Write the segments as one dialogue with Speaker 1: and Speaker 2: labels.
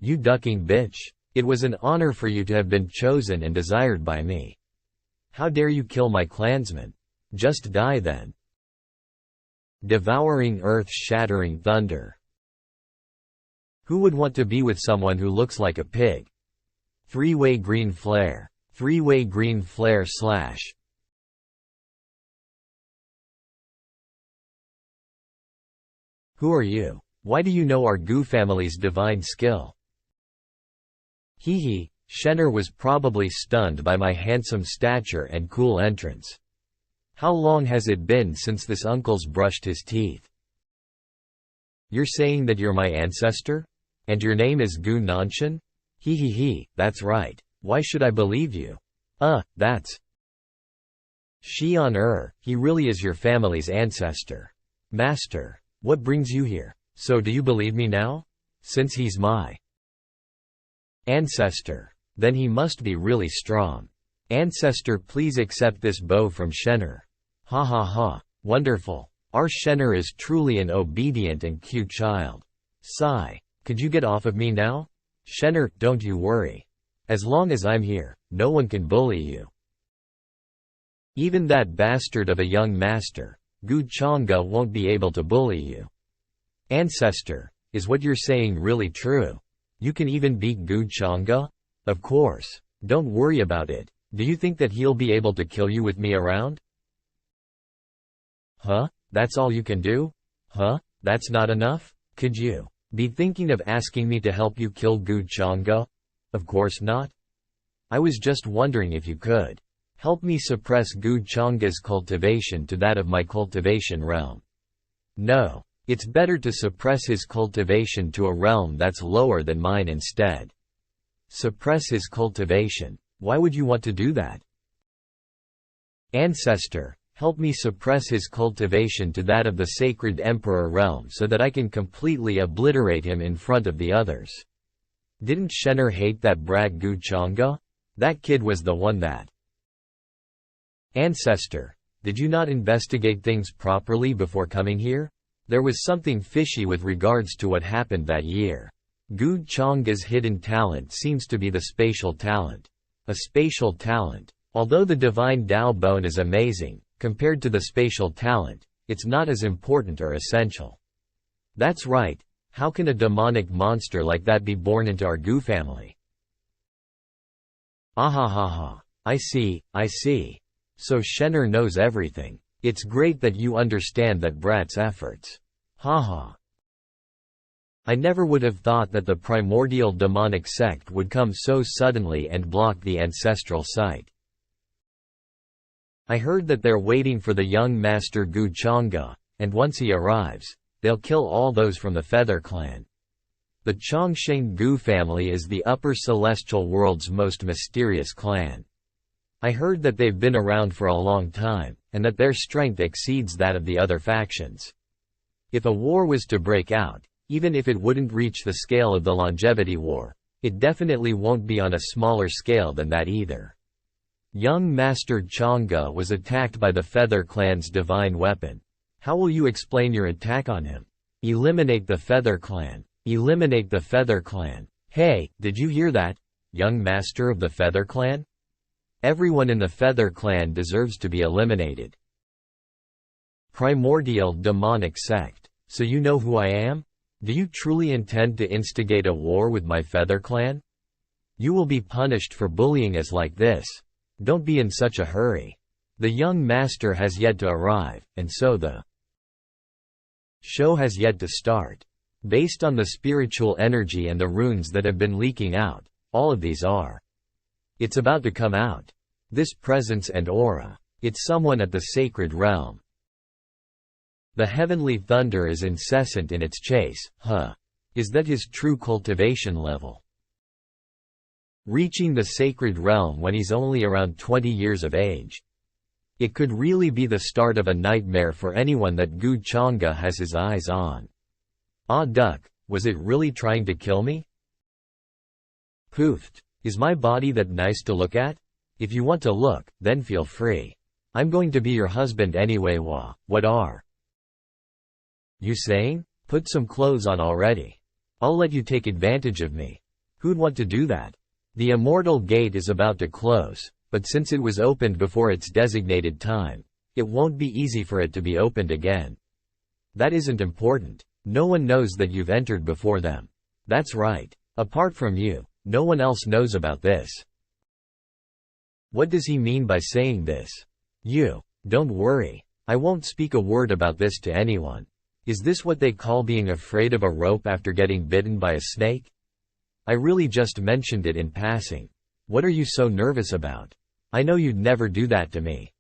Speaker 1: You ducking bitch. It was an honor for you to have been chosen and desired by me. How dare you kill my clansmen? Just die then. Devouring earth-shattering thunder. Who would want to be with someone who looks like a pig? Three-way green flare. Three-way green flare slash. Who are you? Why do you know our Gu family's divine skill? Hee hee, Shenner was probably stunned by my handsome stature and cool entrance. How long has it been since this uncle's brushed his teeth? You're saying that you're my ancestor? And your name is Gu Nanshan? Hee hee hee, that's right. Why should I believe you? That's… Xian he really is your family's ancestor. Master, what brings you here? So do you believe me now? Since he's my ancestor, then he must be really strong. Ancestor, please accept this bow from Shenner. Ha ha ha, wonderful. Our Shenner is truly an obedient and cute child. Sigh, could you get off of me now? Shenner, don't you worry. As long as I'm here, no one can bully you. Even that bastard of a young master, Gu Chang'e, won't be able to bully you. Ancestor, is what you're saying really true? You can even beat Gu Chang'e? Of course. Don't worry about it. Do you think that he'll be able to kill you with me around? Huh? That's all you can do? Huh? That's not enough? Could you be thinking of asking me to help you kill Gu Chang'e? Of course not. I was just wondering if you could help me suppress Gu Chang'e's cultivation to that of my cultivation realm. No. It's better to suppress his cultivation to a realm that's lower than mine instead. Suppress his cultivation. Why would you want to do that? Ancestor, help me suppress his cultivation to that of the sacred emperor realm so that I can completely obliterate him in front of the others. Didn't Shenner hate that brat Gu Chang'e? That kid was the one that… Ancestor, did you not investigate things properly before coming here? There was something fishy with regards to what happened that year. Gu Chang'e's hidden talent seems to be the spatial talent. A spatial talent. Although the divine Dao bone is amazing, compared to the spatial talent, it's not as important or essential. That's right. How can a demonic monster like that be born into our Gu family? Ahahaha. I see. So Shenner knows everything. It's great that you understand that brat's efforts. Haha. I never would have thought that the primordial demonic sect would come so suddenly and block the ancestral site. I heard that they're waiting for the young master Gu Chang'e, and once he arrives, they'll kill all those from the Feather Clan. The Chongsheng Gu family is the upper celestial world's most mysterious clan. I heard that they've been around for a long time, and that their strength exceeds that of the other factions. If a war was to break out, even if it wouldn't reach the scale of the Longevity War, it definitely won't be on a smaller scale than that either. Young Master Chang'e was attacked by the Feather Clan's divine weapon. How will you explain your attack on him? Eliminate the Feather Clan. Eliminate the Feather Clan. Hey, did you hear that? Young Master of the Feather Clan? Everyone in the Feather Clan deserves to be eliminated. Primordial demonic sect. So you know who I am? Do you truly intend to instigate a war with my Feather Clan? You will be punished for bullying us like this. Don't be in such a hurry. The young master has yet to arrive, and so the show has yet to start. Based on the spiritual energy and the runes that have been leaking out, all of these are. It's about to come out. This presence and aura. It's someone at the sacred realm. The heavenly thunder is incessant in its chase. Is that his true cultivation level? Reaching the sacred realm when he's only around 20 years of age. It could really be the start of a nightmare for anyone that Gu Chang'e has his eyes on. Ah duck, was it really trying to kill me? Poofed. Is my body that nice to look at? If you want to look, then feel free. I'm going to be your husband anyway. What are you saying? Put some clothes on already. I'll let you take advantage of me. Who'd want to do that? The immortal gate is about to close, but since it was opened before its designated time, it won't be easy for it to be opened again. That isn't important. No one knows that you've entered before them. That's right. Apart from you, no one else knows about this. What does he mean by saying this? You. Don't worry. I won't speak a word about this to anyone. Is this what they call being afraid of a rope after getting bitten by a snake? I really just mentioned it in passing. What are you so nervous about? I know you'd never do that to me.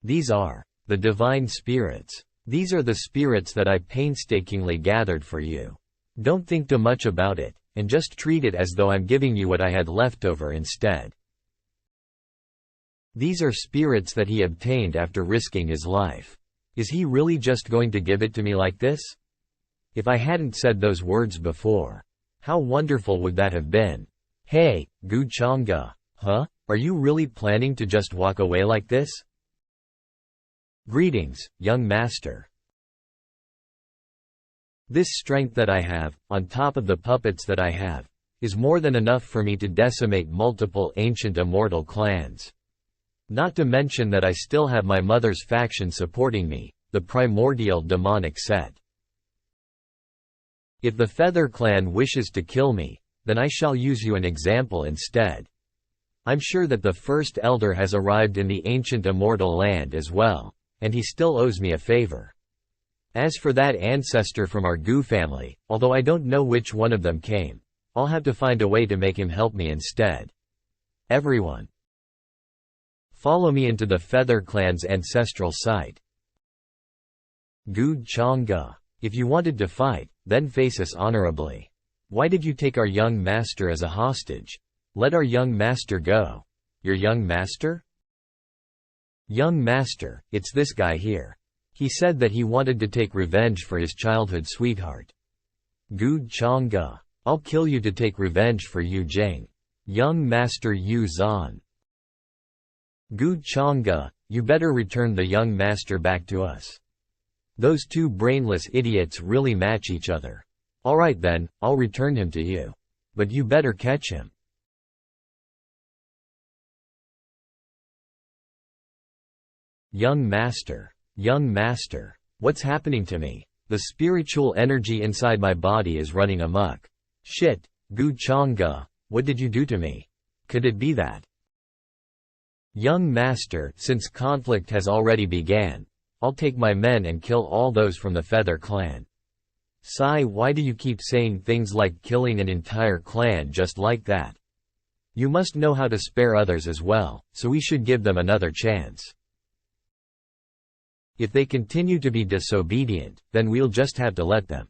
Speaker 1: These are the divine spirits. These are the spirits that I painstakingly gathered for you. Don't think too much about it, and just treat it as though I'm giving you what I had left over instead. These are spirits that he obtained after risking his life. Is he really just going to give it to me like this? If I hadn't said those words before, how wonderful would that have been? Hey, Gu Chang'e, huh? Are you really planning to just walk away like this? Greetings, young master. This strength that I have, on top of the puppets that I have, is more than enough for me to decimate multiple ancient immortal clans. Not to mention that I still have my mother's faction supporting me, the primordial demonic set. If the Feather Clan wishes to kill me, then I shall use you an example instead. I'm sure that the first elder has arrived in the ancient immortal land as well, and he still owes me a favor. As for that ancestor from our Gu family, although I don't know which one of them came, I'll have to find a way to make him help me instead. Everyone, follow me into the Feather Clan's ancestral site. Gu Chang'e, if you wanted to fight, then face us honorably. Why did you take our young master as a hostage? Let our young master go. Your young master? Young master, it's this guy here. He said that he wanted to take revenge for his childhood sweetheart. Gu Chang'e, I'll kill you to take revenge for Yu Jing. Young master Yu Zan. Gu Chang'e, you better return the young master back to us. Those two brainless idiots really match each other. Alright then, I'll return him to you. But you better catch him. Young master, what's happening to me? The spiritual energy inside my body is running amok. Shit, Gu Chang'e, what did you do to me? Could it be that? Young master, since conflict has already began, I'll take my men and kill all those from the Feather Clan. Sai, why do you keep saying things like killing an entire clan just like that? You must know how to spare others as well, so we should give them another chance. If they continue to be disobedient, then we'll just have to let them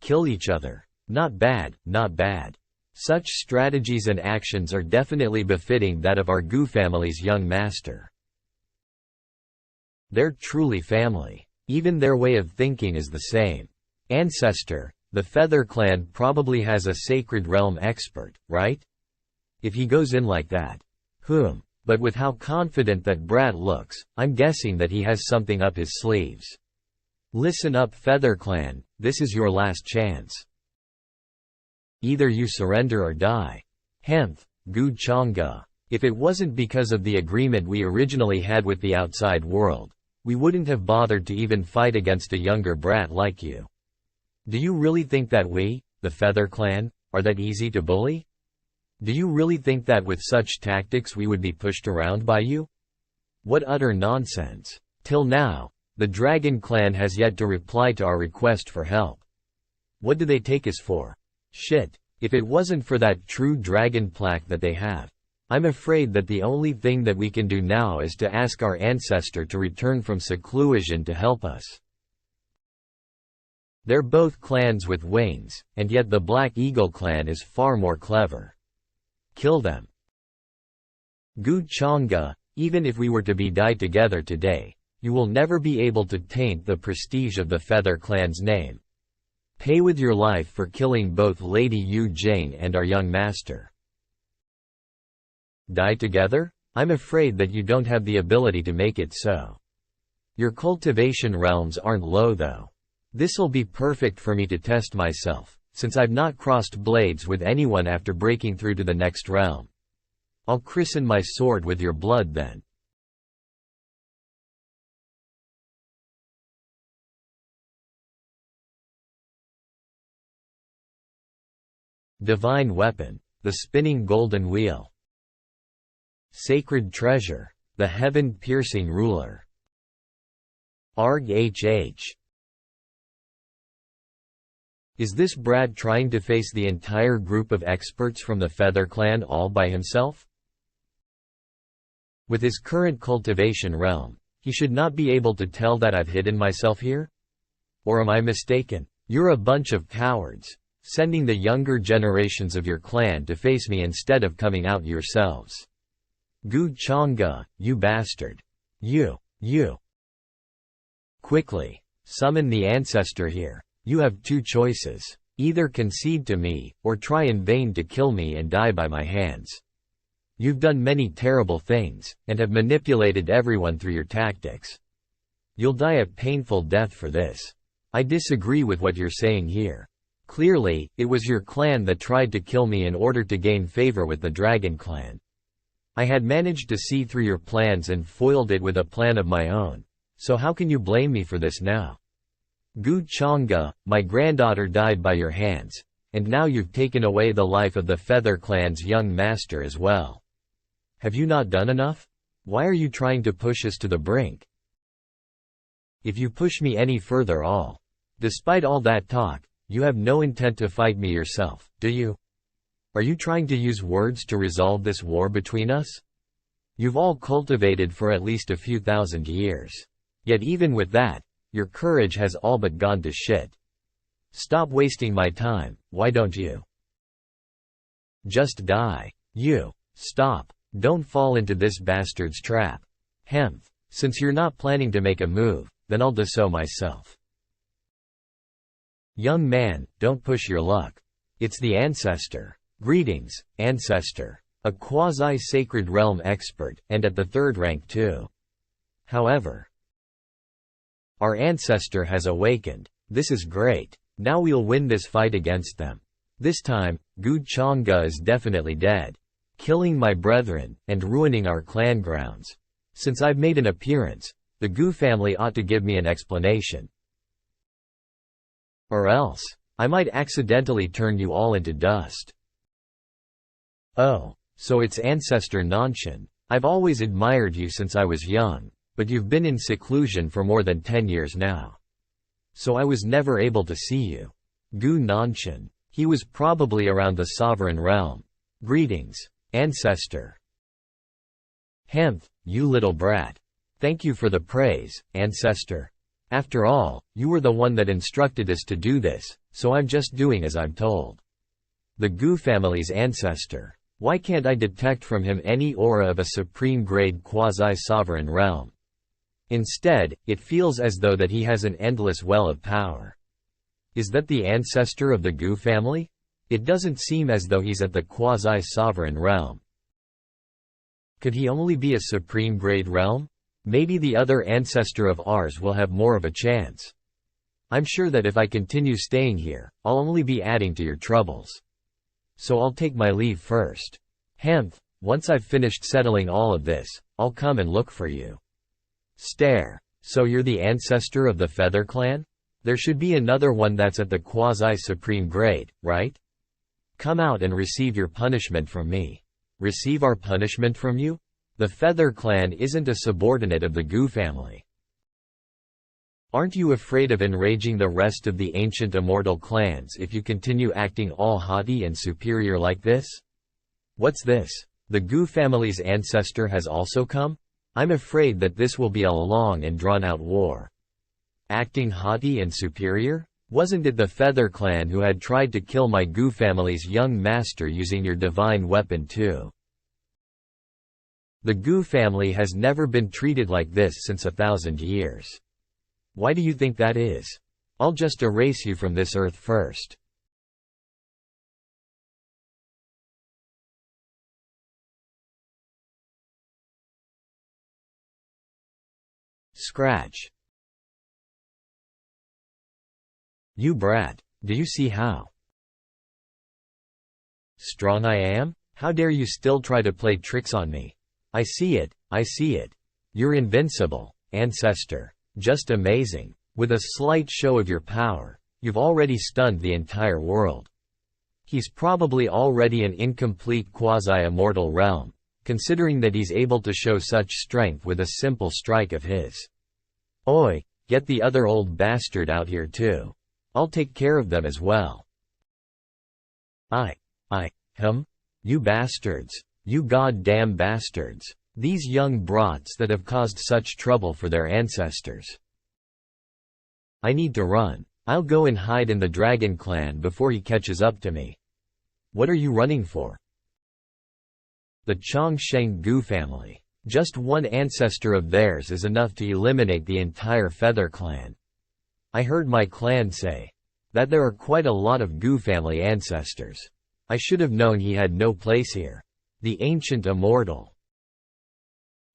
Speaker 1: kill each other. Not bad, not bad. Such strategies and actions are definitely befitting that of our Gu family's young master. They're truly family. Even their way of thinking is the same. Ancestor, the Feather Clan probably has a sacred realm expert, right? If he goes in like that. But with how confident that brat looks, I'm guessing that he has something up his sleeves. Listen up, Feather Clan, this is your last chance. Either you surrender or die. Gu Chang'e, if it wasn't because of the agreement we originally had with the outside world, we wouldn't have bothered to even fight against a younger brat like you. Do you really think that we, the Feather Clan, are that easy to bully? Do you really think that with such tactics we would be pushed around by you? What utter nonsense. Till now, the Dragon Clan has yet to reply to our request for help. What do they take us for? Shit, if it wasn't for that true dragon plaque that they have, I'm afraid that the only thing that we can do now is to ask our ancestor to return from seclusion to help us. They're both clans with wings, and yet the Black Eagle clan is far more clever. Kill them. Gu Chang'e, even if we were to die together today, you will never be able to taint the prestige of the Feather Clan's name. Pay with your life for killing both Lady Yu Jing and our young master. Die together? I'm afraid that you don't have the ability to make it so. Your cultivation realms aren't low though. This'll be perfect for me to test myself, since I've not crossed blades with anyone after breaking through to the next realm. I'll christen my sword with your blood then. Divine weapon, the spinning golden wheel. Sacred treasure, the heaven-piercing ruler. Arg HH. Is this Brad trying to face the entire group of experts from the Feather Clan all by himself? With his current cultivation realm, he should not be able to tell that I've hidden myself here? Or am I mistaken? You're a bunch of cowards, sending the younger generations of your clan to face me instead of coming out yourselves. Gu Chang'e, you bastard. You. Quickly, summon the ancestor here. You have two choices. Either concede to me, or try in vain to kill me and die by my hands. You've done many terrible things, and have manipulated everyone through your tactics. You'll die a painful death for this. I disagree with what you're saying here. Clearly, it was your clan that tried to kill me in order to gain favor with the Dragon Clan. I had managed to see through your plans and foiled it with a plan of my own. So how can you blame me for this now? Gu Chang'e, my granddaughter died by your hands, and now you've taken away the life of the Feather Clan's young master as well. Have you not done enough? Why are you trying to push us to the brink? If you push me any further, despite all that talk, you have no intent to fight me yourself, do you? Are you trying to use words to resolve this war between us? You've all cultivated for at least a few thousand years. Yet even with that, your courage has all but gone to shit. Stop wasting my time, why don't you? Just die. Stop. Don't fall into this bastard's trap. Since you're not planning to make a move, then I'll do so myself. Young man, don't push your luck. It's the ancestor. Greetings, ancestor. A quasi-sacred realm expert, and at the 3rd rank too. However, our ancestor has awakened. This is great. Now we'll win this fight against them. This time, Gu Chang'e is definitely dead, killing my brethren, and ruining our clan grounds. Since I've made an appearance, the Gu family ought to give me an explanation. Or else, I might accidentally turn you all into dust. Oh, so it's Ancestor Nanshan. I've always admired you since I was young, but you've been in seclusion for more than 10 years now. So I was never able to see you. Gu Nanshan. He was probably around the sovereign realm. Greetings, ancestor. You little brat. Thank you for the praise, ancestor. After all, you were the one that instructed us to do this, so I'm just doing as I'm told. The Gu family's ancestor. Why can't I detect from him any aura of a supreme-grade quasi-sovereign realm? Instead, it feels as though that he has an endless well of power. Is that the ancestor of the Gu family? It doesn't seem as though he's at the quasi-sovereign realm. Could he only be a supreme-grade realm? Maybe the other ancestor of ours will have more of a chance. I'm sure that if I continue staying here, I'll only be adding to your troubles. So I'll take my leave first. Once I've finished settling all of this, I'll come and look for you. Stare. So you're the ancestor of the Feather Clan? There should be another one that's at the quasi-supreme grade, right? Come out and receive your punishment from me. Receive our punishment from you? The Feather Clan isn't a subordinate of the Gu family. Aren't you afraid of enraging the rest of the ancient immortal clans if you continue acting all haughty and superior like this? What's this? The Gu family's ancestor has also come? I'm afraid that this will be a long and drawn-out war. Acting haughty and superior? Wasn't it the Feather Clan who had tried to kill my Gu family's young master using your divine weapon too? The Gu family has never been treated like this since 1,000 years. Why do you think that is? I'll just erase you from this earth first. Scratch. You brat. Do you see how? Strong I am? How dare you still try to play tricks on me? I see it, I see it. You're invincible, ancestor. Just amazing. With a slight show of your power, you've already stunned the entire world. He's probably already an incomplete quasi-immortal realm, considering that he's able to show such strength with a simple strike of his. Oi, get the other old bastard out here too. I'll take care of them as well. You bastards. You goddamn bastards. These young brats that have caused such trouble for their ancestors. I need to run. I'll go and hide in the Dragon Clan before he catches up to me. What are you running for? The Chongsheng Gu family. Just one ancestor of theirs is enough to eliminate the entire Feather Clan. I heard my clan say that there are quite a lot of Gu family ancestors. I should have known he had no place here. The ancient immortal.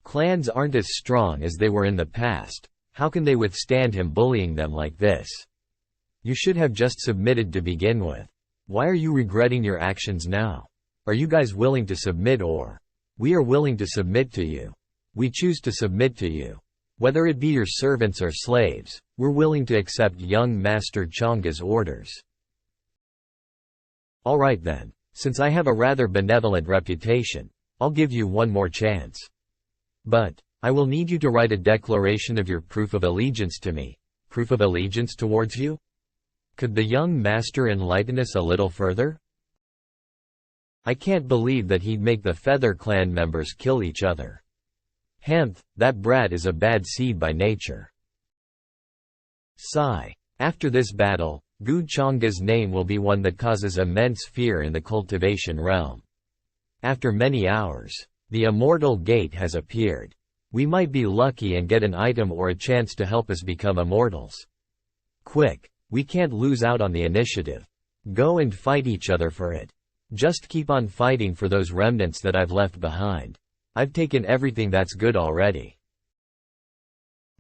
Speaker 1: Clans aren't as strong as they were in the past. How can they withstand him bullying them like this? You should have just submitted to begin with. Why are you regretting your actions now? Are you guys willing to submit or? We are willing to submit to you. We choose to submit to you. Whether it be your servants or slaves, we're willing to accept young Master Chonga's orders. Alright then, since I have a rather benevolent reputation, I'll give you one more chance. But, I will need you to write a declaration of your proof of allegiance to me. Proof of allegiance towards you? Could the young master enlighten us a little further? I can't believe that he'd make the Feather Clan members kill each other. Hemph, that brat is a bad seed by nature. Sigh. After this battle, Gu Chonga's name will be one that causes immense fear in the cultivation realm. After many hours, the immortal gate has appeared. We might be lucky and get an item or a chance to help us become immortals. Quick, we can't lose out on the initiative. Go and fight each other for it. Just keep on fighting for those remnants that I've left behind. I've taken everything that's good already.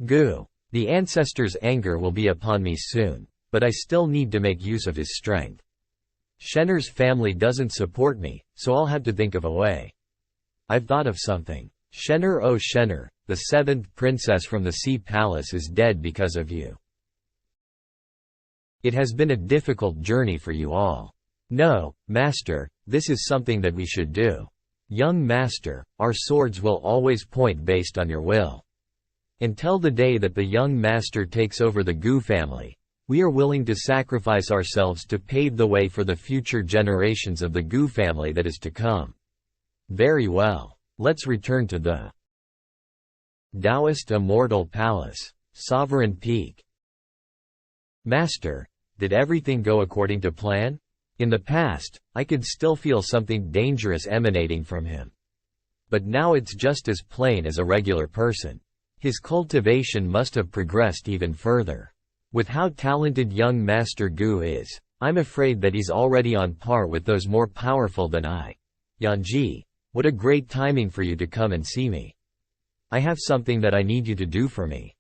Speaker 1: Gu. The ancestor's anger will be upon me soon, but I still need to make use of his strength. Shenner's family doesn't support me, so I'll have to think of a way. I've thought of something. Shenner, oh Shenner, the 7th princess from the Sea Palace is dead because of you. It has been a difficult journey for you all. No, Master, this is something that we should do. Young Master, our swords will always point based on your will. Until the day that the young Master takes over the Gu family, we are willing to sacrifice ourselves to pave the way for the future generations of the Gu family that is to come. Very well. Let's return to the Taoist Immortal Palace, Sovereign Peak. Master, did everything go according to plan? In the past, I could still feel something dangerous emanating from him. But now it's just as plain as a regular person. His cultivation must have progressed even further. With how talented young Master Gu is, I'm afraid that he's already on par with those more powerful than I. Yanji, what a great timing for you to come and see me. I have something that I need you to do for me.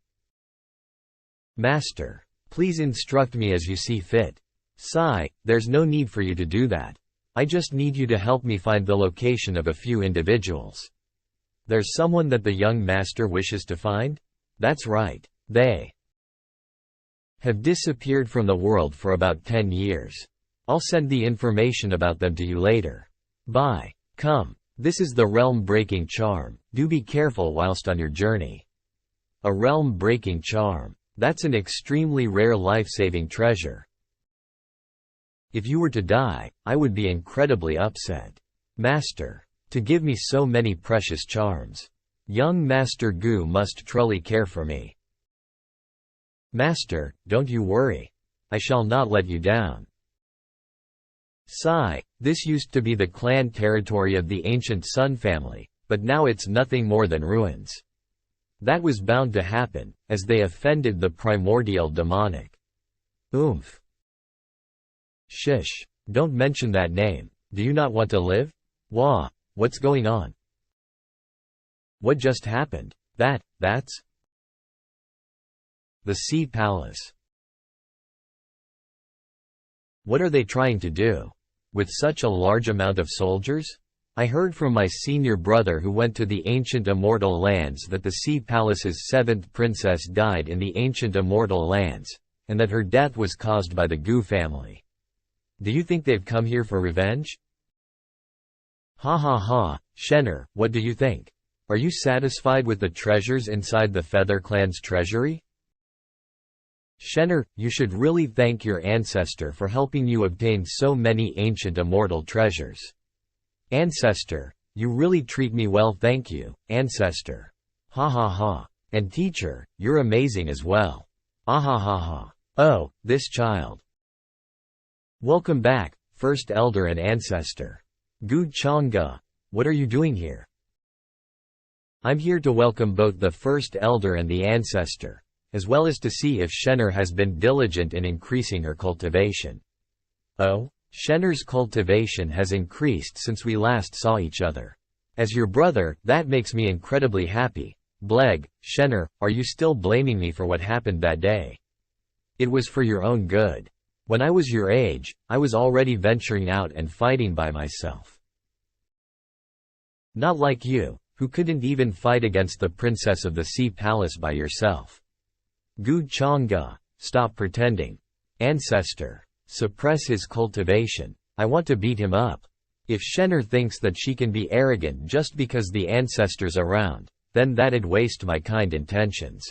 Speaker 1: Master, please instruct me as you see fit. Sigh, there's no need for you to do that. I just need you to help me find the location of a few individuals. There's someone that the young master wishes to find? That's right, they have disappeared from the world for about 10 years. I'll send the information about them to you later. Bye. Come. This is the realm-breaking charm. Do be careful whilst on your journey. A realm-breaking charm. That's an extremely rare life-saving treasure. If you were to die, I would be incredibly upset. Master, to give me so many precious charms. Young Master Gu must truly care for me. Master, don't you worry. I shall not let you down. Sigh, this used to be the clan territory of the ancient Sun family, but now it's nothing more than ruins. That was bound to happen, as they offended the primordial demonic. Oomph. Shish. Don't mention that name. Do you not want to live? Wah, what's going on? What just happened? That's the Sea Palace. What are they trying to do? With such a large amount of soldiers? I heard from my senior brother who went to the ancient immortal lands that the Sea Palace's 7th princess died in the ancient immortal lands, and that her death was caused by the Gu family. Do you think they've come here for revenge? Ha ha ha, Shenner, what do you think? Are you satisfied with the treasures inside the Feather Clan's treasury? Shenner, you should really thank your ancestor for helping you obtain so many ancient immortal treasures. Ancestor, you really treat me well, thank you, ancestor. Ha ha ha. And teacher, you're amazing as well. Ah ha ha ha. Oh, this child. Welcome back, First Elder and Ancestor. Gu Chang'e, what are you doing here? I'm here to welcome both the First Elder and the Ancestor, as well as to see if Shenner has been diligent in increasing her cultivation. Oh? Shenner's cultivation has increased since we last saw each other. As your brother, that makes me incredibly happy. Bleg, Shenner, are you still blaming me for what happened that day? It was for your own good. When I was your age, I was already venturing out and fighting by myself. Not like you, who couldn't even fight against the princess of the Sea Palace by yourself. Gu Chang'e, stop pretending. Ancestor. Suppress his cultivation. I want to beat him up. If Shenner thinks that she can be arrogant just because the ancestor's around, then that'd waste my kind intentions.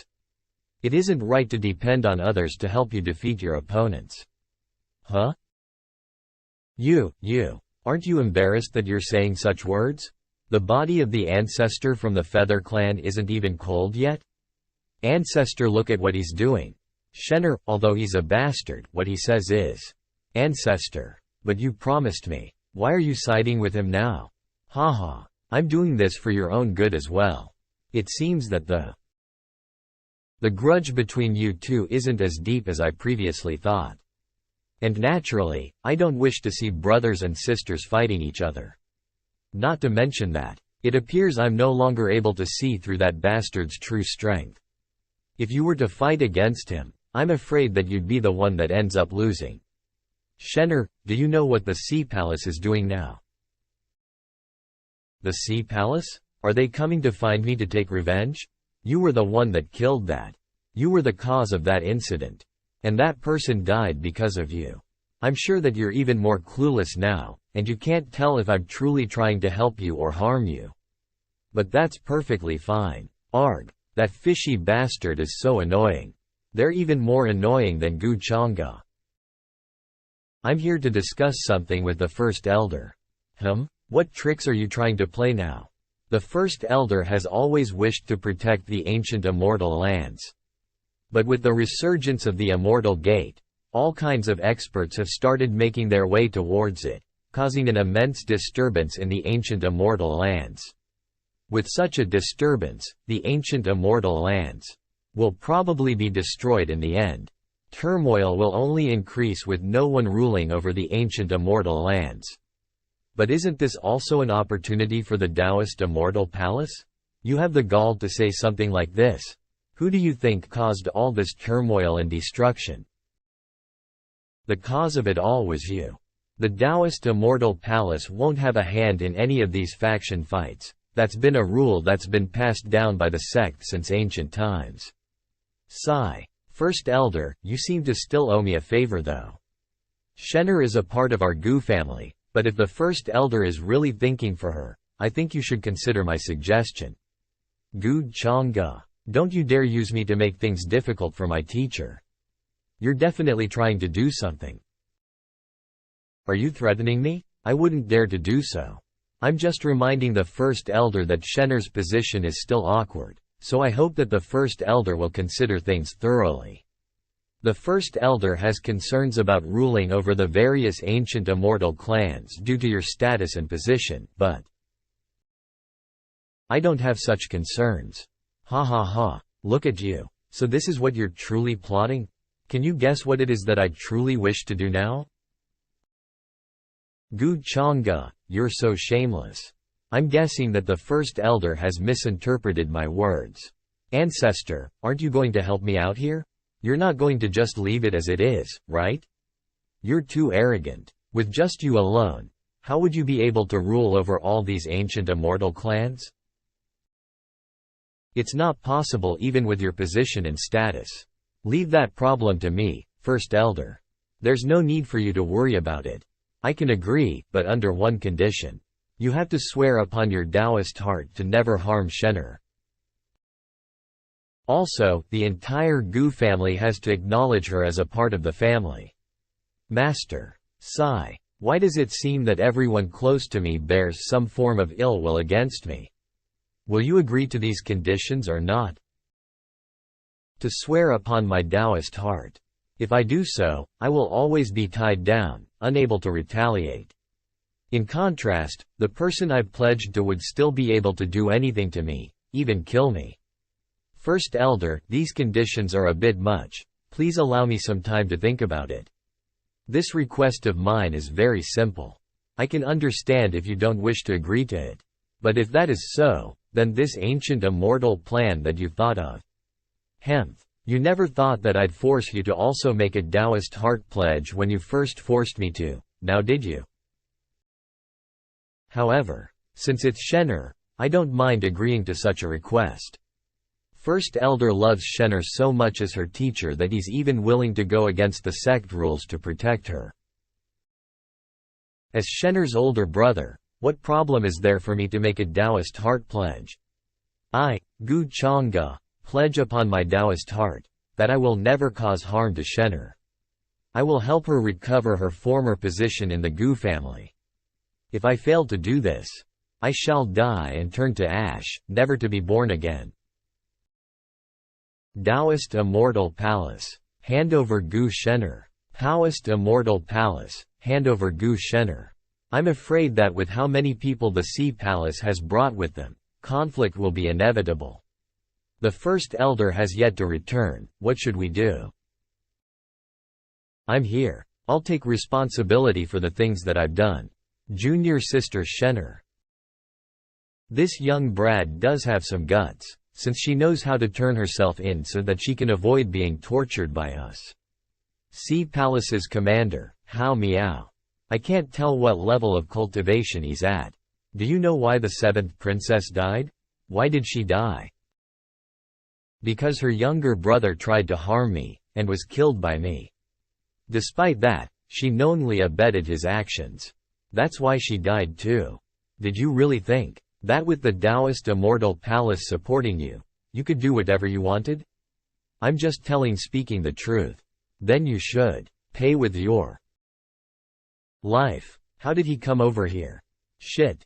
Speaker 1: It isn't right to depend on others to help you defeat your opponents. Huh? You, aren't you embarrassed that you're saying such words? The body of the ancestor from the Feather Clan isn't even cold yet? Ancestor, look at what he's doing. Shenner, although he's a bastard, what he says is, Ancestor, but you promised me. Why are you siding with him now? Haha, I'm doing this for your own good as well. It seems that the grudge between you two isn't as deep as I previously thought. And naturally, I don't wish to see brothers and sisters fighting each other. Not to mention that, it appears I'm no longer able to see through that bastard's true strength. If you were to fight against him, I'm afraid that you'd be the one that ends up losing. Shenner, do you know what the Sea Palace is doing now? The Sea Palace? Are they coming to find me to take revenge? You were the one that killed that. You were the cause of that incident. And that person died because of you. I'm sure that you're even more clueless now, and you can't tell if I'm truly trying to help you or harm you. But that's perfectly fine. Arg, that fishy bastard is so annoying. They're even more annoying than Gu Chang'e. I'm here to discuss something with the First Elder. What tricks are you trying to play now? The First Elder has always wished to protect the ancient immortal lands. But with the resurgence of the Immortal Gate, all kinds of experts have started making their way towards it, causing an immense disturbance in the ancient immortal lands. With such a disturbance, the ancient immortal lands will probably be destroyed in the end. Turmoil will only increase with no one ruling over the ancient immortal lands. But isn't this also an opportunity for the Taoist Immortal Palace? You have the gall to say something like this. Who do you think caused all this turmoil and destruction? The cause of it all was you. The Taoist Immortal Palace won't have a hand in any of these faction fights. That's been a rule that's been passed down by the sect since ancient times. Sigh. First Elder, you seem to still owe me a favor though. Shenner is a part of our Gu family, but if the First Elder is really thinking for her, I think you should consider my suggestion. Gu Chang'e, don't you dare use me to make things difficult for my teacher. You're definitely trying to do something. Are you threatening me? I wouldn't dare to do so. I'm just reminding the First Elder that Shenner's position is still awkward, so I hope that the First Elder will consider things thoroughly. The First Elder has concerns about ruling over the various ancient immortal clans due to your status and position, but I don't have such concerns. Ha ha ha, look at you. So this is what you're truly plotting? Can you guess what it is that I truly wish to do now? Gu Chang'e, you're so shameless. I'm guessing that the First Elder has misinterpreted my words. Ancestor, aren't you going to help me out here? You're not going to just leave it as it is, right? You're too arrogant. With just you alone, how would you be able to rule over all these ancient immortal clans? It's not possible even with your position and status. Leave that problem to me, First Elder. There's no need for you to worry about it. I can agree, but under one condition. You have to swear upon your Taoist heart to never harm Shen'er. Also, the entire Gu family has to acknowledge her as a part of the family. Master. Sigh. Why does it seem that everyone close to me bears some form of ill will against me? Will you agree to these conditions or not? To swear upon my Taoist heart. If I do so, I will always be tied down, unable to retaliate. In contrast, the person I pledged to would still be able to do anything to me, even kill me. First Elder, these conditions are a bit much. Please allow me some time to think about it. This request of mine is very simple. I can understand if you don't wish to agree to it. But if that is so, then this ancient immortal plan that you thought of. You never thought that I'd force you to also make a Taoist heart pledge when you first forced me to, now did you? However, since it's Shen'er, I don't mind agreeing to such a request. First Elder loves Shen'er so much as her teacher that he's even willing to go against the sect rules to protect her. As Shen'er's older brother, what problem is there for me to make a Taoist heart pledge? I, Gu Chang'e, pledge upon my Taoist heart, that I will never cause harm to Shen'er. I will help her recover her former position in the Gu family. If I fail to do this, I shall die and turn to ash, never to be born again. Taoist Immortal Palace. Handover Gu Shen'er. Taoist Immortal Palace. Handover Gu Shen'er. I'm afraid that with how many people the Sea Palace has brought with them, conflict will be inevitable. The First Elder has yet to return. What should we do? I'm here. I'll take responsibility for the things that I've done. Junior Sister Shen'er. This young Brad does have some guts, since she knows how to turn herself in so that she can avoid being tortured by us. Sea Palace's commander, Hao Miao. I can't tell what level of cultivation he's at. Do you know why the seventh princess died? Why did she die? Because her younger brother tried to harm me, and was killed by me. Despite that, she knowingly abetted his actions. That's why she died too. Did you really think that with the Taoist Immortal Palace supporting you, you could do whatever you wanted? I'm just speaking the truth. Then you should pay with your life. How did he come over here? Shit.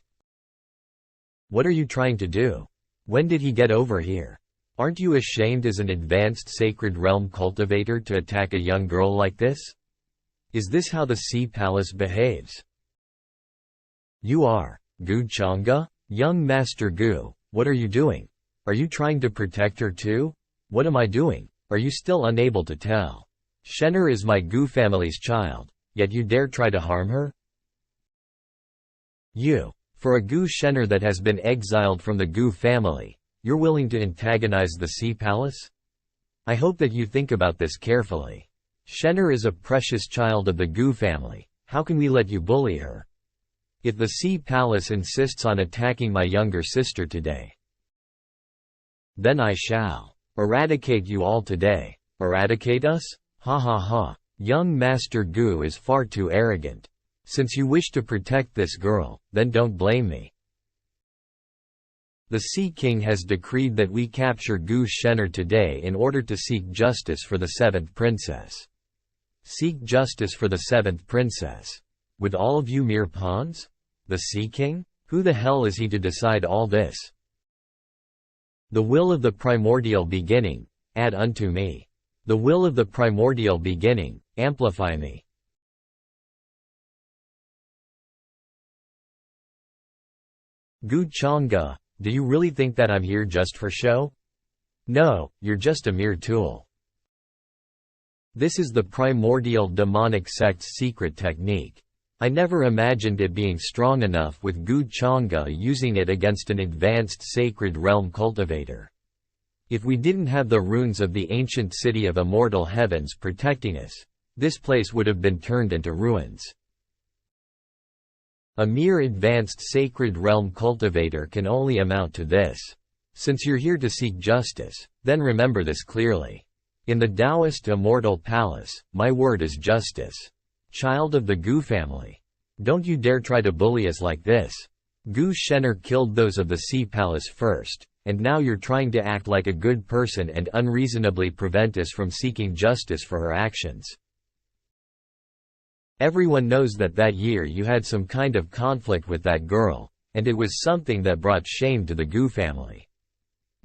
Speaker 1: What are you trying to do? When did he get over here? Aren't you ashamed as an advanced sacred realm cultivator to attack a young girl like this? Is this how the Sea Palace behaves? You are, Gu Chang'e? Young Master Gu, what are you doing? Are you trying to protect her too? What am I doing? Are you still unable to tell? Shen'er is my Gu family's child, yet you dare try to harm her? You, for a Gu Shen'er that has been exiled from the Gu family, you're willing to antagonize the Sea Palace? I hope that you think about this carefully. Shen'er is a precious child of the Gu family. How can we let you bully her? If the Sea Palace insists on attacking my younger sister today, then I shall eradicate you all today. Eradicate us? Ha ha ha. Young Master Gu is far too arrogant. Since you wish to protect this girl, then don't blame me. The Sea King has decreed that we capture Gu Shen'er today in order to seek justice for the seventh princess. Seek justice for the seventh princess. With all of you mere pawns? The Sea King? Who the hell is he to decide all this? The will of the primordial beginning, add unto me. The will of the primordial beginning, amplify me. Gu Chang'e, do you really think that I'm here just for show? No, you're just a mere tool. This is the primordial demonic sect's secret technique. I never imagined it being strong enough with Gu Chang'e using it against an advanced sacred realm cultivator. If we didn't have the runes of the ancient city of immortal heavens protecting us, this place would have been turned into ruins. A mere advanced sacred realm cultivator can only amount to this. Since you're here to seek justice, then remember this clearly. In the Taoist immortal palace, my word is justice. Child of the Gu family. Don't you dare try to bully us like this. Gu Shen'er killed those of the Sea Palace first, and now you're trying to act like a good person and unreasonably prevent us from seeking justice for her actions. Everyone knows that year you had some kind of conflict with that girl, and it was something that brought shame to the Gu family.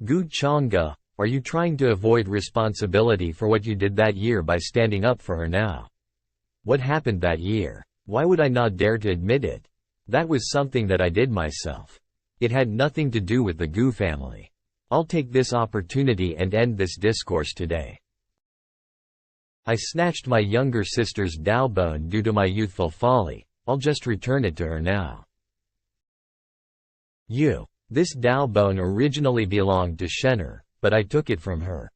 Speaker 1: Gu Chang'e, are you trying to avoid responsibility for what you did that year by standing up for her now? What happened that year? Why would I not dare to admit it? That was something that I did myself. It had nothing to do with the Gu family. I'll take this opportunity and end this discourse today. I snatched my younger sister's Dao bone due to my youthful folly. I'll just return it to her now. This Dao bone originally belonged to Shen'er, but I took it from her,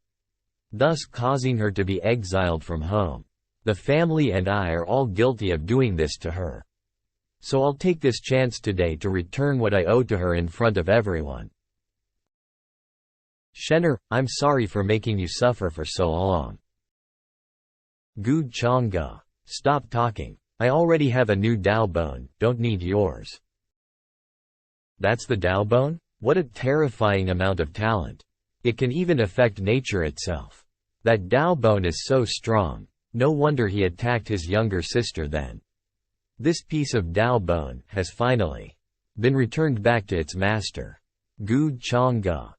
Speaker 1: thus causing her to be exiled from home. The family and I are all guilty of doing this to her. So I'll take this chance today to return what I owe to her in front of everyone. Shen'er, I'm sorry for making you suffer for so long. Gu Chang'e, stop talking. I already have a new Dao bone, don't need yours. That's the Dao bone? What a terrifying amount of talent. It can even affect nature itself. That Dao bone is so strong. No wonder he attacked his younger sister then. This piece of Dao bone has finally been returned back to its master. Gu Chang'e.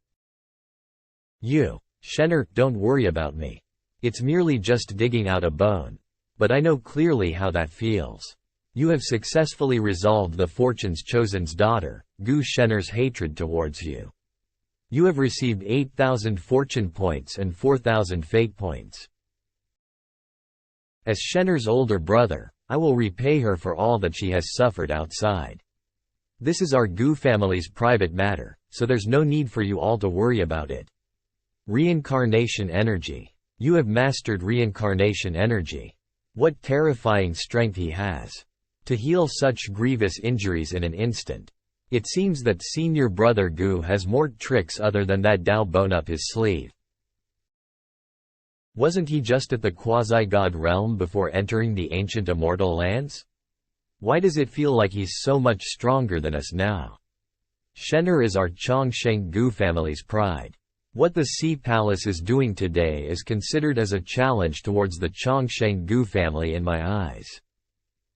Speaker 1: Shen'er, don't worry about me. It's merely just digging out a bone. But I know clearly how that feels. You have successfully resolved the Fortune's Chosen's daughter, Gu Shen'er's hatred towards you. You have received 8,000 fortune points and 4,000 fate points. As Shen'er's older brother, I will repay her for all that she has suffered outside. This is our Gu family's private matter, so there's no need for you all to worry about it. Reincarnation energy. You have mastered reincarnation energy. What terrifying strength he has. To heal such grievous injuries in an instant. It seems that senior brother Gu has more tricks other than that Dao bone up his sleeve. Wasn't he just at the quasi-god realm before entering the ancient immortal lands? Why does it feel like he's so much stronger than us now? Shen'er is our Chongsheng Gu family's pride. What the Sea Palace is doing today is considered as a challenge towards the Chongsheng Gu family in my eyes.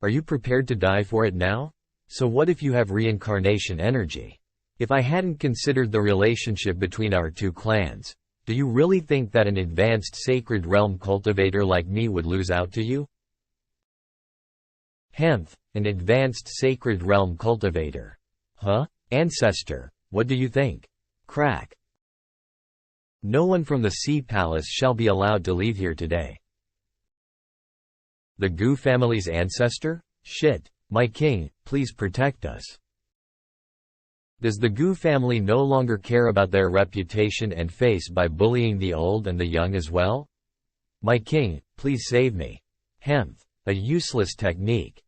Speaker 1: Are you prepared to die for it now? So what if you have reincarnation energy? If I hadn't considered the relationship between our two clans, do you really think that an advanced sacred realm cultivator like me would lose out to you? Hemph, an advanced sacred realm cultivator. Huh? Ancestor, what do you think? Crack. No one from the Sea Palace shall be allowed to leave here today. The Gu family's ancestor? Shit. My king, please protect us. Does the Gu family no longer care about their reputation and face by bullying the old and the young as well? My king, please save me. Hemph, a useless technique.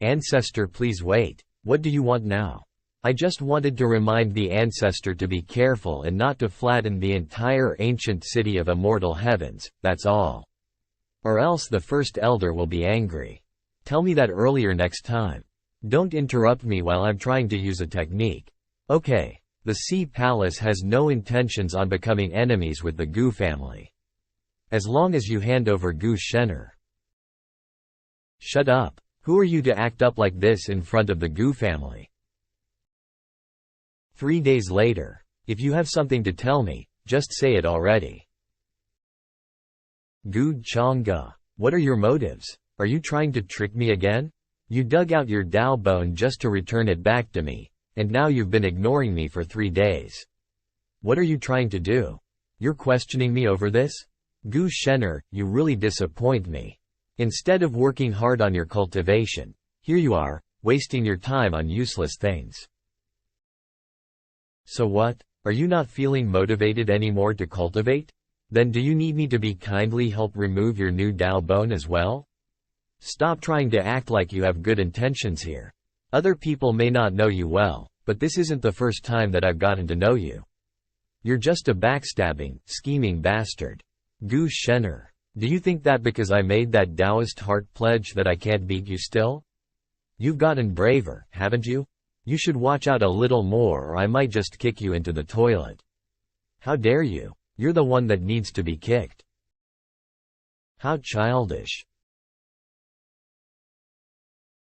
Speaker 1: Ancestor, please wait. What do you want now? I just wanted to remind the ancestor to be careful and not to flatten the entire ancient city of immortal heavens, that's all. Or else the first elder will be angry. Tell me that earlier next time. Don't interrupt me while I'm trying to use a technique. Okay, the Sea Palace has no intentions on becoming enemies with the Gu family. As long as you hand over Gu Shen'er. Shut up. Who are you to act up like this in front of the Gu family? 3 days later. If you have something to tell me, just say it already. Gu Chang'e, what are your motives? Are you trying to trick me again? You dug out your Dao bone just to return it back to me, and now you've been ignoring me for 3 days. What are you trying to do? You're questioning me over this? Gu Shen'er, you really disappoint me. Instead of working hard on your cultivation, here you are, wasting your time on useless things. So what? Are you not feeling motivated anymore to cultivate? Then do you need me to kindly help remove your new Dao bone as well? Stop trying to act like you have good intentions here. Other people may not know you well, but this isn't the first time that I've gotten to know you. You're just a backstabbing, scheming bastard. Gu Shen'er. Do you think that because I made that Taoist heart pledge that I can't beat you still? You've gotten braver, haven't you? You should watch out a little more or I might just kick you into the toilet. How dare you? You're the one that needs to be kicked. How childish.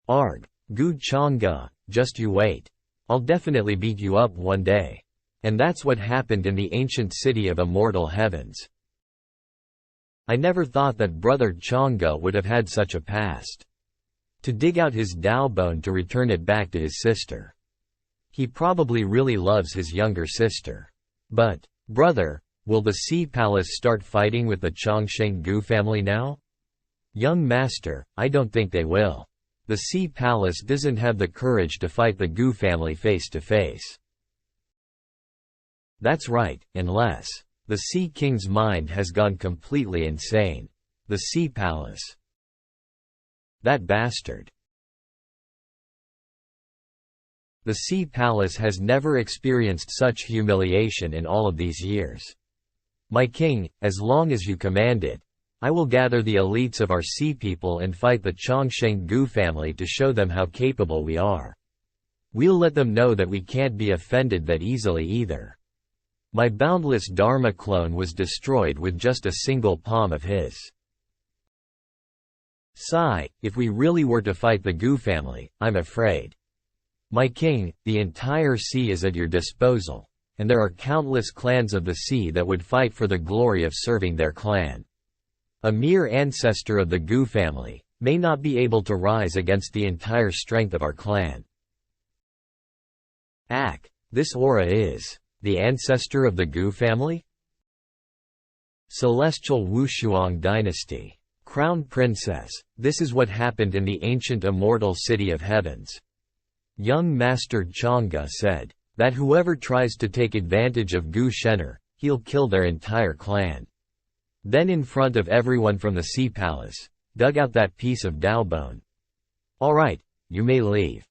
Speaker 1: Arg. Gu Chang'e, just you wait. I'll definitely beat you up one day. And that's what happened in the ancient city of immortal heavens. I never thought that brother Chang'e would have had such a past. To dig out his Dao bone to return it back to his sister. He probably really loves his younger sister. But, brother, will the Sea Palace start fighting with the Chongsheng Gu family now? Young master, I don't think they will. The Sea Palace doesn't have the courage to fight the Gu family face to face. That's right, unless the Sea King's mind has gone completely insane. The Sea Palace. That bastard. The Sea Palace has never experienced such humiliation in all of these years. My king, as long as you command it, I will gather the elites of our sea people and fight the Chongsheng Gu family to show them how capable we are. We'll let them know that we can't be offended that easily either. My boundless Dharma clone was destroyed with just a single palm of his. Sigh, if we really were to fight the Gu family, I'm afraid. My king, the entire sea is at your disposal, and there are countless clans of the sea that would fight for the glory of serving their clan. A mere ancestor of the Gu family may not be able to rise against the entire strength of our clan. Ak, this aura is the ancestor of the Gu family? Celestial Wushuang dynasty. Crown princess, this is what happened in the ancient immortal city of heavens. Young Master Chang'e said that whoever tries to take advantage of Gu Shen'er, he'll kill their entire clan. Then in front of everyone from the Sea Palace, dug out that piece of Dao bone. All right, you may leave.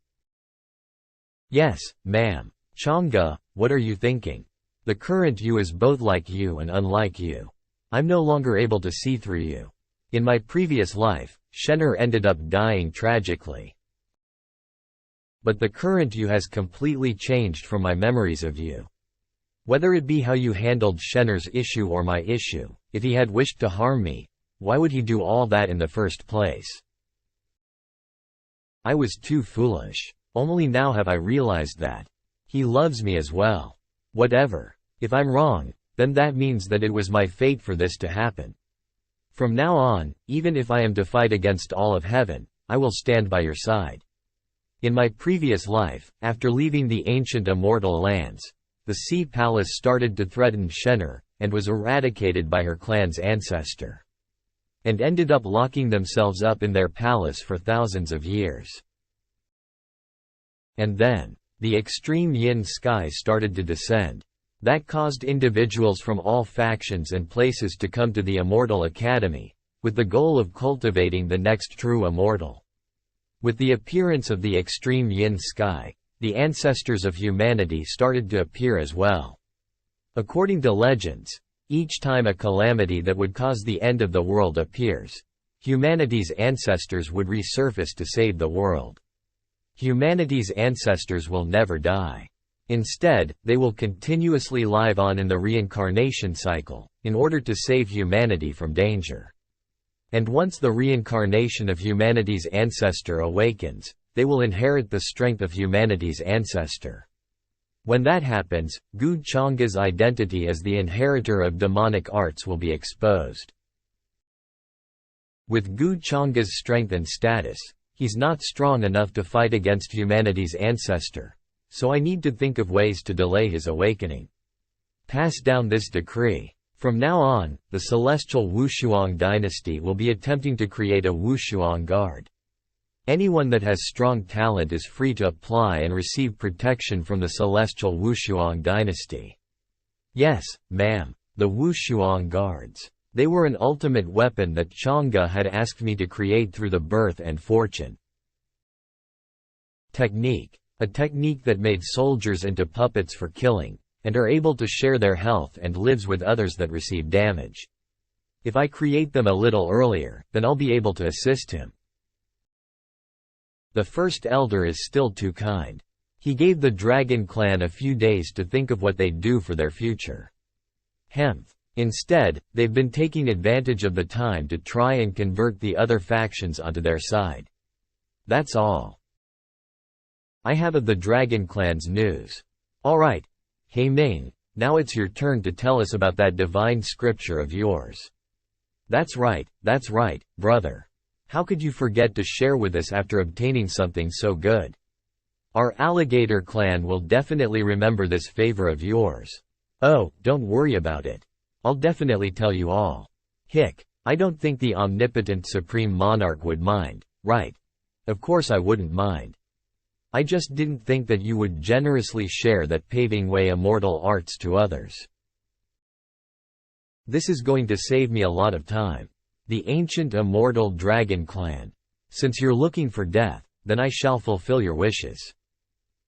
Speaker 1: Yes, ma'am. Chang'e, what are you thinking? The current you is both like you and unlike you. I'm no longer able to see through you. In my previous life, Shen'er ended up dying tragically. But the current you has completely changed from my memories of you. Whether it be how you handled Shen'er's issue or my issue, if he had wished to harm me, why would he do all that in the first place? I was too foolish. Only now have I realized that. He loves me as well. Whatever. If I'm wrong, then that means that it was my fate for this to happen. From now on, even if I am to fight against all of heaven, I will stand by your side. In my previous life, after leaving the ancient immortal lands, the Sea Palace started to threaten Shen'er, and was eradicated by her clan's ancestor. And ended up locking themselves up in their palace for thousands of years. And then, the extreme yin sky started to descend. That caused individuals from all factions and places to come to the Immortal Academy, with the goal of cultivating the next true immortal. With the appearance of the extreme yin sky, the ancestors of humanity started to appear as well. According to legends, each time a calamity that would cause the end of the world appears, humanity's ancestors would resurface to save the world. Humanity's ancestors will never die. Instead, they will continuously live on in the reincarnation cycle, in order to save humanity from danger. And once the reincarnation of humanity's ancestor awakens, they will inherit the strength of humanity's ancestor. When that happens, Gu Chang'e's identity as the inheritor of demonic arts will be exposed. With Gu Chang'e's strength and status, he's not strong enough to fight against humanity's ancestor, so I need to think of ways to delay his awakening. Pass down this decree. From now on, the celestial Wushuang dynasty will be attempting to create a Wushuang guard. Anyone that has strong talent is free to apply and receive protection from the celestial Wushuang dynasty. Yes, ma'am, the Wushuang guards. They were an ultimate weapon that Chang'e had asked me to create through the birth and fortune technique. A technique that made soldiers into puppets for killing, and are able to share their health and lives with others that receive damage. If I create them a little earlier, then I'll be able to assist him. The first elder is still too kind. He gave the dragon clan a few days to think of what they'd do for their future. Instead, they've been taking advantage of the time to try and convert the other factions onto their side. That's all I have of the Dragon Clan's news. Alright, He Ming, now it's your turn to tell us about that divine scripture of yours. That's right, brother. How could you forget to share with us after obtaining something so good? Our alligator clan will definitely remember this favor of yours. Oh, don't worry about it. I'll definitely tell you all. I don't think the omnipotent supreme monarch would mind, right? Of course I wouldn't mind. I just didn't think that you would generously share that paving way immortal arts to others. This is going to save me a lot of time. The ancient immortal dragon clan. Since you're looking for death, then I shall fulfill your wishes.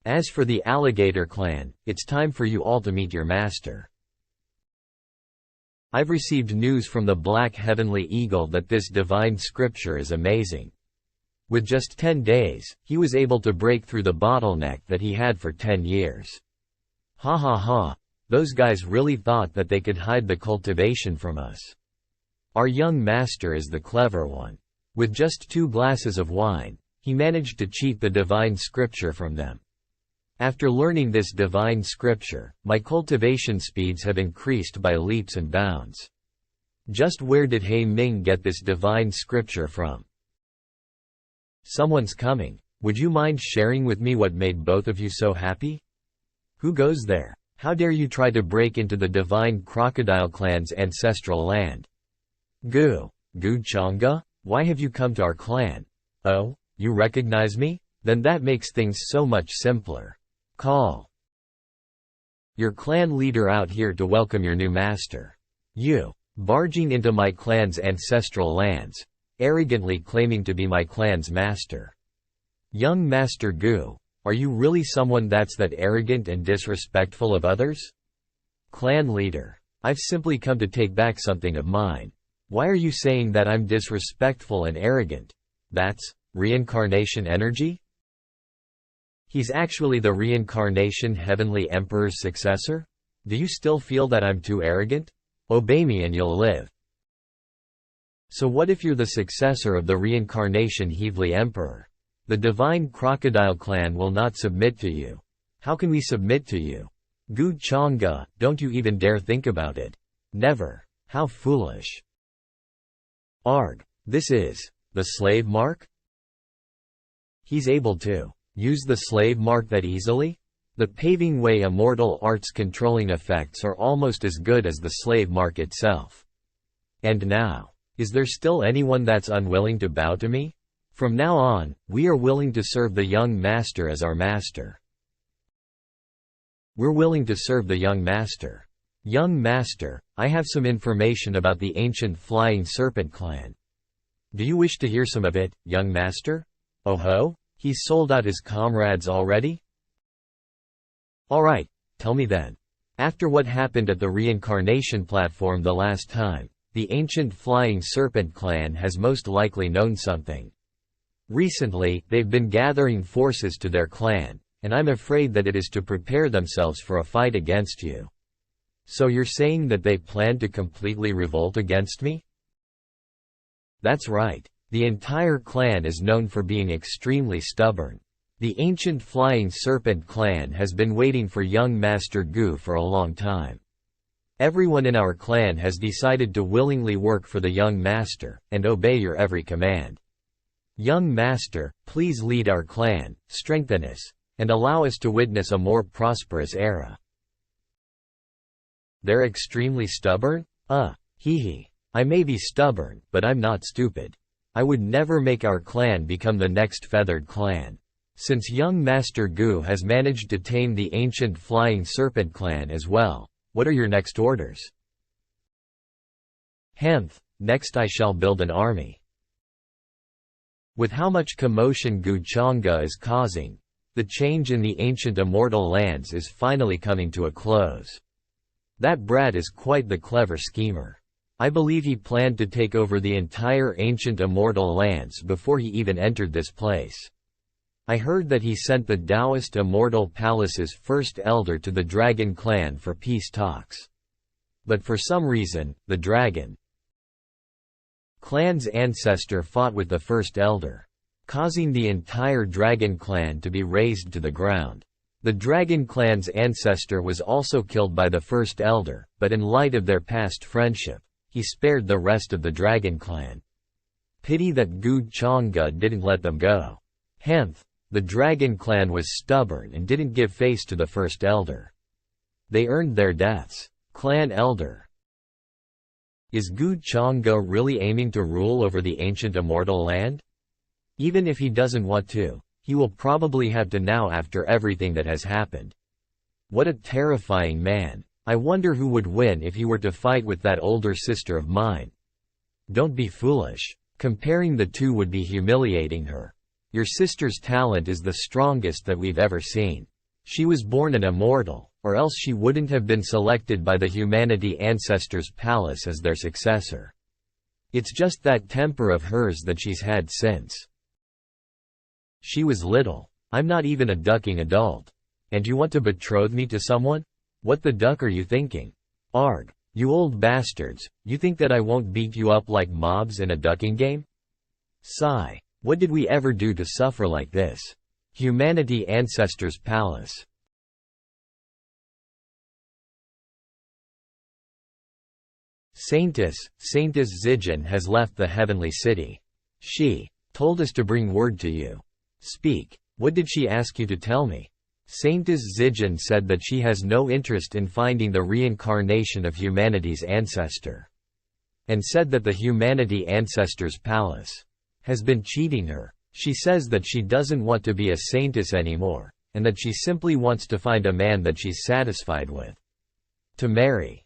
Speaker 1: As for the alligator clan, it's time for you all to meet your master. I've received news from the Black Heavenly Eagle that this divine scripture is amazing. With just 10 days, he was able to break through the bottleneck that he had for 10 years. Ha ha ha, those guys really thought that they could hide the cultivation from us. Our young master is the clever one. With just 2 glasses of wine, he managed to cheat the divine scripture from them. After learning this divine scripture, my cultivation speeds have increased by leaps and bounds. Just where did He Ming get this divine scripture from? Someone's coming. Would you mind sharing with me what made both of you so happy? Who goes there? How dare you try to break into the divine crocodile clan's ancestral land? Gu Chang'e, why have you come to our clan? Oh, you recognize me? Then that makes things so much simpler. Call your clan leader out here to welcome your new master. You, barging into my clan's ancestral lands, arrogantly claiming to be my clan's master. Young Master Gu, are you really someone that's that arrogant and disrespectful of others? Clan leader, I've simply come to take back something of mine. Why are you saying that I'm disrespectful and arrogant? That's reincarnation energy? He's actually the reincarnation heavenly emperor's successor? Do you still feel that I'm too arrogant? Obey me and you'll live. So what if you're the successor of the reincarnation heavenly emperor? The divine crocodile clan will not submit to you. How can we submit to you? Gu Chang'e, don't you even dare think about it. Never. How foolish. Arg. This is the slave mark? He's able to use the slave mark that easily? The paving way immortal arts controlling effects are almost as good as the slave mark itself. And now, is there still anyone that's unwilling to bow to me? From now on, we are willing to serve the young master as our master. We're willing to serve the young master. Young master, I have some information about the ancient flying serpent clan. Do you wish to hear some of it, young master? Oh ho? He's sold out his comrades already? Alright, tell me then. After what happened at the reincarnation platform the last time, the ancient flying serpent clan has most likely known something. Recently, they've been gathering forces to their clan, and I'm afraid that it is to prepare themselves for a fight against you. So you're saying that they plan to completely revolt against me? That's right. The entire clan is known for being extremely stubborn. The ancient flying serpent clan has been waiting for young Master Gu for a long time. Everyone in our clan has decided to willingly work for the young master, and obey your every command. Young master, please lead our clan, strengthen us, and allow us to witness a more prosperous era. They're extremely stubborn? Hee. I may be stubborn, but I'm not stupid. I would never make our clan become the next feathered clan. Since young Master Gu has managed to tame the ancient flying serpent clan as well, what are your next orders? Hemph, next I shall build an army. With how much commotion Guchanga is causing, the change in the ancient immortal lands is finally coming to a close. That brat is quite the clever schemer. I believe he planned to take over the entire ancient immortal lands before he even entered this place. I heard that he sent the Taoist Immortal Palace's first elder to the Dragon clan for peace talks. But for some reason, the Dragon clan's ancestor fought with the first elder, causing the entire Dragon clan to be razed to the ground. The Dragon clan's ancestor was also killed by the first elder, but in light of their past friendship, he spared the rest of the Dragon clan. Pity that Guchanga didn't let them go. Hemph, the Dragon clan was stubborn and didn't give face to the first elder. They earned their deaths. Clan elder. Is Guchanga really aiming to rule over the ancient immortal land? Even if he doesn't want to, he will probably have to now after everything that has happened. What a terrifying man. I wonder who would win if he were to fight with that older sister of mine. Don't be foolish. Comparing the two would be humiliating her. Your sister's talent is the strongest that we've ever seen. She was born an immortal, or else she wouldn't have been selected by the Humanity Ancestors Palace as their successor. It's just that temper of hers that she's had since she was little. I'm not even a ducking adult. And you want to betroth me to someone? What the duck are you thinking? Arg, you old bastards, you think that I won't beat you up like mobs in a ducking game? Sigh. What did we ever do to suffer like this? Humanity Ancestors Palace. Saintess Zijin has left the heavenly city. She told us to bring word to you. Speak. What did she ask you to tell me? Saintess Zijin said that she has no interest in finding the reincarnation of humanity's ancestor. And said that the Humanity Ancestors Palace has been cheating her. She says that she doesn't want to be a saintess anymore, and that she simply wants to find a man that she's satisfied with. To marry.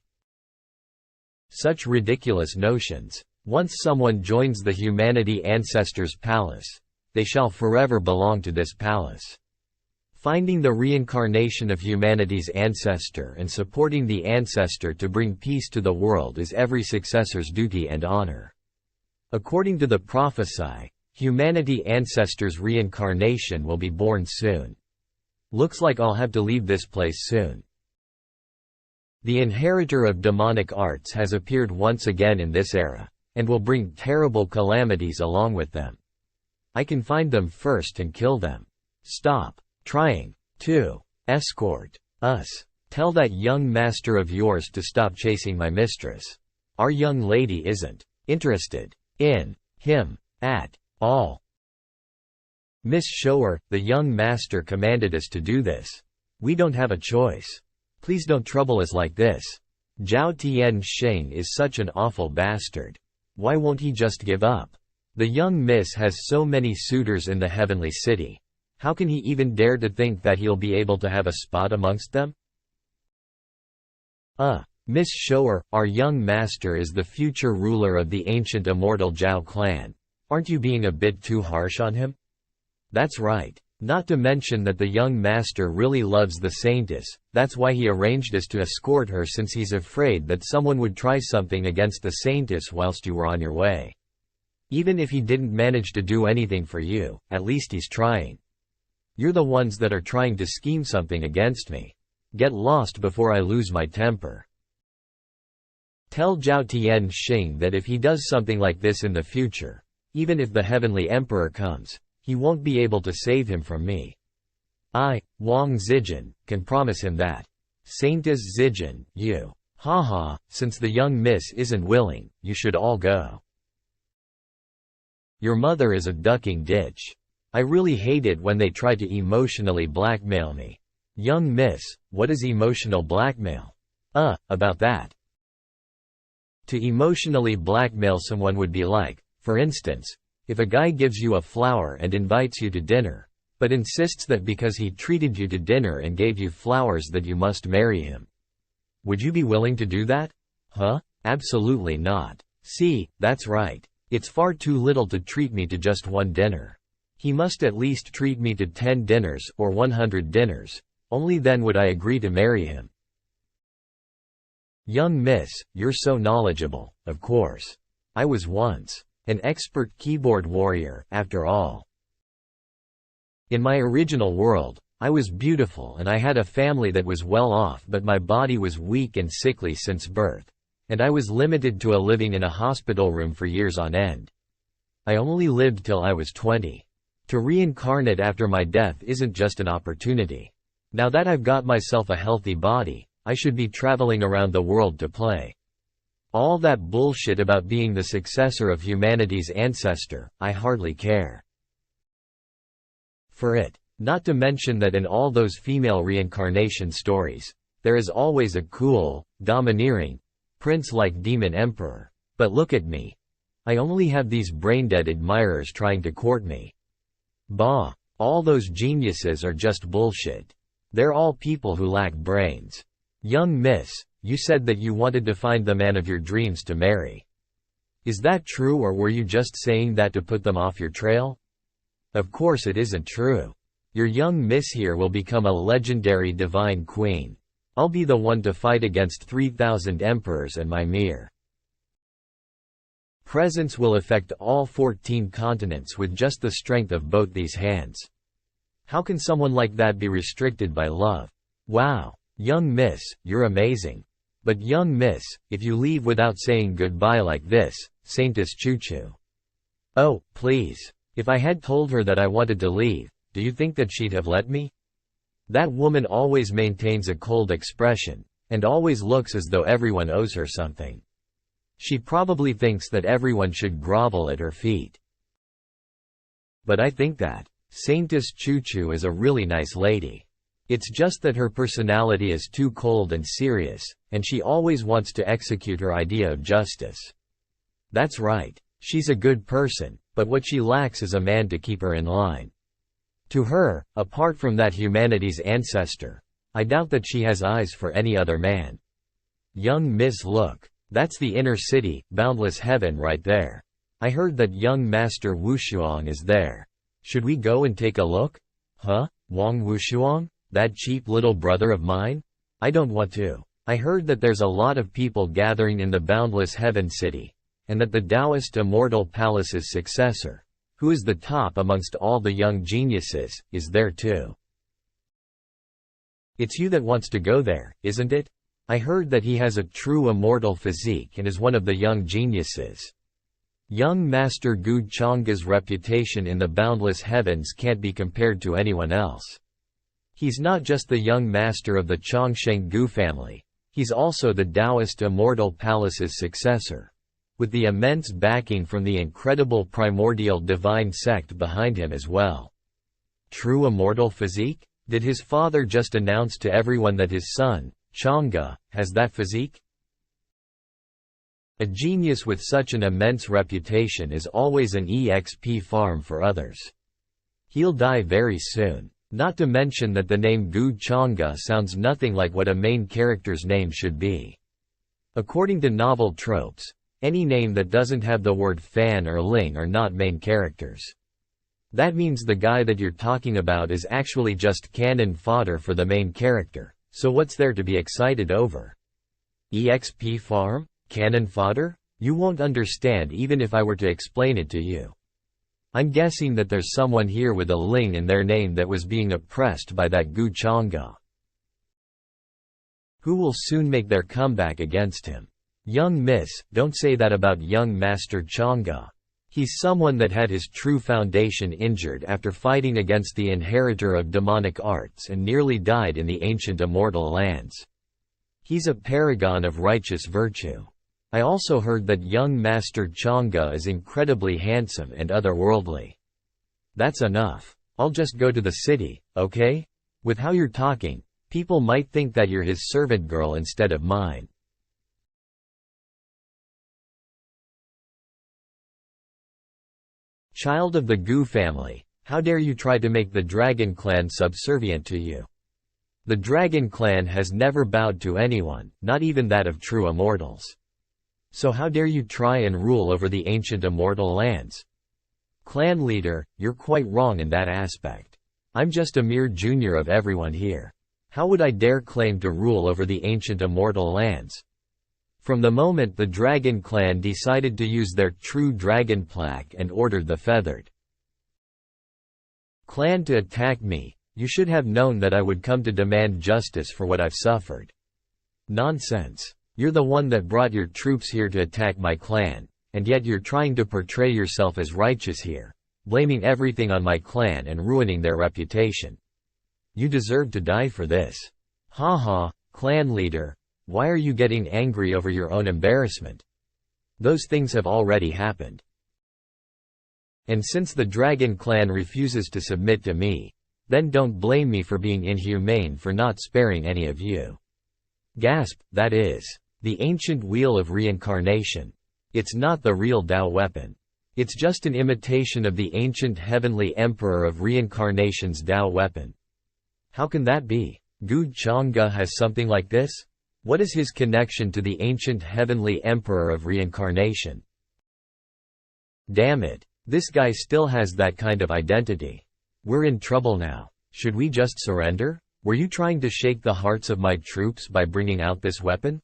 Speaker 1: Such ridiculous notions. Once someone joins the Humanity Ancestors Palace, they shall forever belong to this palace. Finding the reincarnation of humanity's ancestor and supporting the ancestor to bring peace to the world is every successor's duty and honor. According to the prophecy, Humanity Ancestors' reincarnation will be born soon. Looks like I'll have to leave this place soon. The inheritor of demonic arts has appeared once again in this era, and will bring terrible calamities along with them. I can find them first and kill them. Stop trying to escort us. Tell that young master of yours to stop chasing my mistress. Our young lady isn't interested in him at all. Miss Shower, the young master commanded us to do this. We don't have a choice. Please don't trouble us like this. Zhao Tianxing is such an awful bastard. Why won't he just give up? The young miss has so many suitors in the heavenly city. How can he even dare to think that he'll be able to have a spot amongst them? Miss Shower, our young master is the future ruler of the ancient immortal Zhao clan. Aren't you being a bit too harsh on him? That's right. Not to mention that the young master really loves the saintess, that's why he arranged us to escort her, since he's afraid that someone would try something against the saintess whilst you were on your way. Even if he didn't manage to do anything for you, at least he's trying. You're the ones that are trying to scheme something against me. Get lost before I lose my temper. Tell Zhao Tianxing that if he does something like this in the future, even if the Heavenly Emperor comes, he won't be able to save him from me. I, Wang Zijin, can promise him that. Saintess Zijin, you. Haha, since the young miss isn't willing, you should all go. Your mother is a ducking ditch. I really hate it when they try to emotionally blackmail me. Young miss, what is emotional blackmail? About that. To emotionally blackmail someone would be like, for instance, if a guy gives you a flower and invites you to dinner, but insists that because he treated you to dinner and gave you flowers that you must marry him. Would you be willing to do that? Absolutely not. See, that's right. It's far too little to treat me to just one dinner. He must at least treat me to 10 dinners or 100 dinners. Only then would I agree to marry him. Young miss, you're so knowledgeable, of course. I was once an expert keyboard warrior, after all. In my original world, I was beautiful and I had a family that was well off, but my body was weak and sickly since birth, and I was limited to living in a hospital room for years on end. I only lived till I was 20. To reincarnate after my death isn't just an opportunity. Now that I've got myself a healthy body, I should be traveling around the world to play. All that bullshit about being the successor of humanity's ancestor, I hardly care for it. Not to mention that in all those female reincarnation stories, there is always a cool, domineering, prince-like demon emperor. But look at me. I only have these brain-dead admirers trying to court me. Bah, all those geniuses are just bullshit. They're all people who lack brains. Young miss, you said that you wanted to find the man of your dreams to marry. Is that true, or were you just saying that to put them off your trail? Of course it isn't true. Your young miss here will become a legendary divine queen. I'll be the one to fight against 3,000 emperors, and my mere presence will affect all 14 continents with just the strength of both these hands. How can someone like that be restricted by love? Wow. Young miss, you're amazing. But young miss, if you leave without saying goodbye like this, Saintess Choo-Choo. Oh, please. If I had told her that I wanted to leave, do you think that she'd have let me? That woman always maintains a cold expression, and always looks as though everyone owes her something. She probably thinks that everyone should grovel at her feet. But I think that Saintess Choo-Choo is a really nice lady. It's just that her personality is too cold and serious, and she always wants to execute her idea of justice. That's right, she's a good person, but what she lacks is a man to keep her in line. To her, apart from that humanity's ancestor, I doubt that she has eyes for any other man. Young miss, look. That's the inner city, boundless heaven right there. I heard that young Master Wushuang is there. Should we go and take a look? Huh? Wang Wushuang? That cheap little brother of mine? I don't want to. I heard that there's a lot of people gathering in the boundless heaven city, and that the Taoist Immortal Palace's successor, who is the top amongst all the young geniuses, is there too. It's you that wants to go there, isn't it? I heard that he has a true immortal physique and is one of the young geniuses. Young Master Gu Changga's reputation in the boundless heavens can't be compared to anyone else. He's not just the young master of the Chongsheng Gu family, he's also the Taoist Immortal Palace's successor, with the immense backing from the incredible primordial divine sect behind him as well. True immortal physique? Did his father just announce to everyone that his son, Changga, has that physique? A genius with such an immense reputation is always an EXP farm for others. He'll die very soon. Not to mention that the name Gu Changga sounds nothing like what a main character's name should be. According to novel tropes, any name that doesn't have the word Fan or Ling are not main characters. That means the guy that you're talking about is actually just cannon fodder for the main character. So what's there to be excited over? EXP farm? Cannon fodder? You won't understand even if I were to explain it to you. I'm guessing that there's someone here with a Ling in their name that was being oppressed by that Gu Changga, who will soon make their comeback against him. Young miss, don't say that about young Master Changga. He's someone that had his true foundation injured after fighting against the inheritor of demonic arts and nearly died in the ancient immortal lands. He's a paragon of righteous virtue. I also heard that young Master Changga is incredibly handsome and otherworldly. That's enough. I'll just go to the city, okay? With how you're talking, people might think that you're his servant girl instead of mine. Child of the Gu family, how dare you try to make the Dragon Clan subservient to you? The Dragon Clan has never bowed to anyone, not even that of true immortals. So how dare you try and rule over the ancient immortal lands? Clan leader, you're quite wrong in that aspect. I'm just a mere junior of everyone here. How would I dare claim to rule over the ancient immortal lands? From the moment the Dragon Clan decided to use their true dragon plaque and ordered the feathered clan to attack me, you should have known that I would come to demand justice for what I've suffered. Nonsense. You're the one that brought your troops here to attack my clan, and yet you're trying to portray yourself as righteous here, blaming everything on my clan and ruining their reputation. You deserve to die for this. Ha, clan leader, why are you getting angry over your own embarrassment? Those things have already happened. And since the Dragon Clan refuses to submit to me, then don't blame me for being inhumane for not sparing any of you. Gasp, that is. The ancient wheel of reincarnation. It's not the real Tao weapon. It's just an imitation of the ancient heavenly emperor of reincarnation's Tao weapon. How can that be? Gu Chang'e has something like this? What is his connection to the ancient heavenly emperor of reincarnation? Damn it. This guy still has that kind of identity. We're in trouble now. Should we just surrender? Were you trying to shake the hearts of my troops by bringing out this weapon?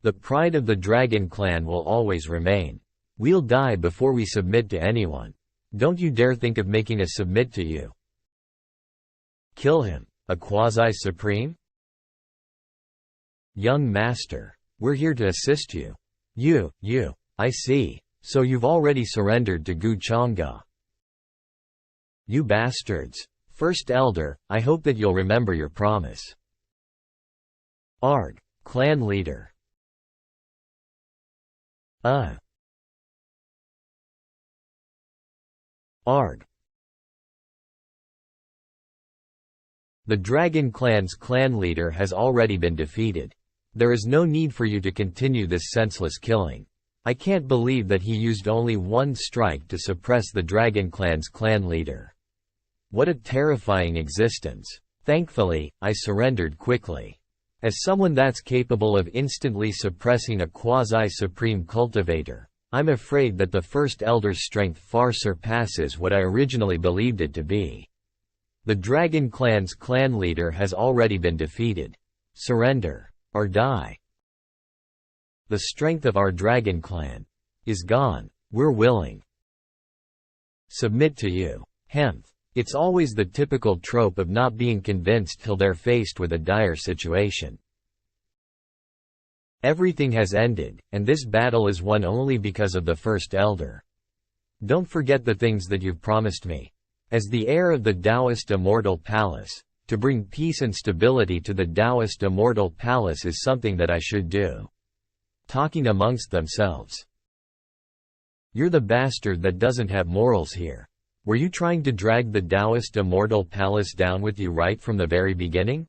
Speaker 1: The pride of the Dragon Clan will always remain. We'll die before we submit to anyone. Don't you dare think of making us submit to you. Kill him. A quasi-supreme? Young master, we're here to assist you. You, I see. So you've already surrendered to Gu Chang'e. You bastards. First Elder, I hope that you'll remember your promise. Arg. Clan leader. Arg. The Dragon Clan's clan leader has already been defeated. There is no need for you to continue this senseless killing. I can't believe that he used only one strike to suppress the Dragon Clan's clan leader. What a terrifying existence. Thankfully, I surrendered quickly. As someone that's capable of instantly suppressing a quasi-supreme cultivator, I'm afraid that the First Elder's strength far surpasses what I originally believed it to be. The Dragon Clan's clan leader has already been defeated. Surrender. Or die. The strength of our Dragon Clan is gone. We're willing. Submit to you. Hemph. It's always the typical trope of not being convinced till they're faced with a dire situation. Everything has ended, and this battle is won only because of the First Elder. Don't forget the things that you've promised me. As the heir of the Taoist Immortal Palace, to bring peace and stability to the Taoist Immortal Palace is something that I should do. Talking amongst themselves. You're the bastard that doesn't have morals here. Were you trying to drag the Taoist Immortal Palace down with you right from the very beginning?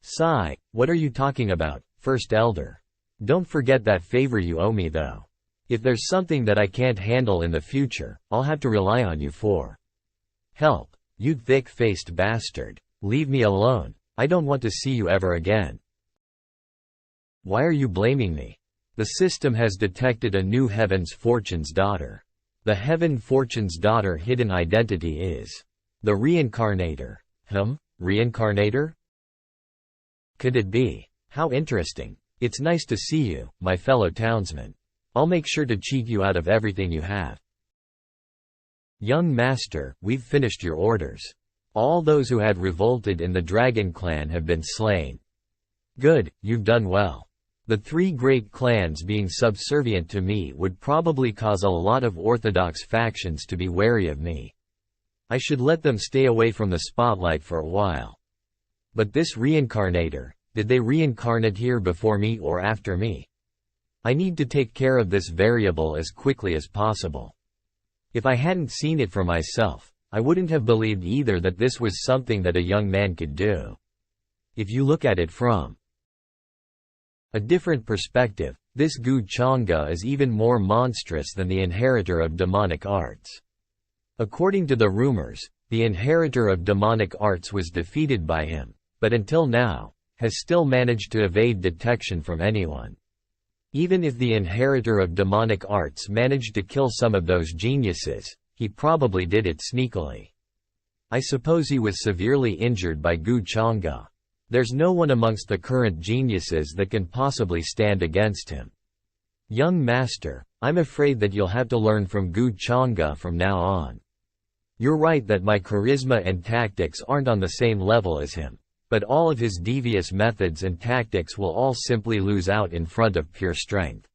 Speaker 1: Sigh, what are you talking about, First Elder? Don't forget that favor you owe me though. If there's something that I can't handle in the future, I'll have to rely on you for help. You thick-faced bastard. Leave me alone. I don't want to see you ever again. Why are you blaming me? The system has detected a new Heaven's Fortune's daughter. The Heaven Fortune's daughter hidden identity is the Reincarnator. Reincarnator? Could it be? How interesting. It's nice to see you, my fellow townsmen. I'll make sure to cheat you out of everything you have. Young master, we've finished your orders. All those who had revolted in the Dragon Clan have been slain. Good, you've done well. The three great clans being subservient to me would probably cause a lot of orthodox factions to be wary of me. I should let them stay away from the spotlight for a while. But this reincarnator, did they reincarnate here before me or after me? I need to take care of this variable as quickly as possible. If I hadn't seen it for myself, I wouldn't have believed either that this was something that a young man could do. If you look at it from a different perspective, this Gu Chang'e is even more monstrous than the inheritor of demonic arts. According to the rumors, the inheritor of demonic arts was defeated by him, but until now, has still managed to evade detection from anyone. Even if the inheritor of demonic arts managed to kill some of those geniuses, he probably did it sneakily. I suppose he was severely injured by Gu Chang'e. There's no one amongst the current geniuses that can possibly stand against him. Young master, I'm afraid that you'll have to learn from Gu Chang'e from now on. You're right that my charisma and tactics aren't on the same level as him, but all of his devious methods and tactics will all simply lose out in front of pure strength.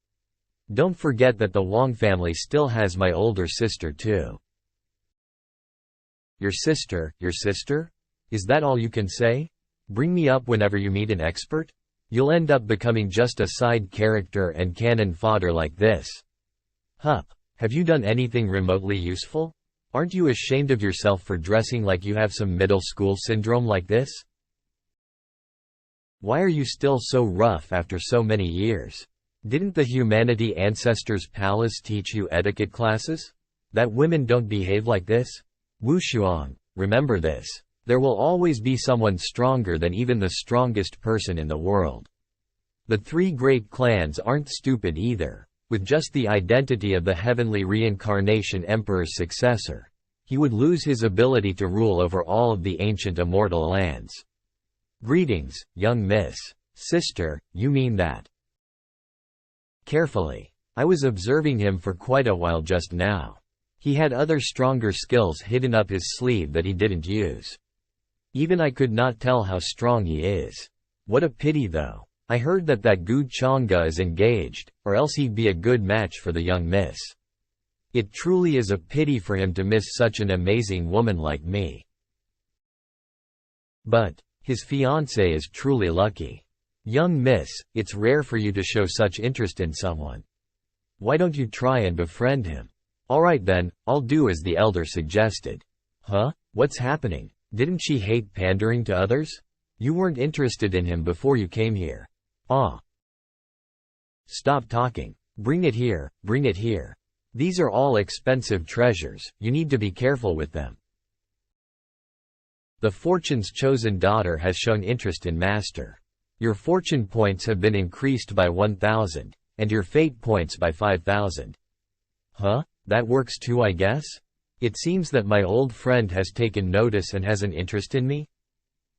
Speaker 1: Don't forget that the Wang family still has my older sister too. Your sister? Is that all you can say? Bring me up whenever you meet an expert? You'll end up becoming just a side character and cannon fodder like this. Hup, have you done anything remotely useful? Aren't you ashamed of yourself for dressing like you have some middle school syndrome like this? Why are you still so rough after so many years? Didn't the Humanity Ancestors Palace teach you etiquette classes? That women don't behave like this? Wu Shuang, remember this. There will always be someone stronger than even the strongest person in the world. The three great clans aren't stupid either. With just the identity of the heavenly reincarnation emperor's successor, he would lose his ability to rule over all of the ancient immortal lands. Greetings, young miss. Sister, you mean that? Carefully. I was observing him for quite a while just now. He had other stronger skills hidden up his sleeve that he didn't use. Even I could not tell how strong he is. What a pity though. I heard that Gu Chang'e is engaged, or else he'd be a good match for the young miss. It truly is a pity for him to miss such an amazing woman like me. But his fiancée is truly lucky. Young miss, it's rare for you to show such interest in someone. Why don't you try and befriend him? Alright then, I'll do as the elder suggested. Huh? What's happening? Didn't she hate pandering to others? You weren't interested in him before you came here. Ah. Stop talking. Bring it here, bring it here. These are all expensive treasures, you need to be careful with them. The fortune's chosen daughter has shown interest in master. Your fortune points have been increased by 1,000, and your fate points by 5,000. Huh? That works too, I guess? It seems that my old friend has taken notice and has an interest in me?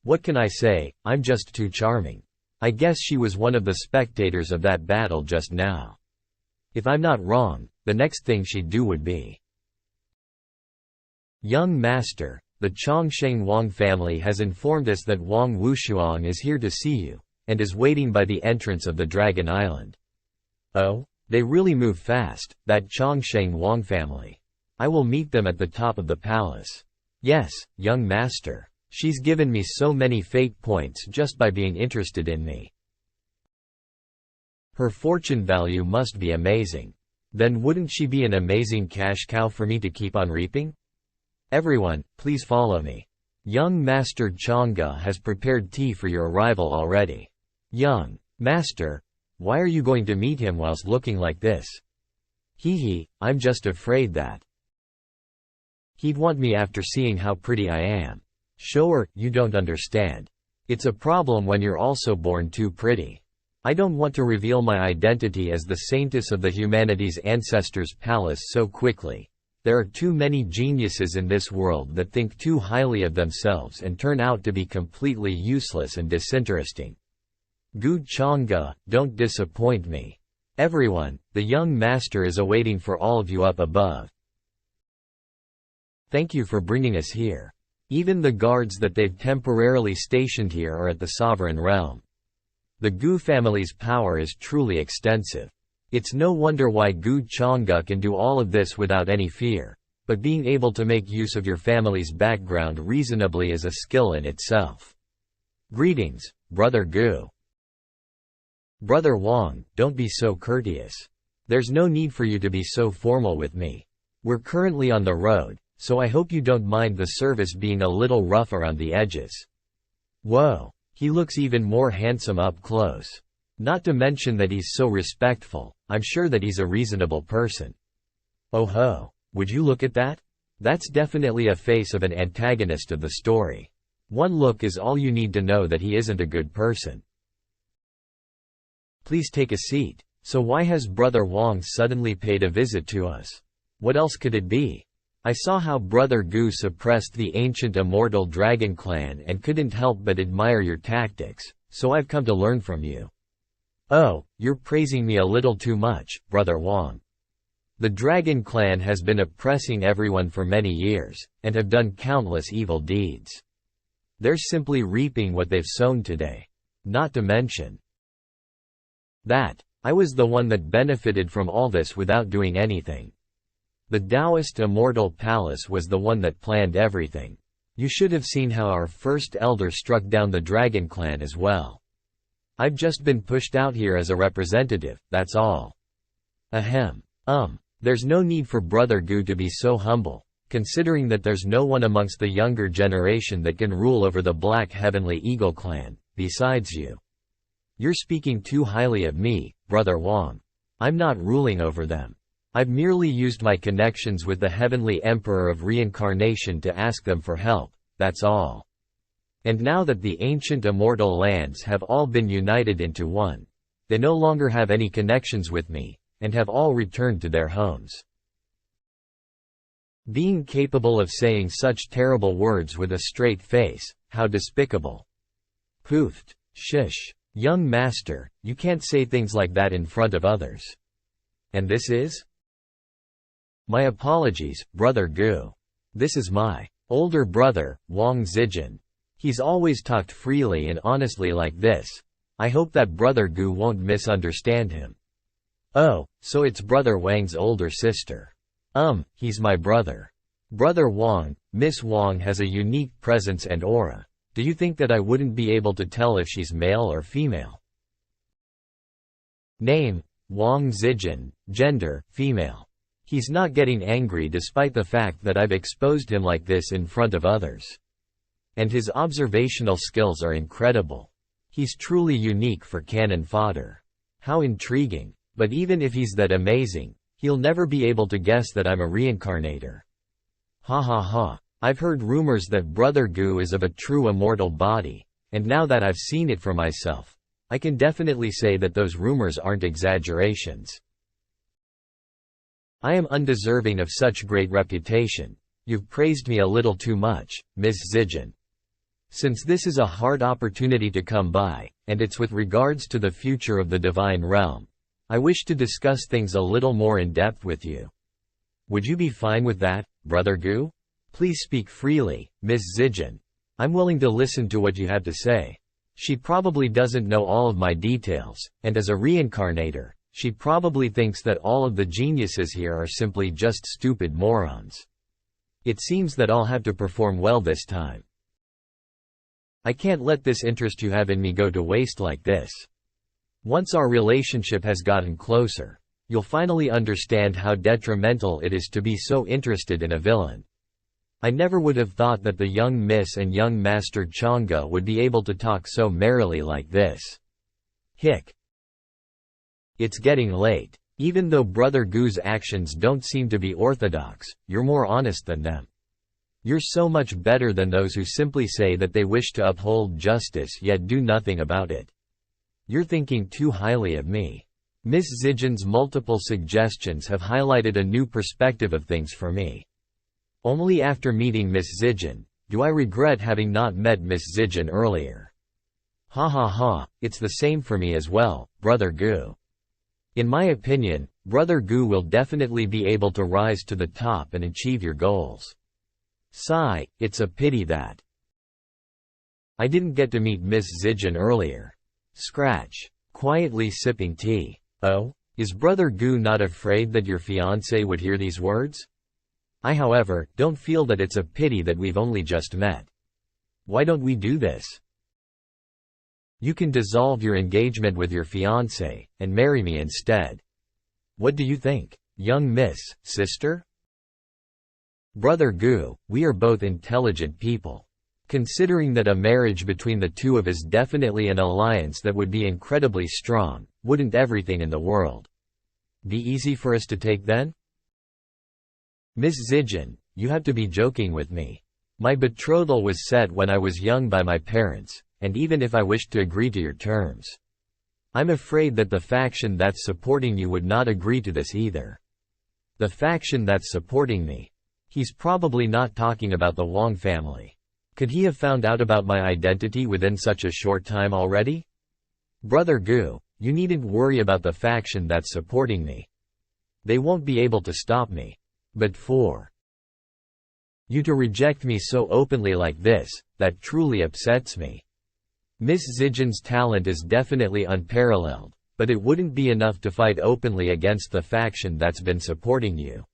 Speaker 1: What can I say, I'm just too charming. I guess she was one of the spectators of that battle just now. If I'm not wrong, the next thing she'd do would be. Young master, the Chongsheng Wang family has informed us that Wang Wushuang is here to see you, and is waiting by the entrance of the Dragon Island. Oh? They really move fast, that Chongsheng Wang family. I will meet them at the top of the palace. Yes, young master. She's given me so many fate points just by being interested in me. Her fortune value must be amazing. Then wouldn't she be an amazing cash cow for me to keep on reaping? Everyone, please follow me. Young Master Chang'e has prepared tea for your arrival already. Young Master, why are you going to meet him whilst looking like this? Hee, I'm just afraid that he'd want me after seeing how pretty I am. Sure, you don't understand. It's a problem when you're also born too pretty. I don't want to reveal my identity as the saintess of the Humanity's Ancestors Palace so quickly. There are too many geniuses in this world that think too highly of themselves and turn out to be completely useless and disinteresting. Gu Chang'e, don't disappoint me. Everyone, the young master is awaiting for all of you up above. Thank you for bringing us here. Even the guards that they've temporarily stationed here are at the sovereign realm. The Gu family's power is truly extensive. It's no wonder why Gu Chang'e can do all of this without any fear, but being able to make use of your family's background reasonably is a skill in itself. Greetings, Brother Gu. Brother Wang, don't be so courteous. There's no need for you to be so formal with me. We're currently on the road, so I hope you don't mind the service being a little rough around the edges. Whoa, he looks even more handsome up close. Not to mention that he's so respectful, I'm sure that he's a reasonable person. Oh ho, would you look at that? That's definitely a face of an antagonist of the story. One look is all you need to know that he isn't a good person. Please take a seat. So why has Brother Wang suddenly paid a visit to us? What else could it be? I saw how Brother Gu suppressed the ancient immortal dragon clan and couldn't help but admire your tactics, so I've come to learn from you. Oh, you're praising me a little too much, Brother Wang. The dragon clan has been oppressing everyone for many years, and have done countless evil deeds. They're simply reaping what they've sown today. Not to mention that I was the one that benefited from all this without doing anything. The Taoist Immortal Palace was the one that planned everything. You should have seen how our first elder struck down the dragon clan as well. I've just been pushed out here as a representative, that's all. Ahem. There's no need for Brother Gu to be so humble, considering that there's no one amongst the younger generation that can rule over the Black Heavenly Eagle clan, besides you. You're speaking too highly of me, Brother Wang. I'm not ruling over them. I've merely used my connections with the Heavenly Emperor of Reincarnation to ask them for help, that's all. And now that the ancient immortal lands have all been united into one, they no longer have any connections with me, and have all returned to their homes. Being capable of saying such terrible words with a straight face, how despicable. Poofed. Shish. Young master, you can't say things like that in front of others. And this is? My apologies, Brother Gu. This is my older brother, Wang Zijin. He's always talked freely and honestly like this. I hope that Brother Gu won't misunderstand him. Oh, so it's Brother Wang's older sister. He's my brother. Brother Wang, Miss Wang has a unique presence and aura. Do you think that I wouldn't be able to tell if she's male or female? Name, Wang Zijin, gender, female. He's not getting angry despite the fact that I've exposed him like this in front of others. And his observational skills are incredible. He's truly unique for cannon fodder. How intriguing. But even if he's that amazing, he'll never be able to guess that I'm a reincarnator. Ha ha ha. I've heard rumors that Brother Gu is of a true immortal body, and now that I've seen it for myself, I can definitely say that those rumors aren't exaggerations. I am undeserving of such great reputation. You've praised me a little too much, Ms. Zijin. Since this is a hard opportunity to come by, and it's with regards to the future of the divine realm, I wish to discuss things a little more in depth with you. Would you be fine with that, Brother Gu? Please speak freely, Ms. Zijin. I'm willing to listen to what you have to say. She probably doesn't know all of my details, and as a reincarnator, she probably thinks that all of the geniuses here are simply just stupid morons. It seems that I'll have to perform well this time. I can't let this interest you have in me go to waste like this. Once our relationship has gotten closer, you'll finally understand how detrimental it is to be so interested in a villain. I never would have thought that the young Miss and young Master Chang'e would be able to talk so merrily like this. Hick. It's getting late. Even though Brother Gu's actions don't seem to be orthodox, you're more honest than them. You're so much better than those who simply say that they wish to uphold justice yet do nothing about it. You're thinking too highly of me. Ms. Zijin's multiple suggestions have highlighted a new perspective of things for me. Only after meeting Ms. Zijin, do I regret having not met Ms. Zijin earlier. Ha ha ha, it's the same for me as well, Brother Gu. In my opinion, Brother Gu will definitely be able to rise to the top and achieve your goals. Sigh, it's a pity that I didn't get to meet Ms. Zijin earlier. Scratch. Quietly sipping tea. Oh? Is Brother Gu not afraid that your fiancé would hear these words? I, however, don't feel that it's a pity that we've only just met. Why don't we do this? You can dissolve your engagement with your fiancé, and marry me instead. What do you think, young miss, sister? Brother Gu, we are both intelligent people. Considering that a marriage between the two of us is definitely an alliance that would be incredibly strong, wouldn't everything in the world be easy for us to take then? Miss Zijin, you have to be joking with me. My betrothal was set when I was young by my parents, and even if I wished to agree to your terms, I'm afraid that the faction that's supporting you would not agree to this either. The faction that's supporting me. He's probably not talking about the Wang family. Could he have found out about my identity within such a short time already? Brother Gu, you needn't worry about the faction that's supporting me. They won't be able to stop me. But for you to reject me so openly like this, that truly upsets me. Miss Zijin's talent is definitely unparalleled, but it wouldn't be enough to fight openly against the faction that's been supporting you.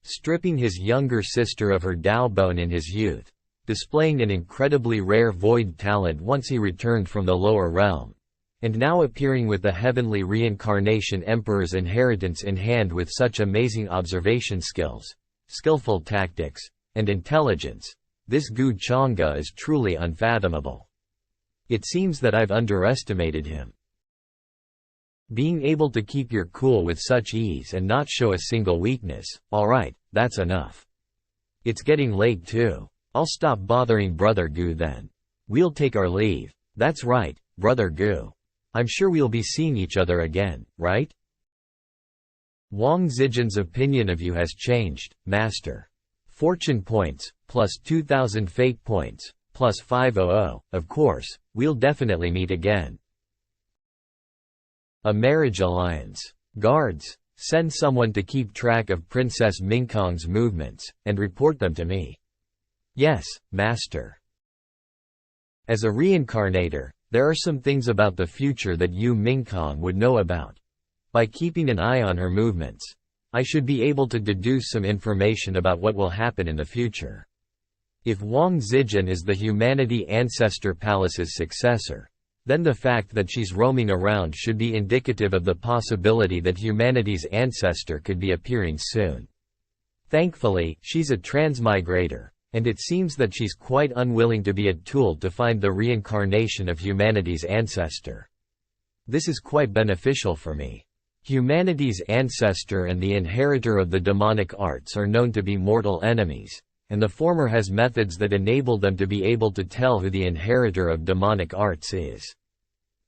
Speaker 1: Stripping his younger sister of her Dao bone in his youth, displaying an incredibly rare void talent once he returned from the lower realm, and now appearing with the heavenly reincarnation emperor's inheritance in hand with such amazing observation skills, skillful tactics, and intelligence, this Gu Chang'e is truly unfathomable. It seems that I've underestimated him. Being able to keep your cool with such ease and not show a single weakness, alright, that's enough. It's getting late too. I'll stop bothering Brother Gu then. We'll take our leave. That's right, Brother Gu. I'm sure we'll be seeing each other again, right? Wang Zijin's opinion of you has changed, Master. Fortune points, plus 2,000 fate points, plus 500, of course, we'll definitely meet again. A marriage alliance. Guards, send someone to keep track of Princess Mingkong's movements, and report them to me. Yes, Master. As a reincarnator, there are some things about the future that you Mingkong would know about. By keeping an eye on her movements, I should be able to deduce some information about what will happen in the future. If Wang Zijin is the Humanity Ancestor Palace's successor, then the fact that she's roaming around should be indicative of the possibility that humanity's ancestor could be appearing soon. Thankfully, she's a transmigrator, and it seems that she's quite unwilling to be a tool to find the reincarnation of humanity's ancestor. This is quite beneficial for me. Humanity's ancestor and the inheritor of the demonic arts are known to be mortal enemies, and the former has methods that enable them to be able to tell who the inheritor of demonic arts is.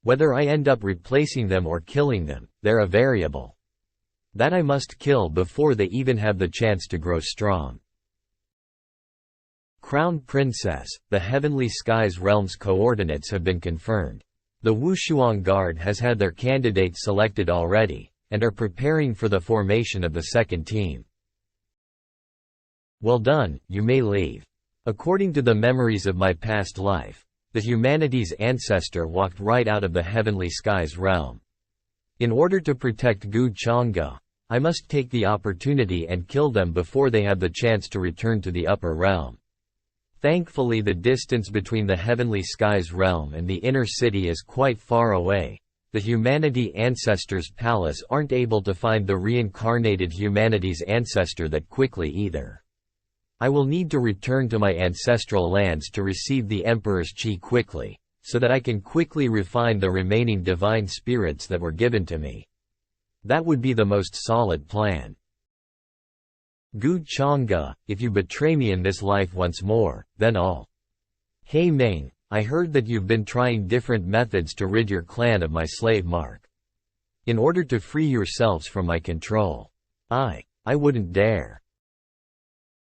Speaker 1: Whether I end up replacing them or killing them, they're a variable that I must kill before they even have the chance to grow strong. Crown Princess, the Heavenly Skies Realm's coordinates have been confirmed. The Wushuang Guard has had their candidates selected already, and are preparing for the formation of the second team. Well done, you may leave. According to the memories of my past life, the humanity's ancestor walked right out of the Heavenly Skies realm. In order to protect Gu Chang'e, I must take the opportunity and kill them before they have the chance to return to the upper realm. Thankfully, the distance between the Heavenly Skies realm and the inner city is quite far away. The Humanity Ancestors Palace aren't able to find the reincarnated humanity's ancestor that quickly either. I will need to return to my ancestral lands to receive the Emperor's Qi quickly, so that I can quickly refine the remaining divine spirits that were given to me. That would be the most solid plan. Gu Chang'e, if you betray me in this life once more, then all. Hey Ming, I heard that you've been trying different methods to rid your clan of my slave mark. In order to free yourselves from my control. I wouldn't dare.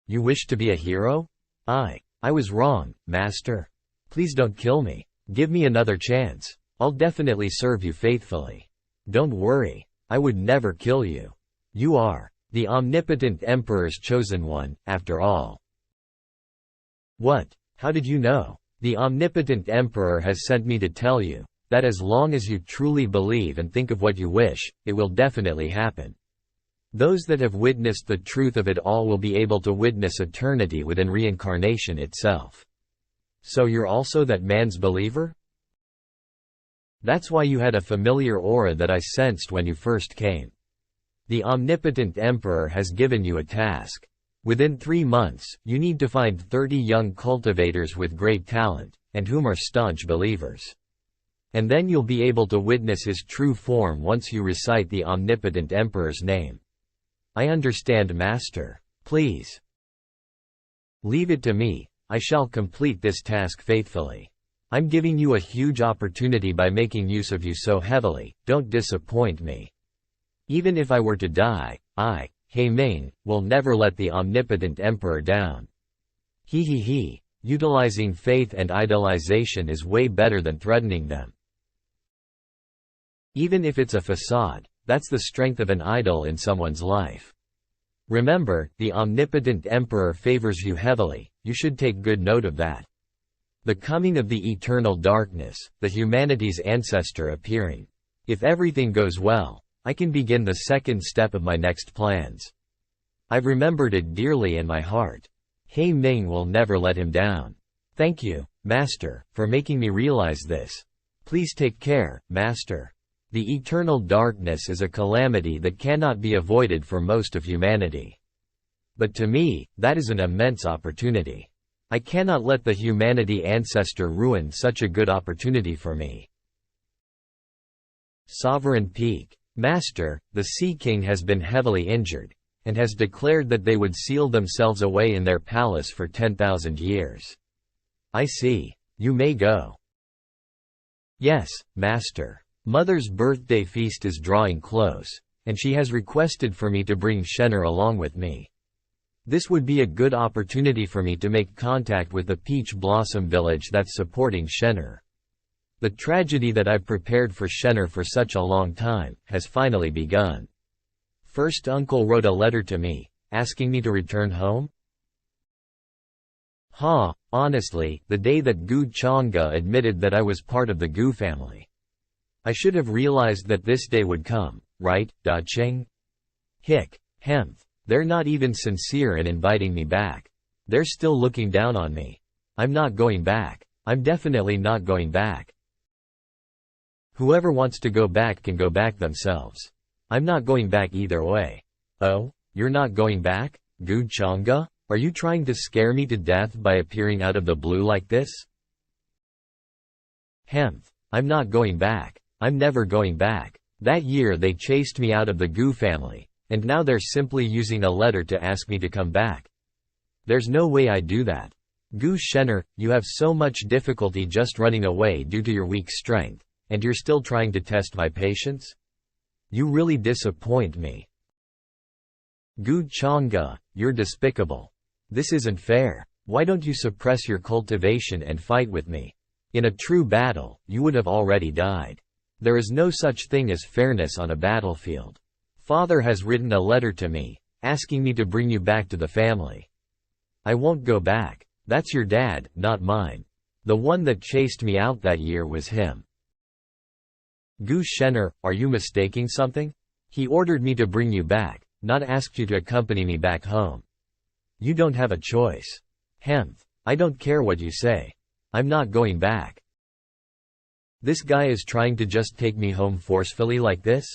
Speaker 1: You wish to be a hero? I was wrong, Master. Please don't kill me. Give me another chance. I'll definitely serve you faithfully. Don't worry, I would never kill you. You are the omnipotent Emperor's chosen one, after all. What? How did you know? The omnipotent Emperor has sent me to tell you that as long as you truly believe and think of what you wish, it will definitely happen. Those that have witnessed the truth of it all will be able to witness eternity within reincarnation itself. So you're also that man's believer? That's why you had a familiar aura that I sensed when you first came. The omnipotent Emperor has given you a task. Within 3 months, you need to find 30 young cultivators with great talent, and whom are staunch believers. And then you'll be able to witness his true form once you recite the omnipotent Emperor's name. I understand, Master. Please. Leave it to me, I shall complete this task faithfully. I'm giving you a huge opportunity by making use of you so heavily, don't disappoint me. Even if I were to die, He Ming, will never let the omnipotent emperor down. He. Utilizing faith and idolization is way better than threatening them. Even if it's a facade, that's the strength of an idol in someone's life. Remember, the omnipotent emperor favors you heavily, you should take good note of that. The coming of the eternal darkness, the humanity's ancestor appearing. If everything goes well, I can begin the second step of my next plans. I've remembered it dearly in my heart. He Ming will never let him down. Thank you, Master, for making me realize this. Please take care, Master. The eternal darkness is a calamity that cannot be avoided for most of humanity. But to me, that is an immense opportunity. I cannot let the humanity ancestor ruin such a good opportunity for me. Sovereign Peak. Master, the Sea King has been heavily injured, and has declared that they would seal themselves away in their palace for 10,000 years. I see. You may go. Yes, Master. Mother's birthday feast is drawing close, and she has requested for me to bring Shenner along with me. This would be a good opportunity for me to make contact with the Peach Blossom village that's supporting Shenner. The tragedy that I've prepared for Shenner for such a long time has finally begun. First uncle wrote a letter to me, asking me to return home? Honestly, the day that Gu Changge admitted that I was part of the Gu family. I should have realized that this day would come, right, Da Cheng? They're not even sincere in inviting me back. They're still looking down on me. I'm not going back. I'm definitely not going back. Whoever wants to go back can go back themselves. I'm not going back either way. Oh, you're not going back, Gu Changge? Are you trying to scare me to death by appearing out of the blue like this? I'm not going back. I'm never going back. That year they chased me out of the Gu family, and now they're simply using a letter to ask me to come back. There's no way I do that. Gu Shenner, you have so much difficulty just running away due to your weak strength, and you're still trying to test my patience? You really disappoint me. Gu Changge, you're despicable. This isn't fair. Why don't you suppress your cultivation and fight with me? In a true battle, you would have already died. There is no such thing as fairness on a battlefield. Father has written a letter to me, asking me to bring you back to the family. I won't go back. That's your dad, not mine. The one that chased me out that year was him. Gu Shenner, are you mistaking something? He ordered me to bring you back, not asked you to accompany me back home. You don't have a choice. I don't care what you say. I'm not going back. This guy is trying to just take me home forcefully like this?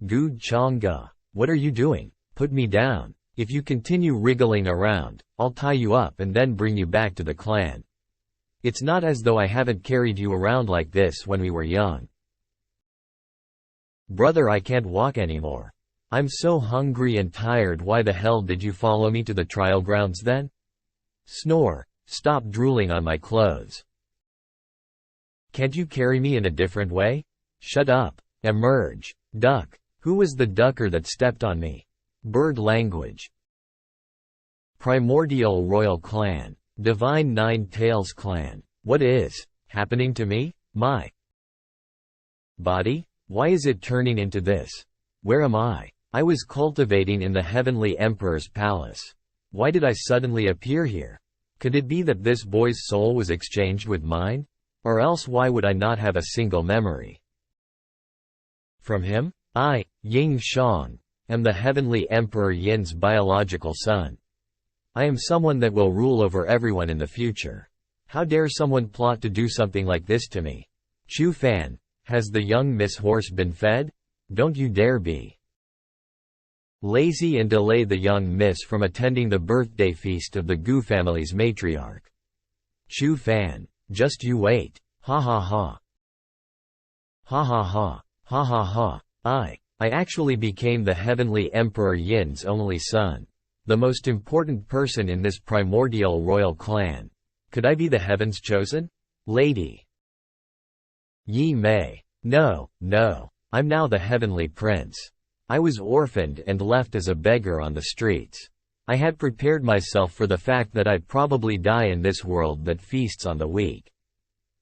Speaker 1: Gu Changge, what are you doing? Put me down. If you continue wriggling around, I'll tie you up and then bring you back to the clan. It's not as though I haven't carried you around like this when we were young. Brother, I can't walk anymore. I'm so hungry and tired. Why the hell did you follow me to the trial grounds then? Snore. Stop drooling on my clothes. Can't you carry me in a different way? Shut up. Emerge. Duck. Who was the ducker that stepped on me? Bird language. Primordial Royal Clan. Divine Nine Tails Clan. What is happening to me? My body? Why is it turning into this? Where am I? I was cultivating in the Heavenly Emperor's palace. Why did I suddenly appear here? Could it be that this boy's soul was exchanged with mine? Or else why would I not have a single memory from him? I, Ying Shang, am the Heavenly Emperor Yin's biological son. I am someone that will rule over everyone in the future. How dare someone plot to do something like this to me? Chu Fan, has the young Miss Horse been fed? Don't you dare be lazy and delay the young miss from attending the birthday feast of the Gu family's matriarch. Chu Fan, just you wait. Ha ha ha. Ha ha ha. Ha ha ha. I actually became the Heavenly Emperor Yin's only son. The most important person in this primordial royal clan. Could I be the heavens chosen? Lady. Yi Mei. No, no. I'm now the heavenly prince. I was orphaned and left as a beggar on the streets. I had prepared myself for the fact that I'd probably die in this world that feasts on the weak.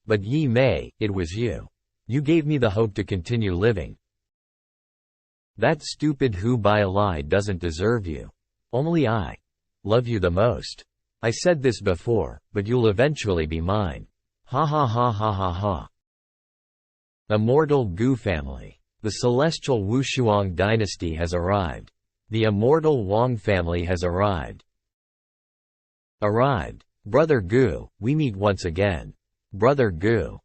Speaker 1: But Yi Mei, it was you. You gave me the hope to continue living. That stupid Hu Bai doesn't deserve you. Only I love you the most. I said this before, but you'll eventually be mine. Ha ha ha ha ha ha. Immortal Gu family. The celestial Wushuang dynasty has arrived. The immortal Wang family has arrived. Arrived. Brother Gu, we meet once again. Brother Gu.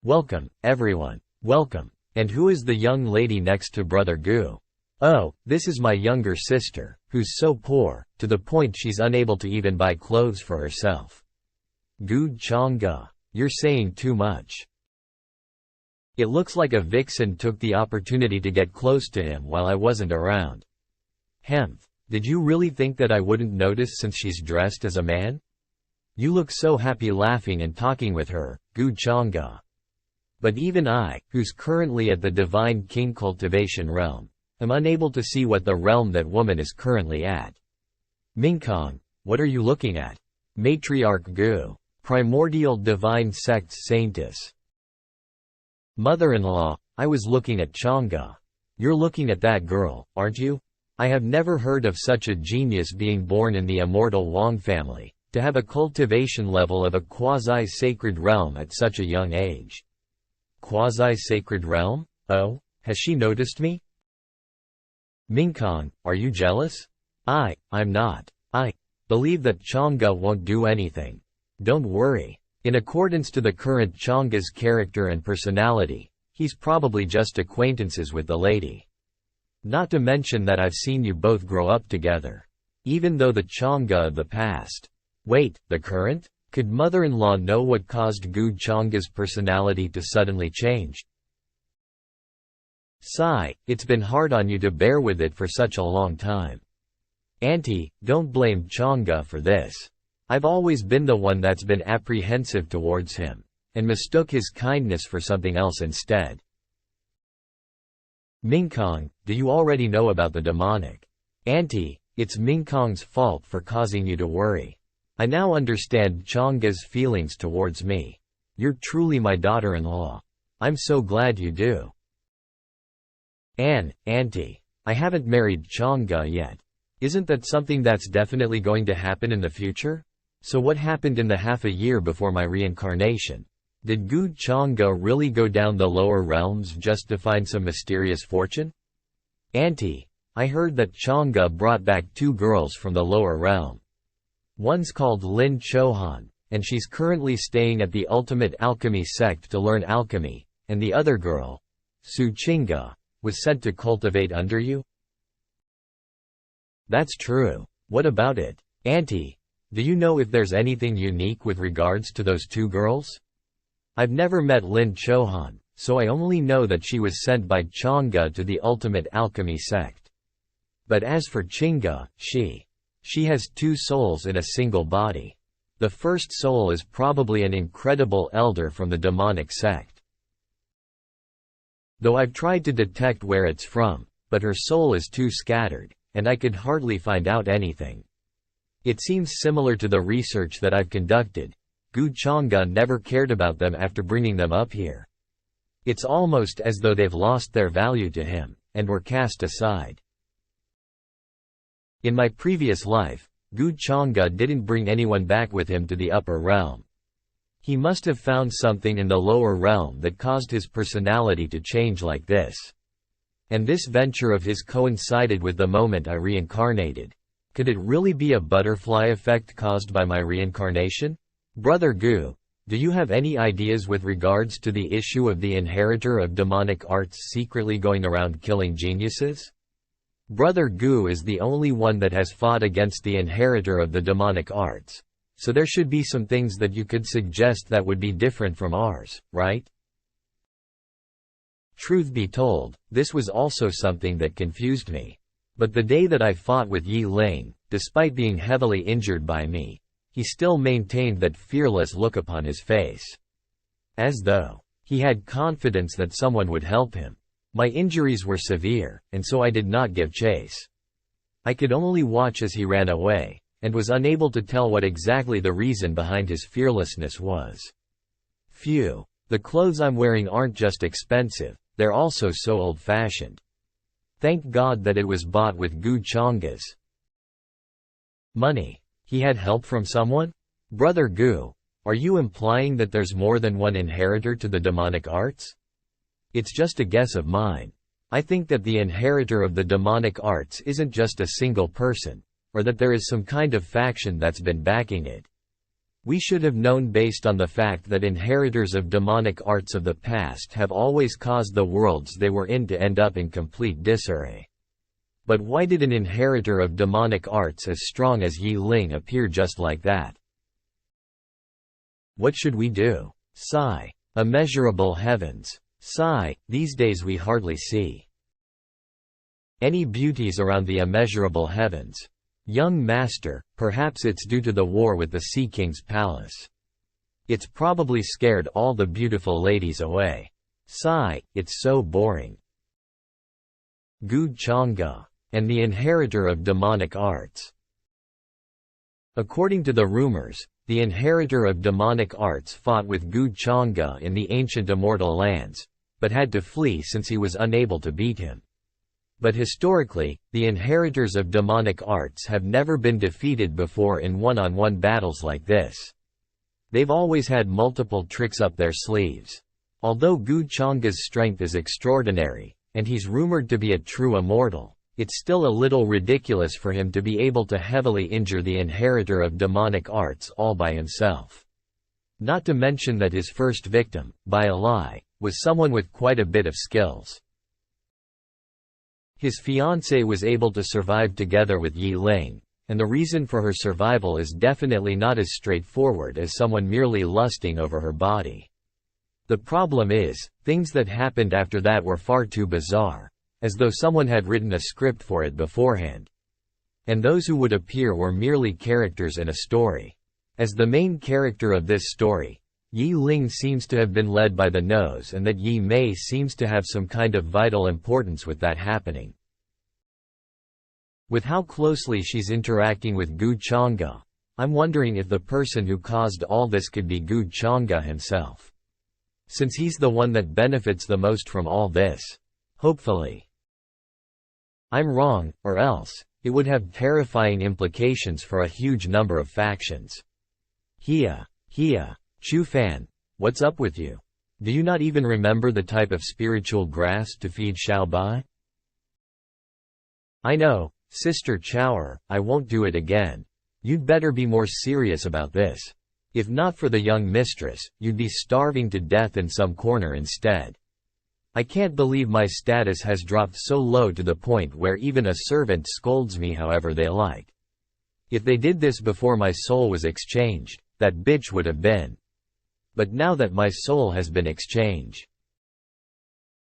Speaker 1: Welcome, everyone. Welcome. And who is the young lady next to Brother Gu? Oh, this is my younger sister, who's so poor, to the point she's unable to even buy clothes for herself. Gu Changge. You're saying too much. It looks like a vixen took the opportunity to get close to him while I wasn't around. Hemph. Did you really think that I wouldn't notice since she's dressed as a man? You look so happy laughing and talking with her, Gu Changge. But even I, who's currently at the Divine King cultivation realm, am unable to see what the realm that woman is currently at. Mingkong, what are you looking at? Matriarch Gu. Primordial Divine Sect Saintess. Mother-in-law, I was looking at Changge. You're looking at that girl, aren't you? I have never heard of such a genius being born in the immortal Wang family, to have a cultivation level of a quasi-sacred realm at such a young age. Quasi-sacred realm? Oh, has she noticed me? Mingkong, are you jealous? I'm not. I believe that Changge won't do anything. Don't worry. In accordance to the current Changge's character and personality, he's probably just acquaintances with the lady. Not to mention that I've seen you both grow up together. Even though the Changge of the past. Wait, the current? Could mother-in-law know what caused Gu Changge's personality to suddenly change? Sigh, it's been hard on you to bear with it for such a long time. Auntie, don't blame Changge for this. I've always been the one that's been apprehensive towards him, and mistook his kindness for something else instead. Mingkong, do you already know about the demonic? Auntie, it's Mingkong's fault for causing you to worry. I now understand Changge's feelings towards me. You're truly my daughter-in-law. I'm so glad you do. Auntie, I haven't married Changge yet. Isn't that something that's definitely going to happen in the future? So what happened in the half a year before my reincarnation? Did Gu Changge really go down the lower realms just to find some mysterious fortune? Auntie, I heard that Changge brought back 2 girls from the lower realm. One's called Lin Chohan, and she's currently staying at the Ultimate Alchemy sect to learn alchemy, and the other girl, Su Qingge, was sent to cultivate under you? That's true. What about it? Auntie, do you know if there's anything unique with regards to those 2 girls? I've never met Lin Chohan, so I only know that she was sent by Changge to the Ultimate Alchemy sect. But as for Qingge, she has 2 souls in a single body. The first soul is probably an incredible elder from the demonic sect. Though I've tried to detect where it's from, but her soul is too scattered, and I could hardly find out anything. It seems similar to the research that I've conducted. Gu Changge never cared about them after bringing them up here. It's almost as though they've lost their value to him, and were cast aside. In my previous life, Gu Changge didn't bring anyone back with him to the upper realm. He must have found something in the lower realm that caused his personality to change like this. And this venture of his coincided with the moment I reincarnated. Could it really be a butterfly effect caused by my reincarnation? Brother Gu, do you have any ideas with regards to the issue of the inheritor of demonic arts secretly going around killing geniuses? Brother Gu is the only one that has fought against the inheritor of the demonic arts, so there should be some things that you could suggest that would be different from ours, right? Truth be told, this was also something that confused me. But the day that I fought with Yi Ling, despite being heavily injured by me, he still maintained that fearless look upon his face. As though he had confidence that someone would help him. My injuries were severe, and so I did not give chase. I could only watch as he ran away, and was unable to tell what exactly the reason behind his fearlessness was. Phew, the clothes I'm wearing aren't just expensive, they're also so old-fashioned. Thank God that it was bought with Gu Chang's money. He had help from someone? Brother Gu, are you implying that there's more than one inheritor to the demonic arts? It's just a guess of mine. I think that the inheritor of the demonic arts isn't just a single person, or that there is some kind of faction that's been backing it. We should have known based on the fact that inheritors of demonic arts of the past have always caused the worlds they were in to end up in complete disarray. But why did an inheritor of demonic arts as strong as Yi Ling appear just like that? What should we do? Sigh. Immeasurable heavens. Sigh, these days we hardly see any beauties around the immeasurable heavens. Young master, perhaps it's due to the war with the Sea King's palace. It's probably scared all the beautiful ladies away. Sigh, it's so boring. Gu Chang'e, and the inheritor of demonic arts. According to the rumors, the inheritor of demonic arts fought with Gu Chang'e in the ancient immortal lands, but had to flee since he was unable to beat him. But historically, the inheritors of demonic arts have never been defeated before in one-on-one battles like this. They've always had multiple tricks up their sleeves. Although Gu Chang'e's strength is extraordinary, and he's rumored to be a true immortal, it's still a little ridiculous for him to be able to heavily injure the inheritor of demonic arts all by himself. Not to mention that his first victim, by a lie, was someone with quite a bit of skills. His fiancée was able to survive together with Yi Ling, and the reason for her survival is definitely not as straightforward as someone merely lusting over her body. The problem is, things that happened after that were far too bizarre, as though someone had written a script for it beforehand. And those who would appear were merely characters in a story. As the main character of this story, Yi Ling seems to have been led by the nose, and that Yi Mei seems to have some kind of vital importance with that happening. With how closely she's interacting with Gu Chang'e, I'm wondering if the person who caused all this could be Gu Chang'e himself. Since he's the one that benefits the most from all this. Hopefully. I'm wrong, or else, it would have terrifying implications for a huge number of factions. Hia, Chu Fan, what's up with you? Do you not even remember the type of spiritual grass to feed Xiao Bai? I know, Sister Chower, I won't do it again. You'd better be more serious about this. If not for the young mistress, you'd be starving to death in some corner instead. I can't believe my status has dropped so low to the point where even a servant scolds me however they like. If they did this before my soul was exchanged, that bitch would have been. But now that my soul has been exchanged,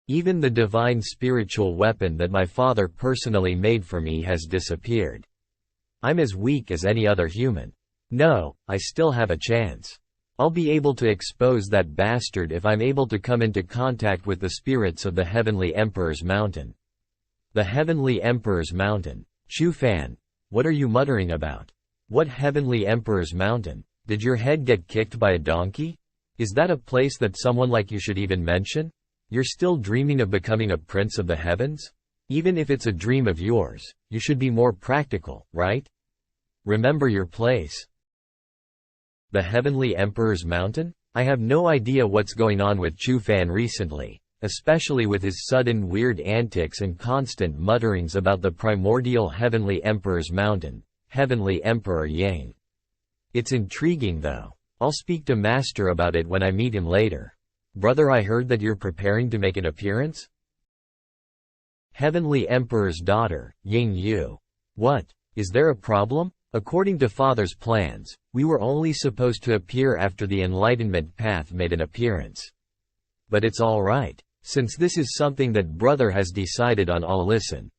Speaker 1: even the divine spiritual weapon that my father personally made for me has disappeared. I'm as weak as any other human. No, I still have a chance. I'll be able to expose that bastard if I'm able to come into contact with the spirits of the Heavenly Emperor's Mountain. The Heavenly Emperor's Mountain. Chu Fan, what are you muttering about? What Heavenly Emperor's Mountain? Did your head get kicked by a donkey? Is that a place that someone like you should even mention? You're still dreaming of becoming a prince of the heavens? Even if it's a dream of yours, you should be more practical, right? Remember your place. The Heavenly Emperor's Mountain? I have no idea what's going on with Chu Fan recently, especially with his sudden weird antics and constant mutterings about the primordial Heavenly Emperor's Mountain, Heavenly Emperor Yang. It's intriguing though. I'll speak to Master about it when I meet him later. Brother, I heard that you're preparing to make an appearance? Heavenly Emperor's daughter, Ying Yu. What? Is there a problem? According to Father's plans, we were only supposed to appear after the Enlightenment Path made an appearance. But it's all right, since this is something that Brother has decided on. I'll listen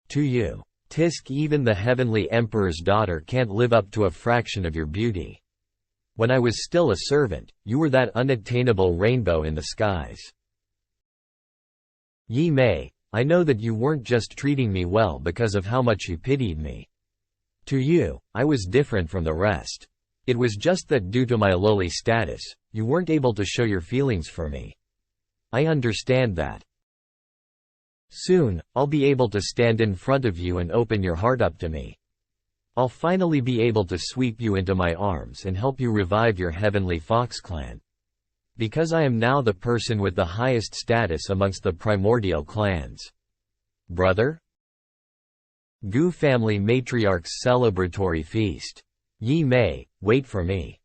Speaker 1: to you. Tisk, even the heavenly emperor's daughter can't live up to a fraction of your beauty. When I was still a servant, you were that unattainable rainbow in the skies. Yi Mei, I know that you weren't just treating me well because of how much you pitied me. To you, I was different from the rest. It was just that due to my lowly status, you weren't able to show your feelings for me. I understand that. Soon, I'll be able to stand in front of you and open your heart up to me. I'll finally be able to sweep you into my arms and help you revive your heavenly fox clan. Because I am now the person with the highest status amongst the primordial clans. Brother? Gu family matriarch's celebratory feast. Yi Mei, wait for me.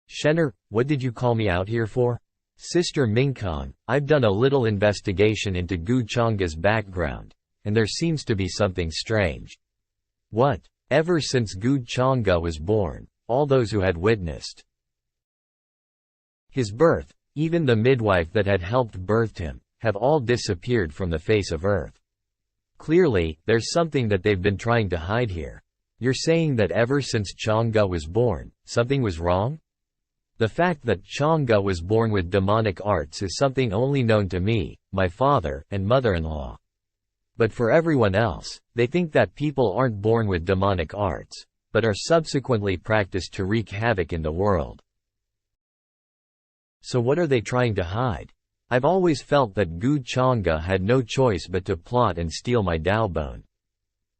Speaker 1: Shen'er, what did you call me out here for? Sister Mingkong, I've done a little investigation into Gu Changga's background, and there seems to be something strange. What? Ever since Gu Changga was born, all those who had witnessed his birth, even the midwife that had helped birth him, have all disappeared from the face of earth. Clearly, there's something that they've been trying to hide here. You're saying that ever since Changga was born, something was wrong? The fact that Changga was born with demonic arts is something only known to me, my father, and mother-in-law. But for everyone else, they think that people aren't born with demonic arts, but are subsequently practiced to wreak havoc in the world. So what are they trying to hide? I've always felt that Gu Changga had no choice but to plot and steal my Daobone.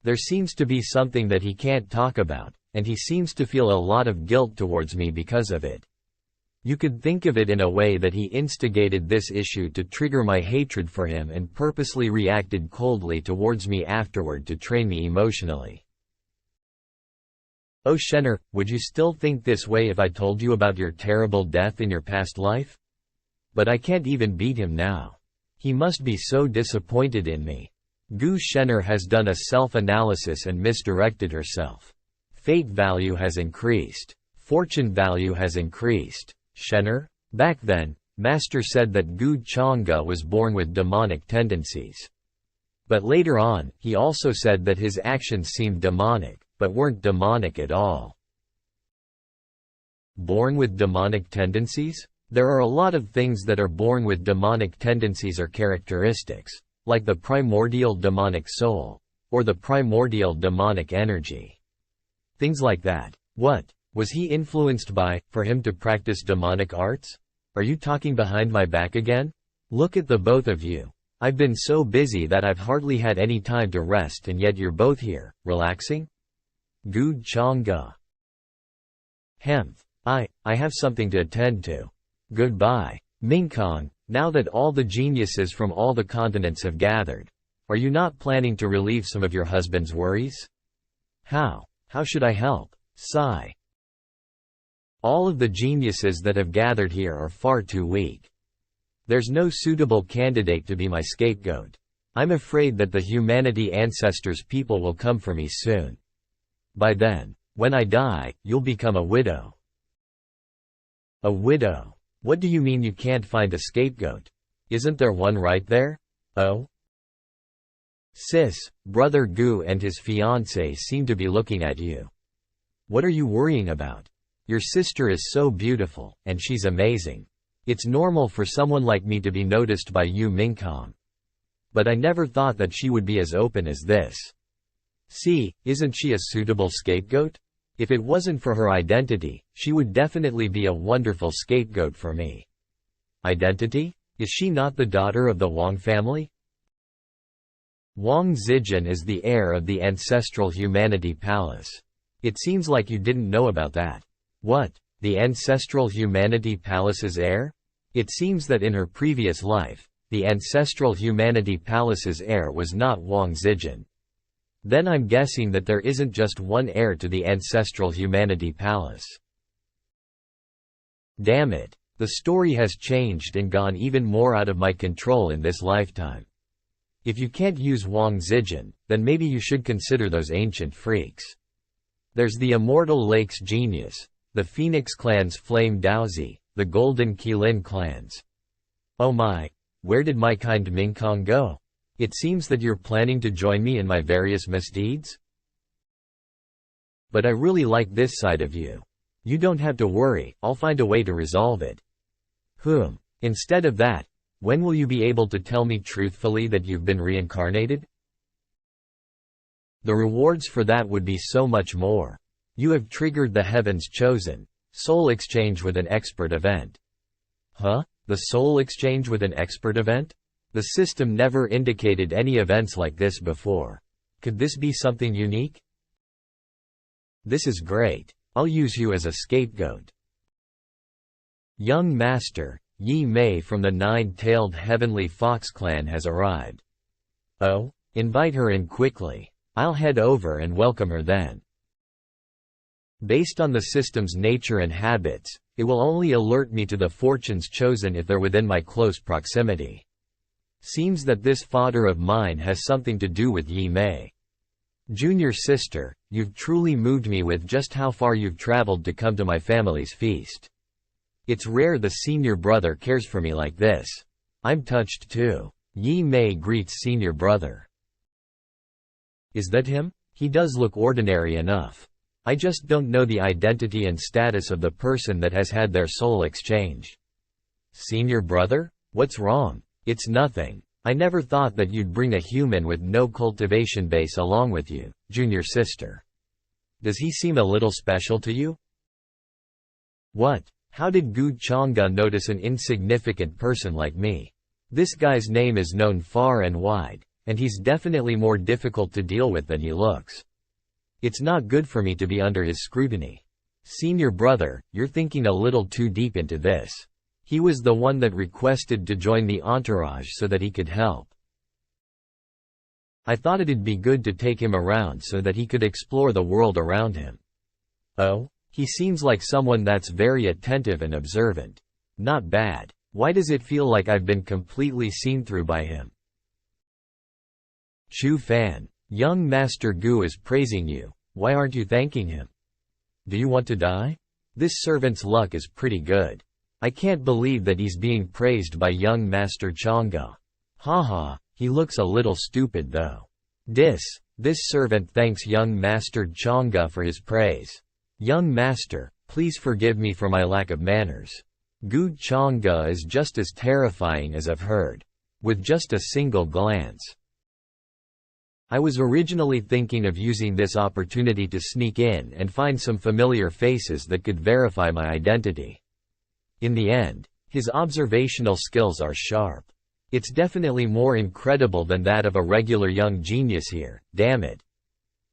Speaker 1: There seems to be something that he can't talk about, and he seems to feel a lot of guilt towards me because of it. You could think of it in a way that he instigated this issue to trigger my hatred for him and purposely reacted coldly towards me afterward to train me emotionally. Oh Shen'er, would you still think this way if I told you about your terrible death in your past life? But I can't even beat him now. He must be so disappointed in me. Gu Shen'er has done a self-analysis and misdirected herself. Fate value has increased. Fortune value has increased. Shen'er? Back then, Master said that Gu Changga was born with demonic tendencies. But later on, he also said that his actions seemed demonic, but weren't demonic at all. Born with demonic tendencies? There are a lot of things that are born with demonic tendencies or characteristics, like the primordial demonic soul, or the primordial demonic energy. Things like that. What was he influenced by, for him to practice demonic arts? Are you talking behind my back again? Look at the both of you. I've been so busy that I've hardly had any time to rest, and yet you're both here, relaxing? Gu Changga. Hemph. I have something to attend to. Goodbye. Mingkong, now that all the geniuses from all the continents have gathered, are you not planning to relieve some of your husband's worries? How should I help? Sigh. All of the geniuses that have gathered here are far too weak. There's no suitable candidate to be my scapegoat. I'm afraid that the humanity ancestors people will come for me soon. By then, when I die, you'll become a widow. A widow? What do you mean you can't find a scapegoat? Isn't there one right there? Oh? Sis, Brother Gu and his fiancée seem to be looking at you. What are you worrying about? Your sister is so beautiful, and she's amazing. It's normal for someone like me to be noticed by you Mingkong. But I never thought that she would be as open as this. See, isn't she a suitable scapegoat? If it wasn't for her identity, she would definitely be a wonderful scapegoat for me. Identity? Is she not the daughter of the Wang family? Wang Zijin is the heir of the ancestral humanity palace. It seems like you didn't know about that. What? The ancestral humanity palace's heir? It seems that in her previous life, the ancestral humanity palace's heir was not Wang Zijin. Then I'm guessing that there isn't just one heir to the ancestral humanity palace. Damn it. The story has changed and gone even more out of my control in this lifetime. If you can't use Wang Zijin, then maybe you should consider those ancient freaks. There's the Immortal Lakes genius, the Phoenix clan's Flame Daozi, the Golden Qilin clans. Oh my, where did my kind Mingkong go? It seems that you're planning to join me in my various misdeeds? But I really like this side of you. You don't have to worry, I'll find a way to resolve it. Instead of that, when will you be able to tell me truthfully that you've been reincarnated? The rewards for that would be so much more. You have triggered the heavens chosen soul exchange with an expert event. Huh? The soul exchange with an expert event? The system never indicated any events like this before. Could this be something unique? This is great. I'll use you as a scapegoat. Young Master, Yi Mei from the Nine-Tailed Heavenly Fox clan has arrived. Oh? Invite her in quickly. I'll head over and welcome her then. Based on the system's nature and habits, it will only alert me to the fortunes chosen if they're within my close proximity. Seems that this fodder of mine has something to do with Yi Mei. Junior sister, you've truly moved me with just how far you've traveled to come to my family's feast. It's rare the senior brother cares for me like this. I'm touched too. Yi Mei greets senior brother. Is that him? He does look ordinary enough. I just don't know the identity and status of the person that has had their soul exchanged. Senior brother? What's wrong? It's nothing. I never thought that you'd bring a human with no cultivation base along with you, junior sister. Does he seem a little special to you? What? How did Gu Chang'e notice an insignificant person like me? This guy's name is known far and wide, and he's definitely more difficult to deal with than he looks. It's not good for me to be under his scrutiny. Senior brother, you're thinking a little too deep into this. He was the one that requested to join the entourage so that he could help. I thought it'd be good to take him around so that he could explore the world around him. Oh? He seems like someone that's very attentive and observant. Not bad. Why does it feel like I've been completely seen through by him? Chu Fan, young Master Gu is praising you. Why aren't you thanking him? Do you want to die? This servant's luck is pretty good. I can't believe that he's being praised by young Master Chang'e. Haha, he looks a little stupid though. This servant thanks young Master Chang'e for his praise. Young Master, please forgive me for my lack of manners. Gu Chang'e is just as terrifying as I've heard. With just a single glance. I was originally thinking of using this opportunity to sneak in and find some familiar faces that could verify my identity. In the end, his observational skills are sharp. It's definitely more incredible than that of a regular young genius here, damn it.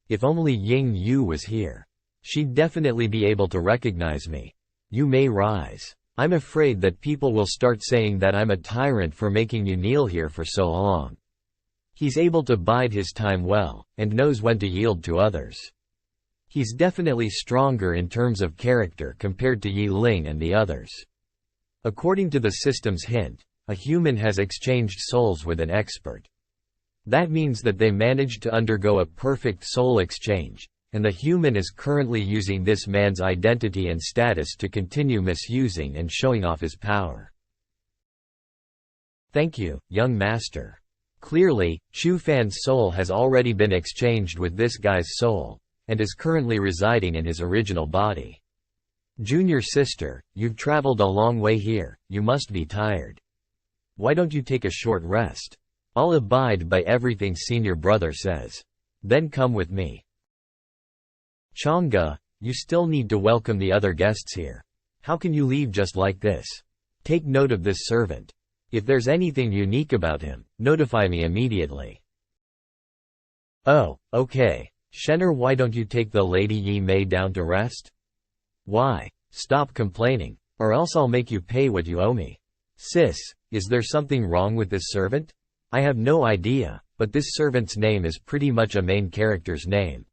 Speaker 1: If only Ying Yu was here. She'd definitely be able to recognize me. You may rise. I'm afraid that people will start saying that I'm a tyrant for making you kneel here for so long. He's able to bide his time well, and knows when to yield to others. He's definitely stronger in terms of character compared to Yi Ling and the others. According to the system's hint, a human has exchanged souls with an expert. That means that they managed to undergo a perfect soul exchange, and the human is currently using this man's identity and status to continue misusing and showing off his power. Thank you, young master. Clearly, Chu Fan's soul has already been exchanged with this guy's soul, and is currently residing in his original body. Junior sister, you've traveled a long way here, you must be tired. Why don't you take a short rest? I'll abide by everything senior brother says. Then come with me. Chang'e, you still need to welcome the other guests here. How can you leave just like this? Take note of this servant. If there's anything unique about him, notify me immediately. Oh, okay. Shenner, why don't you take the Lady Yi Mei down to rest? Why? Stop complaining, or else I'll make you pay what you owe me. Sis, is there something wrong with this servant? I have no idea, but this servant's name is pretty much a main character's name.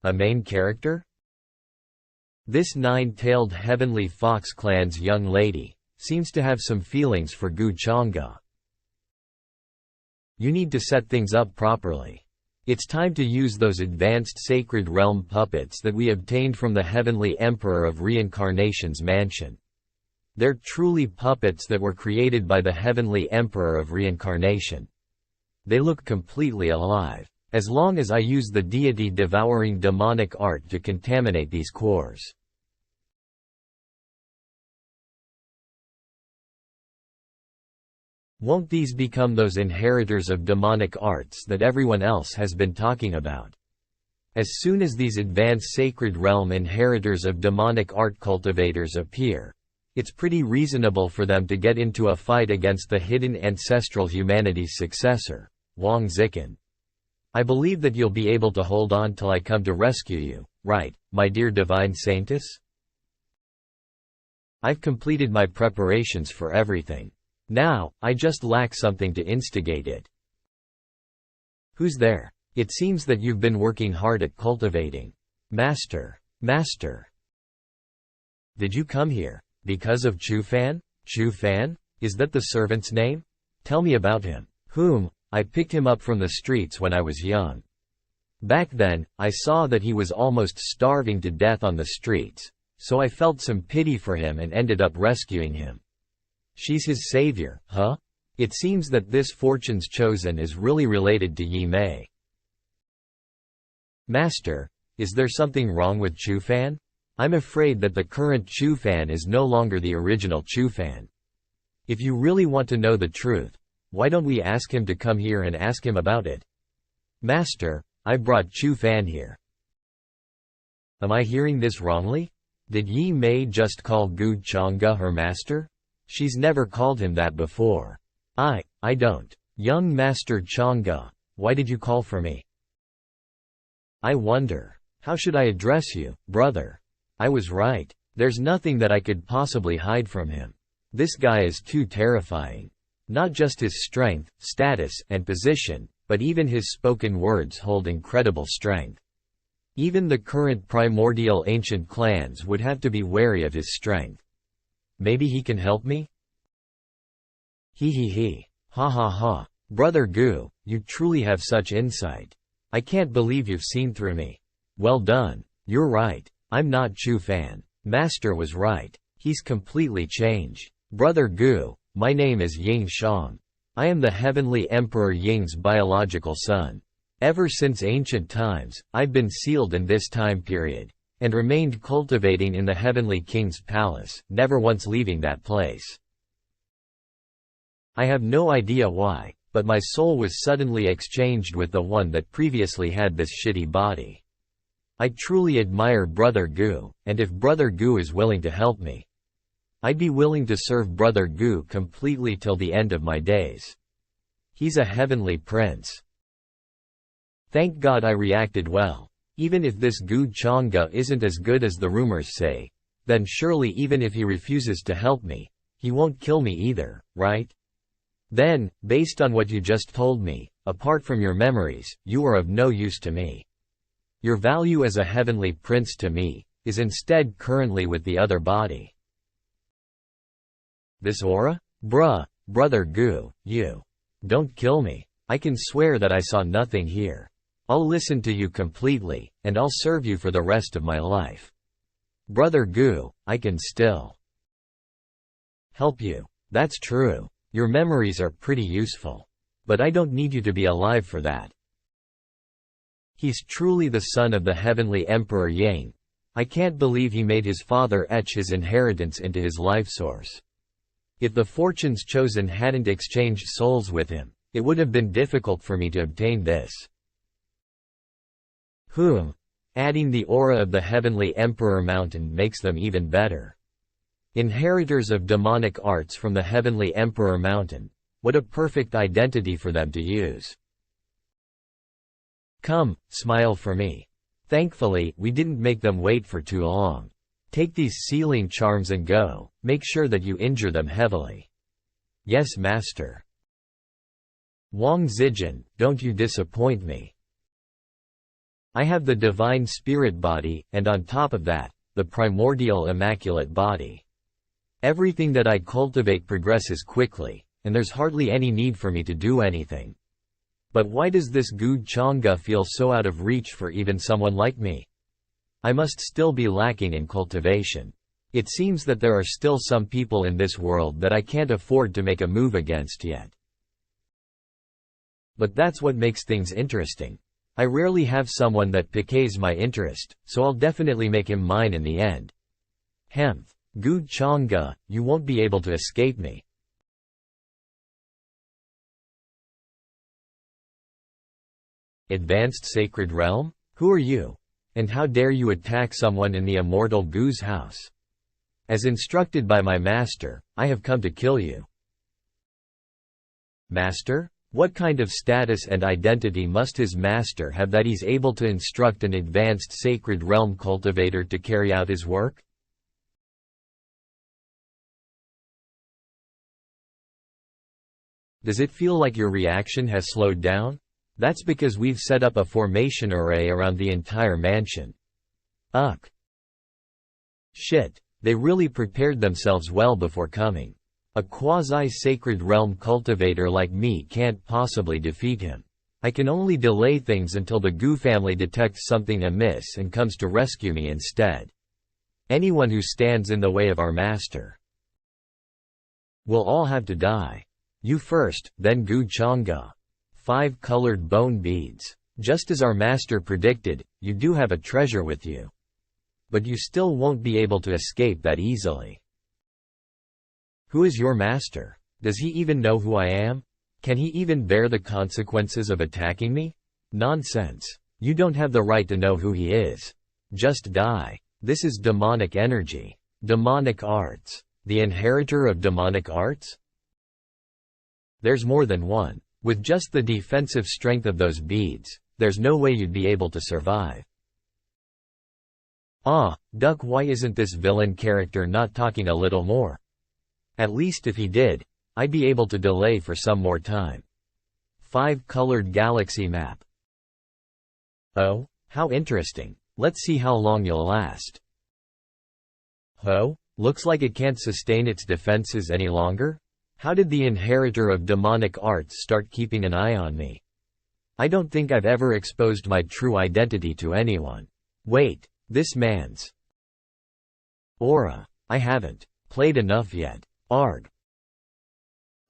Speaker 1: A main character? This nine-tailed heavenly fox clan's young lady seems to have some feelings for Gu Chang'e. You need to set things up properly. It's time to use those advanced sacred realm puppets that we obtained from the Heavenly Emperor of Reincarnation's mansion. They're truly puppets that were created by the Heavenly Emperor of Reincarnation. They look completely alive. As long as I use the deity-devouring demonic art to contaminate these cores. Won't these become those inheritors of demonic arts that everyone else has been talking about? As soon as these advanced sacred realm inheritors of demonic art cultivators appear, it's pretty reasonable for them to get into a fight against the hidden ancestral humanity's successor, Wang Zikin. I believe that you'll be able to hold on till I come to rescue you, right, my dear divine saintess? I've completed my preparations for everything. Now, I just lack something to instigate it. Who's there? It seems that you've been working hard at cultivating. Master. Did you come here because of Chufan? Chufan? Is that the servant's name? Tell me about him. I picked him up from the streets when I was young. Back then, I saw that he was almost starving to death on the streets, so I felt some pity for him and ended up rescuing him. She's his savior, huh? It seems that this fortune's chosen is really related to Yi Mei. Master, is there something wrong with Chufan? I'm afraid that the current Chufan is no longer the original Chufan. If you really want to know the truth, why don't we ask him to come here and ask him about it? Master, I brought Chufan here. Am I hearing this wrongly? Did Yi Mei just call Gu Chang'e her master? She's never called him that before. I don't. Young Master Chang'e, why did you call for me? I wonder. How should I address you, brother? I was right. There's nothing that I could possibly hide from him. This guy is too terrifying. Not just his strength, status, and position, but even his spoken words hold incredible strength. Even the current primordial ancient clans would have to be wary of his strength. Maybe he can help me? He. Ha ha ha. Brother Gu, you truly have such insight. I can't believe you've seen through me. Well done. You're right. I'm not Chufan. Master was right. He's completely changed. Brother Gu, my name is Ying Shang. I am the Heavenly Emperor Ying's biological son. Ever since ancient times, I've been sealed in this time period, and remained cultivating in the Heavenly King's palace, never once leaving that place. I have no idea why, but my soul was suddenly exchanged with the one that previously had this shitty body. I truly admire Brother Gu, and if Brother Gu is willing to help me, I'd be willing to serve Brother Gu completely till the end of my days. He's a heavenly prince. Thank God I reacted well. Even if this Gu Chang'e isn't as good as the rumors say, then surely even if he refuses to help me, he won't kill me either, right? Then, based on what you just told me, apart from your memories, you are of no use to me. Your value as a heavenly prince to me is instead currently with the other body. This aura? Brother Gu, you. Don't kill me. I can swear that I saw nothing here. I'll listen to you completely, and I'll serve you for the rest of my life. Brother Gu, I can still help you. That's true. Your memories are pretty useful. But I don't need you to be alive for that. He's truly the son of the Heavenly Emperor Yang. I can't believe he made his father etch his inheritance into his life source. If the fortunes chosen hadn't exchanged souls with him, it would have been difficult for me to obtain this. Adding the aura of the Heavenly Emperor Mountain makes them even better. Inheritors of demonic arts from the Heavenly Emperor Mountain. What a perfect identity for them to use. Come, smile for me. Thankfully, we didn't make them wait for too long. Take these sealing charms and go. Make sure that you injure them heavily. Yes, Master. Wang Zijin, don't you disappoint me. I have the divine spirit body, and on top of that, the primordial immaculate body. Everything that I cultivate progresses quickly, and there's hardly any need for me to do anything. But why does this Gu Chang'e feel so out of reach for even someone like me? I must still be lacking in cultivation. It seems that there are still some people in this world that I can't afford to make a move against yet. But that's what makes things interesting. I rarely have someone that piques my interest, so I'll definitely make him mine in the end. Hemph. Gu Chang'e, you won't be able to escape me. Advanced Sacred Realm? Who are you? And how dare you attack someone in the immortal Gu's house? As instructed by my master, I have come to kill you. Master? What kind of status and identity must his master have that he's able to instruct an advanced Sacred Realm cultivator to carry out his work? Does it feel like your reaction has slowed down? That's because we've set up a formation array around the entire mansion. Ugh. Shit, they really prepared themselves well before coming. A quasi-sacred realm cultivator like me can't possibly defeat him. I can only delay things until the Gu family detects something amiss and comes to rescue me instead. Anyone who stands in the way of our master will all have to die. You first, then Gu Chang'e. 5 colored bone beads. Just as our master predicted, you do have a treasure with you. But you still won't be able to escape that easily. Who is your master? Does he even know who I am? Can he even bear the consequences of attacking me? Nonsense. You don't have the right to know who he is. Just die. This is demonic energy. Demonic arts. The inheritor of demonic arts? There's more than one. With just the defensive strength of those beads, there's no way you'd be able to survive. Duck, why isn't this villain character not talking a little more? At least if he did, I'd be able to delay for some more time. 5-colored galaxy map. Oh, how interesting. Let's see how long you'll last. Oh, looks like it can't sustain its defenses any longer? How did the inheritor of demonic arts start keeping an eye on me? I don't think I've ever exposed my true identity to anyone. Wait, this man's aura. I haven't played enough yet. Arg.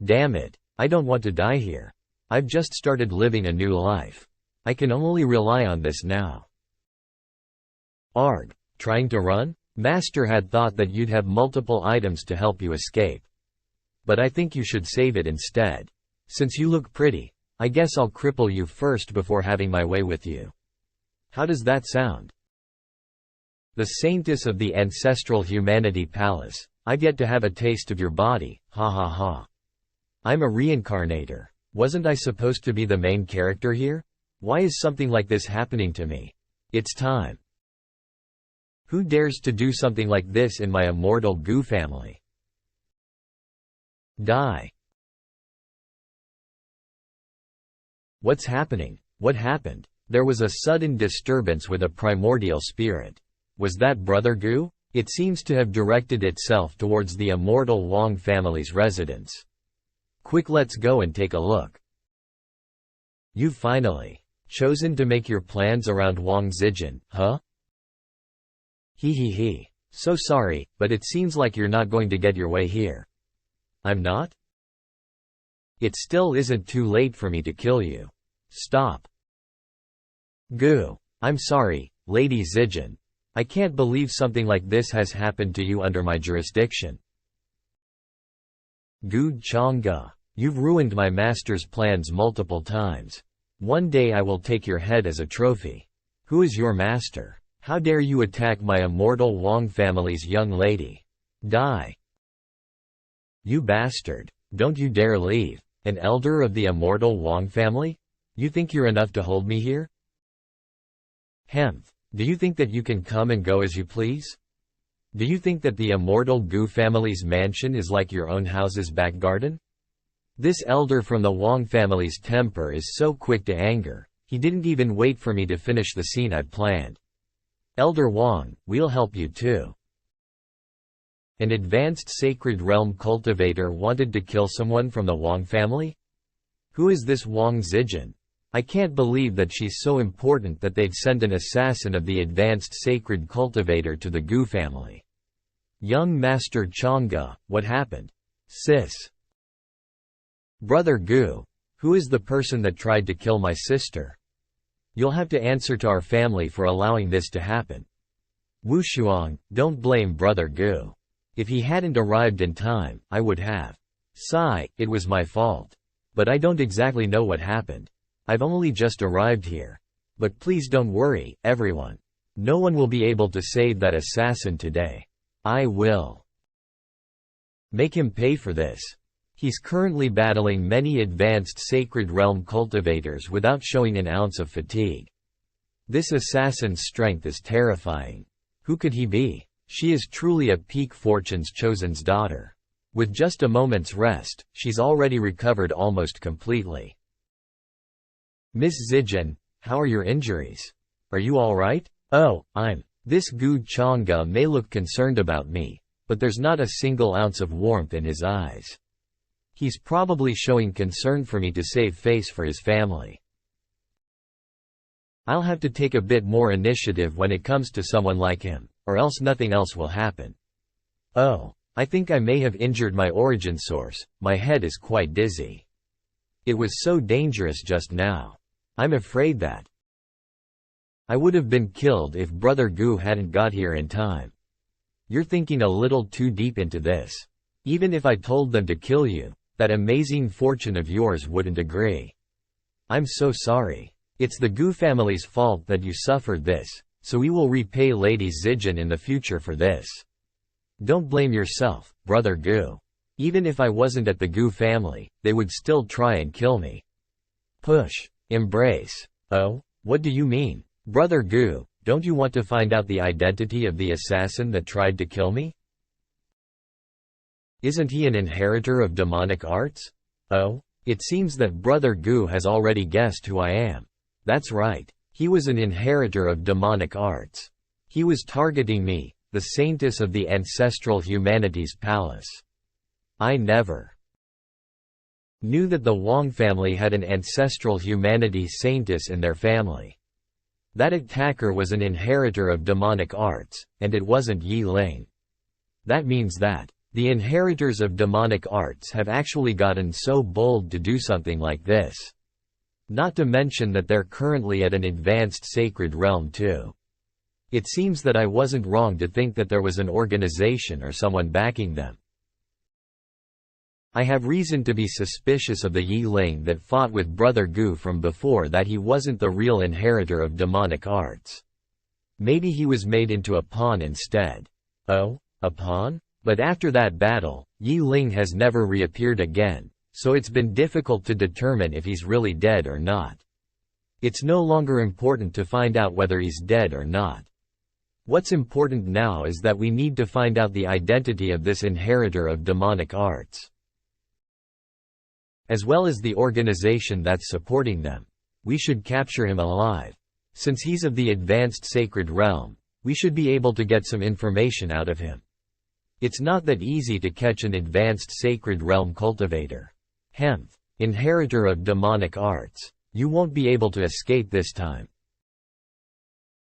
Speaker 1: Damn it, I don't want to die here. I've just started living a new life. I can only rely on this now. Arg. Trying to run? Master had thought that you'd have multiple items to help you escape. But I think you should save it instead. Since you look pretty, I guess I'll cripple you first before having my way with you. How does that sound? The saintess of the ancestral humanity palace, I've yet to have a taste of your body, ha ha ha. I'm a reincarnator. Wasn't I supposed to be the main character here? Why is something like this happening to me? It's time. Who dares to do something like this in my immortal Gu family? Die. What's happening? What happened? There was a sudden disturbance with a primordial spirit. Was that Brother Gu? It seems to have directed itself towards the immortal Wang family's residence. Quick, let's go and take a look. You've finally chosen to make your plans around Wang Zijin, huh? He. So sorry, but it seems like you're not going to get your way here. I'm not? It still isn't too late for me to kill you. Stop. Gu. I'm sorry, Lady Zijin. I can't believe something like this has happened to you under my jurisdiction. Gu Chang'e. You've ruined my master's plans multiple times. One day I will take your head as a trophy. Who is your master? How dare you attack my immortal Wang family's young lady? Die. You bastard. Don't you dare leave. An elder of the immortal Wang family? You think you're enough to hold me here? Hemph. Do you think that you can come and go as you please? Do you think that the immortal Gu family's mansion is like your own house's back garden? This elder from the Wang family's temper is so quick to anger, he didn't even wait for me to finish the scene I'd planned. Elder Wang, we'll help you too. An advanced sacred realm cultivator wanted to kill someone from the Wang family? Who is this Wang Zijin? I can't believe that she's so important that they'd send an assassin of the advanced sacred cultivator to the Gu family. Young Master Chang'e, what happened? Sis. Brother Gu. Who is the person that tried to kill my sister? You'll have to answer to our family for allowing this to happen. Wu Shuang, don't blame Brother Gu. If he hadn't arrived in time, I would have. Sigh, it was my fault. But I don't exactly know what happened. I've only just arrived here. But please don't worry, everyone. No one will be able to save that assassin today. I will make him pay for this. He's currently battling many advanced Sacred Realm cultivators without showing an ounce of fatigue. This assassin's strength is terrifying. Who could he be? She is truly a peak Fortune's Chosen's daughter. With just a moment's rest, she's already recovered almost completely. Miss Zijin, how are your injuries? Are you alright? Oh, This Gu Chang'e may look concerned about me, but there's not a single ounce of warmth in his eyes. He's probably showing concern for me to save face for his family. I'll have to take a bit more initiative when it comes to someone like him, or else nothing else will happen. Oh, I think I may have injured my origin source, my head is quite dizzy. It was so dangerous just now. I'm afraid that I would have been killed if Brother Gu hadn't got here in time. You're thinking a little too deep into this. Even if I told them to kill you, that amazing Fortune of yours wouldn't agree. I'm so sorry. It's the Gu family's fault that you suffered this, so we will repay Lady Zijin in the future for this. Don't blame yourself, Brother Gu. Even if I wasn't at the Gu family, they would still try and kill me. Push. Embrace. Oh, what do you mean? Brother Gu, don't you want to find out the identity of the assassin that tried to kill me? Isn't he an inheritor of demonic arts? Oh, it seems that Brother Gu has already guessed who I am. That's right, he was an inheritor of demonic arts. He was targeting me, the saintess of the ancestral humanities palace. I never knew that the Wang family had an ancestral humanities saintess in their family. That attacker was an inheritor of demonic arts, and it wasn't Yi Ling. That means that the inheritors of demonic arts have actually gotten so bold to do something like this. Not to mention that they're currently at an advanced sacred realm too. It seems that I wasn't wrong to think that there was an organization or someone backing them. I have reason to be suspicious of the Yi Ling that fought with Brother Gu from before, that he wasn't the real inheritor of demonic arts. Maybe he was made into a pawn instead. Oh, a pawn? But after that battle, Yi Ling has never reappeared again, so it's been difficult to determine if he's really dead or not. It's no longer important to find out whether he's dead or not. What's important now is that we need to find out the identity of this inheritor of demonic arts, as well as the organization that's supporting them. We should capture him alive. Since he's of the advanced sacred realm, we should be able to get some information out of him. It's not that easy to catch an advanced sacred realm cultivator. Hemph, inheritor of demonic arts. You won't be able to escape this time.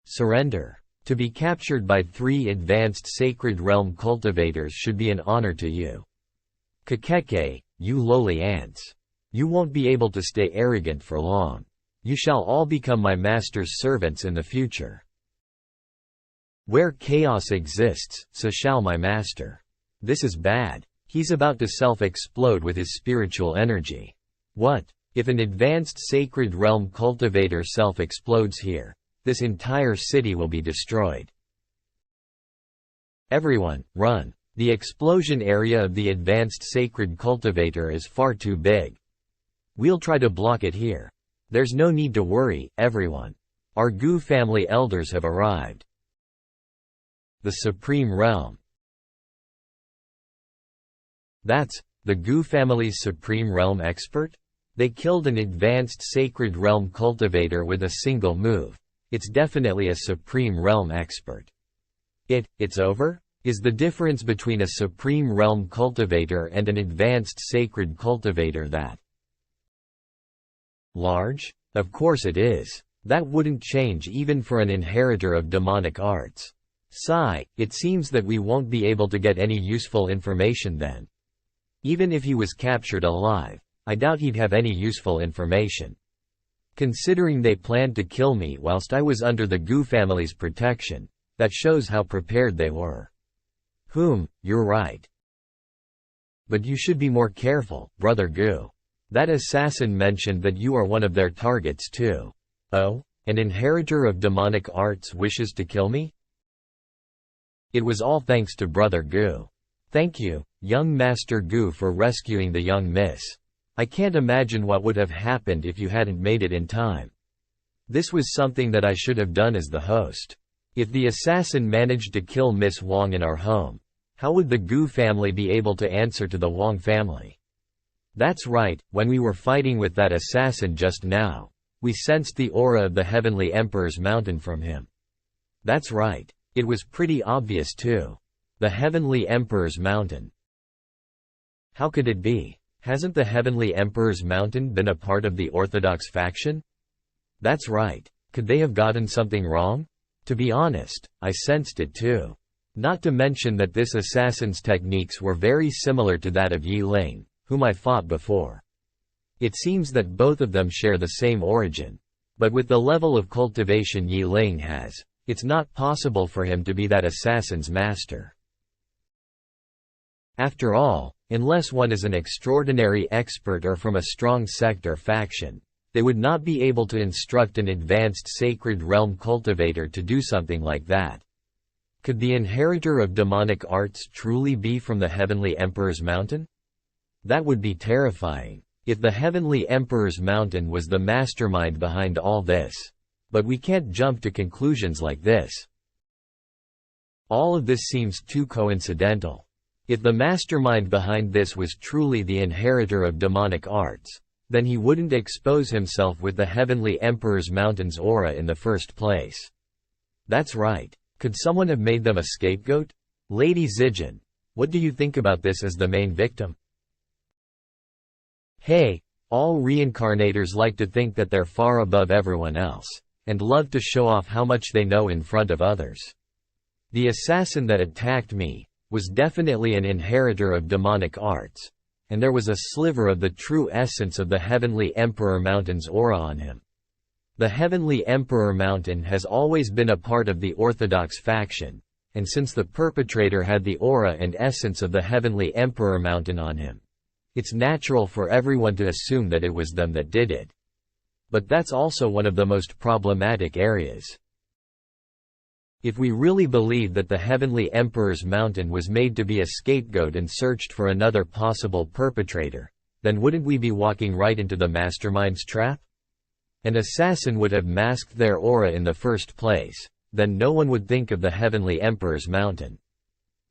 Speaker 1: Surrender. To be captured by 3 advanced sacred realm cultivators should be an honor to you. Kakeke, you lowly ants. You won't be able to stay arrogant for long. You shall all become my master's servants in the future. Where chaos exists, so shall my master. This is bad. He's about to self-explode with his spiritual energy. What? If an advanced sacred realm cultivator self-explodes here, this entire city will be destroyed. Everyone, run. The explosion area of the advanced sacred cultivator is far too big. We'll try to block it here. There's no need to worry, everyone. Our Gu family elders have arrived. The Supreme Realm. That's the Gu family's Supreme Realm expert? They killed an advanced sacred realm cultivator with a single move. It's definitely a Supreme Realm expert. It's over? Is the difference between a Supreme Realm cultivator and an advanced sacred cultivator that large? Of course it is. That wouldn't change even for an inheritor of demonic arts. Sigh, it seems that we won't be able to get any useful information then. Even if he was captured alive, I doubt he'd have any useful information. Considering they planned to kill me whilst I was under the Gu family's protection, that shows how prepared they were. You're right. But you should be more careful, Brother Gu. That assassin mentioned that you are one of their targets too. Oh? An inheritor of demonic arts wishes to kill me? It was all thanks to Brother Gu. Thank you, young Master Gu, for rescuing the young miss. I can't imagine what would have happened if you hadn't made it in time. This was something that I should have done as the host. If the assassin managed to kill Miss Wang in our home, how would the Gu family be able to answer to the Wang family? That's right, when we were fighting with that assassin just now, we sensed the aura of the Heavenly Emperor's mountain from him. That's right, it was pretty obvious too. The Heavenly Emperor's mountain. How could it be? Hasn't the Heavenly Emperor's mountain been a part of the Orthodox faction? That's right. Could they have gotten something wrong? To be honest, I sensed it too. Not to mention that this assassin's techniques were very similar to that of Yi Ling, whom I fought before. It seems that both of them share the same origin. But with the level of cultivation Yi Ling has, it's not possible for him to be that assassin's master. After all, unless one is an extraordinary expert or from a strong sect or faction, they would not be able to instruct an advanced sacred realm cultivator to do something like that. Could the inheritor of demonic arts truly be from the Heavenly Emperor's mountain? That would be terrifying, if the Heavenly Emperor's mountain was the mastermind behind all this. But we can't jump to conclusions like this. All of this seems too coincidental. If the mastermind behind this was truly the inheritor of demonic arts, then he wouldn't expose himself with the Heavenly Emperor's mountain's aura in the first place. That's right. Could someone have made them a scapegoat? Lady Zijin, what do you think about this as the main victim? Hey, all reincarnators like to think that they're far above everyone else, and love to show off how much they know in front of others. The assassin that attacked me was definitely an inheritor of demonic arts, and there was a sliver of the true essence of the Heavenly Emperor Mountain's aura on him. The Heavenly Emperor Mountain has always been a part of the Orthodox faction, and since the perpetrator had the aura and essence of the Heavenly Emperor Mountain on him, it's natural for everyone to assume that it was them that did it. But that's also one of the most problematic areas. If we really believe that the Heavenly Emperor's mountain was made to be a scapegoat and searched for another possible perpetrator, then wouldn't we be walking right into the mastermind's trap? An assassin would have masked their aura in the first place, then no one would think of the Heavenly Emperor's mountain.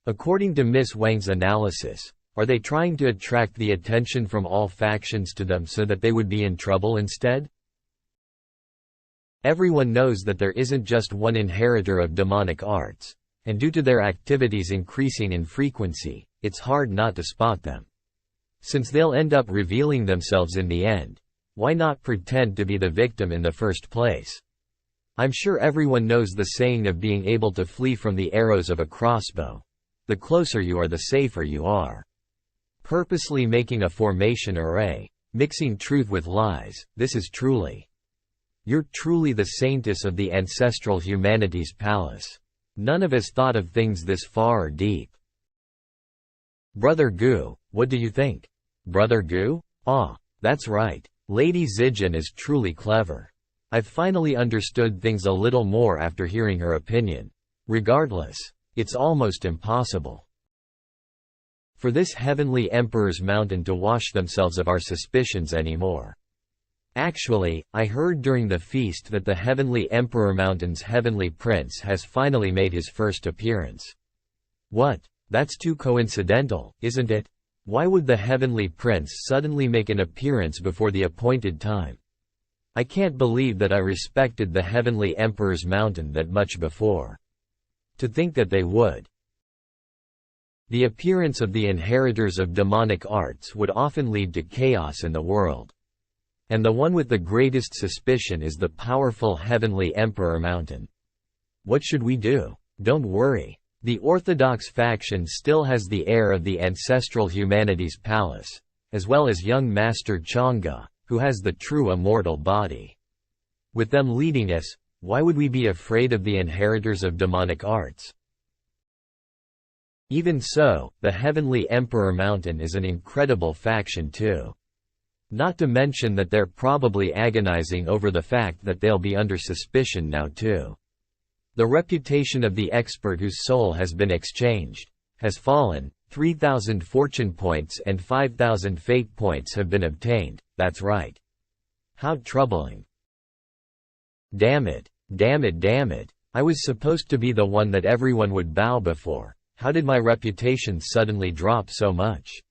Speaker 1: According to Miss Wang's analysis, are they trying to attract the attention from all factions to them so that they would be in trouble instead? Everyone knows that there isn't just one inheritor of demonic arts, and due to their activities increasing in frequency, it's hard not to spot them. Since they'll end up revealing themselves in the end, why not pretend to be the victim in the first place? I'm sure everyone knows the saying of being able to flee from the arrows of a crossbow. The closer you are, the safer you are. Purposely making a formation array, mixing truth with lies, this is truly. You're truly the saintess of the ancestral humanities palace. None of us thought of things this far or deep. Brother Gu, what do you think? Brother Gu? Ah, that's right. Lady Zijin is truly clever. I've finally understood things a little more after hearing her opinion. Regardless, it's almost impossible for this Heavenly Emperor's mountain to wash themselves of our suspicions anymore. Actually, I heard during the feast that the Heavenly Emperor Mountain's Heavenly Prince has finally made his first appearance. What? That's too coincidental, isn't it? Why would the Heavenly Prince suddenly make an appearance before the appointed time? I can't believe that I respected the Heavenly Emperor's Mountain that much before. To think that they would. The appearance of the inheritors of demonic arts would often lead to chaos in the world. And the one with the greatest suspicion is the powerful Heavenly Emperor Mountain. What should we do? Don't worry. The Orthodox faction still has the air of the ancestral humanities palace, as well as young Master Chang'e, who has the true immortal body. With them leading us, why would we be afraid of the inheritors of demonic arts? Even so, the Heavenly Emperor Mountain is an incredible faction too. Not to mention that they're probably agonizing over the fact that they'll be under suspicion now too. The reputation of the expert whose soul has been exchanged has fallen. 3,000 fortune points and 5,000 fate points have been obtained, that's right. How troubling. Damn it, damn it, damn it. I was supposed to be the one that everyone would bow before. How did my reputation suddenly drop so much?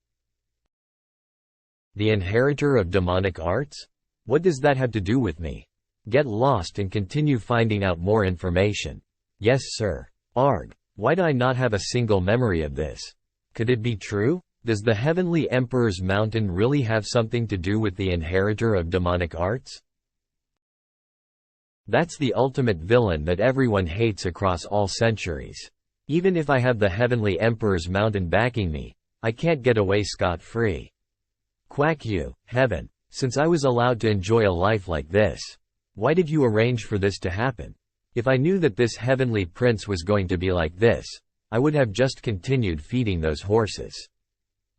Speaker 1: The inheritor of demonic arts? What does that have to do with me? Get lost and continue finding out more information. Yes sir. Arg, why do I not have a single memory of this? Could it be true? Does the Heavenly Emperor's Mountain really have something to do with the inheritor of demonic arts? That's the ultimate villain that everyone hates across all centuries. Even if I have the Heavenly Emperor's Mountain backing me, I can't get away scot-free. Quack you, heaven, since I was allowed to enjoy a life like this, why did you arrange for this to happen? If I knew that this heavenly prince was going to be like this, I would have just continued feeding those horses.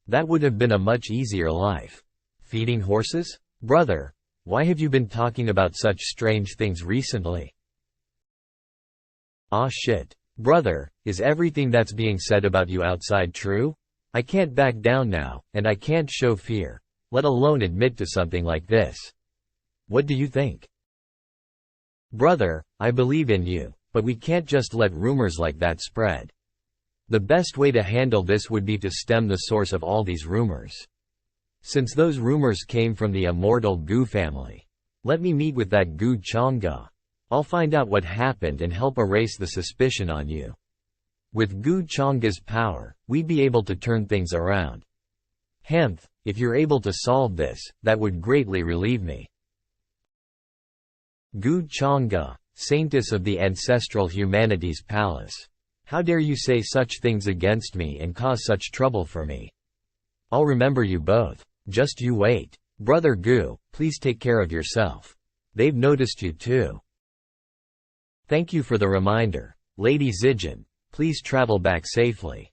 Speaker 1: That would have been a much easier life. Feeding horses? Brother, why have you been talking about such strange things recently? Ah shit. Brother, is everything that's being said about you outside true? I can't back down now, and I can't show fear, let alone admit to something like this. What do you think? Brother, I believe in you, but we can't just let rumors like that spread. The best way to handle this would be to stem the source of all these rumors. Since those rumors came from the immortal Gu family, let me meet with that Gu Chang'e. I'll find out what happened and help erase the suspicion on you. With Gu Chang'e's power, we'd be able to turn things around. Hemph, if you're able to solve this, that would greatly relieve me. Gu Chang'e, saintess of the ancestral humanities palace. How dare you say such things against me and cause such trouble for me? I'll remember you both. Just you wait. Brother Gu, please take care of yourself. They've noticed you too. Thank you for the reminder. Lady Zijin, please travel back safely.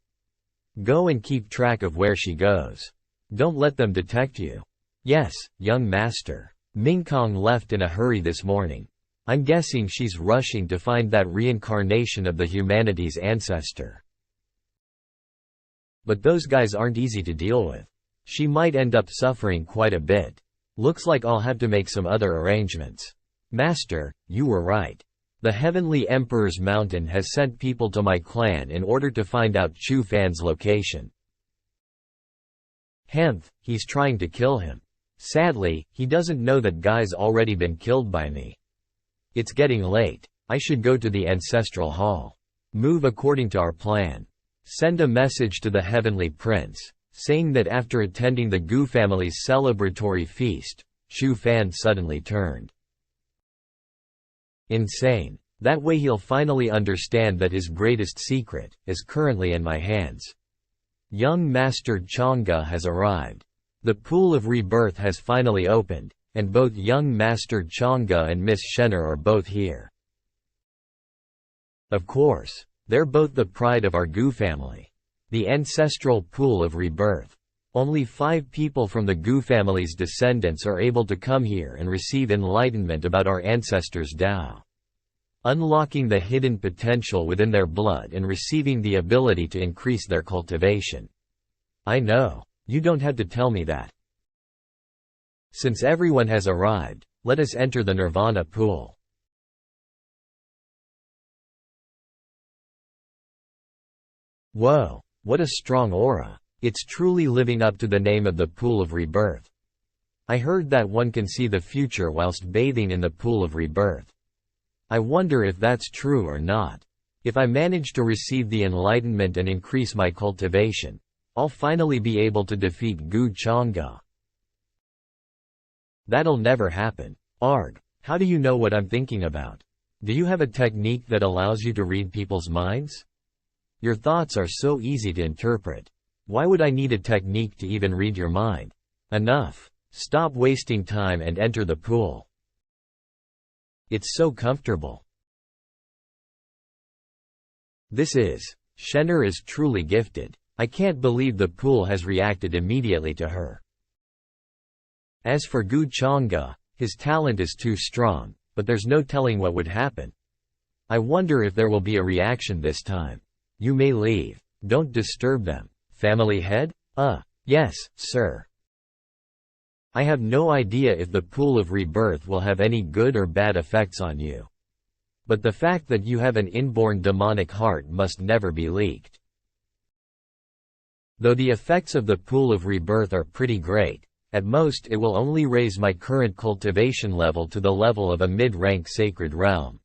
Speaker 1: Go and keep track of where she goes. Don't let them detect you. Yes, young master. Mingkong left in a hurry this morning. I'm guessing she's rushing to find that reincarnation of the humanities ancestor. But those guys aren't easy to deal with. She might end up suffering quite a bit. Looks like I'll have to make some other arrangements. Master, you were right. The Heavenly Emperor's Mountain has sent people to my clan in order to find out Chu Fan's location. Hemph, he's trying to kill him. Sadly, he doesn't know that Guy's already been killed by me. It's getting late. I should go to the Ancestral Hall. Move according to our plan. Send a message to the Heavenly Prince, saying that after attending the Gu family's celebratory feast, Chu Fan suddenly turned insane. That way he'll finally understand that his greatest secret is currently in my hands. Young Master Chang'e has arrived. The pool of rebirth has finally opened, and both young Master Chang'e and Miss Shenner are both here. Of course, they're both the pride of our Gu family. The ancestral pool of rebirth. Only 5 people from the Gu family's descendants are able to come here and receive enlightenment about our ancestors' Tao. Unlocking the hidden potential within their blood and receiving the ability to increase their cultivation. I know, you don't have to tell me that. Since everyone has arrived, let us enter the Nirvana pool. Whoa, what a strong aura. It's truly living up to the name of the pool of rebirth. I heard that one can see the future whilst bathing in the pool of rebirth. I wonder if that's true or not. If I manage to receive the enlightenment and increase my cultivation, I'll finally be able to defeat Gu Chang'e. That'll never happen. Arg, how do you know what I'm thinking about? Do you have a technique that allows you to read people's minds? Your thoughts are so easy to interpret. Why would I need a technique to even read your mind? Enough. Stop wasting time and enter the pool. It's so comfortable. Shenner is truly gifted. I can't believe the pool has reacted immediately to her. As for Gu Changge, his talent is too strong, but there's no telling what would happen. I wonder if there will be a reaction this time. You may leave. Don't disturb them. Family head? Yes, sir. I have no idea if the pool of rebirth will have any good or bad effects on you. But the fact that you have an inborn demonic heart must never be leaked. Though the effects of the pool of rebirth are pretty great, at most it will only raise my current cultivation level to the level of a mid-rank sacred realm.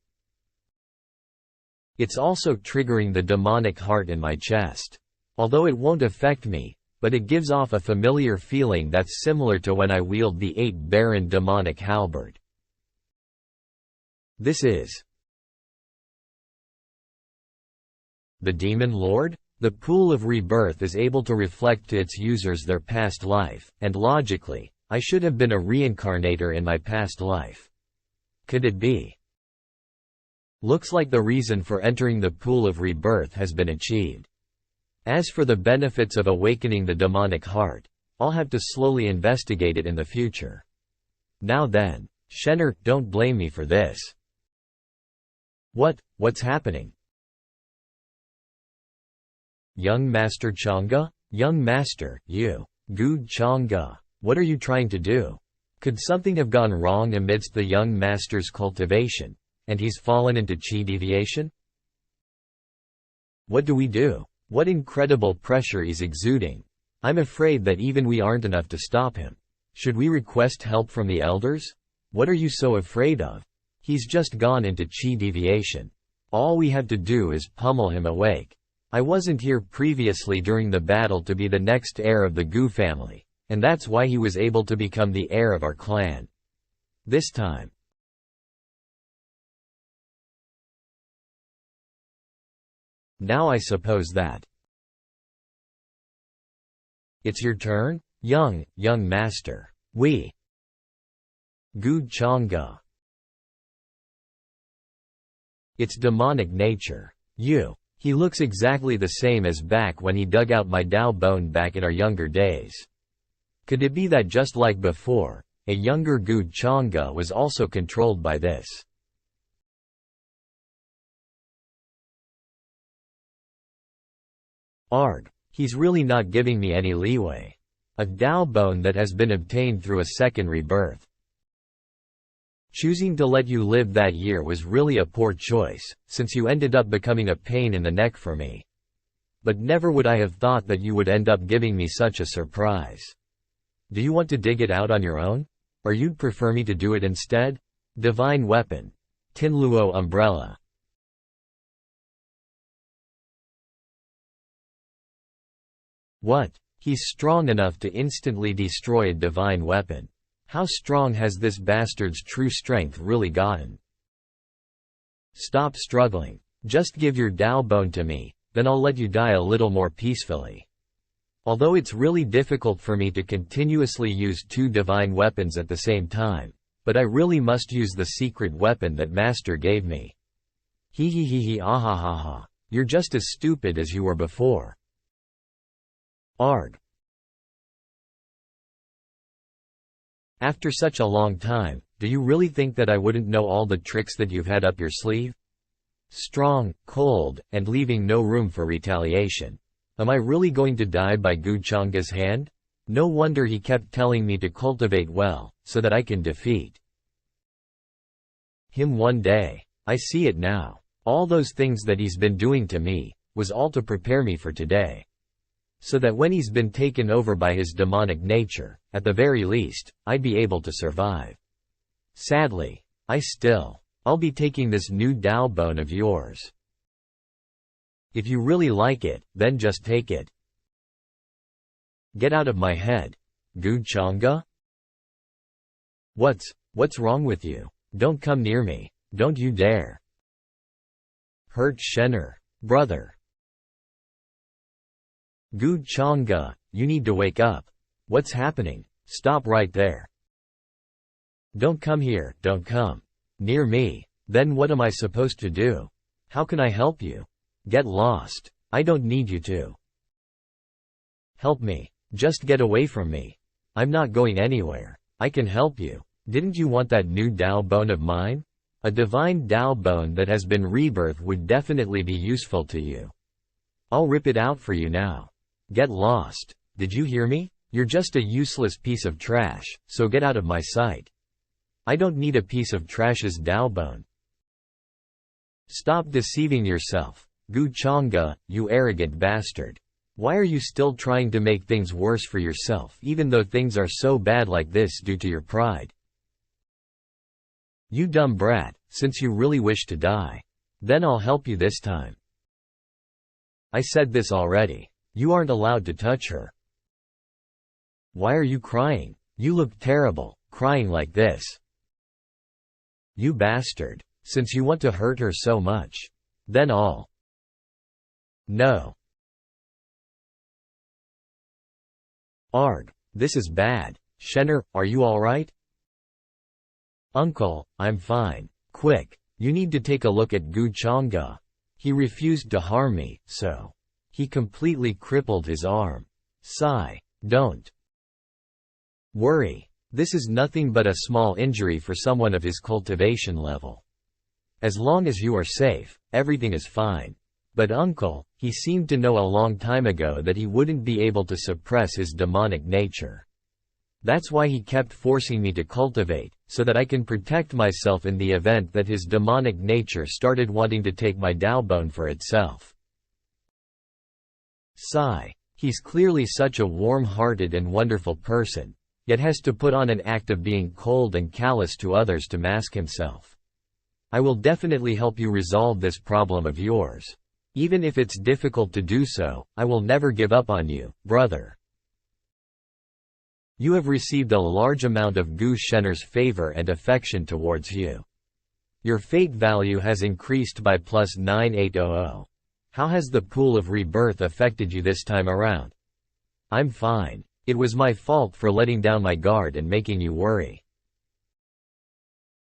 Speaker 1: It's also triggering the demonic heart in my chest. Although it won't affect me, but it gives off a familiar feeling that's similar to when I wield the 8 Baron demonic halberd. The Demon Lord? The pool of rebirth is able to reflect to its users their past life, and logically, I should have been a reincarnator in my past life. Could it be? Looks like the reason for entering the pool of rebirth has been achieved. As for the benefits of awakening the demonic heart, I'll have to slowly investigate it in the future. Now then, Shenner, don't blame me for this. What's happening? Young Master Changge? Young Master, you. Gu Changge. What are you trying to do? Could something have gone wrong amidst the young master's cultivation, and he's fallen into chi deviation? What do we do? What incredible pressure he's exuding. I'm afraid that even we aren't enough to stop him. Should we request help from the elders? What are you so afraid of? He's just gone into chi deviation. All we have to do is pummel him awake. I wasn't here previously during the battle to be the next heir of the Gu family, and that's why he was able to become the heir of our clan. This time. Now I suppose that it's your turn, young master. We. Gu Changge. It's demonic nature. He looks exactly the same as back when he dug out my Dao bone back in our younger days. Could it be that just like before, a younger Gu Changge was also controlled by this? Arg. He's really not giving me any leeway. A Dao bone that has been obtained through a second rebirth. Choosing to let you live that year was really a poor choice, since you ended up becoming a pain in the neck for me. But never would I have thought that you would end up giving me such a surprise. Do you want to dig it out on your own? Or you'd prefer me to do it instead? Divine weapon. Tinluo umbrella. What? He's strong enough to instantly destroy a divine weapon. How strong has this bastard's true strength really gotten? Stop struggling. Just give your Dao bone to me, then I'll let you die a little more peacefully. Although it's really difficult for me to continuously use 2 divine weapons at the same time, but I really must use the secret weapon that Master gave me. Ahahaha. You're just as stupid as you were before. Arg. After such a long time, do you really think that I wouldn't know all the tricks that you've had up your sleeve? Strong, cold, and leaving no room for retaliation. Am I really going to die by Gu Changge's hand? No wonder he kept telling me to cultivate well, so that I can defeat him one day. I see it now. All those things that he's been doing to me, was all to prepare me for today. So that when he's been taken over by his demonic nature, at the very least, I'd be able to survive. Sadly, I'll be taking this new Dao bone of yours. If you really like it, then just take it. Get out of my head. Gu Changge? What's wrong with you? Don't come near me. Don't you dare. Hurt Shenner. Brother. Gu Changge, you need to wake up. What's happening? Stop right there. Don't come here, don't come near me. Then what am I supposed to do? How can I help you? Get lost. I don't need you to help me. Just get away from me. I'm not going anywhere. I can help you. Didn't you want that new Dao bone of mine? A divine Dao bone that has been rebirthed would definitely be useful to you. I'll rip it out for you now. Get lost. Did you hear me? You're just a useless piece of trash, so get out of my sight. I don't need a piece of trash's Dao bone. Stop deceiving yourself. Gu Chang'e, you arrogant bastard. Why are you still trying to make things worse for yourself even though things are so bad like this due to your pride? You dumb brat, since you really wish to die. Then I'll help you this time. I said this already. You aren't allowed to touch her. Why are you crying? You look terrible, crying like this. You bastard. Since you want to hurt her so much. Then I'll. No. Arg. This is bad. Shenner, are you alright? Uncle, I'm fine. Quick. You need to take a look at Gu Chang'e. He refused to harm me, so. He completely crippled his arm. Sigh. Don't worry. This is nothing but a small injury for someone of his cultivation level. As long as you are safe, everything is fine. But uncle, he seemed to know a long time ago that he wouldn't be able to suppress his demonic nature. That's why he kept forcing me to cultivate, so that I can protect myself in the event that his demonic nature started wanting to take my Dao bone for itself. Sigh. He's clearly such a warm-hearted and wonderful person, yet has to put on an act of being cold and callous to others to mask himself. I will definitely help you resolve this problem of yours. Even if it's difficult to do so, I will never give up on you, brother. You have received a large amount of Gu Shenner's favor and affection towards you. Your fate value has increased by plus 9800. How has the pool of rebirth affected you this time around? I'm fine. It was my fault for letting down my guard and making you worry.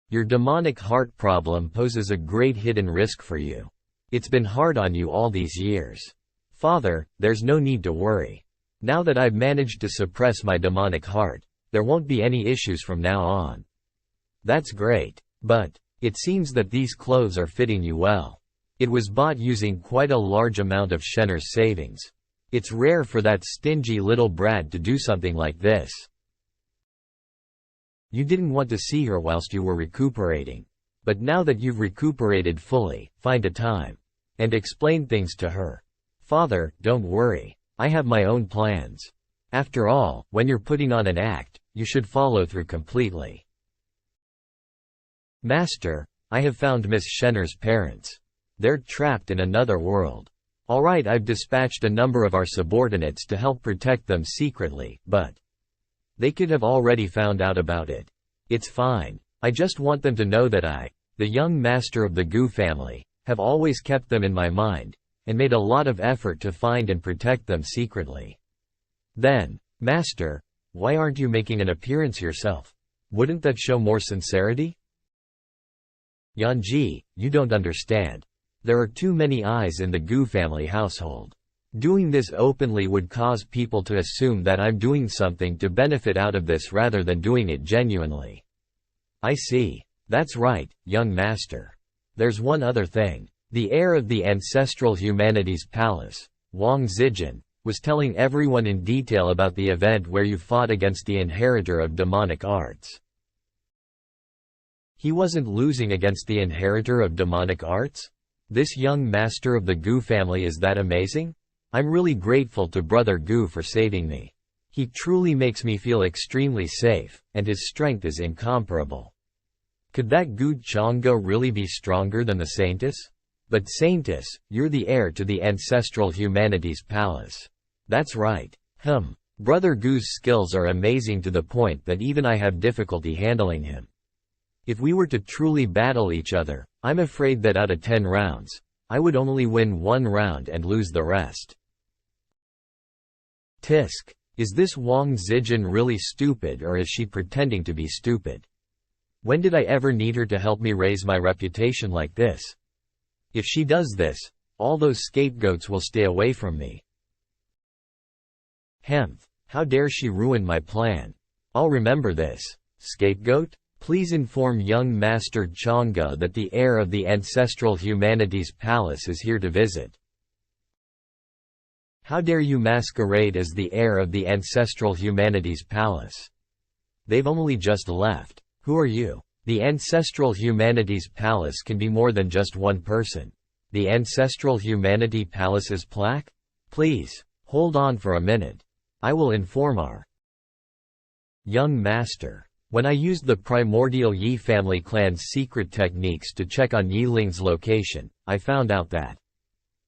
Speaker 1: Your demonic heart problem poses a great hidden risk for you. It's been hard on you all these years. Father, there's no need to worry. Now that I've managed to suppress my demonic heart, there won't be any issues from now on. That's great. But it seems that these clothes are fitting you well. It was bought using quite a large amount of Shenner's savings. It's rare for that stingy little brat to do something like this. You didn't want to see her whilst you were recuperating. But now that you've recuperated fully, find a time and explain things to her. Father, don't worry. I have my own plans. After all, when you're putting on an act, you should follow through completely. Master, I have found Miss Shenner's parents. They're trapped in another world. Alright, I've dispatched a number of our subordinates to help protect them secretly, but they could have already found out about it. It's fine. I just want them to know that I, the young master of the Gu family, have always kept them in my mind, and made a lot of effort to find and protect them secretly. Then, Master, why aren't you making an appearance yourself? Wouldn't that show more sincerity? Yanji, you don't understand. There are too many eyes in the Gu family household. Doing this openly would cause people to assume that I'm doing something to benefit out of this rather than doing it genuinely. I see. That's right, young master. There's one other thing. The heir of the ancestral humanities palace, Wang Zijin, was telling everyone in detail about the event where you fought against the inheritor of demonic arts. He wasn't losing against the inheritor of demonic arts? This young master of the Gu family is that amazing? I'm really grateful to Brother Gu for saving me. He truly makes me feel extremely safe, and his strength is incomparable. Could that Gu Chang'e really be stronger than the Saintess? But Saintess, you're the heir to the ancestral humanities palace. That's right. Brother Gu's skills are amazing to the point that even I have difficulty handling him. If we were to truly battle each other, I'm afraid that out of 10 rounds, I would only win 1 round and lose the rest. Tisk. Is this Wang Zijin really stupid, or is she pretending to be stupid? When did I ever need her to help me raise my reputation like this? If she does this, all those scapegoats will stay away from me. Hemph! How dare she ruin my plan? I'll remember this. Scapegoat? Please inform young Master Chang'e that the heir of the ancestral humanities palace is here to visit. How dare you masquerade as the heir of the ancestral humanities palace? They've only just left. Who are you? The ancestral humanities palace can be more than just one person. The ancestral humanity palace's plaque? Please, hold on for a minute. I will inform our young master. When I used the primordial Yi family clan's secret techniques to check on Yi Ling's location, I found out that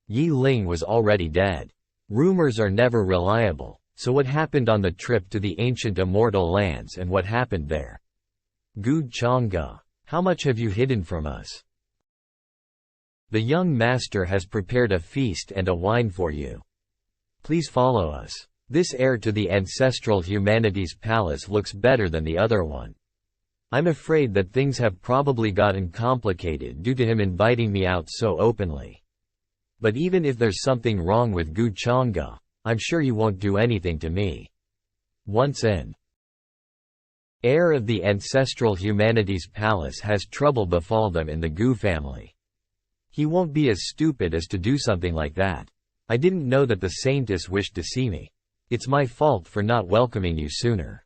Speaker 1: Yi Ling was already dead. Rumors are never reliable, so what happened on the trip to the ancient immortal lands and what happened there? Gu Chang'e, how much have you hidden from us? The young master has prepared a feast and a wine for you. Please follow us. This heir to the ancestral humanities palace looks better than the other one. I'm afraid that things have probably gotten complicated due to him inviting me out so openly. But even if there's something wrong with Gu Chang'e, I'm sure you won't do anything to me. Once in, heir of the ancestral humanities palace has trouble befall them in the Gu family. He won't be as stupid as to do something like that. I didn't know that the Saintess wished to see me. It's my fault for not welcoming you sooner.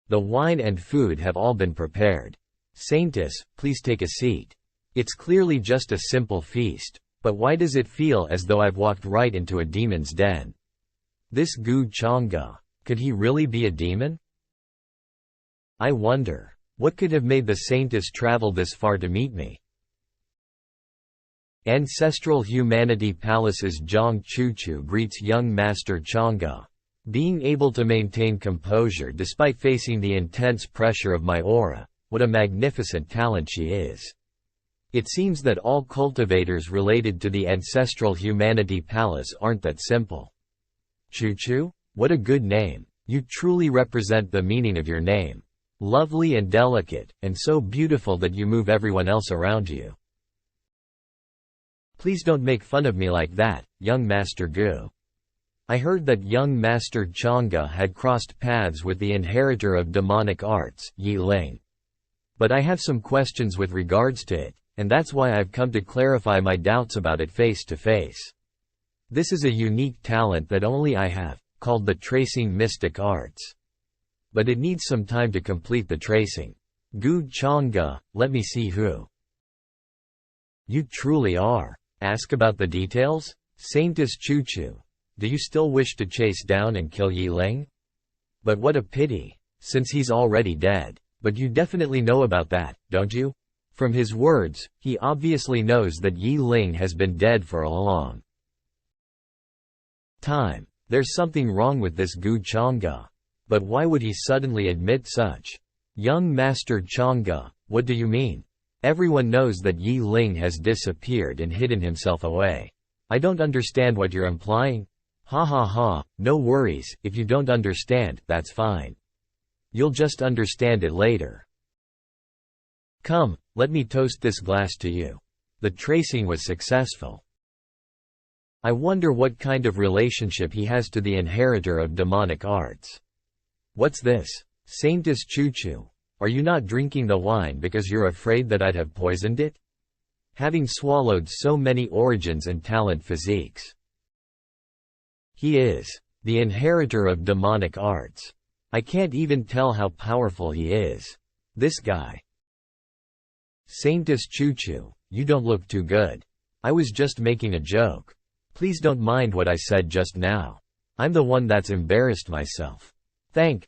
Speaker 1: The wine and food have all been prepared. Saintess, please take a seat. It's clearly just a simple feast. But why does it feel as though I've walked right into a demon's den? This Gu Chang'e, could he really be a demon? I wonder, what could have made the Saintess travel this far to meet me? Ancestral Humanity Palace's Zhang Chuchu greets young Master Chang'e. Being able to maintain composure despite facing the intense pressure of my aura, what a magnificent talent she is. It seems that all cultivators related to the ancestral humanity palace aren't that simple. Chuchu? What a good name. You truly represent the meaning of your name. Lovely and delicate, and so beautiful that you move everyone else around you. Please don't make fun of me like that, young Master Gu. I heard that young Master Chang'e had crossed paths with the inheritor of demonic arts, Yi Ling. But I have some questions with regards to it. And that's why I've come to clarify my doubts about it face to face. This is a unique talent that only I have, called the tracing mystic arts. But it needs some time to complete the tracing. Gu Chang'e, let me see who you truly are. Ask about the details? Saintess Chuchu, do you still wish to chase down and kill Yi Ling? But what a pity, since he's already dead. But you definitely know about that, don't you? From his words, he obviously knows that Yi Ling has been dead for a long time. There's something wrong with this Gu Chang'e. But why would he suddenly admit such? Young Master Chang'e, what do you mean? Everyone knows that Yi Ling has disappeared and hidden himself away. I don't understand what you're implying. Ha ha ha, no worries, if you don't understand, that's fine. You'll just understand it later. Come, let me toast this glass to you. The tracing was successful. I wonder what kind of relationship he has to the inheritor of demonic arts. What's this? Saintess Chuchu, are you not drinking the wine because you're afraid that I'd have poisoned it? Having swallowed so many origins and talent physiques. He is the inheritor of demonic arts. I can't even tell how powerful he is. This guy. Saintess Chuchu, you don't look too good. I was just making a joke. Please don't mind what I said just now. I'm the one that's embarrassed myself. Thank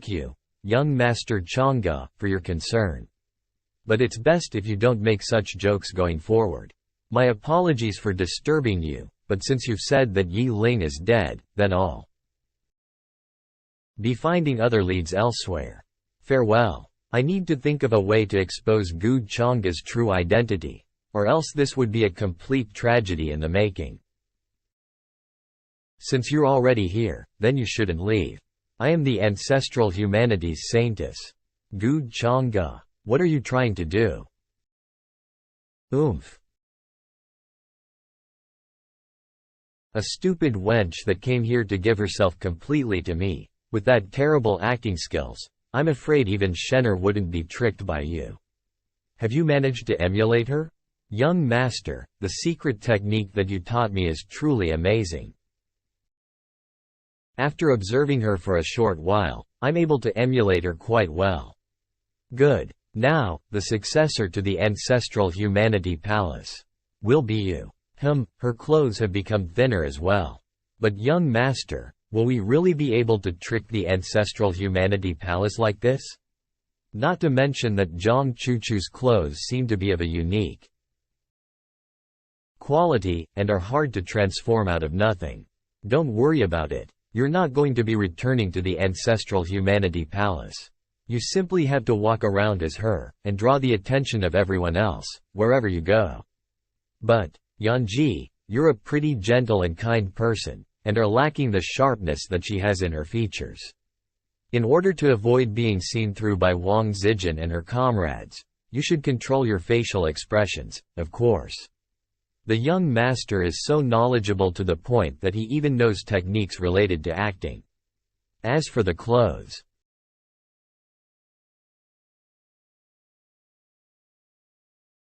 Speaker 1: you, young Master Chang'e, for your concern. But it's best if you don't make such jokes going forward. My apologies for disturbing you, but since you've said that Yi Ling is dead, then I'll be finding other leads elsewhere. Farewell. I need to think of a way to expose Gu Chang'e's true identity, or else this would be a complete tragedy in the making. Since you're already here, then you shouldn't leave. I am the ancestral humanities saintess. Good Chang'e. What are you trying to do? Oomph. A stupid wench that came here to give herself completely to me. With that terrible acting skills, I'm afraid even Shenner wouldn't be tricked by you. Have you managed to emulate her? Young master, the secret technique that you taught me is truly amazing. After observing her for a short while, I'm able to emulate her quite well. Good. Now, the successor to the ancestral humanity palace will be you. Her clothes have become thinner as well. But young master, will we really be able to trick the ancestral humanity palace like this? Not to mention that Zhang Chuchu's clothes seem to be of a unique quality, and are hard to transform out of nothing. Don't worry about it. You're not going to be returning to the ancestral humanity palace. You simply have to walk around as her, and draw the attention of everyone else, wherever you go. But, Yanji, you're a pretty gentle and kind person, and are lacking the sharpness that she has in her features. In order to avoid being seen through by Wang Zijin and her comrades, you should control your facial expressions, of course. The young master is so knowledgeable to the point that he even knows techniques related to acting. As for the clothes,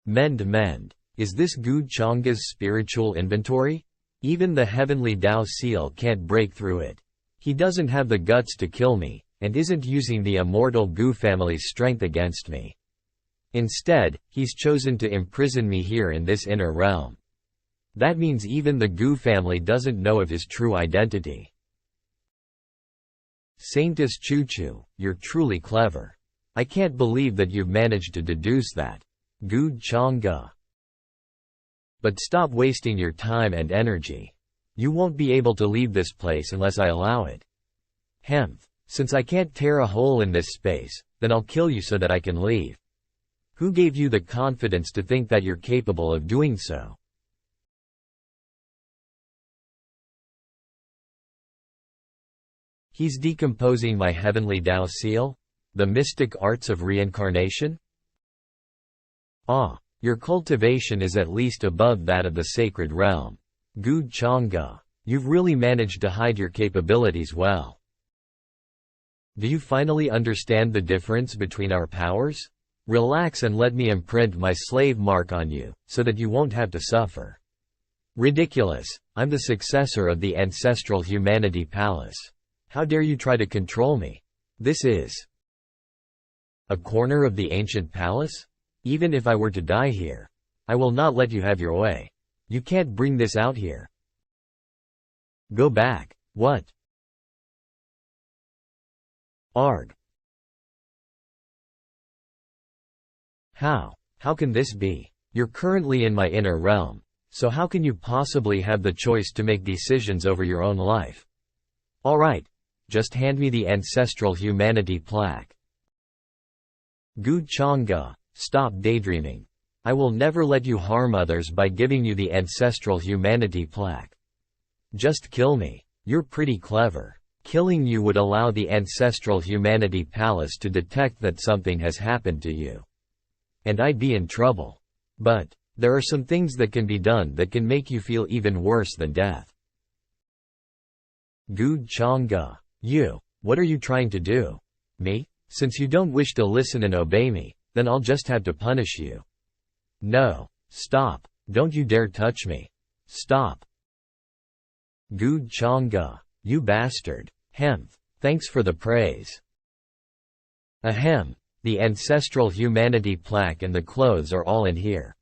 Speaker 1: mend. Is this Gu Chang'e's spiritual inventory? Even the heavenly Tao seal can't break through it. He doesn't have the guts to kill me, and isn't using the immortal Gu family's strength against me. Instead, he's chosen to imprison me here in this inner realm. That means even the Gu family doesn't know of his true identity. Saintess Chuchu, you're truly clever. I can't believe that you've managed to deduce that. Gu Chang'e. But stop wasting your time and energy. You won't be able to leave this place unless I allow it. Since I can't tear a hole in this space, then I'll kill you so that I can leave. Who gave you the confidence to think that you're capable of doing so? He's decomposing my heavenly Tao seal? The mystic arts of reincarnation? Your cultivation is at least above that of the sacred realm. Gu Chang'e, you've really managed to hide your capabilities well. Do you finally understand the difference between our powers? Relax and let me imprint my slave mark on you, so that you won't have to suffer. Ridiculous, I'm the successor of the ancestral humanity palace. How dare you try to control me? This is a corner of the ancient palace? Even if I were to die here, I will not let you have your way. You can't bring this out here. Go back. What? Arg. How can this be? You're currently in my inner realm, so how can you possibly have the choice to make decisions over your own life? Alright, just hand me the ancestral humanity plaque. Gu Chang'e, stop daydreaming. I will never let you harm others by giving you the ancestral humanity plaque. Just kill me. You're pretty clever. Killing you would allow the ancestral humanity palace to detect that something has happened to you. And I'd be in trouble. But there are some things that can be done that can make you feel even worse than death. Gu Chang'e, what are you trying to do? Me? Since you don't wish to listen and obey me, then I'll just have to punish you. No, stop, don't you dare touch me. Stop. Gu Chang'e, you bastard. Thanks for the praise. The ancestral humanity plaque and the clothes are all in here.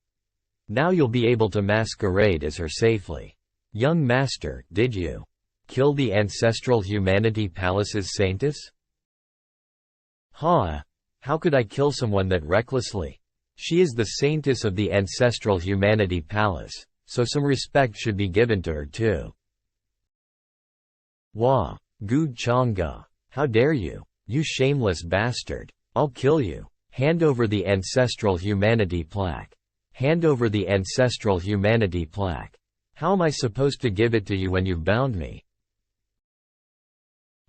Speaker 1: Now you'll be able to masquerade as her safely. Young master, did you kill the ancestral humanity palace's saintess? How could I kill someone that recklessly? She is the saintess of the ancestral humanity palace, so some respect should be given to her too. Gu Chang'e, how dare you? You shameless bastard. I'll kill you. Hand over the ancestral humanity plaque. Hand over the ancestral humanity plaque. How am I supposed to give it to you when you've bound me?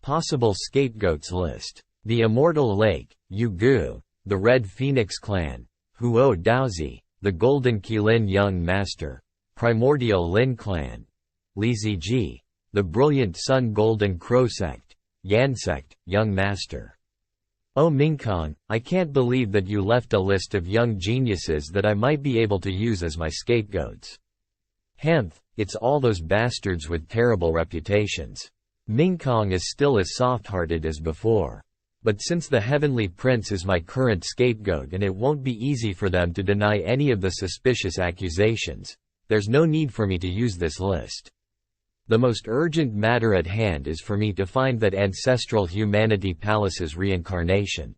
Speaker 1: Possible scapegoats list. The Immortal Lake, Yu-Gu, the Red Phoenix Clan, Huo Daozi, the Golden Qilin Young Master, Primordial Lin Clan, Li Ziji, the Brilliant Sun Golden Crow Sect, Yan Sect, Young Master. Oh Mingkong, I can't believe that you left a list of young geniuses that I might be able to use as my scapegoats. Hemph, it's all those bastards with terrible reputations. Mingkong is still as soft-hearted as before. But since the Heavenly Prince is my current scapegoat and it won't be easy for them to deny any of the suspicious accusations, there's no need for me to use this list. The most urgent matter at hand is for me to find that ancestral humanity palace's reincarnation.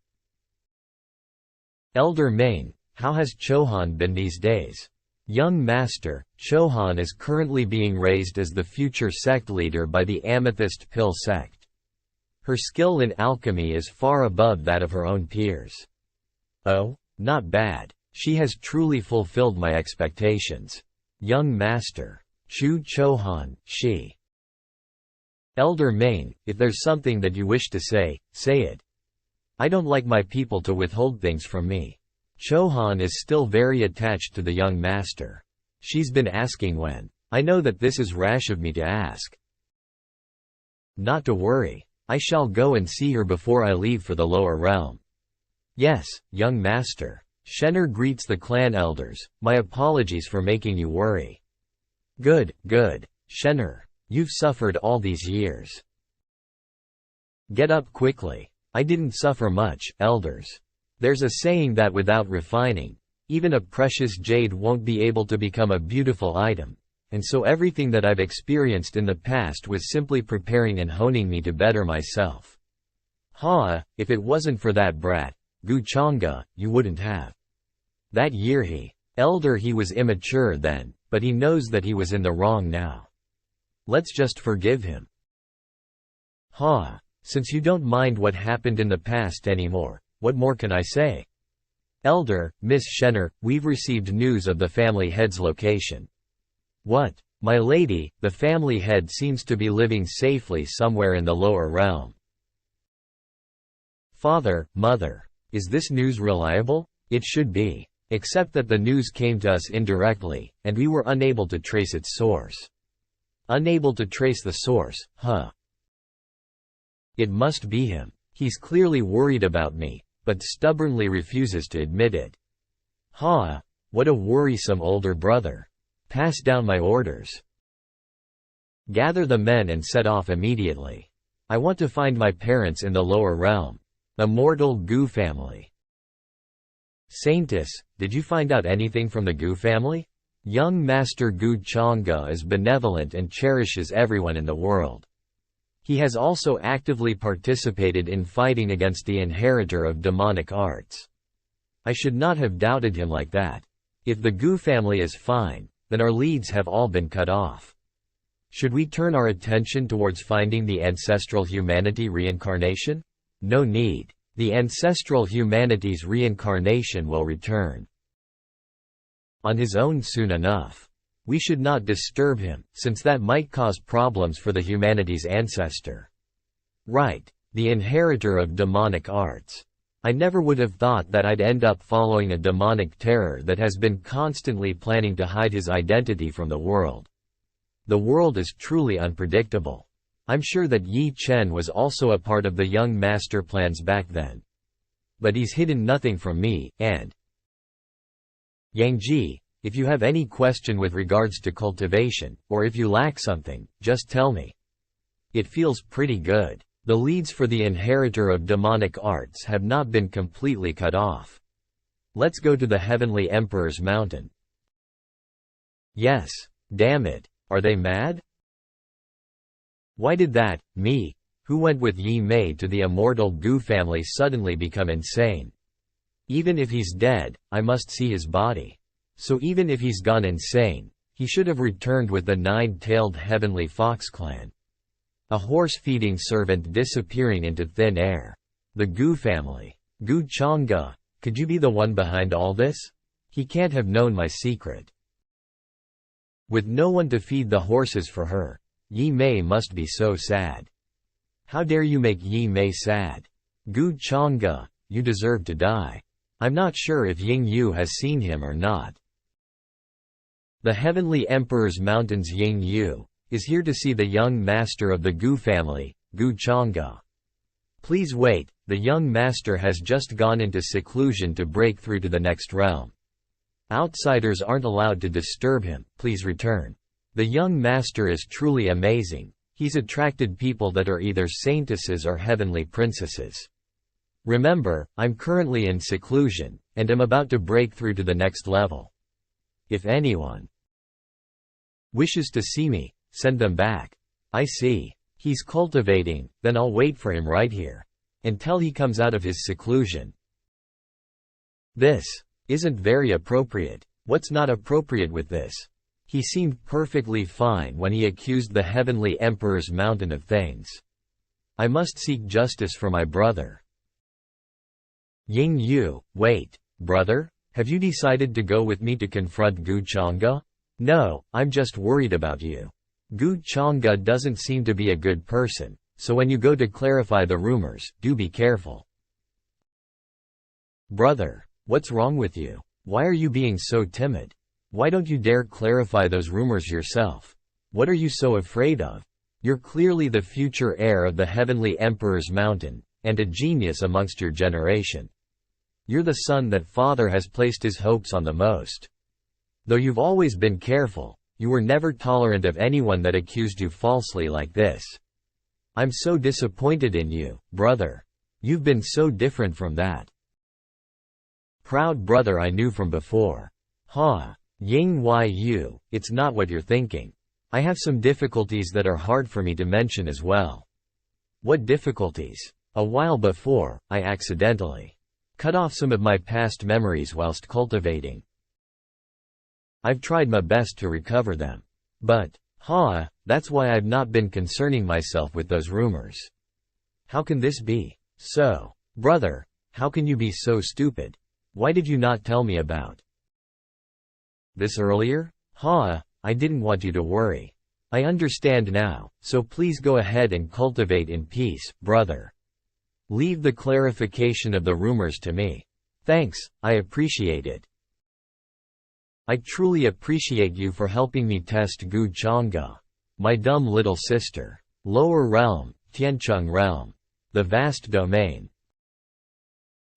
Speaker 1: Elder Main, how has Chohan been these days? Young Master, Chohan is currently being raised as the future sect leader by the Amethyst Pill sect. Her skill in alchemy is far above that of her own peers. Oh, not bad. She has truly fulfilled my expectations. Young Master, Chu Chohan, she. Elder Main, if there's something that you wish to say it. I don't like my people to withhold things from me. Chohan is still very attached to the young master. She's been asking when. I know that this is rash of me to ask. Not to worry. I shall go and see her before I leave for the lower realm. Yes, young master. Shenner greets the clan elders. My apologies for making you worry. Good, good. Shenner, you've suffered all these years. Get up quickly. I didn't suffer much, elders. There's a saying that without refining, even a precious jade won't be able to become a beautiful item, and so everything that I've experienced in the past was simply preparing and honing me to better myself. If it wasn't for that brat, Gu Chang'e, you wouldn't have. That year he was immature then, but he knows that he was in the wrong now. Let's just forgive him. Since you don't mind what happened in the past anymore, what more can I say? Elder, Miss Shenner, we've received news of the family head's location. What? My lady, the family head seems to be living safely somewhere in the lower realm. Father, mother, is this news reliable? It should be. Except that the news came to us indirectly, and we were unable to trace its source. Unable to trace the source, It must be him. He's clearly worried about me, but stubbornly refuses to admit it. What a worrisome older brother. Pass down my orders. Gather the men and set off immediately. I want to find my parents in the lower realm. Immortal Gu family. Saintess, did you find out anything from the Gu family? Young Master Gu Chang'e is benevolent and cherishes everyone in the world. He has also actively participated in fighting against the inheritor of demonic arts. I should not have doubted him like that. If the Gu family is fine, then our leads have all been cut off. Should we turn our attention towards finding the ancestral humanity reincarnation? No need. The ancestral humanity's reincarnation will return on his own soon enough. We should not disturb him, since that might cause problems for the humanity's ancestor. Right, the inheritor of demonic arts. I never would have thought that I'd end up following a demonic terror that has been constantly planning to hide his identity from the world. The world is truly unpredictable. I'm sure that Yi Chen was also a part of the young master plans back then. But he's hidden nothing from me, and Yang Ji, if you have any question with regards to cultivation, or if you lack something, just tell me. It feels pretty good. The leads for the inheritor of demonic arts have not been completely cut off. Let's go to the Heavenly Emperor's mountain. Yes, damn it, are they mad? Why did that, me, who went with Yi Mei to the immortal Gu family suddenly become insane? Even if he's dead, I must see his body. So even if he's gone insane, he should have returned with the nine-tailed Heavenly Fox clan. A horse-feeding servant disappearing into thin air. The Gu family. Gu Chang'e, could you be the one behind all this? He can't have known my secret. With no one to feed the horses for her, Yi Mei must be so sad. How dare you make Yi Mei sad? Gu Chang'e, you deserve to die. I'm not sure if Ying Yu has seen him or not. The Heavenly Emperor's Mountain's Ying Yu is here to see the young master of the Gu family, Gu Chang'e. Please wait, the young master has just gone into seclusion to break through to the next realm. Outsiders aren't allowed to disturb him, please return. The young master is truly amazing. He's attracted people that are either saintesses or heavenly princesses. Remember, I'm currently in seclusion, and am about to break through to the next level. If anyone wishes to see me, send them back. I see. He's cultivating, then I'll wait for him right here. Until he comes out of his seclusion. This isn't very appropriate. What's not appropriate with this? He seemed perfectly fine when he accused the Heavenly Emperor's mountain of things. I must seek justice for my brother. Ying Yu, wait, brother? Have you decided to go with me to confront Gu Chang'e? No, I'm just worried about you. Gu Chang'e doesn't seem to be a good person, so when you go to clarify the rumors, do be careful. Brother, what's wrong with you? Why are you being so timid? Why don't you dare clarify those rumors yourself? What are you so afraid of? You're clearly the future heir of the Heavenly Emperor's mountain, and a genius amongst your generation. You're the son that father has placed his hopes on the most. Though you've always been careful, you were never tolerant of anyone that accused you falsely like this. I'm so disappointed in you, brother. You've been so different from that proud brother I knew from before. Ying Yu, it's not what you're thinking. I have some difficulties that are hard for me to mention as well. What difficulties? A while before, I accidentally cut off some of my past memories whilst cultivating. I've tried my best to recover them. But, that's why I've not been concerning myself with those rumors. How can this be? So, brother, how can you be so stupid? Why did you not tell me about this earlier? I didn't want you to worry. I understand now, so please go ahead and cultivate in peace, brother. Leave the clarification of the rumors to me. Thanks, I appreciate it. I truly appreciate you for helping me test Gu Chang'e. My dumb little sister. Lower realm, Tiancheng realm. The vast domain.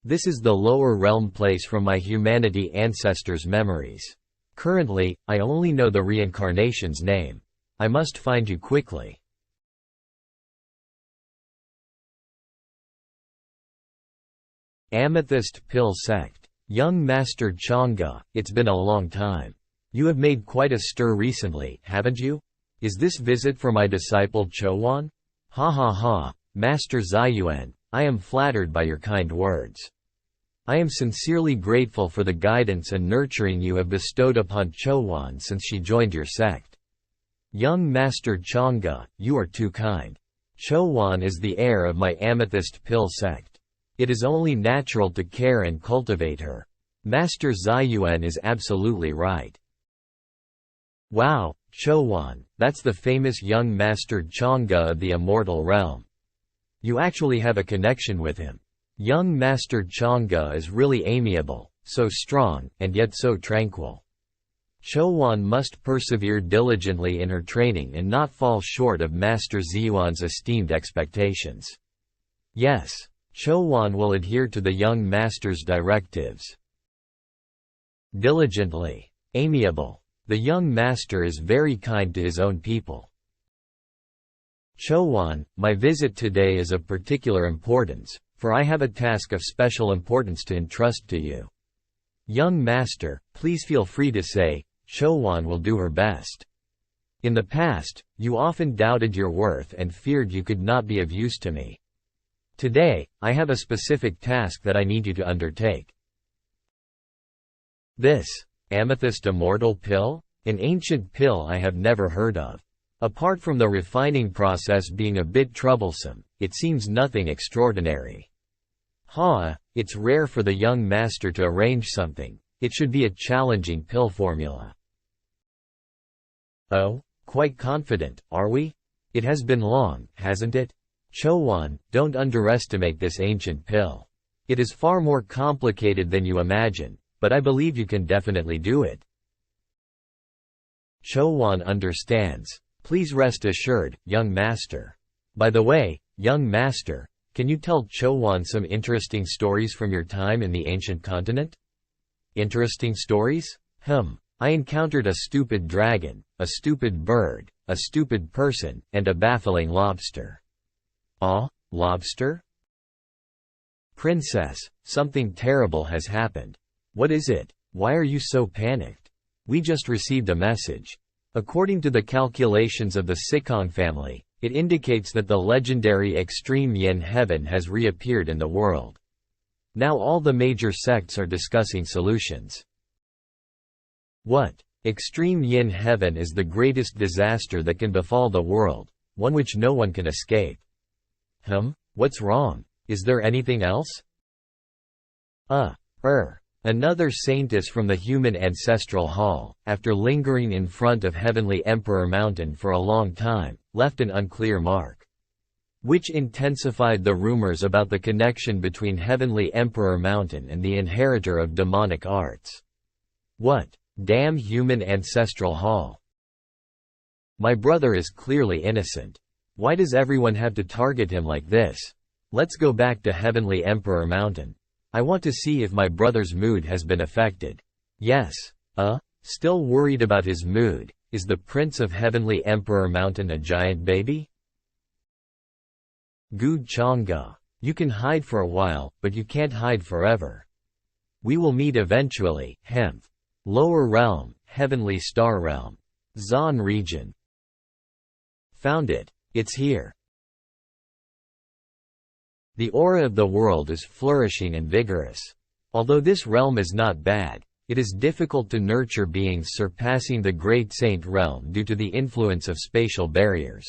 Speaker 1: This is the lower realm place from my humanity ancestors' memories. Currently, I only know the reincarnation's name. I must find you quickly. Amethyst Pill Sect. Young Master Chang'e, it's been a long time. You have made quite a stir recently, haven't you? Is this visit for my disciple Chouwan? Master Ziyuan, I am flattered by your kind words. I am sincerely grateful for the guidance and nurturing you have bestowed upon Chouwan since she joined your sect. Young Master Chang'e, you are too kind. Chouwan is the heir of my Amethyst Pill Sect. It is only natural to care and cultivate her. Master Ziyuan is absolutely right. Wow, Chouwan, that's the famous young Master Chang'e of the immortal realm. You actually have a connection with him. Young Master Chang'e is really amiable, so strong, and yet so tranquil. Chouwan must persevere diligently in her training and not fall short of Master Ziyuan's esteemed expectations. Yes, Chouwan will adhere to the young master's directives. Diligently. Amiable. The young master is very kind to his own people. Chouwan, my visit today is of particular importance, for I have a task of special importance to entrust to you. Young master, please feel free to say, Chouwan will do her best. In the past, you often doubted your worth and feared you could not be of use to me. Today, I have a specific task that I need you to undertake. This Amethyst Immortal Pill? An ancient pill I have never heard of. Apart from the refining process being a bit troublesome, it seems nothing extraordinary. It's rare for the young master to arrange something. It should be a challenging pill formula. Oh, quite confident, are we? It has been long, hasn't it? Chowan, don't underestimate this ancient pill. It is far more complicated than you imagine, but I believe you can definitely do it. Chowan understands. Please rest assured, young master. By the way, young master, can you tell Chowan some interesting stories from your time in the ancient continent? Interesting stories? I encountered a stupid dragon, a stupid bird, a stupid person, and a baffling lobster. Ah, lobster? Princess, something terrible has happened. What is it? Why are you so panicked? We just received a message. According to the calculations of the Sikong family, it indicates that the legendary extreme yin heaven has reappeared in the world. Now all the major sects are discussing solutions. What? Extreme yin heaven is the greatest disaster that can befall the world, one which no one can escape. What's wrong? Is there anything else? Another saintess from the human ancestral hall, after lingering in front of Heavenly Emperor Mountain for a long time, left an unclear mark, which intensified the rumors about the connection between Heavenly Emperor Mountain and the inheritor of demonic arts. What? Damn human ancestral hall. My brother is clearly innocent. Why does everyone have to target him like this? Let's go back to Heavenly Emperor Mountain. I want to see if my brother's mood has been affected. Yes. Still worried about his mood? Is the Prince of Heavenly Emperor Mountain a giant baby? Gu Chang'e. You can hide for a while, but you can't hide forever. We will meet eventually. Lower realm, Heavenly Star Realm. Zon region. Found it. It's here. The aura of the world is flourishing and vigorous. Although this realm is not bad, it is difficult to nurture beings surpassing the Great Saint realm due to the influence of spatial barriers.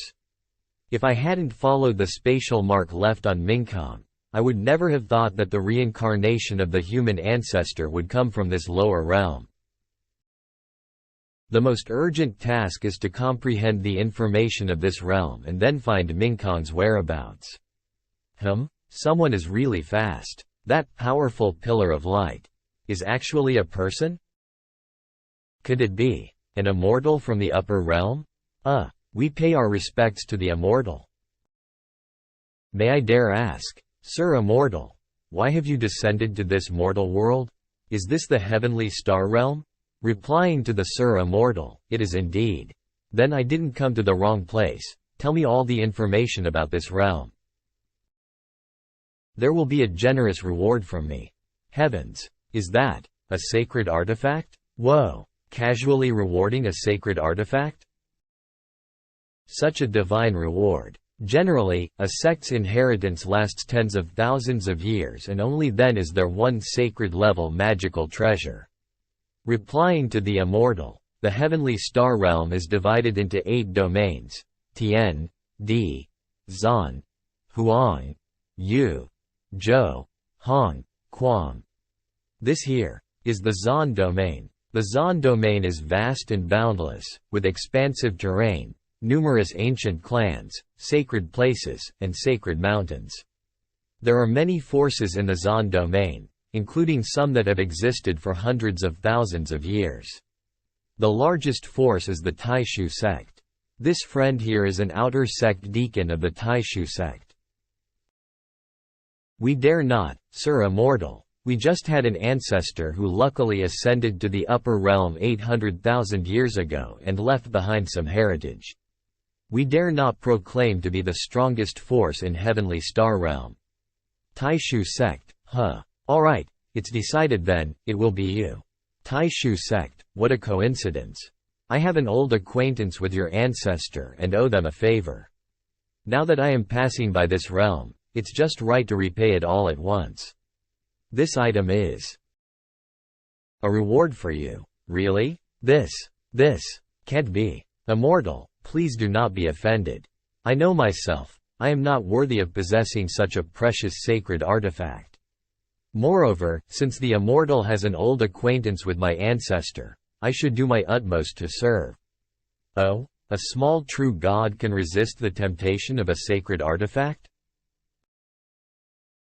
Speaker 1: If I hadn't followed the spatial mark left on Mingkong, I would never have thought that the reincarnation of the human ancestor would come from this lower realm. The most urgent task is to comprehend the information of this realm and then find Mingkong's whereabouts. Someone is really fast. That powerful pillar of light is actually a person? Could it be an immortal from the upper realm? We pay our respects to the immortal. May I dare ask, Sir Immortal, why have you descended to this mortal world? Is this the Heavenly Star Realm? Replying to the Sir Immortal, it is indeed. Then I didn't come to the wrong place. Tell me all the information about this realm. There will be a generous reward from me. Heavens, is that a sacred artifact? Whoa, casually rewarding a sacred artifact? Such a divine reward. Generally, a sect's inheritance lasts tens of thousands of years and only then is there one sacred level magical treasure. Replying to the immortal, the Heavenly Star Realm is divided into 8 domains: Tian, Di, Zan, Huang, Yu, Zhou, Hong, Quang. This here is the Zan domain. The Zan domain is vast and boundless, with expansive terrain, numerous ancient clans, sacred places, and sacred mountains. There are many forces in the Zan domain, including some that have existed for hundreds of thousands of years. The largest force is the Taishu sect. This friend here is an outer sect deacon of the Taishu sect. We dare not, Sir Immortal. We just had an ancestor who luckily ascended to the upper realm 800,000 years ago and left behind some heritage. We dare not proclaim to be the strongest force in Heavenly Star Realm. Taishu sect, Alright, it's decided then, it will be you. Taishu sect, what a coincidence. I have an old acquaintance with your ancestor and owe them a favor. Now that I am passing by this realm, it's just right to repay it all at once. This item is a reward for you. Really? This can't be. Immortal, please do not be offended. I know myself, I am not worthy of possessing such a precious sacred artifact. Moreover, since the immortal has an old acquaintance with my ancestor, I should do my utmost to serve. Oh, a small true god can resist the temptation of a sacred artifact?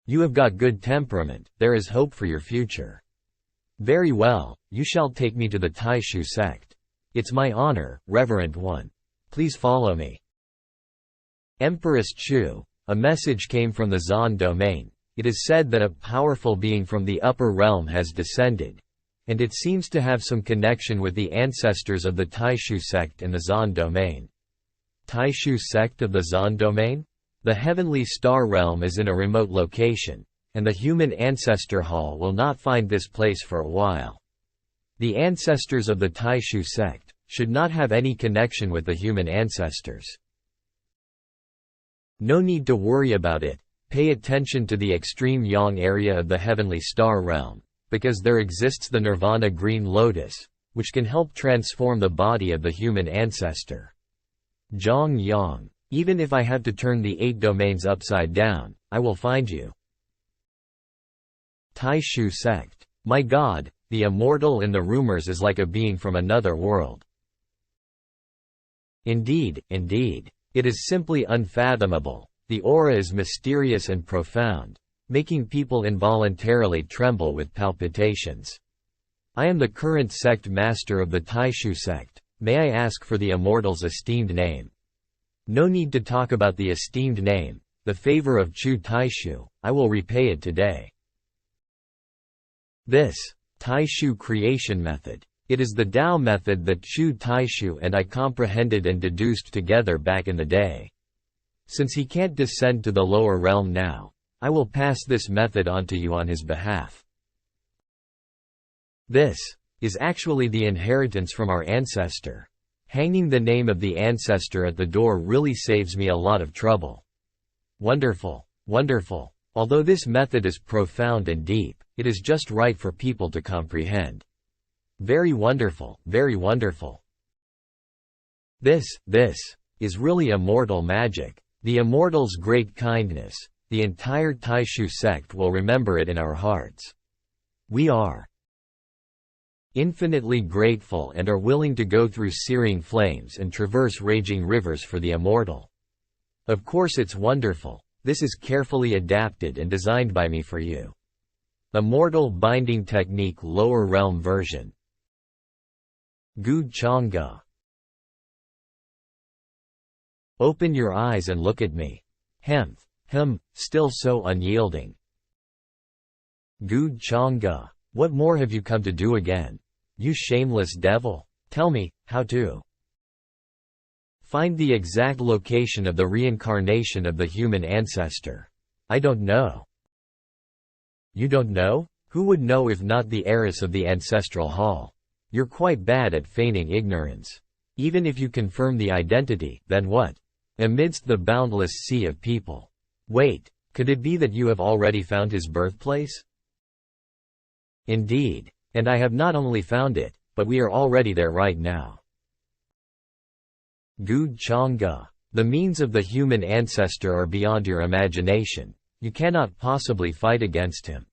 Speaker 1: You have got good temperament, there is hope for your future. Very well, you shall take me to the Taishu sect. It's my honor, Reverend One. Please follow me. Empress Chu, a message came from the Zan domain. It is said that a powerful being from the upper realm has descended, and it seems to have some connection with the ancestors of the Taishu sect and the Zan domain. Taishu sect of the Zan domain? The heavenly star realm is in a remote location, and the human ancestor hall will not find this place for a while. The ancestors of the Taishu sect should not have any connection with the human ancestors. No need to worry about it. Pay attention to the extreme yang area of the heavenly star realm, because there exists the nirvana green lotus, which can help transform the body of the human ancestor. Zhang Yang. Even if I have to turn the 8 domains upside down, I will find you. Taishu sect. My God, the immortal in the rumors is like a being from another world. Indeed, indeed. It is simply unfathomable. The aura is mysterious and profound, making people involuntarily tremble with palpitations. I am the current sect master of the Taishu sect. May I ask for the immortal's esteemed name? No need to talk about the esteemed name. The favor of Chu Taishu, I will repay it today. This Taishu creation method. It is the Tao method that Chu Taishu and I comprehended and deduced together back in the day. Since he can't descend to the lower realm now, I will pass this method on to you on his behalf. This is actually the inheritance from our ancestor. Hanging the name of the ancestor at the door really saves me a lot of trouble. Wonderful, wonderful. Although this method is profound and deep, it is just right for people to comprehend. Very wonderful, very wonderful. This is really immortal magic. The immortal's great kindness. The entire Taishu sect will remember it in our hearts. We are infinitely grateful and are willing to go through searing flames and traverse raging rivers for the immortal. Of course it's wonderful. This is carefully adapted and designed by me for you. Immortal Binding Technique Lower Realm Version. Gu Chang'e. Open your eyes and look at me. Still so unyielding. Gu Chang'e. What more have you come to do again? You shameless devil. Tell me, how to find the exact location of the reincarnation of the human ancestor. I don't know. You don't know? Who would know if not the heiress of the ancestral hall? You're quite bad at feigning ignorance. Even if you confirm the identity, then what? Amidst the boundless sea of people. Wait, could it be that you have already found his birthplace? Indeed. And I have not only found it, but we are already there right now. Gu Chang'e. The means of the human ancestor are beyond your imagination. You cannot possibly fight against him.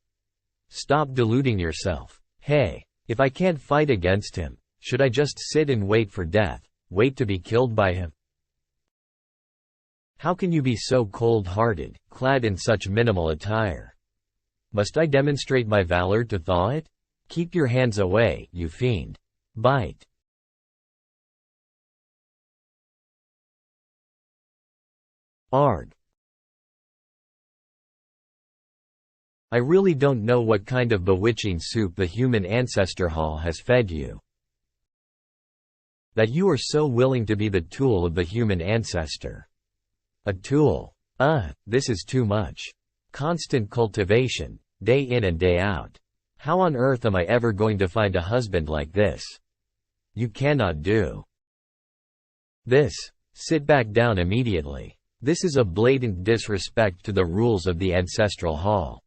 Speaker 1: Stop deluding yourself. Hey, if I can't fight against him, should I just sit and wait for death, wait to be killed by him? How can you be so cold-hearted, clad in such minimal attire? Must I demonstrate my valor to thaw it? Keep your hands away, you fiend. Bite. Arg. I really don't know what kind of bewitching soup the human ancestor hall has fed you. That you are so willing to be the tool of the human ancestor. A tool. This is too much. Constant cultivation, day in and day out. How on earth am I ever going to find a husband like this? You cannot do this. Sit back down immediately. This is a blatant disrespect to the rules of the ancestral hall.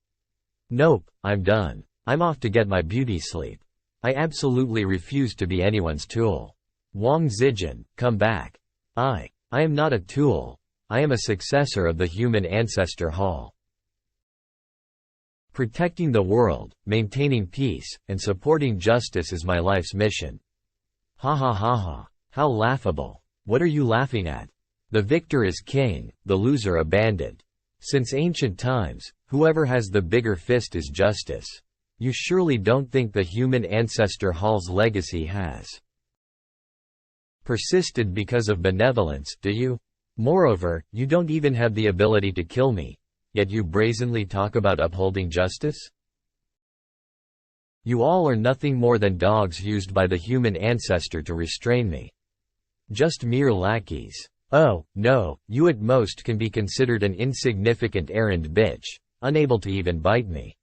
Speaker 1: Nope, I'm done. I'm off to get my beauty sleep. I absolutely refuse to be anyone's tool. Wang Zijin, come back. I am not a tool. I am a successor of the human ancestor hall. Protecting the world, maintaining peace, and supporting justice is my life's mission. Ha ha ha ha. How laughable. What are you laughing at? The victor is king, the loser a bandit. Since ancient times, Whoever has the bigger fist is justice. You surely don't think the human ancestor Hall's legacy has persisted because of benevolence, do you? Moreover, you don't even have the ability to kill me, yet you brazenly talk about upholding justice? You all are nothing more than dogs used by the human ancestor to restrain me. Just mere lackeys. Oh, no, you at most can be considered an insignificant errand bitch, unable to even bite me.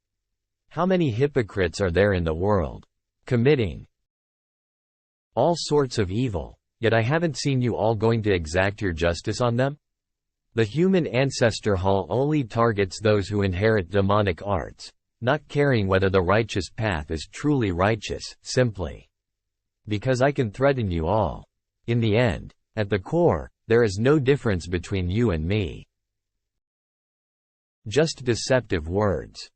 Speaker 1: How many hypocrites are there in the world, committing all sorts of evil, yet I haven't seen you all going to exact your justice on them? The human ancestor Hall only targets those who inherit demonic arts, not caring whether the righteous path is truly righteous, simply because I can threaten you all. In the end, at the core, there is no difference between you and me. Just deceptive words.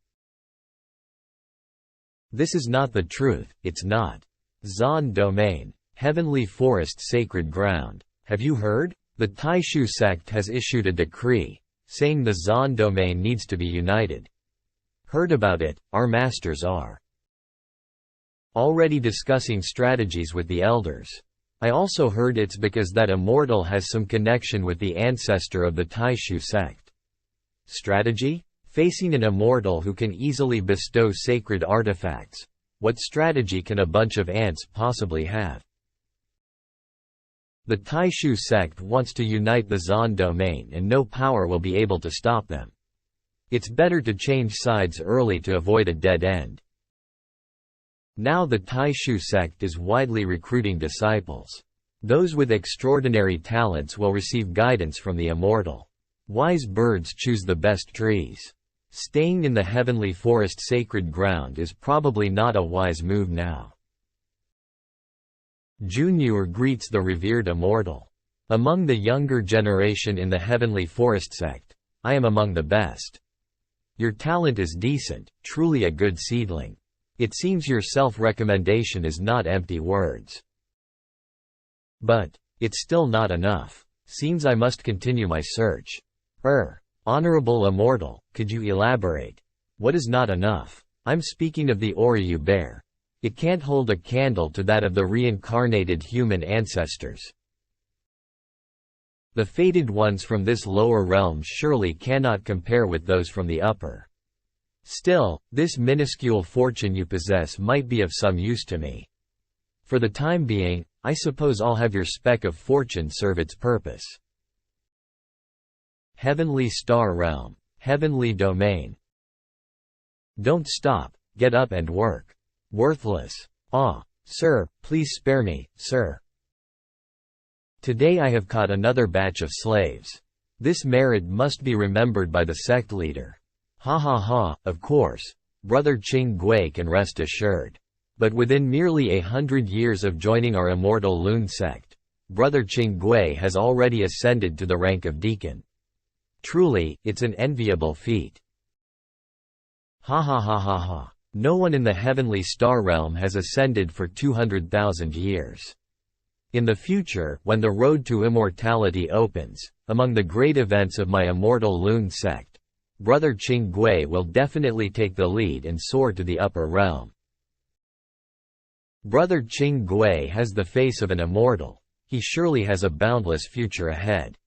Speaker 1: This is not the truth, it's not. Zon domain. Heavenly forest sacred ground. Have you heard? The Taishu sect has issued a decree, saying the Zon domain needs to be united. Heard about it, our masters are already discussing strategies with the elders. I also heard it's because that immortal has some connection with the ancestor of the Taishu sect. Strategy? Facing an immortal who can easily bestow sacred artifacts. What strategy can a bunch of ants possibly have? The Taishu sect wants to unite the Zon domain and no power will be able to stop them. It's better to change sides early to avoid a dead end. Now the Taishu sect is widely recruiting disciples. Those with extraordinary talents will receive guidance from the immortal. Wise birds choose the best trees. Staying in the heavenly forest sacred ground is probably not a wise move now. Junior greets the revered immortal. Among the younger generation in the heavenly forest sect, I am among the best. Your talent is decent, truly a good seedling. It seems your self-recommendation is not empty words. But it's still not enough. Seems I must continue my search. Honorable immortal, could you elaborate? What is not enough? I'm speaking of the aura you bear. It can't hold a candle to that of the reincarnated human ancestors. The fated ones from this lower realm surely cannot compare with those from the upper. Still, this minuscule fortune you possess might be of some use to me. For the time being, I suppose I'll have your speck of fortune serve its purpose. Heavenly Star Realm. Heavenly Domain. Don't stop, get up and work. Worthless. Ah, sir, please spare me, sir. Today I have caught another batch of slaves. This merit must be remembered by the sect leader. Ha ha ha, of course, Brother Ching Gui can rest assured. But within merely 100 years of joining our immortal Loon sect, Brother Ching Gui has already ascended to the rank of deacon. Truly, it's an enviable feat. Ha ha ha ha ha. No one in the heavenly star realm has ascended for 200,000 years. In the future, when the road to immortality opens, among the great events of my immortal Loon sect, Brother Ching Gui will definitely take the lead and soar to the upper realm. Brother Ching Gui has the face of an immortal. He surely has a boundless future ahead.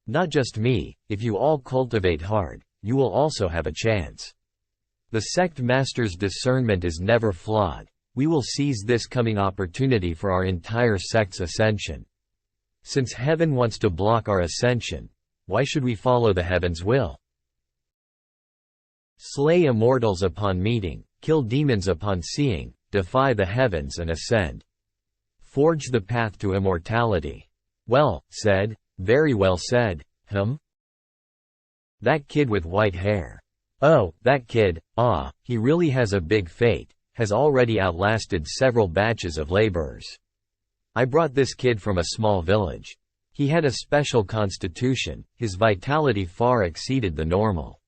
Speaker 1: Not just me, if you all cultivate hard, you will also have a chance. The sect master's discernment is never flawed. We will seize this coming opportunity for our entire sect's ascension. Since heaven wants to block our ascension, why should we follow the heaven's will? Slay immortals upon meeting, kill demons upon seeing, defy the heavens and ascend. Forge the path to immortality. Well said, very well said, That kid with white hair. Oh, that kid, he really has a big fate, has already outlasted several batches of laborers. I brought this kid from a small village. He had a special constitution, his vitality far exceeded the normal.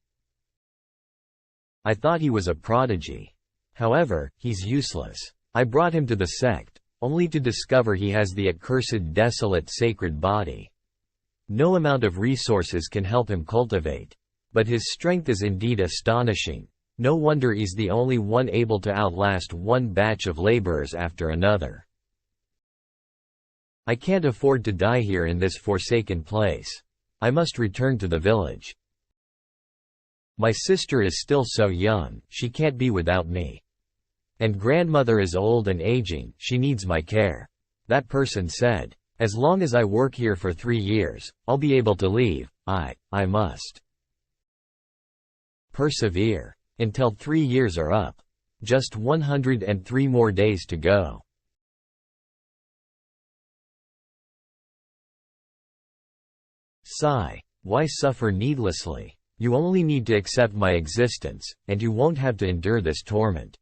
Speaker 1: I thought he was a prodigy. However, he's useless. I brought him to the sect, only to discover he has the accursed desolate sacred body. No amount of resources can help him cultivate. But his strength is indeed astonishing. No wonder he's the only one able to outlast one batch of laborers after another. I can't afford to die here in this forsaken place. I must return to the village. My sister is still so young, she can't be without me. And grandmother is old and aging, she needs my care. That person said, as long as I work here for 3 years, I'll be able to leave. I must persevere. Until 3 years are up. Just 103 more days to go. Sigh. Why suffer needlessly? You only need to accept my existence, and you won't have to endure this torment.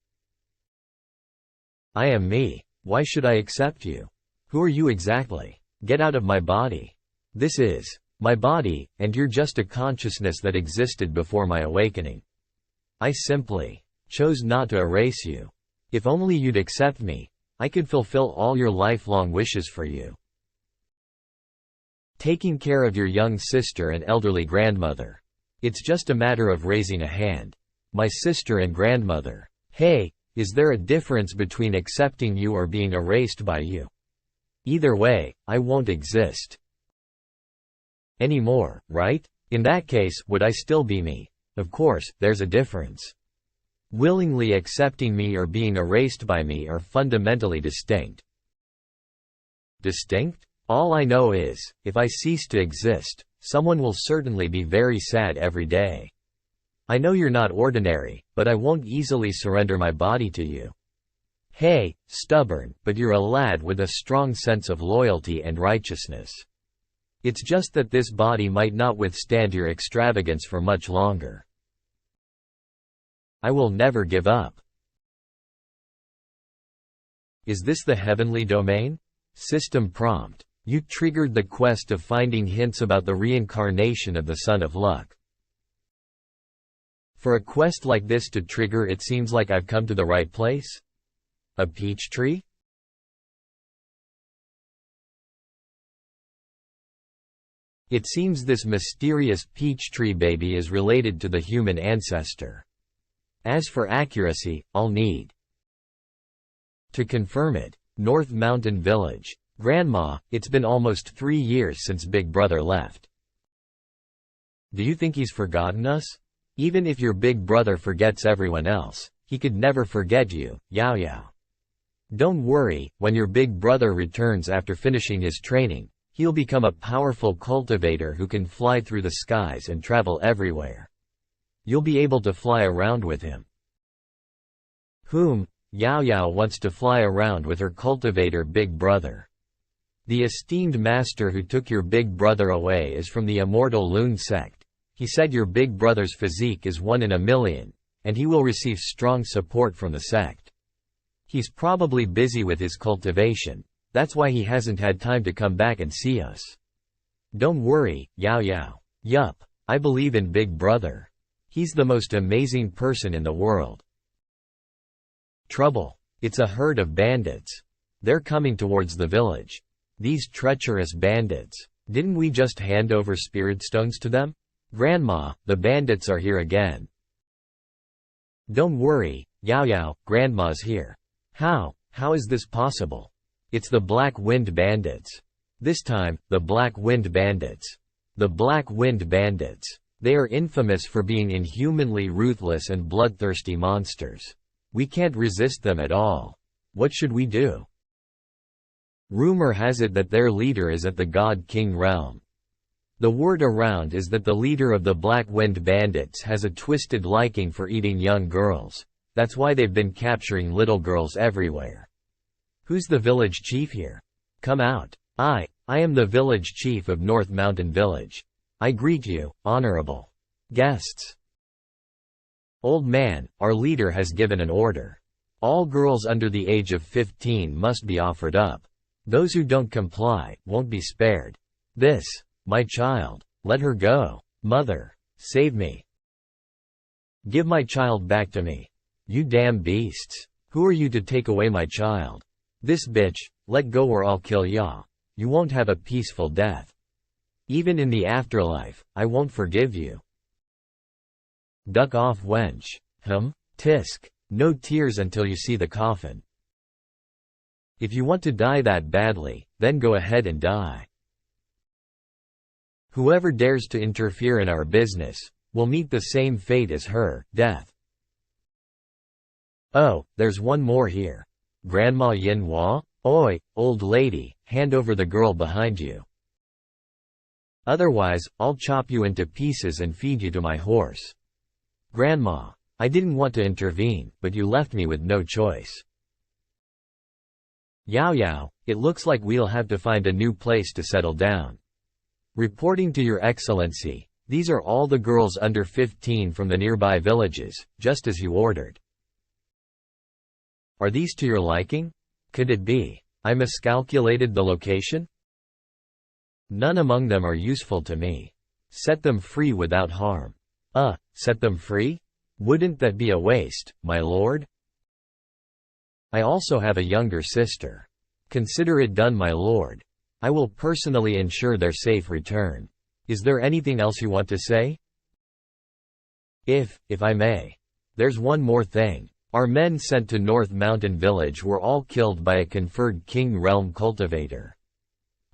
Speaker 1: I am me. Why should I accept you? Who are you exactly? Get out of my body. This is my body, and you're just a consciousness that existed before my awakening. I simply chose not to erase you. If only you'd accept me, I could fulfill all your lifelong wishes for you. Taking care of your young sister and elderly grandmother. It's just a matter of raising a hand. My sister and grandmother. Hey, is there a difference between accepting you or being erased by you? Either way, I won't exist anymore, right? In that case, would I still be me? Of course, there's a difference. Willingly accepting me or being erased by me are fundamentally distinct. Distinct? All I know is, if I cease to exist, someone will certainly be very sad every day. I know you're not ordinary, but I won't easily surrender my body to you. Hey, stubborn, but you're a lad with a strong sense of loyalty and righteousness. It's just that this body might not withstand your extravagance for much longer. I will never give up. Is this the heavenly domain? System prompt. You triggered the quest of finding hints about the reincarnation of the Son of Luck. For a quest like this to trigger, it seems like I've come to the right place? A peach tree? It seems this mysterious peach tree baby is related to the human ancestor. As for accuracy, I'll need to confirm it. North Mountain Village. Grandma, it's been almost 3 years since Big Brother left. Do you think he's forgotten us? Even if your big brother forgets everyone else, he could never forget you, Yao Yao. Don't worry, when your big brother returns after finishing his training, he'll become a powerful cultivator who can fly through the skies and travel everywhere. You'll be able to fly around with him. Whom? Yao Yao wants to fly around with her cultivator big brother. The esteemed master who took your big brother away is from the immortal Loon sect. He said your big brother's physique is 1 in a million, and he will receive strong support from the sect. He's probably busy with his cultivation. That's why he hasn't had time to come back and see us. Don't worry, Yao Yao. Yup, I believe in Big Brother. He's the most amazing person in the world. Trouble. It's a herd of bandits. They're coming towards the village. These treacherous bandits. Didn't we just hand over spirit stones to them? Grandma, the bandits are here again. Don't worry, Yao Yao, Grandma's here. How is this possible? It's the Black Wind Bandits. This time, the Black Wind Bandits. The Black Wind Bandits. They are infamous for being inhumanly ruthless and bloodthirsty monsters. We can't resist them at all. What should we do? Rumor has it that their leader is at the God King realm. The word around is that the leader of the Black Wind Bandits has a twisted liking for eating young girls. That's why they've been capturing little girls everywhere. Who's the village chief here? Come out. I am the village chief of North Mountain Village. I greet you, honorable guests. Old man, our leader has given an order. All girls under the age of 15 must be offered up. Those who don't comply won't be spared. This, my child, let her go. Mother, save me. Give my child back to me. You damn beasts. Who are you to take away my child? This bitch, let go or I'll kill ya. You won't have a peaceful death. Even in the afterlife, I won't forgive you. Duck off, wench. Tisk. No tears until you see the coffin. If you want to die that badly, then go ahead and die. Whoever dares to interfere in our business will meet the same fate as her, death. Oh, there's one more here. Grandma Yinhua? Oi, old lady, hand over the girl behind you. Otherwise, I'll chop you into pieces and feed you to my horse. Grandma, I didn't want to intervene, but you left me with no choice. Yao Yao, it looks like we'll have to find a new place to settle down. Reporting to Your Excellency, these are all the girls under 15 from the nearby villages, just as you ordered. Are these to your liking? Could it be I miscalculated the location? None among them are useful to me. Set them free without harm. Set them free? Wouldn't that be a waste, my lord? I also have a younger sister. Consider it done, my lord. I will personally ensure their safe return. Is there anything else you want to say? If I may. There's one more thing. Our men sent to North Mountain Village were all killed by a conferred king realm cultivator.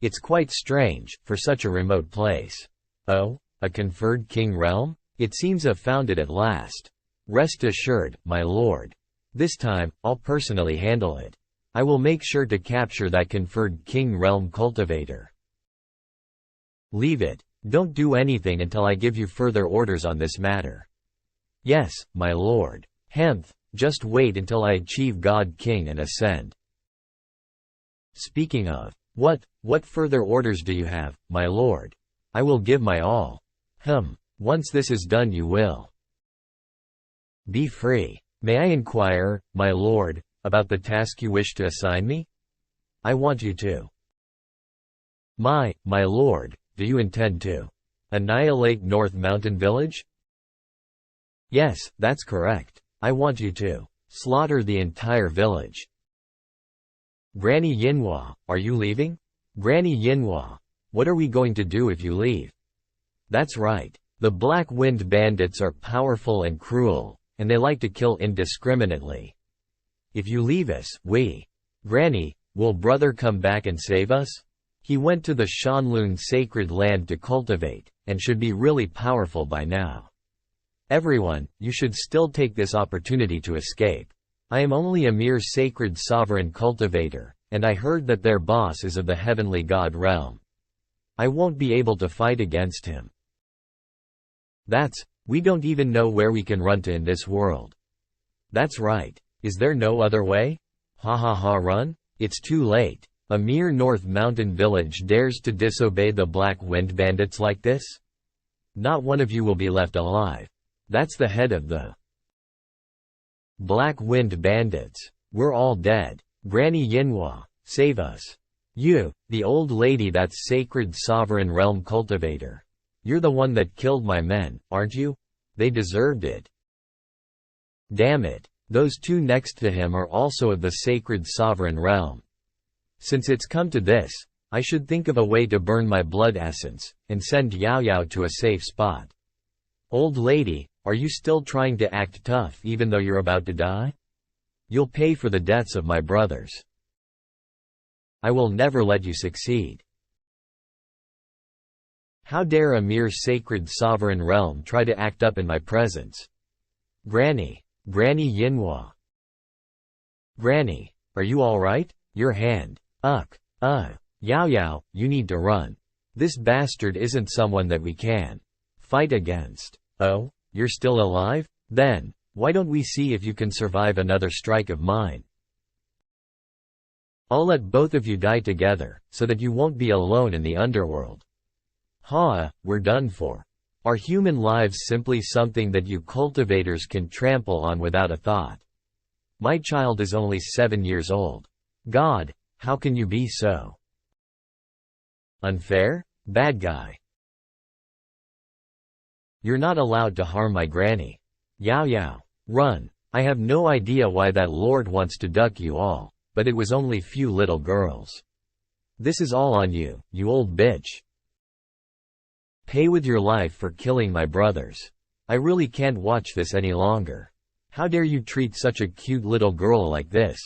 Speaker 1: It's quite strange, for such a remote place. Oh, a conferred king realm? It seems I've found it at last. Rest assured, my lord. This time, I'll personally handle it. I will make sure to capture that conferred king realm cultivator. Leave it. Don't do anything until I give you further orders on this matter. Yes, my lord. Just wait until I achieve God King and ascend. Speaking of, what further orders do you have, my lord? I will give my all. Once this is done you will be free. May I inquire, my lord, about the task you wish to assign me? I want you to. My lord, do you intend to annihilate North Mountain Village? Yes, that's correct. I want you to slaughter the entire village. Granny Yinhua, are you leaving? Granny Yinhua, what are we going to do if you leave? That's right. The Black Wind Bandits are powerful and cruel, and they like to kill indiscriminately. If you leave us, Granny, will brother come back and save us? He went to the Shanlun sacred land to cultivate, and should be really powerful by now. Everyone, you should still take this opportunity to escape. I am only a mere sacred sovereign cultivator, and I heard that their boss is of the heavenly god realm. I won't be able to fight against him. We don't even know where we can run to in this world. That's right. Is there no other way? Run? It's too late. A mere North Mountain village dares to disobey the Black Wind Bandits like this? Not one of you will be left alive. That's the head of the Black Wind Bandits. We're all dead. Granny Yinhua, save us. You, the old lady, that sacred sovereign realm cultivator. You're the one that killed my men, aren't you? They deserved it. Damn it. Those two next to him are also of the sacred sovereign realm. Since it's come to this, I should think of a way to burn my blood essence, and send Yao Yao to a safe spot. Old lady, are you still trying to act tough even though you're about to die? You'll pay for the deaths of my brothers. I will never let you succeed. How dare a mere sacred sovereign realm try to act up in my presence? Granny Yinhua. Granny, are you alright? Your hand. Yao Yao, you need to run. This bastard isn't someone that we can fight against. Oh, you're still alive? Then, why don't we see if you can survive another strike of mine? I'll let both of you die together, so that you won't be alone in the underworld. We're done for. Are human lives simply something that you cultivators can trample on without a thought? My child is only 7 years old. God, how can you be so unfair? Bad guy. You're not allowed to harm my granny. Yao Yao, run. I have no idea why that lord wants to duck you all, but it was only few little girls. This is all on you, you old bitch. Pay with your life for killing my brothers. I really can't watch this any longer. How dare you treat such a cute little girl like this?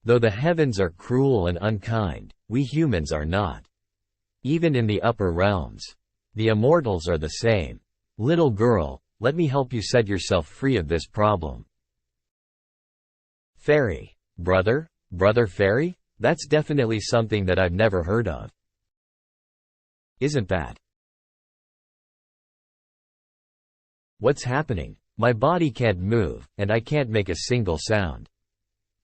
Speaker 1: Though the heavens are cruel and unkind, we humans are not. Even in the upper realms, the immortals are the same. Little girl, let me help you set yourself free of this problem. Fairy. Brother? Brother fairy? That's definitely something that I've never heard of. Isn't that? What's happening? My body can't move, and I can't make a single sound.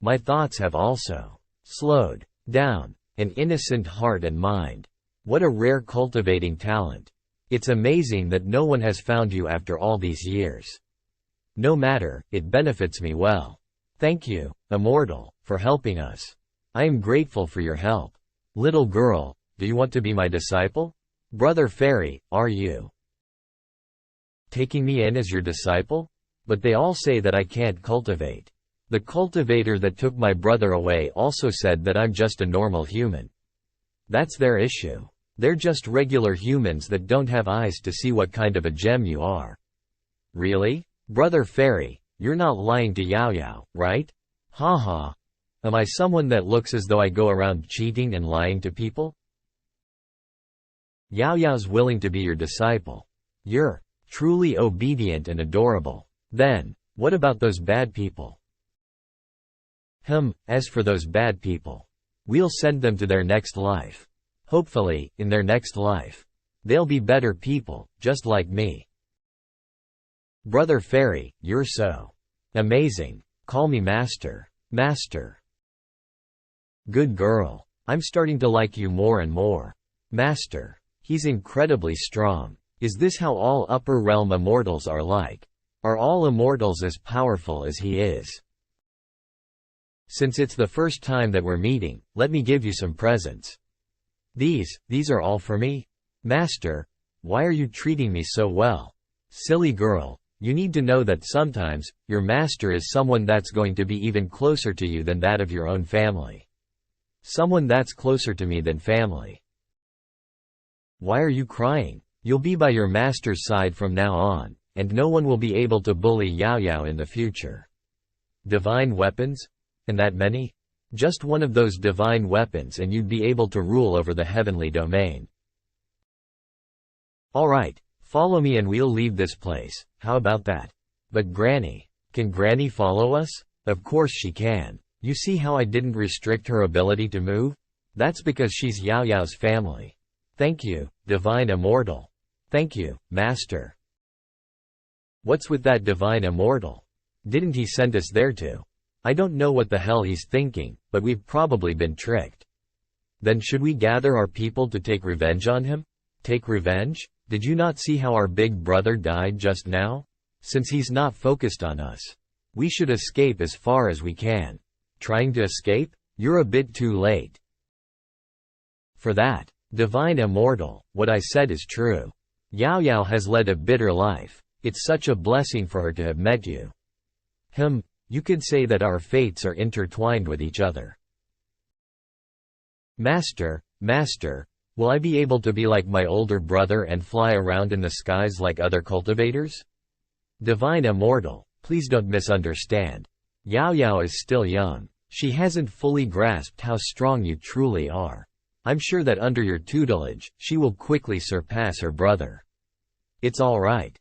Speaker 1: My thoughts have also slowed down. An innocent heart and mind. What a rare cultivating talent. It's amazing that no one has found you after all these years. No matter, it benefits me well. Thank you, immortal, for helping us. I am grateful for your help. Little girl, do you want to be my disciple? Brother fairy, are you taking me in as your disciple? But they all say that I can't cultivate. The cultivator that took my brother away also said that I'm just a normal human. That's their issue. They're just regular humans that don't have eyes to see what kind of a gem you are. Really? Brother fairy, you're not lying to Yao Yao, right? Haha. Am I someone that looks as though I go around cheating and lying to people? Yao Yao's willing to be your disciple. You're truly obedient and adorable. Then, what about those bad people? As for those bad people, we'll send them to their next life. Hopefully, in their next life, they'll be better people, just like me. Brother fairy, you're so amazing. Call me master. Master. Good girl. I'm starting to like you more and more. Master. He's incredibly strong. Is this how all upper realm immortals are like? Are all immortals as powerful as he is? Since it's the first time that we're meeting, let me give you some presents. These are all for me? Master, why are you treating me so well? Silly girl, you need to know that sometimes, your master is someone that's going to be even closer to you than that of your own family. Someone that's closer to me than family. Why are you crying? You'll be by your master's side from now on, and no one will be able to bully Yao Yao in the future. Divine weapons? And that many? Just one of those divine weapons and you'd be able to rule over the heavenly domain. Alright, follow me and we'll leave this place, how about that? But Granny, can Granny follow us? Of course she can. You see how I didn't restrict her ability to move? That's because she's Yao Yao's family. Thank you, divine immortal. Thank you, master. What's with that divine immortal? Didn't he send us there to? I don't know what the hell he's thinking, but we've probably been tricked. Then should we gather our people to take revenge on him? Take revenge? Did you not see how our big brother died just now? Since he's not focused on us, we should escape as far as we can. Trying to escape? You're a bit too late. For that, divine immortal, what I said is true. Yao Yao has led a bitter life. It's such a blessing for her to have met you. You could say that our fates are intertwined with each other. Master, will I be able to be like my older brother and fly around in the skies like other cultivators? Divine immortal, please don't misunderstand. Yao Yao is still young. She hasn't fully grasped how strong you truly are. I'm sure that under your tutelage, she will quickly surpass her brother. It's all right.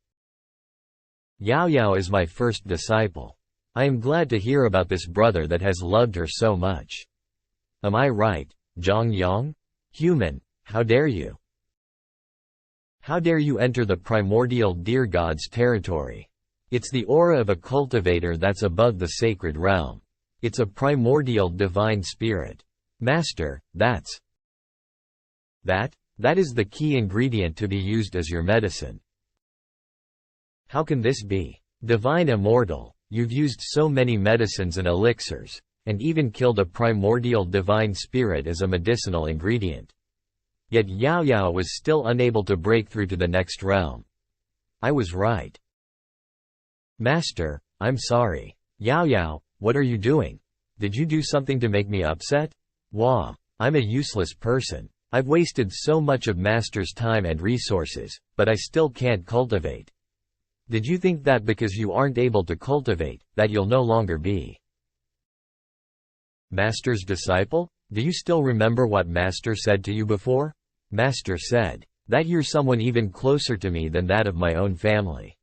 Speaker 1: Yao Yao is my first disciple. I am glad to hear about this brother that has loved her so much. Am I right, Zhang Yang? Human, how dare you? How dare you enter the primordial deer god's territory? It's the aura of a cultivator that's above the sacred realm. It's a primordial divine spirit. Master, that is the key ingredient to be used as your medicine. How can this be? Divine immortal. You've used so many medicines and elixirs, and even killed a primordial divine spirit as a medicinal ingredient. Yet Yao Yao was still unable to break through to the next realm. I was right. Master, I'm sorry. Yao Yao, what are you doing? Did you do something to make me upset? Wah, I'm a useless person. I've wasted so much of Master's time and resources, but I still can't cultivate. Did you think that because you aren't able to cultivate, that you'll no longer be Master's disciple? Do you still remember what Master said to you before? Master said that you're someone even closer to me than that of my own family.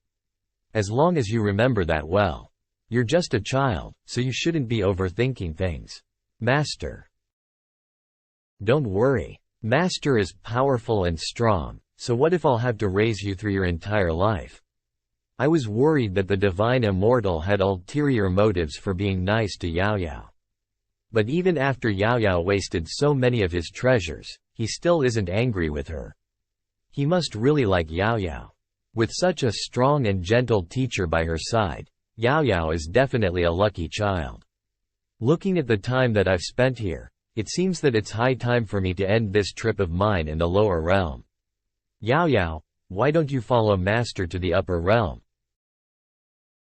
Speaker 1: As long as you remember that well. You're just a child, so you shouldn't be overthinking things. Master. Don't worry. Master is powerful and strong, so what if I'll have to raise you through your entire life? I was worried that the Divine Immortal had ulterior motives for being nice to Yao Yao. But even after Yao Yao wasted so many of his treasures, he still isn't angry with her. He must really like Yao Yao. With such a strong and gentle teacher by her side, Yao Yao is definitely a lucky child. Looking at the time that I've spent here, it seems that it's high time for me to end this trip of mine in the lower realm. Yao Yao, why don't you follow Master to the upper realm?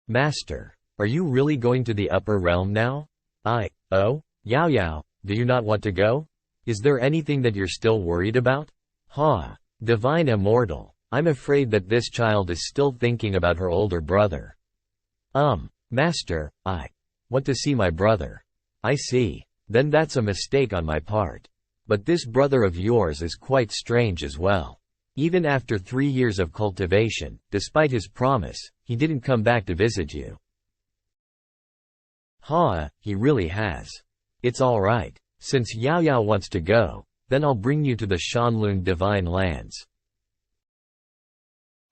Speaker 1: Master, are you really going to the upper realm now? Oh? Yao Yao, do you not want to go? Is there anything that you're still worried about? Divine Immortal, I'm afraid that this child is still thinking about her older brother. Master, I want to see my brother. I see. Then that's a mistake on my part. But this brother of yours is quite strange as well. Even after 3 years of cultivation, despite his promise, he didn't come back to visit you. He really has. It's alright. Since Yao Yao wants to go, then I'll bring you to the Shanlun Divine Lands.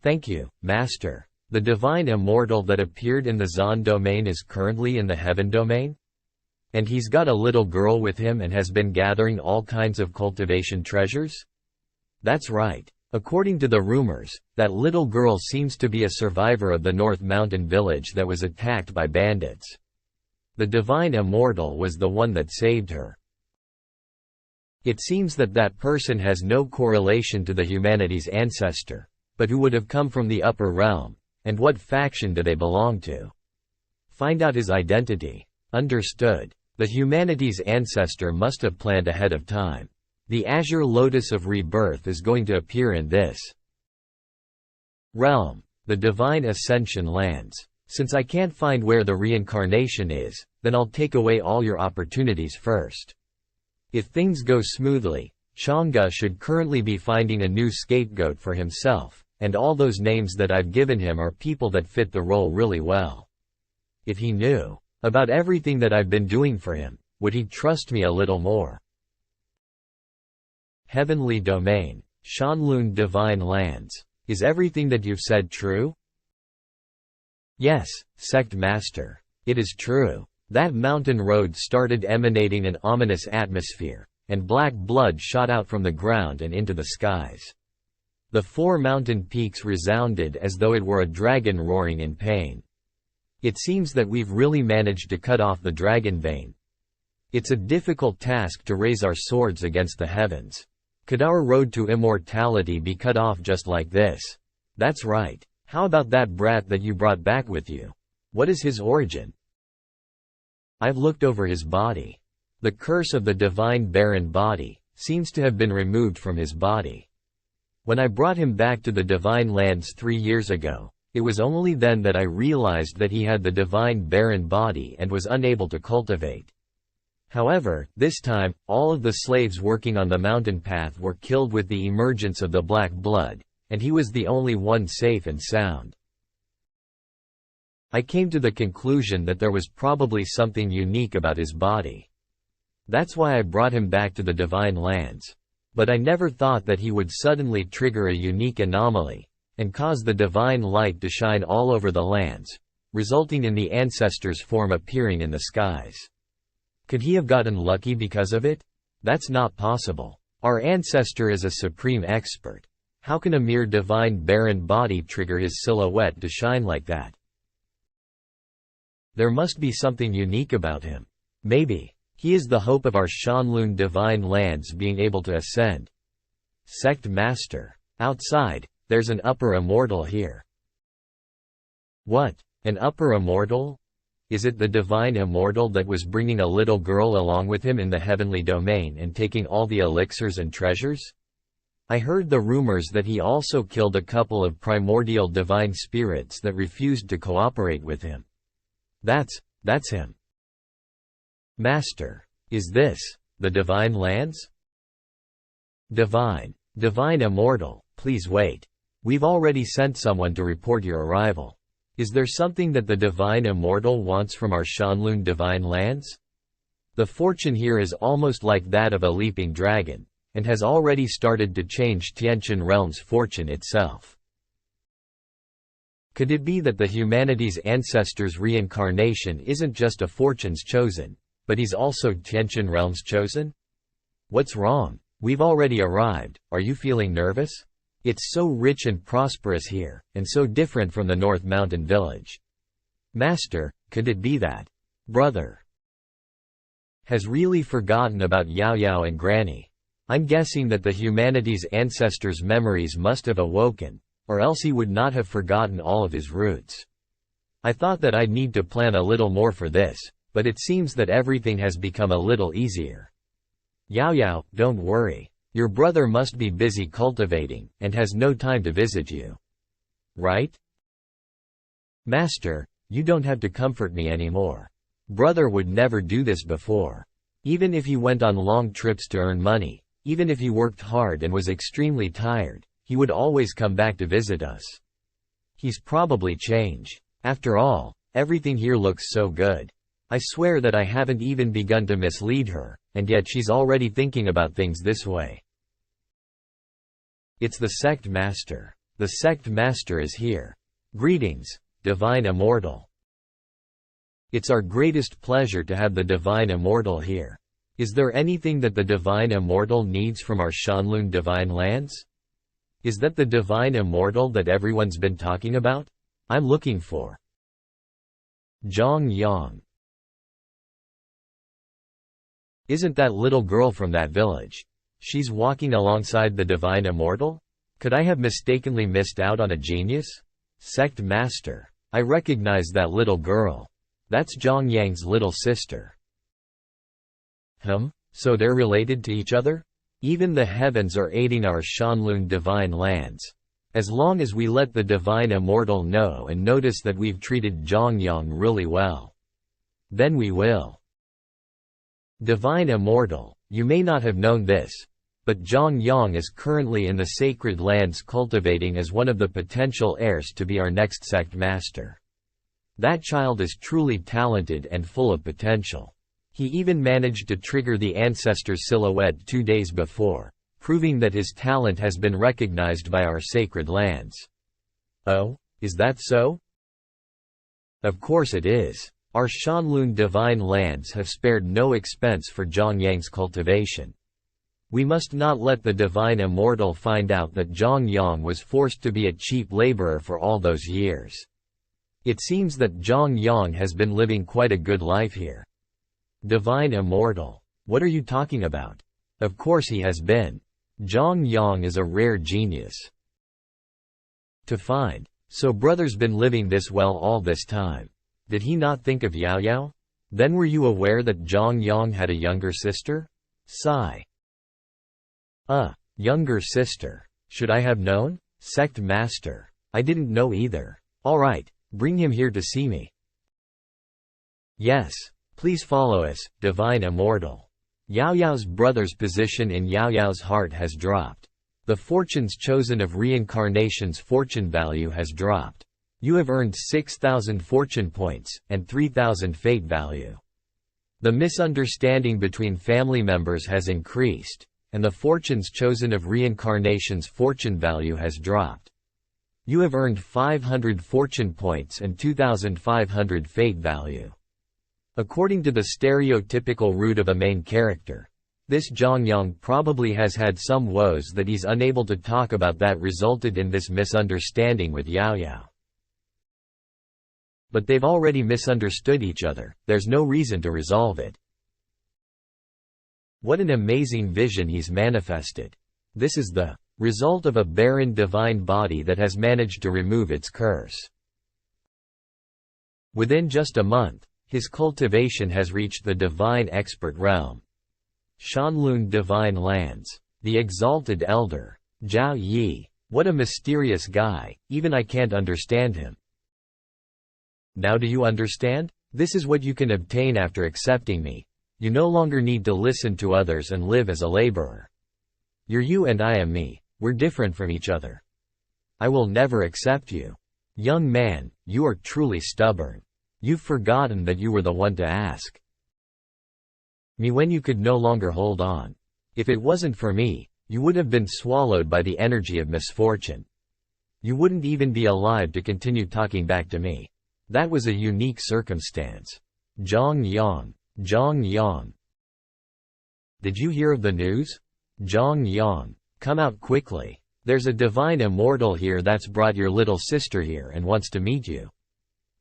Speaker 1: Thank you, Master. The Divine Immortal that appeared in the Zan domain is currently in the Heaven domain? And he's got a little girl with him and has been gathering all kinds of cultivation treasures? That's right. According to the rumors, that little girl seems to be a survivor of the North Mountain village that was attacked by bandits. The Divine Immortal was the one that saved her. It seems that that person has no correlation to the humanity's ancestor, but who would have come from the upper realm, and what faction do they belong to? Find out his identity. Understood. The humanity's ancestor must have planned ahead of time. The Azure Lotus of Rebirth is going to appear in this realm, the Divine Ascension Lands. Since I can't find where the reincarnation is, then I'll take away all your opportunities first. If things go smoothly, Chang'e should currently be finding a new scapegoat for himself, and all those names that I've given him are people that fit the role really well. If he knew about everything that I've been doing for him, would he trust me a little more? Heavenly Domain, Shanlun Divine Lands. Is everything that you've said true? Yes, Sect Master. It is true. That mountain road started emanating an ominous atmosphere, and black blood shot out from the ground and into the skies. The 4 mountain peaks resounded as though it were a dragon roaring in pain. It seems that we've really managed to cut off the dragon vein. It's a difficult task to raise our swords against the heavens. Could our road to immortality be cut off just like this? That's right. How about that brat that you brought back with you? What is his origin? I've looked over his body. The curse of the divine barren body seems to have been removed from his body. When I brought him back to the Divine Lands 3 years ago, it was only then that I realized that he had the divine barren body and was unable to cultivate. However, this time, all of the slaves working on the mountain path were killed with the emergence of the black blood, and he was the only one safe and sound. I came to the conclusion that there was probably something unique about his body. That's why I brought him back to the Divine Lands. But I never thought that he would suddenly trigger a unique anomaly, and cause the divine light to shine all over the lands, resulting in the ancestor's form appearing in the skies. Could he have gotten lucky because of it? That's not possible. Our ancestor is a supreme expert. How can a mere divine barren body trigger his silhouette to shine like that? There must be something unique about him. Maybe he is the hope of our Shanlun Divine Lands being able to ascend. Sect Master. Outside, there's an upper immortal here. What? An upper immortal? Is it the Divine Immortal that was bringing a little girl along with him in the heavenly domain and taking all the elixirs and treasures? I heard the rumors that he also killed a couple of primordial divine spirits that refused to cooperate with him. That's him. Master, is this the divine lands? Divine immortal, please wait. We've already sent someone to report your arrival. Is there something that the divine immortal wants from our Shanlun divine lands? The fortune here is almost like that of a leaping dragon, and has already started to change Tianqian realm's fortune itself. Could it be that the humanity's ancestors' reincarnation isn't just a fortune's chosen, but he's also Tianqian realm's chosen? What's wrong? We've already arrived, are you feeling nervous? It's so rich and prosperous here, and so different from the North Mountain village. Master, could it be that brother has really forgotten about Yao Yao and Granny? I'm guessing that the humanity's ancestors' memories must have awoken, or else he would not have forgotten all of his roots. I thought that I'd need to plan a little more for this, but it seems that everything has become a little easier. Yao Yao, don't worry. Your brother must be busy cultivating, and has no time to visit you. Right? Master, you don't have to comfort me anymore. Brother would never do this before. Even if he went on long trips to earn money, even if he worked hard and was extremely tired, he would always come back to visit us. He's probably changed. After all, everything here looks so good. I swear that I haven't even begun to mislead her, and yet she's already thinking about things this way. It's the sect master. The sect master is here. Greetings, divine immortal. It's our greatest pleasure to have the divine immortal here. Is there anything that the divine immortal needs from our Shanlun divine lands? Is that the divine immortal that everyone's been talking about? I'm looking for Zhang Yang. Isn't that little girl from that village? She's walking alongside the divine immortal? Could I have mistakenly missed out on a genius? Sect master, I recognize that little girl. That's Zhang Yang's little sister. So they're related to each other? Even the heavens are aiding our Shanlun divine lands. As long as we let the divine immortal know and notice that we've treated Zhang Yang really well, then we will. Divine immortal, you may not have known this, but Zhang Yang is currently in the sacred lands cultivating as one of the potential heirs to be our next sect master. That child is truly talented and full of potential. He even managed to trigger the ancestor silhouette 2 days before, proving that his talent has been recognized by our sacred lands. Oh, is that so? Of course it is. Our Shanlun divine lands have spared no expense for Zhang Yang's cultivation. We must not let the divine immortal find out that Zhang Yang was forced to be a cheap laborer for all those years. It seems that Zhang Yang has been living quite a good life here. Divine immortal, what are you talking about? Of course he has been. Zhang Yang is a rare genius to find. So brother's been living this well all this time. Did he not think of Yao Yao? Then were you aware that Zhang Yang had a younger sister? Sigh. Younger sister. Should I have known? Sect master. I didn't know either. Alright, bring him here to see me. Yes. Please follow us, divine immortal. Yao Yao's brother's position in Yao Yao's heart has dropped. The fortune's chosen of reincarnation's fortune value has dropped. You have earned 6,000 fortune points, and 3,000 fate value. The misunderstanding between family members has increased, and the fortune's chosen of reincarnation's fortune value has dropped. You have earned 500 fortune points and 2,500 fate value. According to the stereotypical root of a main character, this Zhang Yang probably has had some woes that he's unable to talk about that resulted in this misunderstanding with Yao Yao. But they've already misunderstood each other, there's no reason to resolve it. What an amazing vision he's manifested. This is the result of a barren divine body that has managed to remove its curse. Within just a month, his cultivation has reached the divine expert realm. Shanlun divine lands. The exalted elder. Zhao Yi. What a mysterious guy, even I can't understand him. Now do you understand? This is what you can obtain after accepting me. You no longer need to listen to others and live as a laborer. You're you and I am me, we're different from each other. I will never accept you. Young man, you are truly stubborn. You've forgotten that you were the one to ask me when you could no longer hold on. If it wasn't for me, you would have been swallowed by the energy of misfortune. You wouldn't even be alive to continue talking back to me. That was a unique circumstance. Zhang Yang. Zhang Yang. Did you hear of the news? Zhang Yang. Come out quickly. There's a divine immortal here that's brought your little sister here and wants to meet you.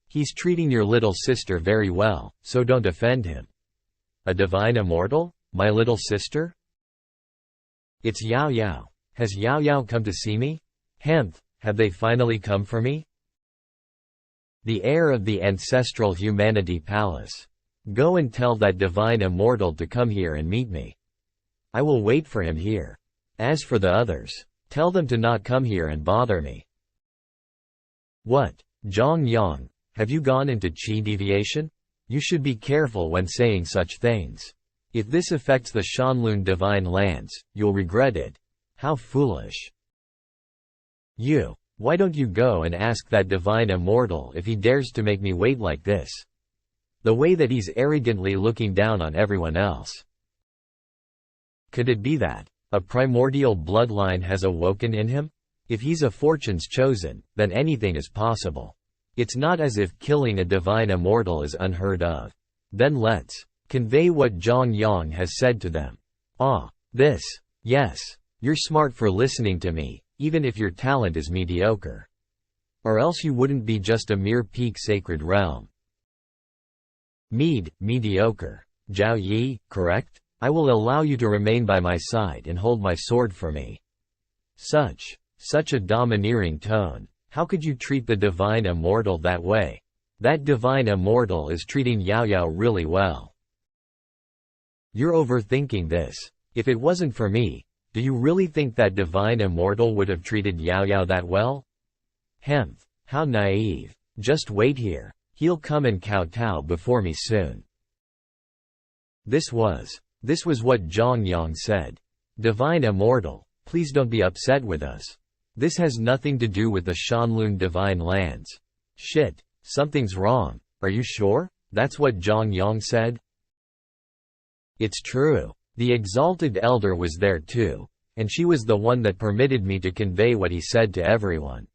Speaker 1: He's treating your little sister very well, so don't offend him. A divine immortal? My little sister? It's Yao Yao. Has Yao Yao come to see me? Hemph, have they finally come for me? The heir of the ancestral humanity palace. Go and tell that divine immortal to come here and meet me. I will wait for him here. As for the others, tell them to not come here and bother me. What, Zhang Yang, have you gone into qi deviation? You should be careful when saying such things. If this affects the Shanlun divine lands, you'll regret it. How foolish. You, why don't you go and ask that divine immortal if he dares to make me wait like this? The way that he's arrogantly looking down on everyone else. Could it be that a primordial bloodline has awoken in him? If he's a fortune's chosen, then anything is possible. It's not as if killing a divine immortal is unheard of. Then let's convey what Zhang Yang has said to them. This. Yes. You're smart for listening to me, even if your talent is mediocre. Or else you wouldn't be just a mere peak sacred realm. Mediocre. Zhao Yi, correct? I will allow you to remain by my side and hold my sword for me. Such a domineering tone. How could you treat the divine immortal that way? That divine immortal is treating Yao Yao really well. You're overthinking this. If it wasn't for me, do you really think that divine immortal would have treated Yao Yao that well? Hemph, how naive. Just wait here. He'll come and kowtow before me soon. This was what Zhang Yang said. Divine immortal, please don't be upset with us. This has nothing to do with the Shanlun divine lands. Shit, something's wrong. Are you sure? That's what Zhang Yang said? It's true. The exalted elder was there too, and she was the one that permitted me to convey what he said to everyone.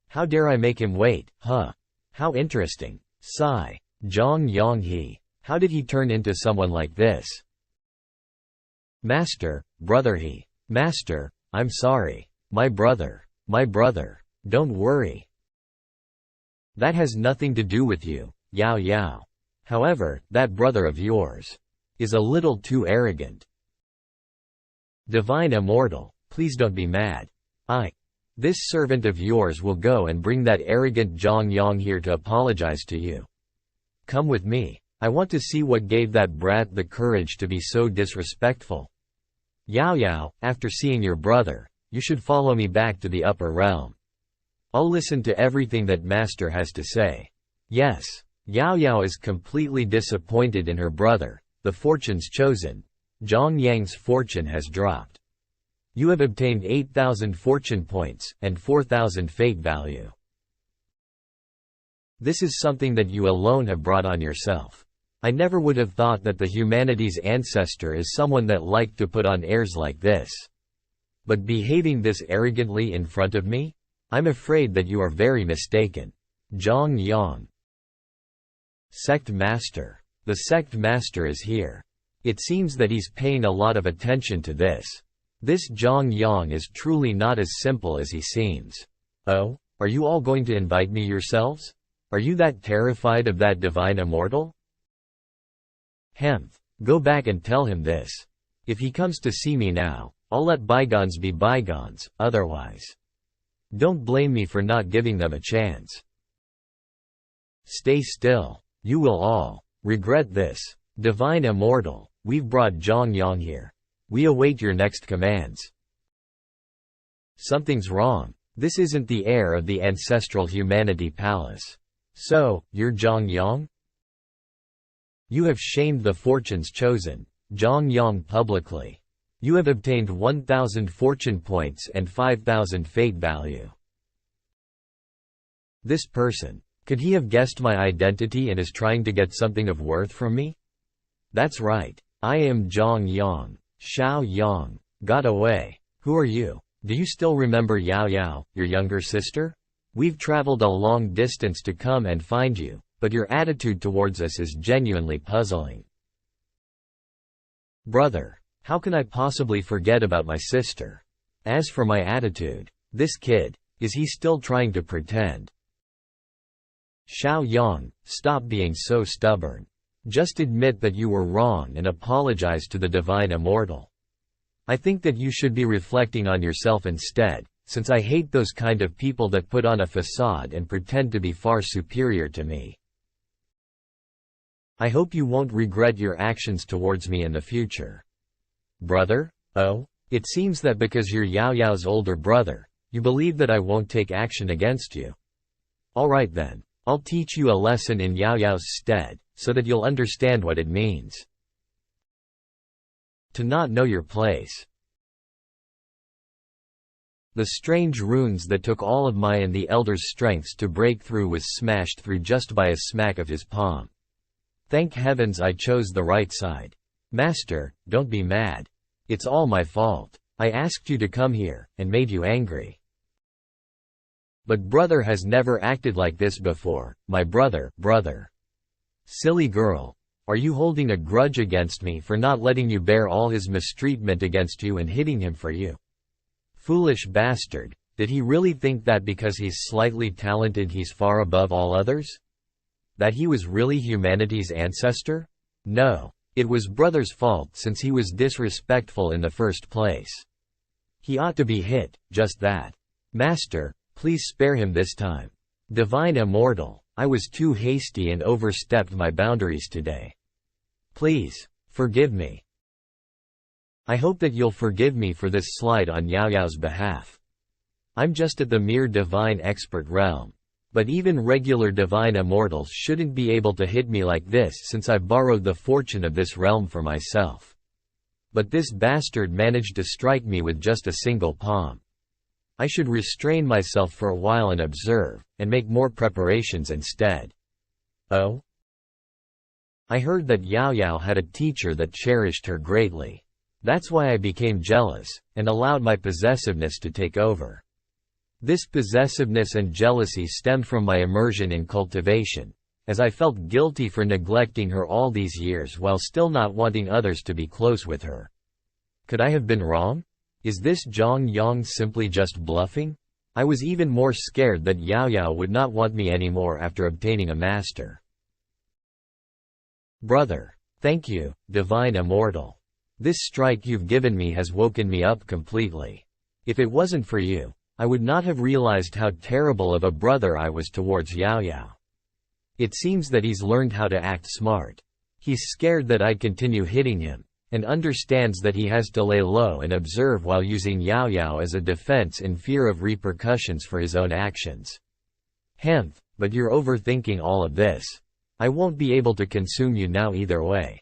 Speaker 1: How dare I make him wait, huh? How interesting. Sigh. Zhang Yang he. How did he turn into someone like this? Master, brother he. Master, I'm sorry. My brother, don't worry. That has nothing to do with you, Yao Yao. However, that brother of yours is a little too arrogant. Divine immortal, please don't be mad. This servant of yours will go and bring that arrogant Zhang Yang here to apologize to you. Come with me. I want to see what gave that brat the courage to be so disrespectful. Yao Yao, after seeing your brother, you should follow me back to the upper realm. I'll listen to everything that master has to say. Yes, Yao Yao is completely disappointed in her brother, the fortune's chosen. Zhang Yang's fortune has dropped. You have obtained 8,000 fortune points, and 4,000 fate value. This is something that you alone have brought on yourself. I never would have thought that the humanity's ancestor is someone that liked to put on airs like this. But behaving this arrogantly in front of me? I'm afraid that you are very mistaken. Zhang Yang. Sect Master. The Sect Master is here. It seems that he's paying a lot of attention to this. This Zhang Yang is truly not as simple as he seems. Oh, are you all going to invite me yourselves? Are you that terrified of that divine immortal? Hemph, go back and tell him this. If he comes to see me now, I'll let bygones be bygones, otherwise. Don't blame me for not giving them a chance. Stay still. You will all regret this. Divine immortal, we've brought Zhang Yang here. We await your next commands. Something's wrong. This isn't the heir of the ancestral humanity palace. So, you're Zhang Yang? You have shamed the fortunes chosen, Zhang Yang, publicly. You have obtained 1,000 fortune points and 5,000 fate value. This person, could he have guessed my identity and is trying to get something of worth from me? That's right. I am Zhang Yang. Xiao Yang. Got away. Who are you? Do you still remember Yao Yao, your younger sister? We've traveled a long distance to come and find you, but your attitude towards us is genuinely puzzling. Brother, how can I possibly forget about my sister? As for my attitude, this kid, is he still trying to pretend? Xiao Yang, stop being so stubborn. Just admit that you were wrong and apologize to the Divine Immortal. I think that you should be reflecting on yourself instead, since I hate those kind of people that put on a facade and pretend to be far superior to me. I hope you won't regret your actions towards me in the future. Brother? Oh? It seems that because you're Yao Yao's older brother, you believe that I won't take action against you. Alright then, I'll teach you a lesson in Yao Yao's stead, so that you'll understand what it means to not know your place. The strange runes that took all of my and the Elder's strengths to break through was smashed through just by a smack of his palm. Thank heavens I chose the right side. Master, don't be mad. It's all my fault. I asked you to come here, and made you angry. But brother has never acted like this before, my brother. Silly girl. Are you holding a grudge against me for not letting you bear all his mistreatment against you and hitting him for you? Foolish bastard, did he really think that because he's slightly talented he's far above all others? That he was really humanity's ancestor? No, it was brother's fault since he was disrespectful in the first place. He ought to be hit, just that. Master, please spare him this time. Divine Immortal, I was too hasty and overstepped my boundaries today. Please, forgive me. I hope that you'll forgive me for this slight on Yao Yao's behalf. I'm just at the mere divine expert realm. But even regular divine immortals shouldn't be able to hit me like this since I borrowed the fortune of this realm for myself. But this bastard managed to strike me with just a single palm. I should restrain myself for a while and observe, and make more preparations instead. Oh? I heard that Yao Yao had a teacher that cherished her greatly. That's why I became jealous, and allowed my possessiveness to take over. This possessiveness and jealousy stemmed from my immersion in cultivation, as I felt guilty for neglecting her all these years while still not wanting others to be close with her. Could I have been wrong? Is this Zhang Yang simply just bluffing? I was even more scared that Yao Yao would not want me anymore after obtaining a master. Brother, thank you, Divine Immortal. This strike you've given me has woken me up completely. If it wasn't for you, I would not have realized how terrible of a brother I was towards Yao Yao. It seems that he's learned how to act smart. He's scared that I'd continue hitting him, and understands that he has to lay low and observe while using Yao Yao as a defense in fear of repercussions for his own actions. Hemph, but you're overthinking all of this. I won't be able to consume you now either way.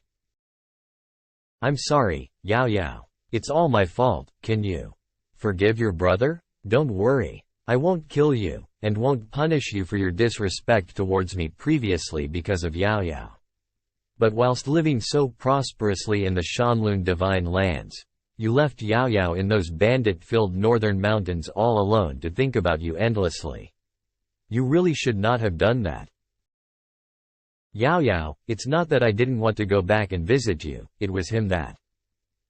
Speaker 1: I'm sorry, Yao Yao. It's all my fault. Can you forgive your brother? Don't worry. I won't kill you, and won't punish you for your disrespect towards me previously because of Yao Yao. But whilst living so prosperously in the Shanlun divine lands, you left Yao Yao in those bandit-filled northern mountains all alone to think about you endlessly. You really should not have done that. Yao Yao, it's not that I didn't want to go back and visit you, it was him that.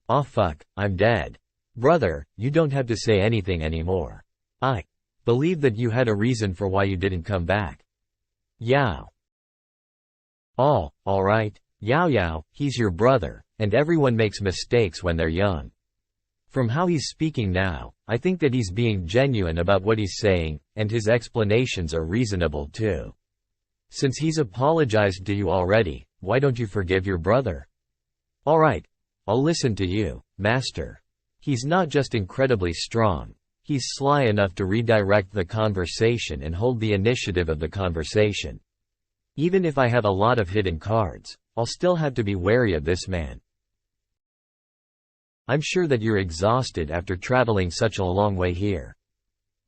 Speaker 1: Aw fuck, I'm dead. Brother, you don't have to say anything anymore. I believe that you had a reason for why you didn't come back. Yao. Alright, Yao Yao, he's your brother, and everyone makes mistakes when they're young. From how he's speaking now, I think that he's being genuine about what he's saying, and his explanations are reasonable too. Since he's apologized to you already, why don't you forgive your brother? Alright, I'll listen to you, Master. He's not just incredibly strong, He's sly enough to redirect the conversation and hold the initiative of the conversation. Even if I have a lot of hidden cards, I'll still have to be wary of this man. I'm sure that you're exhausted after traveling such a long way here.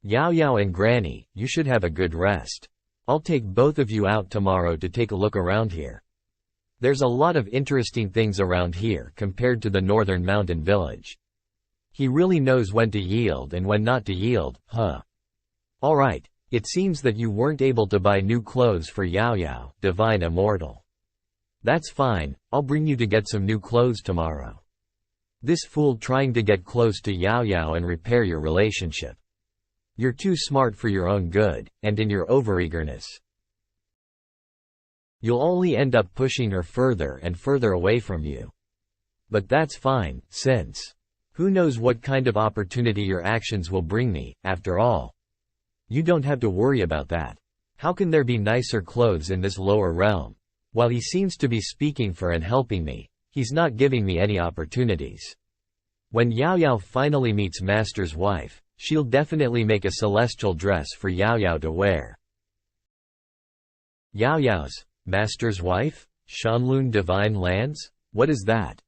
Speaker 1: Yao Yao and Granny, you should have a good rest. I'll take both of you out tomorrow to take a look around here. There's a lot of interesting things around here compared to the northern mountain village. He really knows when to yield and when not to yield, huh? Alright, it seems that you weren't able to buy new clothes for Yao Yao, Divine Immortal. That's fine, I'll bring you to get some new clothes tomorrow. This fool trying to get close to Yao Yao and repair your relationship. You're too smart for your own good, and in your overeagerness, you'll only end up pushing her further and further away from you. But that's fine, since who knows what kind of opportunity your actions will bring me, after all. You don't have to worry about that. How can there be nicer clothes in this lower realm? While he seems to be speaking for and helping me, he's not giving me any opportunities. When Yao Yao finally meets Master's wife, she'll definitely make a celestial dress for Yao Yao to wear. Yao Yao's Master's wife? Shanlun Divine Lands? What is that?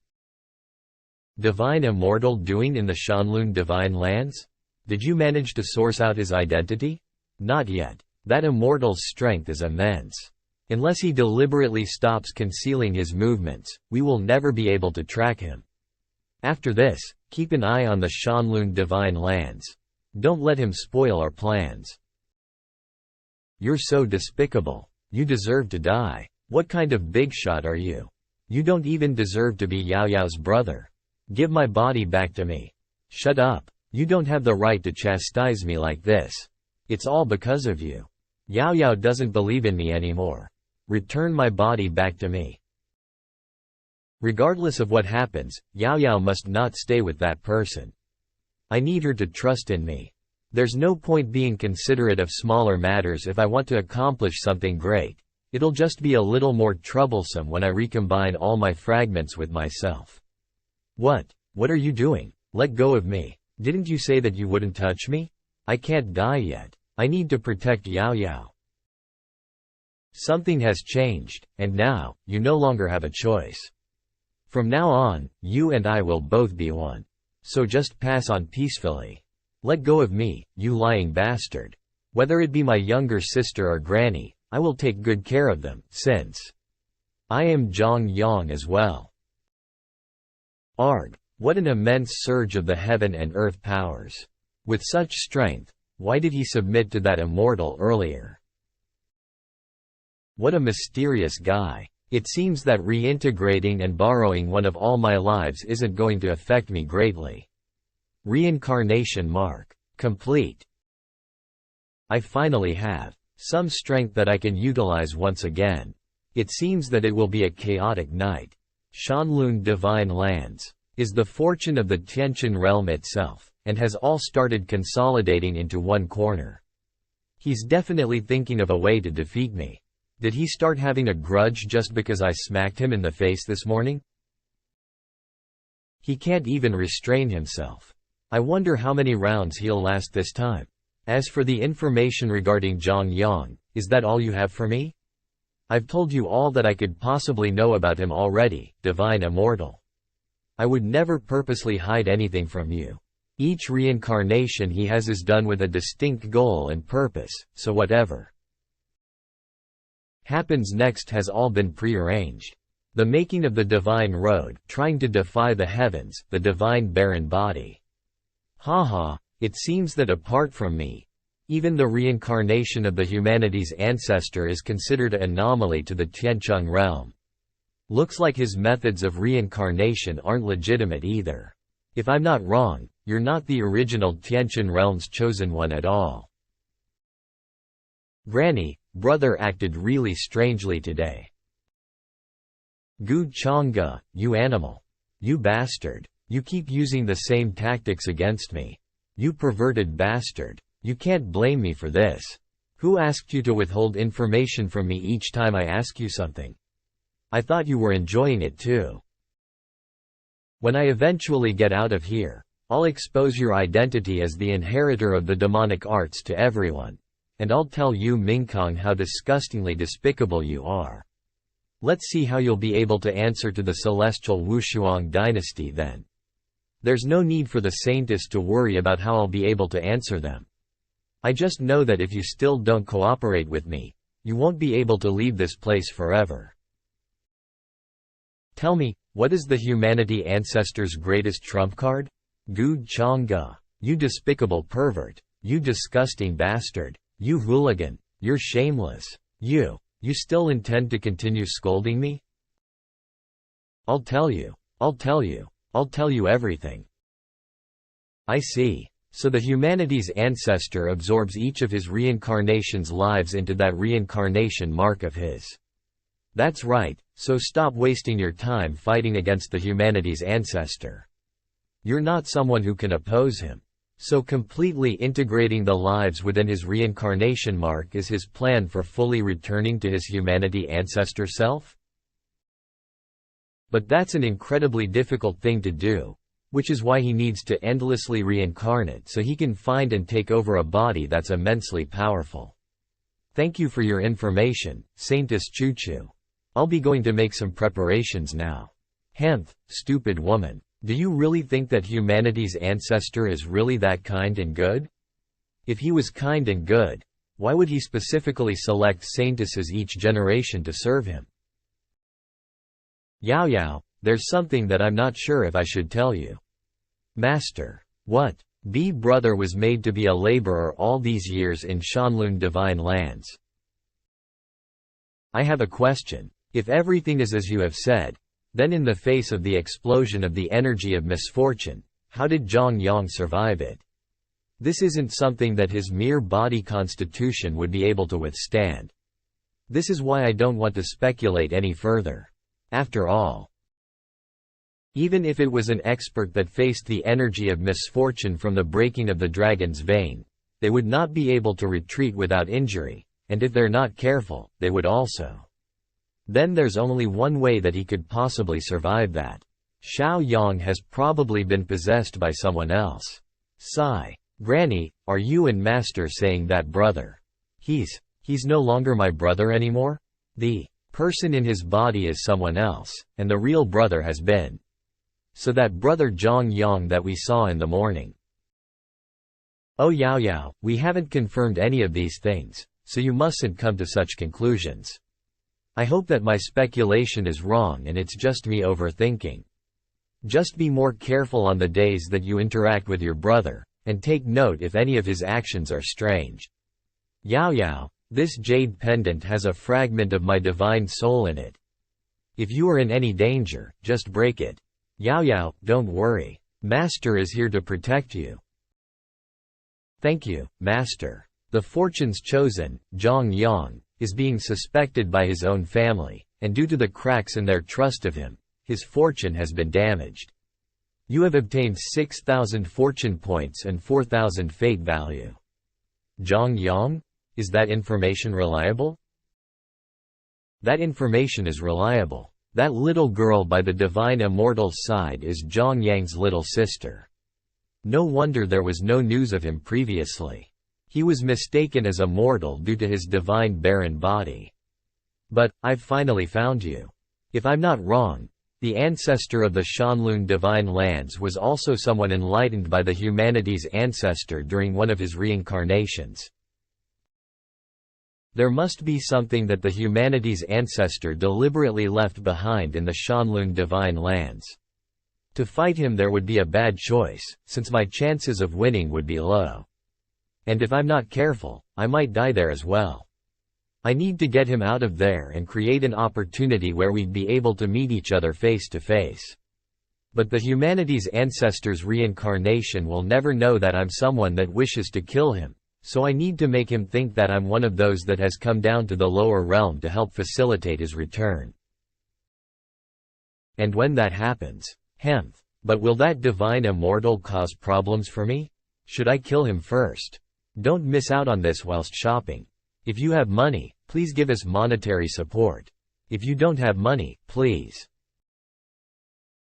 Speaker 1: Divine Immortal doing in the Shanlun Divine Lands? Did you manage to source out his identity? Not yet. That immortal's strength is immense. Unless he deliberately stops concealing his movements, we will never be able to track him. After this, keep an eye on the Shanlun Divine Lands. Don't let him spoil our plans. You're so despicable. You deserve to die. What kind of big shot are you? You don't even deserve to be Yao Yao's brother. Give my body back to me. Shut up. You don't have the right to chastise me like this. It's all because of you. Yao Yao doesn't believe in me anymore. Return my body back to me. Regardless of what happens, Yao Yao must not stay with that person. I need her to trust in me. There's no point being considerate of smaller matters if I want to accomplish something great. It'll just be a little more troublesome when I recombine all my fragments with myself. What are you doing? Let go of me. Didn't you say that you wouldn't touch me? I can't die yet. I need to protect Yao Yao. Something has changed, and now, you no longer have a choice. From now on, you and I will both be one. So just pass on peacefully. Let go of me, you lying bastard. Whether it be my younger sister or Granny, I will take good care of them, since I am Zhang Yang as well. Arg, what an immense surge of the heaven and earth powers. With such strength, why did he submit to that immortal earlier? What a mysterious guy. It seems that reintegrating and borrowing one of all my lives isn't going to affect me greatly. Reincarnation mark. Complete. I finally have some strength that I can utilize once again. It seems that it will be a chaotic night. Shanlun Divine Lands is the fortune of the Tianqin realm itself, and has all started consolidating into one corner. He's definitely thinking of a way to defeat me. Did he start having a grudge just because I smacked him in the face this morning? He can't even restrain himself. I wonder how many rounds he'll last this time. As for the information regarding Zhang Yang, is that all you have for me? I've told you all that I could possibly know about him already, Divine Immortal. I would never purposely hide anything from you. Each reincarnation he has is done with a distinct goal and purpose, so whatever happens next has all been prearranged. The making of the divine road, trying to defy the heavens, the divine barren body. Haha, it seems that apart from me, even the reincarnation of the humanity's ancestor is considered an anomaly to the Tianqing realm. Looks like his methods of reincarnation aren't legitimate either. If I'm not wrong, you're not the original Tianqin realm's chosen one at all. Granny, brother acted really strangely today. Gu Chang'e, you animal. You bastard. You keep using the same tactics against me. You perverted bastard. You can't blame me for this. Who asked you to withhold information from me each time I ask you something? I thought you were enjoying it too. When I eventually get out of here, I'll expose your identity as the inheritor of the demonic arts to everyone. And I'll tell you Mingkong how disgustingly despicable you are. Let's see how you'll be able to answer to the celestial Wushuang dynasty then. There's no need for the Saintess to worry about how I'll be able to answer them. I just know that if you still don't cooperate with me, you won't be able to leave this place forever. Tell me, what is the humanity ancestor's greatest trump card? Gu Chang'e. You despicable pervert. You disgusting bastard. You hooligan. You're shameless. You still intend to continue scolding me? I'll tell you everything. I see. So the humanity's ancestor absorbs each of his reincarnation's lives into that reincarnation mark of his. That's right, so stop wasting your time fighting against the humanity's ancestor. You're not someone who can oppose him. So completely integrating the lives within his reincarnation mark is his plan for fully returning to his humanity ancestor self? But that's an incredibly difficult thing to do, which is why he needs to endlessly reincarnate so he can find and take over a body that's immensely powerful. Thank you for your information, Saintess Choo-Choo. I'll be going to make some preparations now. Hemph, stupid woman. Do you really think that humanity's ancestor is really that kind and good? If he was kind and good, why would he specifically select saintesses each generation to serve him? Yao Yao, there's something that I'm not sure if I should tell you. Master. What? B brother was made to be a laborer all these years in Shanlun divine lands. I have a question. If everything is as you have said, then in the face of the explosion of the energy of misfortune, how did Zhang Yang survive it? This isn't something that his mere body constitution would be able to withstand. This is why I don't want to speculate any further. After all, even if it was an expert that faced the energy of misfortune from the breaking of the dragon's vein, they would not be able to retreat without injury, and if they're not careful, they would also. Then there's only one way that he could possibly survive that. Xiao Yang has probably been possessed by someone else. Sigh. Granny, are you and Master saying that brother? He's no longer my brother anymore? The person in his body is someone else, and the real brother has been. So that brother Zhang Yang that we saw in the morning. Oh Yao Yao, we haven't confirmed any of these things, so you mustn't come to such conclusions. I hope that my speculation is wrong and it's just me overthinking. Just be more careful on the days that you interact with your brother, and take note if any of his actions are strange. Yao Yao, this jade pendant has a fragment of my divine soul in it. If you are in any danger, just break it. Yao Yao, don't worry. Master is here to protect you. Thank you, Master. The fortune's chosen, Zhang Yang, is being suspected by his own family, and due to the cracks in their trust of him, his fortune has been damaged. You have obtained 6,000 fortune points and 4,000 fate value. Zhang Yang? Is that information reliable? That information is reliable. That little girl by the divine immortal's side is Zhang Yang's little sister. No wonder there was no news of him previously. He was mistaken as a mortal due to his divine barren body. But, I've finally found you. If I'm not wrong, the ancestor of the Shanlun divine lands was also someone enlightened by the humanity's ancestor during one of his reincarnations. There must be something that the humanity's ancestor deliberately left behind in the Shanlun divine lands. To fight him there would be a bad choice, since my chances of winning would be low. And if I'm not careful, I might die there as well. I need to get him out of there and create an opportunity where we'd be able to meet each other face to face. But the humanity's ancestor's reincarnation will never know that I'm someone that wishes to kill him, so I need to make him think that I'm one of those that has come down to the lower realm to help facilitate his return. And when that happens, but will that divine immortal cause problems for me? Should I kill him first? Don't miss out on this whilst shopping. If you have money, please give us monetary support. If you don't have money, please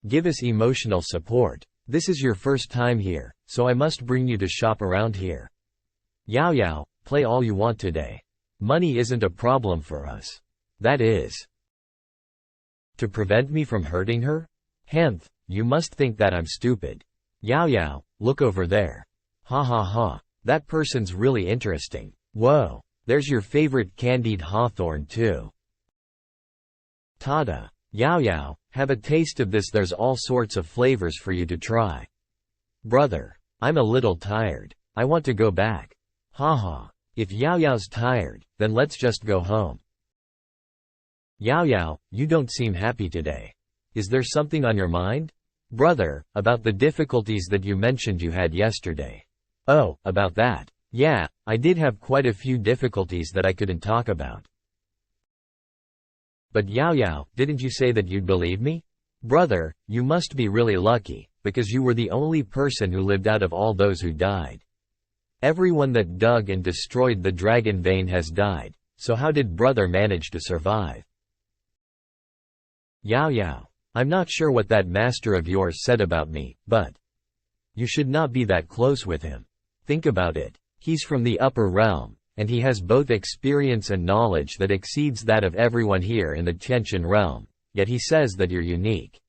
Speaker 1: give us emotional support. This is your first time here, so I must bring you to shop around here. Yao Yao, play all you want today. Money isn't a problem for us. That is. To prevent me from hurting her? Hemph, you must think that I'm stupid. Yao Yao, look over there. Ha ha ha, that person's really interesting. Whoa, there's your favorite candied hawthorn too. Tada. Yao Yao, have a taste of this, there's all sorts of flavors for you to try. Brother, I'm a little tired. I want to go back. Haha, if Yao Yao's tired, then let's just go home. Yao Yao, you don't seem happy today. Is there something on your mind? Brother, about the difficulties that you mentioned you had yesterday. Oh, about that. Yeah, I did have quite a few difficulties that I couldn't talk about. But Yao Yao, didn't you say that you'd believe me? Brother, you must be really lucky, because you were the only person who lived out of all those who died. Everyone that dug and destroyed the dragon vein has died, so how did brother manage to survive? Yao Yao, I'm not sure what that master of yours said about me, but you should not be that close with him. Think about it. He's from the upper realm, and he has both experience and knowledge that exceeds that of everyone here in the Tianqian realm, yet he says that you're unique.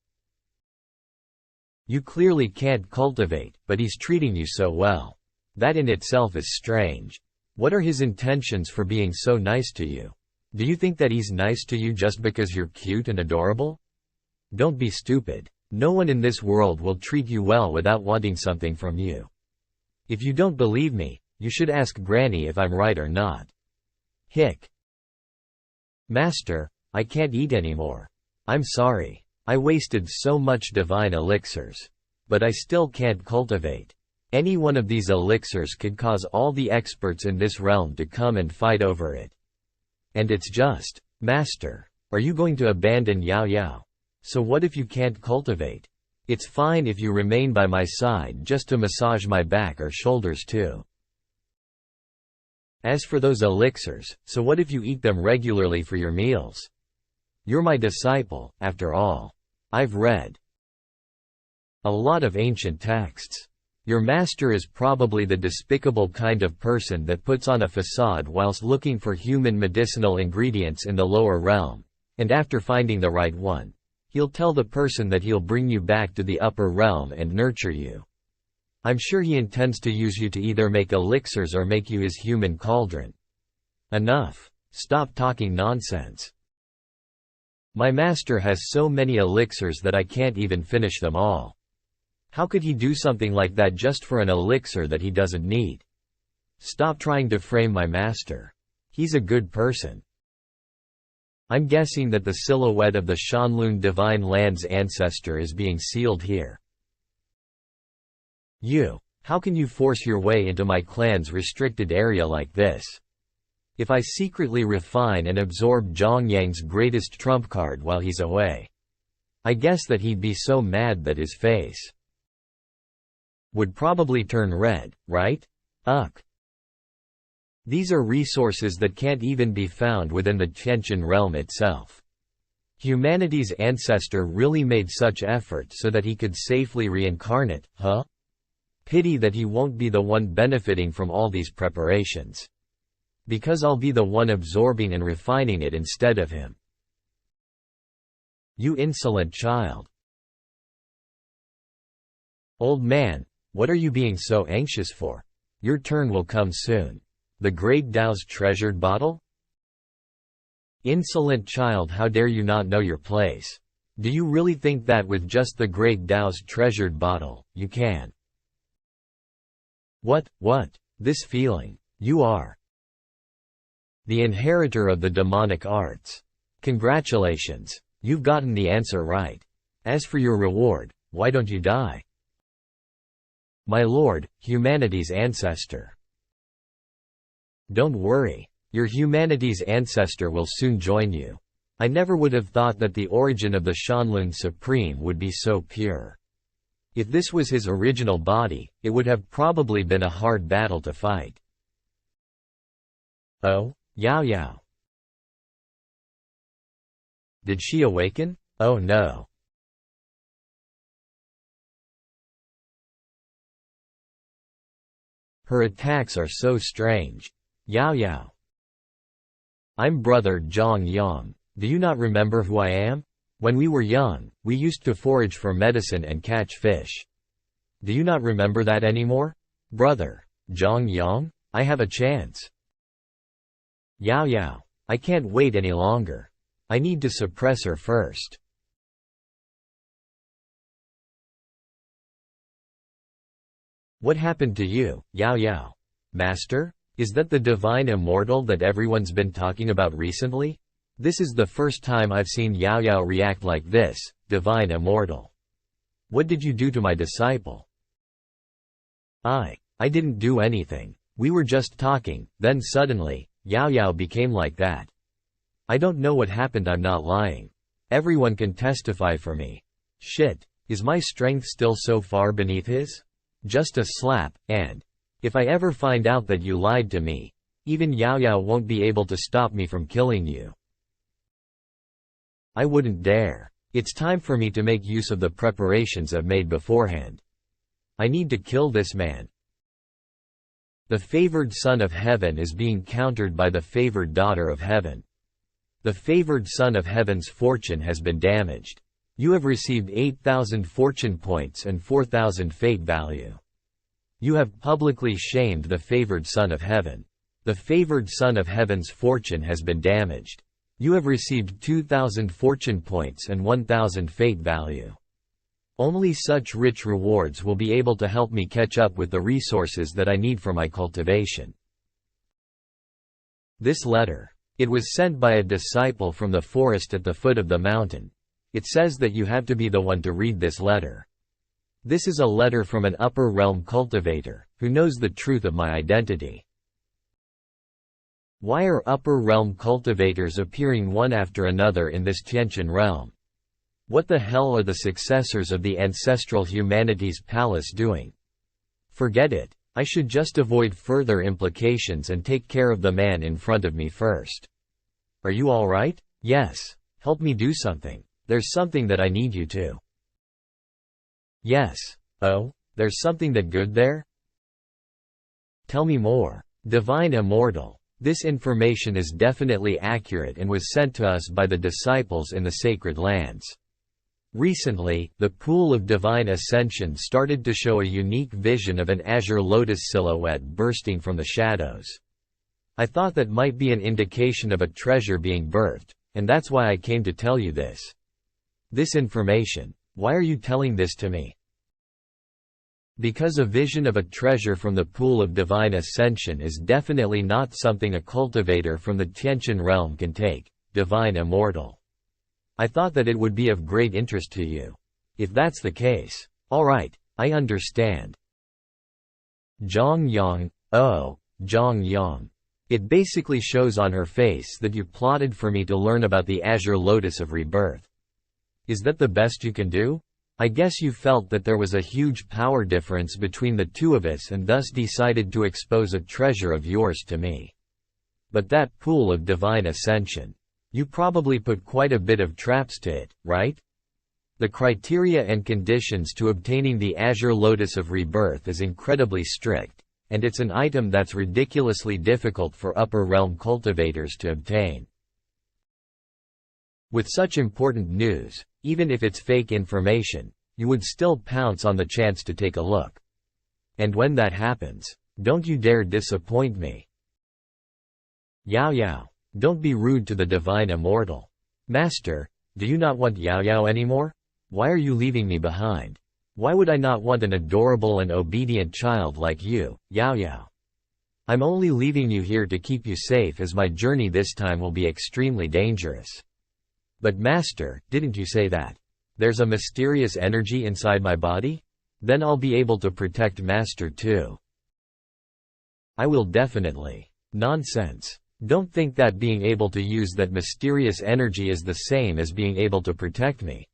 Speaker 1: You clearly can't cultivate, but he's treating you so well. That in itself is strange. What are his intentions for being so nice to you? Do you think that he's nice to you just because you're cute and adorable? Don't be stupid. No one in this world will treat you well without wanting something from you. If you don't believe me, you should ask Granny if I'm right or not. Hick. Master, I can't eat anymore. I'm sorry. I wasted so much divine elixirs. But I still can't cultivate. Any one of these elixirs could cause all the experts in this realm to come and fight over it. And it's just, Master, are you going to abandon Yao Yao? So what if you can't cultivate? It's fine if you remain by my side just to massage my back or shoulders too. As for those elixirs, so what if you eat them regularly for your meals? You're my disciple, after all. I've read a lot of ancient texts. Your master is probably the despicable kind of person that puts on a facade whilst looking for human medicinal ingredients in the lower realm, and after finding the right one, he'll tell the person that he'll bring you back to the upper realm and nurture you. I'm sure he intends to use you to either make elixirs or make you his human cauldron. Enough. Stop talking nonsense. My master has so many elixirs that I can't even finish them all. How could he do something like that just for an elixir that he doesn't need? Stop trying to frame my master. He's a good person. I'm guessing that the silhouette of the Shanlun Divine Land's ancestor is being sealed here. How can you force your way into my clan's restricted area like this? If I secretly refine and absorb Zhongyang's greatest trump card while he's away, I guess that he'd be so mad that his face would probably turn red, right? Ugh. These are resources that can't even be found within the Tianqian realm itself. Humanity's ancestor really made such effort so that he could safely reincarnate, huh? Pity that he won't be the one benefiting from all these preparations. Because I'll be the one absorbing and refining it instead of him. You insolent child. Old man, what are you being so anxious for? Your turn will come soon. The Great Tao's treasured bottle? Insolent child, how dare you not know your place? Do you really think that with just the Great Tao's treasured bottle, you can? What? This feeling. You are the inheritor of the demonic arts. Congratulations. You've gotten the answer right. As for your reward, why don't you die? My lord, humanity's ancestor. Don't worry. Your humanity's ancestor will soon join you. I never would have thought that the origin of the Shanlun Supreme would be so pure. If this was his original body, it would have probably been a hard battle to fight. Oh? Yao Yao. Did she awaken? Oh no. Her attacks are so strange. Yao Yao. I'm brother Zhang Yang. Do you not remember who I am? When we were young, we used to forage for medicine and catch fish. Do you not remember that anymore? Brother Zhang Yang, I have a chance. Yao Yao. I can't wait any longer. I need to suppress her first. What happened to you, Yao Yao? Master? Is that the divine immortal that everyone's been talking about recently? This is the first time I've seen Yao Yao react like this, divine immortal. What did you do to my disciple? I didn't do anything. We were just talking, then suddenly, Yao Yao became like that. I don't know what happened, I'm not lying. Everyone can testify for me. Shit, is my strength still so far beneath his? Just a slap, and if I ever find out that you lied to me, even Yao Yao won't be able to stop me from killing you. I wouldn't dare. It's time for me to make use of the preparations I've made beforehand. I need to kill this man. The favored son of heaven is being countered by the favored daughter of heaven. The favored son of heaven's fortune has been damaged. You have received 8,000 fortune points and 4,000 fate value. You have publicly shamed the favored son of heaven. The favored son of heaven's fortune has been damaged. You have received 2,000 fortune points and 1,000 fate value. Only such rich rewards will be able to help me catch up with the resources that I need for my cultivation. This letter. It was sent by a disciple from the forest at the foot of the mountain. It says that you have to be the one to read this letter. This is a letter from an upper realm cultivator, who knows the truth of my identity. Why are upper realm cultivators appearing one after another in this Tianqian realm? What the hell are the successors of the ancestral humanities palace doing? Forget it. I should just avoid further implications and take care of the man in front of me first. Are you alright? Yes. Help me do something. There's something that I need you to. Yes. Oh, there's something that good there? Tell me more. Divine Immortal. This information is definitely accurate and was sent to us by the disciples in the sacred lands. Recently, the pool of divine ascension started to show a unique vision of an azure lotus silhouette bursting from the shadows. I thought that might be an indication of a treasure being birthed, and that's why I came to tell you this. This information. Why are you telling this to me? Because a vision of a treasure from the pool of divine ascension is definitely not something a cultivator from the Tianqian realm can take, divine immortal. I thought that it would be of great interest to you. If that's the case, alright, I understand. Zhang Yang, oh, Zhang Yang. It basically shows on her face that you plotted for me to learn about the azure lotus of rebirth. Is that the best you can do? I guess you felt that there was a huge power difference between the two of us and thus decided to expose a treasure of yours to me. But that pool of divine ascension. You probably put quite a bit of traps to it, right? The criteria and conditions to obtaining the azure lotus of rebirth is incredibly strict, and it's an item that's ridiculously difficult for upper realm cultivators to obtain. With such important news, even if it's fake information, you would still pounce on the chance to take a look. And when that happens, don't you dare disappoint me. Yao Yao. Don't be rude to the divine immortal. Master, do you not want Yao Yao anymore? Why are you leaving me behind? Why would I not want an adorable and obedient child like you, Yao Yao? I'm only leaving you here to keep you safe as my journey this time will be extremely dangerous. But Master, didn't you say that? There's a mysterious energy inside my body? Then I'll be able to protect Master too. I will definitely. Nonsense. Don't think that being able to use that mysterious energy is the same as being able to protect me.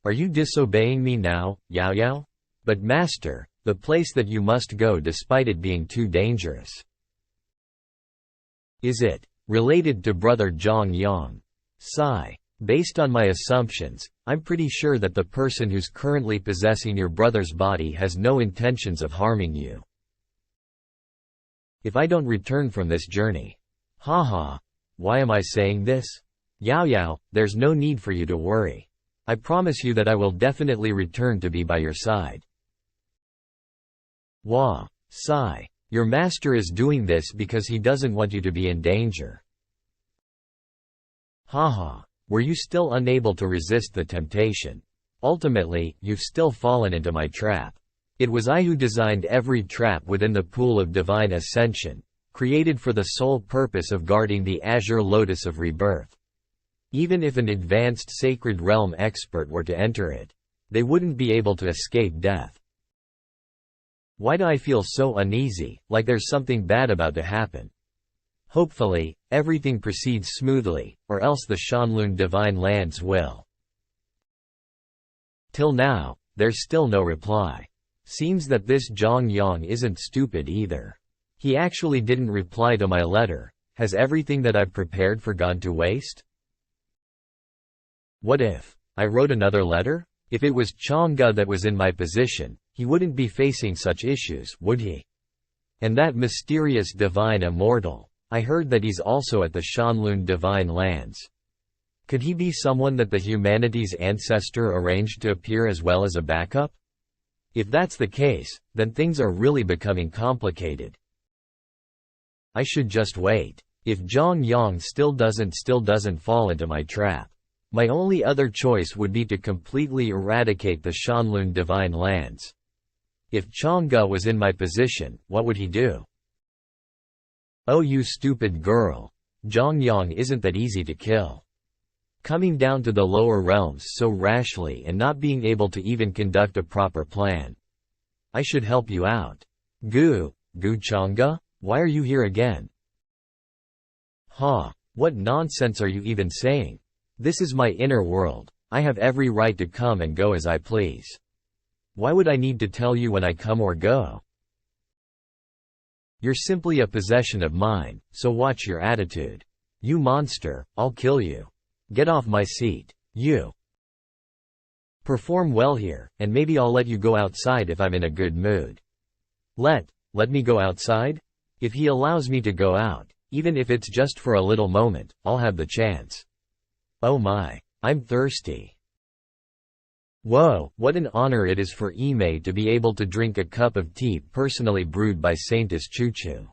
Speaker 1: Are you disobeying me now, Yao Yao? But Master, the place that you must go despite it being too dangerous. Is it related to brother Zhang Yang? Sigh. Based on my assumptions, I'm pretty sure that the person who's currently possessing your brother's body has no intentions of harming you. If I don't return from this journey. Haha. Why am I saying this? Yao Yao, there's no need for you to worry. I promise you that I will definitely return to be by your side. Wah. Sigh. Your master is doing this because he doesn't want you to be in danger. Haha. Were you still unable to resist the temptation? Ultimately, you've still fallen into my trap. It was I who designed every trap within the pool of divine ascension, created for the sole purpose of guarding the azure lotus of rebirth. Even if an advanced sacred realm expert were to enter it, they wouldn't be able to escape death. Why do I feel so uneasy, like there's something bad about to happen? Hopefully, everything proceeds smoothly, or else the Shanlun divine lands will. Till now, there's still no reply. Seems that this Zhang Yang isn't stupid either. He actually didn't reply to my letter. Has everything that I've prepared for gone to waste? What if I wrote another letter? If it was Chang'e that was in my position, he wouldn't be facing such issues, would he? And that mysterious divine immortal, I heard that he's also at the Shanlun divine lands. Could he be someone that the humanity's ancestor arranged to appear as well as a backup? If that's the case, then things are really becoming complicated. I should just wait. If Zhang Yang still doesn't fall into my trap, my only other choice would be to completely eradicate the Shanlun divine lands. If Chang'e was in my position, what would he do? Oh, you stupid girl. Zhang Yang isn't that easy to kill. Coming down to the lower realms so rashly and not being able to even conduct a proper plan. I should help you out. Gu Chang'e? Why are you here again? Ha! What nonsense are you even saying? This is my inner world. I have every right to come and go as I please. Why would I need to tell you when I come or go? You're simply a possession of mine, so watch your attitude. You monster, I'll kill you. Get off my seat. You. Perform well here, and maybe I'll let you go outside if I'm in a good mood. Let me go outside? If he allows me to go out, even if it's just for a little moment, I'll have the chance. Oh my, I'm thirsty. Whoa, what an honor it is for Ime to be able to drink a cup of tea personally brewed by Saintess Chuchu.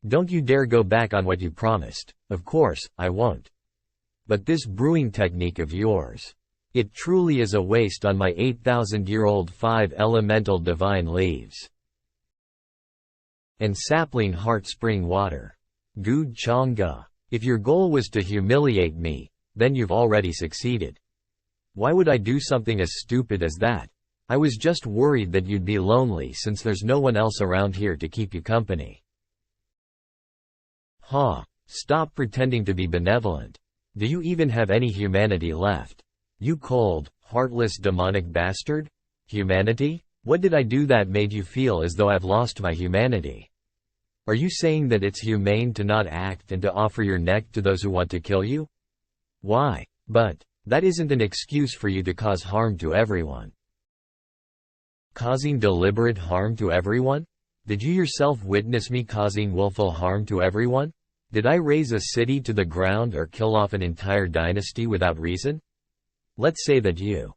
Speaker 1: Don't you dare go back on what you promised. Of course, I won't. But this brewing technique of yours. It truly is a waste on my 8,000-year-old 5-elemental divine leaves. And sapling heart spring water. Gu Chang'e. If your goal was to humiliate me, then you've already succeeded. Why would I do something as stupid as that? I was just worried that you'd be lonely since there's no one else around here to keep you company. Ha! Stop pretending to be benevolent. Do you even have any humanity left? You cold, heartless demonic bastard? Humanity? What did I do that made you feel as though I've lost my humanity? Are you saying that it's humane to not act and to offer your neck to those who want to kill you? Why? But that isn't an excuse for you to cause harm to everyone. Causing deliberate harm to everyone? Did you yourself witness me causing willful harm to everyone? Did I raise a city to the ground or kill off an entire dynasty without reason? Let's say that you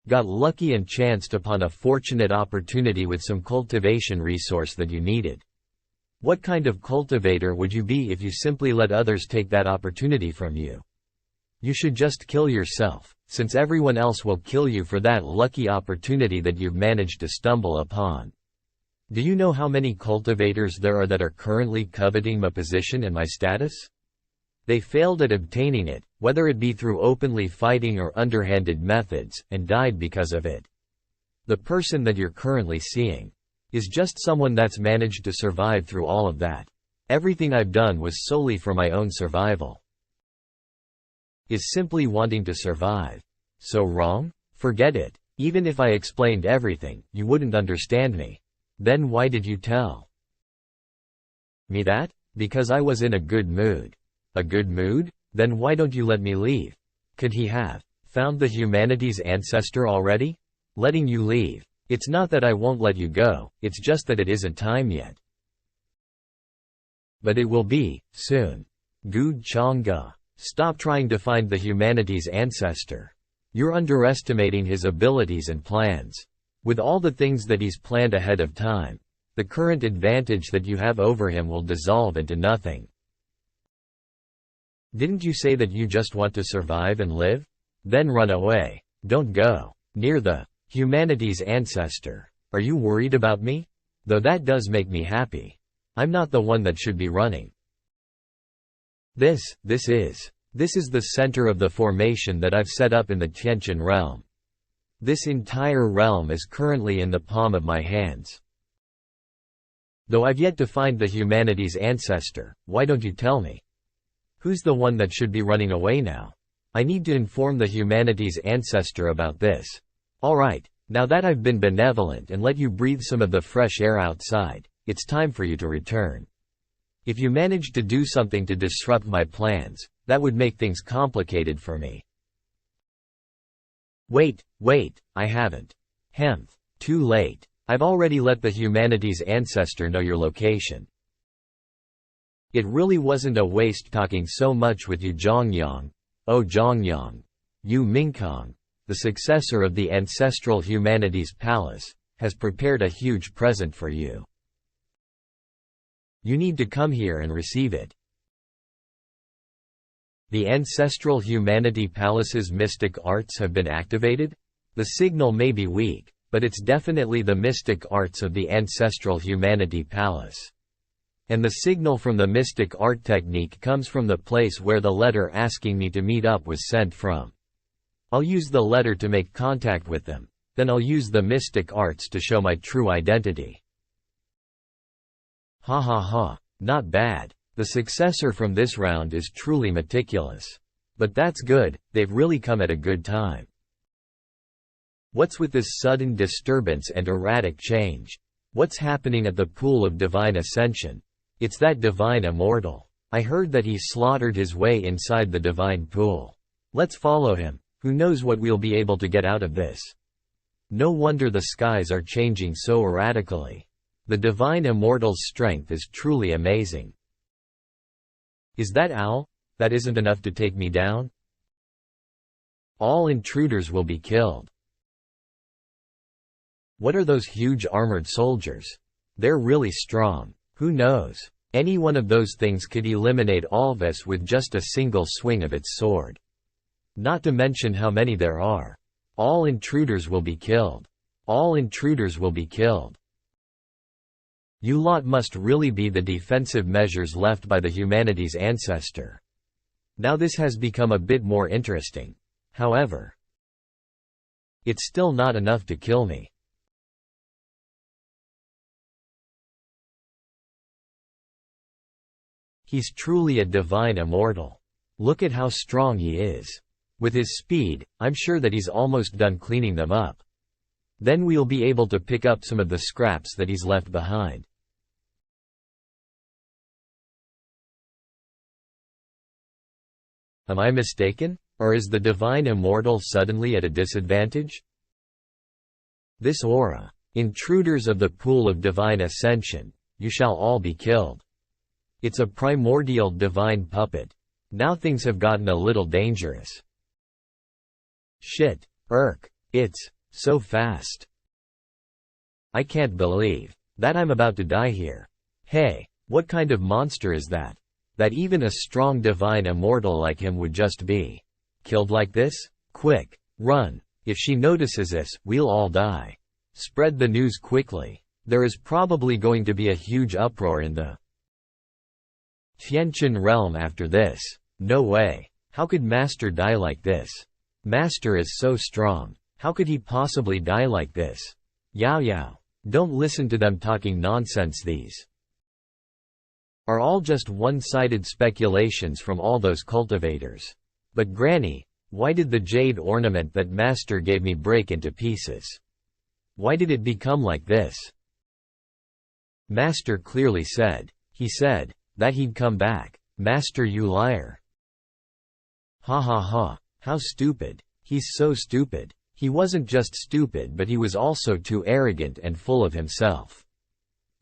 Speaker 1: got lucky and chanced upon a fortunate opportunity with some cultivation resource that you needed. What kind of cultivator would you be if you simply let others take that opportunity from you? You should just kill yourself, since everyone else will kill you for that lucky opportunity that you've managed to stumble upon. Do you know how many cultivators there are that are currently coveting my position and my status? They failed at obtaining it, whether it be through openly fighting or underhanded methods, and died because of it. The person that you're currently seeing is just someone that's managed to survive through all of that. Everything I've done was solely for my own survival. Is simply wanting to survive so wrong? Forget it. Even if I explained everything, you wouldn't understand me. Then why did you tell me that? Because I was in a good mood. A good mood? Then why don't you let me leave? Could he have found the humanity's ancestor already? Letting you leave. It's not that I won't let you go, it's just that it isn't time yet. But it will be, soon. Gu Chang'e. Stop trying to find the humanity's ancestor. You're underestimating his abilities and plans. With all the things that he's planned ahead of time, the current advantage that you have over him will dissolve into nothing. Didn't you say that you just want to survive and live? Then run away. Don't go near the humanity's ancestor. Are you worried about me? Though that does make me happy. I'm not the one that should be running. This is the center of the formation that I've set up in the Tianqin realm. This entire realm is currently in the palm of my hands. Though I've yet to find the humanity's ancestor, why don't you tell me? Who's the one that should be running away now? I need to inform the humanity's ancestor about this. Alright, now that I've been benevolent and let you breathe some of the fresh air outside, it's time for you to return. If you manage to do something to disrupt my plans, that would make things complicated for me. Wait, I haven't. Too late. I've already let the humanity's ancestor know your location. It really wasn't a waste talking so much with you, Zhongyang. Oh Zhongyang. Yu Mingkong, the successor of the ancestral humanity's palace, has prepared a huge present for you. You need to come here and receive it. The ancestral humanity palace's mystic arts have been activated? The signal may be weak, but it's definitely the mystic arts of the ancestral humanity palace. And the signal from the mystic art technique comes from the place where the letter asking me to meet up was sent from. I'll use the letter to make contact with them, then I'll use the mystic arts to show my true identity. Ha ha ha, not bad. The successor from this round is truly meticulous. But that's good, they've really come at a good time. What's with this sudden disturbance and erratic change? What's happening at the pool of divine ascension? It's that divine immortal. I heard that he slaughtered his way inside the divine pool. Let's follow him. Who knows what we'll be able to get out of this? No wonder the skies are changing so erratically. The divine immortal's strength is truly amazing. Is that Owl? That isn't enough to take me down? All intruders will be killed. What are those huge armored soldiers? They're really strong. Who knows? Any one of those things could eliminate all of us with just a single swing of its sword. Not to mention how many there are. All intruders will be killed. All intruders will be killed. You lot must really be the defensive measures left by the humanity's ancestor. Now this has become a bit more interesting. However, it's still not enough to kill me. He's truly a divine immortal. Look at how strong he is. With his speed, I'm sure that he's almost done cleaning them up. Then we'll be able to pick up some of the scraps that he's left behind. Am I mistaken? Or is the divine immortal suddenly at a disadvantage? This aura. Intruders of the pool of divine ascension, you shall all be killed. It's a primordial divine puppet. Now things have gotten a little dangerous. Shit. It's so fast. I can't believe that I'm about to die here. Hey, what kind of monster is that? That even a strong divine immortal like him would just be killed like this? Quick, run. If she notices us, we'll all die. Spread the news quickly. There is probably going to be a huge uproar in the Tianqin realm after this. No way. How could Master die like this? Master is so strong. How could he possibly die like this? Yao. Don't listen to them talking nonsense. These are all just one-sided speculations from all those cultivators. But Granny, why did the jade ornament that Master gave me break into pieces? Why did it become like this? Master clearly said. He said that he'd come back. Master, you liar. Ha ha ha. How stupid. He's so stupid. He wasn't just stupid, but he was also too arrogant and full of himself.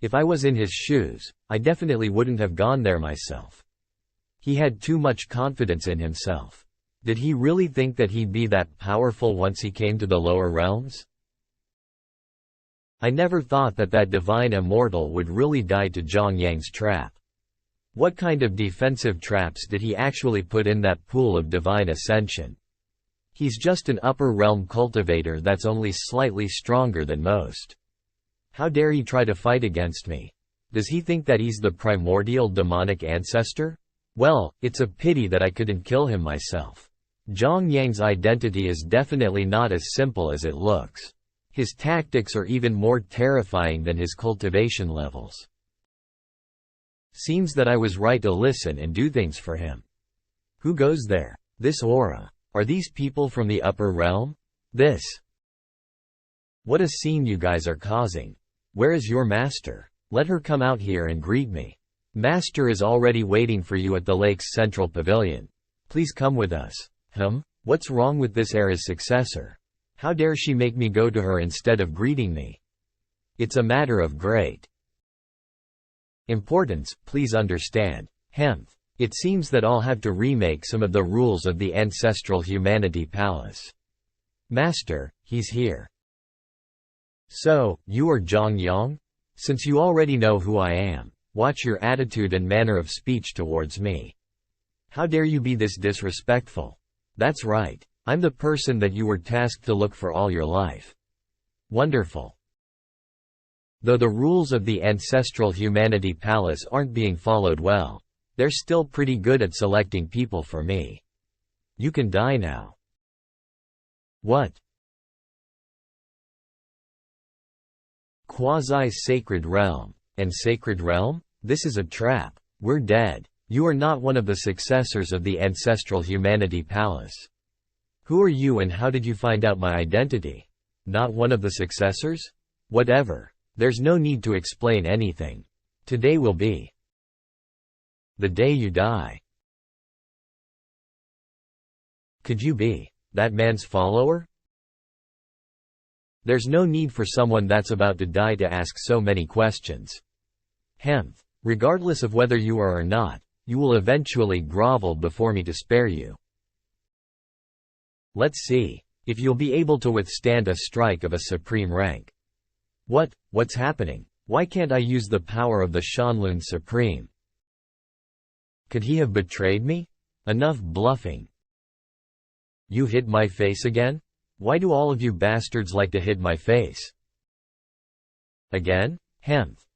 Speaker 1: If I was in his shoes, I definitely wouldn't have gone there myself. He had too much confidence in himself. Did he really think that he'd be that powerful once he came to the lower realms? I never thought that that divine immortal would really die to Zhang Yang's trap. What kind of defensive traps did he actually put in that pool of divine ascension? He's just an upper realm cultivator that's only slightly stronger than most. How dare he try to fight against me? Does he think that he's the primordial demonic ancestor? Well, it's a pity that I couldn't kill him myself. Zhang Yang's identity is definitely not as simple as it looks. His tactics are even more terrifying than his cultivation levels. Seems that I was right to listen and do things for him. Who goes there? This aura. Are these people from the upper realm? What a scene you guys are causing. Where is your master? Let her come out here and greet me. Master is already waiting for you at the lake's central pavilion. Please come with us. What's wrong with this era's successor? How dare she make me go to her instead of greeting me? It's a matter of great importance, please understand. It seems that I'll have to remake some of the rules of the ancestral humanity palace. Master, he's here. So, you are Zhang Yang? Since you already know who I am, watch your attitude and manner of speech towards me. How dare you be this disrespectful? That's right, I'm the person that you were tasked to look for all your life. Wonderful. Though the rules of the ancestral humanity palace aren't being followed well, they're still pretty good at selecting people for me. You can die now. What? Quasi-sacred realm. And sacred realm? This is a trap. We're dead. You are not one of the successors of the ancestral humanity palace. Who are you and how did you find out my identity? Not one of the successors? Whatever. There's no need to explain anything. Today will be the day you die. Could you be that man's follower? There's no need for someone that's about to die to ask so many questions. Regardless of whether you are or not, you will eventually grovel before me to spare you. Let's see if you'll be able to withstand a strike of a supreme rank. What's happening? Why can't I use the power of the Shanlun Supreme? Could he have betrayed me? Enough bluffing. You hit my face again? Why do all of you bastards like to hit my face? Again?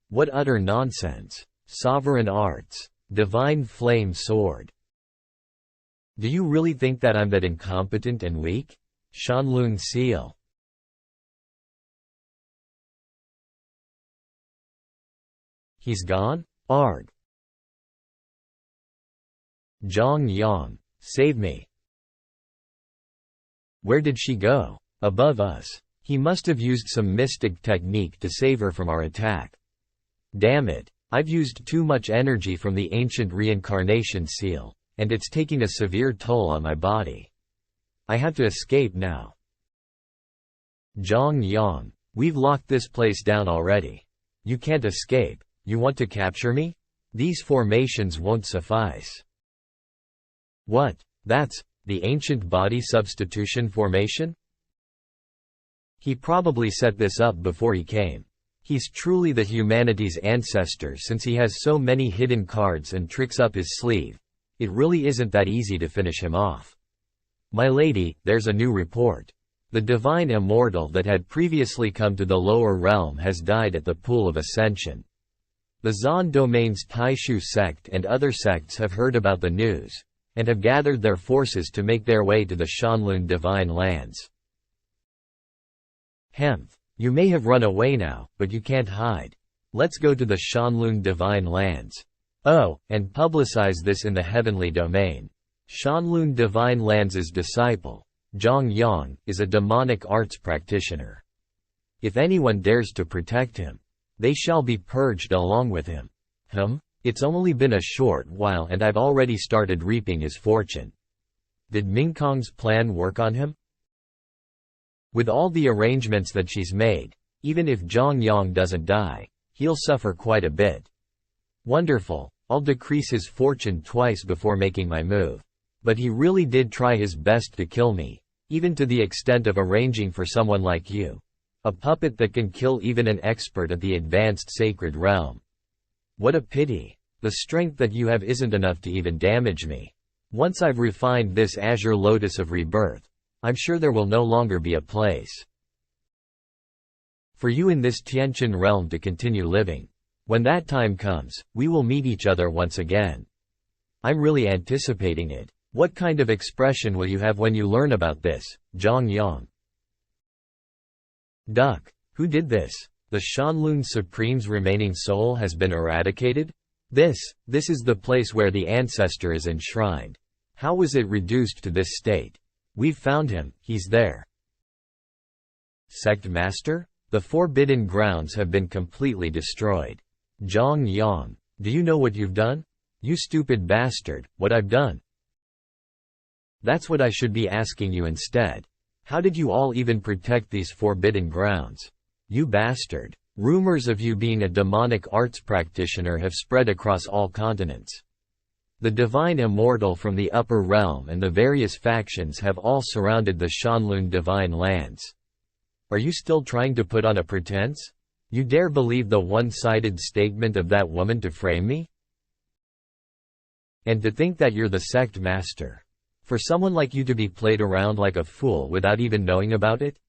Speaker 1: What utter nonsense. Sovereign arts. Divine flame sword. Do you really think that I'm that incompetent and weak? Shanlun seal. He's gone? Arg. Zhang Yang, save me. Where did she go? Above us. He must have used some mystic technique to save her from our attack. Damn it, I've used too much energy from the ancient reincarnation seal, and it's taking a severe toll on my body. I have to escape now. Zhang Yang, we've locked this place down already. You can't escape. You want to capture me? These formations won't suffice. What? That's the ancient body substitution formation? He probably set this up before he came. He's truly the humanity's ancestor since he has so many hidden cards and tricks up his sleeve. It really isn't that easy to finish him off. My lady, there's a new report. The divine immortal that had previously come to the lower realm has died at the Pool of Ascension. The Zan Domain's Taishu sect and other sects have heard about the news, and have gathered their forces to make their way to the Shanlun divine lands. You may have run away now, but you can't hide. Let's go to the Shanlun divine lands. Oh, and publicize this in the heavenly domain. Shanlun divine lands' disciple, Zhang Yang, is a demonic arts practitioner. If anyone dares to protect him, they shall be purged along with him. It's only been a short while and I've already started reaping his fortune. Did Mingkong's plan work on him? With all the arrangements that she's made, even if Zhang Yang doesn't die, He'll suffer quite a bit. Wonderful. I'll decrease his fortune twice before making my move. But he really did try his best to kill me, even to the extent of arranging for someone like you. A puppet that can kill even an expert at the advanced sacred realm. What a pity. The strength that you have isn't enough to even damage me. Once I've refined this azure lotus of rebirth, I'm sure there will no longer be a place for you in this Tianqian realm to continue living. When that time comes, we will meet each other once again. I'm really anticipating it. What kind of expression will you have when you learn about this, Zhang Yang? Duck. Who did this? The Shanlun Supreme's remaining soul has been eradicated? This is the place where the ancestor is enshrined. How was it reduced to this state? We've found him, he's there. Sect Master? The forbidden grounds have been completely destroyed. Zhang Yang, do you know what you've done? You stupid bastard, what I've done? That's what I should be asking you instead. How did you all even protect these forbidden grounds? You bastard. Rumors of you being a demonic arts practitioner have spread across all continents. The divine immortal from the upper realm and the various factions have all surrounded the Shanlun divine lands. Are you still trying to put on a pretense? You dare believe the one-sided statement of that woman to frame me? And to think that you're the sect master. For someone like you to be played around like a fool without even knowing about it?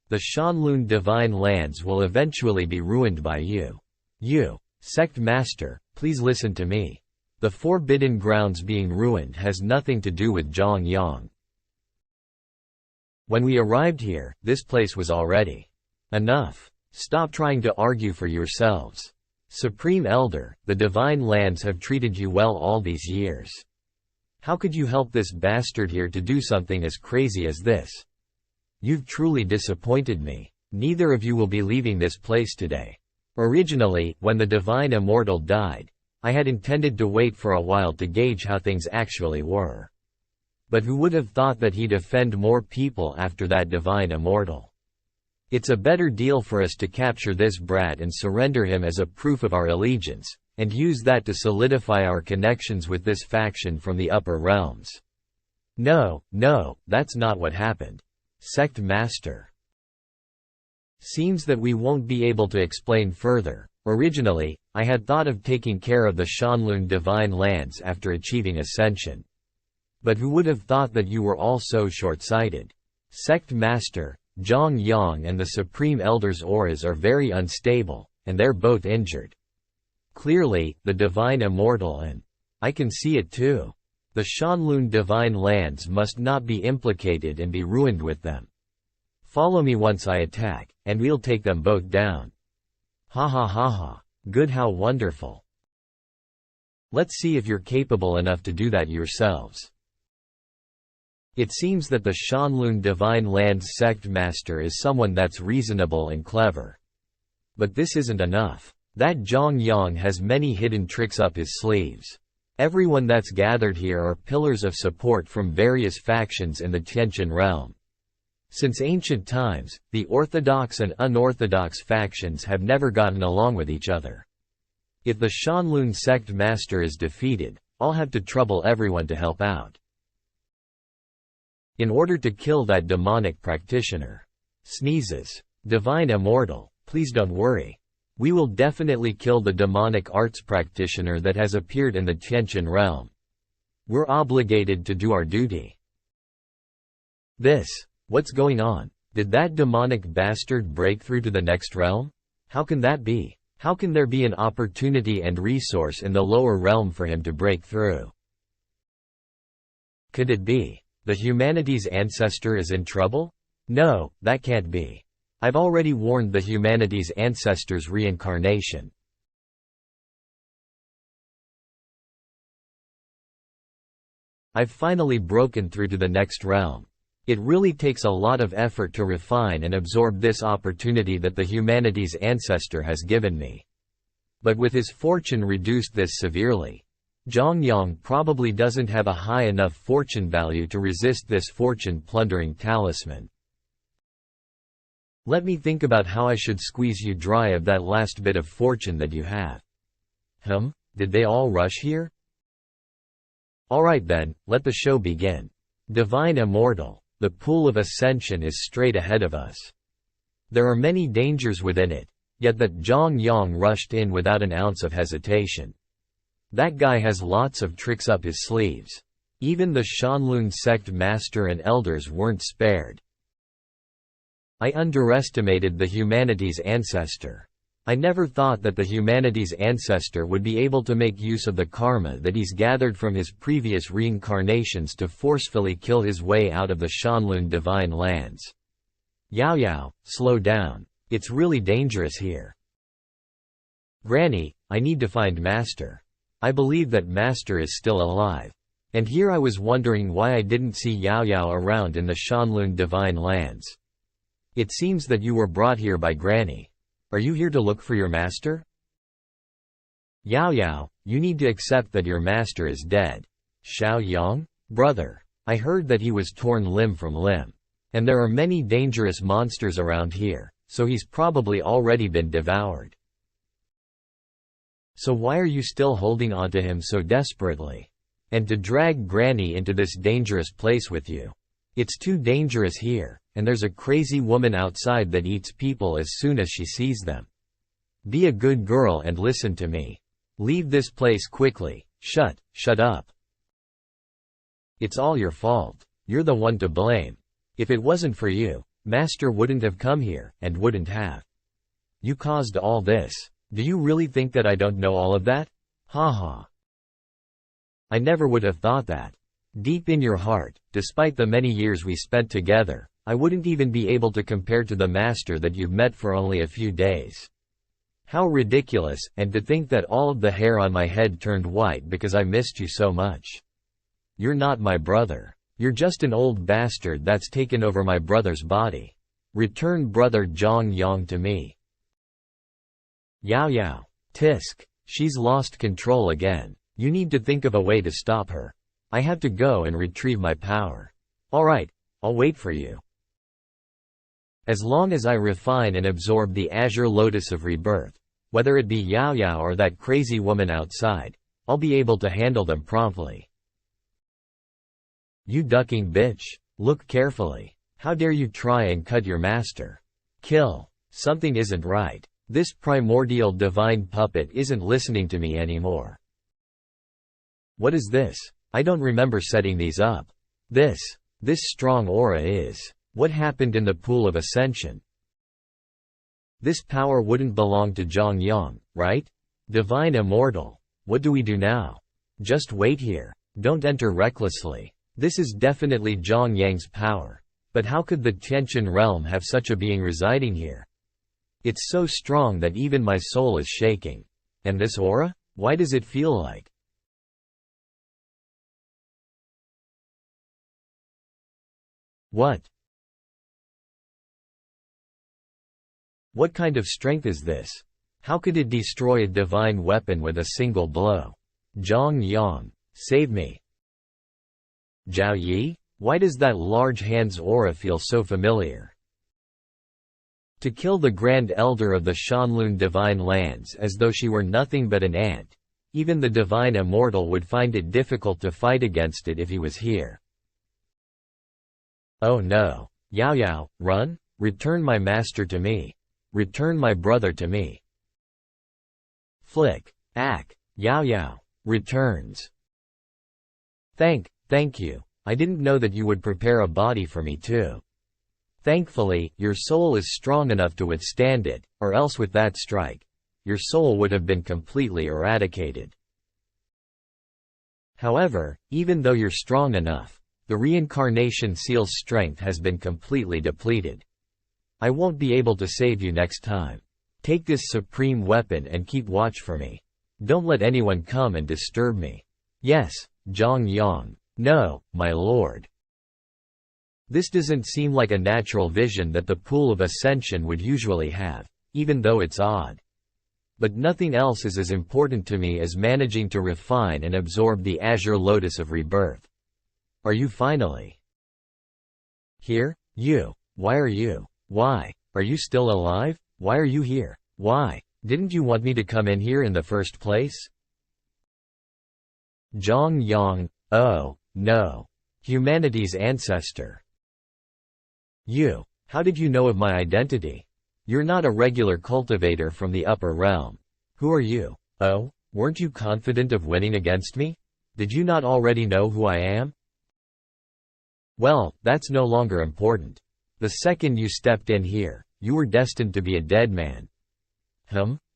Speaker 1: The Shanlun divine lands will eventually be ruined by you. You, sect master, please listen to me. The forbidden grounds being ruined has nothing to do with Zhang Yang. When we arrived here, this place was already enough. Stop trying to argue for yourselves. Supreme Elder, the divine lands have treated you well all these years. How could you help this bastard here to do something as crazy as this? You've truly disappointed me. Neither of you will be leaving this place today. Originally, when the divine immortal died, I had intended to wait for a while to gauge how things actually were. But who would have thought that he'd offend more people after that divine immortal? It's a better deal for us to capture this brat and surrender him as a proof of our allegiance, and use that to solidify our connections with this faction from the upper realms. No, that's not what happened. Sect Master. Seems that we won't be able to explain further. Originally, I had thought of taking care of the Shanlun divine lands after achieving ascension. But who would have thought that you were all so short-sighted? Sect Master, Zhang Yang and the Supreme Elder's auras are very unstable, and they're both injured. Clearly, the divine immortal and I can see it too. The Shanlun divine lands must not be implicated and be ruined with them. Follow me once I attack, and we'll take them both down. Ha ha ha ha. Good, how wonderful. Let's see if you're capable enough to do that yourselves. It seems that the Shanlun divine lands sect master is someone that's reasonable and clever. But this isn't enough. That Zhang Yang has many hidden tricks up his sleeves. Everyone that's gathered here are pillars of support from various factions in the Tianqian realm. Since ancient times, the orthodox and unorthodox factions have never gotten along with each other. If the Shanlun sect master is defeated, I'll have to trouble everyone to help out. In order to kill that demonic practitioner. Sneezes. Divine Immortal, please don't worry. We will definitely kill the demonic arts practitioner that has appeared in the Tianqian realm. We're obligated to do our duty. What's going on? Did that demonic bastard break through to the next realm? How can that be? How can there be an opportunity and resource in the lower realm for him to break through? Could it be the humanity's ancestor is in trouble? No, that can't be. I've already warned the humanity's ancestor's reincarnation. I've finally broken through to the next realm. It really takes a lot of effort to refine and absorb this opportunity that the humanity's ancestor has given me. But with his fortune reduced this severely, Zhang Yang probably doesn't have a high enough fortune value to resist this fortune-plundering talisman. Let me think about how I should squeeze you dry of that last bit of fortune that you have. Did they all rush here? Alright then, let the show begin. Divine Immortal, the pool of ascension is straight ahead of us. There are many dangers within it, yet that Zhang Yang rushed in without an ounce of hesitation. That guy has lots of tricks up his sleeves. Even the Shanlun sect master and elders weren't spared. I underestimated the humanity's ancestor. I never thought that the humanity's ancestor would be able to make use of the karma that he's gathered from his previous reincarnations to forcefully kill his way out of the Shanlun divine lands. Yao, slow down. It's really dangerous here. Granny, I need to find Master. I believe that Master is still alive. And here I was wondering why I didn't see Yao around in the Shanlun divine lands. It seems that you were brought here by Granny. Are you here to look for your master? Yao, you need to accept that your master is dead. Xiao Yang? Brother, I heard that he was torn limb from limb. And there are many dangerous monsters around here, so he's probably already been devoured. So why are you still holding on to him so desperately? And to drag Granny into this dangerous place with you? It's too dangerous here, and there's a crazy woman outside that eats people as soon as she sees them. Be a good girl and listen to me. Leave this place quickly. Shut up. It's all your fault. You're the one to blame. If it wasn't for you, Master wouldn't have come here, and wouldn't have. You caused all this. Do you really think that I don't know all of that? Ha. I never would have thought that. Deep in your heart, despite the many years we spent together, I wouldn't even be able to compare to the master that you've met for only a few days. How ridiculous, and to think that all of the hair on my head turned white because I missed you so much. You're not my brother. You're just an old bastard that's taken over my brother's body. Return brother Zhang Yang to me. Yao. Tisk. She's lost control again. You need to think of a way to stop her. I have to go and retrieve my power. Alright, I'll wait for you. As long as I refine and absorb the azure lotus of rebirth, whether it be Yao or that crazy woman outside, I'll be able to handle them promptly. You ducking bitch, look carefully. How dare you try and cut your master? Kill. Something isn't right. This primordial divine puppet isn't listening to me anymore. What is this? I don't remember setting these up. This strong aura is. What happened in the pool of ascension? This power wouldn't belong to Zhang Yang, right? Divine Immortal. What do we do now? Just wait here. Don't enter recklessly. This is definitely Zhang Yang's power. But how could the Tianqian realm have such a being residing here? It's so strong that even my soul is shaking. And this aura? Why does it feel like? What? What kind of strength is this? How could it destroy a divine weapon with a single blow? Zhang Yang, save me. Zhao Yi? Why does that large hand's aura feel so familiar? To kill the Grand Elder of the Shanlun Divine Lands as though she were nothing but an ant. Even the Divine Immortal would find it difficult to fight against it if he was here. Oh no. Yao, run? Return my master to me. Return my brother to me. Flick. Ack. Yao, returns. Thank you. I didn't know that you would prepare a body for me too. Thankfully, your soul is strong enough to withstand it, or else with that strike, your soul would have been completely eradicated. However, even though you're strong enough, the reincarnation seal's strength has been completely depleted. I won't be able to save you next time. Take this supreme weapon and keep watch for me. Don't let anyone come and disturb me. Yes, Zhang Yang. No, my lord. This doesn't seem like a natural vision that the pool of ascension would usually have, even though it's odd. But nothing else is as important to me as managing to refine and absorb the azure lotus of rebirth. Are you finally here? You. Why are you? Why Are you still alive? Why are you here? Why? Didn't you want me to come in here in the first place? Zhang Yang, oh, no. Humanity's ancestor. You. How did you know of my identity? You're not a regular cultivator from the upper realm. Who are you? Oh, weren't you confident of winning against me? Did you not already know who I am? Well, that's no longer important. The second you stepped in here, you were destined to be a dead man.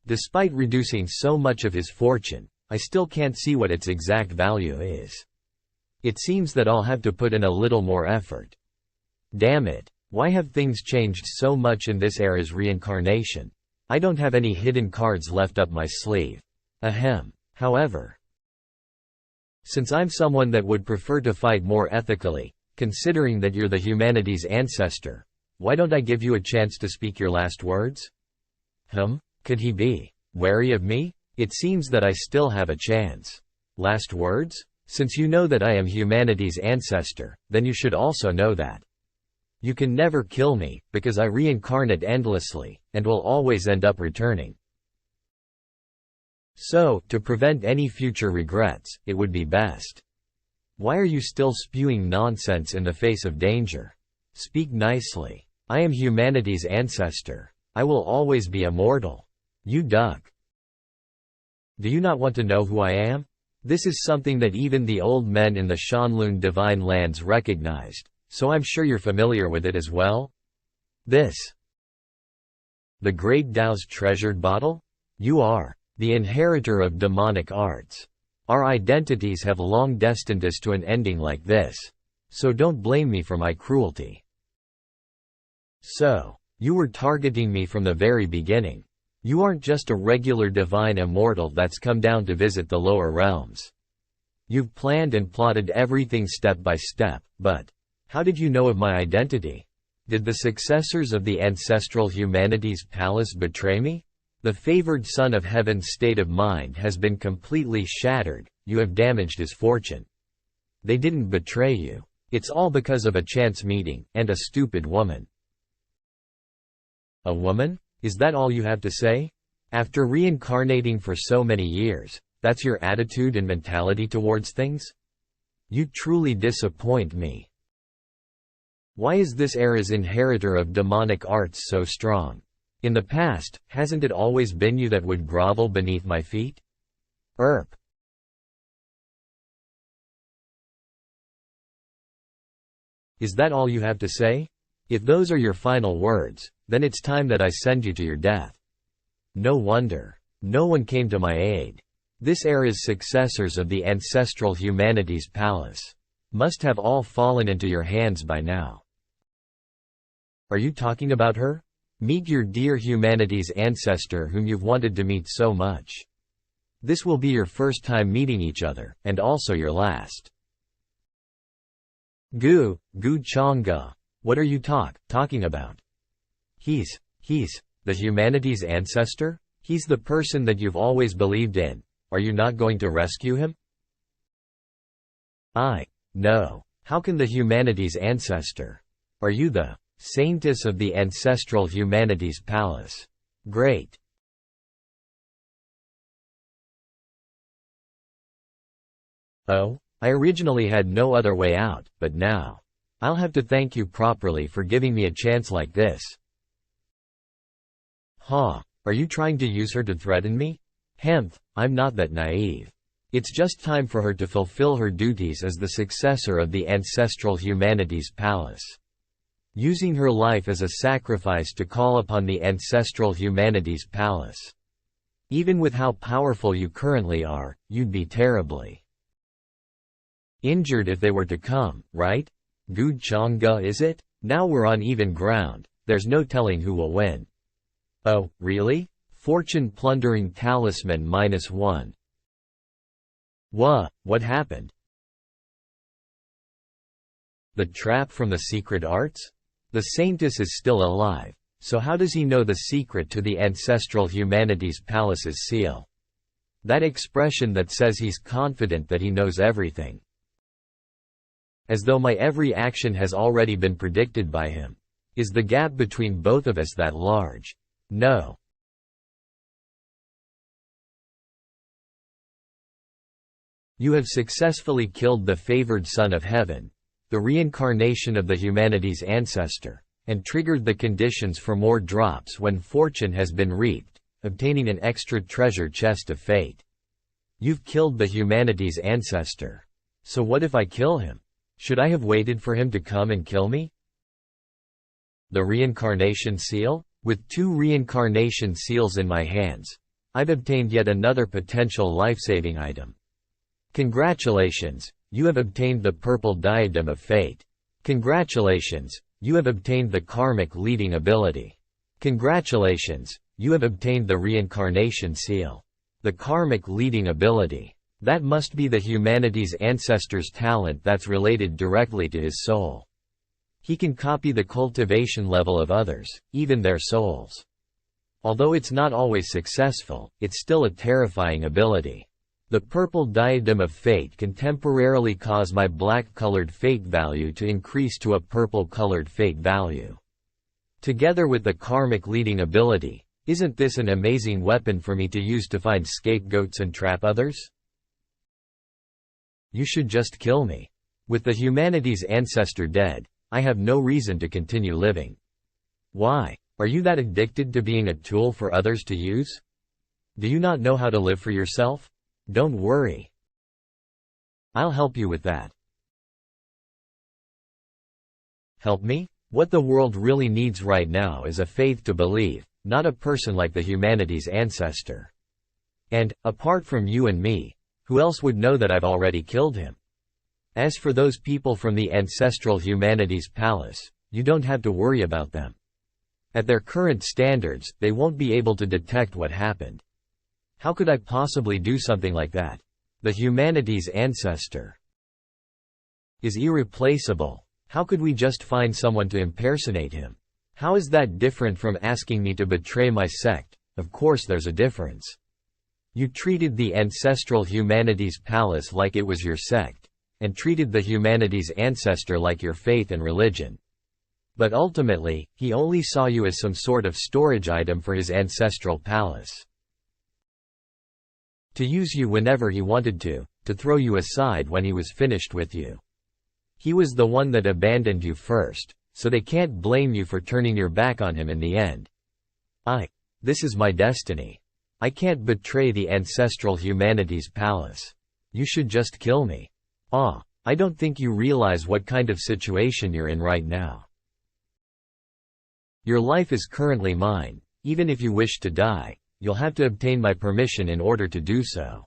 Speaker 1: Despite reducing so much of his fortune, I still can't see what its exact value is. It seems that I'll have to put in a little more effort. Damn it, why have things changed so much in this era's reincarnation? I don't have any hidden cards left up my sleeve. However, since I'm someone that would prefer to fight more ethically, considering that you're the humanity's ancestor, why don't I give you a chance to speak your last words? Could he be wary of me? It seems that I still have a chance. Last words? Since you know that I am humanity's ancestor, then you should also know that you can never kill me, because I reincarnate endlessly, and will always end up returning. So, to prevent any future regrets, it would be best. Why are you still spewing nonsense in the face of danger? Speak nicely. I am humanity's ancestor. I will always be immortal. You duck. Do you not want to know who I am? This is something that even the old men in the Shanlun divine lands recognized, so I'm sure you're familiar with it as well. This. The Great Tao's treasured bottle? You are the inheritor of demonic arts. Our identities have long destined us to an ending like this. So don't blame me for my cruelty. So, you were targeting me from the very beginning. You aren't just a regular divine immortal that's come down to visit the lower realms. You've planned and plotted everything step by step, but how did you know of my identity? Did the successors of the ancestral humanity's palace betray me? The favored son of heaven's state of mind has been completely shattered. You have damaged his fortune. They didn't betray you. It's all because of a chance meeting, and a stupid woman. A woman? Is that all you have to say? After reincarnating for so many years, that's your attitude and mentality towards things? You truly disappoint me. Why is this era's inheritor of demonic arts so strong? In the past, hasn't it always been you that would grovel beneath my feet? Is that all you have to say? If those are your final words, then it's time that I send you to your death. No wonder. No one came to my aid. This era's successors of the ancestral humanity's palace must have all fallen into your hands by now. Are you talking about her? Meet your dear humanity's ancestor whom you've wanted to meet so much. This will be your first time meeting each other, and also your last. Gu Chang'e. What are you talking about? He's the humanity's ancestor? He's the person that you've always believed in. Are you not going to rescue him? No. How can the humanity's ancestor? Are you the saintess of the ancestral humanity's palace? Great. Oh, I originally had no other way out, but now I'll have to thank you properly for giving me a chance like this. Are you trying to use her to threaten me? I'm not that naive. It's just time for her to fulfill her duties as the successor of the ancestral humanity's palace. Using her life as a sacrifice to call upon the ancestral humanity's palace. Even with how powerful you currently are, you'd be terribly injured if they were to come, right? Gu Chang'e, is it? Now we're on even ground. There's no telling who will win. Oh, really? Fortune plundering talisman -1. What happened? The trap from the secret arts? The saintess is still alive, so how does he know the secret to the ancestral humanity's palace's seal? That expression that says he's confident that he knows everything. As though my every action has already been predicted by him. Is the gap between both of us that large? No. You have successfully killed the favored son of heaven, the reincarnation of the humanity's ancestor, and triggered the conditions for more drops when fortune has been reaped, obtaining an extra treasure chest of fate. You've killed the humanity's ancestor. So what if I kill him? Should I have waited for him to come and kill me? The reincarnation seal? With 2 reincarnation seals in my hands, I've obtained yet another potential life-saving item. Congratulations, you have obtained the purple diadem of fate. Congratulations, you have obtained the karmic leading ability. Congratulations, you have obtained the reincarnation seal. The karmic leading ability. That must be the humanity's ancestor's talent that's related directly to his soul. He can copy the cultivation level of others, even their souls. Although it's not always successful, it's still a terrifying ability. The purple diadem of fate can temporarily cause my black-colored fate value to increase to a purple-colored fate value. Together with the karmic leading ability, isn't this an amazing weapon for me to use to find scapegoats and trap others? You should just kill me. With the humanity's ancestor dead, I have no reason to continue living. Why? Are you that addicted to being a tool for others to use? Do you not know how to live for yourself? Don't worry. I'll help you with that. Help me? What the world really needs right now is a faith to believe, not a person like the humanity's ancestor. And, apart from you and me, who else would know that I've already killed him? As for those people from the ancestral humanity's palace, you don't have to worry about them. At their current standards, they won't be able to detect what happened. How could I possibly do something like that? The humanity's ancestor is irreplaceable. How could we just find someone to impersonate him? How is that different from asking me to betray my sect? Of course there's a difference. You treated the ancestral humanity's palace like it was your sect, and treated the humanity's ancestor like your faith and religion. But ultimately, he only saw you as some sort of storage item for his ancestral palace. To use you whenever he wanted to throw you aside when he was finished with you. He was the one that abandoned you first, so they can't blame you for turning your back on him in the end. This is my destiny. I can't betray the ancestral humanity's palace. You should just kill me. I don't think you realize what kind of situation you're in right now. Your life is currently mine. Even if you wish to die, you'll have to obtain my permission in order to do so.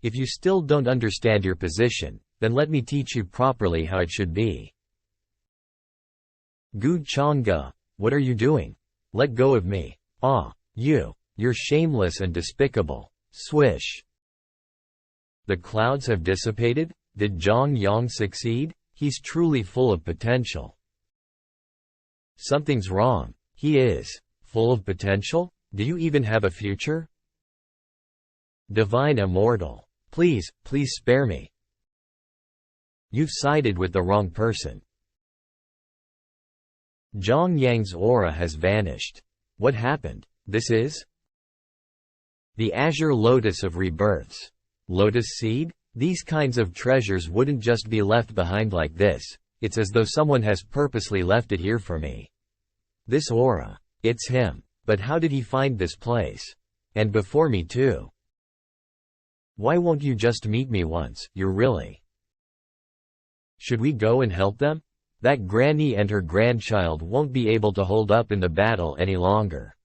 Speaker 1: If you still don't understand your position, then let me teach you properly how it should be. Gu Chang'e, what are you doing? Let go of me. You're shameless and despicable. Swish. The clouds have dissipated? Did Zhang Yang succeed? He's truly full of potential. Something's wrong. He is full of potential? Do you even have a future? Divine Immortal. Please spare me. You've sided with the wrong person. Zhang Yang's aura has vanished. What happened? This is the azure lotus of rebirths. Lotus seed? These kinds of treasures wouldn't just be left behind like this. It's as though someone has purposely left it here for me. This aura. It's him. But how did he find this place? And before me too. Why won't you just meet me once? You're really. Should we go and help them? That granny and her grandchild won't be able to hold up in the battle any longer.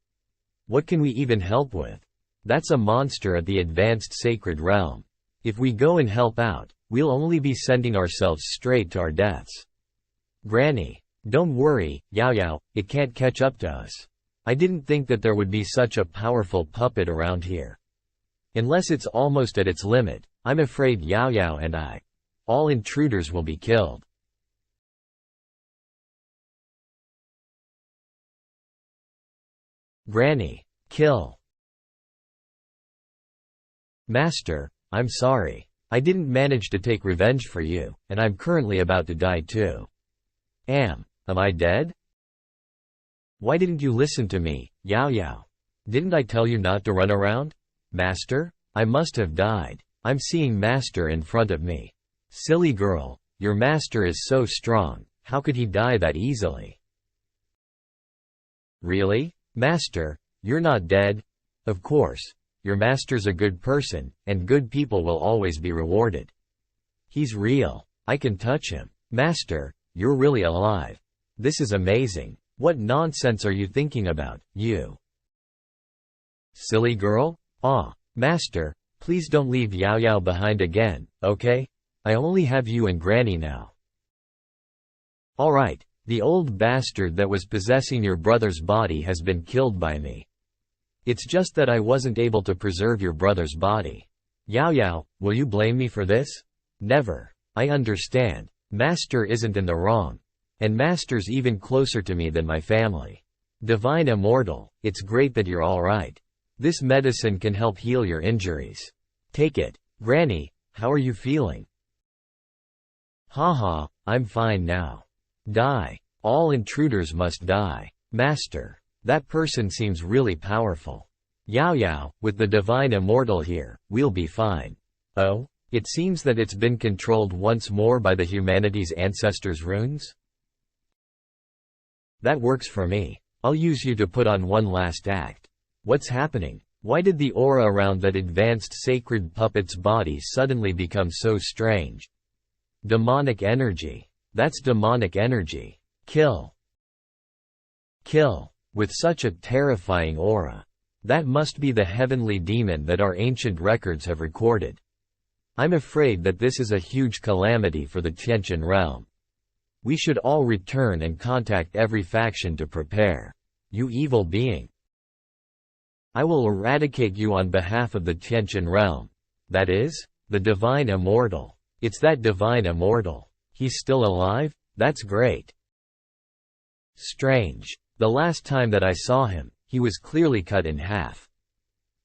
Speaker 1: What can we even help with? That's a monster at the advanced sacred realm. If we go and help out, we'll only be sending ourselves straight to our deaths. Granny, don't worry, Yao Yao, it can't catch up to us. I didn't think that there would be such a powerful puppet around here. Unless it's almost at its limit, I'm afraid Yao Yao and all intruders will be killed. Granny, kill. Master, I'm sorry. I didn't manage to take revenge for you, and I'm currently about to die too. Am I dead? Why didn't you listen to me, Yao Yao? Didn't I tell you not to run around? Master? I must have died. I'm seeing Master in front of me. Silly girl, your master is so strong, how could he die that easily? Really? Master, you're not dead? Of course. Your master's a good person, and good people will always be rewarded. He's real. I can touch him. Master, you're really alive. This is amazing. What nonsense are you thinking about, you? Silly girl? Master, please don't leave Yao Yao behind again, okay? I only have you and Granny now. Alright, the old bastard that was possessing your brother's body has been killed by me. It's just that I wasn't able to preserve your brother's body. Yao Yao, will you blame me for this? Never. I understand. Master isn't in the wrong. And Master's even closer to me than my family. Divine Immortal, it's great that you're alright. This medicine can help heal your injuries. Take it. Granny, how are you feeling? Haha, I'm fine now. Die. All intruders must die. Master, that person seems really powerful. Yao Yao, with the Divine Immortal here, we'll be fine. Oh? It seems that it's been controlled once more by the humanity's ancestors' runes? That works for me. I'll use you to put on one last act. What's happening? Why did the aura around that advanced sacred puppet's body suddenly become so strange? Demonic energy. That's demonic energy. Kill. Kill. With such a terrifying aura. That must be the heavenly demon that our ancient records have recorded. I'm afraid that this is a huge calamity for the Tianqian realm. We should all return and contact every faction to prepare. You evil being. I will eradicate you on behalf of the Tianqian realm. That is, the Divine Immortal. It's that Divine Immortal. He's still alive? That's great. Strange. The last time that I saw him, he was clearly cut in half.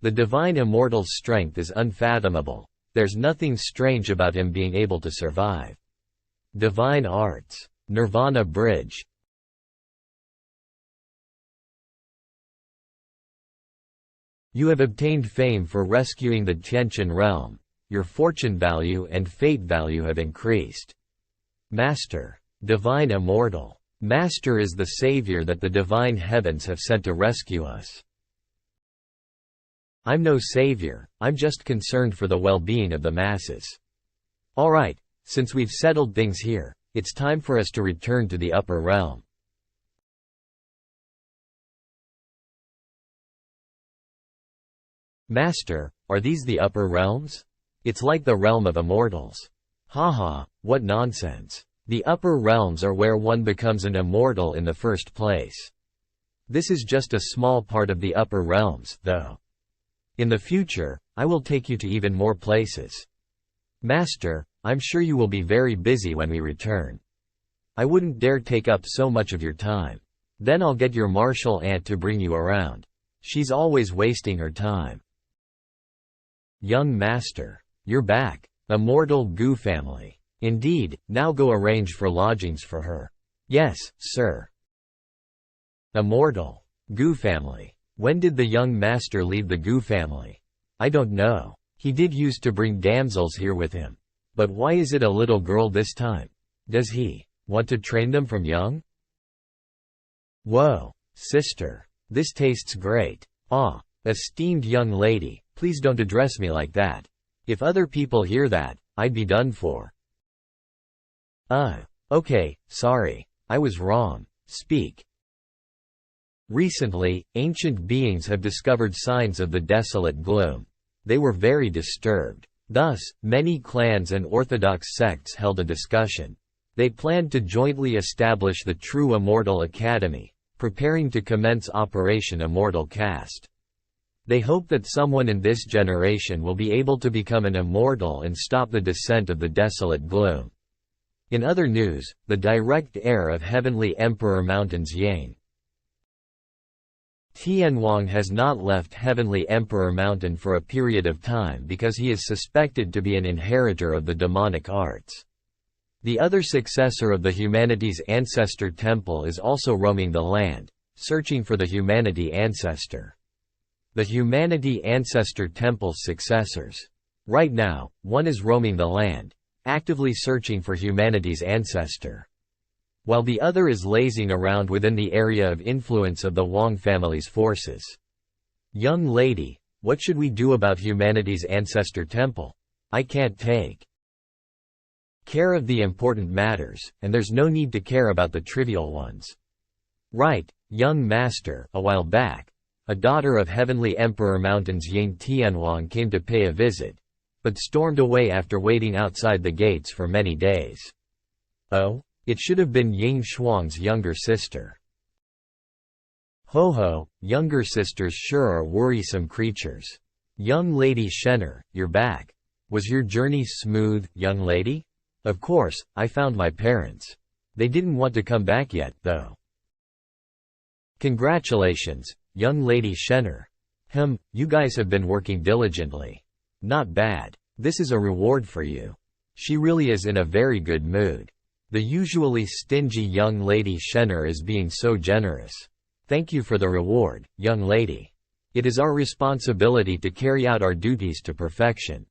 Speaker 1: The Divine Immortal's strength is unfathomable. There's nothing strange about him being able to survive. Divine Arts. Nirvana Bridge. You have obtained fame for rescuing the Tianqian realm. Your fortune value and fate value have increased. Master. Divine Immortal. Master is the savior that the divine heavens have sent to rescue us. I'm no savior, I'm just concerned for the well-being of the masses. Alright, since we've settled things here, it's time for us to return to the upper realm. Master, are these the upper realms? It's like the realm of immortals. Haha, what nonsense. The upper realms are where one becomes an immortal in the first place. This is just a small part of the upper realms, though. In the future, I will take you to even more places. Master, I'm sure you will be very busy when we return. I wouldn't dare take up so much of your time. Then I'll get your martial aunt to bring you around. She's always wasting her time. Young Master, you're back. Immortal Gu family. Indeed, now go arrange for lodgings for her. Yes, sir. Immortal Gu family. When did the young master leave the Gu family? I don't know. He did used to bring damsels here with him. But why is it a little girl this time? Does he want to train them from young? Whoa, sister. This tastes great. Esteemed young lady, please don't address me like that. If other people hear that, I'd be done for. Okay, sorry. I was wrong. Speak. Recently, ancient beings have discovered signs of the desolate gloom. They were very disturbed. Thus, many clans and orthodox sects held a discussion. They planned to jointly establish the True Immortal Academy, preparing to commence Operation Immortal Cast. They hope that someone in this generation will be able to become an immortal and stop the descent of the desolate gloom. In other news, the direct heir of Heavenly Emperor Mountains Yang Tianwang has not left Heavenly Emperor Mountain for a period of time because he is suspected to be an inheritor of the demonic arts. The other successor of the humanity's ancestor temple is also roaming the land, searching for the Humanity Ancestor. The Humanity Ancestor Temple's successors. Right now, one is roaming the land, actively searching for humanity's ancestor, while the other is lazing around within the area of influence of the Wang family's forces. Young lady, what should we do about humanity's ancestor temple? I can't take care of the important matters, and there's no need to care about the trivial ones. Right, young master. A while back, a daughter of Heavenly Emperor Mountain's Ying Tianhuang came to pay a visit, but stormed away after waiting outside the gates for many days. Oh? It should have been Ying Shuang's younger sister. Ho ho, younger sisters sure are worrisome creatures. Young lady Shenner, you're back. Was your journey smooth, young lady? Of course, I found my parents. They didn't want to come back yet, though. Congratulations, young lady Shenner. You guys have been working diligently. Not bad. This is a reward for you. She really is in a very good mood. The usually stingy young lady Shenner is being so generous. Thank you for the reward, young lady. It is our responsibility to carry out our duties to perfection.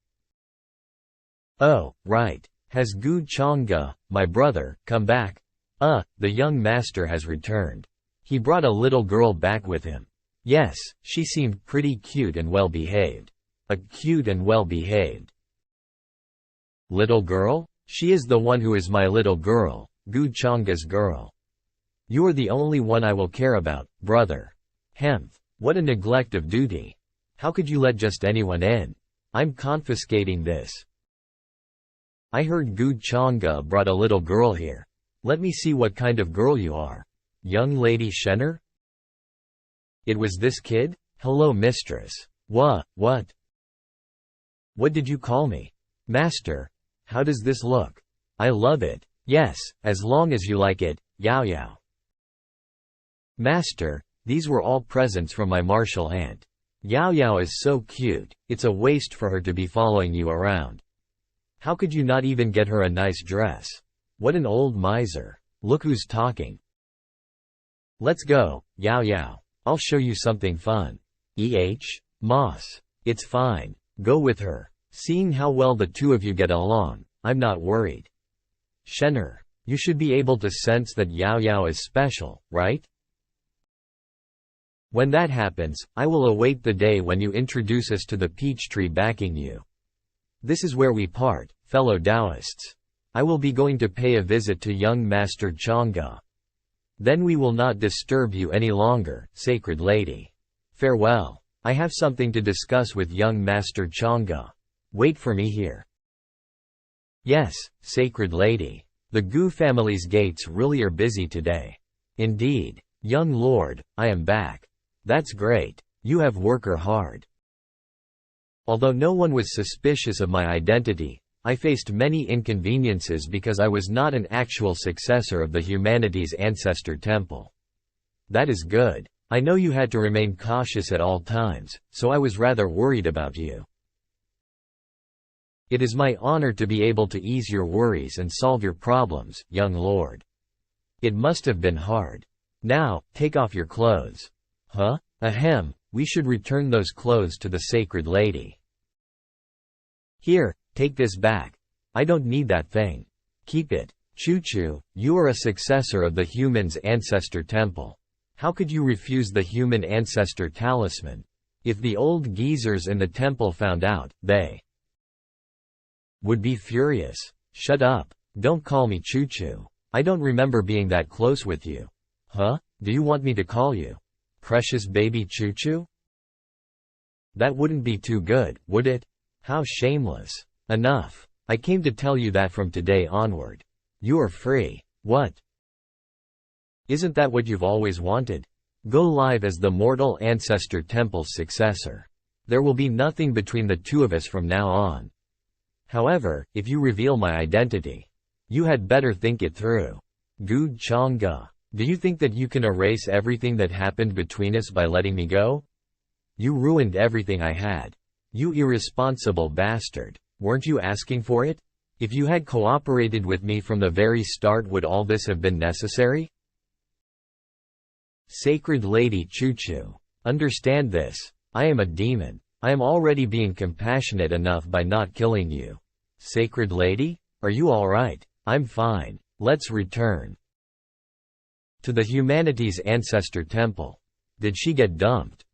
Speaker 1: Oh, right. Has Gu Changge, my brother, come back? The young master has returned. He brought a little girl back with him. Yes, she seemed pretty cute and well-behaved. A cute and well-behaved little girl? She is the one who is my little girl, Gu Changge's girl. You are the only one I will care about, brother. What a neglect of duty. How could you let just anyone in? I'm confiscating this. I heard Gu Changge brought a little girl here. Let me see what kind of girl you are. Young lady Shenner? It was this kid? Hello, mistress. What? What did you call me? Master. How does this look? I love it. Yes, as long as you like it, Yao Yao. Master, these were all presents from my martial aunt. Yao Yao is so cute, it's a waste for her to be following you around. How could you not even get her a nice dress? What an old miser. Look who's talking. Let's go, Yao Yao. I'll show you something fun. Moss. It's fine. Go with her. Seeing how well the two of you get along, I'm not worried. Shenner, you should be able to sense that Yao Yao is special, right? When that happens, I will await the day when you introduce us to the peach tree backing you. This is where we part, fellow Taoists. I will be going to pay a visit to young Master Changge. Then we will not disturb you any longer, sacred lady. Farewell. I have something to discuss with young Master Changge. Wait for me here. Yes, sacred lady. The Gu family's gates really are busy today. Indeed. Young lord, I am back. That's great. You have worked hard. Although no one was suspicious of my identity, I faced many inconveniences because I was not an actual successor of the Humanity's Ancestor Temple. That is good. I know you had to remain cautious at all times, so I was rather worried about you. It is my honor to be able to ease your worries and solve your problems, young lord. It must have been hard. Now, take off your clothes. We should return those clothes to the sacred lady. Here, take this back. I don't need that thing. Keep it. Choo-choo, you are a successor of the Human's Ancestor Temple. How could you refuse the Human Ancestor Talisman? If the old geezers in the temple found out, they would be furious. Shut up. Don't call me Choo-choo. I don't remember being that close with you. Do you want me to call you precious baby Choo-choo? That wouldn't be too good, would it? How shameless. Enough. I came to tell you that from today onward. You are free. What? Isn't that what you've always wanted? Go live as the Mortal Ancestor Temple's successor. There will be nothing between the two of us from now on. However, if you reveal my identity, you had better think it through. Gu Changge, do you think that you can erase everything that happened between us by letting me go? You ruined everything I had. You irresponsible bastard. Weren't you asking for it? If you had cooperated with me from the very start, would all this have been necessary? Sacred Lady Chuchu. Understand this. I am a demon. I am already being compassionate enough by not killing you. Sacred Lady? Are you alright? I'm fine. Let's return to the Humanity's Ancestor Temple. Did she get dumped?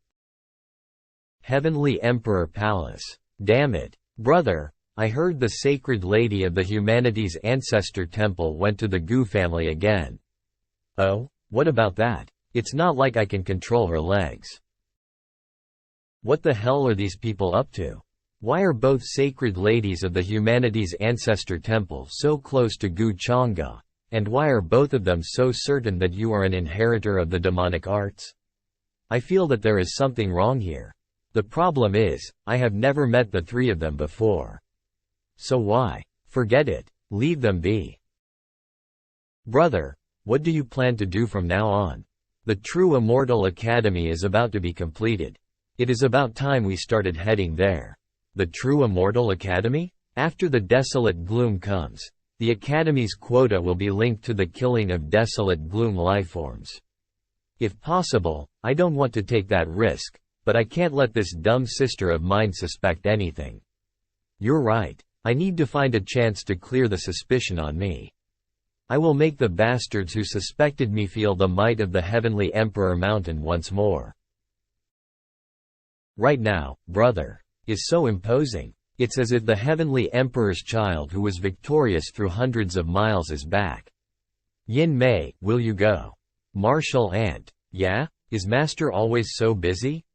Speaker 1: Heavenly Emperor Palace. Damn it. Brother, I heard the Sacred Lady of the Humanity's Ancestor Temple went to the Gu family again. Oh? What about that? It's not like I can control her legs. What the hell are these people up to? Why are both Sacred Ladies of the Humanity's Ancestor Temple so close to Gu Chang'e? And why are both of them so certain that you are an inheritor of the demonic arts? I feel that there is something wrong here. The problem is, I have never met the three of them before. So why? Forget it. Leave them be. Brother, what do you plan to do from now on? The True Immortal Academy is about to be completed. It is about time we started heading there. The True Immortal Academy? After the Desolate Gloom comes, the Academy's quota will be linked to the killing of Desolate Gloom lifeforms. If possible, I don't want to take that risk, but I can't let this dumb sister of mine suspect anything. You're right. I need to find a chance to clear the suspicion on me. I will make the bastards who suspected me feel the might of the Heavenly Emperor Mountain once more. Right now, brother, is so imposing. It's as if the Heavenly Emperor's child who was victorious through hundreds of miles is back. Yin Mei, will you go? Martial Ant, yeah? Is Master always so busy?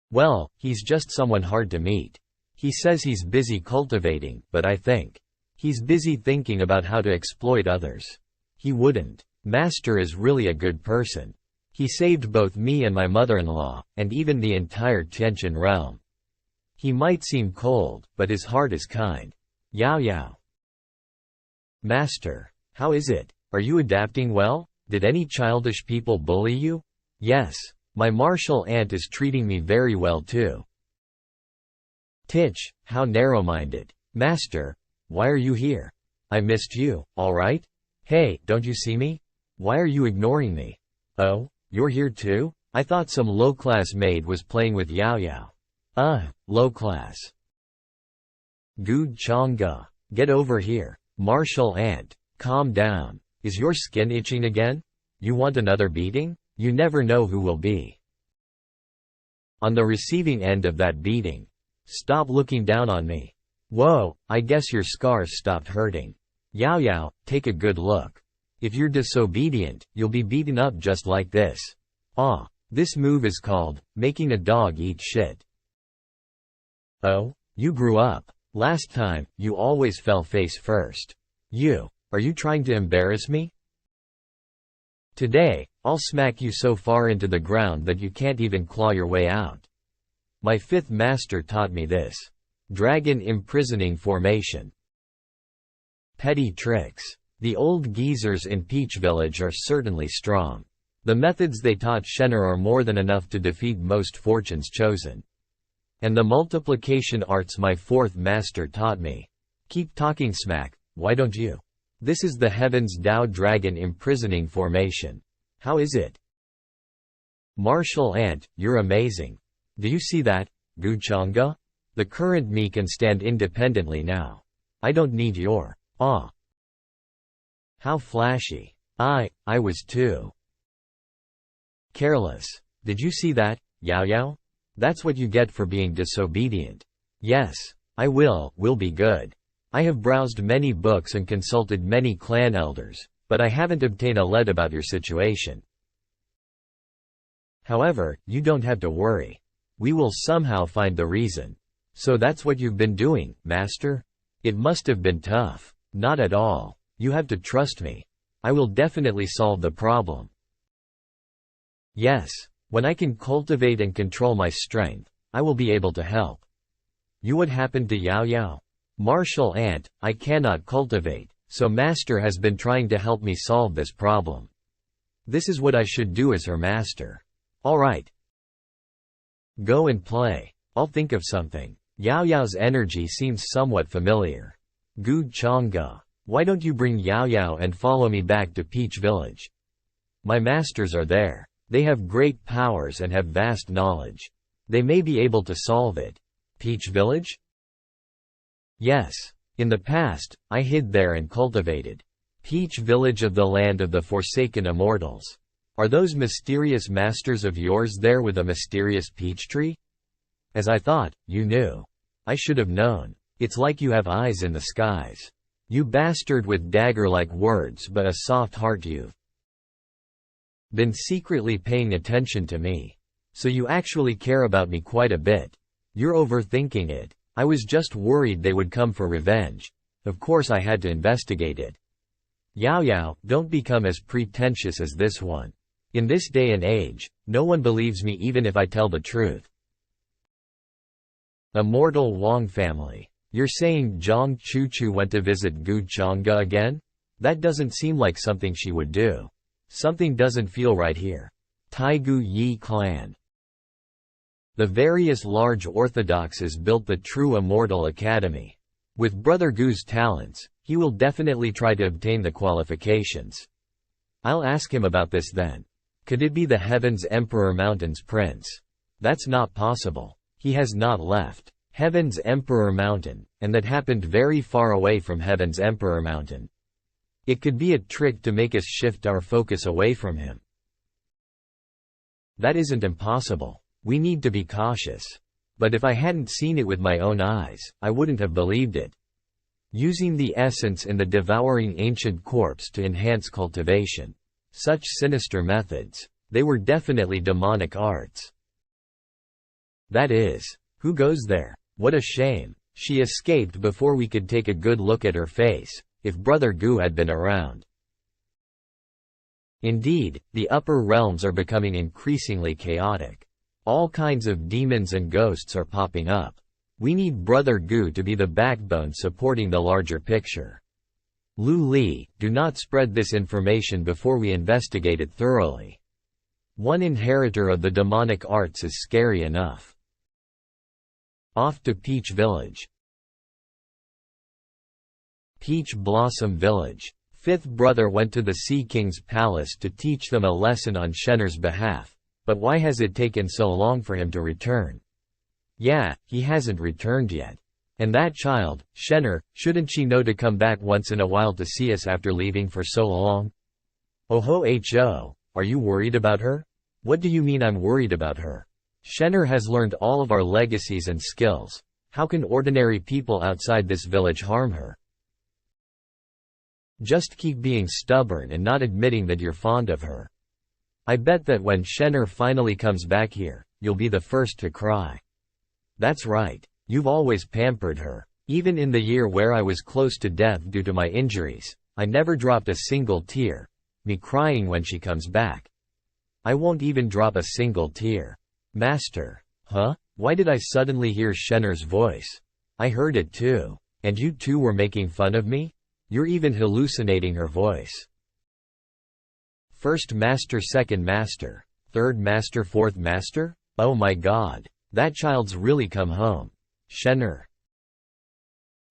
Speaker 1: Well, he's just someone hard to meet. He says he's busy cultivating, but I think he's busy thinking about how to exploit others. He wouldn't. Master is really a good person. He saved both me and my mother-in-law, and even the entire Tianqian realm. He might seem cold, but his heart is kind. Yao Yao. Master, how is it? Are you adapting well? Did any childish people bully you? Yes, my martial aunt is treating me very well too. Titch, how narrow-minded. Master, why are you here? I missed you, alright? Hey, don't you see me? Why are you ignoring me? Oh, you're here too? I thought some low-class maid was playing with Yao Yao. Low-class. Gu Chang'e, get over here. Martial Ant, calm down. Is your skin itching again? You want another beating? You never know who will be on the receiving end of that beating. Stop looking down on me. Whoa, I guess your scars stopped hurting. Yao Yao, take a good look. If you're disobedient, you'll be beaten up just like this. This move is called making a dog eat shit. Oh, you grew up. Last time, you always fell face first. Are you trying to embarrass me? Today, I'll smack you so far into the ground that you can't even claw your way out. My fifth master taught me this. Dragon imprisoning formation. Petty tricks. The old geezers in Peach Village are certainly strong. The methods they taught Shenner are more than enough to defeat most fortunes chosen. And the multiplication arts my fourth master taught me. Keep talking smack, why don't you? This is the Heaven's Tao Dragon imprisoning formation. How is it? Martial Ant, you're amazing. Do you see that, Gu Chang'e? The current me can stand independently now. I don't need your How flashy. I was too careless. Did you see that, Yao Yao? That's what you get for being disobedient. Yes, I will be good. I have browsed many books and consulted many clan elders, but I haven't obtained a lead about your situation. However, you don't have to worry. We will somehow find the reason. So that's what you've been doing, Master? It must have been tough. Not at all. You have to trust me. I will definitely solve the problem. Yes, when I can cultivate and control my strength, I will be able to help. What happened to Yao Yao? Martial Ant, I cannot cultivate, so Master has been trying to help me solve this problem. This is what I should do as her master. Alright. Go and play. I'll think of something. Yao Yao's energy seems somewhat familiar. Gu Chang'e, why don't you bring Yao Yao and follow me back to Peach Village? My masters are there. They have great powers and have vast knowledge. They may be able to solve it. Peach Village? Yes. In the past, I hid there and cultivated. Peach Village of the land of the forsaken immortals. Are those mysterious masters of yours there with a mysterious peach tree? As I thought, you knew. I should have known. It's like you have eyes in the skies. You bastard with dagger-like words but a soft heart, you've been secretly paying attention to me. So you actually care about me quite a bit. You're overthinking it. I was just worried they would come for revenge. Of course I had to investigate it. Yao Yao, don't become as pretentious as this one. In this day and age, no one believes me even if I tell the truth. Immortal Wang family. You're saying Zhang Chuchu went to visit Gu Chang'e again? That doesn't seem like something she would do. Something doesn't feel right here. Taigu Yi clan. The various large orthodoxes built the true Immortal Academy. With Brother Gu's talents, he will definitely try to obtain the qualifications. I'll ask him about this then. Could it be the Heaven's Emperor Mountain's prince? That's not possible. He has not left Heaven's Emperor Mountain, and that happened very far away from Heaven's Emperor Mountain. It could be a trick to make us shift our focus away from him. That isn't impossible. We need to be cautious. But if I hadn't seen it with my own eyes, I wouldn't have believed it. Using the essence in the devouring ancient corpse to enhance cultivation. Such sinister methods. They were definitely demonic arts. That is. Who goes there? What a shame. She escaped before we could take a good look at her face. If Brother Gu had been around. Indeed, the upper realms are becoming increasingly chaotic. All kinds of demons and ghosts are popping up. We need Brother Gu to be the backbone supporting the larger picture. Lu Li, do not spread this information before we investigate it thoroughly. One inheritor of the demonic arts is scary enough. Off to Peach Village. Peach Blossom Village. Fifth brother went to the Sea King's palace to teach them a lesson on Shenner's behalf. But why has it taken so long for him to return? Yeah, he hasn't returned yet. And that child, Shenner, shouldn't she know to come back once in a while to see us after leaving for so long? Oh, are you worried about her? What do you mean I'm worried about her? Shenner has learned all of our legacies and skills. How can ordinary people outside this village harm her? Just keep being stubborn and not admitting that you're fond of her. I bet that when Shenner finally comes back here, you'll be the first to cry. That's right. You've always pampered her. Even in the year where I was close to death due to my injuries, I never dropped a single tear. Me crying when she comes back. I won't even drop a single tear. Master. Huh? Why did I suddenly hear Shenner's voice? I heard it too. And you two were making fun of me? You're even hallucinating her voice. First master, second master, third master, fourth master? Oh my god. That child's really come home. Shenner.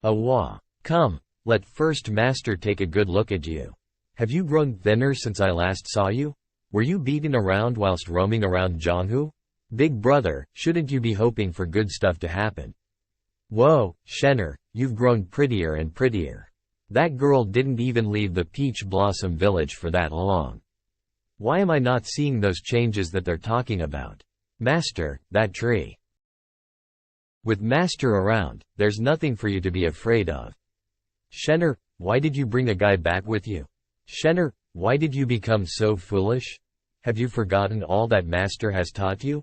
Speaker 1: Awa. Come, let first master take a good look at you. Have you grown thinner since I last saw you? Were you beaten around whilst roaming around Zhonghu? Big brother, shouldn't you be hoping for good stuff to happen? Whoa, Shenner, you've grown prettier and prettier. That girl didn't even leave the Peach Blossom Village for that long. Why am I not seeing those changes that they're talking about? Master, that tree. With Master around, there's nothing for you to be afraid of. Shenner, why did you bring a guy back with you? Shenner, why did you become so foolish? Have you forgotten all that Master has taught you?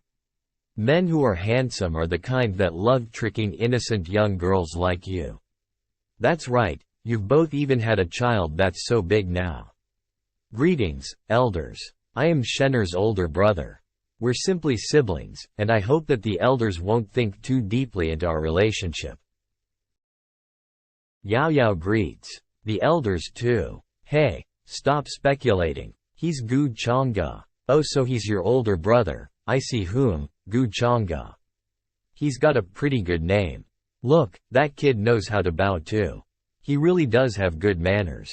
Speaker 1: Men who are handsome are the kind that love tricking innocent young girls like you. That's right. You've both even had a child that's so big now. Greetings, elders. I am Shenner's older brother. We're simply siblings, and I hope that the elders won't think too deeply into our relationship. Yao Yao greets. The elders too. Hey, stop speculating. He's Gu Chang'e. Oh, so he's your older brother. I see whom, Gu Chang'e. He's got a pretty good name. Look, that kid knows how to bow too. He really does have good manners.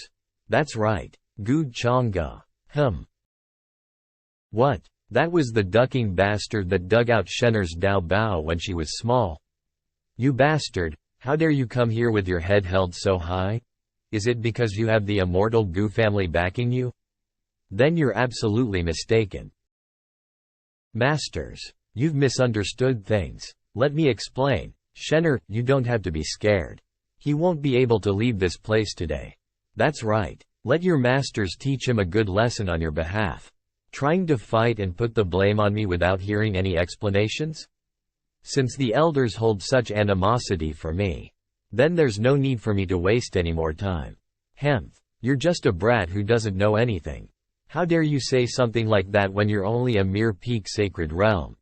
Speaker 1: That's right. Gu Chang'e. What? That was the ducking bastard that dug out Shenner's Dao Bao when she was small. You bastard, how dare you come here with your head held so high? Is it because you have the immortal Gu family backing you? Then you're absolutely mistaken. Masters, you've misunderstood things. Let me explain. Shenner, you don't have to be scared. He won't be able to leave this place today. That's right. Let your masters teach him a good lesson on your behalf. Trying to fight and put the blame on me without hearing any explanations? Since the elders hold such animosity for me, then there's no need for me to waste any more time. Hemph, you're just a brat who doesn't know anything. How dare you say something like that when you're only a mere peak sacred realm?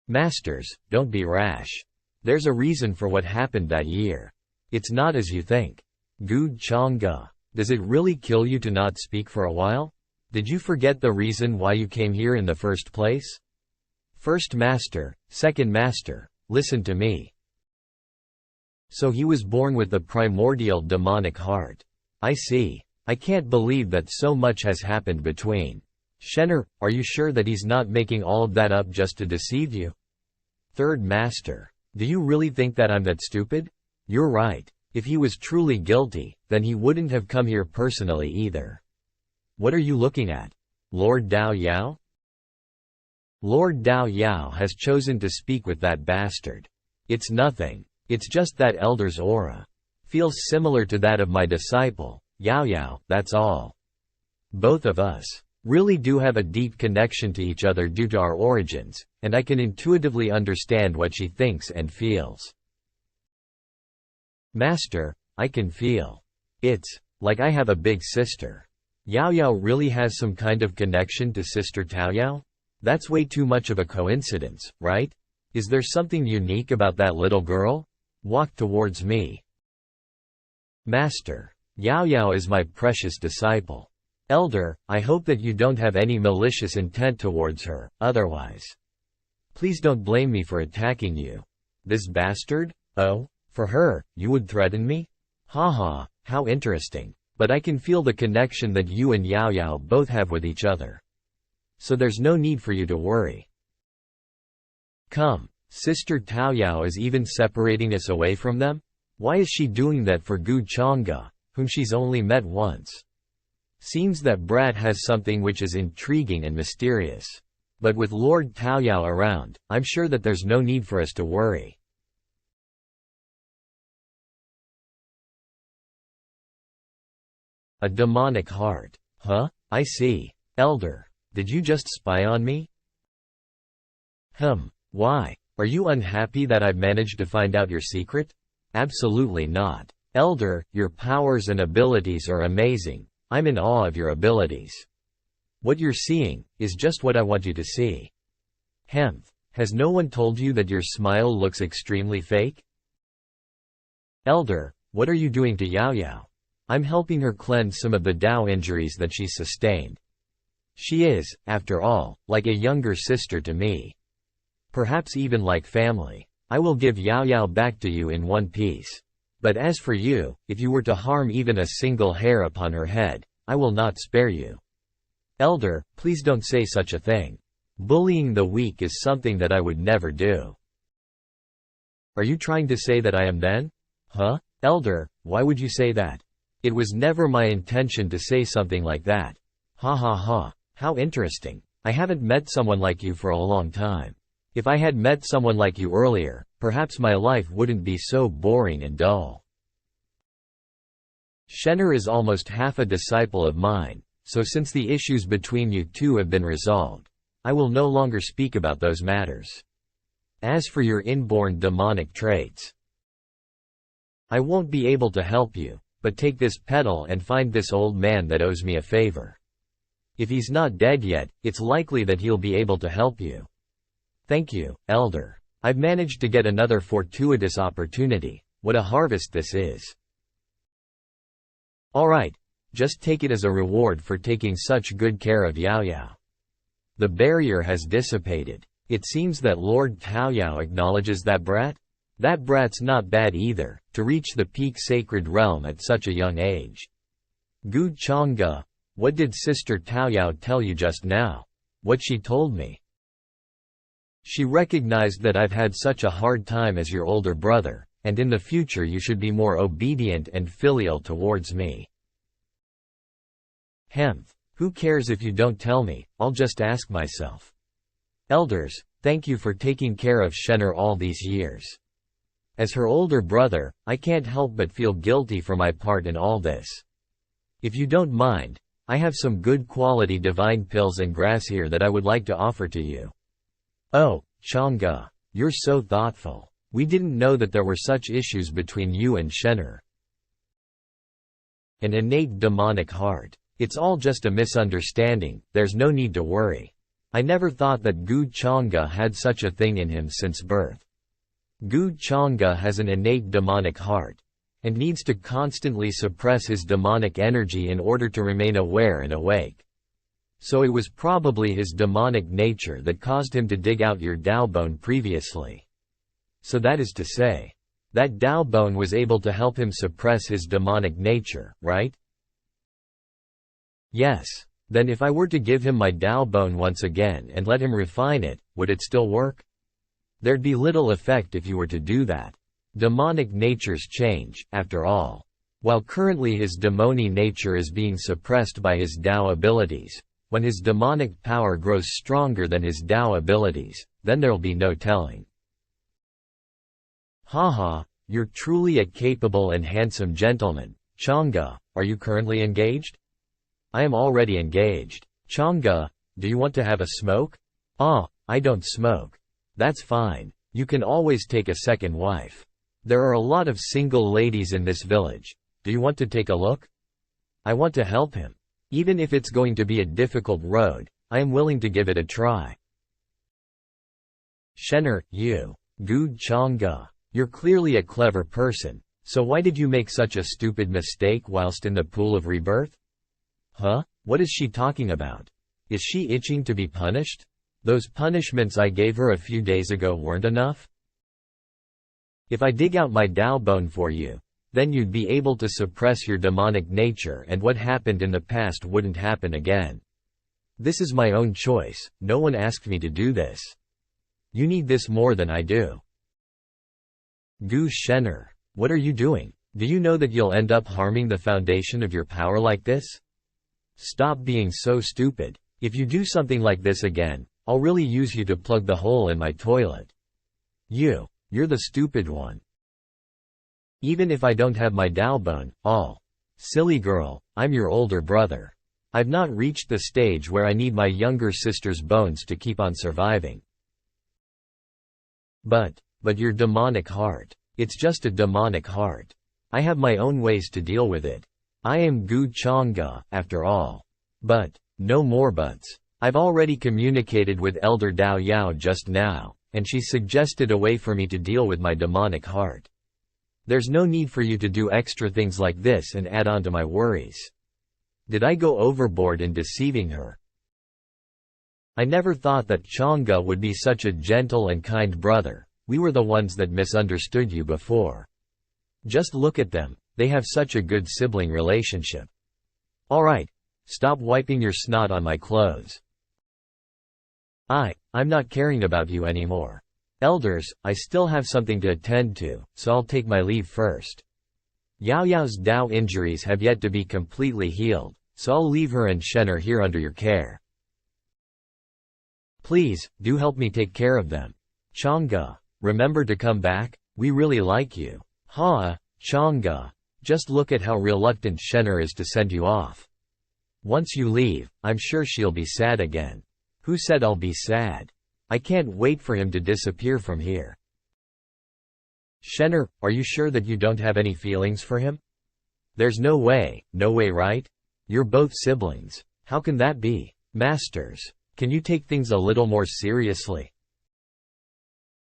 Speaker 1: Masters, don't be rash. There's a reason for what happened that year. It's not as you think. Gu Chang'e, does it really kill you to not speak for a while? Did you forget the reason why you came here in the first place? First master, second master, listen to me. So he was born with the primordial demonic heart. I see. I can't believe that so much has happened between. Shenner, are you sure that he's not making all of that up just to deceive you? Third master, do you really think that I'm that stupid? You're right. If he was truly guilty, then he wouldn't have come here personally either. What are you looking at? Lord Dao Yao? Lord Dao Yao has chosen to speak with that bastard. It's nothing. It's just that elder's aura. Feels similar to that of my disciple, Yao Yao, that's all. Both of us really do have a deep connection to each other due to our origins, and I can intuitively understand what she thinks and feels. Master, I can feel. It's like I have a big sister. Yao Yao really has some kind of connection to Sister Taoyao? That's way too much of a coincidence, right? Is there something unique about that little girl? Walk towards me. Master, Yao Yao is my precious disciple. Elder, I hope that you don't have any malicious intent towards her, otherwise. Please don't blame me for attacking you. This bastard? Oh, for her, you would threaten me? Haha, how interesting. But I can feel the connection that you and Yao Yao both have with each other. So there's no need for you to worry. Come, Sister Taoyao is even separating us away from them? Why is she doing that for Gu Chang'e, whom she's only met once? Seems that brat has something which is intriguing and mysterious. But with Lord Taoyao around, I'm sure that there's no need for us to worry. A demonic heart. Huh? I see. Elder, did you just spy on me? Why? Are you unhappy that I've managed to find out your secret? Absolutely not. Elder, your powers and abilities are amazing. I'm in awe of your abilities. What you're seeing is just what I want you to see. Has no one told you that your smile looks extremely fake? Elder, what are you doing to Yao Yao? I'm helping her cleanse some of the Dao injuries that she sustained. She is, after all, like a younger sister to me. Perhaps even like family. I will give Yao Yao back to you in one piece. But as for you, if you were to harm even a single hair upon her head, I will not spare you. Elder, please don't say such a thing. Bullying the weak is something that I would never do. Are you trying to say that I am then? Elder, why would you say that? It was never my intention to say something like that. Ha ha ha, how interesting. I haven't met someone like you for a long time. If I had met someone like you earlier, perhaps my life wouldn't be so boring and dull. Shenner is almost half a disciple of mine, so since the issues between you two have been resolved, I will no longer speak about those matters. As for your inborn demonic traits, I won't be able to help you, but take this petal and find this old man that owes me a favor. If he's not dead yet, it's likely that he'll be able to help you. Thank you, Elder. I've managed to get another fortuitous opportunity. What a harvest this is. Alright, just take it as a reward for taking such good care of Yao Yao. The barrier has dissipated. It seems that Lord Taoyao acknowledges that brat? That brat's not bad either, to reach the peak sacred realm at such a young age. Gu Chang'e, What did Sister Taoyao tell you just now? What she told me. She recognized that I've had such a hard time as your older brother, and in the future you should be more obedient and filial towards me. Hemph. Who cares if you don't tell me, I'll just ask myself. Elders, thank you for taking care of Shenner all these years. As her older brother, I can't help but feel guilty for my part in all this. If you don't mind, I have some good quality divine pills and grass here that I would like to offer to you. Oh, Chang'e, you're so thoughtful. We didn't know that there were such issues between you and Shenner. An innate demonic heart. It's all just a misunderstanding, there's no need to worry. I never thought that Gu Chang'e had such a thing in him since birth. Gu Chang'e has an innate demonic heart, and needs to constantly suppress his demonic energy in order to remain aware and awake. So it was probably his demonic nature that caused him to dig out your Dao bone previously. So that is to say, that Dao bone was able to help him suppress his demonic nature, right? Yes. Then if I were to give him my Dao bone once again and let him refine it, would it still work? There'd be little effect if you were to do that. Demonic natures change, after all. While currently his demoni nature is being suppressed by his Dao abilities, when his demonic power grows stronger than his Dao abilities, then there'll be no telling. Haha, you're truly a capable and handsome gentleman. Chang'e, are you currently engaged? I am already engaged. Chang'e, do you want to have a smoke? Ah, I don't smoke. That's fine. You can always take a second wife. There are a lot of single ladies in this village. Do you want to take a look? I want to help him. Even if it's going to be a difficult road, I am willing to give it a try. Shenner, you. Gu Chang'e. You're clearly a clever person, so why did you make such a stupid mistake whilst in the pool of rebirth? Huh? What is she talking about? Is she itching to be punished? Those punishments I gave her a few days ago weren't enough? If I dig out my Dao bone for you, then you'd be able to suppress your demonic nature and what happened in the past wouldn't happen again. This is my own choice, no one asked me to do this. You need this more than I do. Gu Shenner, what are you doing? Do you know that you'll end up harming the foundation of your power like this? Stop being so stupid. If you do something like this again, I'll really use you to plug the hole in my toilet. You're the stupid one. Even if I don't have my Dao bone, silly girl, I'm your older brother. I've not reached the stage where I need my younger sister's bones to keep on surviving. But your demonic heart. It's just a demonic heart. I have my own ways to deal with it. I am Gu Chang'e, after all. But, no more buts. I've already communicated with Elder Dao Yao just now, and she suggested a way for me to deal with my demonic heart. There's no need for you to do extra things like this and add on to my worries. Did I go overboard in deceiving her? I never thought that Chang'e would be such a gentle and kind brother. We were the ones that misunderstood you before. Just look at them, they have such a good sibling relationship. Alright, stop wiping your snot on my clothes. I'm not caring about you anymore. Elders, I still have something to attend to, so I'll take my leave first. Yao Yao's Dao injuries have yet to be completely healed, so I'll leave her and Shenner here under your care. Please, do help me take care of them. Chang'e, remember to come back, we really like you. Chang'e, just look at how reluctant Shenner is to send you off. Once you leave, I'm sure she'll be sad again. Who said I'll be sad? I can't wait for him to disappear from here. Shenner, are you sure that you don't have any feelings for him? There's no way, right? You're both siblings. How can that be? Masters, can you take things a little more seriously?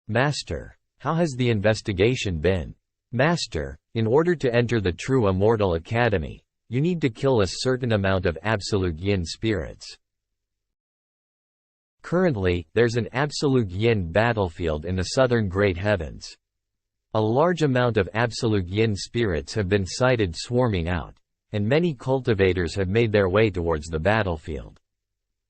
Speaker 1: Master, how has the investigation been? Master, in order to enter the true Immortal Academy, you need to kill a certain amount of absolute yin spirits. Currently, there's an absolute yin battlefield in the southern Great Heavens. A large amount of absolute yin spirits have been sighted swarming out, and many cultivators have made their way towards the battlefield.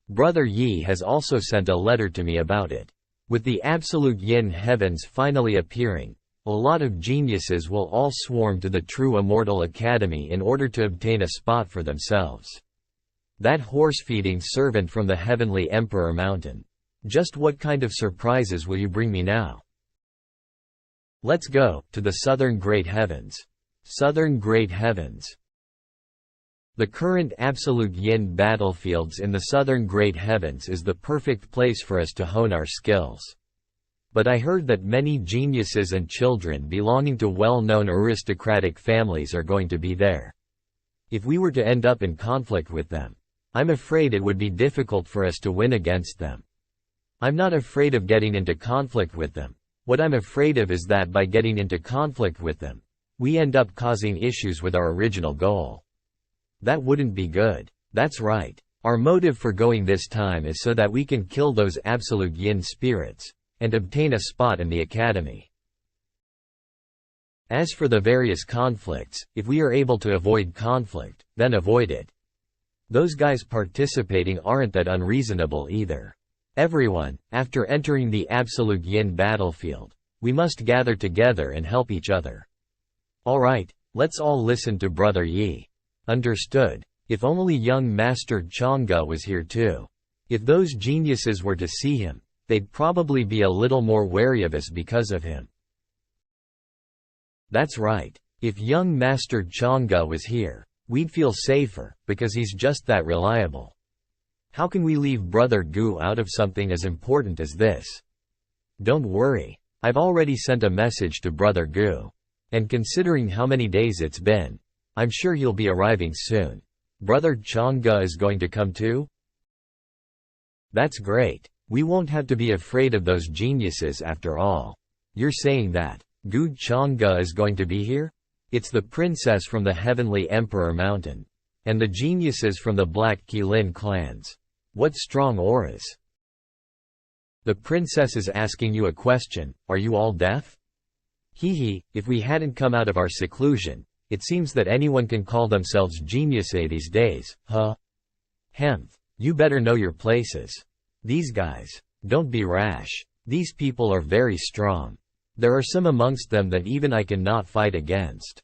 Speaker 1: Brother Yi has also sent a letter to me about it. With the absolute yin heavens finally appearing, a lot of geniuses will all swarm to the true immortal academy in order to obtain a spot for themselves. That horse-feeding servant from the heavenly Emperor Mountain. Just what kind of surprises will you bring me now? Let's go to the southern great heavens. Southern great heavens. The current absolute yin battlefields in the southern great heavens is the perfect place for us to hone our skills. But I heard that many geniuses and children belonging to well-known aristocratic families are going to be there. If we were to end up in conflict with them, I'm afraid it would be difficult for us to win against them. I'm not afraid of getting into conflict with them. What I'm afraid of is that by getting into conflict with them, we end up causing issues with our original goal. That wouldn't be good. That's right. Our motive for going this time is so that we can kill those absolute yin spirits and obtain a spot in the academy. As for the various conflicts, if we are able to avoid conflict, then avoid it. Those guys participating aren't that unreasonable either. Everyone, after entering the absolute yin battlefield, we must gather together and help each other. Alright, let's all listen to Brother Yi. Understood. If only young Master Chang'e was here too. If those geniuses were to see him, they'd probably be a little more wary of us because of him. That's right. If young Master Chang'e was here, we'd feel safer, because he's just that reliable. How can we leave Brother Gu out of something as important as this? Don't worry. I've already sent a message to Brother Gu. And considering how many days it's been, I'm sure he'll be arriving soon. Brother Chang'e is going to come too? That's great. We won't have to be afraid of those geniuses after all. You're saying that Gu Chang'e is going to be here? It's the princess from the heavenly Emperor Mountain. And the geniuses from the Black Qilin clans. What strong auras. The princess is asking you a question, are you all deaf? Hee, if we hadn't come out of our seclusion, it seems that anyone can call themselves geniuses these days, huh? Hemph, you better know your places. These guys, don't be rash. These people are very strong. There are some amongst them that even I cannot fight against.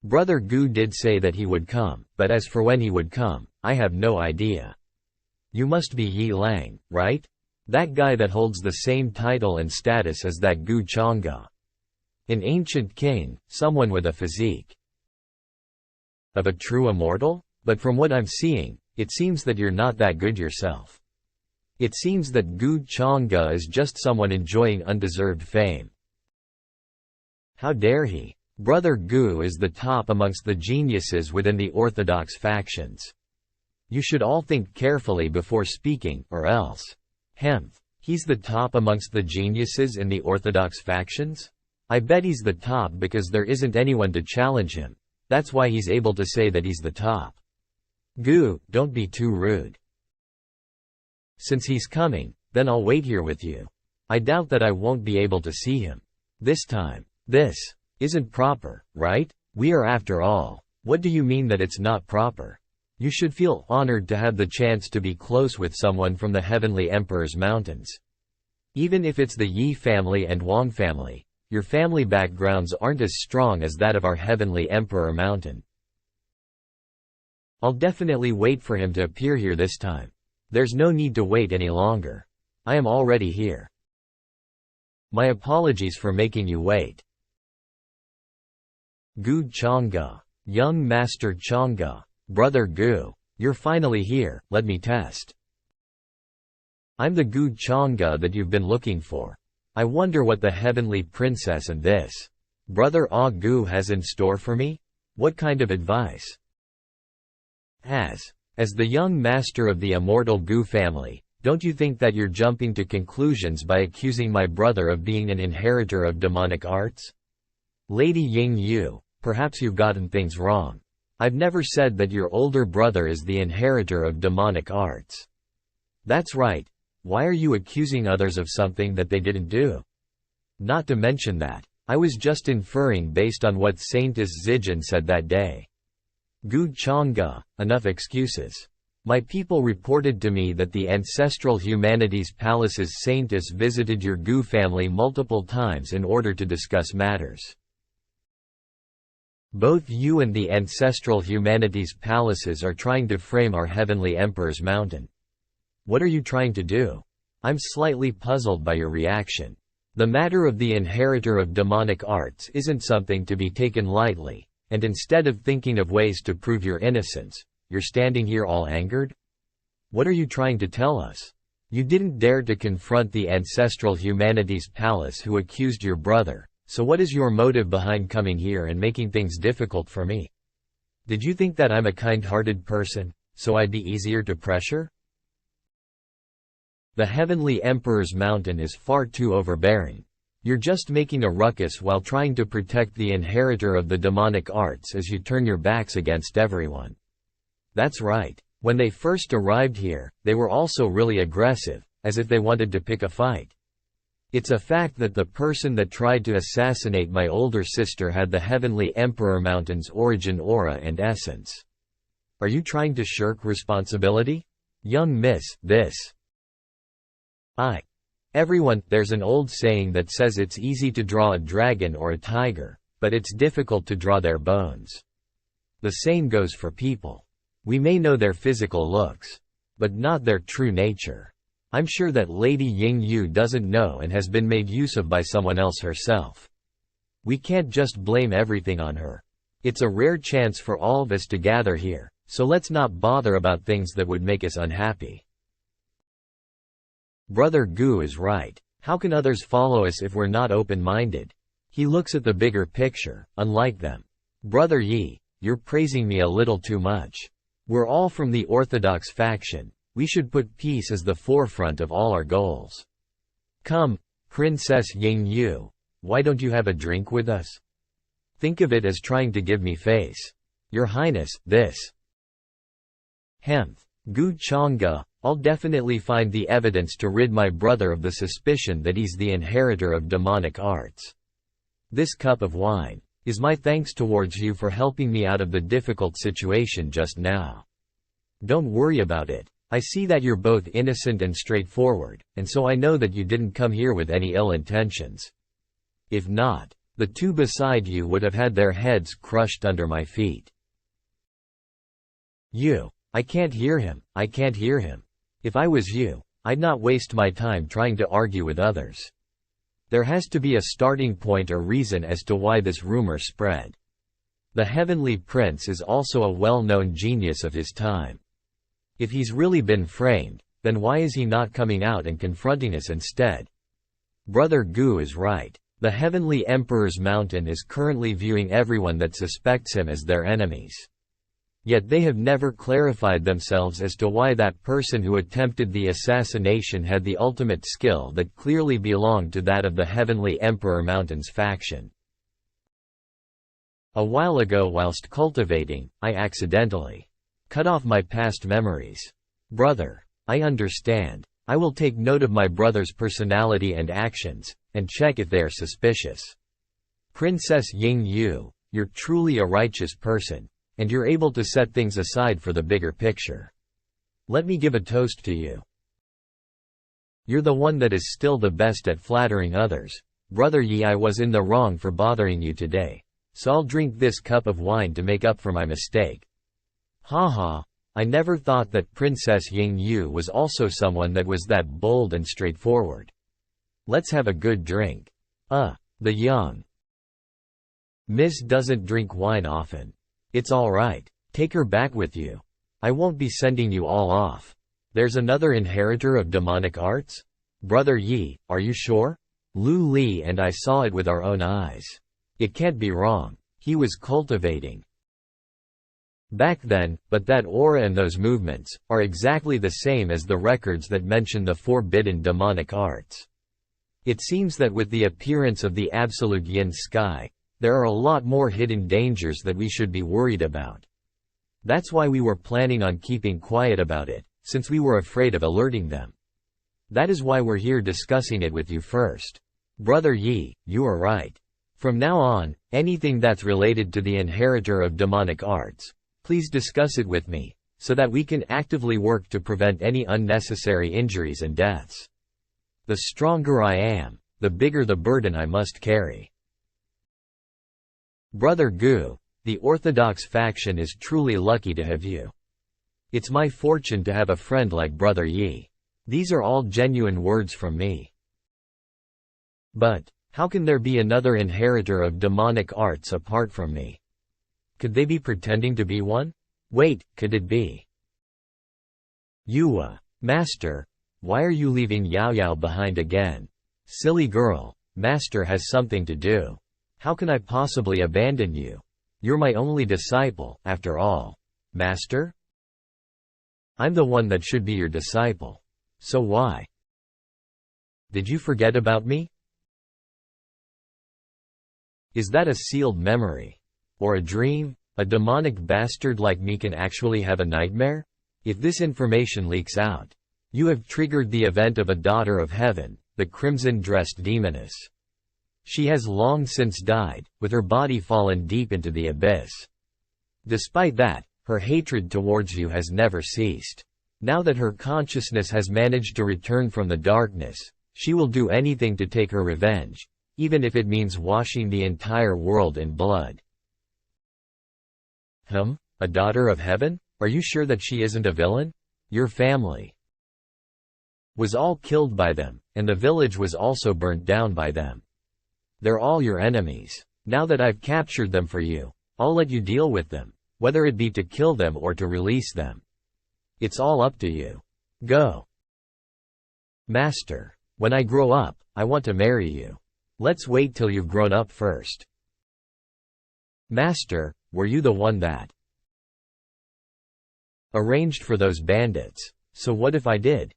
Speaker 1: Brother Gu did say that he would come, but as for when he would come, I have no idea. You must be Yi Lang, right? That guy that holds the same title and status as that Gu Chang'e. An ancient king, someone with a physique of a true immortal? But from what I'm seeing, it seems that you're not that good yourself. It seems that Gu Chang'e is just someone enjoying undeserved fame. How dare he? Brother Gu is the top amongst the geniuses within the orthodox factions. You should all think carefully before speaking, or else. Hemph, he's the top amongst the geniuses in the orthodox factions? I bet he's the top because there isn't anyone to challenge him. That's why he's able to say that he's the top. Gu, don't be too rude. Since he's coming, then I'll wait here with you. I doubt that I won't be able to see him. This time. This isn't proper, right? We are after all. What do you mean that it's not proper? You should feel honored to have the chance to be close with someone from the Heavenly Emperor's mountains. Even if it's the Yi family and Wang family, your family backgrounds aren't as strong as that of our Heavenly Emperor Mountain. I'll definitely wait for him to appear here this time. There's no need to wait any longer. I am already here. My apologies for making you wait. Gu Chang'e, young Master Chang'e, Brother Gu, you're finally here, let me test. I'm the Gu Chang'e that you've been looking for. I wonder what the heavenly princess and this Brother Gu has in store for me? What kind of advice? As the young master of the immortal Gu family, don't you think that you're jumping to conclusions by accusing my brother of being an inheritor of demonic arts? Lady Ying Yu, perhaps you've gotten things wrong. I've never said that your older brother is the inheritor of demonic arts. That's right. Why are you accusing others of something that they didn't do? Not to mention that, I was just inferring based on what Saintess Zijin said that day. Gu Chang'e, enough excuses. My people reported to me that the ancestral humanities palace's Saintess visited your Gu family multiple times in order to discuss matters. Both you and the ancestral humanities palaces are trying to frame our heavenly emperor's mountain. What are you trying to do? I'm slightly puzzled by your reaction. The matter of the inheritor of demonic arts isn't something to be taken lightly, and instead of thinking of ways to prove your innocence, you're standing here all angered? What are you trying to tell us? You didn't dare to confront the ancestral humanities palace who accused your brother, so what is your motive behind coming here and making things difficult for me? Did you think that I'm a kind-hearted person, so I'd be easier to pressure? The heavenly emperor's mountain is far too overbearing. You're just making a ruckus while trying to protect the inheritor of the demonic arts as you turn your backs against everyone. That's right. When they first arrived here, they were also really aggressive, as if they wanted to pick a fight. It's a fact that the person that tried to assassinate my older sister had the heavenly emperor mountain's origin aura and essence. Are you trying to shirk responsibility? Young miss, there's an old saying that says it's easy to draw a dragon or a tiger, but it's difficult to draw their bones. The same goes for people. We may know their physical looks, but not their true nature. I'm sure that Lady Ying Yu doesn't know and has been made use of by someone else herself. We can't just blame everything on her. It's a rare chance for all of us to gather here, so let's not bother about things that would make us unhappy. Brother Gu is right. How can others follow us if we're not open-minded? He looks at the bigger picture, unlike them. Brother Yi, you're praising me a little too much. We're all from the orthodox faction. We should put peace as the forefront of all our goals. Come, Princess Ying Yu, why don't you have a drink with us? Think of it as trying to give me face. Your Highness, Gu Chang'e, I'll definitely find the evidence to rid my brother of the suspicion that he's the inheritor of demonic arts. This cup of wine is my thanks towards you for helping me out of the difficult situation just now. Don't worry about it. I see that you're both innocent and straightforward, and so I know that you didn't come here with any ill intentions. If not, the two beside you would have had their heads crushed under my feet. I can't hear him. If I was you, I'd not waste my time trying to argue with others. There has to be a starting point or reason as to why this rumor spread. The Heavenly Prince is also a well-known genius of his time. If he's really been framed, then why is he not coming out and confronting us instead? Brother Gu is right. The Heavenly Emperor's mountain is currently viewing everyone that suspects him as their enemies. Yet they have never clarified themselves as to why that person who attempted the assassination had the ultimate skill that clearly belonged to that of the Heavenly Emperor Mountain's faction. A while ago, whilst cultivating, I accidentally cut off my past memories. Brother, I understand. I will take note of my brother's personality and actions, and check if they are suspicious. Princess Ying Yu, you're truly a righteous person, and you're able to set things aside for the bigger picture. Let me give a toast to you. You're the one that is still the best at flattering others. Brother Yi, I was in the wrong for bothering you today, so I'll drink this cup of wine to make up for my mistake. Haha, I never thought that Princess Ying Yu was also someone that was that bold and straightforward. Let's have a good drink. The young Miss doesn't drink wine often. It's alright, take her back with you. I won't be sending you all off. There's another inheritor of demonic arts? Brother Yi, are you sure? Lu Li and I saw it with our own eyes. It can't be wrong. He was cultivating back then, but that aura and those movements are exactly the same as the records that mention the forbidden demonic arts. It seems that with the appearance of the absolute yin sky, there are a lot more hidden dangers that we should be worried about. That's why we were planning on keeping quiet about it, since we were afraid of alerting them. That is why we're here discussing it with you first. Brother Yi, you are right. From now on, anything that's related to the inheritor of demonic arts, please discuss it with me, so that we can actively work to prevent any unnecessary injuries and deaths. The stronger I am, the bigger the burden I must carry. Brother Gu, the Orthodox faction is truly lucky to have you. It's my fortune to have a friend like Brother Yi. These are all genuine words from me. But how can there be another inheritor of demonic arts apart from me? Could they be pretending to be one? Wait, could it be? Yua, Master, why are you leaving Yao Yao behind again? Silly girl, Master has something to do. How can I possibly abandon you? You're my only disciple, after all. Master? I'm the one that should be your disciple. So why? Did you forget about me? Is that a sealed memory? Or a dream? A demonic bastard like me can actually have a nightmare? If this information leaks out, you have triggered the event of a daughter of heaven, the crimson-dressed demoness. She has long since died, with her body fallen deep into the abyss. Despite that, her hatred towards you has never ceased. Now that her consciousness has managed to return from the darkness, she will do anything to take her revenge, even if it means washing the entire world in blood. A daughter of heaven? Are you sure that she isn't a villain? Your family was all killed by them, and the village was also burnt down by them. They're all your enemies. Now that I've captured them for you, I'll let you deal with them, whether it be to kill them or to release them. It's all up to you. Go. Master, when I grow up, I want to marry you. Let's wait till you've grown up first. Master, were you the one that arranged for those bandits? So what if I did?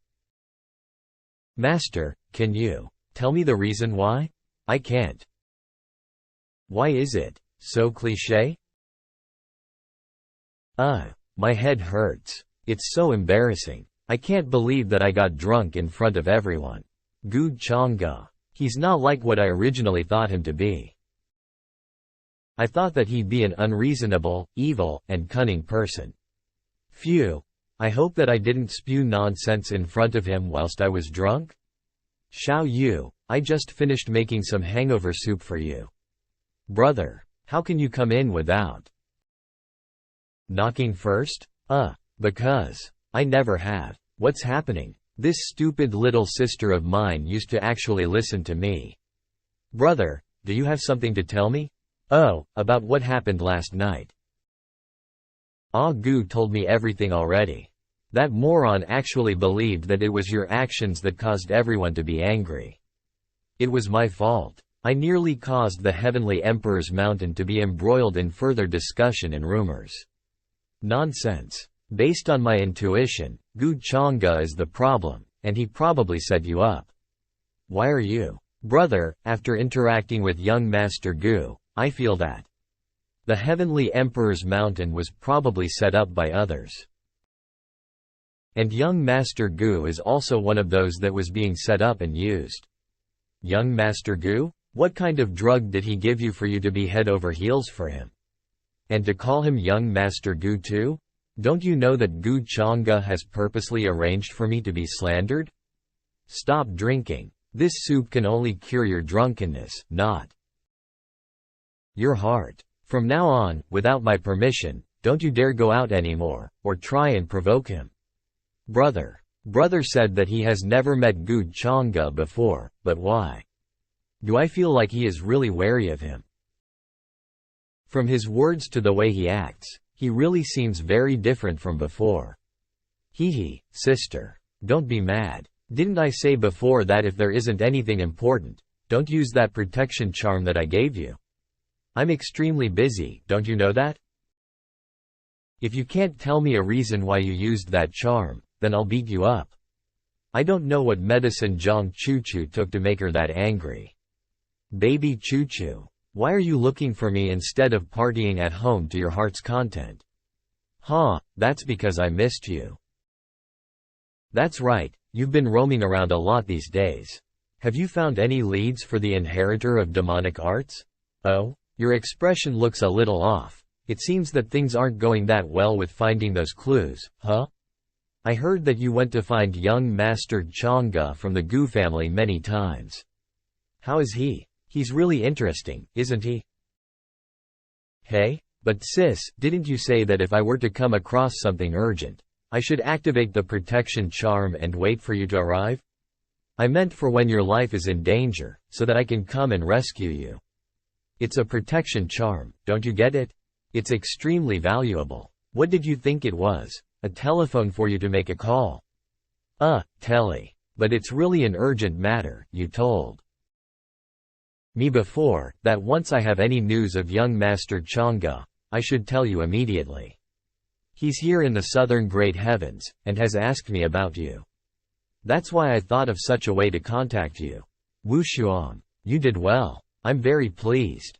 Speaker 1: Master, can you tell me the reason why? I can't. Why is it so cliché? My head hurts. It's so embarrassing. I can't believe that I got drunk in front of everyone. Gu Chang'e. He's not like what I originally thought him to be. I thought that he'd be an unreasonable, evil, and cunning person. Phew. I hope that I didn't spew nonsense in front of him whilst I was drunk. Xiao Yu, I just finished making some hangover soup for you. Brother, how can you come in without knocking first? Because I never have. What's happening? This stupid little sister of mine used to actually listen to me. Brother, do you have something to tell me? Oh, about what happened last night. Gu told me everything already. That moron actually believed that it was your actions that caused everyone to be angry. It was my fault. I nearly caused the Heavenly Emperor's mountain to be embroiled in further discussion and rumors. Nonsense. Based on my intuition, Gu Chang'e is the problem, and he probably set you up. Why are you? Brother, after interacting with young Master Gu, I feel that the Heavenly Emperor's mountain was probably set up by others. And young Master Gu is also one of those that was being set up and used. Young Master Gu? What kind of drug did he give you for you to be head over heels for him? And to call him young Master Gu too? Don't you know that Gu Chang'e has purposely arranged for me to be slandered? Stop drinking. This soup can only cure your drunkenness, not your heart. From now on, without my permission, don't you dare go out anymore, or try and provoke him. Brother said that he has never met Gu Chang'e before, but why? Do I feel like he is really wary of him? From his words to the way he acts, he really seems very different from before. Hee, sister. Don't be mad. Didn't I say before that if there isn't anything important, don't use that protection charm that I gave you? I'm extremely busy, don't you know that? If you can't tell me a reason why you used that charm, then I'll beat you up. I don't know what medicine Zhang Chuchu took to make her that angry. Baby Chuchu, why are you looking for me instead of partying at home to your heart's content? That's because I missed you. That's right, you've been roaming around a lot these days. Have you found any leads for the inheritor of demonic arts? Oh? Your expression looks a little off. It seems that things aren't going that well with finding those clues, huh? I heard that you went to find young Master Chang'e from the Gu family many times. How is he? He's really interesting, isn't he? Hey? But sis, didn't you say that if I were to come across something urgent, I should activate the protection charm and wait for you to arrive? I meant for when your life is in danger, so that I can come and rescue you. It's a protection charm, don't you get it? It's extremely valuable. What did you think it was? A telephone for you to make a call. Telly. But it's really an urgent matter, you told me before, that once I have any news of young Master Chang'e, I should tell you immediately. He's here in the southern great heavens, and has asked me about you. That's why I thought of such a way to contact you. Wu Xuang, you did well. I'm very pleased.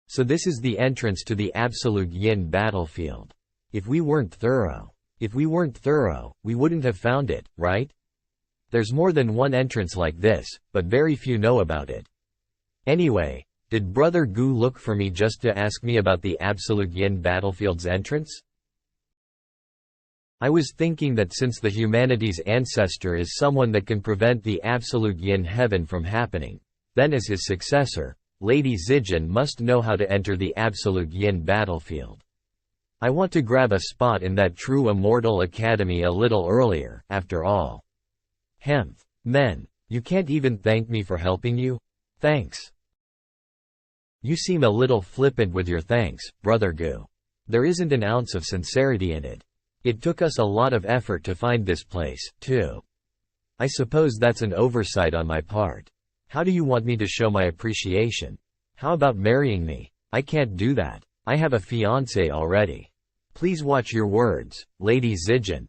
Speaker 1: So this is the entrance to the absolute yin battlefield. If we weren't thorough, we wouldn't have found it, right? There's more than one entrance like this, but very few know about it. Anyway, did Brother Gu look for me just to ask me about the absolute yin battlefield's entrance? I was thinking that since the humanity's ancestor is someone that can prevent the absolute yin heaven from happening, then as his successor, Lady Zijin must know how to enter the absolute yin battlefield. I want to grab a spot in that true immortal academy a little earlier, after all. Hemph. Men, you can't even thank me for helping you? Thanks. You seem a little flippant with your thanks, Brother Gu. There isn't an ounce of sincerity in it. It took us a lot of effort to find this place, too. I suppose that's an oversight on my part. How do you want me to show my appreciation? How about marrying me? I can't do that. I have a fiancé already. Please watch your words, Lady Zijin.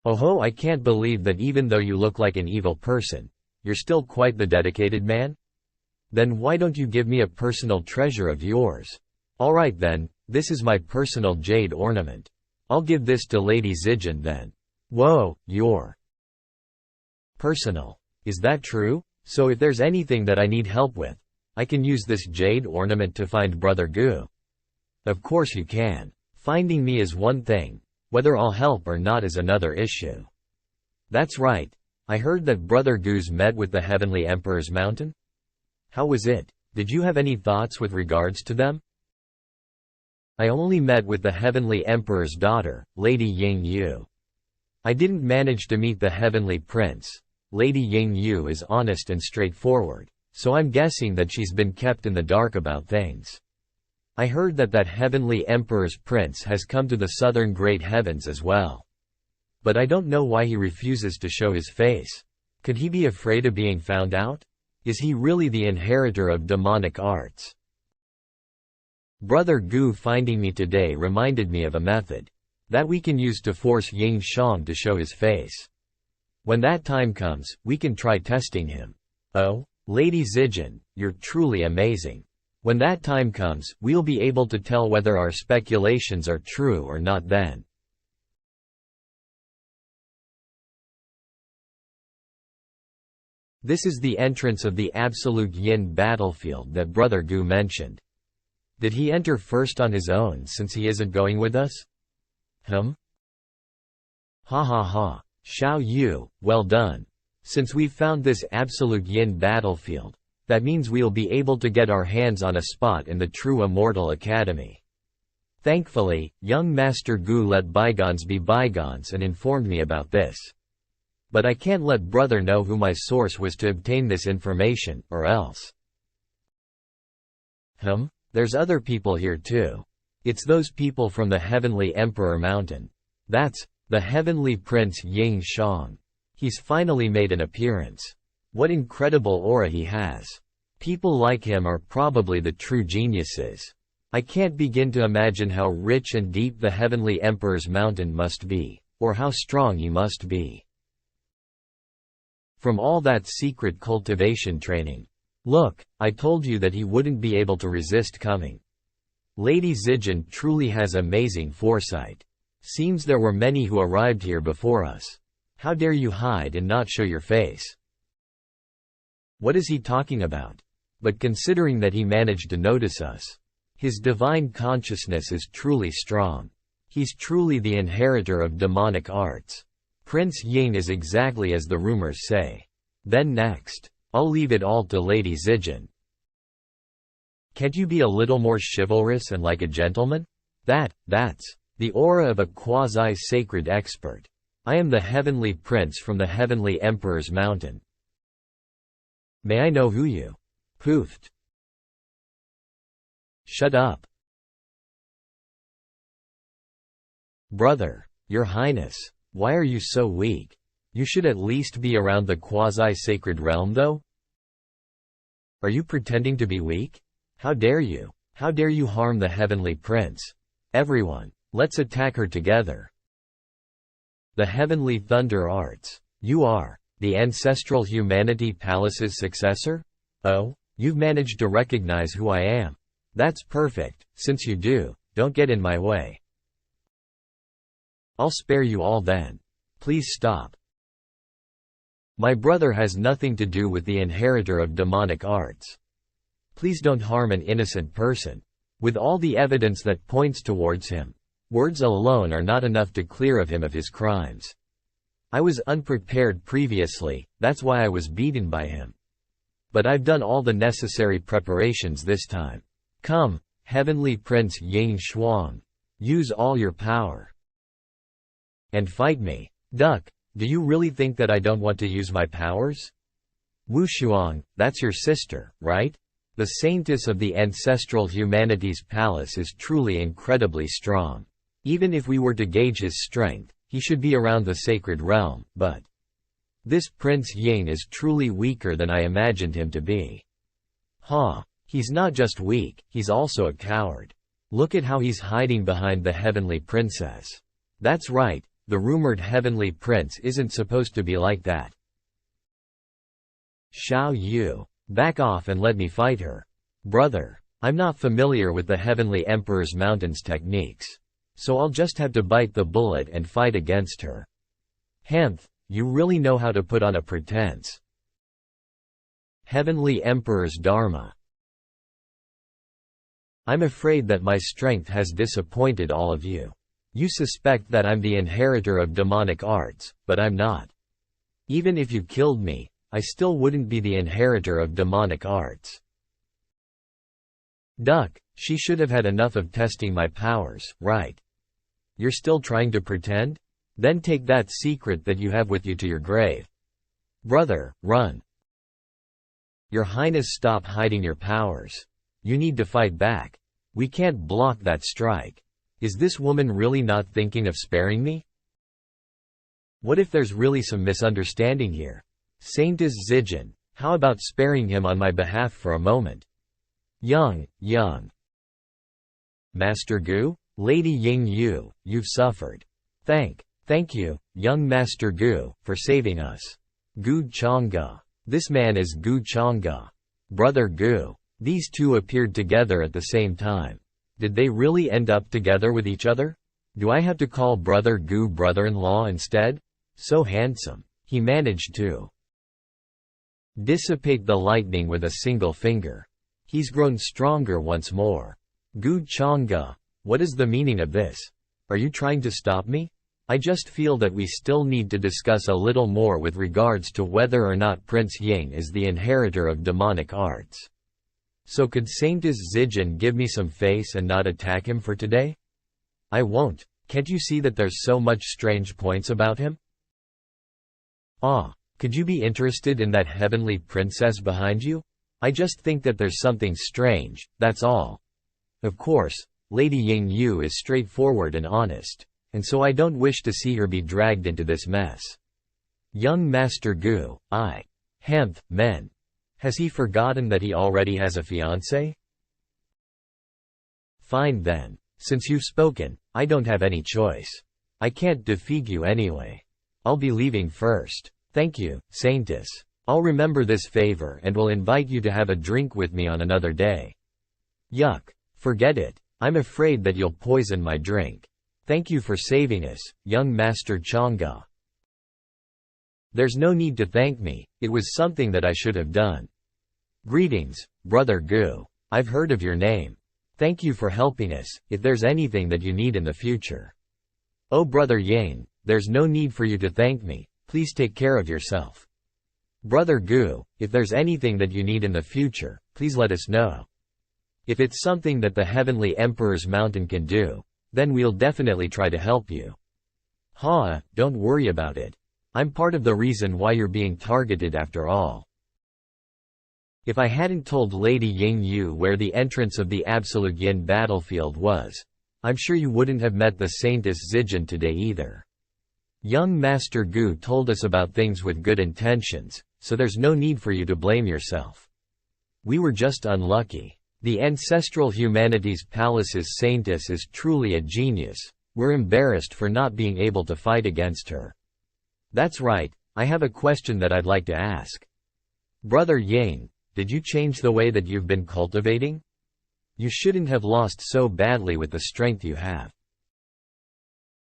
Speaker 1: Oh, I can't believe that even though you look like an evil person, you're still quite the dedicated man? Then why don't you give me a personal treasure of yours? Alright then, this is my personal jade ornament. I'll give this to Lady Zijin then. Whoa, your personal. Is that true? So if there's anything that I need help with, I can use this jade ornament to find Brother Gu. Of course you can. Finding me is one thing. Whether I'll help or not is another issue. That's right. I heard that Brother Gu's met with the Heavenly Emperor's mountain? How was it? Did you have any thoughts with regards to them? I only met with the Heavenly Emperor's daughter, Lady Ying Yu. I didn't manage to meet the Heavenly Prince. Lady Ying Yu is honest and straightforward, so I'm guessing that she's been kept in the dark about things. I heard that Heavenly Emperor's prince has come to the southern great heavens as well. But I don't know why he refuses to show his face. Could he be afraid of being found out? Is he really the inheritor of demonic arts? Brother Gu finding me today reminded me of a method that we can use to force Ying Shang to show his face. When that time comes, we can try testing him. Oh, Lady Zijin, you're truly amazing. When that time comes, we'll be able to tell whether our speculations are true or not then. This is the entrance of the absolute yin battlefield that Brother Gu mentioned. Did he enter first on his own since he isn't going with us? Ha ha ha. Xiao Yu, well done. Since we've found this absolute yin battlefield, that means we'll be able to get our hands on a spot in the true immortal academy. Thankfully, young Master Gu let bygones be bygones and informed me about this. But I can't let brother know who my source was to obtain this information, or else. There's other people here too. It's those people from the Heavenly Emperor Mountain. That's the Heavenly Prince Ying Shang. He's finally made an appearance. What incredible aura he has. People like him are probably the true geniuses. I can't begin to imagine how rich and deep the Heavenly Emperor's mountain must be, or how strong he must be. From all that secret cultivation training. Look, I told you that he wouldn't be able to resist coming. Lady Zijin truly has amazing foresight. Seems there were many who arrived here before us. How dare you hide and not show your face? What is he talking about? But considering that he managed to notice us, his divine consciousness is truly strong. He's truly the inheritor of demonic arts. Prince Ying is exactly as the rumors say. Then next, I'll leave it all to Lady Zijin. Can't you be a little more chivalrous and like a gentleman? That's the aura of a quasi-sacred expert. I am the heavenly prince from the heavenly emperor's mountain. May I know who you poofed? Shut up. Brother, your highness, why are you so weak? You should at least be around the quasi-sacred realm though? Are you pretending to be weak? How dare you? How dare you harm the heavenly prince? Everyone, let's attack her together. The heavenly thunder arts. You are the ancestral humanity palace's successor? Oh, you've managed to recognize who I am. That's perfect. Since you do, don't get in my way. I'll spare you all then. Please stop. My brother has nothing to do with the inheritor of demonic arts. Please don't harm an innocent person. With all the evidence that points towards him, words alone are not enough to clear him of his crimes. I was unprepared previously, that's why I was beaten by him. But I've done all the necessary preparations this time. Come, Heavenly Prince Ying Shuang. Use all your power. And fight me. Duck, do you really think that I don't want to use my powers? Wu Shuang, that's your sister, right? The saintess of the ancestral humanities palace is truly incredibly strong. Even if we were to gauge his strength, he should be around the sacred realm, but this Prince Ying is truly weaker than I imagined him to be. He's not just weak, he's also a coward. Look at how he's hiding behind the heavenly princess. That's right, the rumored heavenly prince isn't supposed to be like that. Xiao Yu, back off and let me fight her. Brother, I'm not familiar with the heavenly emperor's mountain's techniques. So I'll just have to bite the bullet and fight against her. Hemph, you really know how to put on a pretense. Heavenly Emperor's Dharma. I'm afraid that my strength has disappointed all of you. You suspect that I'm the inheritor of demonic arts, but I'm not. Even if you killed me, I still wouldn't be the inheritor of demonic arts. Duck, she should have had enough of testing my powers, right? You're still trying to pretend? Then take that secret that you have with you to your grave. Brother, run. Your Highness, stop hiding your powers. You need to fight back. We can't block that strike. Is this woman really not thinking of sparing me? What if there's really some misunderstanding here? Saintess Zijin, how about sparing him on my behalf for a moment? Young. Master Gu? Lady Ying Yu, you've suffered. Thank you, young Master Gu, for saving us. Gu Changge. This man is Gu Changge. Brother Gu. These two appeared together at the same time. Did they really end up together with each other? Do I have to call Brother Gu brother-in-law instead? So handsome. He managed to dissipate the lightning with a single finger. He's grown stronger once more. Gu Changge, what is the meaning of this? Are you trying to stop me? I just feel that we still need to discuss a little more with regards to whether or not Prince Ying is the inheritor of demonic arts. So could Saintess Zijin give me some face and not attack him for today? I won't. Can't you see that there's so much strange points about him? Could you be interested in that heavenly princess behind you? I just think that there's something strange, that's all. Of course, Lady Ying Yu is straightforward and honest, and so I don't wish to see her be dragged into this mess. Young Master Gu, men. Has he forgotten that he already has a fiancé? Fine then. Since you've spoken, I don't have any choice. I can't defeat you anyway. I'll be leaving first. Thank you, Saintess. I'll remember this favor and will invite you to have a drink with me on another day. Yuck. Forget it. I'm afraid that you'll poison my drink. Thank you for saving us, young Master Changge. There's no need to thank me, it was something that I should have done. Greetings, Brother Gu. I've heard of your name. Thank you for helping us, if there's anything that you need in the future. Oh Brother Yang, there's no need for you to thank me, please take care of yourself. Brother Gu, if there's anything that you need in the future, please let us know. If it's something that the Heavenly Emperor's Mountain can do, then we'll definitely try to help you. Don't worry about it. I'm part of the reason why you're being targeted after all. If I hadn't told Lady Ying Yu where the entrance of the Absolute Yin battlefield was, I'm sure you wouldn't have met the Saintess Zijin today either. Young Master Gu told us about things with good intentions, so there's no need for you to blame yourself. We were just unlucky. The Ancestral Humanities Palace's Saintess is truly a genius. We're embarrassed for not being able to fight against her. That's right, I have a question that I'd like to ask. Brother Yang, did you change the way that you've been cultivating? You shouldn't have lost so badly with the strength you have.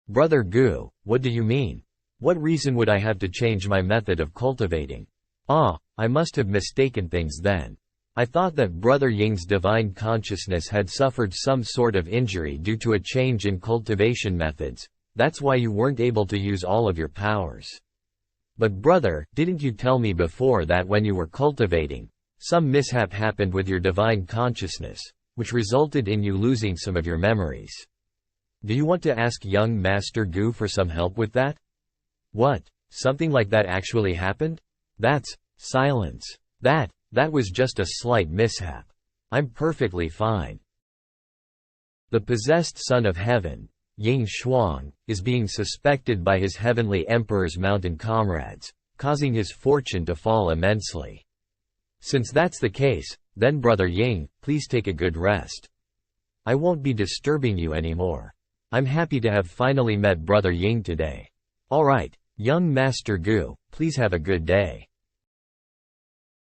Speaker 1: Brother Gu, what do you mean? What reason would I have to change my method of cultivating? I must have mistaken things then. I thought that Brother Ying's divine consciousness had suffered some sort of injury due to a change in cultivation methods, that's why you weren't able to use all of your powers. But brother, didn't you tell me before that when you were cultivating, some mishap happened with your divine consciousness, which resulted in you losing some of your memories? Do you want to ask young Master Gu for some help with that? What? Something like that actually happened? Silence. That was just a slight mishap. I'm perfectly fine. The possessed son of heaven, Ying Shuang, is being suspected by his Heavenly Emperor's mountain comrades, causing his fortune to fall immensely. Since that's the case, then Brother Ying, please take a good rest. I won't be disturbing you anymore. I'm happy to have finally met Brother Ying today. Alright, young Master Gu, please have a good day.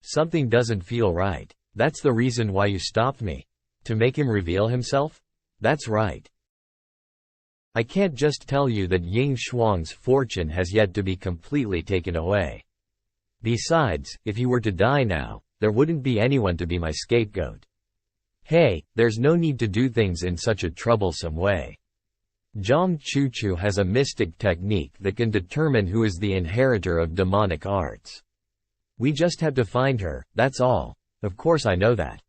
Speaker 1: Something doesn't feel right. That's the reason why you stopped me? To make him reveal himself? That's right. I can't just tell you that Ying Shuang's fortune has yet to be completely taken away. Besides, if he were to die now, there wouldn't be anyone to be my scapegoat. Hey, there's no need to do things in such a troublesome way. Zhang Chuchu has a mystic technique that can determine who is the inheritor of demonic arts. We just have to find her, that's all. Of course I know that.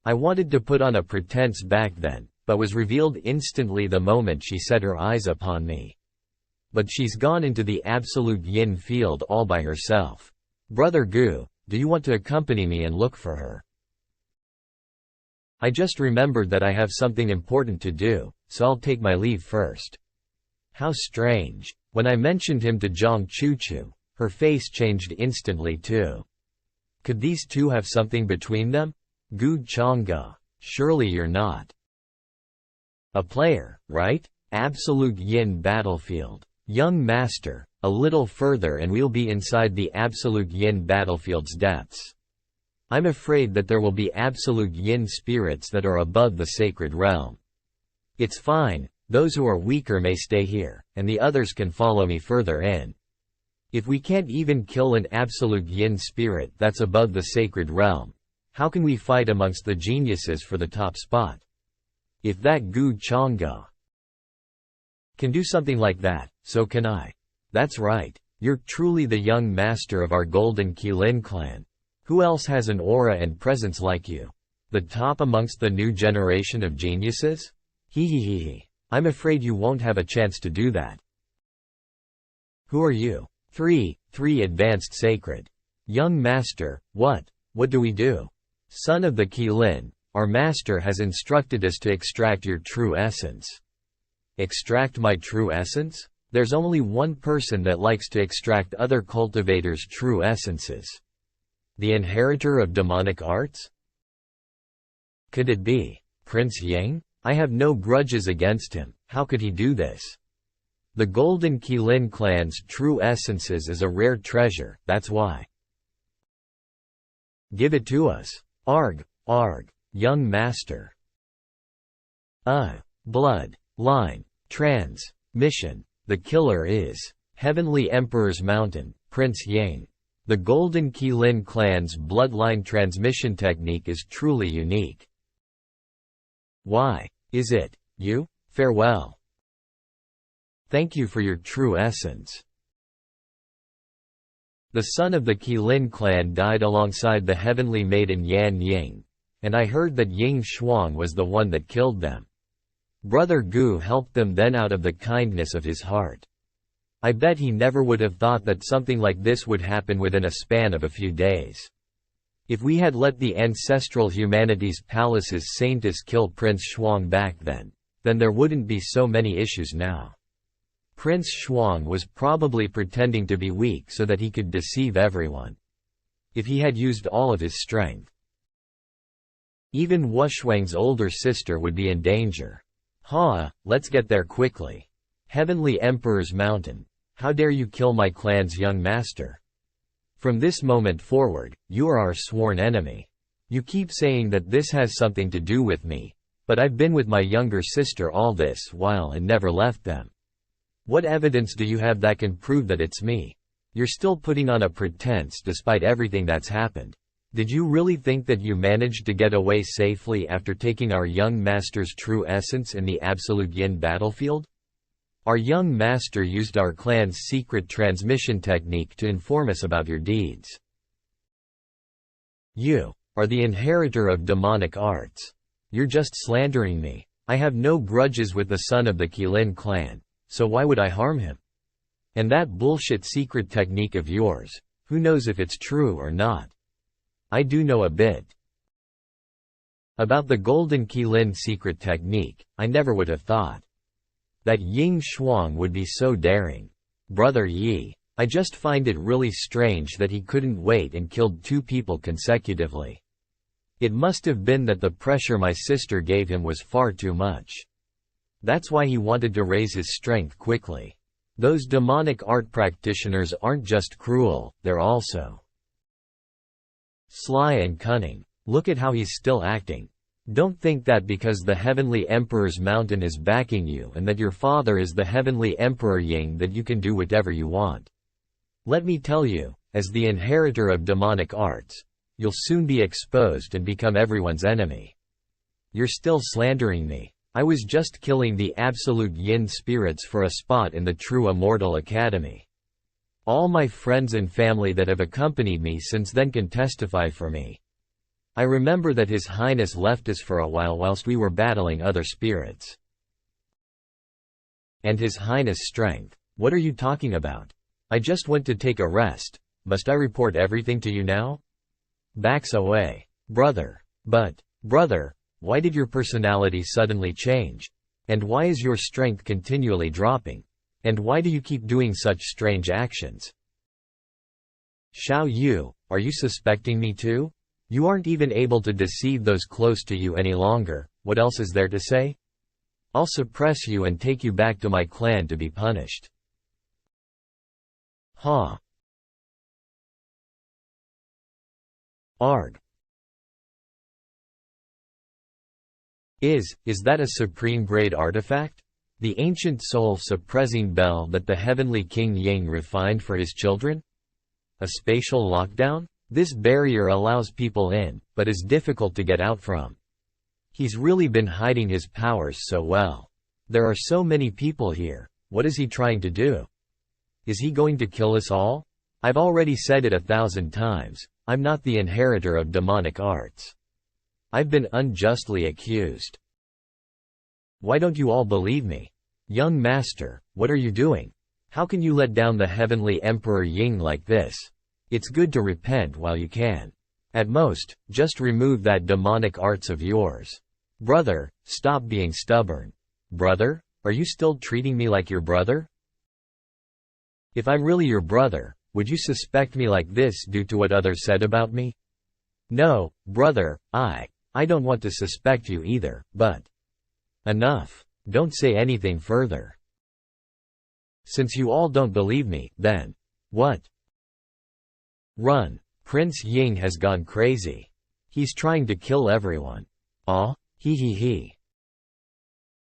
Speaker 1: I wanted to put on a pretense back then, but was revealed instantly the moment she set her eyes upon me. But she's gone into the absolute yin field all by herself. Brother Gu, do you want to accompany me and look for her? I just remembered that I have something important to do, so I'll take my leave first. How strange. When I mentioned him to Zhang Chuchu, her face changed instantly too. Could these two have something between them? Gu Changge, surely you're not a player, right? Absolute Yin battlefield. Young Master, a little further and we'll be inside the Absolute Yin battlefield's depths. I'm afraid that there will be Absolute Yin spirits that are above the sacred realm. It's fine, those who are weaker may stay here, and the others can follow me further in. If we can't even kill an Absolute Yin spirit that's above the sacred realm, how can we fight amongst the geniuses for the top spot? If that Gu Changge can do something like that, so can I. That's right, you're truly the young master of our Golden Qilin clan. Who else has an aura and presence like you? The top amongst the new generation of geniuses? Hehehe. I'm afraid you won't have a chance to do that. Who are you? 3 Advanced Sacred. Young Master, what do we do? Son of the Qilin, our master has instructed us to extract your true essence. Extract my true essence? There's only one person that likes to extract other cultivators' true essences. The inheritor of demonic arts? Could it be Prince Yang? I have no grudges against him, how could he do this? The Golden Qilin clan's true essences is a rare treasure, that's why. Give it to us. Arg, young master. Blood line transmission. The killer is Heavenly Emperor's Mountain, Prince Yang. The Golden Qilin clan's bloodline transmission technique is truly unique. Why is it you? Farewell. Thank you for your true essence. The son of the Qilin clan died alongside the heavenly maiden Yan Ying, and I heard that Ying Shuang was the one that killed them. Brother Gu helped them then out of the kindness of his heart. I bet he never would have thought that something like this would happen within a span of a few days. If we had let the ancestral humanity's palace's saintess kill Prince Shuang back then there wouldn't be so many issues now. Prince Shuang was probably pretending to be weak so that he could deceive everyone. If he had used all of his strength, even Wushwang's older sister would be in danger. Let's get there quickly. Heavenly Emperor's Mountain. How dare you kill my clan's young master? From this moment forward, you are our sworn enemy. You keep saying that this has something to do with me, but I've been with my younger sister all this while and never left them. What evidence do you have that can prove that it's me? You're still putting on a pretense despite everything that's happened. Did you really think that you managed to get away safely after taking our young master's true essence in the absolute yin battlefield? Our young master used our clan's secret transmission technique to inform us about your deeds. You are the inheritor of demonic arts. You're just slandering me. I have no grudges with the son of the Qilin clan, so why would I harm him? And that bullshit secret technique of yours, who knows if it's true or not? I do know a bit about the Golden Qilin secret technique. I never would have thought that Ying Shuang would be so daring. Brother Yi, I just find it really strange that he couldn't wait and killed 2 people consecutively. It must have been that the pressure my sister gave him was far too much. That's why he wanted to raise his strength quickly. Those demonic art practitioners aren't just cruel, they're also sly and cunning. Look at how he's still acting. Don't think that because the Heavenly Emperor's Mountain is backing you and that your father is the Heavenly Emperor Ying that you can do whatever you want. Let me tell you, as the inheritor of demonic arts, you'll soon be exposed and become everyone's enemy. You're still slandering me. I was just killing the absolute yin spirits for a spot in the True Immortal Academy. All my friends and family that have accompanied me since then can testify for me. I remember that His Highness left us for a while whilst we were battling other spirits. And His Highness' strength. What are you talking about? I just went to take a rest. Must I report everything to you now? Backs away. Brother. But, brother, why did your personality suddenly change? And why is your strength continually dropping? And why do you keep doing such strange actions? Xiao Yu, are you suspecting me too? You aren't even able to deceive those close to you any longer. What else is there to say? I'll suppress you and take you back to my clan to be punished. Arg. Is that a supreme-grade artifact? The ancient soul-suppressing bell that the heavenly King Ying refined for his children? A spatial lockdown? This barrier allows people in, but is difficult to get out from. He's really been hiding his powers so well. There are so many people here. What is he trying to do? Is he going to kill us all? I've already said it 1,000 times. I'm not the inheritor of demonic arts. I've been unjustly accused. Why don't you all believe me? Young master, what are you doing? How can you let down the heavenly Emperor Ying like this? It's good to repent while you can. At most, just remove that demonic arts of yours. Brother, stop being stubborn. Brother, are you still treating me like your brother? If I'm really your brother, would you suspect me like this due to what others said about me? No, brother, I don't want to suspect you either, but enough. Don't say anything further. Since you all don't believe me, then what? Run. Prince Ying has gone crazy. He's trying to kill everyone. He.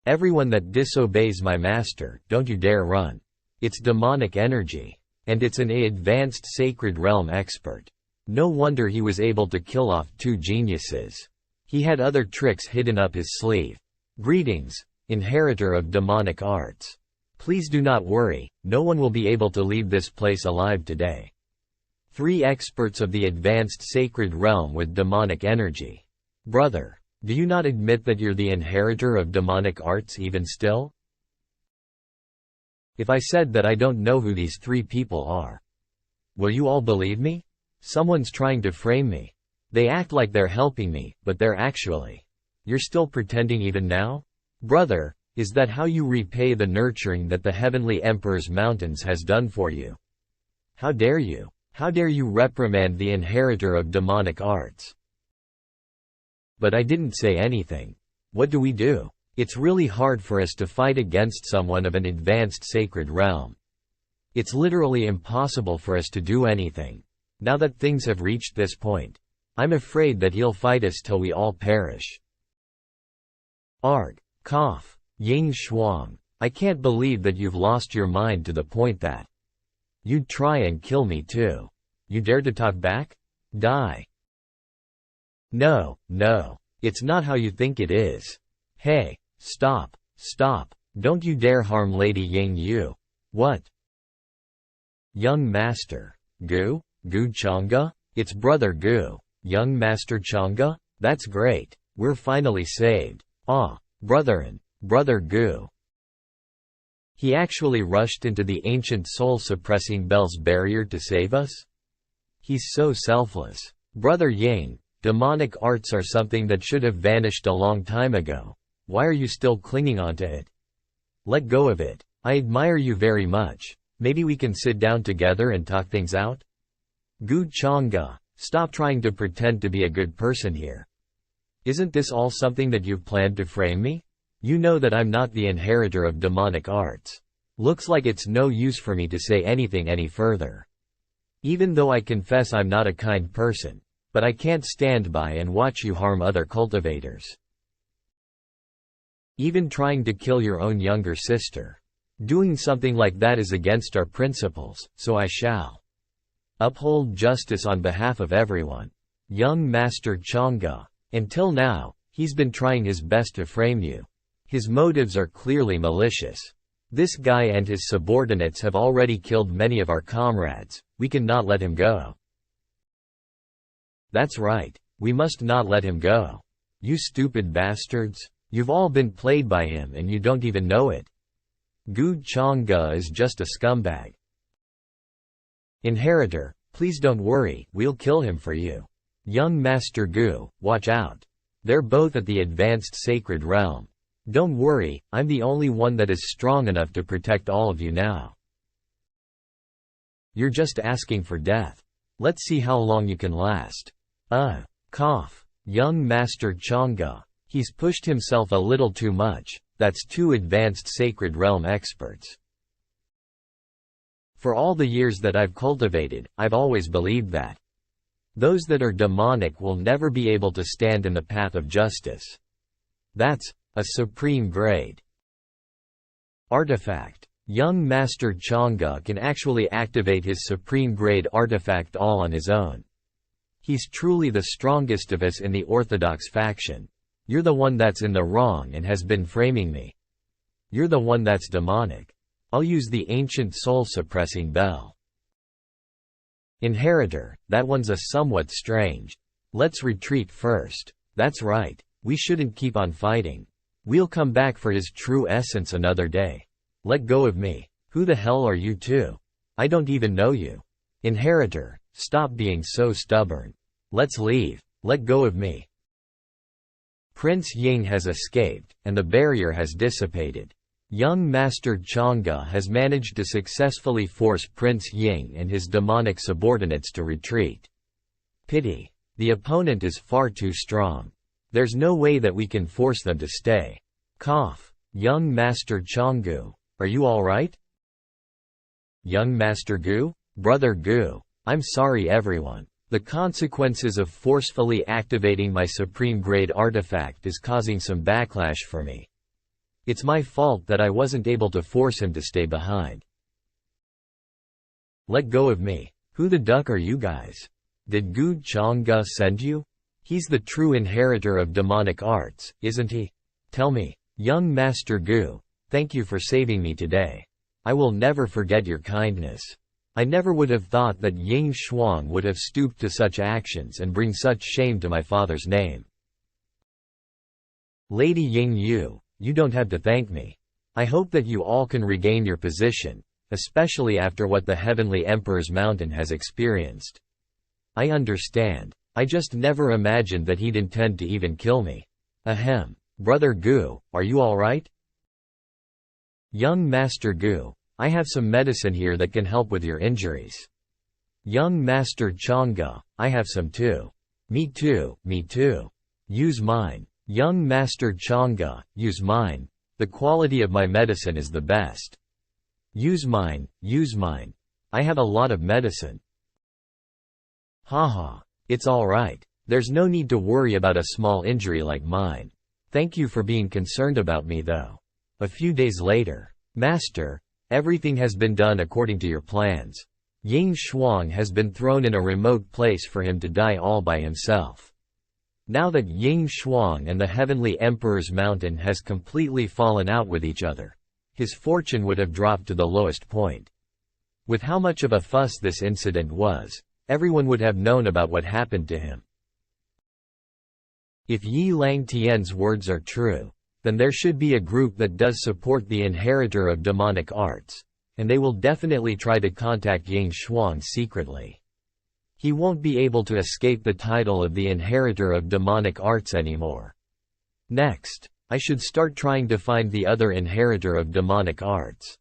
Speaker 1: Everyone that disobeys my master, don't you dare run. It's demonic energy. And it's an advanced sacred realm expert. No wonder he was able to kill off 2 geniuses. He had other tricks hidden up his sleeve. Greetings, inheritor of demonic arts. Please do not worry, no one will be able to leave this place alive today. 3 experts of the advanced sacred realm with demonic energy. Brother, do you not admit that you're the inheritor of demonic arts even still? If I said that I don't know who these 3 people are, will you all believe me? Someone's trying to frame me. They act like they're helping me, but they're actually. You're still pretending even now? Brother, is that how you repay the nurturing that the Heavenly Emperor's mountains has done for you? How dare you? How dare you reprimand the inheritor of demonic arts? But I didn't say anything. What do we do? It's really hard for us to fight against someone of an advanced sacred realm. It's literally impossible for us to do anything. Now that things have reached this point, I'm afraid that he'll fight us till we all perish. Arg. Cough. Ying Shuang. I can't believe that you've lost your mind to the point that you'd try and kill me too. You dare to talk back? Die. No, it's not how you think it is. Hey, stop, don't you dare harm Lady Ying Yu. What? Young Master. Gu Chang'e? It's Brother Gu. Young Master Chang'e? That's great. We're finally saved. Ah, Brother Gu. He actually rushed into the ancient soul-suppressing Bell's barrier to save us? He's so selfless. Brother Ying, demonic arts are something that should have vanished a long time ago. Why are you still clinging onto it? Let go of it. I admire you very much. Maybe we can sit down together and talk things out? Gu Chang'e, stop trying to pretend to be a good person here. Isn't this all something that you've planned to frame me? You know that I'm not the inheritor of demonic arts. Looks like it's no use for me to say anything any further. Even though I confess I'm not a kind person, but I can't stand by and watch you harm other cultivators. Even trying to kill your own younger sister. Doing something like that is against our principles, so I shall uphold justice on behalf of everyone. Young Master Chang'e. Until now, he's been trying his best to frame you. His motives are clearly malicious. This guy and his subordinates have already killed many of our comrades. We cannot let him go. That's right. We must not let him go. You stupid bastards. You've all been played by him and you don't even know it. Gu Chang'e is just a scumbag. Inheritor, please don't worry, we'll kill him for you. Young Master Gu, watch out. They're both at the advanced sacred realm. Don't worry, I'm the only one that is strong enough to protect all of you now. You're just asking for death. Let's see how long you can last. Cough. Young Master Chang'e. He's pushed himself a little too much. That's 2 advanced sacred realm experts. For all the years that I've cultivated, I've always believed that those that are demonic will never be able to stand in the path of justice. That's a supreme grade artifact. Young Master Chang'e can actually activate his supreme grade artifact all on his own. He's truly the strongest of us in the orthodox faction. You're the one that's in the wrong and has been framing me. You're the one that's demonic. I'll use the ancient soul-suppressing bell. Inheritor, that one's a somewhat strange. Let's retreat first. That's right. We shouldn't keep on fighting. We'll come back for his true essence another day. Let go of me. Who the hell are you two? I don't even know you. Inheritor, stop being so stubborn. Let's leave. Let go of me. Prince Ying has escaped, and the barrier has dissipated. Young Master Chang'e has managed to successfully force Prince Ying and his demonic subordinates to retreat. Pity. The opponent is far too strong. There's no way that we can force them to stay. Cough. Young Master Chang'e, are you alright? Young Master Gu? Brother Gu. I'm sorry everyone. The consequences of forcefully activating my supreme grade artifact is causing some backlash for me. It's my fault that I wasn't able to force him to stay behind. Let go of me. Who the duck are you guys? Did Gu Changge send you? He's the true inheritor of demonic arts, isn't he? Tell me, young Master Gu, thank you for saving me today. I will never forget your kindness. I never would have thought that Ying Shuang would have stooped to such actions and bring such shame to my father's name. Lady Ying Yu, you don't have to thank me. I hope that you all can regain your position, especially after what the Heavenly Emperor's mountain has experienced. I understand. I just never imagined that he'd intend to even kill me. Ahem. Brother Gu, are you alright? Young Master Gu, I have some medicine here that can help with your injuries. Young Master Changge, I have some too. Me too, me too. Use mine. Young Master Changge, use mine. The quality of my medicine is the best. Use mine, use mine. I have a lot of medicine. Haha. It's alright. There's no need to worry about a small injury like mine. Thank you for being concerned about me though. A few days later. Master, everything has been done according to your plans. Ying Shuang has been thrown in a remote place for him to die all by himself. Now that Ying Shuang and the Heavenly Emperor's mountain has completely fallen out with each other, his fortune would have dropped to the lowest point. With how much of a fuss this incident was, everyone would have known about what happened to him. If Yi Lang Tian's words are true, then there should be a group that does support the inheritor of demonic arts, and they will definitely try to contact Ying Shuang secretly. He won't be able to escape the title of the inheritor of demonic arts anymore. Next, I should start trying to find the other inheritor of demonic arts.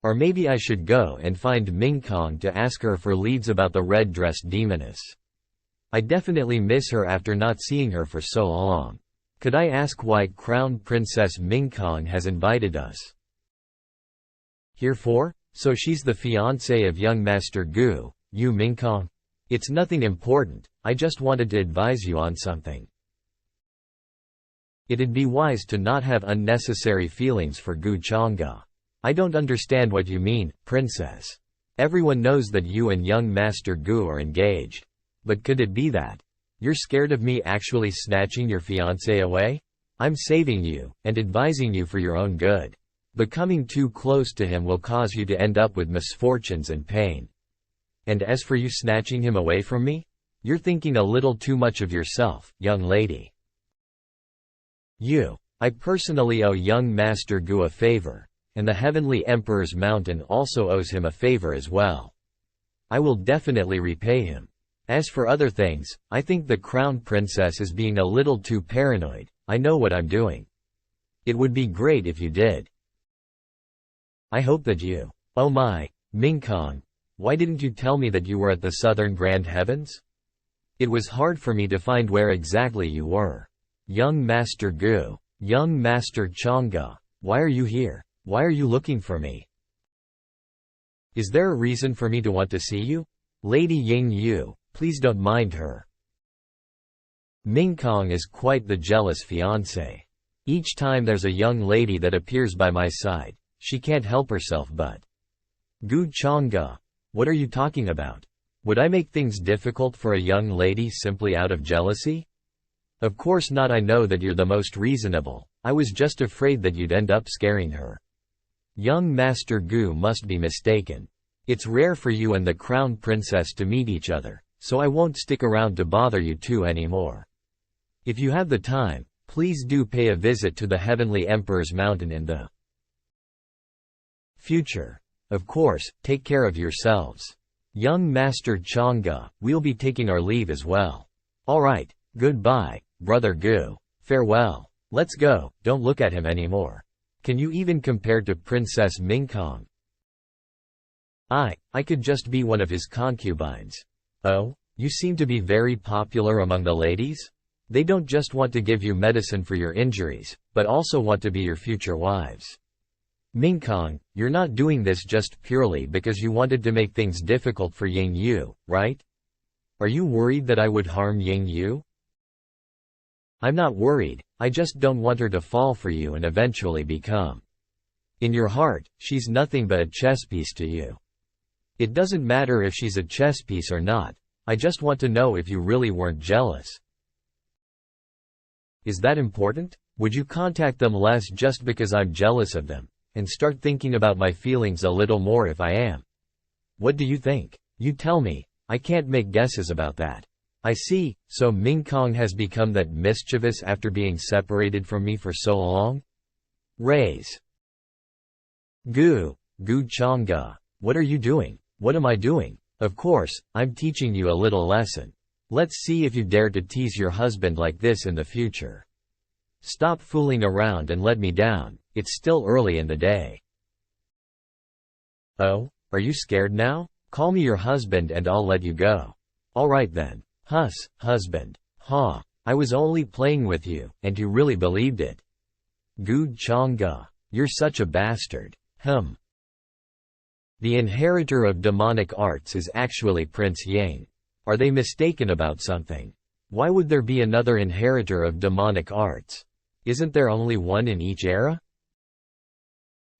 Speaker 1: Or maybe I should go and find Mingkong to ask her for leads about the red-dressed demoness. I definitely miss her after not seeing her for so long. Could I ask why Crown Princess Mingkong has invited us here for? So she's the fiancée of young Master Gu, you Mingkong? It's nothing important, I just wanted to advise you on something. It'd be wise to not have unnecessary feelings for Gu Changge. I don't understand what you mean, princess. Everyone knows that you and young Master Gu are engaged. But could it be that you're scared of me actually snatching your fiancé away? I'm saving you, and advising you for your own good. Becoming too close to him will cause you to end up with misfortunes and pain. And as for you snatching him away from me? You're thinking a little too much of yourself, young lady. I personally owe young Master Gu a favor. And the Heavenly Emperor's mountain also owes him a favor as well. I will definitely repay him. As for other things, I think the Crown Princess is being a little too paranoid. I know what I'm doing. It would be great if you did. I hope that you. Oh my, Mingkong, why didn't you tell me that you were at the Southern Grand Heavens? It was hard for me to find where exactly you were. Young Master Gu, young Master Changge, why are you here? Why are you looking for me? Is there a reason for me to want to see you? Lady Ying Yu, please don't mind her. Mingkong is quite the jealous fiancé. Each time there's a young lady that appears by my side, she can't help herself but. Gu Changge, what are you talking about? Would I make things difficult for a young lady simply out of jealousy? Of course not. I know that you're the most reasonable. I was just afraid that you'd end up scaring her. Young Master Gu must be mistaken. It's rare for you and the Crown Princess to meet each other, so I won't stick around to bother you two anymore. If you have the time, please do pay a visit to the Heavenly Emperor's mountain in the future. Of course, take care of yourselves. Young Master Changge, we'll be taking our leave as well. Alright, goodbye, Brother Gu. Farewell. Let's go, don't look at him anymore. Can you even compare to Princess Mingkong? I could just be one of his concubines. Oh, you seem to be very popular among the ladies? They don't just want to give you medicine for your injuries, but also want to be your future wives. Mingkong, you're not doing this just purely because you wanted to make things difficult for Ying Yu, right? Are you worried that I would harm Ying Yu? I'm not worried, I just don't want her to fall for you and eventually become. In your heart, she's nothing but a chess piece to you. It doesn't matter if she's a chess piece or not. I just want to know if you really weren't jealous. Is that important? Would you contact them less just because I'm jealous of them, and start thinking about my feelings a little more if I am? What do you think? You tell me. I can't make guesses about that. I see, so Mingkong has become that mischievous after being separated from me for so long? Raise. Gu Chang'e. What are you doing? What am I doing? Of course, I'm teaching you a little lesson. Let's see if you dare to tease your husband like this in the future. Stop fooling around and let me down. It's still early in the day. Oh, are you scared now? Call me your husband and I'll let you go. All right then. Husband. Ha. I was only playing with you, and you really believed it. Gu Chang'e. You're such a bastard. The inheritor of demonic arts is actually Prince Yang. Are they mistaken about something? Why would there be another inheritor of demonic arts? Isn't there only one in each era?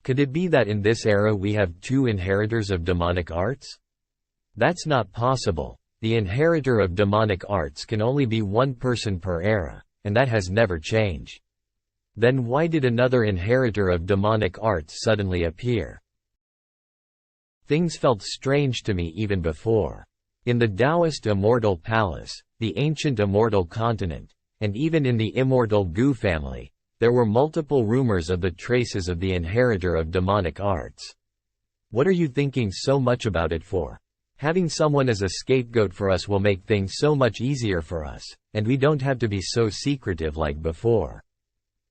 Speaker 1: Could it be that in this era we have two inheritors of demonic arts? That's not possible. The inheritor of demonic arts can only be one person per era, and that has never changed. Then why did another inheritor of demonic arts suddenly appear? Things felt strange to me even before. In the Taoist Immortal Palace, the ancient Immortal Continent, and even in the immortal Gu family, there were multiple rumors of the traces of the inheritor of demonic arts. What are you thinking so much about it for? Having someone as a scapegoat for us will make things so much easier for us, and we don't have to be so secretive like before.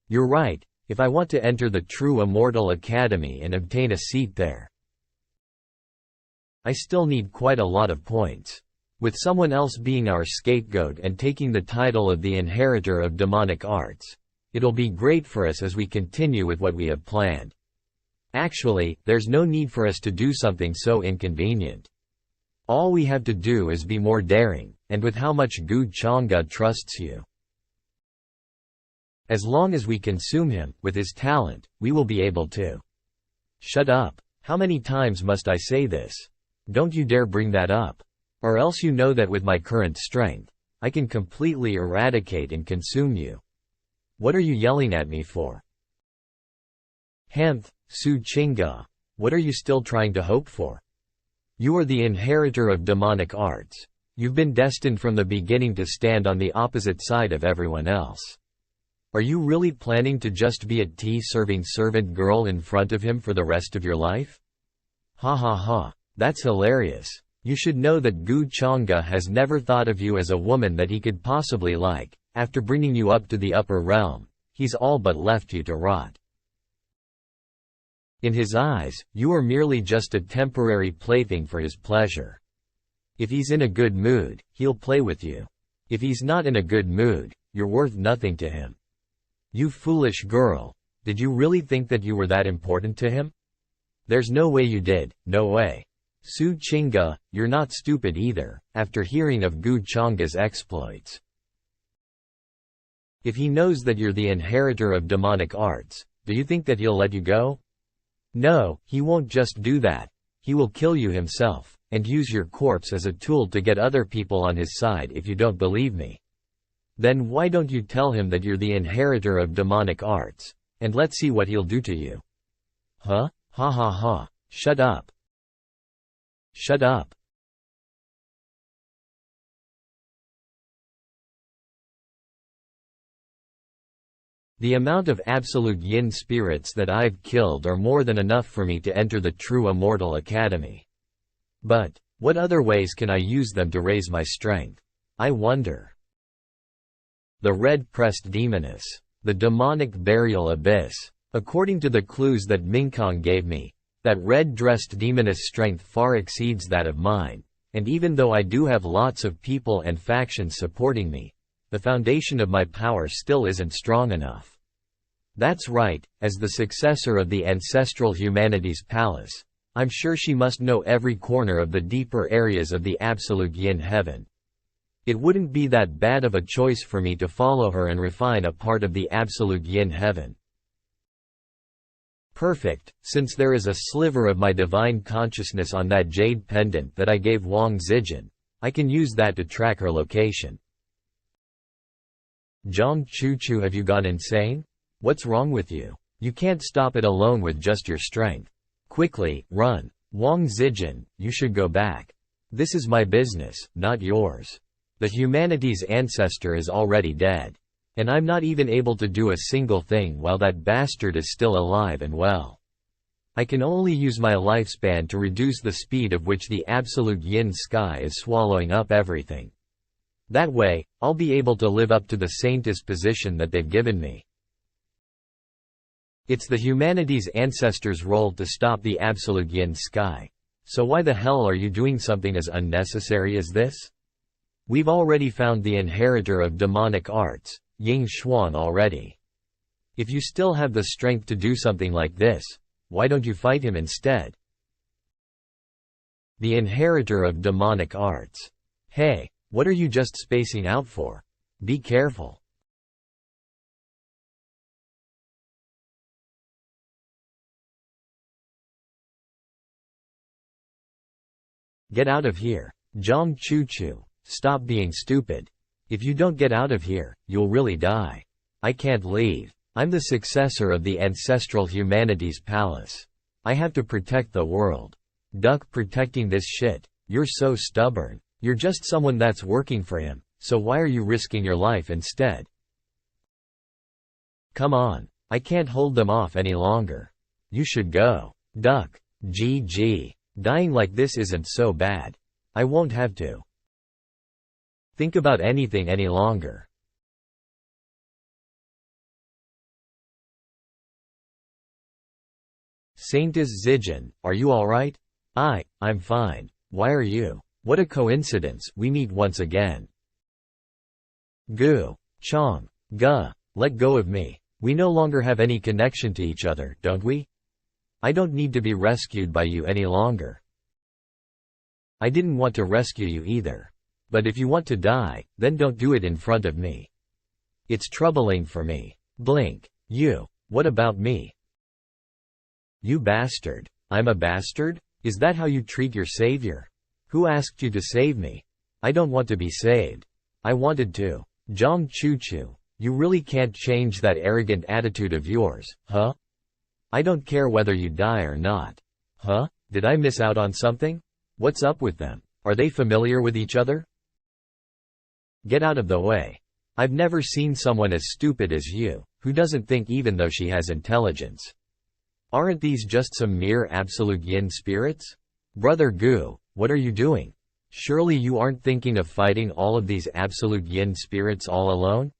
Speaker 1: You're right, if I want to enter the true Immortal Academy and obtain a seat there, I still need quite a lot of points. With someone else being our scapegoat and taking the title of the inheritor of demonic arts, it'll be great for us as we continue with what we have planned. Actually, there's no need for us to do something so inconvenient. All we have to do is be more daring, and with how much Gu Chang'e trusts you. As long as we consume him, with his talent, we will be able to. Shut up. How many times must I say this? Don't you dare bring that up. Or else you know that with my current strength, I can completely eradicate and consume you. What are you yelling at me for? Su Qingge. What are you still trying to hope for? You are the inheritor of demonic arts. You've been destined from the beginning to stand on the opposite side of everyone else. Are you really planning to just be a tea-serving servant girl in front of him for the rest of your life? Ha ha ha. That's hilarious. You should know that Gu Chang'e has never thought of you as a woman that he could possibly like. After bringing you up to the upper realm, he's all but left you to rot. In his eyes, you are merely just a temporary plaything for his pleasure. If he's in a good mood, he'll play with you. If he's not in a good mood, you're worth nothing to him. You foolish girl. Did you really think that you were that important to him? There's no way you did, no way. Su Qingge, you're not stupid either, after hearing of Gu Chang'e's exploits. If he knows that you're the inheritor of demonic arts, do you think that he'll let you go? No, he won't just do that. He will kill you himself, and use your corpse as a tool to get other people on his side if you don't believe me. Then why don't you tell him that you're the inheritor of demonic arts, and let's see what he'll do to you. Huh? Ha ha ha. Shut up. Shut up. The amount of absolute yin spirits that I've killed are more than enough for me to enter the true Immortal Academy. But, what other ways can I use them to raise my strength? I wonder. The red-pressed demoness. The demonic burial abyss. According to the clues that Mingkong gave me, that red-dressed demoness' strength far exceeds that of mine, and even though I do have lots of people and factions supporting me, the foundation of my power still isn't strong enough. That's right, as the successor of the ancestral humanities palace, I'm sure she must know every corner of the deeper areas of the absolute yin heaven. It wouldn't be that bad of a choice for me to follow her and refine a part of the absolute yin heaven. Perfect, since there is a sliver of my divine consciousness on that jade pendant that I gave Wang Zijin, I can use that to track her location. Zhang Chuchu, have you gone insane? What's wrong with you? You can't stop it alone with just your strength. Quickly, run. Wang Zijin, you should go back. This is my business, not yours. The humanity's ancestor is already dead. And I'm not even able to do a single thing while that bastard is still alive and well. I can only use my lifespan to reduce the speed of which the absolute yin sky is swallowing up everything. That way, I'll be able to live up to the saintess position that they've given me. It's the humanity's ancestors' role to stop the absolute yin sky. So why the hell are you doing something as unnecessary as this? We've already found the inheritor of demonic arts, Ying Xuan, already. If you still have the strength to do something like this, why don't you fight him instead? The inheritor of demonic arts. Hey, what are you just spacing out for? Be careful. Get out of here. Zhang Chuchu, stop being stupid. If you don't get out of here, you'll really die. I can't leave. I'm the successor of the ancestral humanities palace. I have to protect the world. Duck protecting this shit. You're so stubborn. You're just someone that's working for him, so why are you risking your life instead? Come on. I can't hold them off any longer. You should go. Duck. GG. Dying like this isn't so bad. I won't have to think about anything any longer. Saintess Zijin, are you alright? I'm fine. Why are you? What a coincidence, we meet once again. Gu. Chong. Guh. Let go of me. We no longer have any connection to each other, don't we? I don't need to be rescued by you any longer. I didn't want to rescue you either. But if you want to die, then don't do it in front of me. It's troubling for me. Blink. You. What about me? You bastard. I'm a bastard? Is that how you treat your savior? Who asked you to save me? I don't want to be saved. I wanted to. Zhang Chuchu, you really can't change that arrogant attitude of yours, huh? I don't care whether you die or not. Huh? Did I miss out on something? What's up with them? Are they familiar with each other? Get out of the way. I've never seen someone as stupid as you, who doesn't think even though she has intelligence. Aren't these just some mere absolute yin spirits? Brother Gu, what are you doing? Surely you aren't thinking of fighting all of these absolute yin spirits all alone?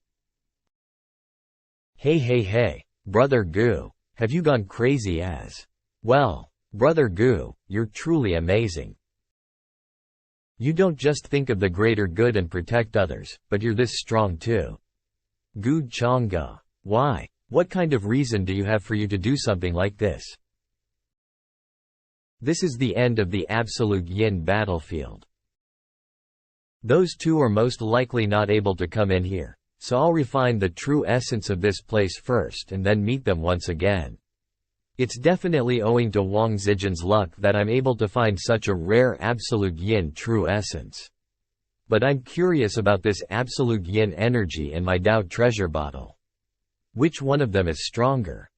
Speaker 1: Hey, Brother Gu, have you gone crazy as? Well, Brother Gu, you're truly amazing. You don't just think of the greater good and protect others, but you're this strong too. Gu Changga. Why? What kind of reason do you have for you to do something like this? This is the end of the absolute yin battlefield. Those two are most likely not able to come in here, so I'll refine the true essence of this place first and then meet them once again. It's definitely owing to Wang Zijin's luck that I'm able to find such a rare absolute yin true essence. But I'm curious about this absolute yin energy in my Tao treasure bottle. Which one of them is stronger?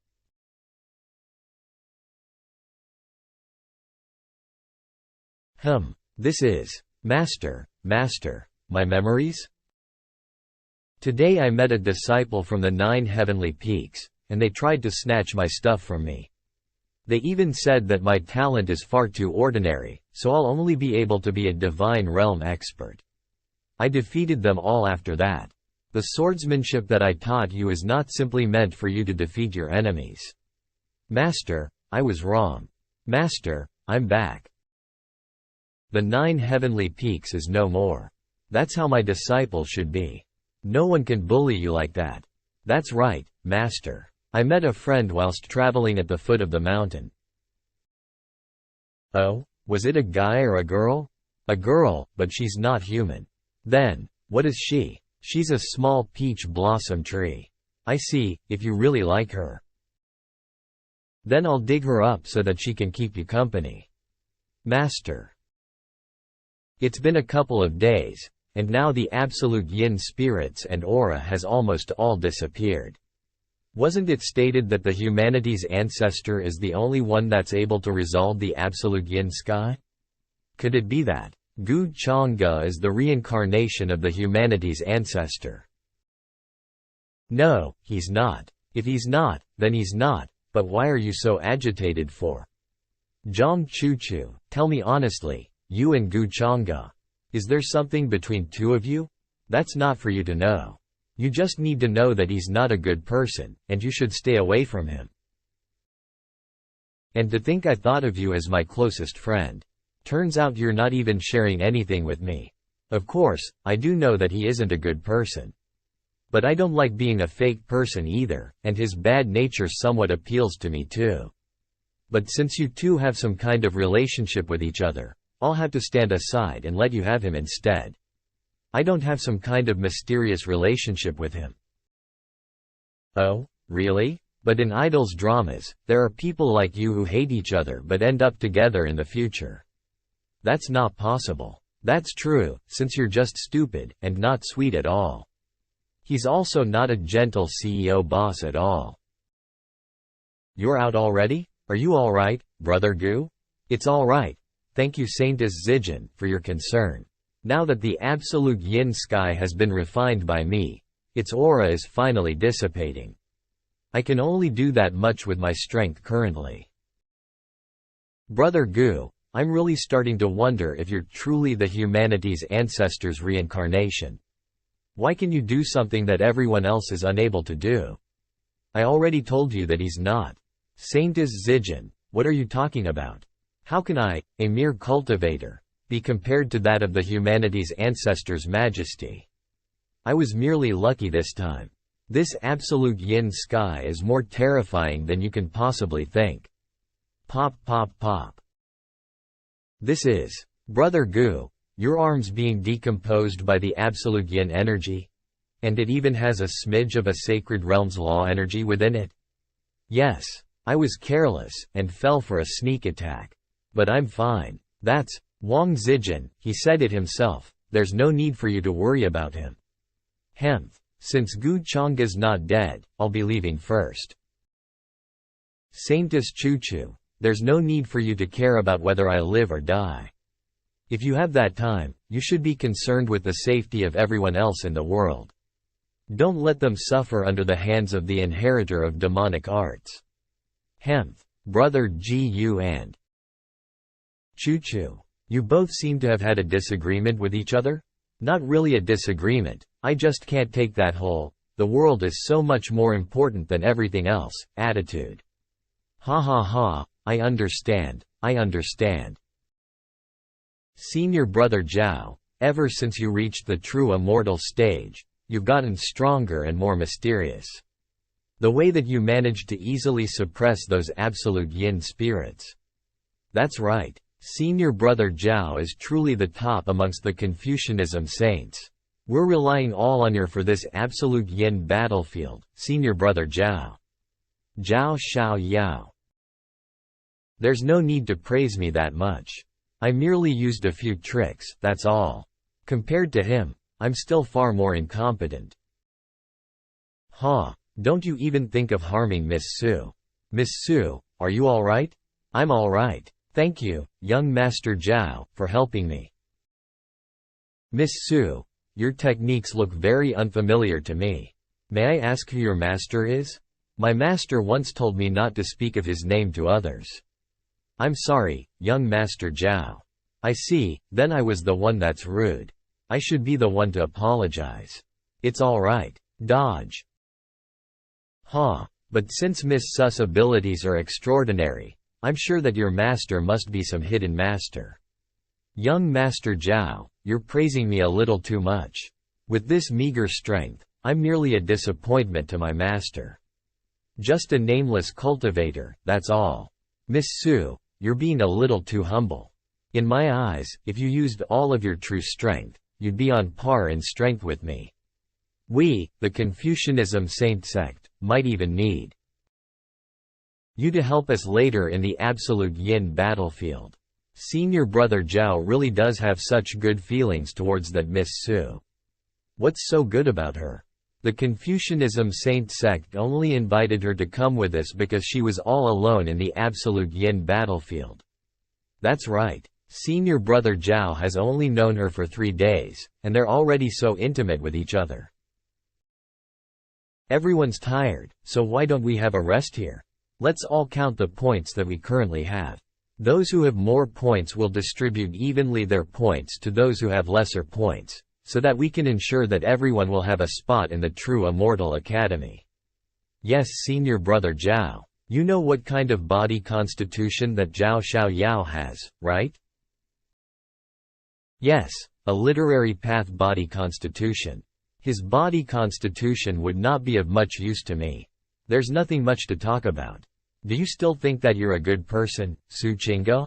Speaker 1: This is, Master, my memories? Today I met a disciple from the 9 heavenly peaks, and they tried to snatch my stuff from me. They even said that my talent is far too ordinary, so I'll only be able to be a divine realm expert. I defeated them all after that. The swordsmanship that I taught you is not simply meant for you to defeat your enemies. Master, I was wrong. Master, I'm back. The 9 heavenly peaks is no more. That's how my disciple should be. No one can bully you like that. That's right, Master. I met a friend whilst traveling at the foot of the mountain. Oh, was it a guy or a girl? A girl, but she's not human. Then, what is she? She's a small peach blossom tree. I see, if you really like her. Then I'll dig her up so that she can keep you company. Master. It's been a couple of days, and now the absolute yin spirits and aura has almost all disappeared. Wasn't it stated that the humanity's ancestor is the only one that's able to resolve the absolute yin sky? Could it be that Gu Chang'e is the reincarnation of the humanity's ancestor? No, he's not. If he's not, then he's not, but why are you so agitated for? Zhang Chuchu, tell me honestly, you and Gu Chang'e. Is there something between two of you? That's not for you to know. You just need to know that he's not a good person, and you should stay away from him. And to think I thought of you as my closest friend. Turns out you're not even sharing anything with me. Of course, I do know that he isn't a good person. But I don't like being a fake person either, and his bad nature somewhat appeals to me too. But since you two have some kind of relationship with each other, I'll have to stand aside and let you have him instead. I don't have some kind of mysterious relationship with him. Oh, really? But in idols dramas, there are people like you who hate each other but end up together in the future. That's not possible. That's true, since you're just stupid, and not sweet at all. He's also not a gentle CEO boss at all. You're out already? Are you alright, Brother Gu? It's alright. Thank you Saintess Zijin, for your concern. Now that the absolute yin sky has been refined by me, its aura is finally dissipating. I can only do that much with my strength currently. Brother Gu, I'm really starting to wonder if you're truly the humanity's ancestors' reincarnation. Why can you do something that everyone else is unable to do? I already told you that he's not. Saintess Zijin, what are you talking about? How can I, a mere cultivator, be compared to that of the humanity's ancestors' majesty? I was merely lucky this time. This absolute yin sky is more terrifying than you can possibly think. Pop pop pop. This is, Brother Gu, your arm's being decomposed by the absolute yin energy? And it even has a smidge of a sacred realm's law energy within it? Yes, I was careless, and fell for a sneak attack. But I'm fine. That's Wang Zijin, he said it himself, there's no need for you to worry about him. Hemph, since Gu Chang'e's not dead, I'll be leaving first. Saintess Chuchu, there's no need for you to care about whether I live or die. If you have that time, you should be concerned with the safety of everyone else in the world. Don't let them suffer under the hands of the inheritor of demonic arts. Hemph, Brother Gu and Chuchu, you both seem to have had a disagreement with each other? Not really a disagreement, I just can't take that whole, the world is so much more important than everything else, attitude. Ha ha ha, I understand, I understand. Senior Brother Zhao, ever since you reached the true immortal stage, you've gotten stronger and more mysterious. The way that you managed to easily suppress those absolute yin spirits. That's right. Senior Brother Zhao is truly the top amongst the Confucianism saints. We're relying all on you for this absolute yin battlefield, Senior Brother Zhao. Zhao Shao Yao. There's no need to praise me that much. I merely used a few tricks, that's all. Compared to him, I'm still far more incompetent. Ha, don't you even think of harming Miss Su. Miss Su, are you alright? I'm alright. Thank you, young Master Zhao, for helping me. Miss Su, your techniques look very unfamiliar to me. May I ask who your master is? My master once told me not to speak of his name to others. I'm sorry, young Master Zhao. I see, then I was the one that's rude. I should be the one to apologize. It's alright. Dodge. Ha, but since Miss Su's abilities are extraordinary, I'm sure that your master must be some hidden master. Young Master Zhao, you're praising me a little too much. With this meager strength, I'm merely a disappointment to my master. Just a nameless cultivator, that's all. Miss Su, you're being a little too humble. In my eyes, if you used all of your true strength, you'd be on par in strength with me. We, the Confucianism saint sect, might even need You to help us later in the absolute yin battlefield. Senior brother Zhao really does have such good feelings towards that Miss Su. What's so good about her? The Confucianism saint sect only invited her to come with us because she was all alone in the absolute yin battlefield. That's right. Senior brother Zhao has only known her for 3 days, and they're already so intimate with each other. Everyone's tired, so why don't we have a rest here? Let's all count the points that we currently have. Those who have more points will distribute evenly their points to those who have lesser points, so that we can ensure that everyone will have a spot in the true Immortal Academy. Yes, senior brother Zhao. You know what kind of body constitution that Zhao Xiaoyao has, right? Yes, a literary path body constitution. His body constitution would not be of much use to me. There's nothing much to talk about. Do you still think that you're a good person, Su Qingge?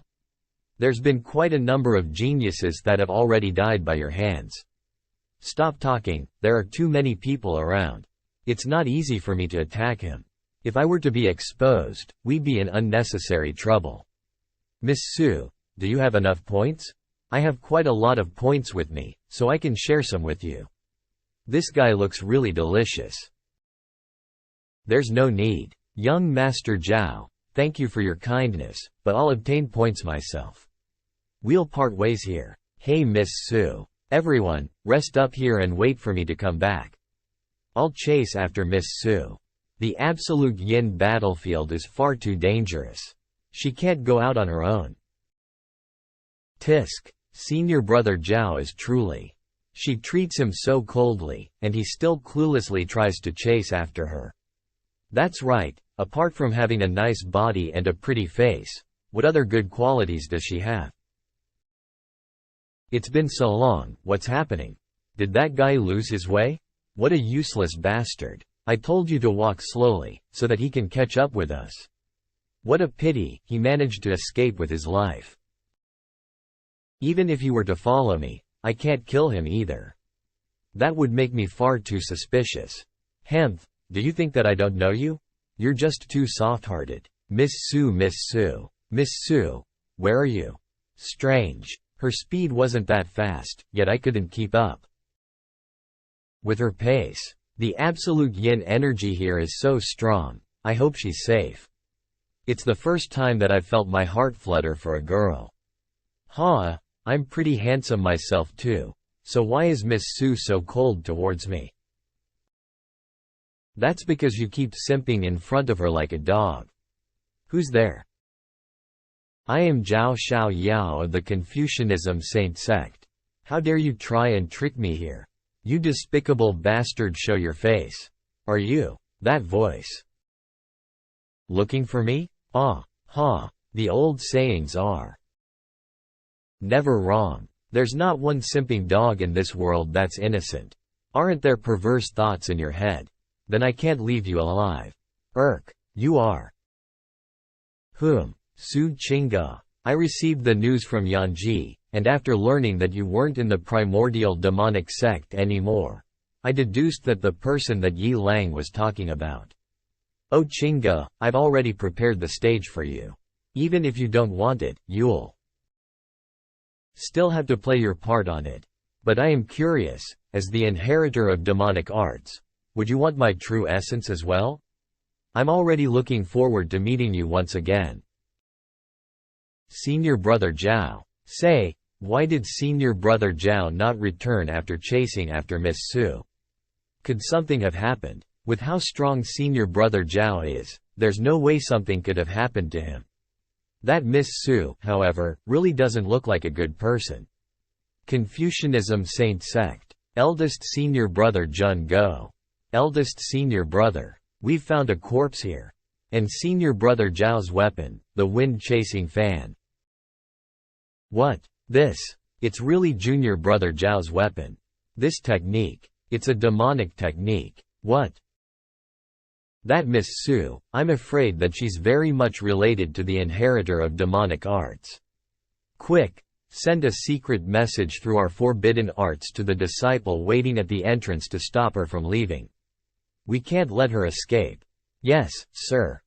Speaker 1: There's been quite a number of geniuses that have already died by your hands. Stop talking, there are too many people around. It's not easy for me to attack him. If I were to be exposed, we'd be in unnecessary trouble. Miss Su, do you have enough points? I have quite a lot of points with me, so I can share some with you. This guy looks really delicious. There's no need. Young Master Zhao, thank you for your kindness, but I'll obtain points myself. We'll part ways here. Hey Miss Su. Everyone, rest up here and wait for me to come back. I'll chase after Miss Su. The absolute yin battlefield is far too dangerous. She can't go out on her own. Tisk. Senior brother Zhao is truly. She treats him so coldly, and he still cluelessly tries to chase after her. That's right, apart from having a nice body and a pretty face, what other good qualities does she have? It's been so long, what's happening? Did that guy lose his way? What a useless bastard. I told you to walk slowly, so that he can catch up with us. What a pity, he managed to escape with his life. Even if he were to follow me, I can't kill him either. That would make me far too suspicious. Hemph, do you think that I don't know you? You're just too soft-hearted. Miss Su, Miss Su. Miss Su, where are you? Strange. Her speed wasn't that fast, yet I couldn't keep up with her pace. The absolute yin energy here is so strong. I hope she's safe. It's the first time that I've felt my heart flutter for a girl. I'm pretty handsome myself too, so why is Miss Su so cold towards me? That's because you keep simping in front of her like a dog. Who's there? I am Zhao Xiaoyao of the Confucianism saint sect. How dare you try and trick me here? You despicable bastard, show your face. Are you? That voice. Looking for me? The old sayings are never wrong. There's not one simping dog in this world that's innocent. Aren't there perverse thoughts in your head? Then I can't leave you alive. You are. Su Qingge. I received the news from Yanji, and after learning that you weren't in the primordial demonic sect anymore, I deduced that the person that Yi Lang was talking about. Oh Qingge, I've already prepared the stage for you. Even if you don't want it, you'll still have to play your part on it. But I am curious, as the inheritor of demonic arts, would you want my true essence as well? I'm already looking forward to meeting you once again. Senior brother Zhao. Say, why did senior brother Zhao not return after chasing after Miss Su? Could something have happened? With how strong senior brother Zhao is, there's no way something could have happened to him. That Miss Su, however, really doesn't look like a good person. Confucianism saint sect. Eldest senior brother Jun Go. Eldest senior brother. We've found a corpse here. And senior brother Zhao's weapon, the wind-chasing fan. What? This? It's really junior brother Zhao's weapon. This technique. It's a demonic technique. What? That Miss Su, I'm afraid that she's very much related to the inheritor of demonic arts. Quick! Send a secret message through our forbidden arts to the disciple waiting at the entrance to stop her from leaving. We can't let her escape. Yes, sir.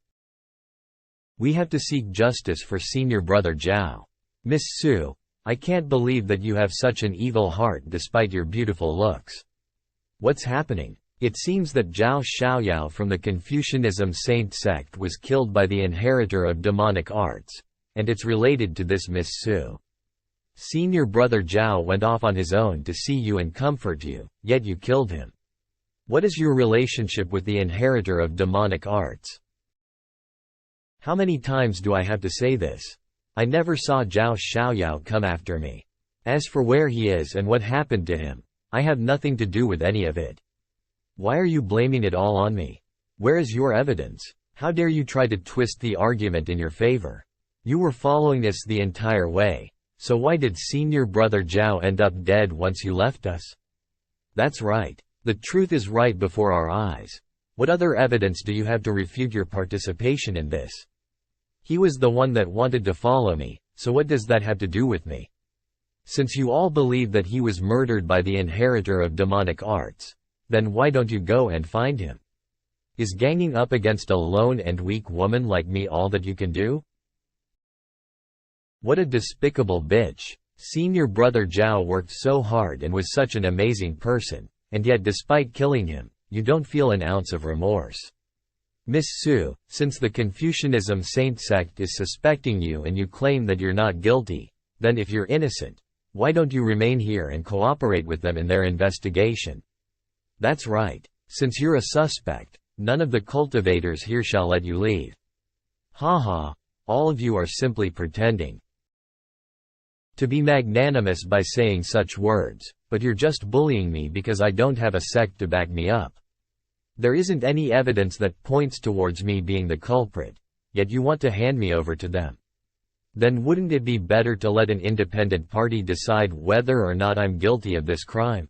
Speaker 1: We have to seek justice for senior brother Zhao. Miss Su, I can't believe that you have such an evil heart despite your beautiful looks. What's happening? It seems that Zhao Xiaoyao from the Confucianism saint sect was killed by the inheritor of demonic arts, and it's related to this Miss Su. Senior brother Zhao went off on his own to see you and comfort you, yet you killed him. What is your relationship with the inheritor of demonic arts? How many times do I have to say this? I never saw Zhao Xiaoyao come after me. As for where he is and what happened to him, I have nothing to do with any of it. Why are you blaming it all on me? Where is your evidence? How dare you try to twist the argument in your favor? You were following us the entire way, so why did senior brother Zhao end up dead once you left us? That's right. The truth is right before our eyes. What other evidence do you have to refute your participation in this? He was the one that wanted to follow me, so what does that have to do with me? Since you all believe that he was murdered by the inheritor of demonic arts, then why don't you go and find him? Is ganging up against a lone and weak woman like me all that you can do? What a despicable bitch. Senior brother Zhao worked so hard and was such an amazing person, and yet despite killing him, you don't feel an ounce of remorse. Miss Su, since the Confucianism saint sect is suspecting you and you claim that you're not guilty, then if you're innocent, why don't you remain here and cooperate with them in their investigation? That's right. Since you're a suspect, none of the cultivators here shall let you leave. Haha, all of you are simply pretending to be magnanimous by saying such words, but you're just bullying me because I don't have a sect to back me up. There isn't any evidence that points towards me being the culprit, yet you want to hand me over to them. Then wouldn't it be better to let an independent party decide whether or not I'm guilty of this crime?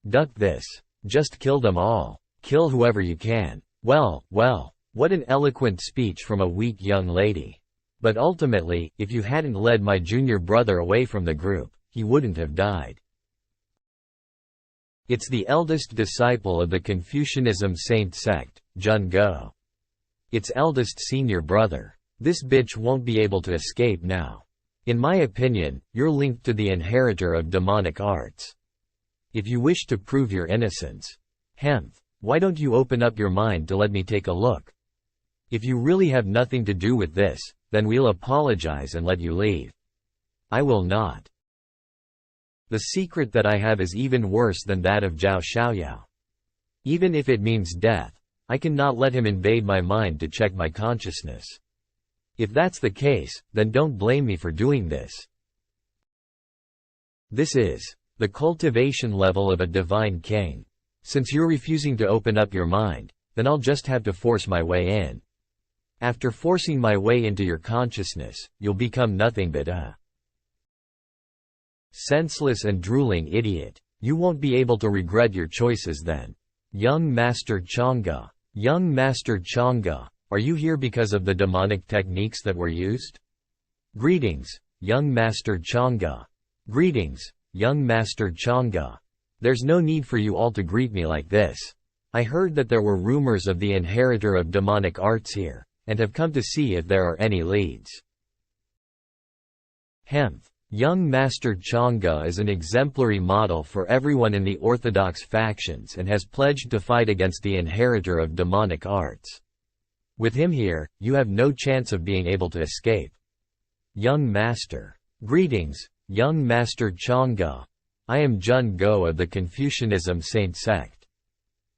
Speaker 1: Duck this. Just kill them all. Kill whoever you can. Well, what an eloquent speech from a weak young lady. But ultimately, if you hadn't led my junior brother away from the group, he wouldn't have died. It's the eldest disciple of the Confucianism saint sect, Jun Go. Its eldest senior brother. This bitch won't be able to escape now. In my opinion, you're linked to the inheritor of demonic arts. If you wish to prove your innocence, why don't you open up your mind to let me take a look? If you really have nothing to do with this, then we'll apologize and let you leave. I will not. The secret that I have is even worse than that of Zhao Xiaoyao. Even if it means death, I cannot let him invade my mind to check my consciousness. If that's the case, then don't blame me for doing this. This is the cultivation level of a divine king. Since you're refusing to open up your mind, then I'll just have to force my way in. After forcing my way into your consciousness, you'll become nothing but a senseless and drooling idiot. You won't be able to regret your choices then. Young Master Chang'e. Young Master Chang'e, are you here because of the demonic techniques that were used? Greetings, young Master Chang'e. Greetings, young Master Chang'e. There's no need for you all to greet me like this. I heard that there were rumors of the inheritor of demonic arts here, and have come to see if there are any leads. Young Master Chang'e is an exemplary model for everyone in the orthodox factions and has pledged to fight against the inheritor of demonic arts. With him here, you have no chance of being able to escape. Young Master. Greetings, young Master Chang'e. I am Jun Go of the Confucianism saint sect.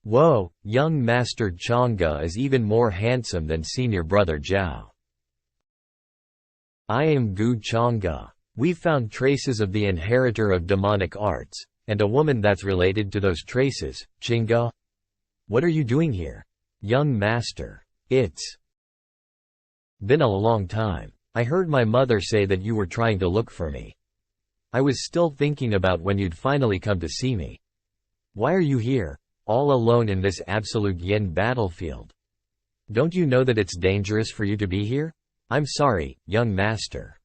Speaker 1: Whoa, young Master Chang'e is even more handsome than senior brother Zhao. I am Gu Chang'e. We've found traces of the inheritor of demonic arts, and a woman that's related to those traces, Chang'e. What are you doing here? Young Master. It's been a long time. I heard my mother say that you were trying to look for me. I was still thinking about when you'd finally come to see me. Why are you here, all alone in this absolute yin battlefield? Don't you know that it's dangerous for you to be here? I'm sorry, young Master.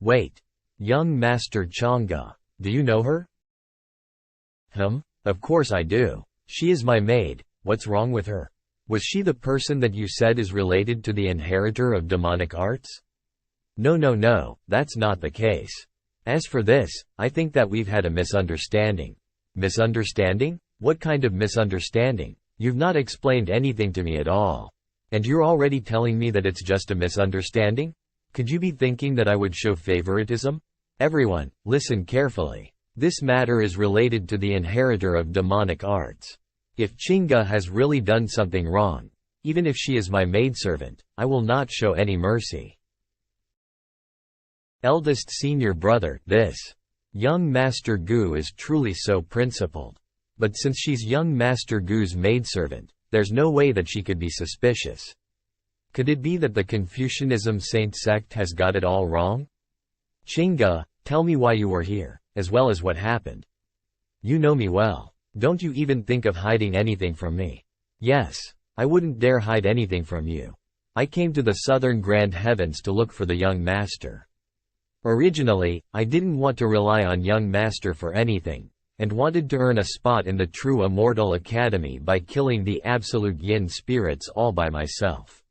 Speaker 1: Wait. Young Master Chang'e, do you know her? Of course I do. She is my maid. What's wrong with her? Was she the person that you said is related to the inheritor of demonic arts? No, that's not the case. As for this, I think that we've had a misunderstanding. Misunderstanding? What kind of misunderstanding? You've not explained anything to me at all. And you're already telling me that it's just a misunderstanding? Could you be thinking that I would show favoritism? Everyone, listen carefully. This matter is related to the inheritor of demonic arts. If Chinga has really done something wrong, even if she is my maidservant, I will not show any mercy. Eldest senior brother, this young Master Gu is truly so principled. But since she's young Master Gu's maidservant, there's no way that she could be suspicious. Could it be that the Confucianism saint sect has got it all wrong? Chinga, tell me why you were here, as well as what happened. You know me well. Don't you even think of hiding anything from me? Yes, I wouldn't dare hide anything from you. I came to the southern grand heavens to look for the young master. Originally, I didn't want to rely on young master for anything, and wanted to earn a spot in the true immortal academy by killing the absolute yin spirits all by myself.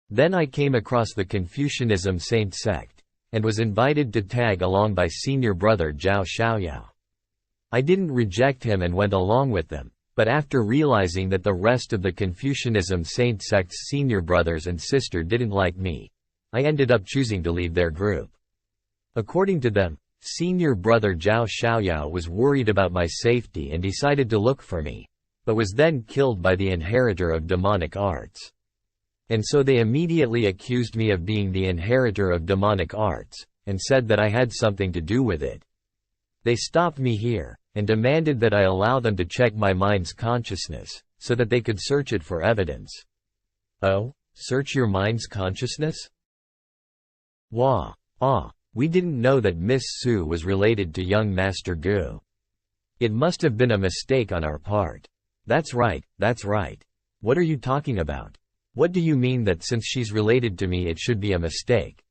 Speaker 1: Then I came across the Confucianism saint sect, and was invited to tag along by senior brother Zhao Xiaoyao. I didn't reject him and went along with them, but after realizing that the rest of the Confucianism saint sect's senior brothers and sister didn't like me, I ended up choosing to leave their group. According to them, senior brother Zhao Xiaoyao was worried about my safety and decided to look for me, but was then killed by the inheritor of demonic arts. And so they immediately accused me of being the inheritor of demonic arts, and said that I had something to do with it. They stopped me here, and demanded that I allow them to check my mind's consciousness, so that they could search it for evidence. Oh, search your mind's consciousness? Wah. We didn't know that Miss Su was related to young Master Gu. It must have been a mistake on our part. That's right. What are you talking about? What do you mean that since she's related to me it should be a mistake?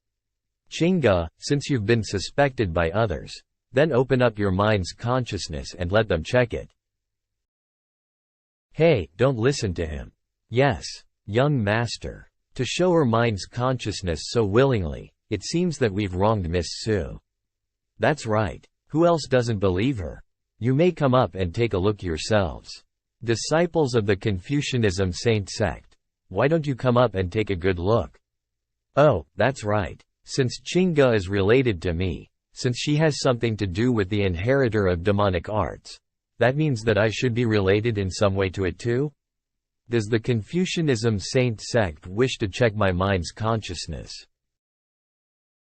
Speaker 1: Chinga, since you've been suspected by others, then open up your mind's consciousness and let them check it. Hey, don't listen to him. Yes, young master. To show her mind's consciousness so willingly, it seems that we've wronged Miss Su. That's right. Who else doesn't believe her? You may come up and take a look yourselves. Disciples of the Confucianism saint sect, why don't you come up and take a good look? Oh, that's right. Since Chinga is related to me, since she has something to do with the inheritor of demonic arts, that means that I should be related in some way to it too? Does the Confucianism saint sect wish to check my mind's consciousness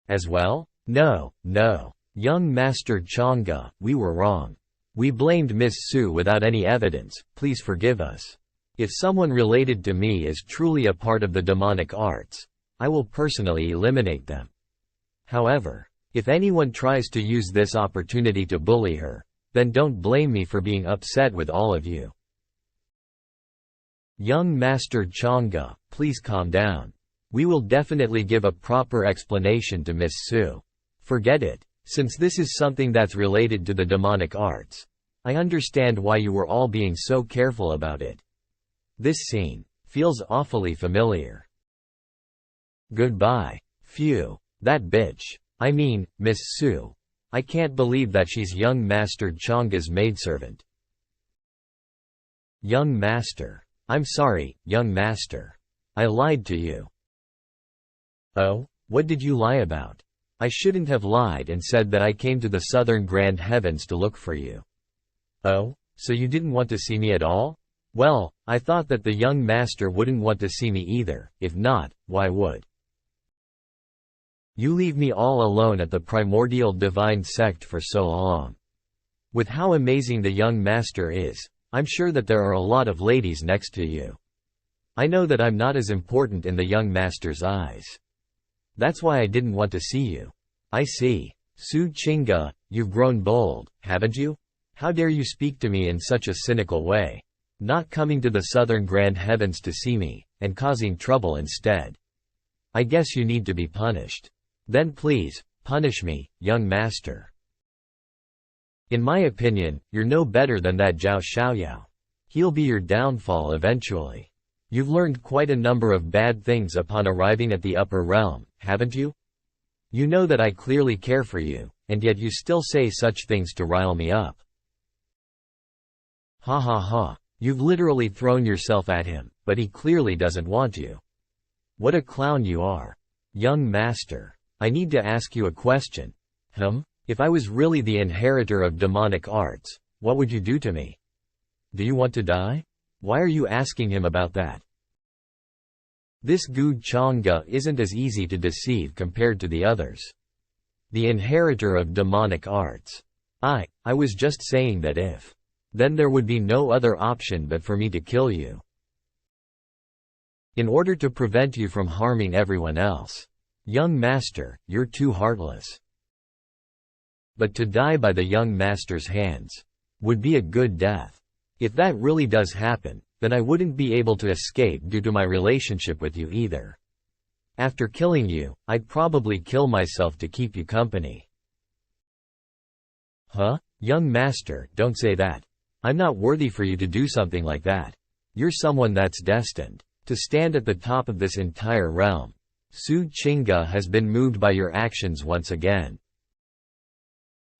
Speaker 1: as well? No. Young Master Chang'e, we were wrong. We blamed Miss Su without any evidence, please forgive us. If someone related to me is truly a part of the demonic arts, I will personally eliminate them. However, if anyone tries to use this opportunity to bully her, then don't blame me for being upset with all of you. Young Master Chang'e, please calm down. We will definitely give a proper explanation to Miss Su. Forget it, since this is something that's related to the demonic arts. I understand why you were all being so careful about it. This scene feels awfully familiar. Goodbye. Phew, that bitch. I mean, Miss Su. I can't believe that she's young Master Chang'e's maidservant. Young Master. I'm sorry, young Master. I lied to you. Oh, what did you lie about? I shouldn't have lied and said that I came to the southern grand heavens to look for you. Oh, so you didn't want to see me at all? Well, I thought that the young master wouldn't want to see me either. If not, why would you leave me all alone at the primordial divine sect for so long? With how amazing the young master is, I'm sure that there are a lot of ladies next to you. I know that I'm not as important in the young master's eyes. That's why I didn't want to see you. I see. Su Chinga, you've grown bold, haven't you? How dare you speak to me in such a cynical way? Not coming to the southern grand heavens to see me, and causing trouble instead. I guess you need to be punished. Then please, punish me, young master. In my opinion, you're no better than that Zhao Xiaoyao. He'll be your downfall eventually. You've learned quite a number of bad things upon arriving at the upper realm, haven't you? You know that I clearly care for you, and yet you still say such things to rile me up. Ha ha ha. You've literally thrown yourself at him, but he clearly doesn't want you. What a clown you are. Young master, I need to ask you a question. If I was really the inheritor of demonic arts, what would you do to me? Do you want to die? Why are you asking him about that? This Gu Chang'e isn't as easy to deceive compared to the others. The inheritor of demonic arts. I was just saying that if. Then there would be no other option but for me to kill you. In order to prevent you from harming everyone else. Young master, you're too heartless. But to die by the young master's hands would be a good death. If that really does happen, then I wouldn't be able to escape due to my relationship with you either. After killing you, I'd probably kill myself to keep you company. Huh? Young master, don't say that. I'm not worthy for you to do something like that. You're someone that's destined to stand at the top of this entire realm. Su Qingge has been moved by your actions once again.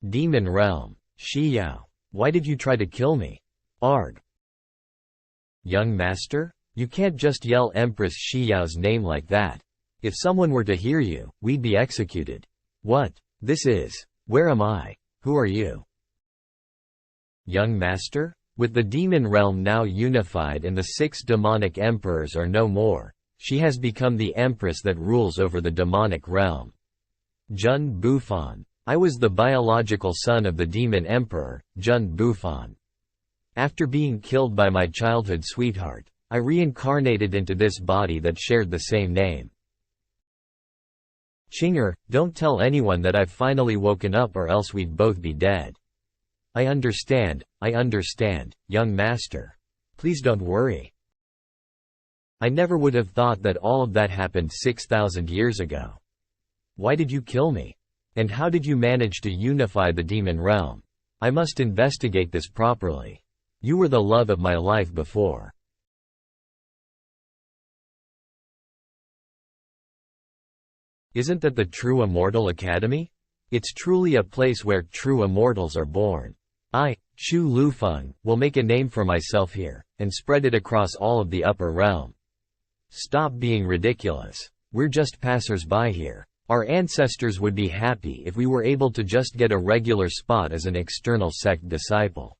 Speaker 1: Demon realm. Shiyao. Why did you try to kill me? Arg. Young master? You can't just yell Empress Shiyao's name like that. If someone were to hear you, we'd be executed. What? This is. Where am I? Who are you? Young master? With the demon realm now unified and the 6 demonic emperors are no more, she has become the empress that rules over the demonic realm. Jun Bufan. I was the biological son of the demon emperor, Jun Bufan. After being killed by my childhood sweetheart, I reincarnated into this body that shared the same name. Chinger, don't tell anyone that I've finally woken up or else we'd both be dead. I understand, young master. Please don't worry. I never would have thought that all of that happened 6,000 years ago. Why did you kill me? And how did you manage to unify the demon realm? I must investigate this properly. You were the love of my life before. Isn't that the True Immortal Academy? It's truly a place where true immortals are born. I, Chu Lufeng, will make a name for myself here, and spread it across all of the upper realm. Stop being ridiculous. We're just passers-by here. Our ancestors would be happy if we were able to just get a regular spot as an external sect disciple.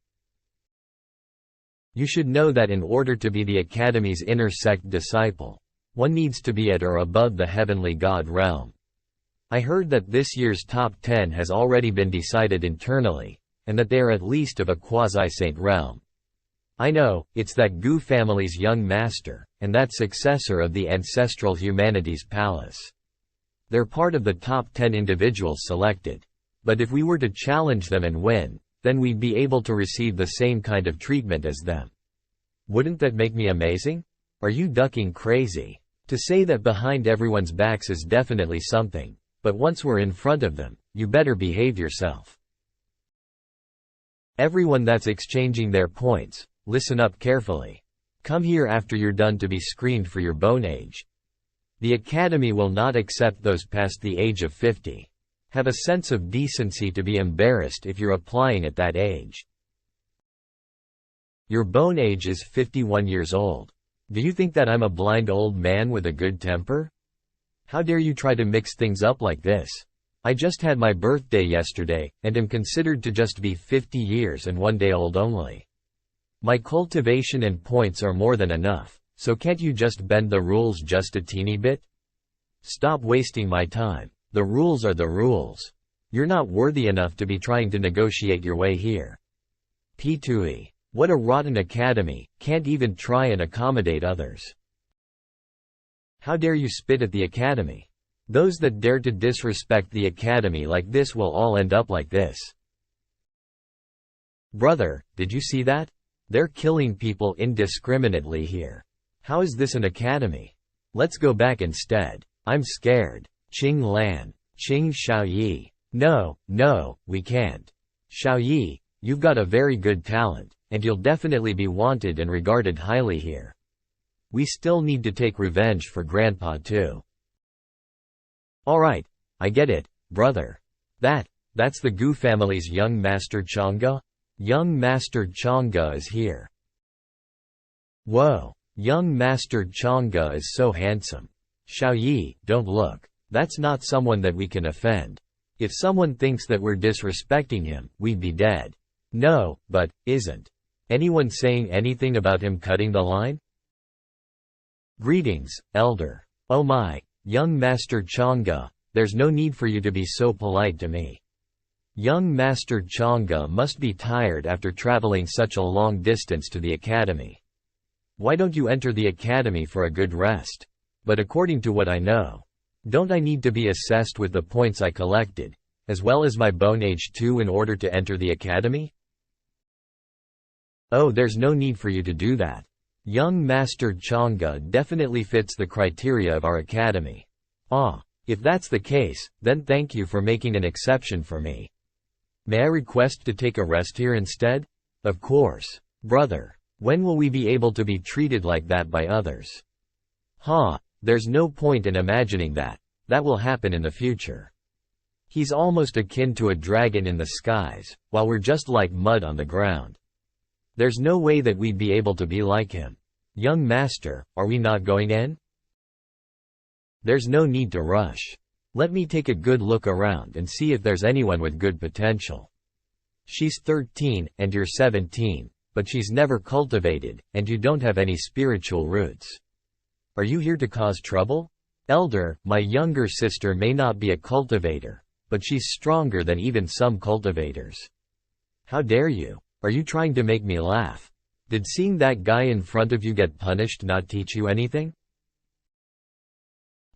Speaker 1: You should know that in order to be the Academy's inner sect disciple, one needs to be at or above the heavenly god realm. I heard that this year's top 10 has already been decided internally, and that they are at least of a quasi-saint realm. I know, it's that Gu family's young master, and that successor of the ancestral humanities palace. They're part of the top 10 individuals selected. But if we were to challenge them and win, then we'd be able to receive the same kind of treatment as them. Wouldn't that make me amazing? Are you ducking crazy? To say that behind everyone's backs is definitely something, but once we're in front of them, you better behave yourself. Everyone that's exchanging their points, listen up carefully. Come here after you're done to be screened for your bone age. The Academy will not accept those past the age of 50. Have a sense of decency to be embarrassed if you're applying at that age. Your bone age is 51 years old. Do you think that I'm a blind old man with a good temper? How dare you try to mix things up like this? I just had my birthday yesterday, and am considered to just be 50 years and 1 day old only. My cultivation and points are more than enough, so can't you just bend the rules just a teeny bit? Stop wasting my time. The rules are the rules. You're not worthy enough to be trying to negotiate your way here. P2E. What a rotten academy, can't even try and accommodate others. How dare you spit at the academy? Those that dare to disrespect the academy like this will all end up like this. Brother, did you see that? They're killing people indiscriminately here. How is this an academy? Let's go back instead. I'm scared. Qing Lan. Qing Xiaoyi. No, we can't. Xiaoyi, You've got a very good talent, and you'll definitely be wanted and regarded highly here. We still need to take revenge for Grandpa too. Alright, I get it, brother. That's the Gu family's young Master Chang'e? Young Master Chang'e is here. Whoa, young Master Chang'e is so handsome. Xiaoyi, don't look. That's not someone that we can offend. If someone thinks that we're disrespecting him, we'd be dead. No, but, isn't anyone saying anything about him cutting the line? Greetings, Elder. Oh my, young Master Chang'e, there's no need for you to be so polite to me. Young Master Chang'e must be tired after traveling such a long distance to the academy. Why don't you enter the academy for a good rest? But according to what I know, don't I need to be assessed with the points I collected, as well as my bone age too in order to enter the academy? Oh, there's no need for you to do that. Young Master Chang'e definitely fits the criteria of our academy. Ah, if that's the case, then thank you for making an exception for me. May I request to take a rest here instead? Of course. Brother, when will we be able to be treated like that by others? There's no point in imagining that. That will happen in the future. He's almost akin to a dragon in the skies, while we're just like mud on the ground. There's no way that we'd be able to be like him. Young Master, are we not going in? There's no need to rush. Let me take a good look around and see if there's anyone with good potential. She's 13, and you're 17, but she's never cultivated, and you don't have any spiritual roots. Are you here to cause trouble? Elder, my younger sister may not be a cultivator, but she's stronger than even some cultivators. How dare you? Are you trying to make me laugh? Did seeing that guy in front of you get punished not teach you anything?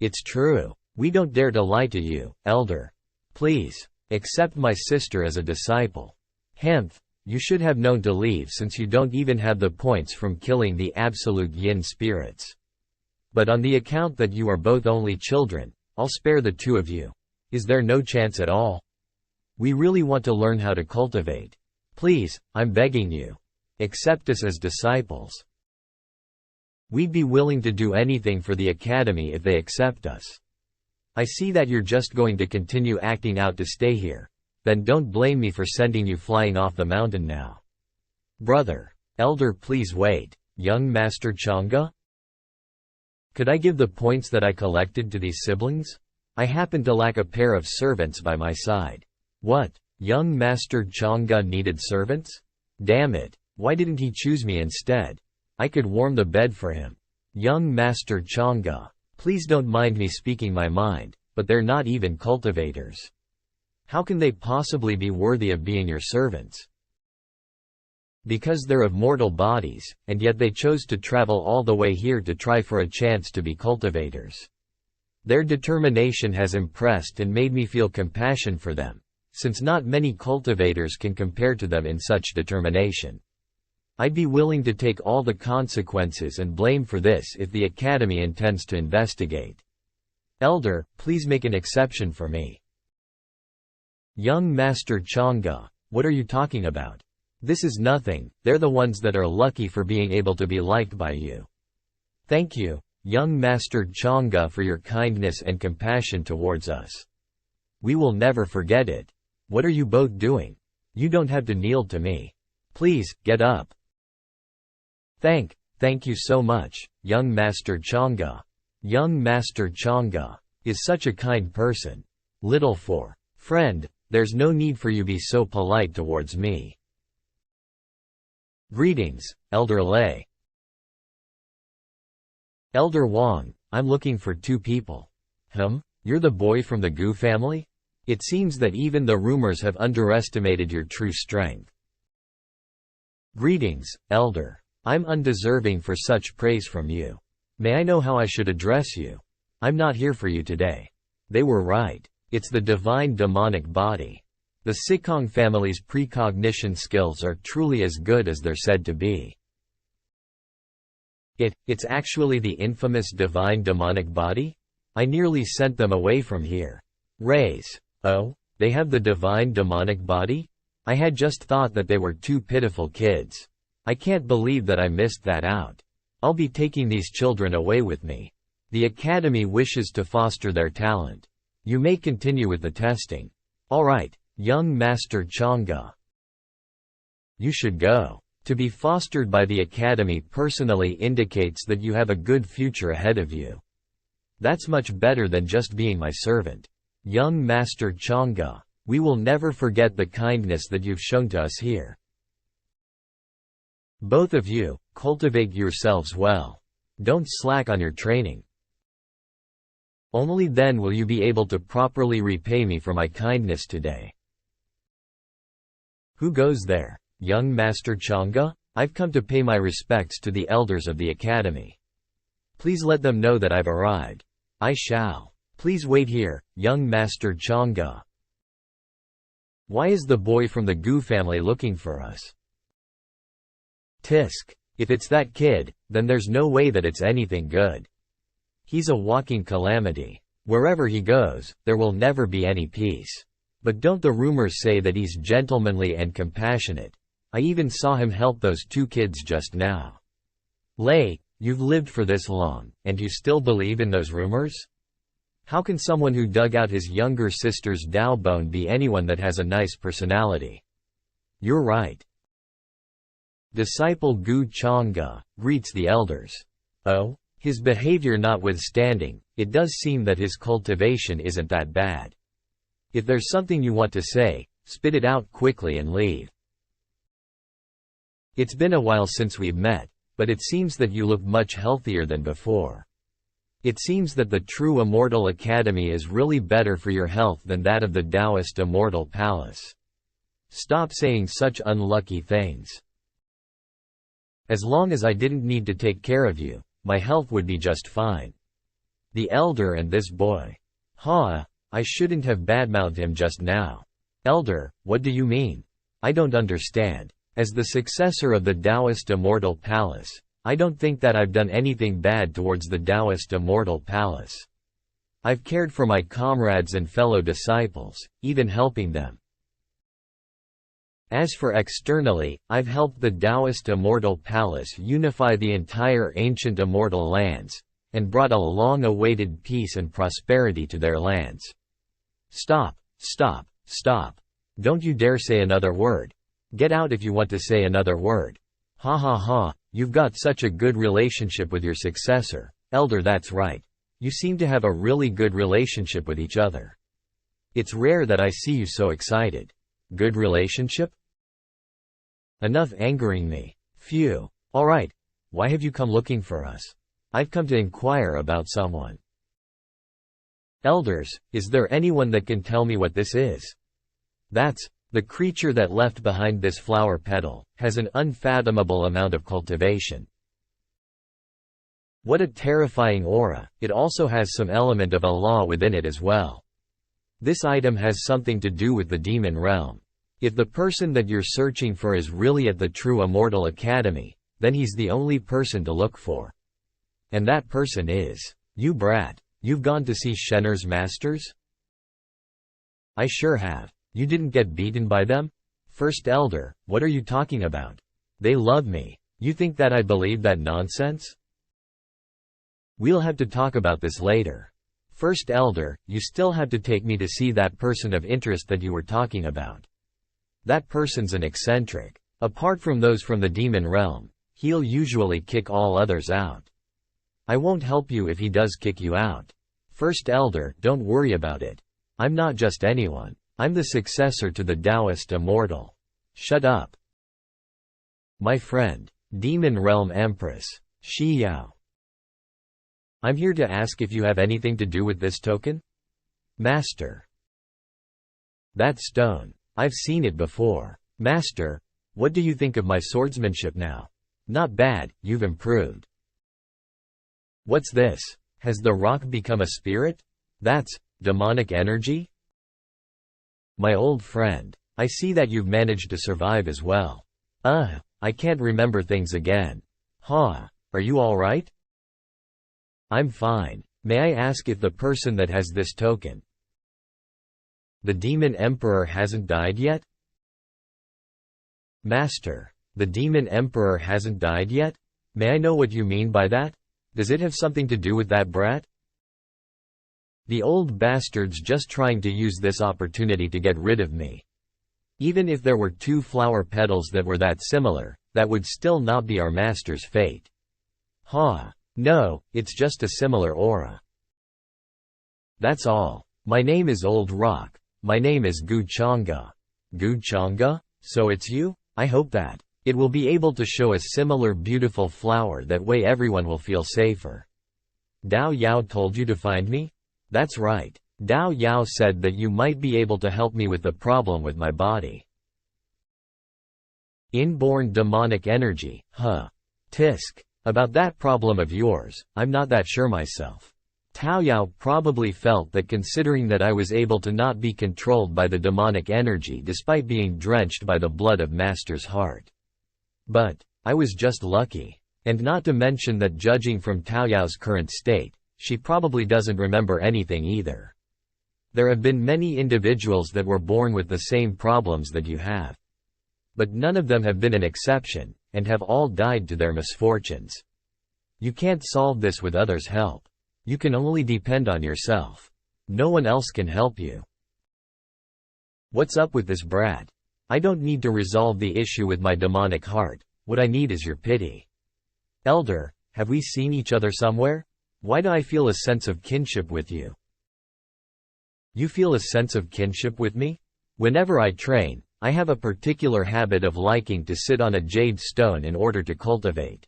Speaker 1: It's true. We don't dare to lie to you, Elder. Please, accept my sister as a disciple. Hemph, you should have known to leave since you don't even have the points from killing the absolute yin spirits. But on the account that you are both only children, I'll spare the two of you. Is there no chance at all? We really want to learn how to cultivate. Please, I'm begging you. Accept us as disciples. We'd be willing to do anything for the academy if they accept us. I see that you're just going to continue acting out to stay here. Then don't blame me for sending you flying off the mountain now. Brother, Elder, please wait. Young Master Chang'e? Could I give the points that I collected to these siblings? I happen to lack a pair of servants by my side. What? Young Master Chang'e needed servants? Damn it, why didn't he choose me instead? I could warm the bed for him. Young Master Chang'e, please don't mind me speaking my mind, but they're not even cultivators. How can they possibly be worthy of being your servants? Because they're of mortal bodies, and yet they chose to travel all the way here to try for a chance to be cultivators. Their determination has impressed and made me feel compassion for them, since not many cultivators can compare to them in such determination. I'd be willing to take all the consequences and blame for this if the academy intends to investigate. Elder, please make an exception for me. Young Master Chang'e, what are you talking about? This is nothing, they're the ones that are lucky for being able to be liked by you. Thank you, young Master Chang'e, for your kindness and compassion towards us. We will never forget it. What are you both doing? You don't have to kneel to me. Please, get up. Thank you so much, young Master Chang'e. Young Master Chang'e is such a kind person. Little four. Friend, there's no need for you be so polite towards me. Greetings, Elder Lei. Elder Wang, I'm looking for two people. You're the boy from the Gu family? It seems that even the rumors have underestimated your true strength. Greetings, Elder. I'm undeserving for such praise from you. May I know how I should address you? I'm not here for you today. They were right. It's the divine demonic body. The Sikong family's precognition skills are truly as good as they're said to be. It's actually the infamous divine demonic body? I nearly sent them away from here. Raise. Oh, they have the divine demonic body? I had just thought that they were two pitiful kids. I can't believe that I missed that out. I'll be taking these children away with me. The Academy wishes to foster their talent. You may continue with the testing. All right, young Master Chang'e. You should go. To be fostered by the Academy personally indicates that you have a good future ahead of you. That's much better than just being my servant. Young Master Chang'e, we will never forget the kindness that you've shown to us here. Both of you, cultivate yourselves well. Don't slack on your training. Only then will you be able to properly repay me for my kindness today. Who goes there? Young Master Chang'e? I've come to pay my respects to the elders of the Academy. Please let them know that I've arrived. I shall. Please wait here, young Master Chang'e. Why is the boy from the Gu family looking for us? Tisk. If it's that kid, then there's no way that it's anything good. He's a walking calamity. Wherever he goes, there will never be any peace. But don't the rumors say that he's gentlemanly and compassionate? I even saw him help those two kids just now. Lei, you've lived for this long, and you still believe in those rumors? How can someone who dug out his younger sister's Dao bone be anyone that has a nice personality? You're right. Disciple Gu Chang'e greets the elders. Oh? His behavior notwithstanding, it does seem that his cultivation isn't that bad. If there's something you want to say, spit it out quickly and leave. It's been a while since we've met, but it seems that you look much healthier than before. It seems that the true Immortal Academy is really better for your health than that of the Taoist Immortal Palace. Stop saying such unlucky things. As long as I didn't need to take care of you, my health would be just fine. The elder and this boy. I shouldn't have badmouthed him just now. Elder, what do you mean? I don't understand. As the successor of the Taoist Immortal Palace, I don't think that I've done anything bad towards the Taoist Immortal Palace. I've cared for my comrades and fellow disciples, even helping them. As for externally, I've helped the Taoist Immortal Palace unify the entire ancient immortal lands, and brought a long-awaited peace and prosperity to their lands. Stop, stop, stop. Don't you dare say another word. Get out if you want to say another word. Ha ha ha, you've got such a good relationship with your successor, elder. That's right. You seem to have a really good relationship with each other. It's rare that I see you so excited. Good relationship? Enough angering me. Phew. Alright. Why have you come looking for us? I've come to inquire about someone. Elders, is there anyone that can tell me what this is? That's the creature that left behind this flower petal, has an unfathomable amount of cultivation. What a terrifying aura. It also has some element of Allah within it as well. This item has something to do with the demon realm. If the person that you're searching for is really at the true Immortal Academy, then he's the only person to look for. And that person is you, brat. You've gone to see Shenner's masters? I sure have. You didn't get beaten by them? First elder, what are you talking about? They love me. You think that I believe that nonsense? We'll have to talk about this later. First elder, you still have to take me to see that person of interest that you were talking about. That person's an eccentric. Apart from those from the demon realm, he'll usually kick all others out. I won't help you if he does kick you out. First elder, don't worry about it. I'm not just anyone. I'm the successor to the Taoist Immortal. Shut up. My friend, Demon Realm Empress, Shi Yao. I'm here to ask if you have anything to do with this token? Master. That stone. I've seen it before. Master, what do you think of my swordsmanship now? Not bad, you've improved. What's this? Has the rock become a spirit? That's demonic energy? My old friend, I see that you've managed to survive as well. I can't remember things again. Are you alright? I'm fine. May I ask if the person that has this token, the Demon Emperor, hasn't died yet? Master, the demon emperor hasn't died yet? May I know what you mean by that? Does it have something to do with that brat? The old bastard's just trying to use this opportunity to get rid of me. Even if there were 2 flower petals that were that similar, that would still not be our master's fate. No, it's just a similar aura. That's all. My name is Old Rock. My name is Guchanga. Guchanga? So it's you? I hope that it will be able to show a similar beautiful flower, that way everyone will feel safer. Dao Yao told you to find me? That's right. Dao Yao said that you might be able to help me with the problem with my body. Inborn demonic energy, huh? Tisk. About that problem of yours, I'm not that sure myself. Tao Yao probably felt that considering that I was able to not be controlled by the demonic energy despite being drenched by the blood of Master's heart. But I was just lucky. And not to mention that judging from Tao Yao's current state, she probably doesn't remember anything either. There have been many individuals that were born with the same problems that you have. But none of them have been an exception, and have all died to their misfortunes. You can't solve this with others' help. You can only depend on yourself. No one else can help you. What's up with this brat? I don't need to resolve the issue with my demonic heart. What I need is your pity. Elder, have we seen each other somewhere? Why do I feel a sense of kinship with you? You feel a sense of kinship with me? Whenever I train, I have a particular habit of liking to sit on a jade stone in order to cultivate.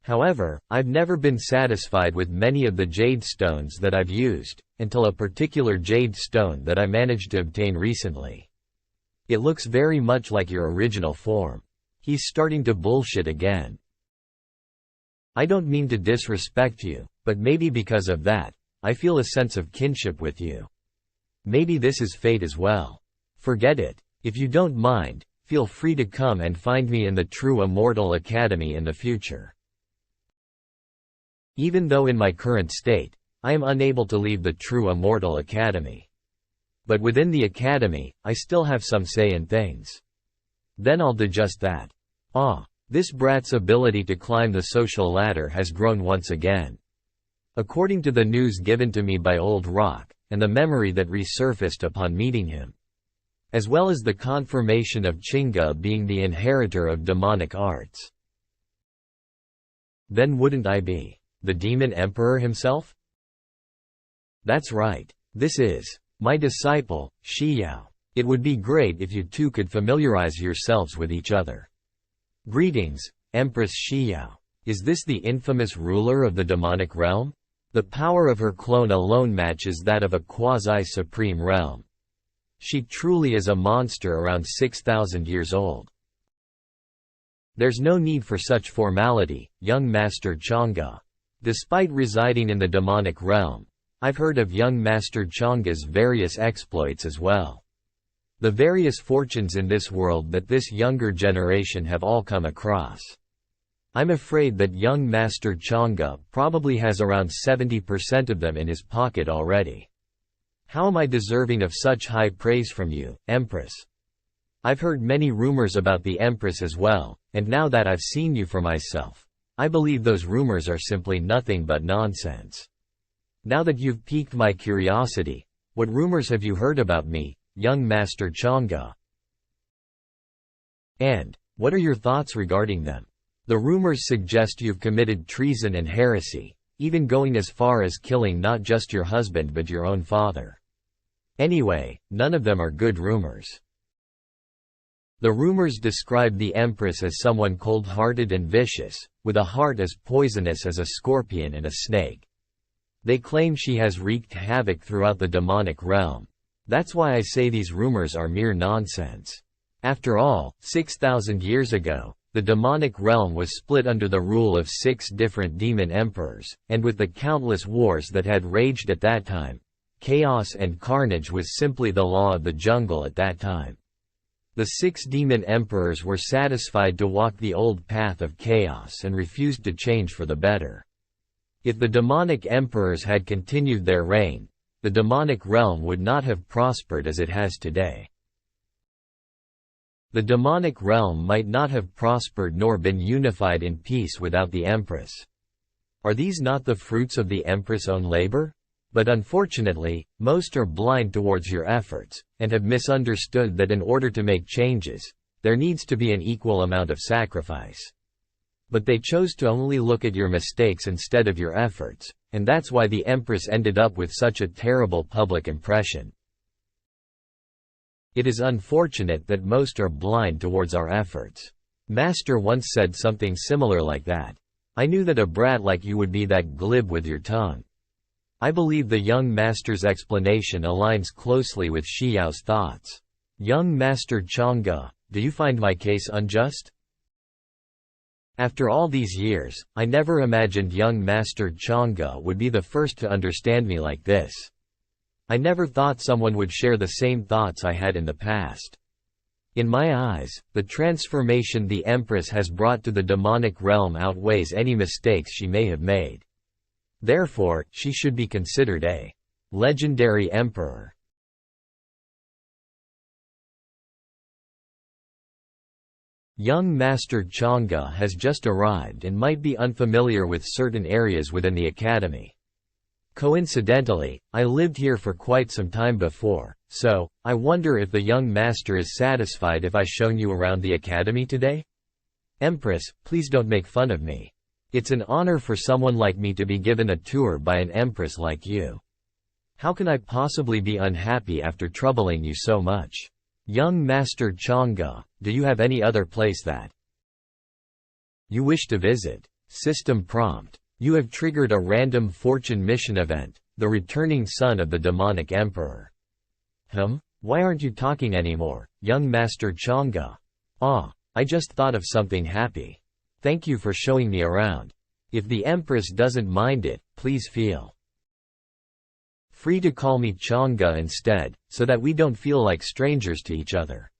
Speaker 1: However, I've never been satisfied with many of the jade stones that I've used, until a particular jade stone that I managed to obtain recently. It looks very much like your original form. He's starting to bullshit again. I don't mean to disrespect you, but maybe because of that, I feel a sense of kinship with you. Maybe this is fate as well. Forget it. If you don't mind, feel free to come and find me in the True Immortal Academy in the future. Even though in my current state, I am unable to leave the True Immortal Academy. But within the Academy, I still have some say in things. Then I'll do just that. This brat's ability to climb the social ladder has grown once again. According to the news given to me by Old Rock, and the memory that resurfaced upon meeting him, as well as the confirmation of Chinga being the inheritor of demonic arts. Then wouldn't I be the demon emperor himself? That's right. This is my disciple, Shiyao. It would be great if you two could familiarize yourselves with each other. Greetings, Empress Shiyao. Is this the infamous ruler of the demonic realm? The power of her clone alone matches that of a quasi-supreme realm. She truly is a monster around 6,000 years old. There's no need for such formality, young Master Chang'e. Despite residing in the demonic realm, I've heard of young Master Chang'e's various exploits as well. The various fortunes in this world that this younger generation have all come across. I'm afraid that young Master Chang'e probably has around 70% of them in his pocket already. How am I deserving of such high praise from you, Empress? I've heard many rumors about the Empress as well, and now that I've seen you for myself, I believe those rumors are simply nothing but nonsense. Now that you've piqued my curiosity, what rumors have you heard about me, young Master Chang'e? And what are your thoughts regarding them? The rumors suggest you've committed treason and heresy, even going as far as killing not just your husband but your own father. Anyway, none of them are good rumors. The rumors describe the Empress as someone cold-hearted and vicious, with a heart as poisonous as a scorpion and a snake. They claim she has wreaked havoc throughout the demonic realm. That's why I say these rumors are mere nonsense. After all, 6,000 years ago, the demonic realm was split under the rule of 6 different demon emperors, and with the countless wars that had raged at that time, chaos and carnage was simply the law of the jungle at that time. The 6 demon emperors were satisfied to walk the old path of chaos and refused to change for the better. If the demonic emperors had continued their reign, the demonic realm would not have prospered as it has today. The demonic realm might not have prospered nor been unified in peace without the Empress. Are these not the fruits of the Empress' own labor? But unfortunately, most are blind towards your efforts, and have misunderstood that in order to make changes, there needs to be an equal amount of sacrifice. But they chose to only look at your mistakes instead of your efforts, and that's why the Empress ended up with such a terrible public impression. It is unfortunate that most are blind towards our efforts. Master once said something similar like that. I knew that a brat like you would be that glib with your tongue. I believe the young master's explanation aligns closely with Xiao's thoughts. Young Master Chang'e, do you find my case unjust? After all these years, I never imagined young Master Chang'e would be the first to understand me like this. I never thought someone would share the same thoughts I had in the past. In my eyes, the transformation the Empress has brought to the demonic realm outweighs any mistakes she may have made. Therefore, she should be considered a legendary emperor. Young Master Chang'e has just arrived and might be unfamiliar with certain areas within the academy. Coincidentally, I lived here for quite some time before, so I wonder if the young master is satisfied if I shown you around the academy today? Empress, please don't make fun of me. It's an honor for someone like me to be given a tour by an empress like you. How can I possibly be unhappy after troubling you so much? Young Master Chang'e, do you have any other place that you wish to visit? System prompt. You have triggered a random fortune mission event, the returning son of the demonic emperor. Why aren't you talking anymore, young Master Chang'e? I just thought of something happy. Thank you for showing me around. If the Empress doesn't mind it, please feel free to call me Chang'e instead, so that we don't feel like strangers to each other.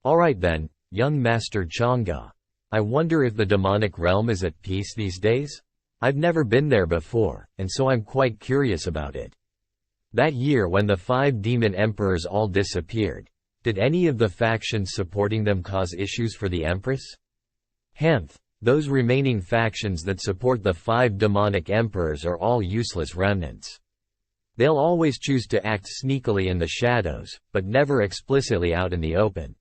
Speaker 1: Alright then, young Master Chang'e. I wonder if the demonic realm is at peace these days? I've never been there before, and so I'm quite curious about it. That year when the 5 demon emperors all disappeared, did any of the factions supporting them cause issues for the Empress? Those remaining factions that support the 5 demonic emperors are all useless remnants. They'll always choose to act sneakily in the shadows, but never explicitly out in the open.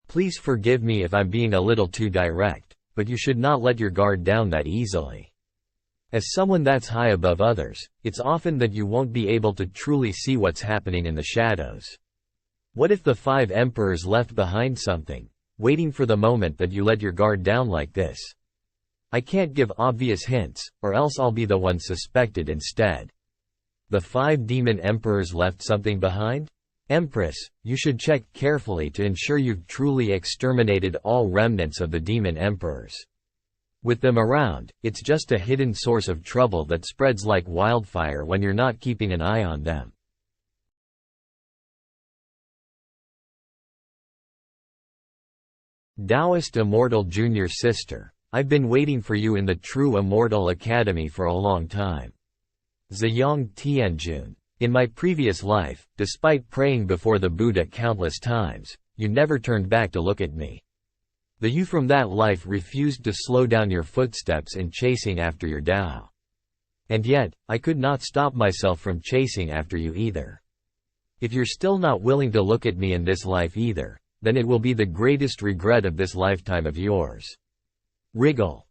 Speaker 1: Please forgive me if I'm being a little too direct, but you should not let your guard down that easily. As someone that's high above others, it's often that you won't be able to truly see what's happening in the shadows. What if the 5 emperors left behind something, waiting for the moment that you let your guard down like this? I can't give obvious hints, or else I'll be the one suspected instead. The 5 demon emperors left something behind? Empress, you should check carefully to ensure you've truly exterminated all remnants of the demon emperors. With them around, it's just a hidden source of trouble that spreads like wildfire when you're not keeping an eye on them. Taoist Immortal Junior Sister, I've been waiting for you in the True Immortal Academy for a long time. Ziyang Tianjun. In my previous life, despite praying before the Buddha countless times, you never turned back to look at me. The you from that life refused to slow down your footsteps in chasing after your Tao. And yet, I could not stop myself from chasing after you either. If you're still not willing to look at me in this life either, then it will be the greatest regret of this lifetime of yours. Wriggle.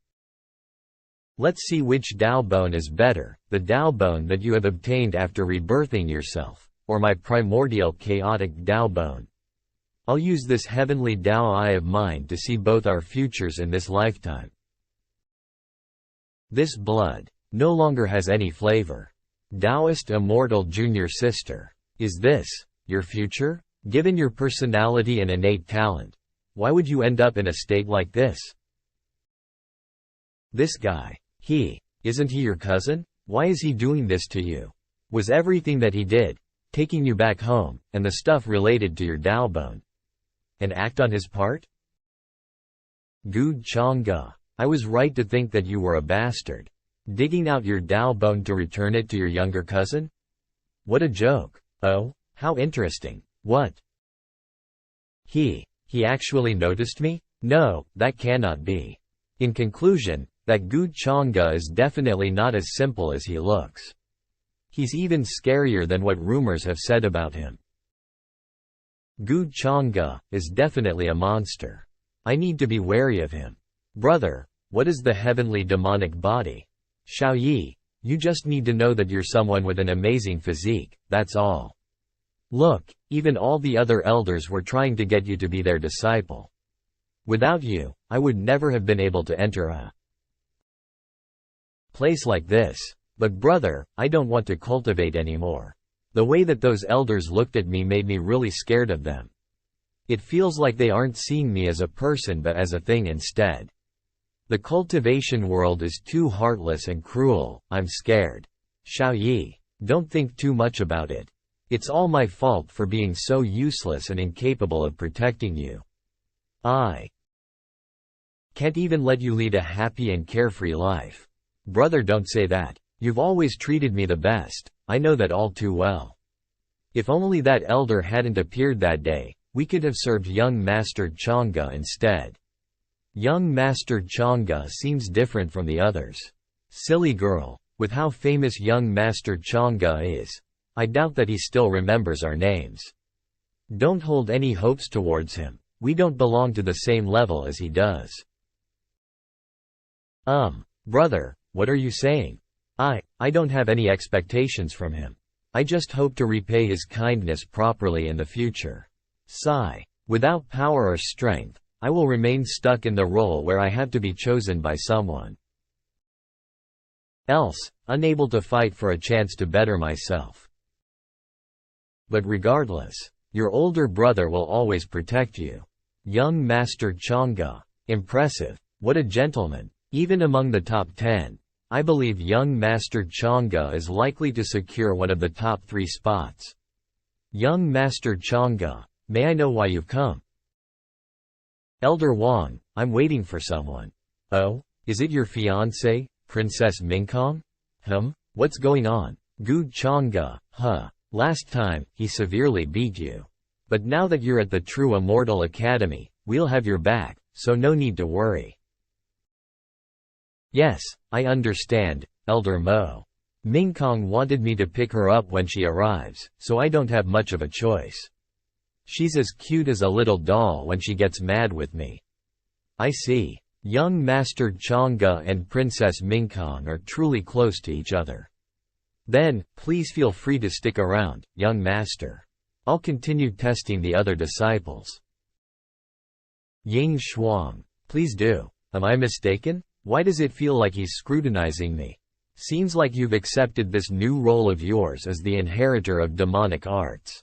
Speaker 1: Let's see which Tao bone is better, the Tao bone that you have obtained after rebirthing yourself, or my primordial chaotic Tao bone. I'll use this heavenly Tao eye of mine to see both our futures in this lifetime. This blood no longer has any flavor. Taoist Immortal Junior Sister. Is this your future? Given your personality and innate talent, why would you end up in a state like this? This guy. Isn't he your cousin? Why is he doing this to you? Was everything that he did, taking you back home, and the stuff related to your Tao bone, an act on his part? Good Chang'e. I was right to think that you were a bastard. Digging out your Tao bone to return it to your younger cousin? What a joke. Oh, how interesting. What? He actually noticed me? No, that cannot be. In conclusion, that Gu Chang'e is definitely not as simple as he looks. He's even scarier than what rumors have said about him. Gu Chang'e is definitely a monster. I need to be wary of him. Brother, what is the heavenly demonic body? Xiaoyi, you just need to know that you're someone with an amazing physique, that's all. Look, even all the other elders were trying to get you to be their disciple. Without you, I would never have been able to enter a place like this. But brother, I don't want to cultivate anymore. The way that those elders looked at me made me really scared of them. It feels like they aren't seeing me as a person but as a thing instead. The cultivation world is too heartless and cruel, I'm scared. Xiaoyi, don't think too much about it. It's all my fault for being so useless and incapable of protecting you. I can't even let you lead a happy and carefree life. Brother, don't say that. You've always treated me the best, I know that all too well. If only that elder hadn't appeared that day, we could have served young Master Chang'e instead. Young Master Chang'e seems different from the others. Silly girl, with how famous young Master Chang'e is, I doubt that he still remembers our names. Don't hold any hopes towards him, we don't belong to the same level as he does. Brother, what are you saying? I don't have any expectations from him. I just hope to repay his kindness properly in the future. Sigh. Without power or strength, I will remain stuck in the role where I have to be chosen by someone else, unable to fight for a chance to better myself. But regardless, your older brother will always protect you. Young Master Chang'e. Impressive. What a gentleman. Even among the top 10, I believe young Master Chang'e is likely to secure one of the top 3 spots. Young Master Chang'e, may I know why you've come? Elder Wang, I'm waiting for someone. Oh, is it your fiancée, Princess Mingkong? What's going on? Gu Chang'e, last time, he severely beat you. But now that you're at the True Immortal Academy, we'll have your back, so no need to worry. Yes, I understand, Elder Mo. Mingkong wanted me to pick her up when she arrives, so I don't have much of a choice. She's as cute as a little doll when she gets mad with me. I see. Young Master Chang'e and Princess Mingkong are truly close to each other. Then, please feel free to stick around, young master. I'll continue testing the other disciples. Ying Shuang, please do. Am I mistaken? Why does it feel like he's scrutinizing me? Seems like you've accepted this new role of yours as the inheritor of demonic arts.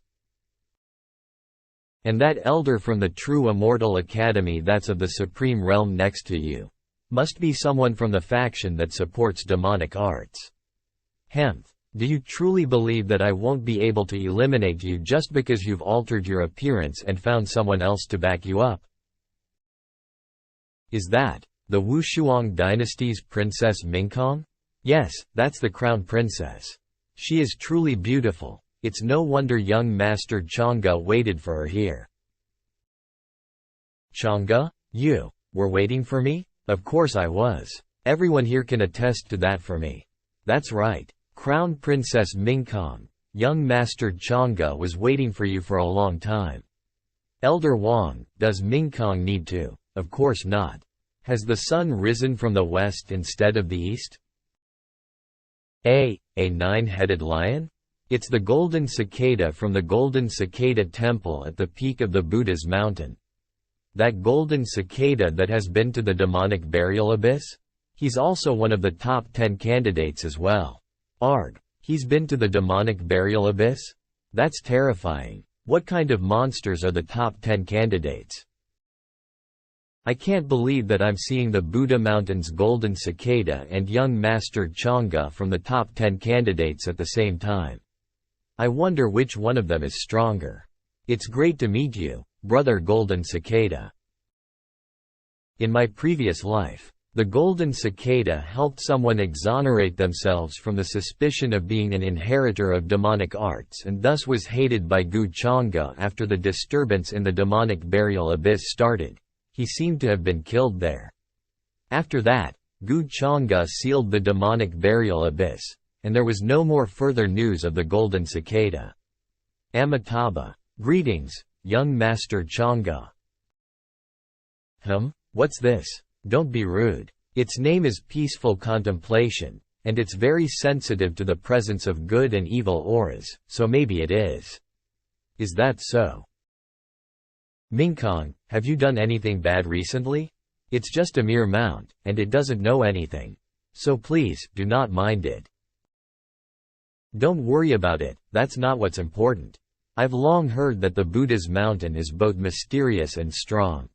Speaker 1: And that elder from the True Immortal Academy that's of the Supreme Realm next to you must be someone from the faction that supports demonic arts. Do you truly believe that I won't be able to eliminate you just because you've altered your appearance and found someone else to back you up? Is that the Wushuang dynasty's Princess Mingkong? Yes, that's the crown princess. She is truly beautiful. It's no wonder young Master Chang'e waited for her here. Chang'e, you were waiting for me? Of course I was. Everyone here can attest to that for me. That's right. Crown Princess Mingkong, young Master Chang'e was waiting for you for a long time. Elder Wang, does Mingkong need to? Of course not. Has the sun risen from the west instead of the east? A nine-headed lion? It's the golden cicada from the golden cicada temple at the peak of the Buddha's mountain. That golden cicada that has been to the demonic burial abyss? He's also one of the top 10 candidates as well. Arg, he's been to the demonic burial abyss? That's terrifying. What kind of monsters are the top 10 candidates? I can't believe that I'm seeing the Buddha Mountain's golden cicada and young Master Chang'e from the top 10 candidates at the same time. I wonder which one of them is stronger. It's great to meet you, brother Golden Cicada. In my previous life, The golden cicada helped someone exonerate themselves from the suspicion of being an inheritor of demonic arts and thus was hated by Gu Chang'e after the disturbance in the demonic burial abyss started. He seemed to have been killed there. After that, Gu Chang'e sealed the demonic burial abyss, and there was no more further news of the golden cicada. Amitabha. Greetings, young Master Chang'e. What's this? Don't be rude. Its name is Peaceful Contemplation, and it's very sensitive to the presence of good and evil auras, so maybe it is. Is that so? Mingkong, have you done anything bad recently? It's just a mere mount, and it doesn't know anything. So please, do not mind it. Don't worry about it, that's not what's important. I've long heard that the Buddha's mountain is both mysterious and strong.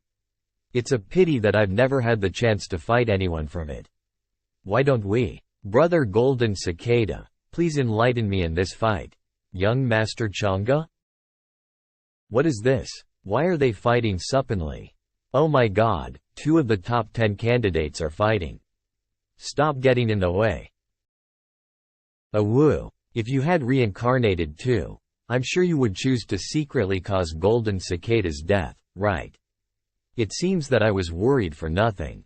Speaker 1: It's a pity that I've never had the chance to fight anyone from it. Why don't we? Brother Golden Cicada, please enlighten me in this fight. Young Master Chang'e? What is this? Why are they fighting supinely? Oh my god, 2 of the top 10 candidates are fighting. Stop getting in the way. Awoo. If you had reincarnated too, I'm sure you would choose to secretly cause Golden Cicada's death, right? It seems that I was worried for nothing.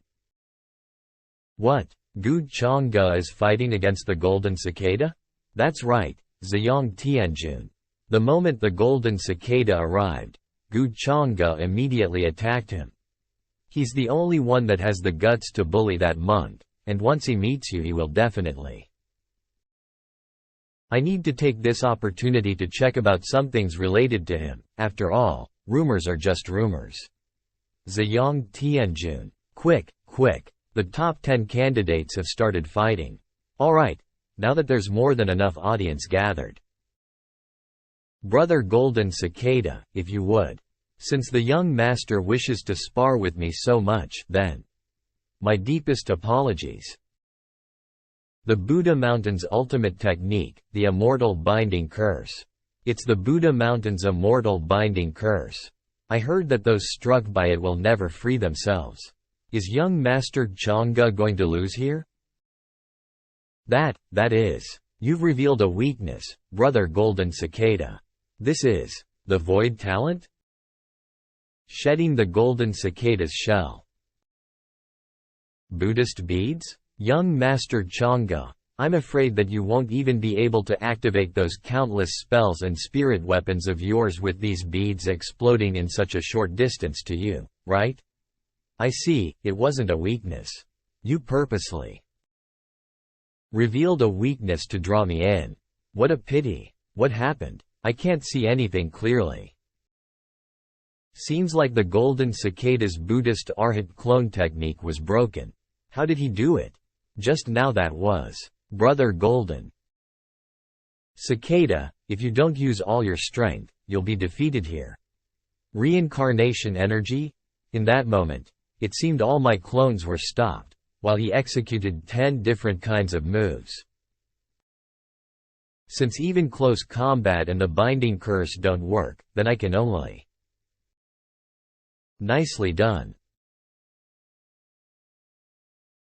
Speaker 1: What? Gu Chang'e is fighting against the Golden Cicada? That's right, Ziyang Tianjun. The moment the Golden Cicada arrived, Gu Chang'e immediately attacked him. He's the only one that has the guts to bully that monk, and once he meets you he will definitely. I need to take this opportunity to check about some things related to him. After all, rumors are just rumors. Ziyang Tianjun. Quick, quick. The top 10 candidates have started fighting. Alright, now that there's more than enough audience gathered. Brother Golden Cicada, if you would. Since the young master wishes to spar with me so much, then. My deepest apologies. The Buddha Mountain's ultimate technique, the Immortal Binding Curse. It's the Buddha Mountain's Immortal Binding Curse. I heard that those struck by it will never free themselves. Is young Master Chang'e going to lose here? That is. You've revealed a weakness, Brother Golden Cicada. This is, the Void Talent? Shedding the Golden Cicada's shell. Buddhist beads? Young Master Chang'e, I'm afraid that you won't even be able to activate those countless spells and spirit weapons of yours with these beads exploding in such a short distance to you, right? I see, it wasn't a weakness. You purposely revealed a weakness to draw me in. What a pity. What happened? I can't see anything clearly. Seems like the Golden Cicada's Buddhist Arhat clone technique was broken. How did he do it? Just now that was. Brother Golden Cicada, if you don't use all your strength, you'll be defeated here. Reincarnation energy? In that moment, it seemed all my clones were stopped, while he executed 10 different kinds of moves. Since even close combat and the binding curse don't work, then I can only. Nicely done.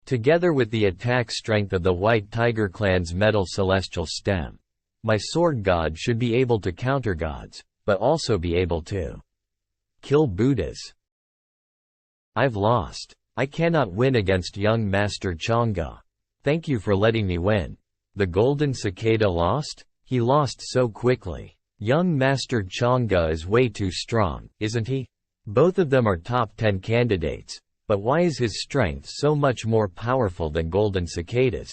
Speaker 1: Together with the attack strength of the White Tiger Clan's metal celestial stem, my sword god should be able to counter gods, but also be able to kill Buddhas. I've lost. I cannot win against young Master Chang'e. Thank you for letting me win. The Golden Cicada lost? He lost so quickly. Young Master Chang'e is way too strong, isn't he? Both of them are top 10 candidates. But why is his strength so much more powerful than Golden Cicada's?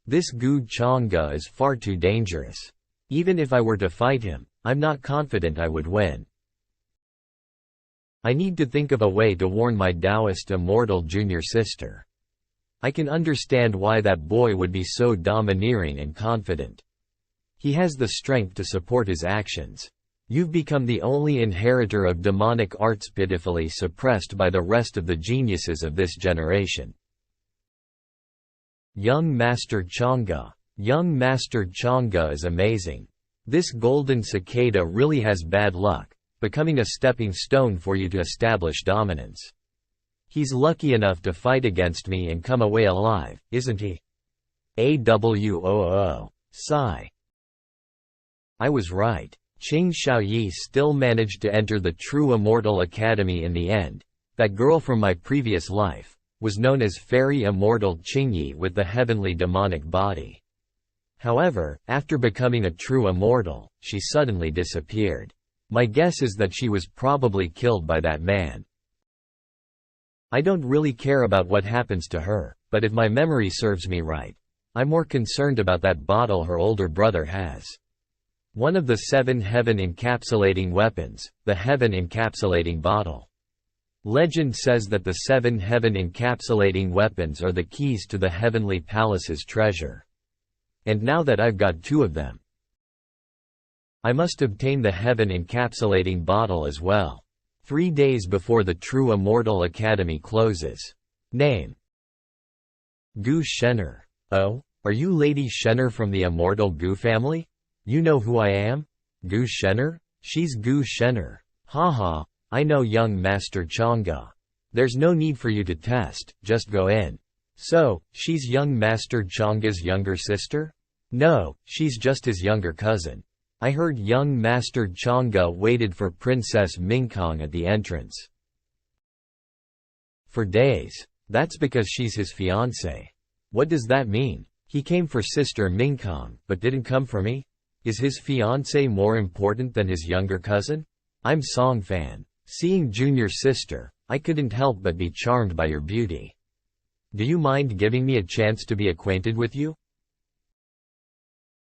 Speaker 1: This Gu Chang'e is far too dangerous. Even if I were to fight him, I'm not confident I would win. I need to think of a way to warn my Taoist immortal junior sister. I can understand why that boy would be so domineering and confident. He has the strength to support his actions. You've become the only inheritor of demonic arts pitifully suppressed by the rest of the geniuses of this generation. Young Master Chang'e. Young Master Chang'e is amazing. This Golden Cicada really has bad luck, becoming a stepping stone for you to establish dominance. He's lucky enough to fight against me and come away alive, isn't he? AWOO. Sigh. I was right. Qing Xiaoyi still managed to enter the True Immortal Academy in the end. That girl from my previous life was known as Fairy Immortal Qingyi with the heavenly demonic body. However, after becoming a true immortal, she suddenly disappeared. My guess is that she was probably killed by that man. I don't really care about what happens to her, but if my memory serves me right, I'm more concerned about that bottle her older brother has. One of the 7 heaven-encapsulating weapons, the heaven-encapsulating bottle. Legend says that the 7 heaven-encapsulating weapons are the keys to the heavenly palace's treasure. And now that I've got 2 of them, I must obtain the heaven-encapsulating bottle as well. 3 days before the True Immortal Academy closes. Name: Gu Shenner. Oh, are you Lady Shenner from the Immortal Gu family? You know who I am? Gu Shenner? She's Gu Shenner. Haha, I know young Master Chang'e. There's no need for you to test, just go in. So, she's young Master Chang'e's younger sister? No, she's just his younger cousin. I heard young Master Chang'e waited for Princess Mingkong at the entrance for days. That's because she's his fiancée. What does that mean? He came for Sister Mingkong, but didn't come for me? Is his fiancée more important than his younger cousin? I'm Song fan. Seeing junior sister, I couldn't help but be charmed by your beauty. Do you mind giving me a chance to be acquainted with you?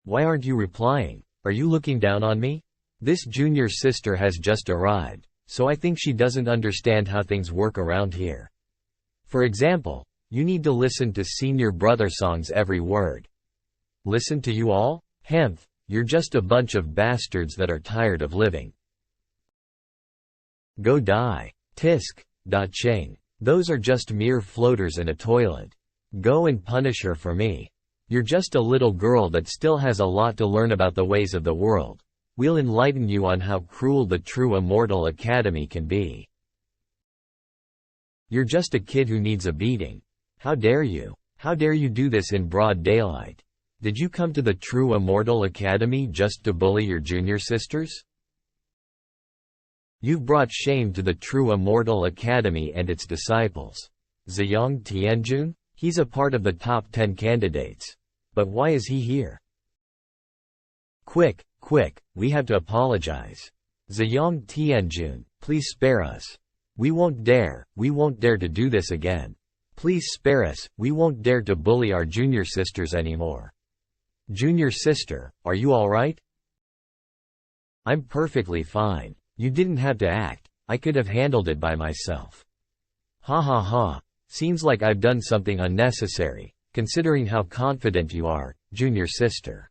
Speaker 1: Why aren't you replying? Are you looking down on me? This junior sister has just arrived, so I think she doesn't understand how things work around here. For example, you need to listen to senior brother Song's every word. Listen to you all? Hemph, you're just a bunch of bastards that are tired of living. Go die. Tisk. Ching. Those are just mere floaters in a toilet. Go and punish her for me. You're just a little girl that still has a lot to learn about the ways of the world. We'll enlighten you on how cruel the True Immortal Academy can be. You're just a kid who needs a beating. How dare you? How dare you do this in broad daylight? Did you come to the True Immortal Academy just to bully your junior sisters? You've brought shame to the True Immortal Academy and its disciples. Ziyang Tianjun? He's a part of the top 10 candidates. But why is he here? Quick, we have to apologize. Ziyang Tianjun, please spare us. We won't dare to do this again. Please spare us, we won't dare to bully our junior sisters anymore. Junior sister, are you alright? I'm perfectly fine. You didn't have to act, I could have handled it by myself. Ha ha ha, seems like I've done something unnecessary, considering how confident you are, junior sister.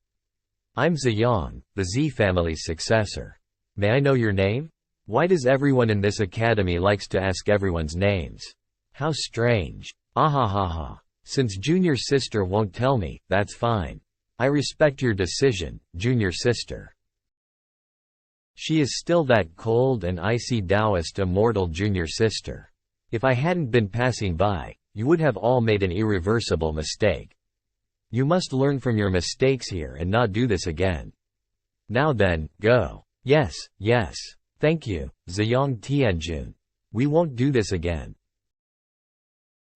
Speaker 1: I'm Ziyang, the Z family's successor. May I know your name? Why does everyone in this academy likes to ask everyone's names? How strange. Ahahaha. Since junior sister won't tell me, that's fine. I respect your decision, junior sister. She is still that cold and icy Taoist immortal junior sister. If I hadn't been passing by, you would have all made an irreversible mistake. You must learn from your mistakes here and not do this again. Now then, go. Yes, thank you, Ziyang Tianjun. We won't do this again.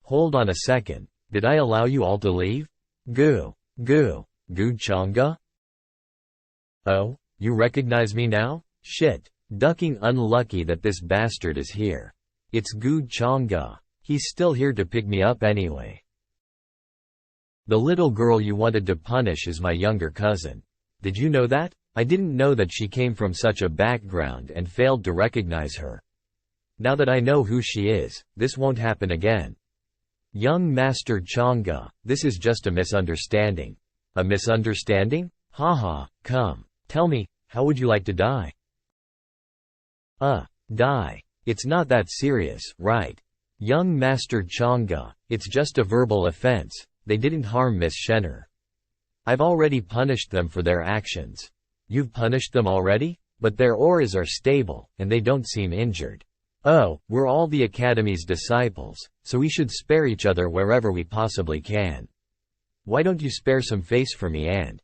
Speaker 1: Hold on a second, did I allow you all to leave? Gu Chang'e? Oh, you recognize me now? Shit, ducking unlucky that this bastard is here. It's Gu Chang'e. He's still here to pick me up anyway. The little girl you wanted to punish is my younger cousin. Did you know that? I didn't know that she came from such a background and failed to recognize her. Now that I know who she is, this won't happen again. Young Master Chang'e, this is just a misunderstanding. A misunderstanding? Haha, come. Tell me, how would you like to die? Die. It's not that serious, right? Young Master Chang'e, it's just a verbal offense, they didn't harm Miss Shenner. I've already punished them for their actions. You've punished them already? But their auras are stable, and they don't seem injured. Oh, we're all the Academy's disciples, so we should spare each other wherever we possibly can. Why don't you spare some face for me and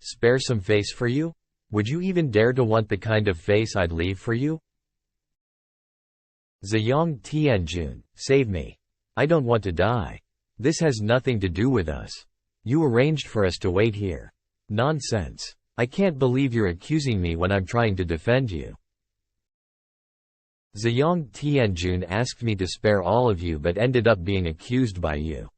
Speaker 1: spare some face for you? Would you even dare to want the kind of face I'd leave for you? Ziyang Tianjun, save me. I don't want to die. This has nothing to do with us. You arranged for us to wait here. Nonsense. I can't believe you're accusing me when I'm trying to defend you. Ziyang Tianjun asked me to spare all of you but ended up being accused by you.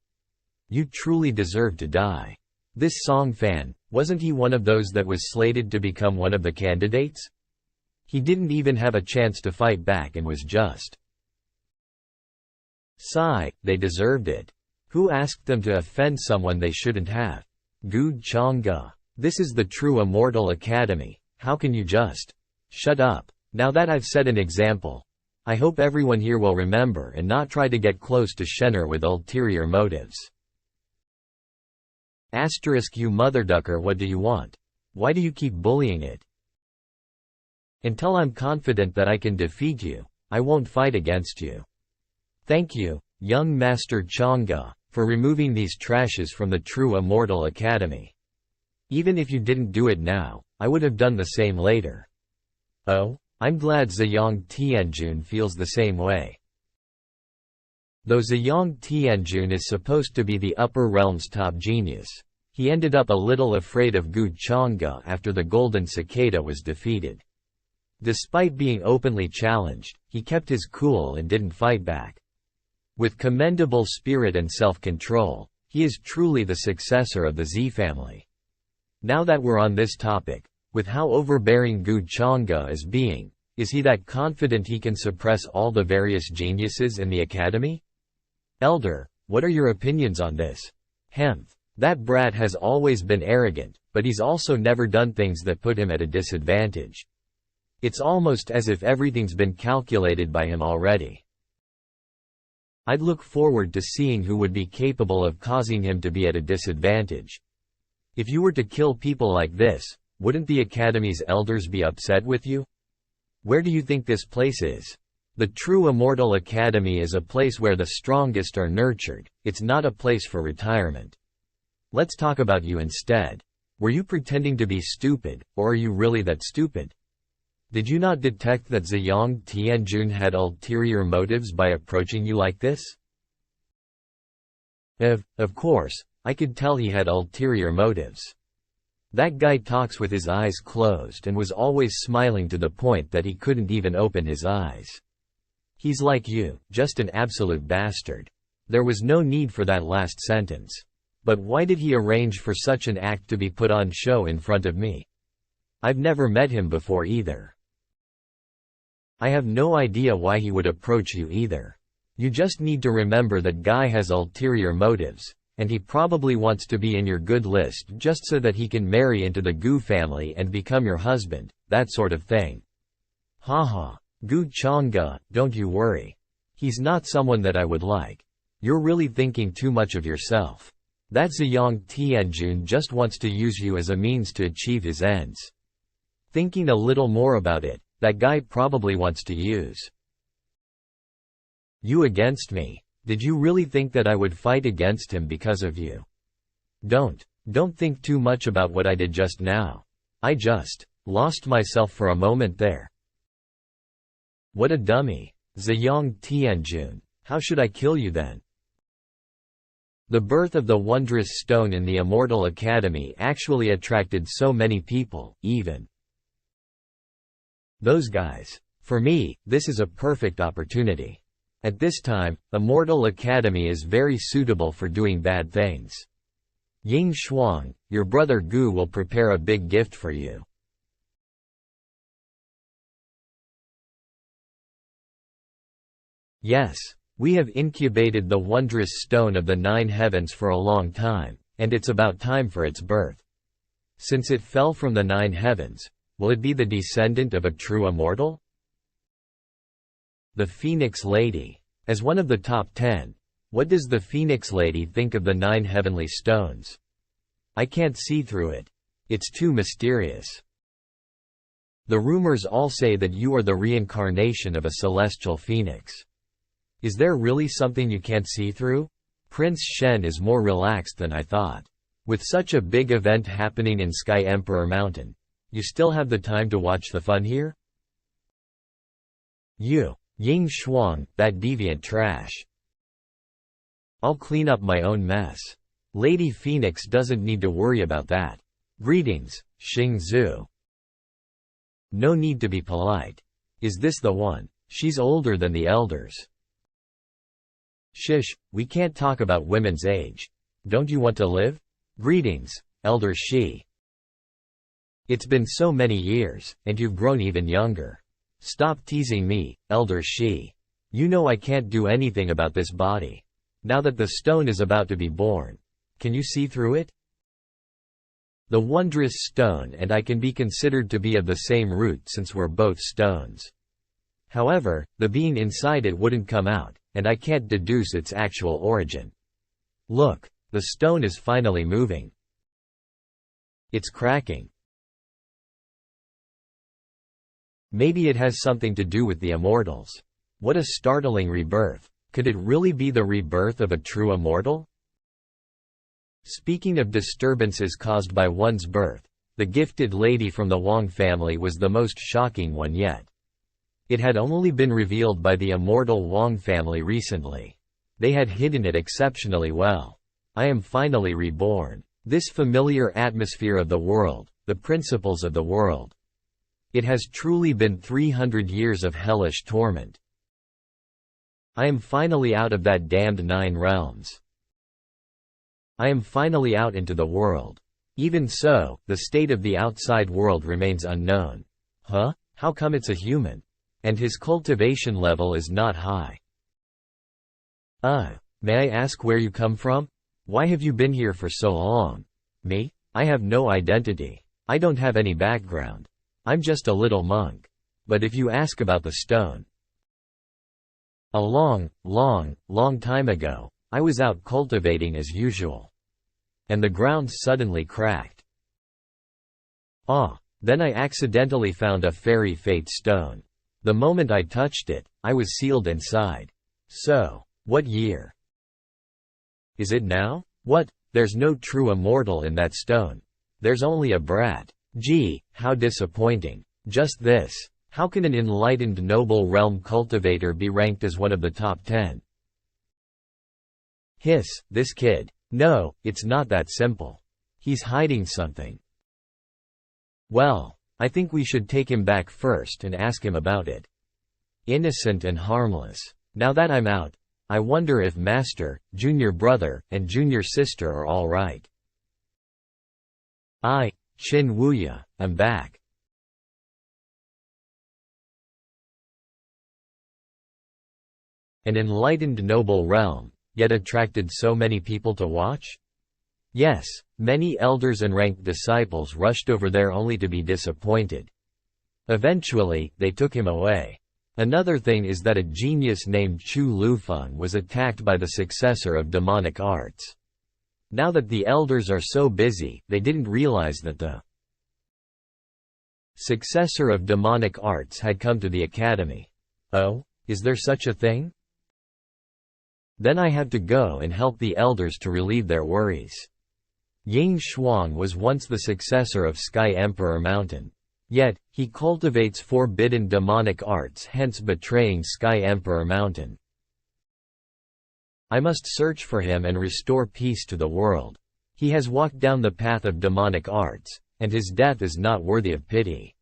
Speaker 1: You truly deserve to die. This Song Fan, wasn't he one of those that was slated to become one of the candidates? He didn't even have a chance to fight back and was just. Sigh, they deserved it. Who asked them to offend someone they shouldn't have? Gu Chang'e. This is the true Immortal Academy, how can you just shut up? Now that I've set an example, I hope everyone here will remember and not try to get close to Shenner with ulterior motives. Asterisk you motherducker, what do you want? Why do you keep bullying it? Until I'm confident that I can defeat you, I won't fight against you. Thank you, young Master Chang'e, for removing these trashes from the true Immortal Academy. Even if you didn't do it now, I would have done the same later. Oh, I'm glad Ziyang Tianjun feels the same way. Though Ziyang Tianjun is supposed to be the upper realm's top genius, he ended up a little afraid of Gu Chang'e after the Golden Cicada was defeated. Despite being openly challenged, he kept his cool and didn't fight back. With commendable spirit and self-control, he is truly the successor of the Z family. Now that we're on this topic, with how overbearing Gu Chang'e is being, is he that confident he can suppress all the various geniuses in the academy? Elder, what are your opinions on this? Hemph. That brat has always been arrogant, but he's also never done things that put him at a disadvantage. It's almost as if everything's been calculated by him already. I'd look forward to seeing who would be capable of causing him to be at a disadvantage. If you were to kill people like this, wouldn't the Academy's elders be upset with you? Where do you think this place is? The true Immortal Academy is a place where the strongest are nurtured, it's not a place for retirement. Let's talk about you instead. Were you pretending to be stupid, or are you really that stupid? Did you not detect that Ziyang Tianjun had ulterior motives by approaching you like this? Of course, I could tell he had ulterior motives. That guy talks with his eyes closed and was always smiling to the point that he couldn't even open his eyes. He's like you, just an absolute bastard. There was no need for that last sentence. But why did he arrange for such an act to be put on show in front of me? I've never met him before either. I have no idea why he would approach you either. You just need to remember that guy has ulterior motives, and he probably wants to be in your good list just so that he can marry into the Gu family and become your husband, that sort of thing. Haha. Gu Chang'e, don't you worry. He's not someone that I would like. You're really thinking too much of yourself. That Ziyang Tianjun just wants to use you as a means to achieve his ends. Thinking a little more about it, that guy probably wants to use you against me. Did you really think that I would fight against him because of you? Don't think too much about what I did just now. I just lost myself for a moment there. What a dummy. Ziyang Tianjun, how should I kill you then? The birth of the wondrous stone in the Immortal Academy actually attracted so many people, even those guys. For me, this is a perfect opportunity. At this time, Immortal Academy is very suitable for doing bad things. Ying Shuang, your brother Gu will prepare a big gift for you. Yes, we have incubated the wondrous stone of the 9 heavens for a long time, and it's about time for its birth. Since it fell from the 9 heavens, will it be the descendant of a true immortal? The Phoenix Lady. As one of the top 10, what does the Phoenix Lady think of the 9 heavenly stones? I can't see through it. It's too mysterious. The rumors all say that you are the reincarnation of a celestial phoenix. Is there really something you can't see through? Prince Shen is more relaxed than I thought. With such a big event happening in Sky Emperor Mountain, you still have the time to watch the fun here? Ying Shuang, that deviant trash. I'll clean up my own mess. Lady Phoenix doesn't need to worry about that. Greetings, Xing Zhu. No need to be polite. Is this the one? She's older than the elders. Shish, we can't talk about women's age. Don't you want to live? Greetings, Elder Shi. It's been so many years, and you've grown even younger. Stop teasing me, Elder Shi. You know I can't do anything about this body. Now that the stone is about to be born, can you see through it? The wondrous stone and I can be considered to be of the same root since we're both stones. However, the being inside it wouldn't come out, and I can't deduce its actual origin. Look, the stone is finally moving. It's cracking. Maybe it has something to do with the immortals. What a startling rebirth. Could it really be the rebirth of a true immortal? Speaking of disturbances caused by one's birth, the gifted lady from the Wang family was the most shocking one yet. It had only been revealed by the immortal Wang family recently. They had hidden it exceptionally well. I am finally reborn. This familiar atmosphere of the world, the principles of the world. It has truly been 300 years of hellish torment. I am finally out of that damned 9 realms. I am finally out into the world. Even so, the state of the outside world remains unknown. Huh? How come it's a human? And his cultivation level is not high. May I ask where you come from? Why have you been here for so long? Me? I have no identity. I don't have any background. I'm just a little monk. But if you ask about the stone, a long time ago, I was out cultivating as usual. And the ground suddenly cracked. Then I accidentally found a fairy fate stone. The moment I touched it, I was sealed inside. So, what year is it now? What? There's no true immortal in that stone. There's only a brat. Gee, how disappointing. Just this. How can an enlightened noble realm cultivator be ranked as one of the top 10? Hiss, this kid. No, it's not that simple. He's hiding something. Well, I think we should take him back first and ask him about it. Innocent and harmless. Now that I'm out, I wonder if Master, Junior Brother, and Junior Sister are all right. Qin Wuya, I'm back. An enlightened noble realm, yet attracted so many people to watch? Yes, many elders and ranked disciples rushed over there only to be disappointed. Eventually, they took him away. Another thing is that a genius named Chu Lufeng was attacked by the successor of demonic arts. Now that the elders are so busy, they didn't realize that the successor of demonic arts had come to the academy. Oh, is there such a thing? Then I have to go and help the elders to relieve their worries. Ying Shuang was once the successor of Sky Emperor Mountain. Yet, he cultivates forbidden demonic arts, hence betraying Sky Emperor Mountain. I must search for him and restore peace to the world. He has walked down the path of demonic arts, and his death is not worthy of pity.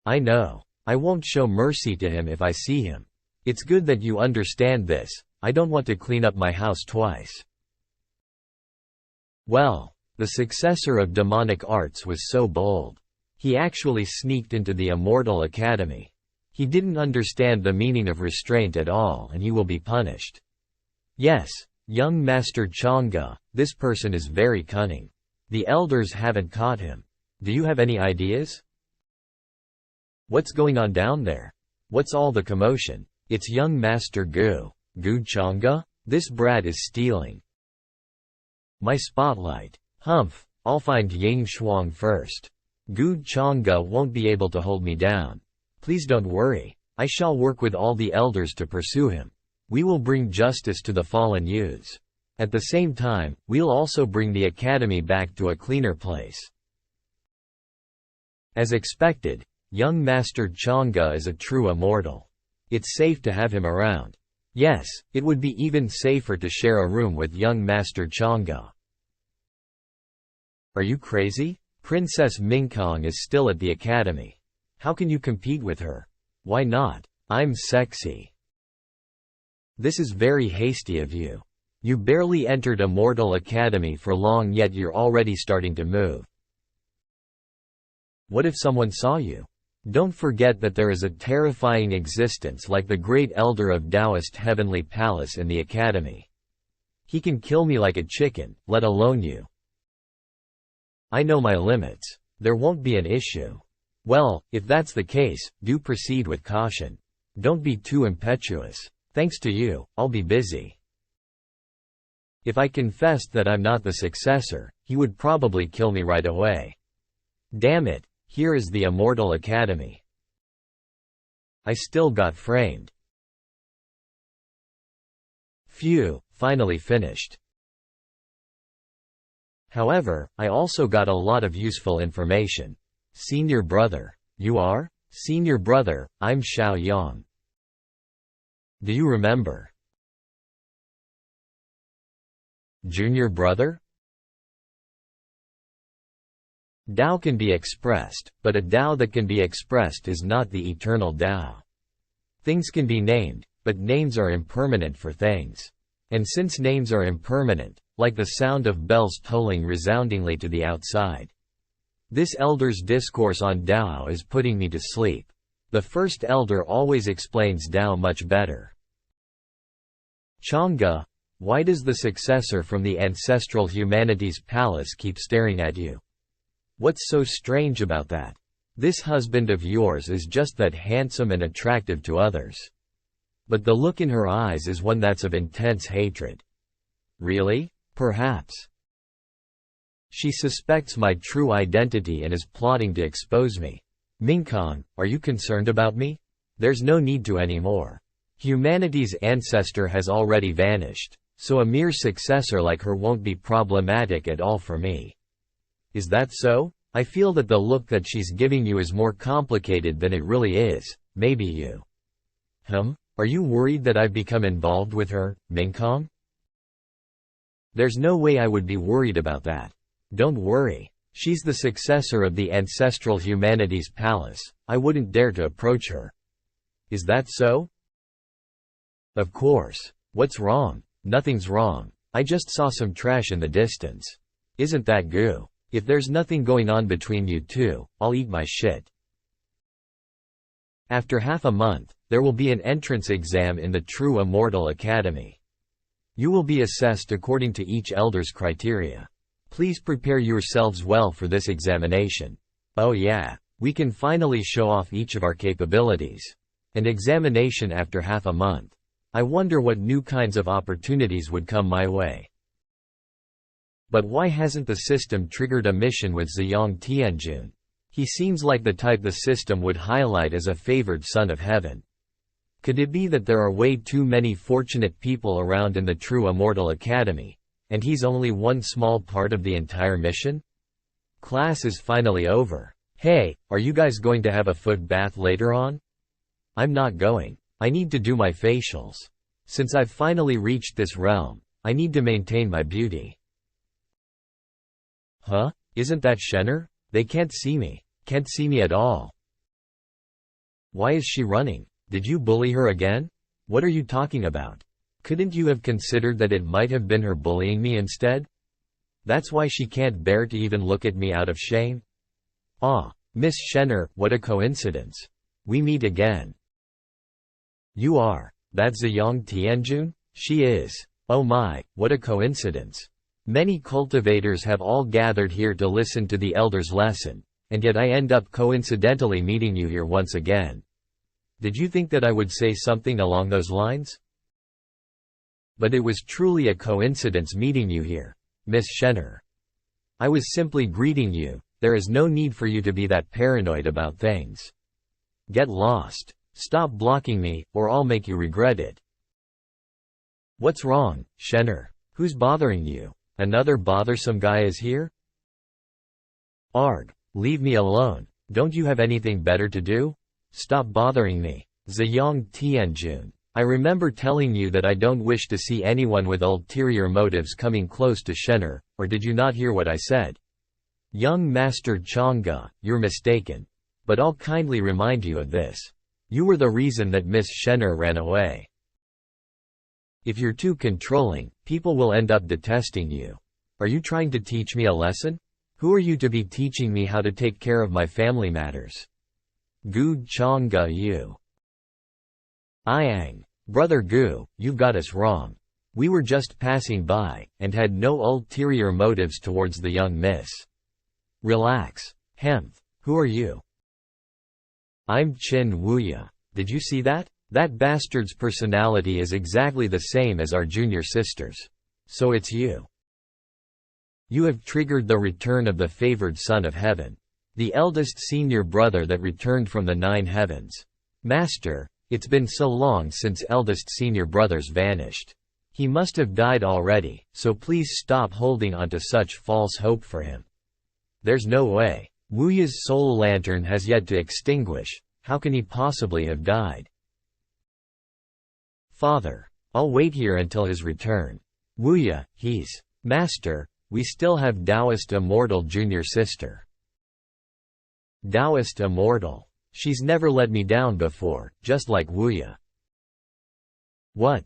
Speaker 1: I know. I won't show mercy to him if I see him. It's good that you understand this. I don't want to clean up my house twice. Well, the successor of demonic arts was so bold. He actually sneaked into the Immortal Academy. He didn't understand the meaning of restraint at all, and he will be punished. Yes, young Master Chang'e, this person is very cunning. The elders haven't caught him. Do you have any ideas? What's going on down there? What's all the commotion? It's young Master Gu Chang'e? This brat is stealing my spotlight. Humph, I'll find Ying Shuang first. Gu Changge won't be able to hold me down. Please don't worry. I shall work with all the elders to pursue him. We will bring justice to the fallen youths. At the same time, we'll also bring the academy back to a cleaner place. As expected, young Master Changge is a true immortal. It's safe to have him around. Yes, it would be even safer to share a room with young Master Changge. Are you crazy? Princess Mingkong is still at the academy. How can you compete with her? Why not? I'm sexy. This is very hasty of you. You barely entered Immortal Academy for long yet you're already starting to move. What if someone saw you? Don't forget that there is a terrifying existence like the great elder of Taoist Heavenly Palace in the academy. He can kill me like a chicken, let alone you. I know my limits. There won't be an issue. Well, if that's the case, do proceed with caution. Don't be too impetuous. Thanks to you, I'll be busy. If I confessed that I'm not the successor, he would probably kill me right away. Damn it, here is the Immortal Academy. I still got framed. Phew, finally finished. However, I also got a lot of useful information. Senior brother. You are? Senior brother, I'm Xiao Yang. Do you remember? Junior brother? Tao can be expressed, but a Tao that can be expressed is not the eternal Tao. Things can be named, but names are impermanent for things. And since names are impermanent, like the sound of bells tolling resoundingly to the outside. This elder's discourse on Tao is putting me to sleep. The first elder always explains Tao much better. Changge, why does the successor from the ancestral humanities palace keep staring at you? What's so strange about that? This husband of yours is just that handsome and attractive to others. But the look in her eyes is one that's of intense hatred. Really? Perhaps. She suspects my true identity and is plotting to expose me. Mingkong, are you concerned about me? There's no need to anymore. Humanity's ancestor has already vanished, so a mere successor like her won't be problematic at all for me. Is that so? I feel that the look that she's giving you is more complicated than it really is. Maybe you. Are you worried that I've become involved with her, Mingkong? There's no way I would be worried about that. Don't worry. She's the successor of the ancestral humanities palace. I wouldn't dare to approach her. Is that so? Of course. What's wrong? Nothing's wrong. I just saw some trash in the distance. Isn't that goo? If there's nothing going on between you two, I'll eat my shit. After half a month, there will be an entrance exam in the True Immortal Academy. You will be assessed according to each elder's criteria. Please prepare yourselves well for this examination. Oh yeah, we can finally show off each of our capabilities. An examination after half a month. I wonder what new kinds of opportunities would come my way. But why hasn't the system triggered a mission with Ziyang Tianjun? He seems like the type the system would highlight as a favored son of heaven. Could it be that there are way too many fortunate people around in the True Immortal Academy, and he's only one small part of the entire mission? Class is finally over. Hey, are you guys going to have a foot bath later on? I'm not going. I need to do my facials. Since I've finally reached this realm, I need to maintain my beauty. Huh? Isn't that Shenner? They can't see me. Can't see me at all. Why is she running? Did you bully her again? What are you talking about? Couldn't you have considered that it might have been her bullying me instead? That's why she can't bear to even look at me out of shame? Ah, Miss Shenner, what a coincidence. We meet again. You are. That's Ziyang Tianjun? She is. Oh my, what a coincidence. Many cultivators have all gathered here to listen to the elder's lesson, and yet I end up coincidentally meeting you here once again. Did you think that I would say something along those lines? But it was truly a coincidence meeting you here, Miss Shenner. I was simply greeting you, There is no need for you to be that paranoid about things. Get lost. Stop blocking me, or I'll make you regret it. What's wrong, Shenner? Who's bothering you? Another bothersome guy is here? Arg, leave me alone. Don't you have anything better to do? Stop bothering me. Ziyang Tianjun. I remember telling you that I don't wish to see anyone with ulterior motives coming close to Shenner, or did you not hear what I said? Young Master Chang'e, you're mistaken. But I'll kindly remind you of this. You were the reason that Miss Shenner ran away. If you're too controlling, people will end up detesting you. Are you trying to teach me a lesson? Who are you to be teaching me how to take care of my family matters? Gu Chang'e you. Iang. Brother Gu, you've got us wrong. We were just passing by, and had no ulterior motives towards the young miss. Relax. Hemph. Who are you? I'm Qin Wuya. Did you see that? That bastard's personality is exactly the same as our junior sister's. So it's you. You have triggered the return of the favored son of heaven. The eldest senior brother that returned from the 9 heavens. Master, it's been so long since eldest senior brothers vanished. He must have died already, so please stop holding onto such false hope for him. There's no way. Wuya's soul lantern has yet to extinguish. How can he possibly have died? Father, I'll wait here until his return. Wuya, he's. Master, we still have Taoist Immortal junior sister. Taoist Immortal. She's never let me down before, just like Wuya. What?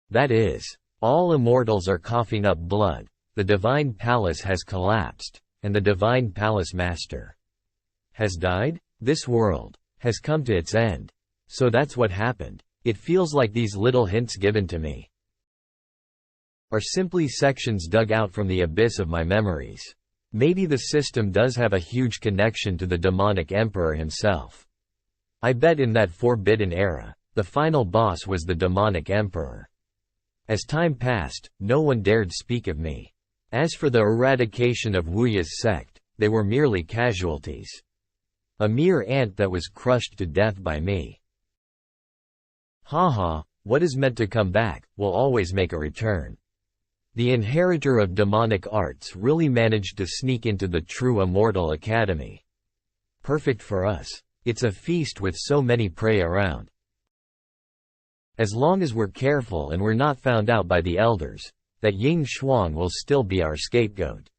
Speaker 1: That is, all immortals are coughing up blood. The Divine Palace has collapsed, and the Divine Palace Master has died? This world has come to its end. So that's what happened. It feels like these little hints given to me are simply sections dug out from the abyss of my memories. Maybe the system does have a huge connection to the demonic emperor himself. I bet in that forbidden era, the final boss was the demonic emperor. As time passed, no one dared speak of me. As for the eradication of Wuya's sect, they were merely casualties. A mere ant that was crushed to death by me. Haha, what is meant to come back, will always make a return. The inheritor of demonic arts really managed to sneak into the true Immortal Academy. Perfect for us. It's a feast with so many prey around. As long as we're careful and we're not found out by the elders, that Ying Shuang will still be our scapegoat.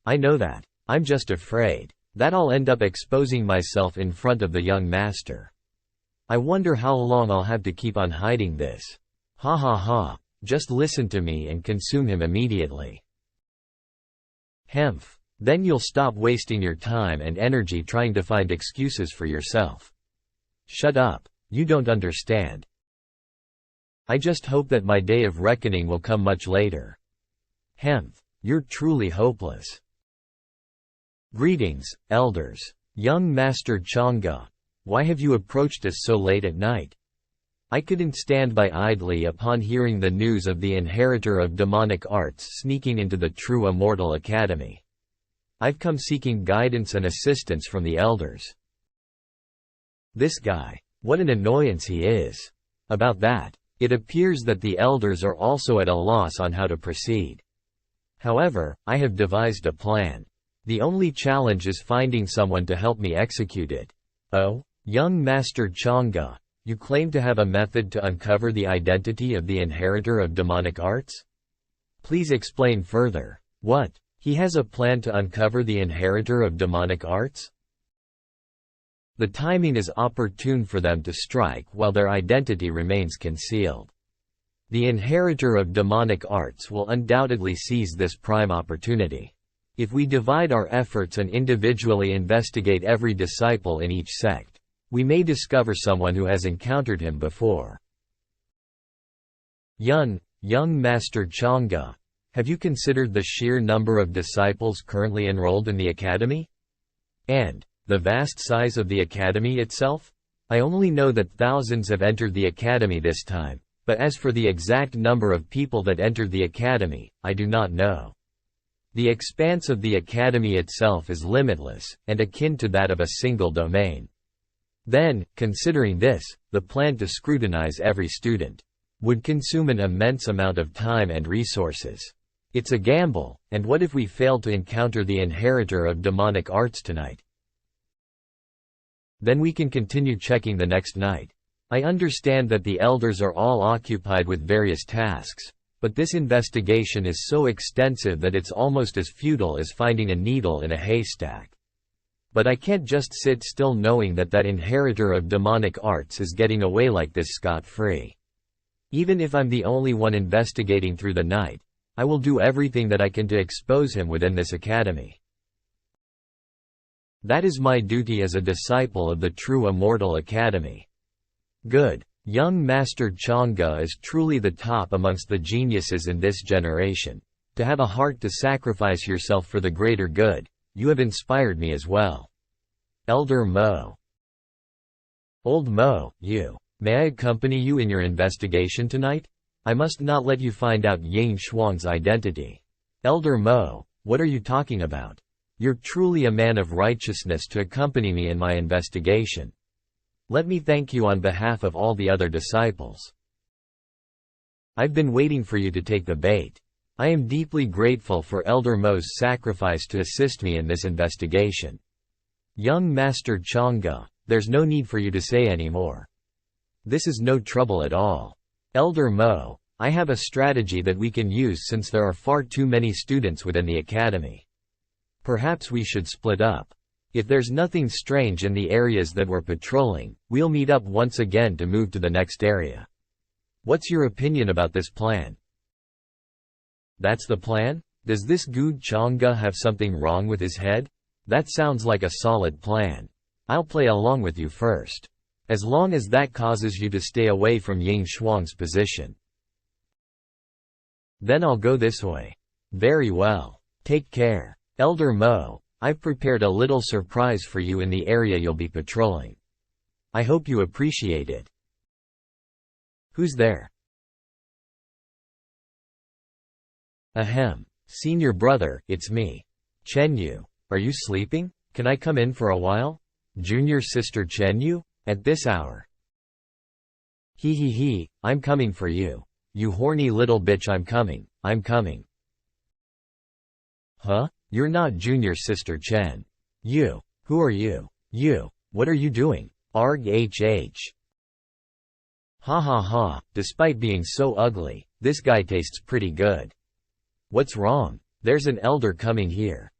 Speaker 1: I know that. I'm just afraid that I'll end up exposing myself in front of the young master. I wonder how long I'll have to keep on hiding this. Ha ha ha. Just listen to me and consume him immediately. Hemph. Then you'll stop wasting your time and energy trying to find excuses for yourself. Shut up. You don't understand. I just hope that my day of reckoning will come much later. Hemph. You're truly hopeless. Greetings, elders. Young Master Chang'e. Why have you approached us so late at night? I couldn't stand by idly upon hearing the news of the inheritor of demonic arts sneaking into the true Immortal Academy. I've come seeking guidance and assistance from the elders. This guy, what an annoyance he is. About that, it appears that the elders are also at a loss on how to proceed. However, I have devised a plan. The only challenge is finding someone to help me execute it. Oh, young Master Chang'e. You claim to have a method to uncover the identity of the inheritor of demonic arts? Please explain further. What? He has a plan to uncover the inheritor of demonic arts? The timing is opportune for them to strike while their identity remains concealed. The inheritor of demonic arts will undoubtedly seize this prime opportunity. If we divide our efforts and individually investigate every disciple in each sect, we may discover someone who has encountered him before. Young Master Chang'e, have you considered the sheer number of disciples currently enrolled in the academy? And the vast size of the academy itself? I only know that thousands have entered the academy this time, but as for the exact number of people that entered the academy, I do not know. The expanse of the academy itself is limitless, and akin to that of a single domain. Then, considering this, the plan to scrutinize every student would consume an immense amount of time and resources. It's a gamble, and what if we failed to encounter the inheritor of demonic arts tonight? Then we can continue checking the next night. I understand that the elders are all occupied with various tasks, but this investigation is so extensive that it's almost as futile as finding a needle in a haystack. But I can't just sit still knowing that that inheritor of demonic arts is getting away like this scot-free. Even if I'm the only one investigating through the night, I will do everything that I can to expose him within this academy. That is my duty as a disciple of the true immortal academy. Good. Young Master Chang'e is truly the top amongst the geniuses in this generation. To have a heart to sacrifice yourself for the greater good, you have inspired me as well. Elder Mo. Old Mo, may I accompany you in your investigation tonight? I must not let you find out Ying Shuang's identity. Elder Mo, what are you talking about? You're truly a man of righteousness to accompany me in my investigation. Let me thank you on behalf of all the other disciples. I've been waiting for you to take the bait. I am deeply grateful for Elder Mo's sacrifice to assist me in this investigation. Young Master Chang'e, there's no need for you to say any more. This is no trouble at all. Elder Mo, I have a strategy that we can use since there are far too many students within the academy. Perhaps we should split up. If there's nothing strange in the areas that we're patrolling, we'll meet up once again to move to the next area. What's your opinion about this plan? That's the plan? Does this Gu Chang'e have something wrong with his head? That sounds like a solid plan. I'll play along with you first. As long as that causes you to stay away from Ying Shuang's position. Then I'll go this way. Very well. Take care. Elder Mo, I've prepared a little surprise for you in the area you'll be patrolling. I hope you appreciate it. Who's there? Ahem. Senior brother, it's me. Chenyu. Are you sleeping? Can I come in for a while? Junior sister Chenyu? At this hour? He, I'm coming for you. You horny little bitch, I'm coming. Huh? You're not junior sister Chen. You. Who are you? You. What are you doing? Arg hh. Ha. Despite being so ugly, this guy tastes pretty good. What's wrong? There's an elder coming here.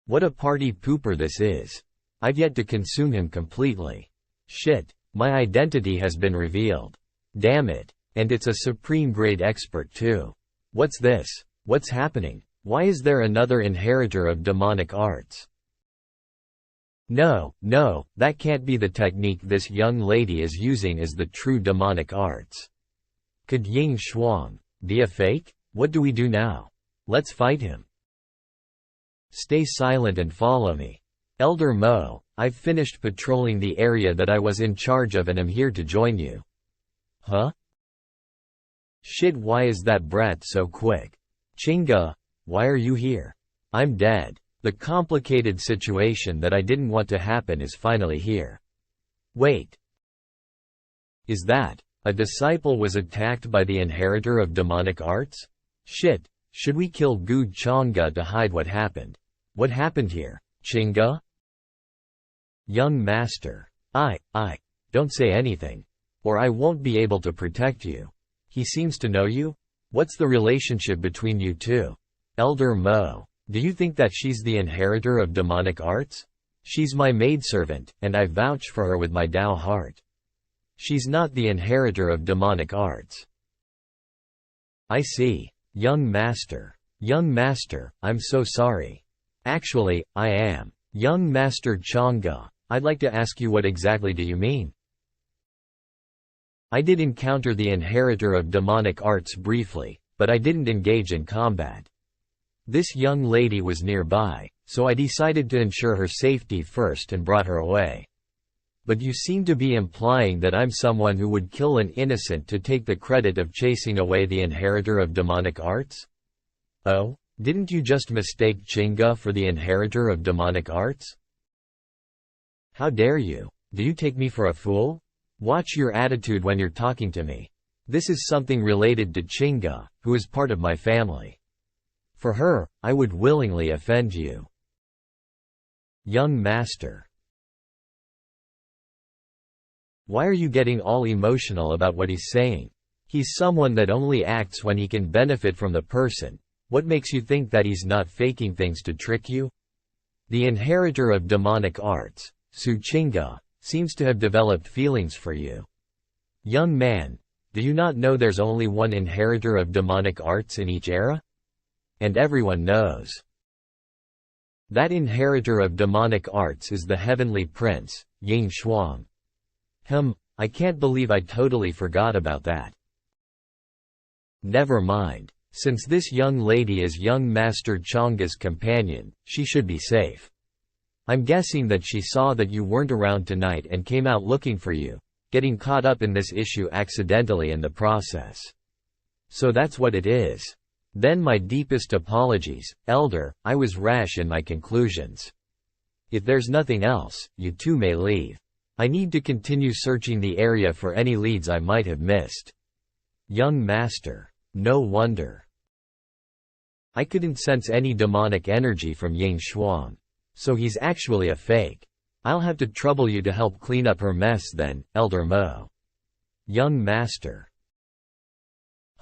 Speaker 1: What a party pooper this is. I've yet to consume him completely. Shit, my identity has been revealed. Damn it. And it's a supreme grade expert too. What's this? What's happening? Why is there another inheritor of demonic arts? No, that can't be the technique this young lady is using as the true demonic arts. Could Ying Shuang be a fake? What do we do now? Let's fight him. Stay silent and follow me. Elder Mo, I've finished patrolling the area that I was in charge of and am here to join you. Huh? Shit, why is that brat so quick? Chinga, why are you here? I'm dead. The complicated situation that I didn't want to happen is finally here. Wait. Is that a disciple was attacked by the inheritor of demonic arts? Shit, should we kill Gu Chang'e to hide what happened? What happened here, Chinga? Young master, I don't say anything, or I won't be able to protect you. He seems to know you? What's the relationship between you two? Elder Mo, do you think that she's the inheritor of demonic arts? She's my maidservant, and I vouch for her with my Tao heart. She's not the inheritor of demonic arts. I see. Young master, I'm so sorry. Actually, I am. Young Master Chang'e, I'd like to ask you, what exactly do you mean? I did encounter the inheritor of demonic arts briefly, but I didn't engage in combat. This young lady was nearby, so I decided to ensure her safety first and brought her away. But you seem to be implying that I'm someone who would kill an innocent to take the credit of chasing away the inheritor of demonic arts? Oh? Didn't you just mistake Chinga for the inheritor of demonic arts? How dare you? Do you take me for a fool? Watch your attitude when you're talking to me. This is something related to Chinga, who is part of my family. For her, I would willingly offend you. Young master. Why are you getting all emotional about what he's saying? He's someone that only acts when he can benefit from the person. What makes you think that he's not faking things to trick you? The inheritor of demonic arts, Su Chinga, seems to have developed feelings for you. Young man, do you not know there's only one inheritor of demonic arts in each era? And everyone knows. That inheritor of demonic arts is the heavenly prince, Ying Shuang. I can't believe I totally forgot about that. Never mind. Since this young lady is young Master Changa's companion, she should be safe. I'm guessing that she saw that you weren't around tonight and came out looking for you, getting caught up in this issue accidentally in the process. So that's what it is. Then my deepest apologies, Elder, I was rash in my conclusions. If there's nothing else, you two may leave. I need to continue searching the area for any leads I might have missed. Young master. No wonder. I couldn't sense any demonic energy from Ying Shuang. So he's actually a fake. I'll have to trouble you to help clean up her mess then, Elder Mo. Young master.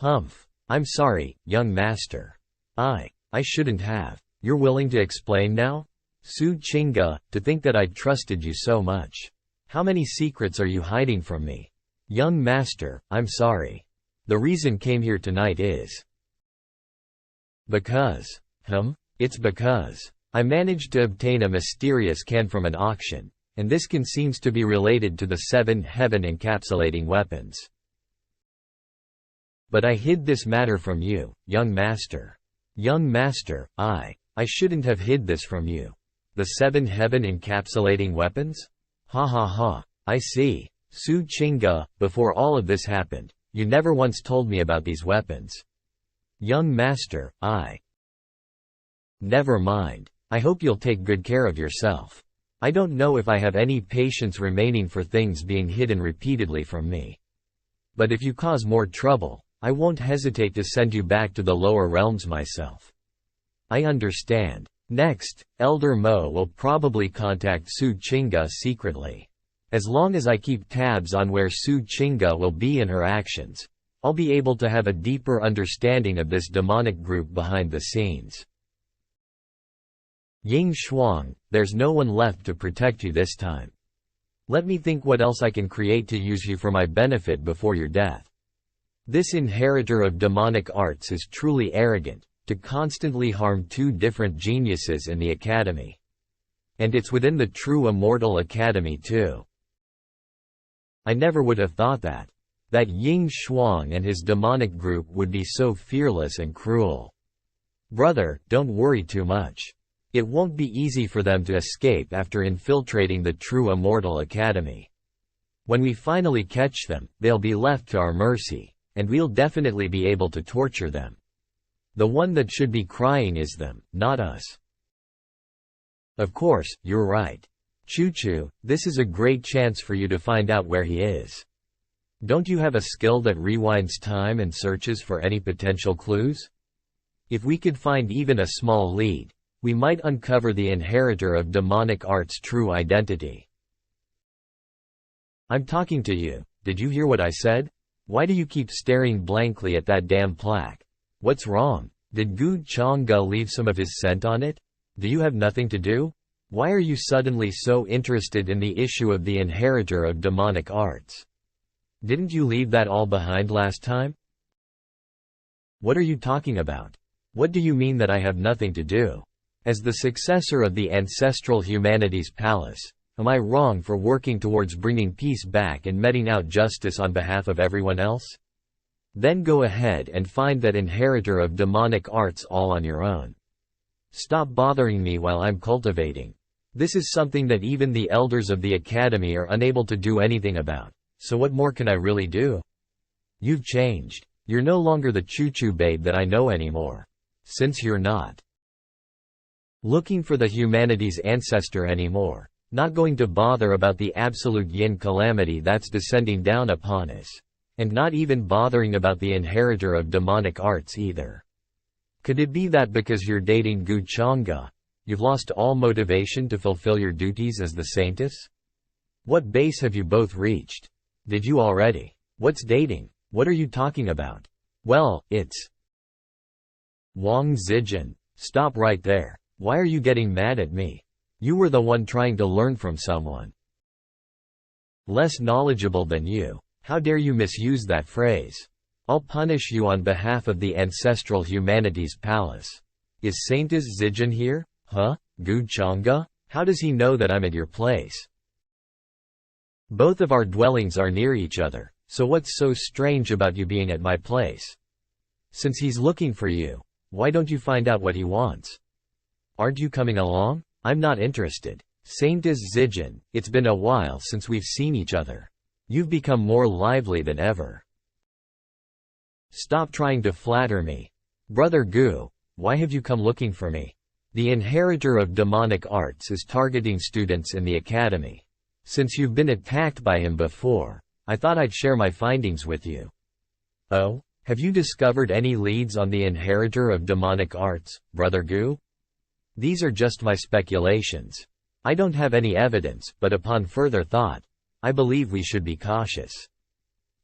Speaker 1: I'm sorry, young master. I shouldn't have. You're willing to explain now? Su Chinga, to think that I trusted you so much. How many secrets are you hiding from me? Young master, I'm sorry. The reason came here tonight is because. It's because I managed to obtain a mysterious can from an auction, and this can seems to be related to the 7 heaven encapsulating weapons. But I hid this matter from you, young master. Young master, I shouldn't have hid this from you. The 7 heaven encapsulating weapons? I see. Su Chinga, before all of this happened, you never once told me about these weapons. Young master, Never mind. I hope you'll take good care of yourself. I don't know if I have any patience remaining for things being hidden repeatedly from me. But if you cause more trouble, I won't hesitate to send you back to the lower realms myself. I understand. Next, Elder Mo will probably contact Su Chinga secretly. As long as I keep tabs on where Su Chinga will be in her actions, I'll be able to have a deeper understanding of this demonic group behind the scenes. Ying Shuang, there's no one left to protect you this time. Let me think what else I can create to use you for my benefit before your death. This inheritor of demonic arts is truly arrogant, to constantly harm 2 different geniuses in the academy. And it's within the true immortal academy too. I never would have thought that Ying Shuang and his demonic group would be so fearless and cruel. Brother, don't worry too much. It won't be easy for them to escape after infiltrating the true immortal academy. When we finally catch them, they'll be left to our mercy, and we'll definitely be able to torture them. The one that should be crying is them, not us. Of course, you're right. Choo-choo, this is a great chance for you to find out where he is. Don't you have a skill that rewinds time and searches for any potential clues? If we could find even a small lead, we might uncover the inheritor of demonic arts' true identity. I'm talking to you. Did you hear what I said? Why do you keep staring blankly at that damn plaque? What's wrong? Did Gu Changge leave some of his scent on it? Do you have nothing to do? Why are you suddenly so interested in the issue of the inheritor of demonic arts? Didn't you leave that all behind last time? What are you talking about? What do you mean that I have nothing to do? As the successor of the ancestral humanities palace, am I wrong for working towards bringing peace back and meting out justice on behalf of everyone else? Then go ahead and find that inheritor of demonic arts all on your own. Stop bothering me while I'm cultivating. This is something that even the elders of the academy are unable to do anything about, so what more can I really do? You've changed. You're no longer the choo-choo babe that I know anymore. Since you're not looking for the humanity's ancestor anymore, not going to bother about the absolute yin calamity that's descending down upon us, and not even bothering about the inheritor of demonic arts either. Could it be that because you're dating Gu Chang'e, you've lost all motivation to fulfill your duties as the saintess? What base have you both reached? Did you already? What's dating? What are you talking about? Well, it's Wang Zijin. Stop right there. Why are you getting mad at me? You were the one trying to learn from someone less knowledgeable than you. How dare you misuse that phrase? I'll punish you on behalf of the ancestral humanity's palace. Is Saintess Zijin here? Huh? Gu Chang'e? How does he know that I'm at your place? Both of our dwellings are near each other, so what's so strange about you being at my place? Since he's looking for you, why don't you find out what he wants? Aren't you coming along? I'm not interested. Saintess Zijin, it's been a while since we've seen each other. You've become more lively than ever. Stop trying to flatter me. Brother Gu, why have you come looking for me? The inheritor of demonic arts is targeting students in the academy. Since you've been attacked by him before, I thought I'd share my findings with you. Oh? Have you discovered any leads on the inheritor of demonic arts, Brother Gu? These are just my speculations. I don't have any evidence, but upon further thought, I believe we should be cautious.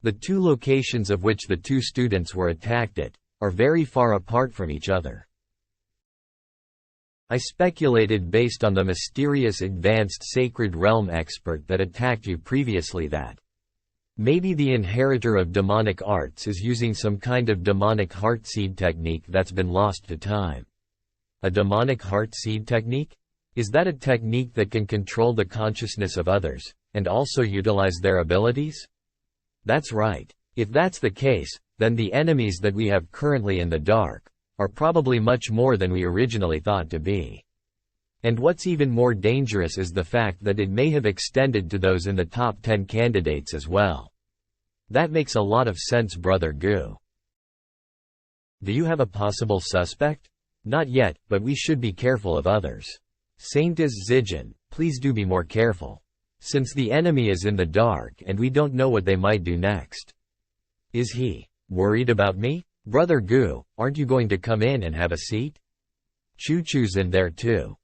Speaker 1: The two locations of which the two students were attacked at are very far apart from each other. I speculated based on the mysterious advanced sacred realm expert that attacked you previously that maybe the inheritor of demonic arts is using some kind of demonic heartseed technique that's been lost to time. A demonic heartseed technique? Is that a technique that can control the consciousness of others, and also utilize their abilities? That's right. If that's the case, then the enemies that we have currently in the dark are probably much more than we originally thought to be. And what's even more dangerous is the fact that it may have extended to those in the top 10 candidates as well. That makes a lot of sense, Brother Gu. Do you have a possible suspect? Not yet, but we should be careful of others. Saintess Zijin, please do be more careful. Since the enemy is in the dark and we don't know what they might do next. Is he worried about me? Brother Gu, aren't you going to come in and have a seat? Choo-choo's in there too.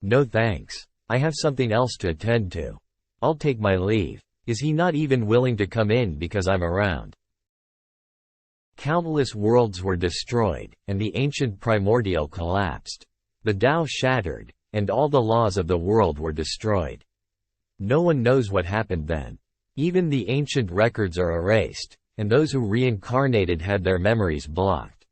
Speaker 1: No thanks. I have something else to attend to. I'll take my leave. Is he not even willing to come in because I'm around? Countless worlds were destroyed, and the ancient primordial collapsed. The Tao shattered, and all the laws of the world were destroyed. No one knows what happened then. Even the ancient records are erased, and those who reincarnated had their memories blocked.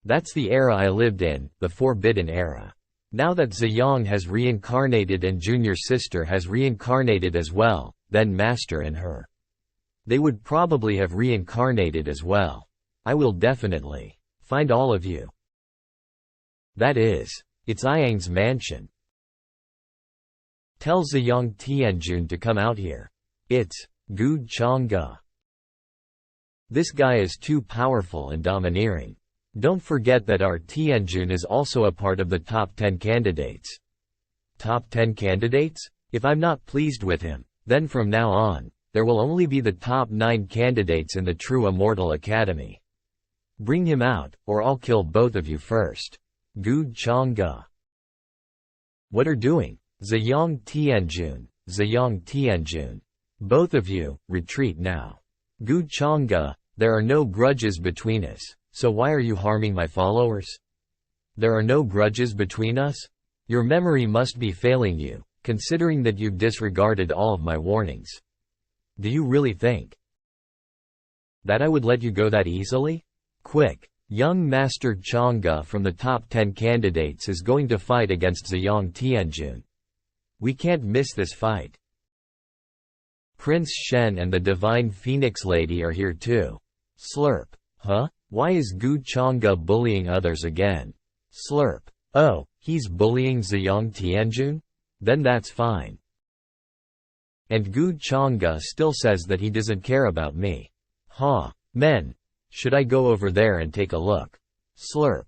Speaker 1: That's the era I lived in, the Forbidden Era. Now that Ziyang has reincarnated and Junior Sister has reincarnated as well, then Master and her. They would probably have reincarnated as well. I will definitely find all of you. That is, it's Yang's mansion. Tell Ziyang Tianjun to come out here. It's Gu Chang'e. This guy is too powerful and domineering. Don't forget that our Tianjun is also a part of the top 10 candidates. Top 10 candidates? If I'm not pleased with him, then from now on, there will only be the top 9 candidates in the True Immortal Academy. Bring him out, or I'll kill both of you first. Gu Chang'e. What are doing? Ziyang Tianjun, Ziyang Tianjun. Both of you, retreat now. Gu Chang'e, there are no grudges between us, so why are you harming my followers? There are no grudges between us? Your memory must be failing you, considering that you've disregarded all of my warnings. Do you really think that I would let you go that easily? Quick, young Master Chang'e from the top 10 candidates is going to fight against Ziyang Tianjun. We can't miss this fight. Prince Shen and the Divine Phoenix Lady are here too. Slurp. Huh? Why is Gu Chang'e bullying others again? Slurp. Oh, he's bullying Ziyang Tianjun? Then that's fine. And Gu Chang'e still says that he doesn't care about me. Ha. Men. Should I go over there and take a look? Slurp.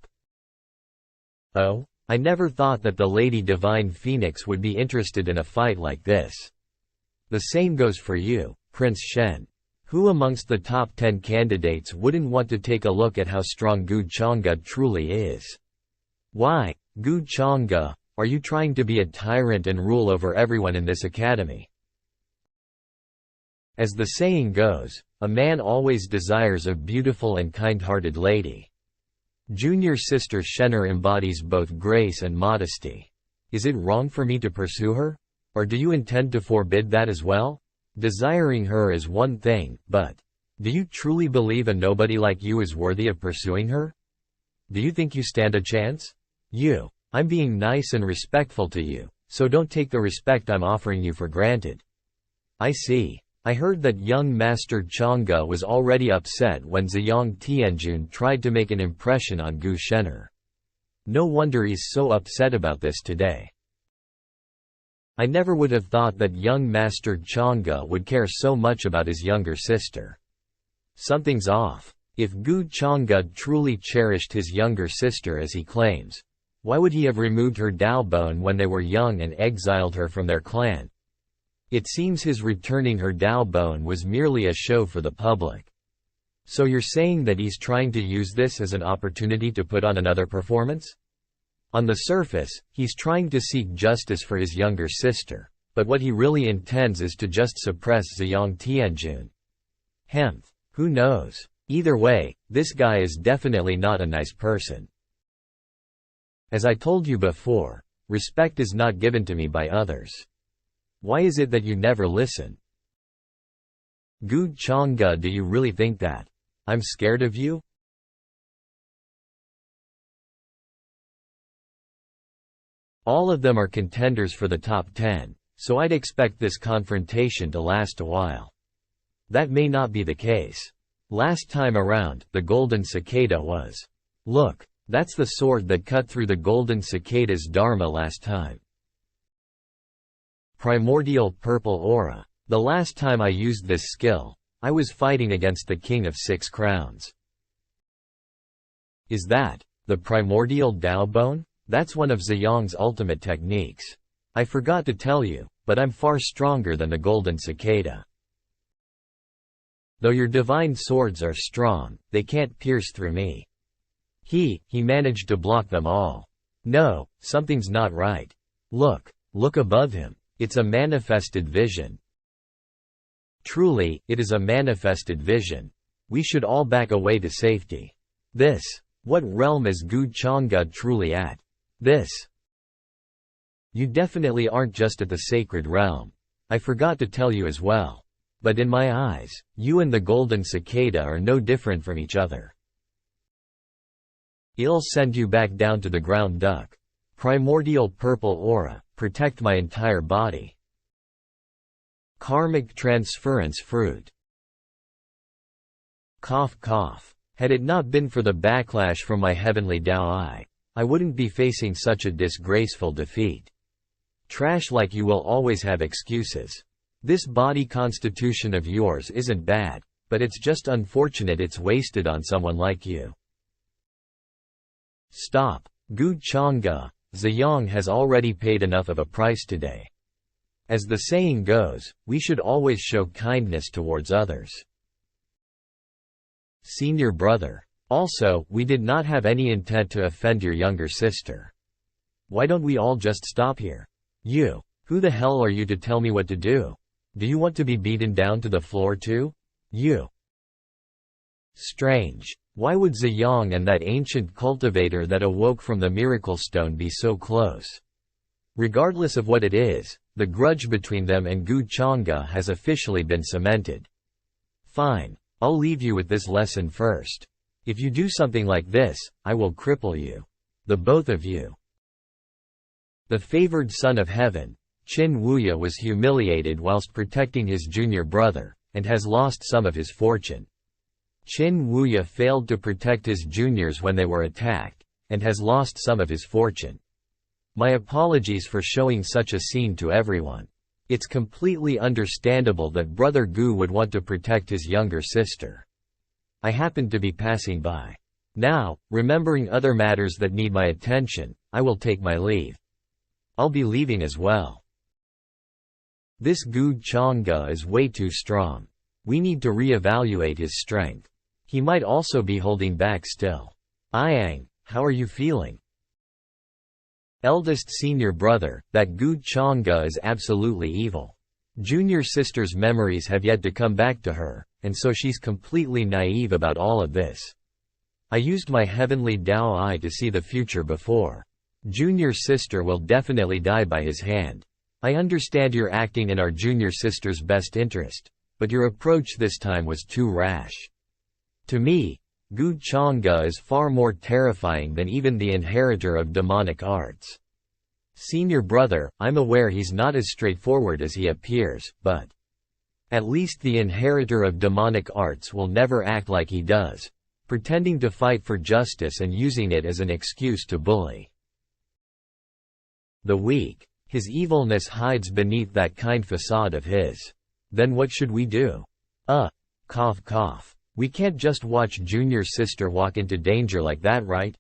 Speaker 1: Oh? I never thought that the Lady Divine Phoenix would be interested in a fight like this. The same goes for you, Prince Shen. Who amongst the top 10 candidates wouldn't want to take a look at how strong Gu Changge truly is? Why, Gu Changge, are you trying to be a tyrant and rule over everyone in this academy? As the saying goes, a man always desires a beautiful and kind-hearted lady. Junior sister Shenner embodies both grace and modesty. Is it wrong for me to pursue her? Or do you intend to forbid that as well? Desiring her is one thing, but do you truly believe a nobody like you is worthy of pursuing her? Do you think you stand a chance? I'm being nice and respectful to you, so don't take the respect I'm offering you for granted. I see. I heard that young Master Changge was already upset when Ziyang Tianjun tried to make an impression on Gu Shenner. No wonder he's so upset about this today. I never would have thought that young Master Changge would care so much about his younger sister. Something's off. If Gu Changge truly cherished his younger sister as he claims, why would he have removed her Daobone when they were young and exiled her from their clan? It seems his returning her Daobone was merely a show for the public. So you're saying that he's trying to use this as an opportunity to put on another performance? On the surface, he's trying to seek justice for his younger sister, but what he really intends is to just suppress Ziyang Tianjun. Who knows? Either way, this guy is definitely not a nice person. As I told you before, respect is not given to me by others. Why is it that you never listen? Gu Changge, do you really think that I'm scared of you? All of them are contenders for the top 10, so I'd expect this confrontation to last a while. That may not be the case. Last time around, the golden cicada was. Look, that's the sword that cut through the golden cicada's dharma last time. Primordial purple aura. The last time I used this skill, I was fighting against the King of Six Crowns. Is that the primordial Daobone? That's one of Ziyang's ultimate techniques. I forgot to tell you, but I'm far stronger than the golden cicada. Though your divine swords are strong, they can't pierce through me. He managed to block them all. No, something's not right. Look above him. It's a manifested vision. Truly, it is a manifested vision. We should all back away to safety. What realm is Gu Changge truly at? You definitely aren't just at the sacred realm. I forgot to tell you as well. But in my eyes, you and the golden cicada are no different from each other. I'll send you back down to the ground, duck. Primordial purple aura, protect my entire body. Karmic transference fruit. Cough cough. Had it not been for the backlash from my heavenly Dao I wouldn't be facing such a disgraceful defeat. Trash like you will always have excuses. This body constitution of yours isn't bad, but it's just unfortunate it's wasted on someone like you. Stop. Gu Changge, Ziyang has already paid enough of a price today. As the saying goes, we should always show kindness towards others. Senior brother. Also, we did not have any intent to offend your younger sister. Why don't we all just stop here? Who the hell are you to tell me what to do? Do you want to be beaten down to the floor too? Strange. Why would Ziyang and that ancient cultivator that awoke from the miracle stone be so close? Regardless of what it is, the grudge between them and Gu Changge has officially been cemented. Fine, I'll leave you with this lesson first. If you do something like this, I will cripple you. The both of you. The favored son of heaven, Qin Wuya, was humiliated whilst protecting his junior brother, and has lost some of his fortune. Qin Wuya failed to protect his juniors when they were attacked, and has lost some of his fortune. My apologies for showing such a scene to everyone. It's completely understandable that Brother Gu would want to protect his younger sister. I happened to be passing by. Now, remembering other matters that need my attention, I will take my leave. I'll be leaving as well. This Gu Chang'e is way too strong. We need to re-evaluate his strength. He might also be holding back still. Yang, how are you feeling? Eldest senior brother, that Gu Chang'e is absolutely evil. Junior sister's memories have yet to come back to her, and so she's completely naive about all of this. I used my heavenly Dao Eye to see the future before. Junior sister will definitely die by his hand. I understand you're acting in our junior sister's best interest, but your approach this time was too rash. To me, Gu Chang'e is far more terrifying than even the inheritor of demonic arts. Senior brother, I'm aware he's not as straightforward as he appears, but at least the inheritor of demonic arts will never act like he does, pretending to fight for justice and using it as an excuse to bully the weak. His evilness hides beneath that kind facade of his. Then what should we do? Cough cough. We can't just watch junior sister walk into danger like that, right?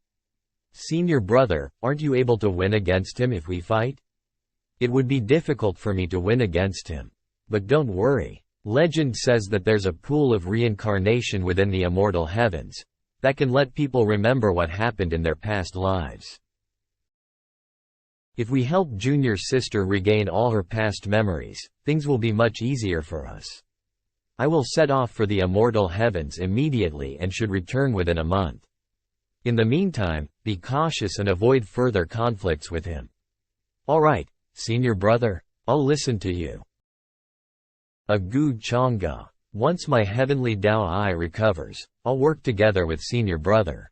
Speaker 1: Senior brother, aren't you able to win against him if we fight? It would be difficult for me to win against him. But don't worry. Legend says that there's a pool of reincarnation within the immortal heavens that can let people remember what happened in their past lives. If we help junior sister regain all her past memories, things will be much easier for us. I will set off for the immortal heavens immediately and should return within a month. In the meantime, be cautious and avoid further conflicts with him. Alright, senior brother, I'll listen to you. A Gu Chang'e. Once my heavenly Dao Eye recovers, I'll work together with senior brother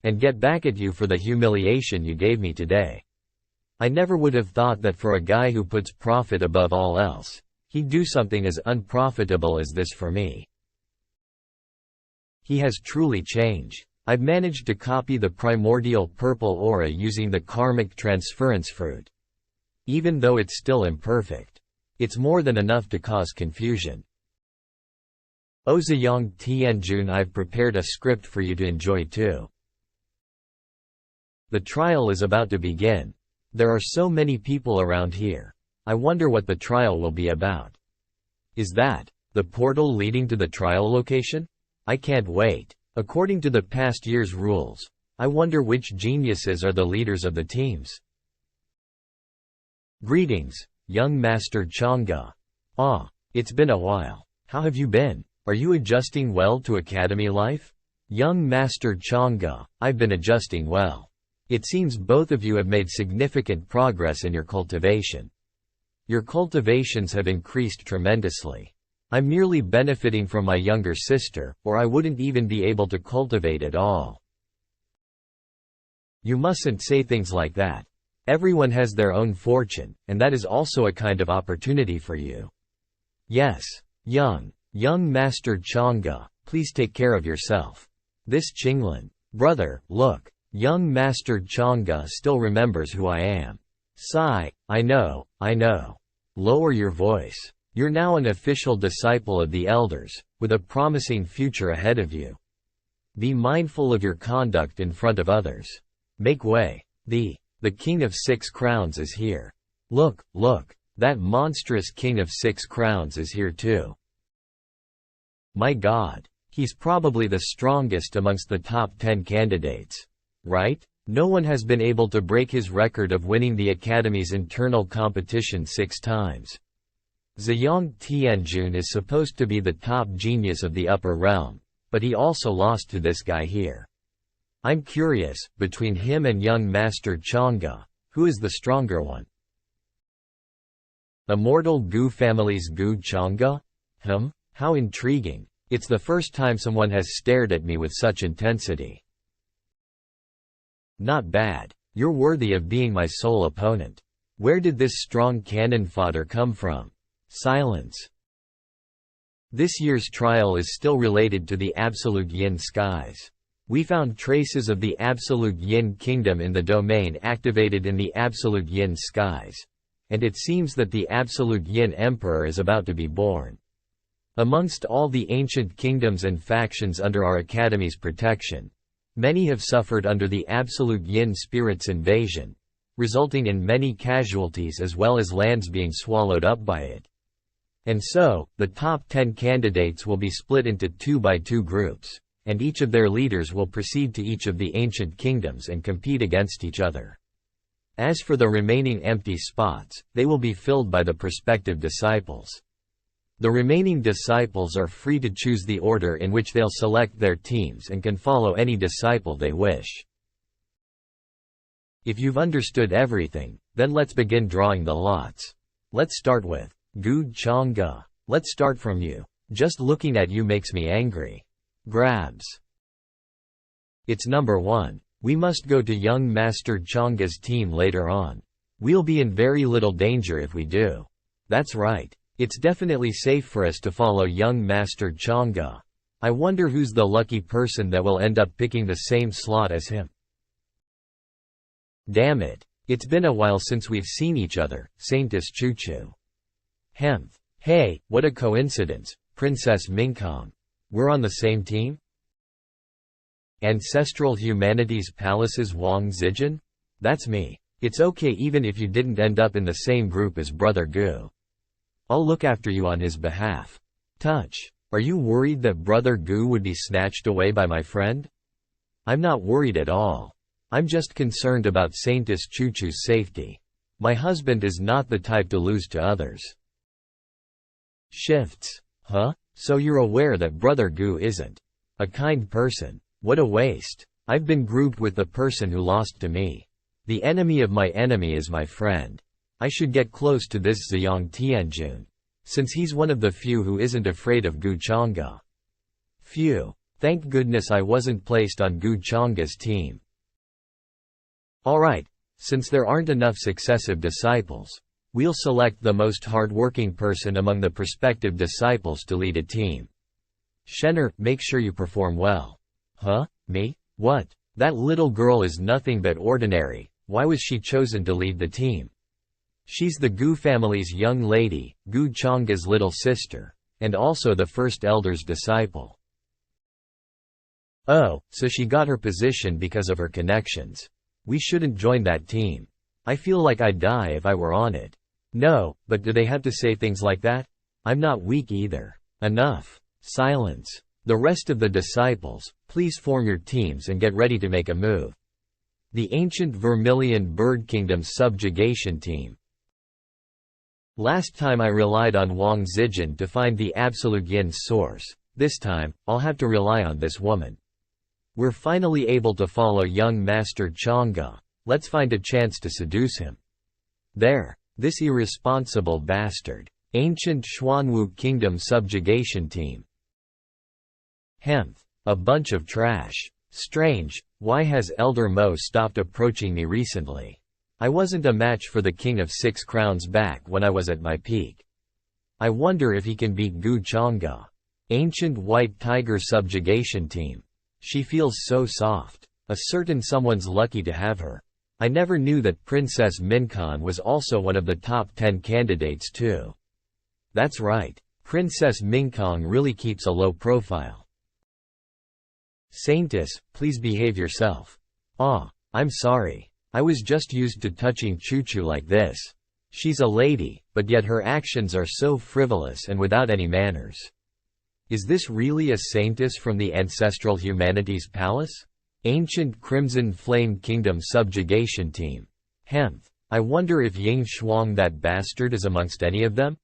Speaker 1: and get back at you for the humiliation you gave me today. I never would have thought that for a guy who puts profit above all else, he'd do something as unprofitable as this for me. He has truly changed. I've managed to copy the primordial purple aura using the karmic transference fruit. Even though it's still imperfect, it's more than enough to cause confusion. Ziyang Tianjun, I've prepared a script for you to enjoy too. The trial is about to begin. There are so many people around here. I wonder what the trial will be about. Is that the portal leading to the trial location? I can't wait. According to the past year's rules, I wonder which geniuses are the leaders of the teams. Greetings, young Master Chang'e. It's been a while. How have you been? Are you adjusting well to academy life? Young Master Chang'e, I've been adjusting well. It seems both of you have made significant progress in your cultivation. Your cultivations have increased tremendously. I'm merely benefiting from my younger sister, or I wouldn't even be able to cultivate at all. You mustn't say things like that. Everyone has their own fortune, and that is also a kind of opportunity for you. Yes, young Master Chang'e, please take care of yourself. This Qinglin. Brother, look. Young Master Chang'e still remembers who I am. Sigh, I know. Lower your voice. You're now an official disciple of the elders, with a promising future ahead of you. Be mindful of your conduct in front of others. Make way. The King of Six Crowns is here. Look, that monstrous King of Six Crowns is here too. My God, he's probably the strongest amongst the top 10 candidates. Right? No one has been able to break his record of winning the Academy's internal competition 6 times. Ziyang Tianjun is supposed to be the top genius of the upper realm, but he also lost to this guy here. I'm curious, between him and young Master Chang'e, who is the stronger one? Immortal Gu family's Gu Chang'e? How intriguing. It's the first time someone has stared at me with such intensity. Not bad. You're worthy of being my sole opponent. Where did this strong cannon fodder come from? Silence. This year's trial is still related to the Absolute Yin skies. We found traces of the Absolute Yin kingdom in the domain activated in the Absolute Yin skies, and it seems that the Absolute Yin Emperor is about to be born. Amongst all the ancient kingdoms and factions under our Academy's protection, many have suffered under the absolute Yin spirit's invasion, resulting in many casualties as well as lands being swallowed up by it. And so, the top 10 candidates will be split into 2-by-2 groups, and each of their leaders will proceed to each of the ancient kingdoms and compete against each other. As for the remaining empty spots, they will be filled by the prospective disciples. The remaining disciples are free to choose the order in which they'll select their teams and can follow any disciple they wish. If you've understood everything, then let's begin drawing the lots. Let's start with Gu Chang'e. Let's start from you. Just looking at you makes me angry. Grabs. It's number 1. We must go to young Master Chang'e's team later on. We'll be in very little danger if we do. That's right. It's definitely safe for us to follow young Master Chang'e. I wonder who's the lucky person that will end up picking the same slot as him. Damn it. It's been a while since we've seen each other, Saintess Chuchu. Hemph. Hey, what a coincidence, Princess Mingkong. We're on the same team? Ancestral Humanities Palace's Wang Zijin? That's me. It's okay even if you didn't end up in the same group as Brother Gu. I'll look after you on his behalf. Touch. Are you worried that Brother Gu would be snatched away by my friend? I'm not worried at all. I'm just concerned about Saintess Chuchu's safety. My husband is not the type to lose to others. Shifts. Huh? So you're aware that Brother Gu isn't a kind person. What a waste. I've been grouped with the person who lost to me. The enemy of my enemy is my friend. I should get close to this Ziyang Tianjun, since he's one of the few who isn't afraid of Gu Chang'e. Phew. Thank goodness I wasn't placed on Gu Chang'e's team. Alright, since there aren't enough successive disciples, we'll select the most hard-working person among the prospective disciples to lead a team. Shenner, make sure you perform well. Huh? Me? What? That little girl is nothing but ordinary. Why was she chosen to lead the team? She's the Gu family's young lady, Gu Chang'e's little sister, and also the first elder's disciple. Oh, so she got her position because of her connections. We shouldn't join that team. I feel like I'd die if I were on it. No, but do they have to say things like that? I'm not weak either. Enough. Silence. The rest of the disciples, please form your teams and get ready to make a move. The ancient Vermilion Bird Kingdom's subjugation team. Last time I relied on Wang Zijin to find the absolute Yin source. This time, I'll have to rely on this woman. We're finally able to follow young Master Chang'e. Let's find a chance to seduce him. There. This irresponsible bastard. Ancient Xuanwu Kingdom subjugation team. Hemph. A bunch of trash. Strange, why has Elder Mo stopped approaching me recently? I wasn't a match for the King of 6 Crowns back when I was at my peak. I wonder if he can beat Gu Chang'e. Ancient White Tiger subjugation team. She feels so soft. A certain someone's lucky to have her. I never knew that Princess Minkon was also one of the top 10 candidates too. That's right. Princess Minkong really keeps a low profile. Saintess, please behave yourself. Ah, I'm sorry. I was just used to touching Chuchu like this. She's a lady, but yet her actions are so frivolous and without any manners. Is this really a saintess from the Ancestral Humanities Palace? Ancient Crimson Flame Kingdom subjugation team. Hemph. I wonder if Ying Shuang that bastard is amongst any of them?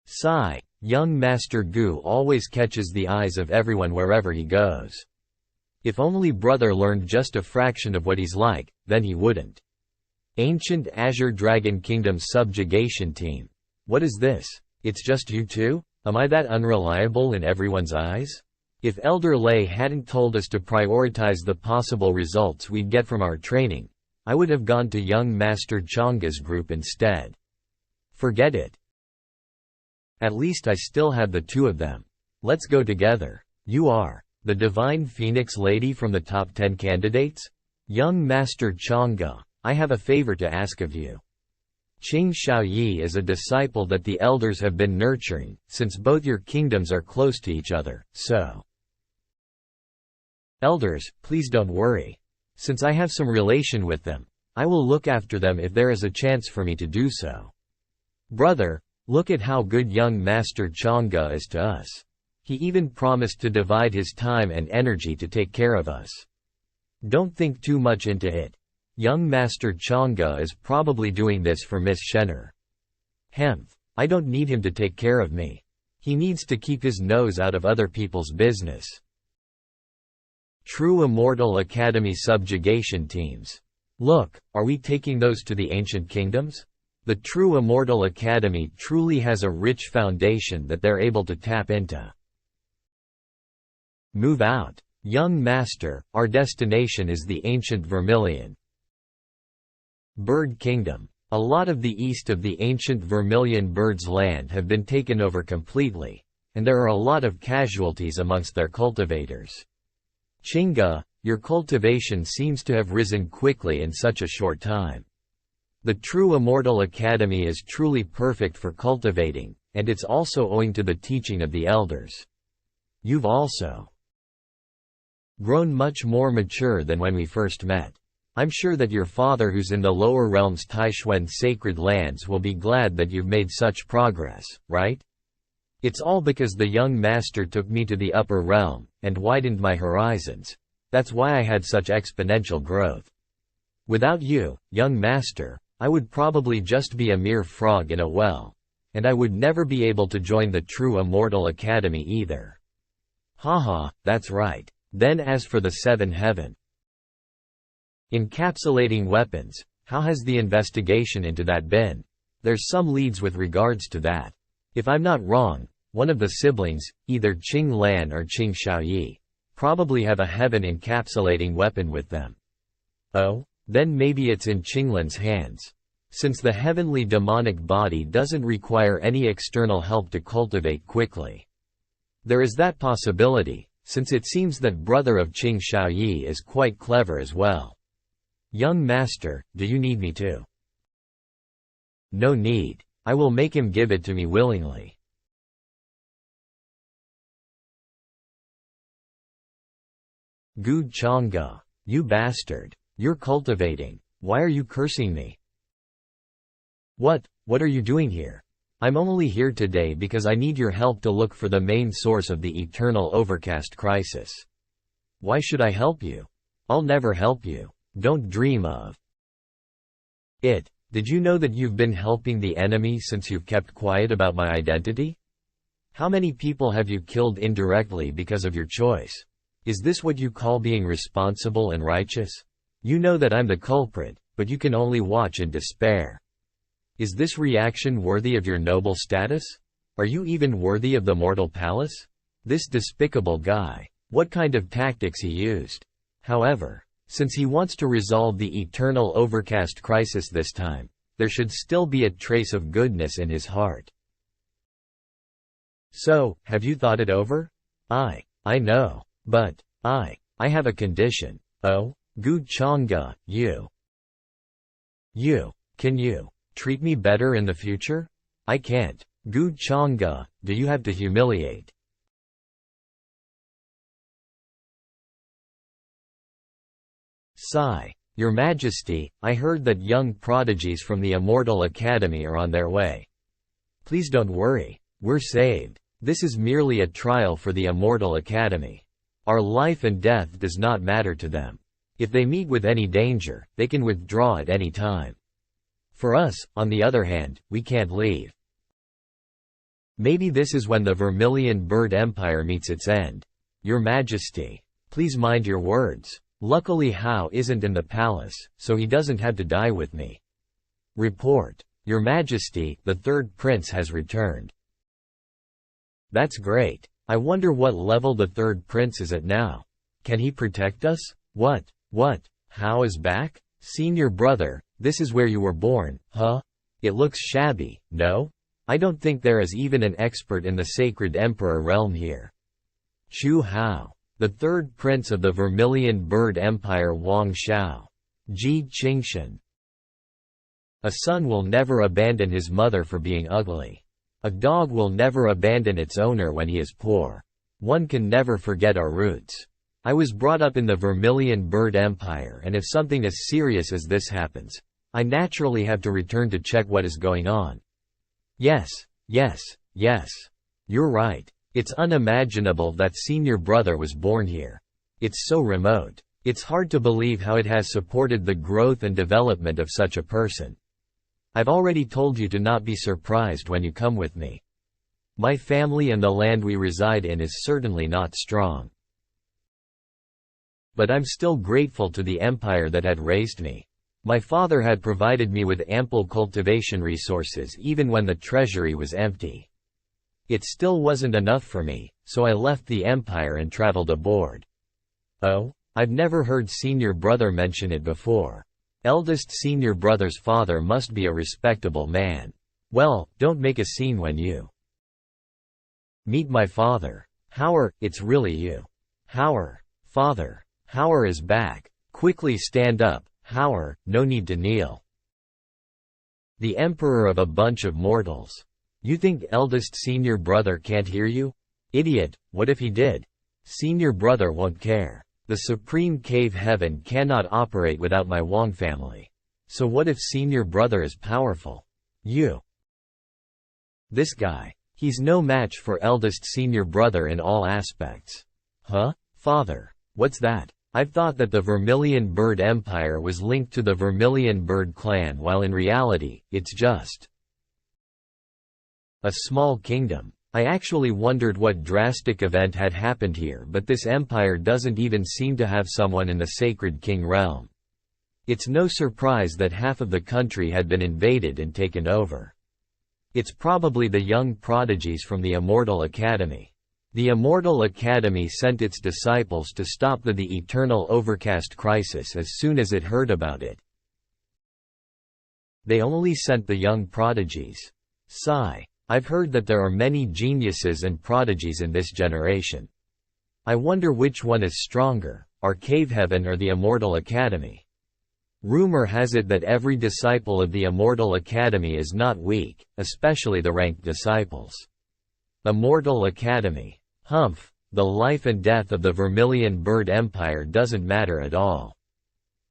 Speaker 1: Sigh. Young Master Gu always catches the eyes of everyone wherever he goes. If only brother learned just a fraction of what he's like, then he wouldn't. Ancient Azure Dragon Kingdom subjugation team. What is this? It's just you two? Am I that unreliable in everyone's eyes? If Elder Lei hadn't told us to prioritize the possible results we'd get from our training, I would have gone to young Master Chang'e's group instead. Forget it. At least I still have the two of them. Let's go together. You are the Divine Phoenix Lady from the top 10 candidates? Young Master Chang'e, I have a favor to ask of you. Qing Shaoyi is a disciple that the elders have been nurturing, since both your kingdoms are close to each other, so. Elders, please don't worry. Since I have some relation with them, I will look after them if there is a chance for me to do so. Brother, look at how good young Master Chang'e is to us. He even promised to divide his time and energy to take care of us. Don't think too much into it. Young Master Chang'e is probably doing this for Miss Shenner. Hemph, I don't need him to take care of me. He needs to keep his nose out of other people's business. True Immortal Academy subjugation teams. Look, are we taking those to the ancient kingdoms? The True Immortal Academy truly has a rich foundation that they're able to tap into. Move out. Young Master, our destination is the ancient Vermilion Bird Kingdom. A lot of the east of the ancient Vermilion Bird's land have been taken over completely, and there are a lot of casualties amongst their cultivators. Qing'e, your cultivation seems to have risen quickly in such a short time. The True Immortal Academy is truly perfect for cultivating, and it's also owing to the teaching of the elders. You've also grown much more mature than when we first met. I'm sure that your father, who's in the lower realms Taishuan sacred lands, will be glad that you've made such progress, right? It's all because the young master took me to the upper realm, and widened my horizons. That's why I had such exponential growth. Without you, young master, I would probably just be a mere frog in a well. And I would never be able to join the True Immortal Academy either. Haha, that's right. Then as for the seven heaven encapsulating weapons, how has the investigation into that been? There's some leads with regards to that. If I'm not wrong, one of the siblings, either Qing Lan or Qing Shaoyi, probably have a heaven encapsulating weapon with them. Oh? Then maybe it's in Qinglan's hands. Since the heavenly demonic body doesn't require any external help to cultivate quickly. There is that possibility, since it seems that brother of Qing Shaoyi is quite clever as well. Young master, do you need me to? No need. I will make him give it to me willingly. Gu Chang'e, you bastard. You're cultivating. Why are you cursing me? What are you doing here? I'm only here today because I need your help to look for the main source of the eternal overcast crisis. Why should I help you? I'll never help you. Don't dream of it. Did you know that you've been helping the enemy since you've kept quiet about my identity? How many people have you killed indirectly because of your choice? Is this what you call being responsible and righteous? You know that I'm the culprit, but you can only watch in despair. Is this reaction worthy of your noble status? Are you even worthy of the mortal palace? This despicable guy. What kind of tactics he used. However, since he wants to resolve the eternal overcast crisis this time, there should still be a trace of goodness in his heart. So, have you thought it over? I know. But, I have a condition. Oh? Gu Chang'e, can you treat me better in the future? I can't. Gu Chang'e, do you have to humiliate? Sigh. Your Majesty, I heard that young prodigies from the Immortal Academy are on their way. Please don't worry. We're saved. This is merely a trial for the Immortal Academy. Our life and death does not matter to them. If they meet with any danger, they can withdraw at any time. For us, on the other hand, we can't leave. Maybe this is when the Vermilion Bird Empire meets its end. Your Majesty, please mind your words. Luckily Hao isn't in the palace, so he doesn't have to die with me. Report. Your Majesty, the third prince has returned. That's great. I wonder what level the third prince is at now. Can he protect us? What? Hao is back? Senior brother, this is where you were born, huh? It looks shabby, no? I don't think there is even an expert in the sacred emperor realm here. Chu Hao, the third prince of the Vermilion Bird Empire Wang Shao. Ji Qingshan. A son will never abandon his mother for being ugly. A dog will never abandon its owner when he is poor. One can never forget our roots. I was brought up in the Vermilion Bird Empire, and if something as serious as this happens, I naturally have to return to check what is going on. Yes, yes, yes. You're right. It's unimaginable that senior brother was born here. It's so remote. It's hard to believe how it has supported the growth and development of such a person. I've already told you to not be surprised when you come with me. My family and the land we reside in is certainly not strong. But I'm still grateful to the empire that had raised me. My father had provided me with ample cultivation resources even when the treasury was empty. It still wasn't enough for me, so I left the empire and traveled abroad. Oh? I've never heard senior brother mention it before. Eldest senior brother's father must be a respectable man. Well, don't make a scene when you meet my father. Howard, it's really you. Howard. Father. Howard is back. Quickly stand up, Howard, no need to kneel. The emperor of a bunch of mortals. You think eldest senior brother can't hear you? Idiot, what if he did? Senior brother won't care. The supreme cave heaven cannot operate without my Wong family. So what if senior brother is powerful? This guy. He's no match for eldest senior brother in all aspects. Huh? Father. What's that? I've thought that the Vermilion Bird Empire was linked to the Vermilion Bird clan, while in reality, it's just a small kingdom. I actually wondered what drastic event had happened here, but this empire doesn't even seem to have someone in the Sacred King realm. It's no surprise that half of the country had been invaded and taken over. It's probably the young prodigies from the Immortal Academy. The Immortal Academy sent its disciples to stop the eternal overcast crisis as soon as it heard about it. They only sent the young prodigies. Sigh. I've heard that there are many geniuses and prodigies in this generation. I wonder which one is stronger, our cave heaven or the Immortal Academy. Rumor has it that every disciple of the Immortal Academy is not weak, especially the ranked disciples. Immortal Academy. Humph, the life and death of the Vermilion Bird Empire doesn't matter at all.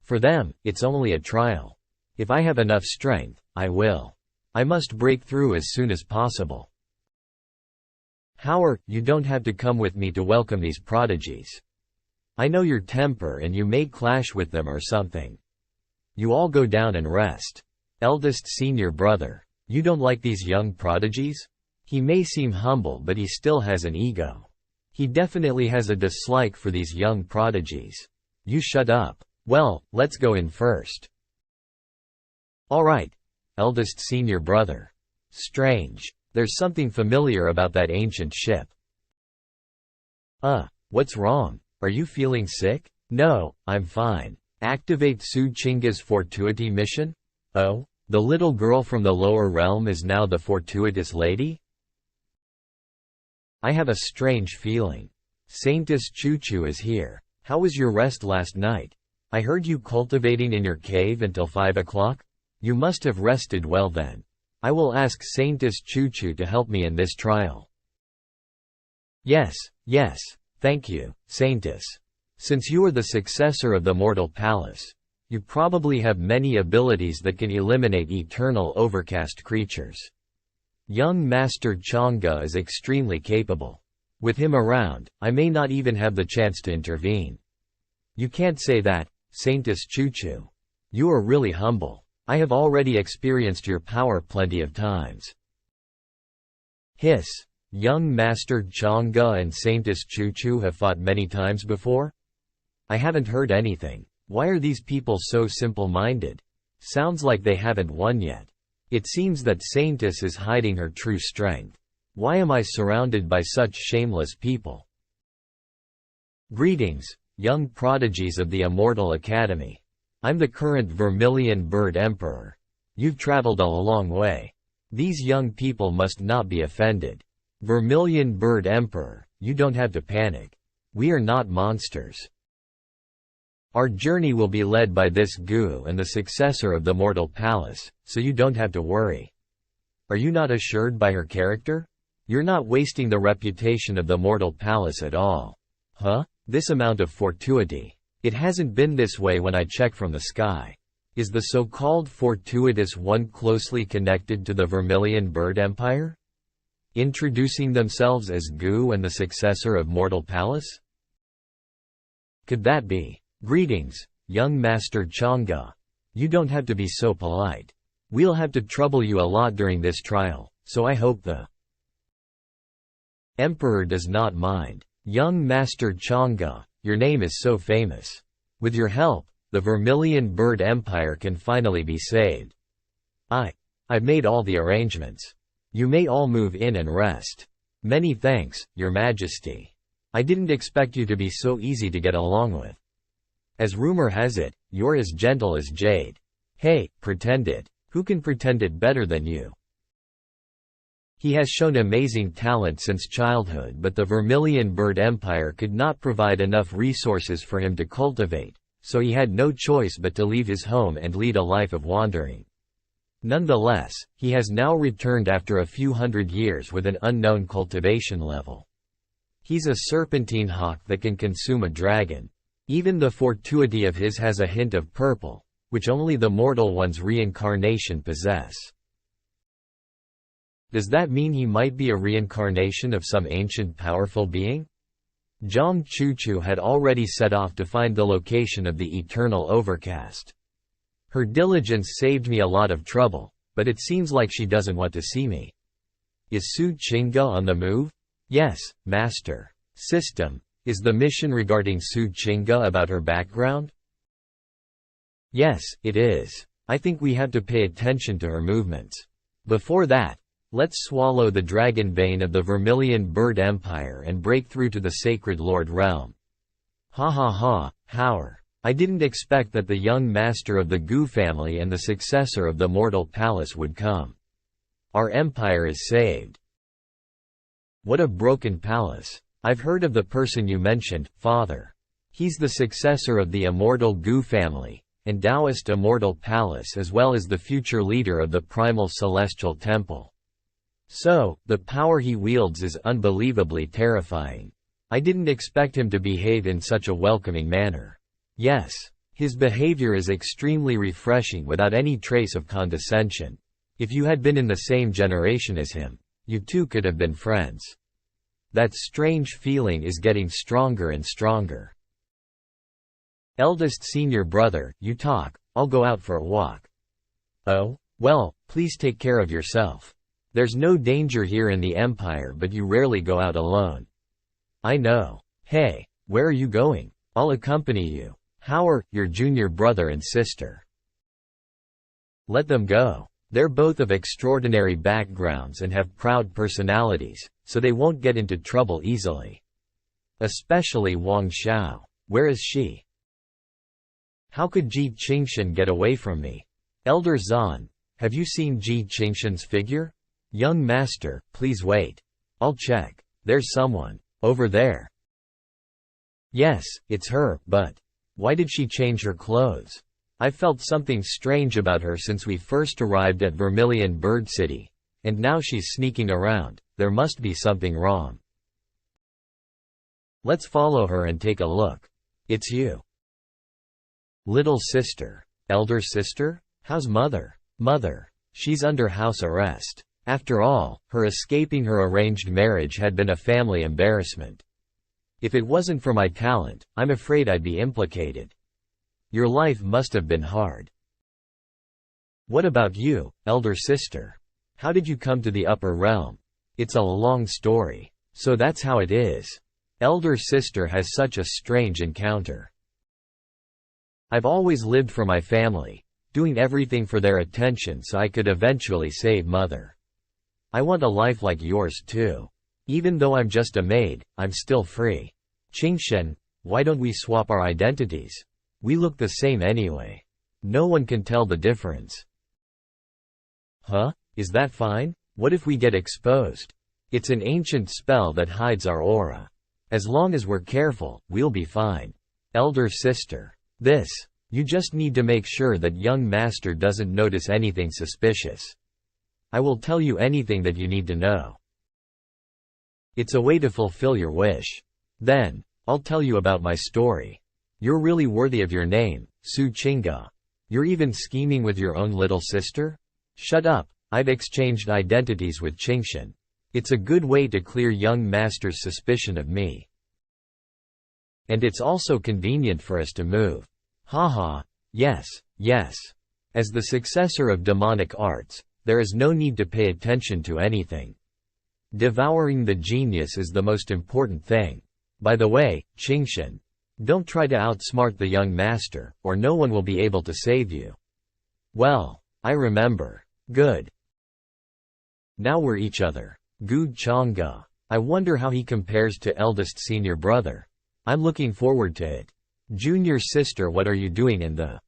Speaker 1: For them, it's only a trial. If I have enough strength, I will. I must break through as soon as possible. Howard, you don't have to come with me to welcome these prodigies. I know your temper and you may clash with them or something. You all go down and rest. Eldest senior brother, you don't like these young prodigies? He may seem humble, but he still has an ego. He definitely has a dislike for these young prodigies. You shut up. Well, let's go in first. All right. Eldest senior brother. Strange. There's something familiar about that ancient ship. What's wrong? Are you feeling sick? No, I'm fine. Activate Su Chinga's fortuity mission? Oh, the little girl from the lower realm is now the fortuitous lady? I have a strange feeling. Saintess Chuchu is here. How was your rest last night? I heard you cultivating in your cave until 5 o'clock? You must have rested well then. I will ask Saintess Chuchu to help me in this trial. Yes, thank you, Saintess. Since you are the successor of the Mortal Palace, you probably have many abilities that can eliminate eternal overcast creatures. Young Master Chang'e is extremely capable. With him around, I may not even have the chance to intervene. You can't say that, Saintess Chuchu. You are really humble. I have already experienced your power plenty of times. Hiss. Young Master Chang'e and Saintess Chuchu have fought many times before? I haven't heard anything. Why are these people so simple-minded? Sounds like they haven't won yet. It seems that Saintess is hiding her true strength. Why am I surrounded by such shameless people? Greetings, young prodigies of the Immortal Academy. I'm the current Vermilion Bird Emperor. You've traveled a long way. These young people must not be offended. Vermilion Bird Emperor, you don't have to panic. We are not monsters. Our journey will be led by this Gu and the successor of the Mortal Palace, so you don't have to worry. Are you not assured by her character? You're not wasting the reputation of the Mortal Palace at all. Huh? This amount of fortuity. It hasn't been this way when I check from the sky. Is the so-called fortuitous one closely connected to the Vermilion Bird Empire? Introducing themselves as Gu and the successor of Mortal Palace? Could that be? Greetings, young Master Chang'e. You don't have to be so polite. We'll have to trouble you a lot during this trial, so I hope the Emperor does not mind. Young Master Chang'e, your name is so famous. With your help, the Vermilion Bird Empire can finally be saved. I've made all the arrangements. You may all move in and rest. Many thanks, Your Majesty. I didn't expect you to be so easy to get along with. As rumor has it, you're as gentle as jade. Hey, pretend it. Who can pretend it better than you? He has shown amazing talent since childhood, but the Vermilion Bird Empire could not provide enough resources for him to cultivate, so he had no choice but to leave his home and lead a life of wandering. Nonetheless, he has now returned after a few hundred years with an unknown cultivation level. He's a serpentine hawk that can consume a dragon. Even the fortuity of his has a hint of purple, which only the mortal one's reincarnation possess. Does that mean he might be a reincarnation of some ancient powerful being? Zhang Chuchu had already set off to find the location of the eternal overcast. Her diligence saved me a lot of trouble, but it seems like she doesn't want to see me. Is Su Qingge on the move? Yes, Master. System, is the mission regarding Su Qingge about her background? Yes, it is. I think we have to pay attention to her movements. Before that, let's swallow the dragon bane of the Vermilion Bird Empire and break through to the Sacred Lord Realm. Ha ha ha, Howard. I didn't expect that the young master of the Gu family and the successor of the Mortal Palace would come. Our empire is saved. What a broken palace. I've heard of the person you mentioned, Father. He's the successor of the immortal Gu family, and Taoist Immortal Palace, as well as the future leader of the Primal Celestial Temple. So, the power he wields is unbelievably terrifying. I didn't expect him to behave in such a welcoming manner. Yes, his behavior is extremely refreshing without any trace of condescension. If you had been in the same generation as him, you two could have been friends. That strange feeling is getting stronger and stronger. Eldest senior brother, you talk, I'll go out for a walk. Oh, well, please take care of yourself. There's no danger here in the Empire, but you rarely go out alone. I know. Hey, where are you going? I'll accompany you. How are your junior brother and sister? Let them go. They're both of extraordinary backgrounds and have proud personalities, so they won't get into trouble easily. Especially Wang Xiao. Where is she? How could Ji Qingshan get away from me? Elder Zan, have you seen Ji Qingshan's figure? Young master, please wait. I'll check. There's someone over there. Yes, it's her, but why did she change her clothes? I've felt something strange about her since we first arrived at Vermilion Bird City, and now she's sneaking around. There must be something wrong. Let's follow her and take a look. It's you. Little sister. Elder sister? How's mother? Mother. She's under house arrest. After all, her escaping her arranged marriage had been a family embarrassment. If it wasn't for my talent, I'm afraid I'd be implicated. Your life must have been hard. What about you, elder sister? How did you come to the upper realm? It's a long story. So that's how it is. Elder sister has such a strange encounter. I've always lived for my family, doing everything for their attention so I could eventually save mother. I want a life like yours too. Even though I'm just a maid, I'm still free. Qingshan, why don't we swap our identities? We look the same anyway. No one can tell the difference. Huh? Is that fine? What if we get exposed? It's an ancient spell that hides our aura. As long as we're careful, we'll be fine. Elder sister, This. You just need to make sure that young master doesn't notice anything suspicious. I will tell you anything that you need to know. It's a way to fulfill your wish. Then, I'll tell you about my story. You're really worthy of your name, Su Chinga. You're even scheming with your own little sister? Shut up, I've exchanged identities with Qingshan. It's a good way to clear young master's suspicion of me. And it's also convenient for us to move. Haha, yes, yes. As the successor of demonic arts, there is no need to pay attention to anything. Devouring the genius is the most important thing. By the way, Qingshan, don't try to outsmart the young master, or no one will be able to save you. Well, I remember. Good. Now we're each other. Gu Chang'e. I wonder how he compares to eldest senior brother. I'm looking forward to it. Junior sister, what are you doing in the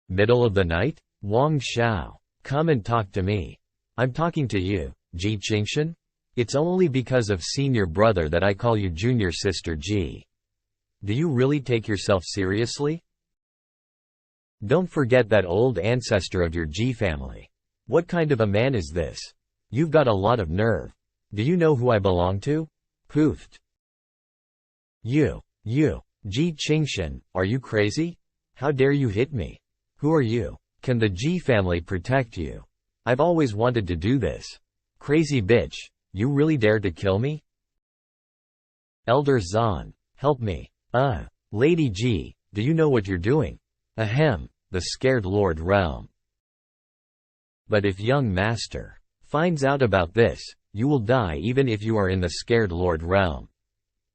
Speaker 1: middle of the night? Wang Xiao. Come and talk to me. I'm talking to you, Ji Qingshan? It's only because of senior brother that I call you junior sister Ji. Do you really take yourself seriously? Don't forget that old ancestor of your Ji family. What kind of a man is this? You've got a lot of nerve. Do you know who I belong to? Poofed. You, Ji Qingshan, are you crazy? How dare you hit me? Who are you? Can the Ji family protect you? I've always wanted to do this. Crazy bitch, you really dare to kill me? Elder Zan, help me. Lady Ji, do you know what you're doing? Ahem, the scared Lord Realm. But if young master finds out about this, you will die even if you are in the scared Lord Realm.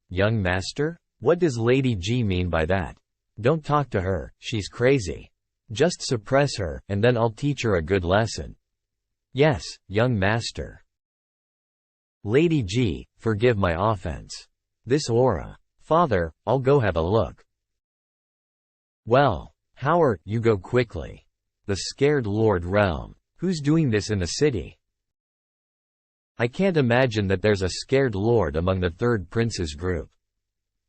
Speaker 1: Young master? What does Lady Ji mean by that? Don't talk to her, she's crazy. Just suppress her, and then I'll teach her a good lesson. Yes, young master. Lady Ji, forgive my offense. This aura. Father, I'll go have a look. Well, Howard, you go quickly. The scared Lord Realm. Who's doing this in the city? I can't imagine that there's a scared lord among the third prince's group.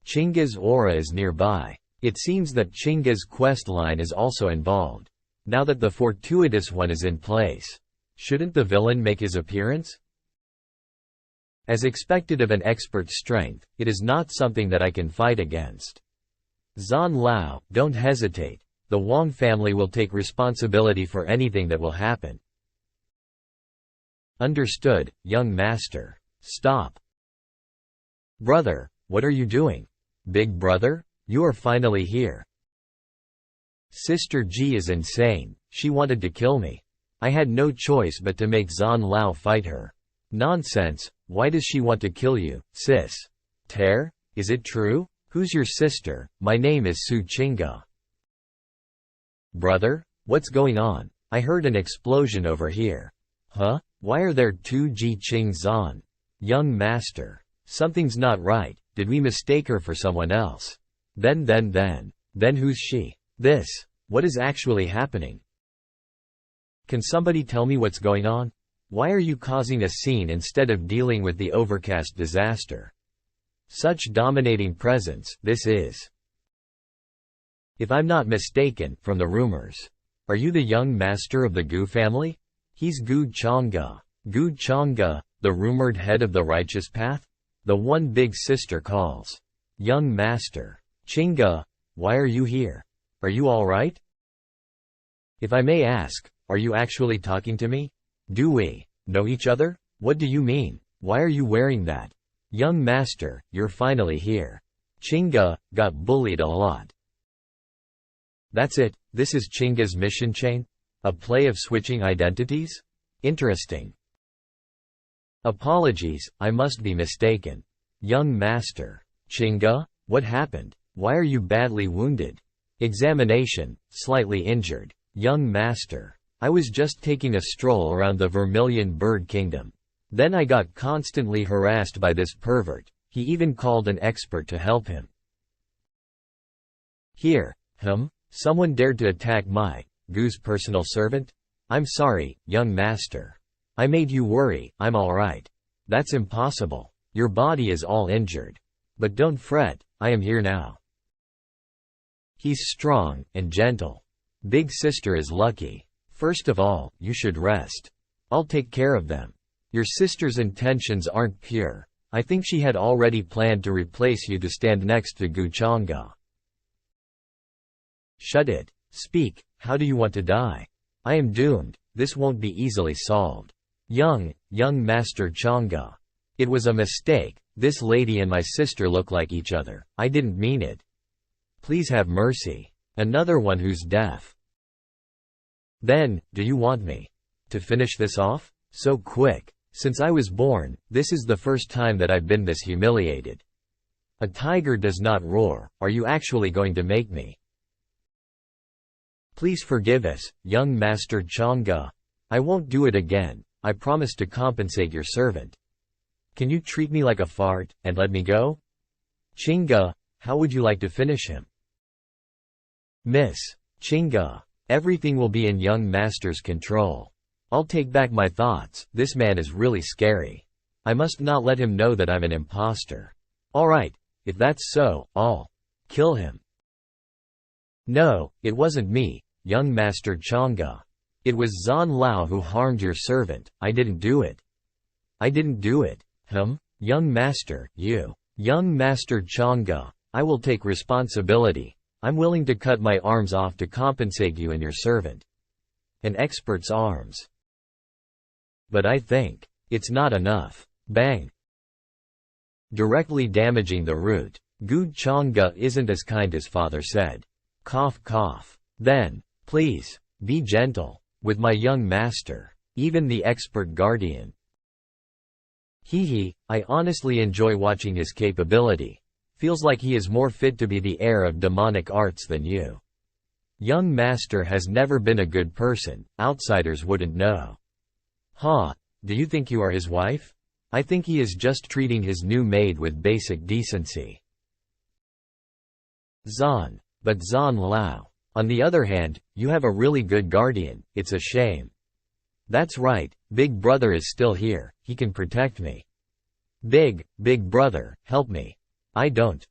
Speaker 1: Chinga's aura is nearby. It seems that Chinga's quest line is also involved. Now that the fortuitous one is in place, shouldn't the villain make his appearance? As expected of an expert strength, it is not something that I can fight against. Zan Lao, don't hesitate. The Wang family will take responsibility for anything that will happen. Understood, young master. Stop. Brother, what are you doing? Big brother, you are finally here. Sister Ji is insane, she wanted to kill me. I had no choice but to make Zan Lao fight her. Nonsense, why does she want to kill you, sis? Tear? Is it true? Who's your sister? My name is Su Chinga. Brother, what's going on? I heard an explosion over here. Huh? Why are there two Ji Qing Zan? Young master. Something's not right, did we mistake her for someone else? Then who's she? This. What is actually happening? Can somebody tell me what's going on? Why are you causing a scene instead of dealing with the overcast disaster? Such dominating presence, this is. If I'm not mistaken, from the rumors. Are you the young master of the Gu family? He's Gu Chang'e. Gu Chang'e, the rumored head of the righteous path? The one big sister calls. Young master. Chinga, why are you here? Are you alright? If I may ask, are you actually talking to me? Do we know each other? What do you mean? Why are you wearing that? Young master, you're finally here. Chinga got bullied a lot. That's it, this is Chinga's mission chain? A play of switching identities? Interesting. Apologies, I must be mistaken. Young master. Chinga, what happened? Why are you badly wounded? Examination, slightly injured. Young master. I was just taking a stroll around the Vermilion Bird Kingdom. Then I got constantly harassed by this pervert. He even called an expert to help him. Here, someone dared to attack my Gu's personal servant? I'm sorry, young master. I made you worry, I'm alright. That's impossible. Your body is all injured. But don't fret, I am here now. He's strong and gentle. Big sister is lucky. First of all, you should rest. I'll take care of them. Your sister's intentions aren't pure. I think she had already planned to replace you to stand next to Guchanga. Shut it. Speak, how do you want to die? I am doomed, this won't be easily solved. Young Master Changa. It was a mistake, this lady and my sister look like each other, I didn't mean it. Please have mercy. Another one who's deaf. Then, do you want me to finish this off? So quick. Since I was born, this is the first time that I've been this humiliated. A tiger does not roar, are you actually going to make me? Please forgive us, young Master Changa. I won't do it again, I promise to compensate your servant. Can you treat me like a fart, and let me go? Chinga, how would you like to finish him? Miss Chinga, everything will be in young Master's control. I'll take back my thoughts, this man is really scary. I must not let him know that I'm an imposter. Alright, if that's so, I'll kill him. No, it wasn't me, young Master Changa. It was Zan Lao who harmed your servant, I didn't do it. I didn't do it. Young Master, you. Young Master Changa, I will take responsibility. I'm willing to cut my arms off to compensate you and your servant. An expert's arms. But I think it's not enough. Bang. Directly damaging the root. Gu Changa isn't as kind as father said. Cough cough. Then, please, be gentle with my young master, even the expert guardian. Hee, I honestly enjoy watching his capability. Feels like he is more fit to be the heir of demonic arts than you. Young master has never been a good person, outsiders wouldn't know. Huh, do you think you are his wife? I think he is just treating his new maid with basic decency. Zan. But Zan Lao. On the other hand, you have a really good guardian, it's a shame. That's right, Big Brother is still here, he can protect me. Big Brother, help me. I don't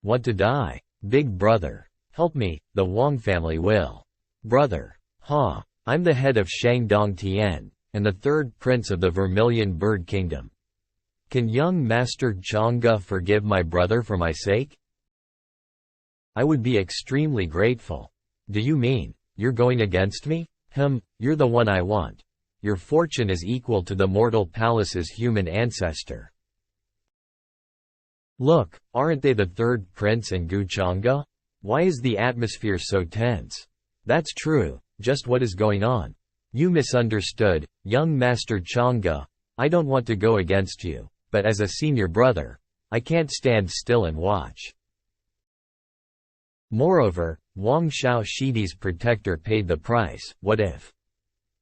Speaker 1: want to die. Big Brother, help me, the Wang family will. Brother. I'm the head of Shangdong Tian, and the third prince of the Vermilion Bird Kingdom. Can young Master Changa forgive my brother for my sake? I would be extremely grateful. Do you mean, you're going against me? You're the one I want. Your fortune is equal to the mortal palace's human ancestor. Look, aren't they the third prince and Guchanga? Why is the atmosphere so tense? That's true, just what is going on? You misunderstood, young Master Changa. I don't want to go against you, but as a senior brother, I can't stand still and watch. Moreover, Wang Xiao Shidi's protector paid the price, what if?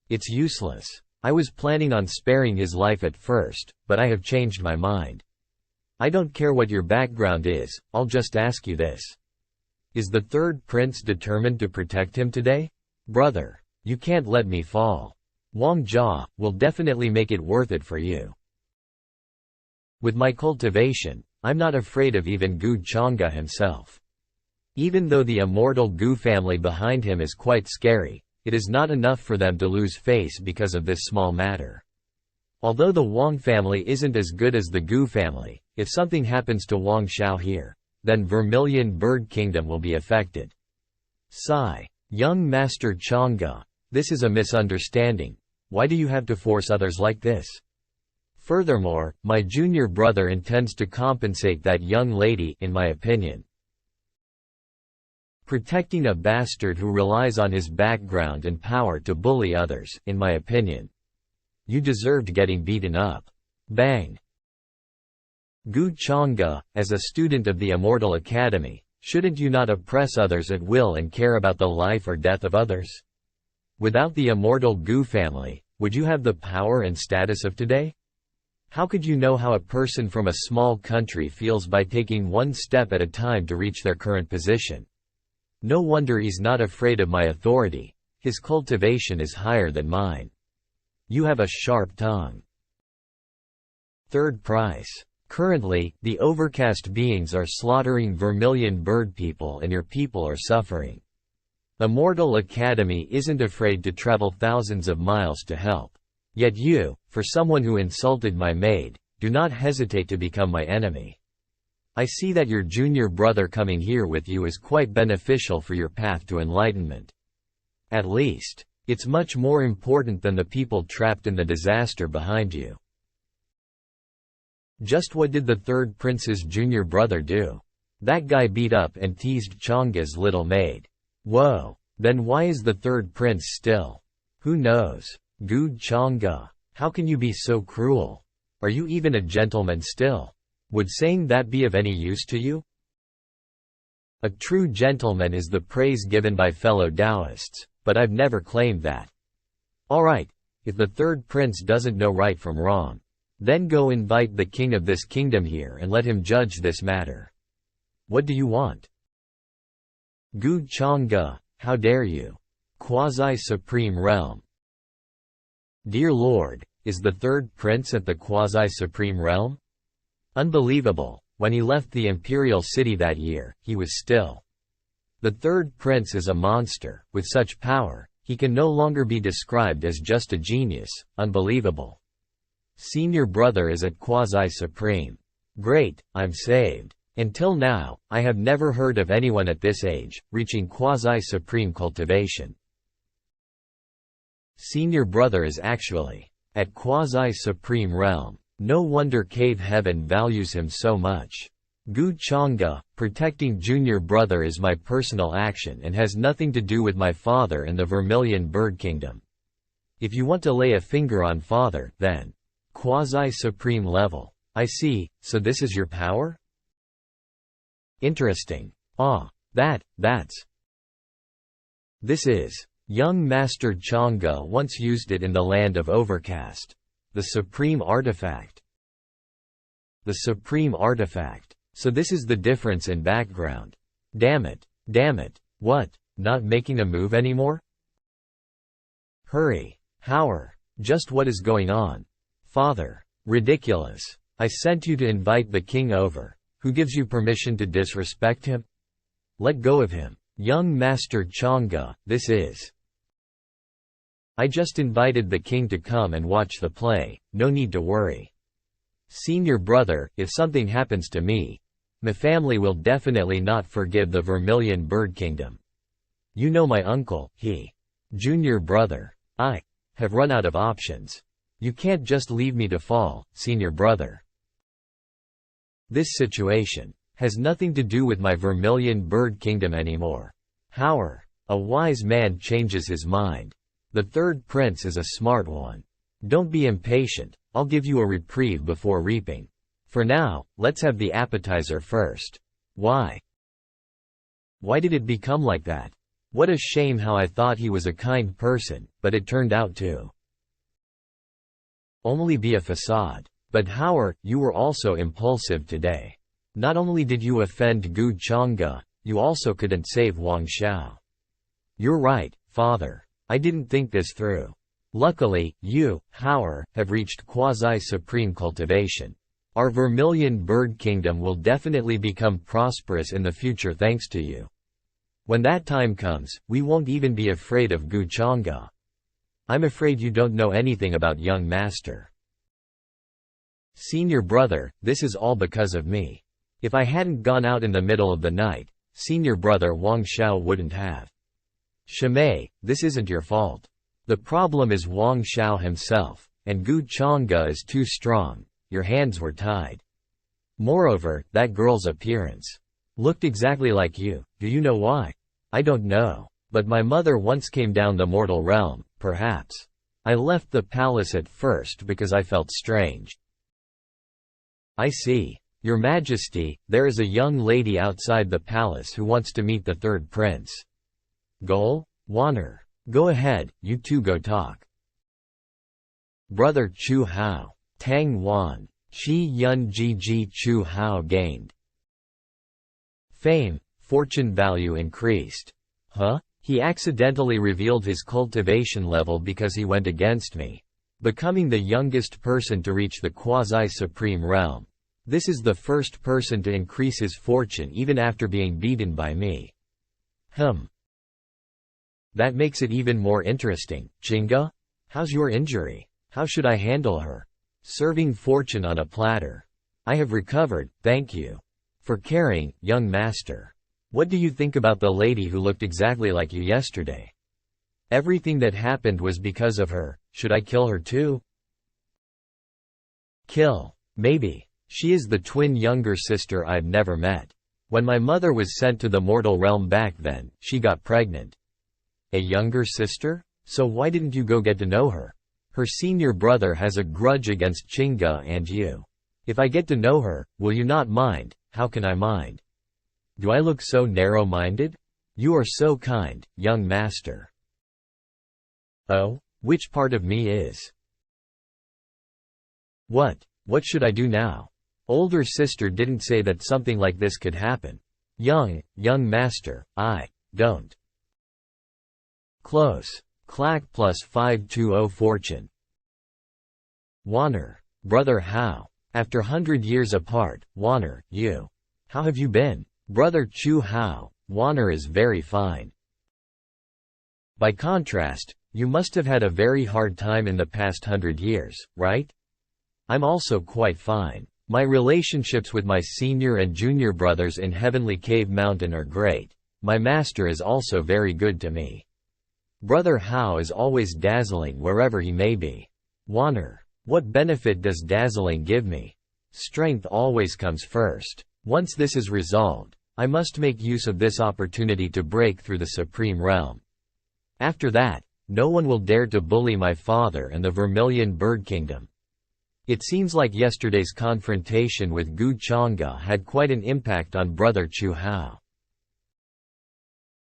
Speaker 1: It's useless. I was planning on sparing his life at first, but I have changed my mind. I don't care what your background is, I'll just ask you this. Is the third prince determined to protect him today? Brother, you can't let me fall. Wang Jia will definitely make it worth it for you. With my cultivation, I'm not afraid of even Gu Changa himself. Even though the immortal Gu family behind him is quite scary, it is not enough for them to lose face because of this small matter. Although the Wang family isn't as good as the Gu family, if something happens to Wang Xiao here, then Vermilion Bird Kingdom will be affected. Sigh. Young Master Changa, this is a misunderstanding. Why do you have to force others like this? Furthermore, my junior brother intends to compensate that young lady, in my opinion. Protecting a bastard who relies on his background and power to bully others, in my opinion. You deserved getting beaten up. Bang. Gu Changa, as a student of the Immortal Academy, shouldn't you not oppress others at will and care about the life or death of others? Without the immortal Gu family, would you have the power and status of today? How could you know how a person from a small country feels by taking one step at a time to reach their current position? No wonder he's not afraid of my authority. His cultivation is higher than mine. You have a sharp tongue. Third prize. Currently, the overcast beings are slaughtering vermilion bird people and your people are suffering. Immortal Academy isn't afraid to travel thousands of miles to help. Yet you, for someone who insulted my maid, do not hesitate to become my enemy. I see that your junior brother coming here with you is quite beneficial for your path to enlightenment. At least, it's much more important than the people trapped in the disaster behind you. Just what did the third prince's junior brother do? That guy beat up and teased Chang'e's little maid. Whoa, then why is the third prince still? Who knows? Good Chang'e, how can you be so cruel? Are you even a gentleman still? Would saying that be of any use to you? A true gentleman is the praise given by fellow Taoists, but I've never claimed that. Alright, if the third prince doesn't know right from wrong, then go invite the king of this kingdom here and let him judge this matter. What do you want? Good Chang'e, how dare you? Quasi-Supreme Realm. Dear Lord, is the third prince at the Quasi-Supreme Realm? Unbelievable, when he left the imperial city that year, he was still. The third prince is a monster, with such power, he can no longer be described as just a genius. Unbelievable. Senior brother is at Quasi-Supreme. Great, I'm saved. Until now, I have never heard of anyone at this age, reaching Quasi-Supreme cultivation. Senior brother is actually at Quasi-Supreme Realm. No wonder Cave Heaven values him so much. Gu Chang'e, protecting junior brother is my personal action and has nothing to do with my father and the Vermilion Bird Kingdom. If you want to lay a finger on father, then Quasi-Supreme level. I see, so this is your power? Interesting. That's. This is. Young Master Chang'e once used it in the land of Overcast. The Supreme Artifact. The Supreme Artifact. So this is the difference in background. Damn it. What, not making a move anymore? Hurry. Howard. Just what is going on? Father. Ridiculous. I sent you to invite the king over. Who gives you permission to disrespect him? Let go of him. Young Master Chang'e, this is. I just invited the king to come and watch the play, no need to worry. Senior brother, if something happens to me, my family will definitely not forgive the Vermilion Bird Kingdom. You know my uncle, he. Junior brother. I have run out of options. You can't just leave me to fall, senior brother. This situation has nothing to do with my Vermilion Bird Kingdom anymore. Howard, a wise man changes his mind. The third prince is a smart one. Don't be impatient, I'll give you a reprieve before reaping. For now, let's have the appetizer first. Why? Why did it become like that? What a shame how I thought he was a kind person, but it turned out to only be a facade. But Howard, you were also impulsive today. Not only did you offend Gu Chang'e, you also couldn't save Wang Xiao. You're right, father. I didn't think this through. Luckily, you, Howard, have reached quasi-supreme cultivation. Our Vermilion Bird Kingdom will definitely become prosperous in the future thanks to you. When that time comes, we won't even be afraid of Gu Chang'e. I'm afraid you don't know anything about young master. Senior brother, this is all because of me. If I hadn't gone out in the middle of the night, senior brother Wang Xiao wouldn't have. Shimei, this isn't your fault. The problem is Wang Xiao himself, and Gu Chang'e is too strong, your hands were tied. Moreover, that girl's appearance looked exactly like you. Do you know why? I don't know. But my mother once came down the mortal realm, perhaps. I left the palace at first because I felt strange. I see. Your Majesty, there is a young lady outside the palace who wants to meet the third prince. Gol? Wanner. Go ahead, you two go talk. Brother Chu Hao. Tang Wan. Shi Yun Ji Chu Hao gained fame, fortune value increased. Huh? He accidentally revealed his cultivation level because he went against me, becoming the youngest person to reach the quasi-supreme realm. This is the first person to increase his fortune even after being beaten by me. That makes it even more interesting. Chinga? How's your injury? How should I handle her? Serving fortune on a platter. I have recovered, thank you. For caring, young master. What do you think about the lady who looked exactly like you yesterday? Everything that happened was because of her. Should I kill her too? Kill. Maybe. She is the twin younger sister I've never met. When my mother was sent to the mortal realm back then, she got pregnant. A younger sister? So why didn't you go get to know her? Her senior brother has a grudge against Chinga and you. If I get to know her, will you not mind? How can I mind? Do I look so narrow-minded? You are so kind, young master. Oh? Which part of me is? What should I do now? Older sister didn't say that something like this could happen. Young master, I don't. Close. Clack plus 520 fortune. Wanner. Brother how? After 100 years apart, Wanner, you. How have you been? Brother Chu how? Wanner is very fine. By contrast, you must have had a very hard time in the past 100 years, right? I'm also quite fine. My relationships with my senior and junior brothers in Heavenly Cave Mountain are great. My master is also very good to me. Brother Hao is always dazzling wherever he may be. Wanner. What benefit does dazzling give me? Strength always comes first. Once this is resolved, I must make use of this opportunity to break through the Supreme Realm. After that, no one will dare to bully my father and the Vermilion Bird Kingdom. It seems like yesterday's confrontation with Gu Chang'e had quite an impact on Brother Chu Hao.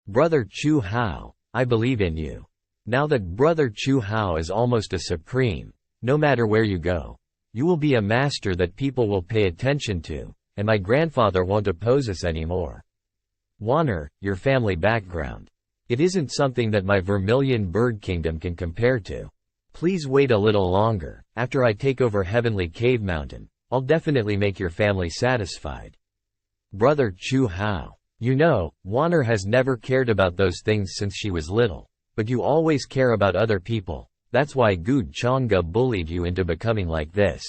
Speaker 1: Brother Chu Hao, I believe in you. Now that Brother Chu Hao is almost a supreme, no matter where you go, you will be a master that people will pay attention to, and my grandfather won't oppose us anymore. Wanner, your family background. It isn't something that my Vermilion Bird Kingdom can compare to. Please wait a little longer. After I take over Heavenly Cave Mountain, I'll definitely make your family satisfied. Brother Chu Hao. You know, Wanner has never cared about those things since she was little. But you always care about other people. That's why Gu Chang'e bullied you into becoming like this.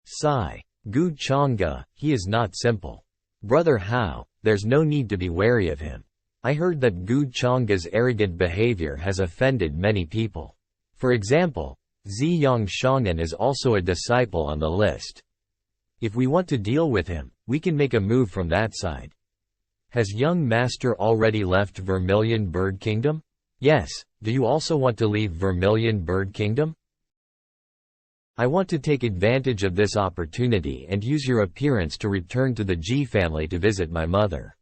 Speaker 1: Sigh. Gu Chang'e, he is not simple. Brother Hao, there's no need to be wary of him. I heard that Gu Chang'e's arrogant behavior has offended many people. For example, Ziyang Shang'an is also a disciple on the list. If we want to deal with him, we can make a move from that side. Has young master already left Vermilion Bird Kingdom? Yes. Do you also want to leave Vermilion Bird Kingdom? I want to take advantage of this opportunity and use your appearance to return to the Ji family to visit my mother.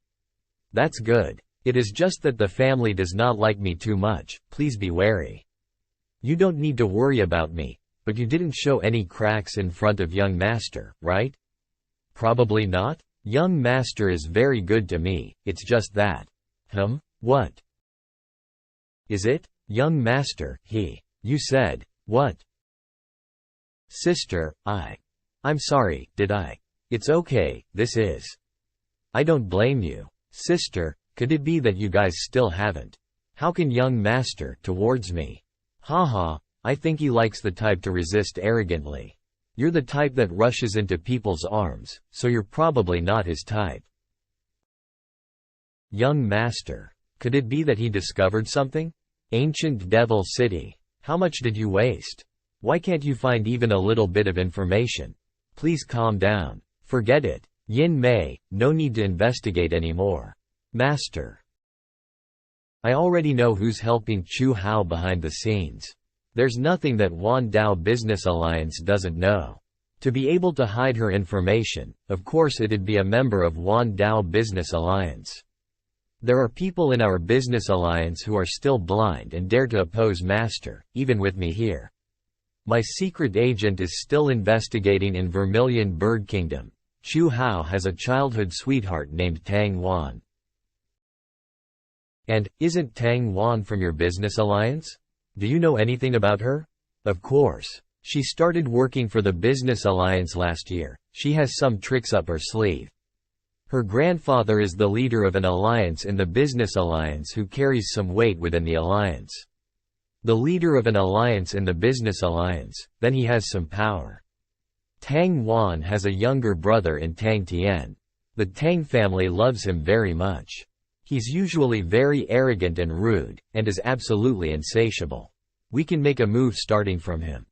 Speaker 1: That's good. It is just that the family does not like me too much. Please be wary. You don't need to worry about me, but you didn't show any cracks in front of young master, right? Probably not. Young master is very good to me, it's just that. What? Is it? Young master, you said, what? Sister, I'm sorry, did I? It's okay, this is. I don't blame you. Sister, could it be that you guys still haven't? How can young master towards me? Haha, I think he likes the type to resist arrogantly. You're the type that rushes into people's arms, so you're probably not his type. Young master, could it be that he discovered something? Ancient Devil City. How much did you waste? Why can't you find even a little bit of information? Please calm down. Forget it. Yin Mei, no need to investigate anymore. Master. I already know who's helping Chu Hao behind the scenes. There's nothing that Wan Dao Business Alliance doesn't know. To be able to hide her information, of course it'd be a member of Wan Dao Business Alliance. There are people in our business alliance who are still blind and dare to oppose Master, even with me here. My secret agent is still investigating in Vermilion Bird Kingdom. Chu Hao has a childhood sweetheart named Tang Wan. And, isn't Tang Wan from your business alliance? Do you know anything about her? Of course. She started working for the Business Alliance last year. She has some tricks up her sleeve. Her grandfather is the leader of an alliance in the Business Alliance who carries some weight within the alliance. The leader of an alliance in the Business Alliance, then he has some power. Tang Wan has a younger brother in Tang Tian. The Tang family loves him very much. He's usually very arrogant and rude, and is absolutely insatiable. We can make a move starting from him.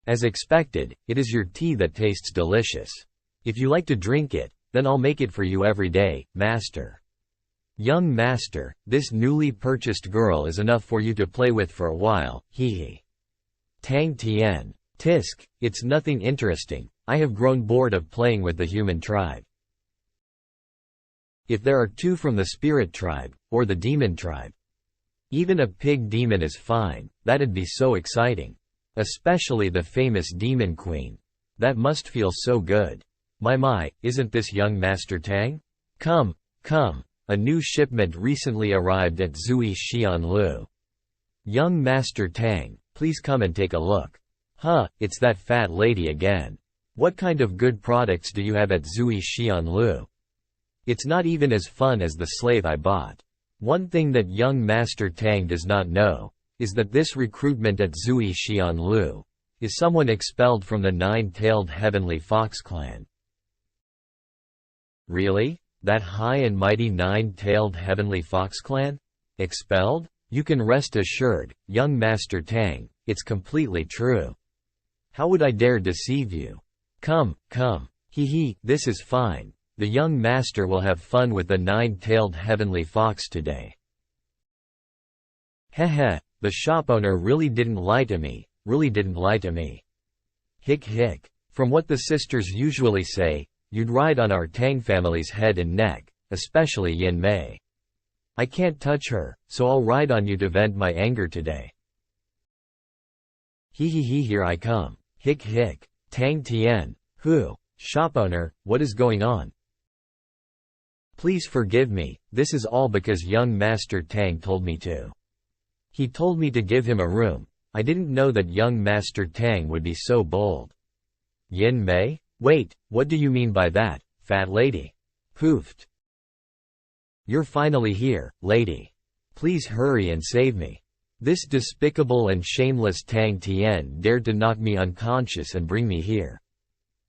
Speaker 1: As expected, it is your tea that tastes delicious. If you like to drink it, then I'll make it for you every day, master. Young master, this newly purchased girl is enough for you to play with for a while, hee. Tang Tian. Tisk, it's nothing interesting. I have grown bored of playing with the human tribe. If there are two from the spirit tribe, or the demon tribe. Even a pig demon is fine, that'd be so exciting. Especially the famous demon queen. That must feel so good. My, isn't this young Master Tang? Come. A new shipment recently arrived at Zui Xianlu. Young Master Tang, please come and take a look. Huh, it's that fat lady again. What kind of good products do you have at Zui Xianlu? It's not even as fun as the slave I bought. One thing that young Master Tang does not know is that this recruitment at Zui Xianlu is someone expelled from the nine-tailed heavenly fox clan. Really? That high and mighty nine-tailed heavenly fox clan? Expelled? You can rest assured, young Master Tang, it's completely true. How would I dare deceive you? Come. Hee, this is fine. The young master will have fun with the nine-tailed heavenly fox today. Heh, the shop owner really didn't lie to me. Hick. From what the sisters usually say, you'd ride on our Tang family's head and neck, especially Yin Mei. I can't touch her, so I'll ride on you to vent my anger today. Hee, here I come. Hick. Tang Tian. Who? Shop owner, what is going on? Please forgive me, this is all because young Master Tang told me to. He told me to give him a room. I didn't know that young Master Tang would be so bold. Yin Mei? Wait, what do you mean by that, fat lady? Poofed. You're finally here, lady. Please hurry and save me. This despicable and shameless Tang Tian dared to knock me unconscious and bring me here.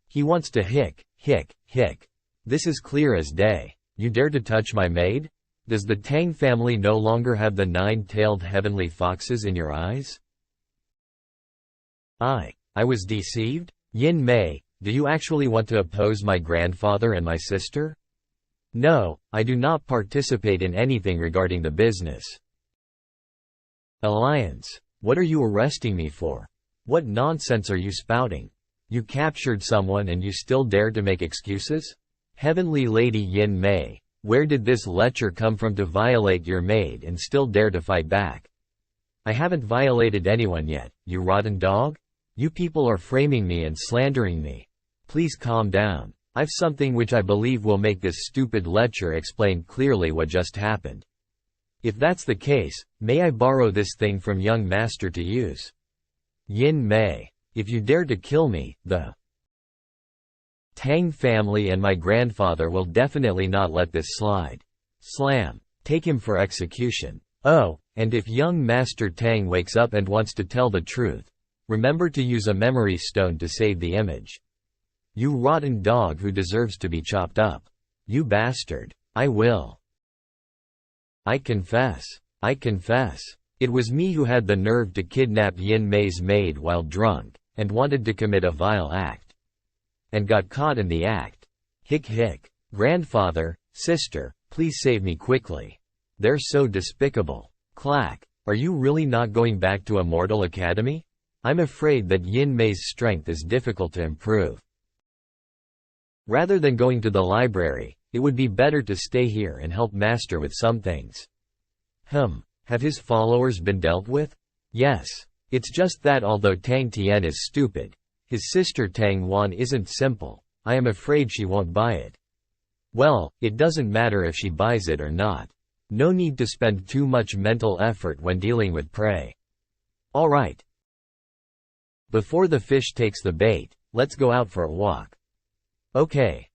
Speaker 1: He wants to hick. This is clear as day. You dare to touch my maid? Does the Tang family no longer have the nine-tailed heavenly foxes in your eyes? I was deceived? Yin Mei, do you actually want to oppose my grandfather and my sister? No, I do not participate in anything regarding the business alliance. What are you arresting me for? What nonsense are you spouting? You captured someone and you still dare to make excuses? Heavenly Lady Yin Mei, where did this lecher come from to violate your maid and still dare to fight back? I haven't violated anyone yet, you rotten dog. You people are framing me and slandering me. Please calm down. I've something which I believe will make this stupid lecher explain clearly what just happened. If that's the case, may I borrow this thing from young master to use? Yin Mei, if you dare to kill me, the Tang family and my grandfather will definitely not let this slide. Slam. Take him for execution. Oh, and if young Master Tang wakes up and wants to tell the truth, remember to use a memory stone to save the image. You rotten dog who deserves to be chopped up. You bastard. I will. I confess. It was me who had the nerve to kidnap Yin Mei's maid while drunk, and wanted to commit a vile act. And got caught in the act. Hick. Grandfather, sister, please save me quickly. They're so despicable. Clack. Are you really not going back to Immortal Academy? I'm afraid that Yin Mei's strength is difficult to improve. Rather than going to the library, it would be better to stay here and help Master with some things. Have his followers been dealt with? Yes. It's just that although Tang Tian is stupid, his sister Tang Wan isn't simple. I am afraid she won't buy it. Well, it doesn't matter if she buys it or not. No need to spend too much mental effort when dealing with prey. Alright. Before the fish takes the bait, let's go out for a walk. Okay.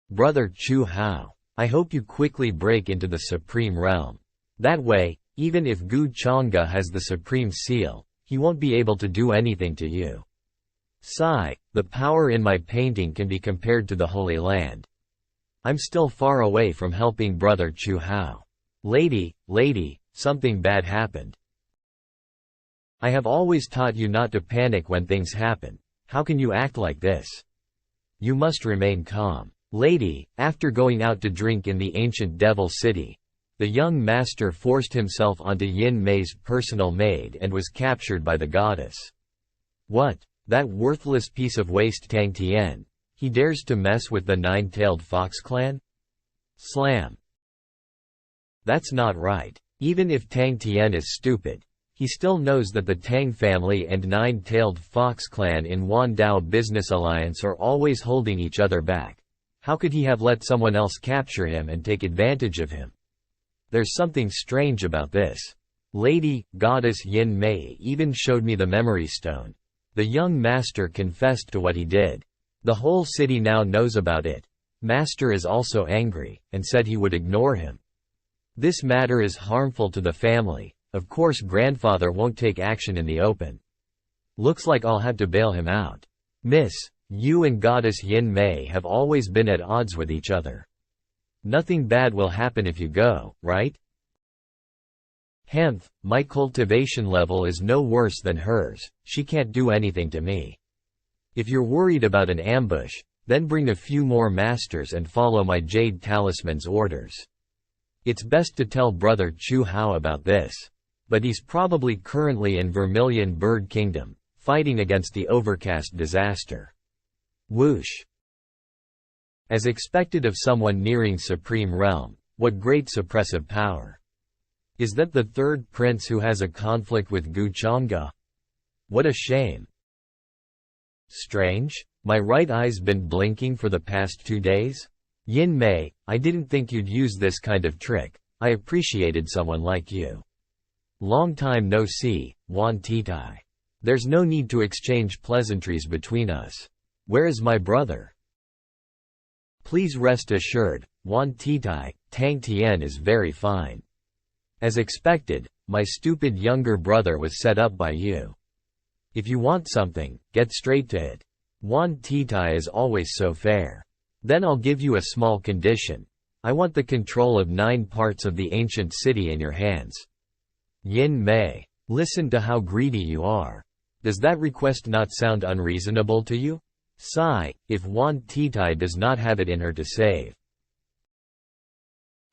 Speaker 1: Brother Chu Hao, I hope you quickly break into the Supreme Realm. That way, even if Gu Chang'e has the Supreme Seal, he won't be able to do anything to you. Sigh, the power in my painting can be compared to the Holy Land. I'm still far away from helping Brother Chu Hao. Lady, something bad happened. I have always taught you not to panic when things happen. How can you act like this? You must remain calm. Lady, after going out to drink in the ancient Devil City, the young master forced himself onto Yin Mei's personal maid and was captured by the goddess. What? That worthless piece of waste Tang Tian. He dares to mess with the nine-tailed fox clan? Slam. That's not right. Even if Tang Tian is stupid, he still knows that the Tang family and nine-tailed fox clan in Wandao business alliance are always holding each other back. How could he have let someone else capture him and take advantage of him? There's something strange about this. Lady, goddess Yin Mei even showed me the memory stone. The young master confessed to what he did. The whole city now knows about it. Master is also angry, and said he would ignore him. This matter is harmful to the family. Of course grandfather won't take action in the open. Looks like I'll have to bail him out. Miss, you and goddess Yin Mei have always been at odds with each other. Nothing bad will happen if you go, right? Hemph, my cultivation level is no worse than hers, she can't do anything to me. If you're worried about an ambush, then bring a few more masters and follow my Jade Talisman's orders. It's best to tell Brother Chu Hao about this. But he's probably currently in Vermilion Bird Kingdom, fighting against the Overcast disaster. Whoosh. As expected of someone nearing Supreme Realm, what great suppressive power. Is that the third prince who has a conflict with Gu Chang'e? What a shame. Strange, my right eye's been blinking for the past 2 days? Yin Mei, I didn't think you'd use this kind of trick. I appreciated someone like you. Long time no see, Wan Titai. There's no need to exchange pleasantries between us. Where is my brother? Please rest assured, Wan Titai, Tang Tian is very fine. As expected, my stupid younger brother was set up by you. If you want something, get straight to it. Wan Titai is always so fair. Then I'll give you a small condition. I want the control of 9 parts of the ancient city in your hands. Yin Mei, listen to how greedy you are. Does that request not sound unreasonable to you? Sigh, if Wan Titai does not have it in her to save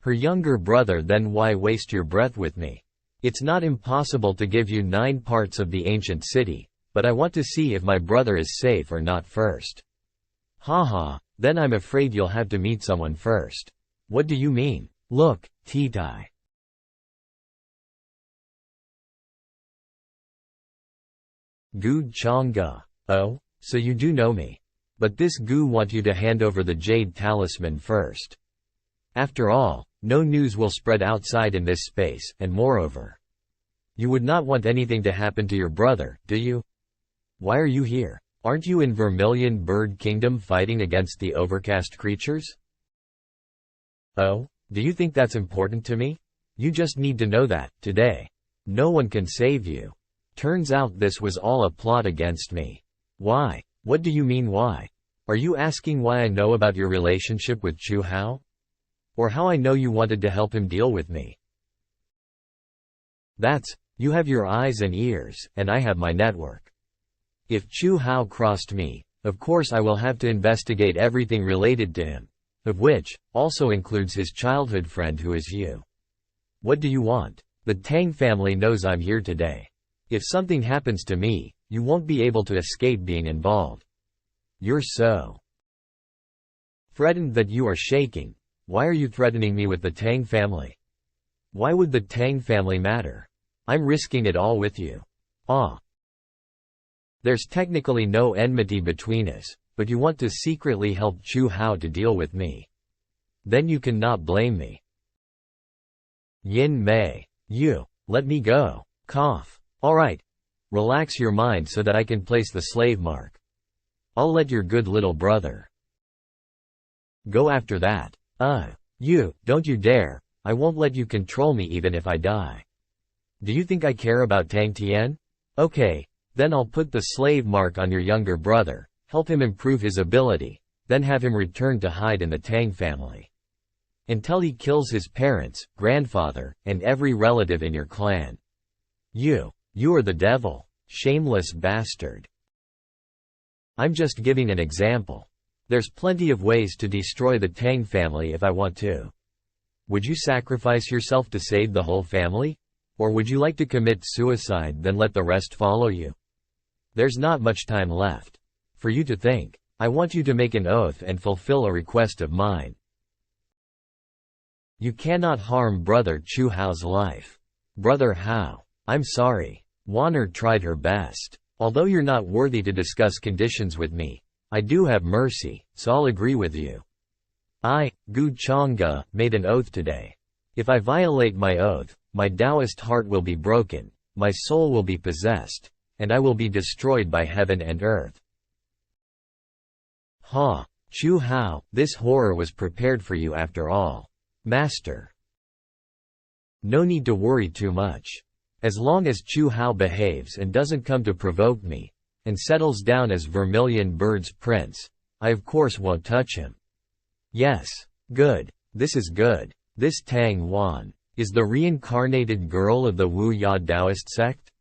Speaker 1: her younger brother, then why waste your breath with me? It's not impossible to give you 9 parts of the ancient city, but I want to see if my brother is safe or not first. Haha, then I'm afraid you'll have to meet someone first. What do you mean? Look, Titai. Gu Chang'e. Oh, so you do know me. But this Gu want you to hand over the Jade Talisman first. After all, no news will spread outside in this space, and moreover, you would not want anything to happen to your brother, do you? Why are you here? Aren't you in Vermilion Bird Kingdom fighting against the Overcast creatures? Oh, do you think that's important to me? You just need to know that, today, no one can save you. Turns out this was all a plot against me. Why? What do you mean why? Are you asking why I know about your relationship with Chu Hao? Or how I know you wanted to help him deal with me? You have your eyes and ears, and I have my network. If Chu Hao crossed me, of course I will have to investigate everything related to him, of which, also includes his childhood friend who is you. What do you want? The Tang family knows I'm here today. If something happens to me, you won't be able to escape being involved. You're so threatened that you are shaking. Why are you threatening me with the Tang family? Why would the Tang family matter? I'm risking it all with you. There's technically no enmity between us, but you want to secretly help Chu Hao to deal with me. Then you cannot blame me. Yin Mei, let me go. Cough. Alright. Relax your mind so that I can place the slave mark. I'll let your good little brother go after that. Don't you dare. I won't let you control me even if I die. Do you think I care about Tang Tian? Okay, then I'll put the slave mark on your younger brother, help him improve his ability, then have him return to hide in the Tang family. Until he kills his parents, grandfather, and every relative in your clan. You are the devil. Shameless bastard. I'm just giving an example. There's plenty of ways to destroy the Tang family if I want to. Would you sacrifice yourself to save the whole family? Or would you like to commit suicide then let the rest follow you? There's not much time left for you to think. I want you to make an oath and fulfill a request of mine. You cannot harm Brother Chu Hao's life. Brother Hao. I'm sorry. Wanner tried her best. Although you're not worthy to discuss conditions with me, I do have mercy, so I'll agree with you. I, Gu Changge, made an oath today. If I violate my oath, my Taoist heart will be broken, my soul will be possessed, and I will be destroyed by heaven and earth. Chu Hao, this horror was prepared for you after all. Master. No need to worry too much. As long as Chu Hao behaves and doesn't come to provoke me, and settles down as Vermilion Bird's prince, I of course won't touch him. Yes. Good. This is good. This Tang Wan is the reincarnated girl of the Wu Ya Taoist sect?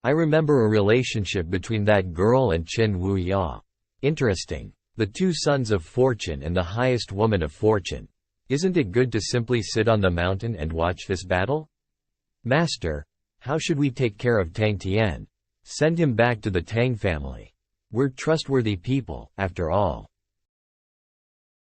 Speaker 1: I remember a relationship between that girl and Qin Wu Ya. Interesting. The two sons of fortune and the highest woman of fortune. Isn't it good to simply sit on the mountain and watch this battle? Master, how should we take care of Tang Tian? Send him back to the Tang family. We're trustworthy people, after all.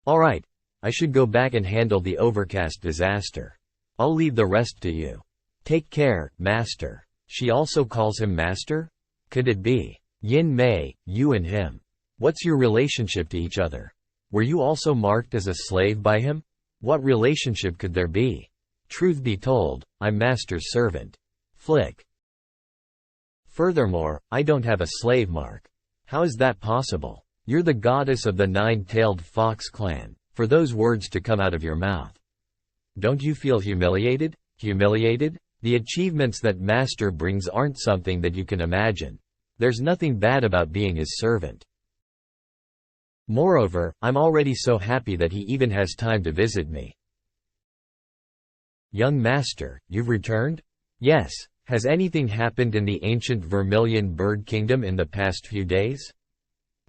Speaker 1: Alright, I should go back and handle the Overcast disaster. I'll leave the rest to you. Take care, Master. She also calls him Master? Could it be? Yin Mei, you and him. What's your relationship to each other? Were you also marked as a slave by him? What relationship could there be? Truth be told, I'm Master's servant. Flick. Furthermore, I don't have a slave mark. How is that possible? You're the goddess of the nine-tailed fox clan, for those words to come out of your mouth. Don't you feel humiliated? Humiliated? The achievements that Master brings aren't something that you can imagine. There's nothing bad about being his servant. Moreover, I'm already so happy that he even has time to visit me. Young Master, you've returned? Yes. Has anything happened in the ancient Vermilion Bird Kingdom in the past few days?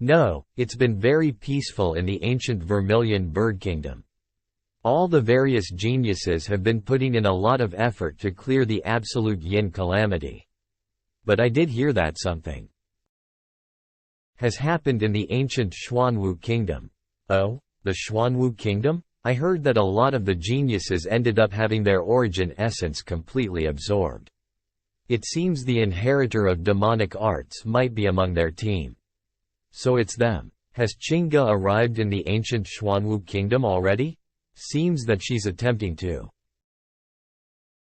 Speaker 1: No, it's been very peaceful in the ancient Vermilion Bird Kingdom. All the various geniuses have been putting in a lot of effort to clear the absolute yin calamity. But I did hear that something has happened in the ancient Xuanwu Kingdom. Oh, the Xuanwu Kingdom? I heard that a lot of the geniuses ended up having their origin essence completely absorbed. It seems the inheritor of demonic arts might be among their team. So it's them. Has Qingge arrived in the ancient Xuanwu Kingdom already? Seems that she's attempting to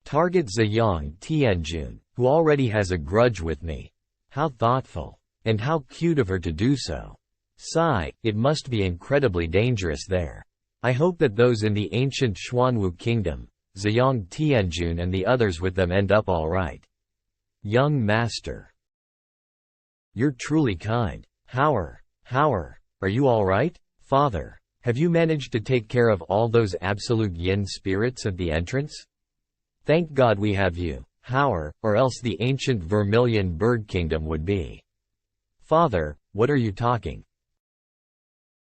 Speaker 1: target Ziyang Tianjun, who already has a grudge with me. How thoughtful. And how cute of her to do so. Sigh, it must be incredibly dangerous there. I hope that those in the ancient Xuanwu Kingdom, Ziyang Tianjun and the others with them end up all right. Young Master. You're truly kind. Howard, are you all right? Father, have you managed to take care of all those absolute yin spirits at the entrance? Thank God we have you, Howard, or else the ancient Vermilion Bird Kingdom would be. Father, what are you talking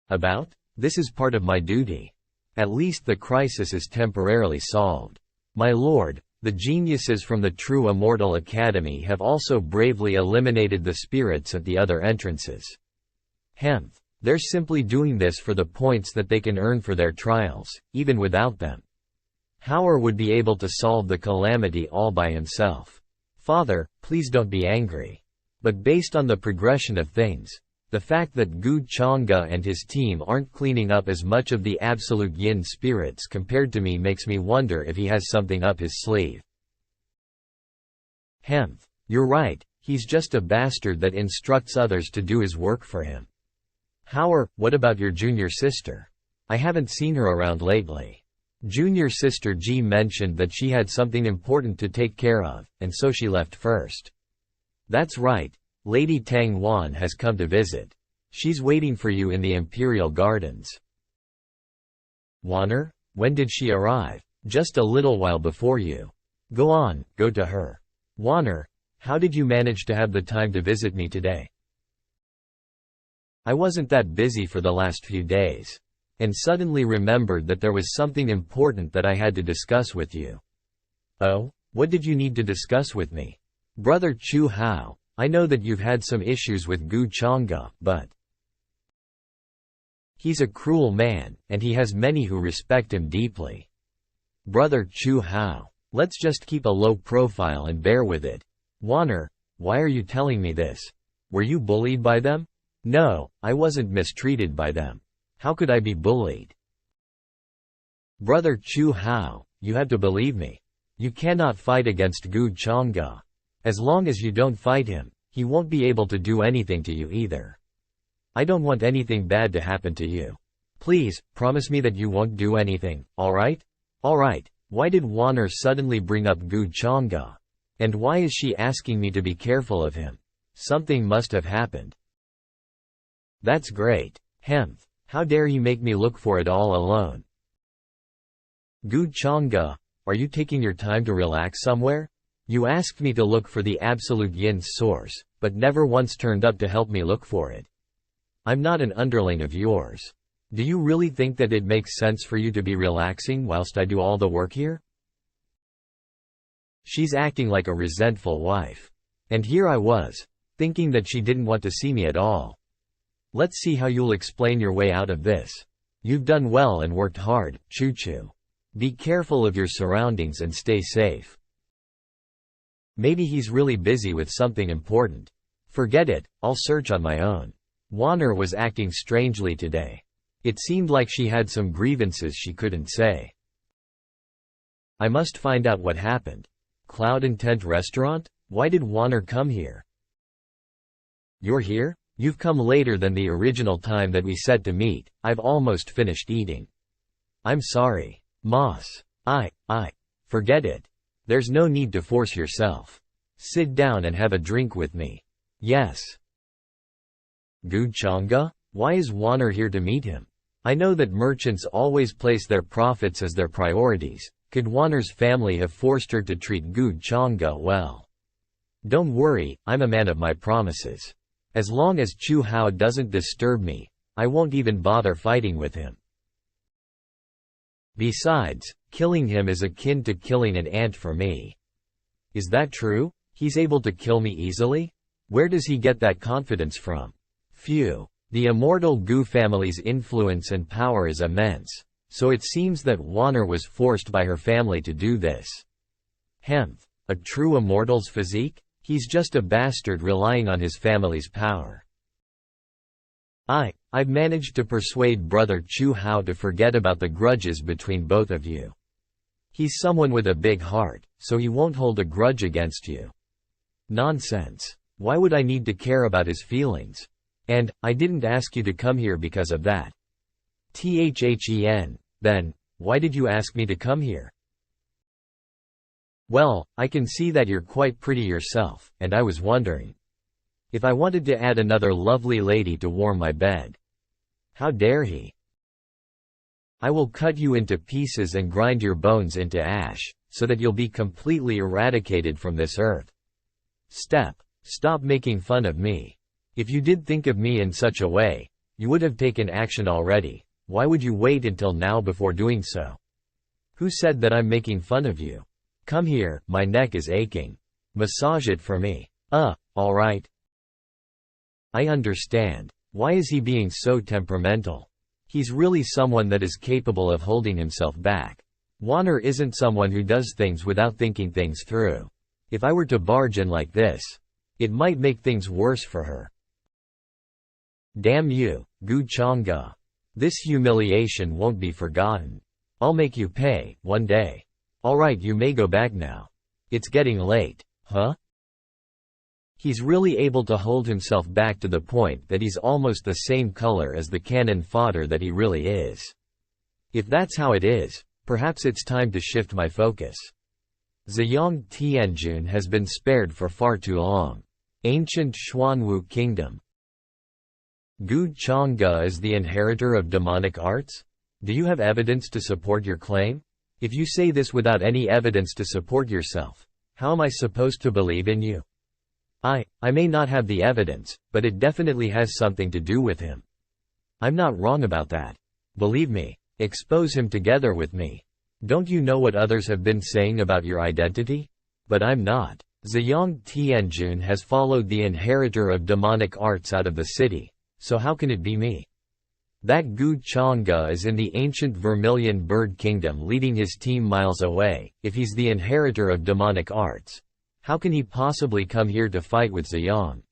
Speaker 1: about? This is part of my duty. At least the crisis is temporarily solved. My lord, the geniuses from the True Immortal Academy have also bravely eliminated the spirits at the other entrances. They're simply doing this for the points that they can earn for their trials, even without them. Howard would be able to solve the calamity all by himself. Father, please don't be angry. But based on the progression of things, the fact that Gu Changge and his team aren't cleaning up as much of the absolute yin spirits compared to me makes me wonder if he has something up his sleeve. You're right, he's just a bastard that instructs others to do his work for him. What about your junior sister? I haven't seen her around lately. Junior sister G mentioned that she had something important to take care of, and so she left first. That's right, Lady Tang Wan has come to visit. She's waiting for you in the Imperial Gardens. Wanner? When did she arrive? Just a little while before you. Go on, go to her. Wanner, how did you manage to have the time to visit me today? I wasn't that busy for the last few days, and suddenly remembered that there was something important that I had to discuss with you. Oh, what did you need to discuss with me? Brother Chu Hao, I know that you've had some issues with Gu Changge, but he's a cruel man, and he has many who respect him deeply. Brother Chu Hao, let's just keep a low profile and bear with it. Wanner, why are you telling me this? Were you bullied by them? No, I wasn't mistreated by them. How could I be bullied? Brother Chu Hao, you have to believe me. You cannot fight against Gu Changge. As long as you don't fight him, he won't be able to do anything to you either. I don't want anything bad to happen to you. Please, promise me that you won't do anything, alright? Alright, why did Wanner suddenly bring up Gu Changge? And why is she asking me to be careful of him? Something must have happened. That's great. Hemph, how dare you make me look for it all alone? Gu Changge, are you taking your time to relax somewhere? You asked me to look for the absolute yin's source, but never once turned up to help me look for it. I'm not an underling of yours. Do you really think that it makes sense for you to be relaxing whilst I do all the work here? She's acting like a resentful wife. And here I was, thinking that she didn't want to see me at all. Let's see how you'll explain your way out of this. You've done well and worked hard, Choo-choo. Be careful of your surroundings and stay safe. Maybe he's really busy with something important. Forget it, I'll search on my own. Wanner was acting strangely today. It seemed like she had some grievances she couldn't say. I must find out what happened. Cloud and Tent Restaurant? Why did Wanner come here? You're here? You've come later than the original time that we set to meet. I've almost finished eating. I'm sorry. Moss. Forget it. There's no need to force yourself. Sit down and have a drink with me. Yes. Gu Changge? Why is Wanner here to meet him? I know that merchants always place their profits as their priorities. Could Wanner's family have forced her to treat Gu Changge well? Don't worry, I'm a man of my promises. As long as Chu Hao doesn't disturb me, I won't even bother fighting with him. Besides, killing him is akin to killing an ant for me. Is that true? He's able to kill me easily? Where does he get that confidence from? Phew. The immortal Gu family's influence and power is immense, so it seems that Wanner was forced by her family to do this. Hemph. A true immortal's physique? He's just a bastard relying on his family's power. I've managed to persuade Brother Chu Hao to forget about the grudges between both of you. He's someone with a big heart, so he won't hold a grudge against you. Nonsense. Why would I need to care about his feelings? And, I didn't ask you to come here because of that. Then, why did you ask me to come here? Well, I can see that you're quite pretty yourself, and I was wondering if I wanted to add another lovely lady to warm my bed. How dare he? I will cut you into pieces and grind your bones into ash, so that you'll be completely eradicated from this earth. Stop making fun of me. If you did think of me in such a way, you would have taken action already. Why would you wait until now before doing so? Who said that I'm making fun of you? Come here, my neck is aching. Massage it for me. Alright. I understand. Why is he being so temperamental? He's really someone that is capable of holding himself back. Wanner isn't someone who does things without thinking things through. If I were to barge in like this, it might make things worse for her. Damn you, Gu Changge. This humiliation won't be forgotten. I'll make you pay, one day. Alright, you may go back now. It's getting late. Huh? He's really able to hold himself back to the point that he's almost the same color as the cannon fodder that he really is. If that's how it is, perhaps it's time to shift my focus. Ziyang Tianjun has been spared for far too long. Ancient Xuanwu Kingdom. Gu Changge is the inheritor of demonic arts? Do you have evidence to support your claim? If you say this without any evidence to support yourself, how am I supposed to believe in you? I may not have the evidence, but it definitely has something to do with him. I'm not wrong about that. Believe me, expose him together with me. Don't you know what others have been saying about your identity? But I'm not. Ziyang Tianjun has followed the inheritor of demonic arts out of the city, so how can it be me? That Gu Changge is in the ancient Vermilion Bird Kingdom leading his team miles away. If he's the inheritor of demonic arts, how can he possibly come here to fight with Ziyang?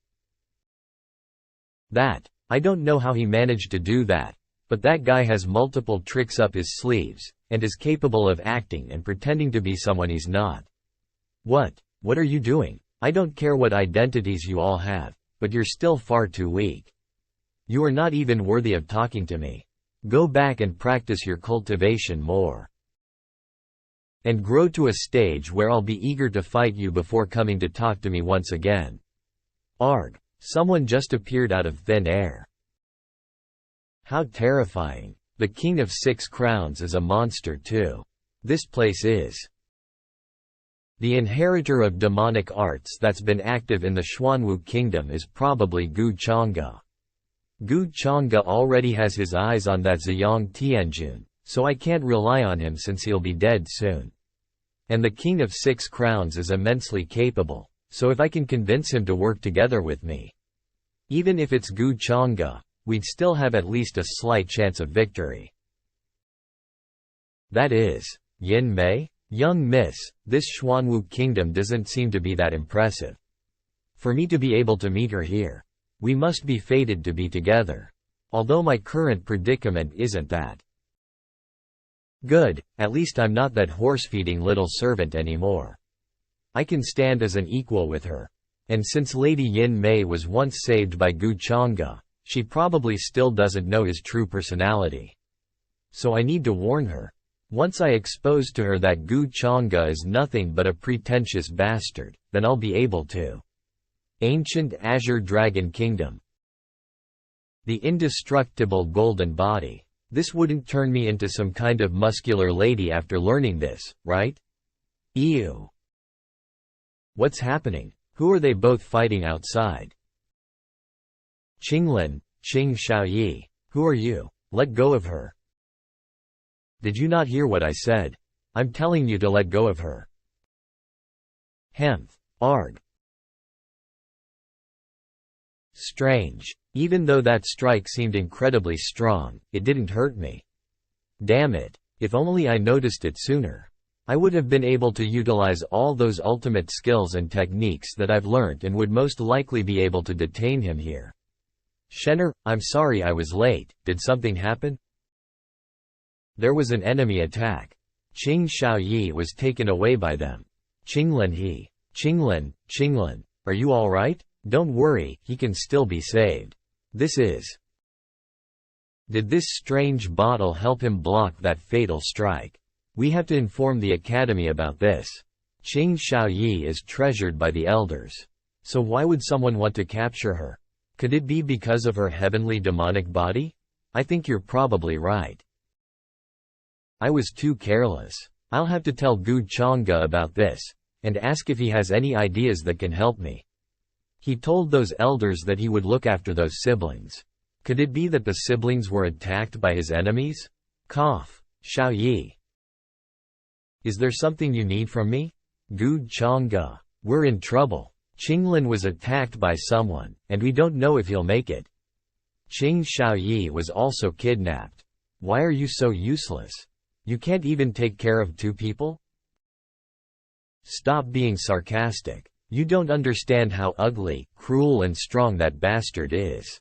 Speaker 1: I don't know how he managed to do that, but that guy has multiple tricks up his sleeves, and is capable of acting and pretending to be someone he's not. What are you doing? I don't care what identities you all have, but you're still far too weak. You are not even worthy of talking to me. Go back and practice your cultivation more. And grow to a stage where I'll be eager to fight you before coming to talk to me once again. Arg! Someone just appeared out of thin air. How terrifying. The King of Six Crowns is a monster too. This place is the inheritor of demonic arts that's been active in the Xuanwu Kingdom is probably Gu Changge. Gu Changge already has his eyes on that Ziyang Tianjun, so I can't rely on him since he'll be dead soon. And the King of Six Crowns is immensely capable, so if I can convince him to work together with me, even if it's Gu Changge, we'd still have at least a slight chance of victory. That is, Yin Mei? Young miss, this Xuanwu Kingdom doesn't seem to be that impressive. For me to be able to meet her here, we must be fated to be together. Although my current predicament isn't that. Good, at least I'm not that horse-feeding little servant anymore. I can stand as an equal with her. And since Lady Yin Mei was once saved by Gu Changge, she probably still doesn't know his true personality. So I need to warn her. Once I expose to her that Gu Changge is nothing but a pretentious bastard, then I'll be able to. Ancient Azure Dragon Kingdom. The indestructible golden body. This wouldn't turn me into some kind of muscular lady after learning this, right? Ew. What's happening? Who are they both fighting outside? Qinglin, Qing Xiaoyi. Who are you? Let go of her. Did you not hear what I said? I'm telling you to let go of her. Hemph. Arg. Strange. Even though that strike seemed incredibly strong, it didn't hurt me. Damn it. If only I noticed it sooner. I would have been able to utilize all those ultimate skills and techniques that I've learned and would most likely be able to detain him here. Shenner, I'm sorry I was late. Did something happen? There was an enemy attack. Qing Xiaoyi was taken away by them. Qinglin, are you alright? Don't worry, he can still be saved. Did this strange bottle help him block that fatal strike? We have to inform the academy about this. Qing Xiaoyi is treasured by the elders. So why would someone want to capture her? Could it be because of her heavenly demonic body? I think you're probably right. I was too careless. I'll have to tell Gu Changge about this, and ask if he has any ideas that can help me. He told those elders that he would look after those siblings. Could it be that the siblings were attacked by his enemies? Cough. Xiaoyi. Is there something you need from me? Gu Changge. We're in trouble. Qinglin was attacked by someone, and we don't know if he'll make it. Qing Xiaoyi was also kidnapped. Why are you so useless? You can't even take care of two people? Stop being sarcastic. You don't understand how ugly, cruel and strong that bastard is.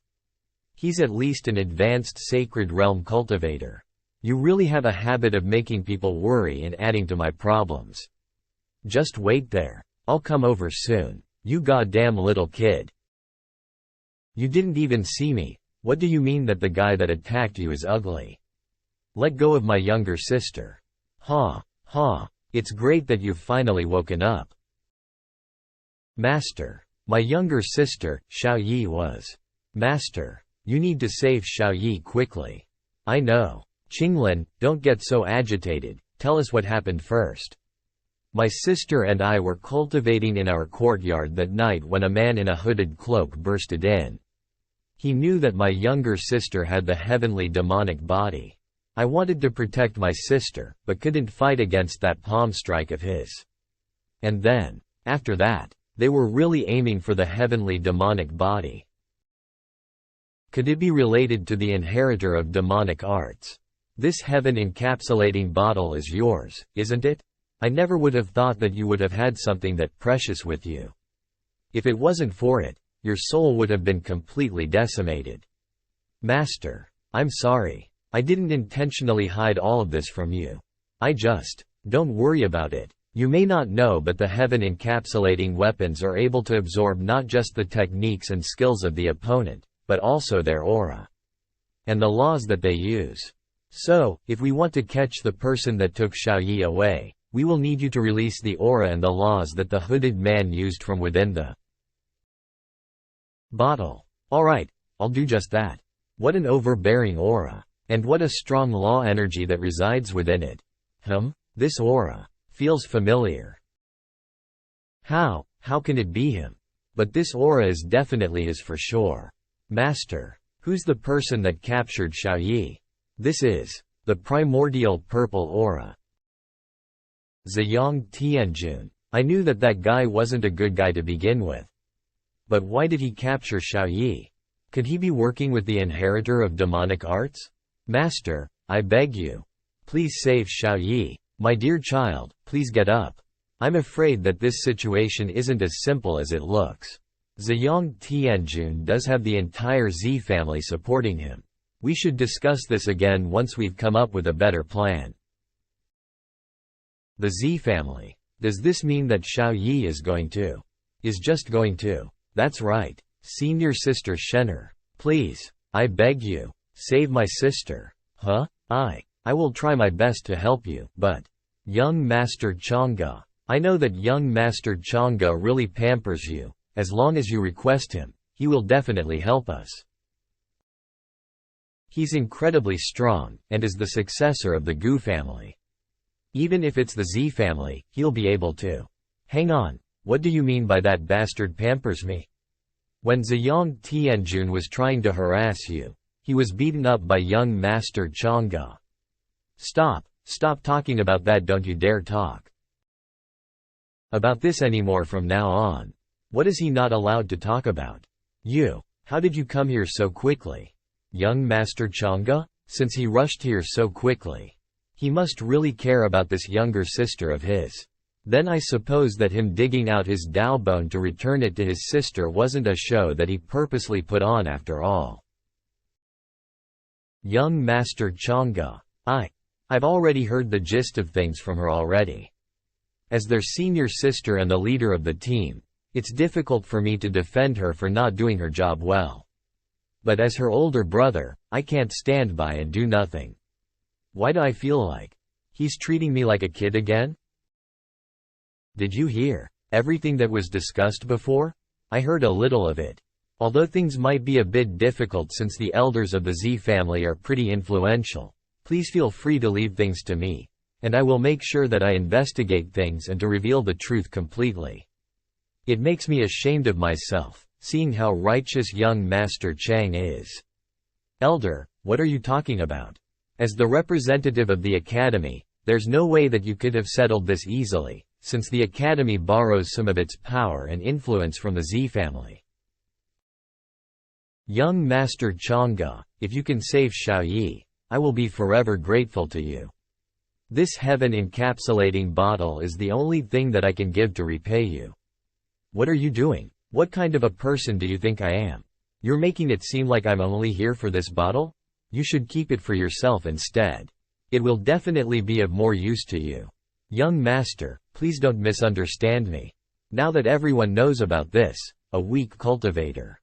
Speaker 1: He's at least an advanced sacred realm cultivator. You really have a habit of making people worry and adding to my problems. Just wait there. I'll come over soon. You goddamn little kid. You didn't even see me. What do you mean that the guy that attacked you is ugly? Let go of my younger sister. Ha, ha, it's great that you've finally woken up. Master. My younger sister, Xiaoyi was. Master. You need to save Xiaoyi quickly. I know. Qinglin, don't get so agitated, tell us what happened first. My sister and I were cultivating in our courtyard that night when a man in a hooded cloak bursted in. He knew that my younger sister had the heavenly demonic body. I wanted to protect my sister, but couldn't fight against that palm strike of his. And then, after that, they were really aiming for the heavenly demonic body. Could it be related to the inheritor of demonic arts? This heaven-encapsulating bottle is yours, isn't it? I never would have thought that you would have had something that precious with you. If it wasn't for it, your soul would have been completely decimated. Master, I'm sorry. I didn't intentionally hide all of this from you. Don't worry about it. You may not know, but the heaven-encapsulating weapons are able to absorb not just the techniques and skills of the opponent, but also their aura. And the laws that they use. So, if we want to catch the person that took Xiaoyi away, we will need you to release the aura and the laws that the hooded man used from within the bottle. Alright, I'll do just that. What an overbearing aura. And what a strong law energy that resides within it. This aura feels familiar. How can it be him? But this aura is definitely his for sure. Master, who's the person that captured Xiaoyi? This is the primordial purple aura. Ziyang Tianjun. I knew that guy wasn't a good guy to begin with. But why did he capture Xiaoyi? Could he be working with the inheritor of demonic arts? Master, I beg you. Please save Xiaoyi. My dear child, please get up. I'm afraid that this situation isn't as simple as it looks. Ziyang Tianjun does have the entire Z family supporting him. We should discuss this again once we've come up with a better plan. The Z family. Does this mean that Xiaoyi is just going to? That's right. Senior sister Shenner. Please, I beg you, save my sister. I will try my best to help you, but… Young Master Chang'e. I know that young Master Chang'e really pampers you. As long as you request him, he will definitely help us. He's incredibly strong, and is the successor of the Gu family. Even if it's the Z family, he'll be able to. Hang on, what do you mean by that bastard pampers me? When Ziyang Tianjun was trying to harass you, he was beaten up by young Master Chang'e. Stop talking about that, don't you dare talk about this anymore from now on. What is he not allowed to talk about? You. How did you come here so quickly? Young Master Chang'e? Since he rushed here so quickly, he must really care about this younger sister of his. Then I suppose that him digging out his Dao bone to return it to his sister wasn't a show that he purposely put on after all. Young Master Chang'e. I've already heard the gist of things from her already. As their senior sister and the leader of the team, it's difficult for me to defend her for not doing her job well. But as her older brother, I can't stand by and do nothing. Why do I feel like he's treating me like a kid again? Did you hear everything that was discussed before? I heard a little of it. Although things might be a bit difficult since the elders of the Z family are pretty influential, please feel free to leave things to me, and I will make sure that I investigate things and to reveal the truth completely. It makes me ashamed of myself, seeing how righteous young Master Chang is. Elder, what are you talking about? As the representative of the Academy, there's no way that you could have settled this easily, since the Academy borrows some of its power and influence from the Z family. Young Master Chang'e, if you can save Xiaoyi, I will be forever grateful to you. This heaven-encapsulating bottle is the only thing that I can give to repay you. What are you doing? What kind of a person do you think I am? You're making it seem like I'm only here for this bottle? You should keep it for yourself instead. It will definitely be of more use to you. Young Master, please don't misunderstand me. Now that everyone knows about this, a weak cultivator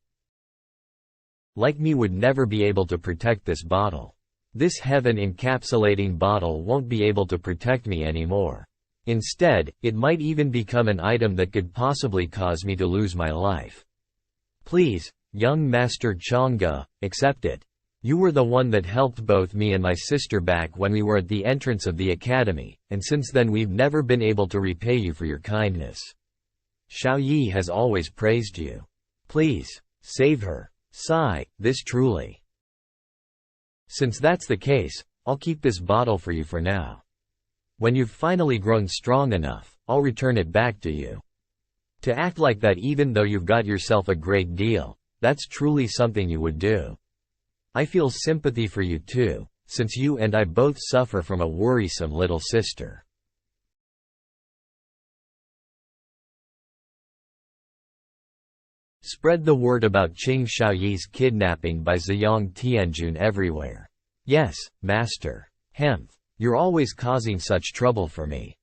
Speaker 1: like me would never be able to protect this bottle. This heaven-encapsulating bottle won't be able to protect me anymore. Instead, it might even become an item that could possibly cause me to lose my life. Please, young Master Chang'e, accept it. You were the one that helped both me and my sister back when we were at the entrance of the academy, and since then we've never been able to repay you for your kindness. Xiaoyi has always praised you. Please, save her. Sigh, this truly. Since that's the case, I'll keep this bottle for you for now. When you've finally grown strong enough, I'll return it back to you. To act like that even though you've got yourself a great deal, that's truly something you would do. I feel sympathy for you too, since you and I both suffer from a worrisome little sister. Spread the word about Qing Xiaoyi's kidnapping by Ziyang Tianjun everywhere. Yes, master. Hemph, you're always causing such trouble for me.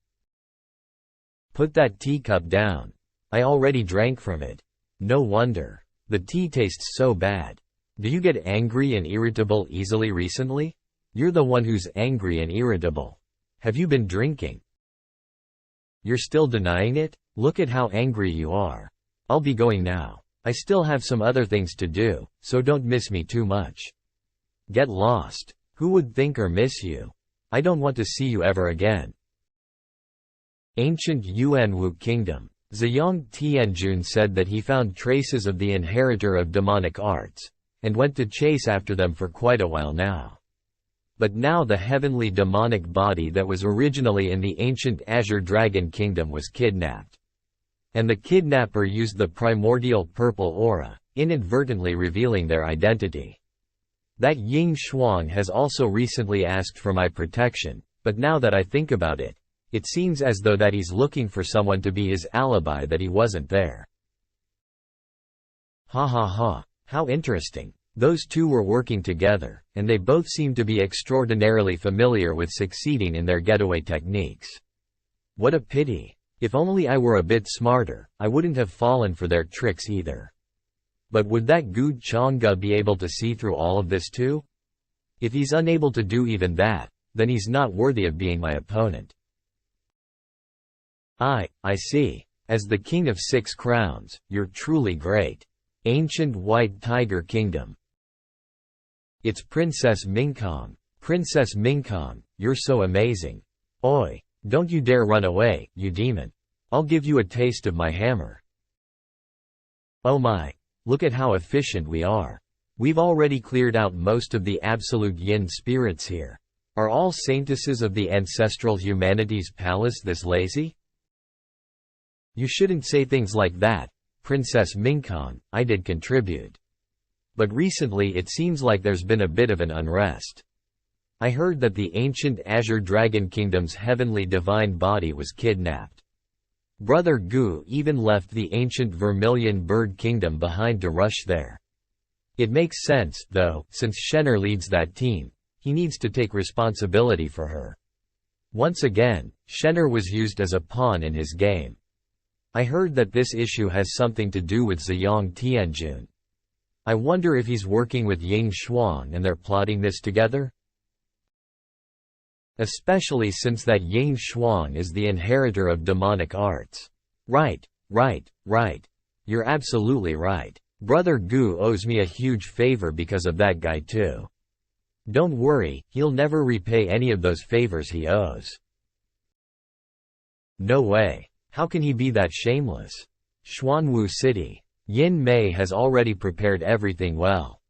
Speaker 1: Put that teacup down. I already drank from it. No wonder. The tea tastes so bad. Do you get angry and irritable easily recently? You're the one who's angry and irritable. Have you been drinking? You're still denying it? Look at how angry you are. I'll be going now. I still have some other things to do, so don't miss me too much. Get lost. Who would think or miss you? I don't want to see you ever again. Ancient Yuanwu Kingdom. Ziyang Tianjun said that he found traces of the inheritor of demonic arts, and went to chase after them for quite a while now. But now the heavenly demonic body that was originally in the ancient Azure Dragon Kingdom was kidnapped. And the kidnapper used the primordial purple aura, inadvertently revealing their identity. That Ying Shuang has also recently asked for my protection, but now that I think about it, it seems as though that he's looking for someone to be his alibi that he wasn't there. Ha ha ha, how interesting. Those two were working together, and they both seem to be extraordinarily familiar with succeeding in their getaway techniques. What a pity. If only I were a bit smarter, I wouldn't have fallen for their tricks either. But would that Gu Chang'e be able to see through all of this too? If he's unable to do even that, then he's not worthy of being my opponent. I see. As the King of 6 Crowns, you're truly great. Ancient White Tiger Kingdom. It's Princess Mingkong. Princess Mingkong, you're so amazing. Oi, don't you dare run away, you demon. I'll give you a taste of my hammer. Oh my, look at how efficient we are. We've already cleared out most of the absolute yin spirits here. Are all saintesses of the ancestral humanities palace this lazy? You shouldn't say things like that, Princess Mingkong. I did contribute. But recently it seems like there's been a bit of an unrest. I heard that the ancient Azure Dragon Kingdom's heavenly divine body was kidnapped. Brother Gu even left the ancient Vermilion Bird Kingdom behind to rush there. It makes sense, though, since Shenner leads that team, he needs to take responsibility for her. Once again, Shenner was used as a pawn in his game. I heard that this issue has something to do with Ziyang Tianjun. I wonder if he's working with Ying Shuang and they're plotting this together? Especially since that Ying Shuang is the inheritor of demonic arts. Right. You're absolutely right. Brother Gu owes me a huge favor because of that guy too. Don't worry, he'll never repay any of those favors he owes. No way. How can he be that shameless? Xuanwu City. Yin Mei has already prepared everything well.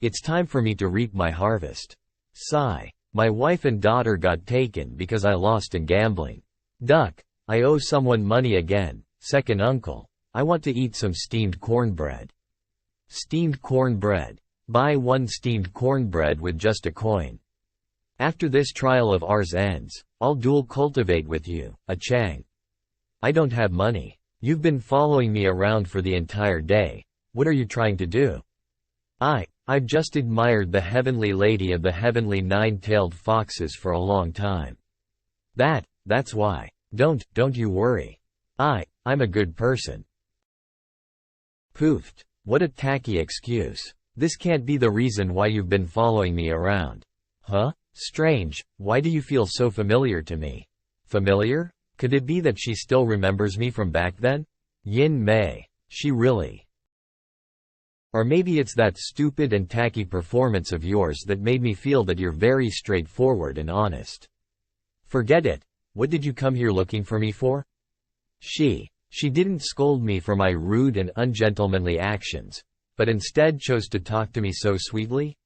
Speaker 1: It's time for me to reap my harvest. Sigh. My wife and daughter got taken because I lost in gambling. Duck. I owe someone money again. Second uncle. I want to eat some steamed cornbread. Steamed cornbread. Buy 1 steamed cornbread with just a coin. After this trial of ours ends, I'll dual cultivate with you, a Chang. I don't have money. You've been following me around for the entire day. What are you trying to do? I've just admired the heavenly lady of the heavenly 9-tailed foxes for a long time. That's why. Don't you worry. I'm a good person. Poofed. What a tacky excuse. This can't be the reason why you've been following me around. Huh? Strange, why do you feel so familiar to me? Familiar? Could it be that she still remembers me from back then? Yin Mei. She really. Or maybe it's that stupid and tacky performance of yours that made me feel that you're very straightforward and honest. Forget it. What did you come here looking for me for? She didn't scold me for my rude and ungentlemanly actions, but instead chose to talk to me so sweetly?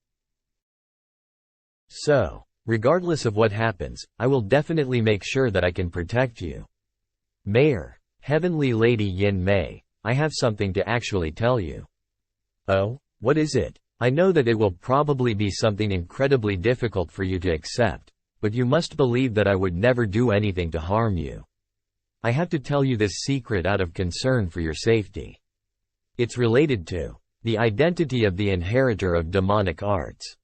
Speaker 1: So, regardless of what happens, I will definitely make sure that I can protect you. Mayor, Heavenly Lady Yin Mei, I have something to actually tell you. Oh, what is it? I know that it will probably be something incredibly difficult for you to accept, but you must believe that I would never do anything to harm you. I have to tell you this secret out of concern for your safety. It's related to the identity of the inheritor of demonic arts.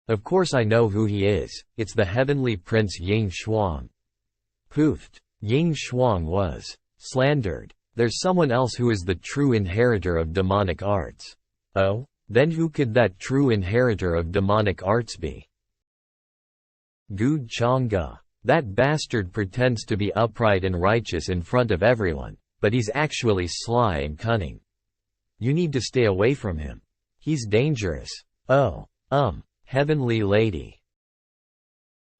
Speaker 1: Of course I know who he is, it's the heavenly prince Ying Shuang. Poofed. Ying Shuang was slandered. There's someone else who is the true inheritor of demonic arts. Oh? Then who could that true inheritor of demonic arts be? Gu Changge. That bastard pretends to be upright and righteous in front of everyone, but he's actually sly and cunning. You need to stay away from him. He's dangerous. Oh, Heavenly Lady.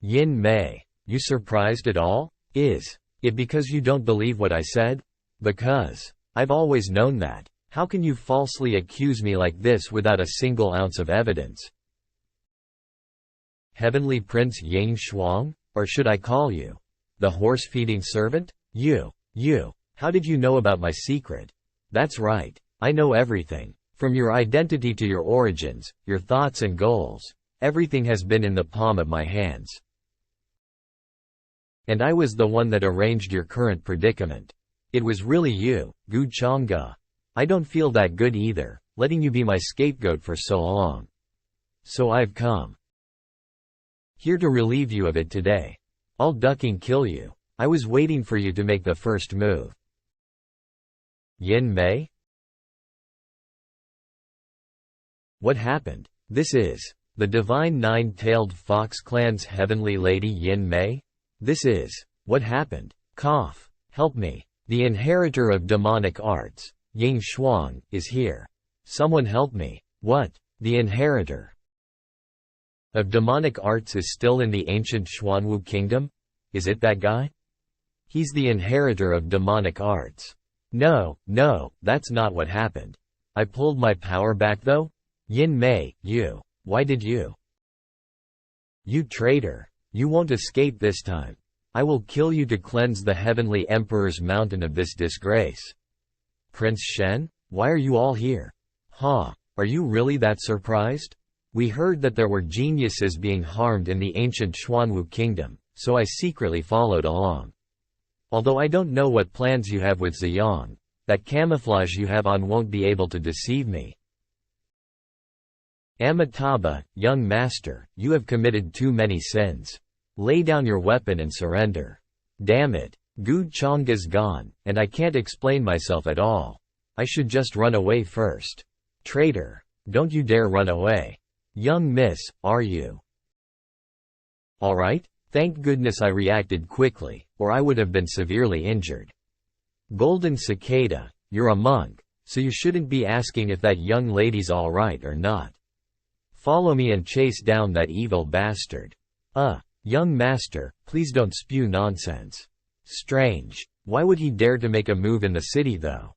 Speaker 1: Yin Mei, you surprised at all? Is it because you don't believe what I said? Because I've always known that. How can you falsely accuse me like this without a single ounce of evidence? Heavenly Prince Ying Shuang? Or should I call you the horse-feeding servant? You, how did you know about my secret? That's right, I know everything. From your identity to your origins, your thoughts and goals, everything has been in the palm of my hands. And I was the one that arranged your current predicament. It was really you, Gu Changge. I don't feel that good either, letting you be my scapegoat for so long. So I've come here to relieve you of it today. I'll ducking kill you. I was waiting for you to make the first move. Yin Mei? What happened? This is the divine nine-tailed fox clan's heavenly lady Yin Mei? This is what happened. Cough. Help me. The inheritor of demonic arts, Ying Shuang, is here. Someone help me. What? The inheritor of demonic arts is still in the ancient Xuanwu kingdom? Is it that guy? He's the inheritor of demonic arts. No, that's not what happened. I pulled my power back though? Yin Mei, why did you? You traitor. You won't escape this time. I will kill you to cleanse the heavenly emperor's mountain of this disgrace. Prince Shen, why are you all here? Are you really that surprised? We heard that there were geniuses being harmed in the ancient Xuanwu kingdom, so I secretly followed along. Although I don't know what plans you have with Ziyang, that camouflage you have on won't be able to deceive me. Amitabha, young master, you have committed too many sins. Lay down your weapon and surrender. Damn it, Gu Changge's gone, and I can't explain myself at all. I should just run away first. Traitor, don't you dare run away. Young miss, are you? Alright, thank goodness I reacted quickly, or I would have been severely injured. Golden Cicada, you're a monk, so you shouldn't be asking if that young lady's alright or not. Follow me and chase down that evil bastard. Young master, please don't spew nonsense. Strange. Why would he dare to make a move in the city though?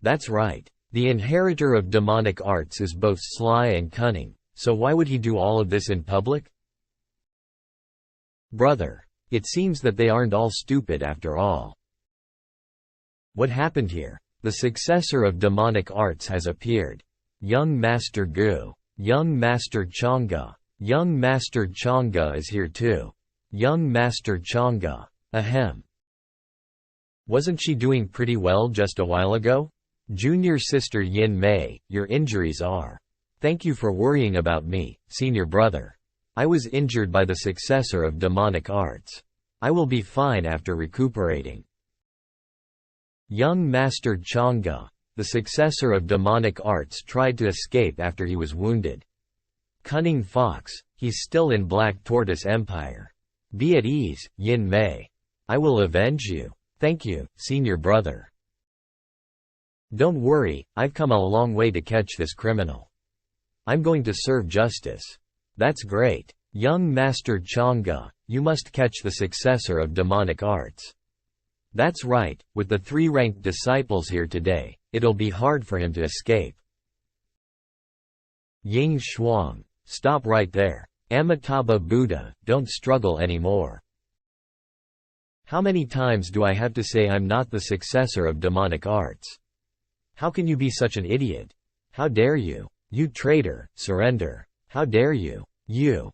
Speaker 1: That's right. The inheritor of demonic arts is both sly and cunning, so why would he do all of this in public? Brother, it seems that they aren't all stupid after all. What happened here? The successor of demonic arts has appeared. Young Master Gu. Young Master Changge. Young Master Changge is here too. Young Master Changge. Ahem. Wasn't she doing pretty well just a while ago? Junior sister Yin Mei, your injuries are. Thank you for worrying about me, senior brother. I was injured by the successor of demonic arts. I will be fine after recuperating. Young Master Chang'e, the successor of demonic arts, tried to escape after he was wounded. Cunning fox, he's still in Black Tortoise Empire. Be at ease, Yin Mei. I will avenge you. Thank you, senior brother. Don't worry, I've come a long way to catch this criminal. I'm going to serve justice. That's great. Young Master Chang'e, you must catch the successor of demonic arts. That's right, with the 3 ranked disciples here today, it'll be hard for him to escape. Ying Shuang, stop right there. Amitabha Buddha, don't struggle anymore. How many times do I have to say I'm not the successor of demonic arts? How can you be such an idiot? How dare you? You traitor, surrender. How dare you? You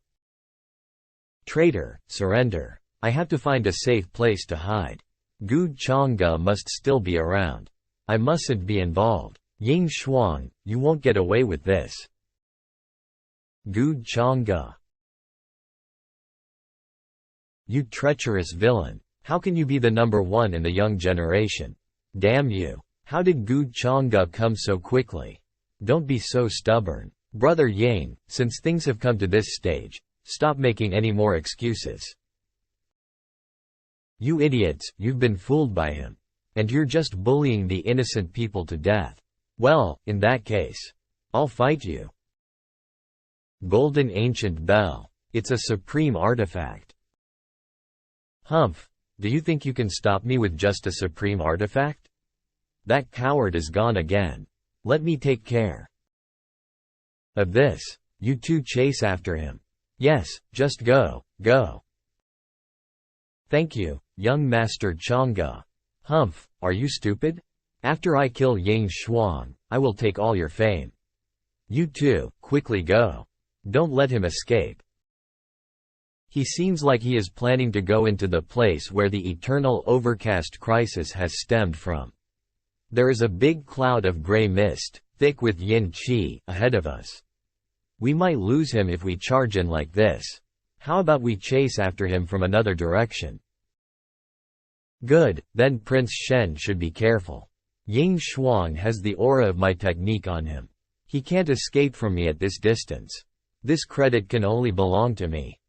Speaker 1: traitor, surrender. I have to find a safe place to hide. Gu Chang'e must still be around. I mustn't be involved. Ying Shuang, you won't get away with this. Gu Chang'e. You treacherous villain. How can you be the number 1 in the young generation? Damn you. How did Gu Chang'e come so quickly? Don't be so stubborn. Brother Yang, since things have come to this stage, stop making any more excuses. You idiots, you've been fooled by him. And you're just bullying the innocent people to death. Well, in that case, I'll fight you. Golden Ancient Bell. It's a supreme artifact. Humph, do you think you can stop me with just a supreme artifact? That coward is gone again. Let me take care of this. You two chase after him. Yes, just go, go. Thank you, young Master Chang'e. Humph, are you stupid? After I kill Ying Shuang, I will take all your fame. You two, quickly go. Don't let him escape. He seems like he is planning to go into the place where the eternal overcast crisis has stemmed from. There is a big cloud of gray mist, thick with yin qi, ahead of us. We might lose him if we charge in like this. How about we chase after him from another direction? Good, then Prince Shen should be careful. Ying Shuang has the aura of my technique on him. He can't escape from me at this distance. This credit can only belong to me.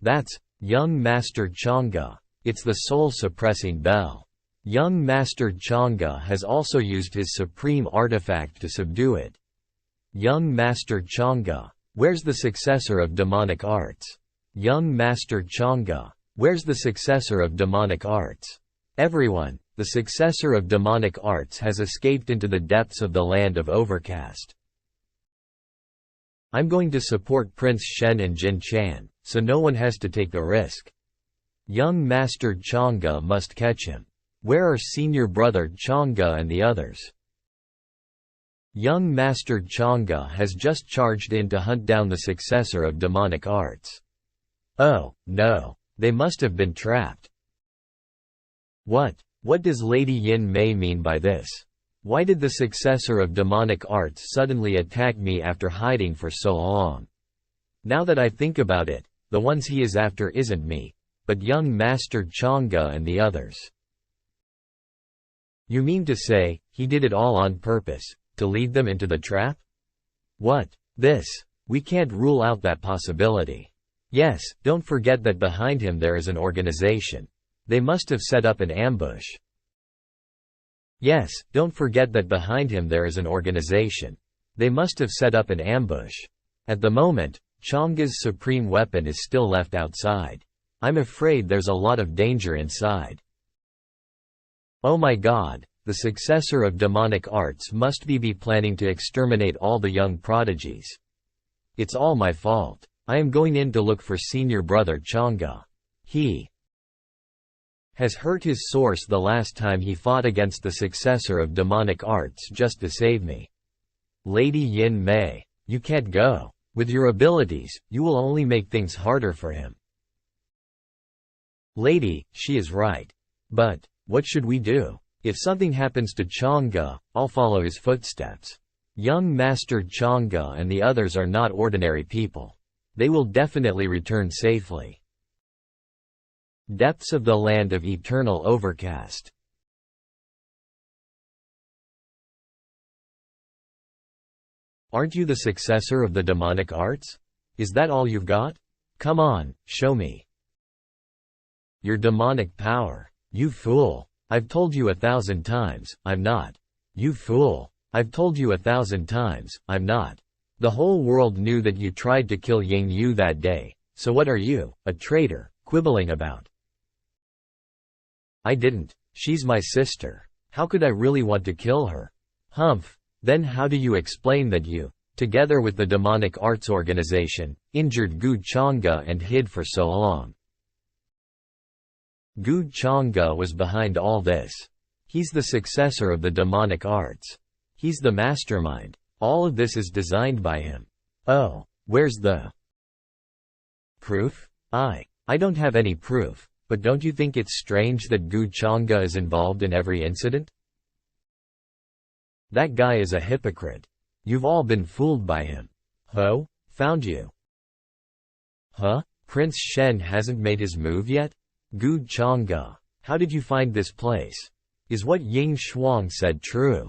Speaker 1: That's young Master Chang'e. It's the soul-suppressing bell. Young Master Chang'e has also used his supreme artifact to subdue it. Young Master Chang'e, where's the successor of demonic arts? Young Master Chang'e, where's the successor of demonic arts? Everyone, the successor of demonic arts has escaped into the depths of the land of overcast. I'm going to support Prince Shen and Jin Chan, so no one has to take the risk. Young Master Chang'e must catch him. Where are senior brother Chang'e and the others? Young Master Chang'e has just charged in to hunt down the successor of demonic arts. Oh, no. They must have been trapped. What does Lady Yin Mei mean by this? Why did the successor of demonic arts suddenly attack me after hiding for so long? Now that I think about it, the ones he is after isn't me, but young Master Chang'e and the others. You mean to say, he did it all on purpose, to lead them into the trap? What? This? We can't rule out that possibility. Yes, don't forget that behind him there is an organization. They must have set up an ambush. Yes, don't forget that behind him there is an organization. They must have set up an ambush. At the moment, Chang'e's supreme weapon is still left outside. I'm afraid there's a lot of danger inside. Oh my god, the successor of demonic arts must be planning to exterminate all the young prodigies. It's all my fault. I am going in to look for senior brother Chang'e. He has hurt his source the last time he fought against the successor of demonic arts just to save me. Lady Yin Mei, you can't go. With your abilities, you will only make things harder for him. Lady, she is right. But what should we do? If something happens to Chang'e, I'll follow his footsteps. Young Master Chang'e and the others are not ordinary people. They will definitely return safely. Depths of the land of eternal overcast. Aren't you the successor of the demonic arts? Is that all you've got? Come on, show me your demonic power. You fool. I've told you 1,000 times, I'm not. You fool. I've told you 1,000 times, I'm not. The whole world knew that you tried to kill Ying Yu that day, so what are you, a traitor, quibbling about? I didn't. She's my sister. How could I really want to kill her? Humph. Then how do you explain that you, together with the demonic arts organization, injured Gu Chang'e and hid for so long? Gu Chang'e was behind all this. He's the successor of the demonic arts. He's the mastermind. All of this is designed by him. Oh, where's the proof? I don't have any proof, but don't you think it's strange that Gu Chang'e is involved in every incident? That guy is a hypocrite. You've all been fooled by him. Ho? Found you. Huh? Prince Shen hasn't made his move yet? Gu Chang'e, how did you find this place? Is what Ying Shuang said true?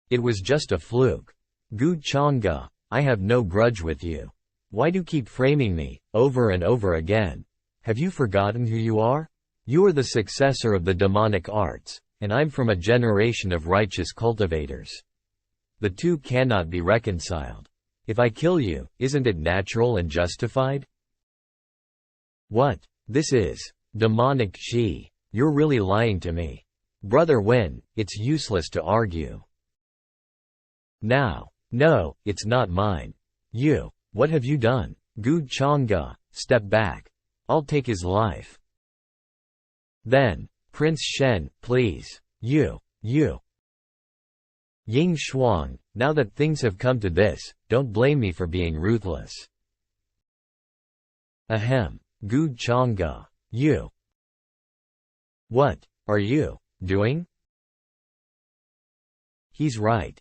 Speaker 1: It was just a fluke. Gu Chang'e, I have no grudge with you. Why do you keep framing me, over and over again? Have you forgotten who you are? You are the successor of the demonic arts, and I'm from a generation of righteous cultivators. The two cannot be reconciled. If I kill you, isn't it natural and justified? What? This is demonic qi. You're really lying to me. Brother Wen, it's useless to argue. Now. No, it's not mine. You. What have you done? Gu Chang'e, step back. I'll take his life. Then, Prince Shen, please. You. Ying Shuang, now that things have come to this, don't blame me for being ruthless. Ahem. Gu Chang'e, you. What are you doing? He's right.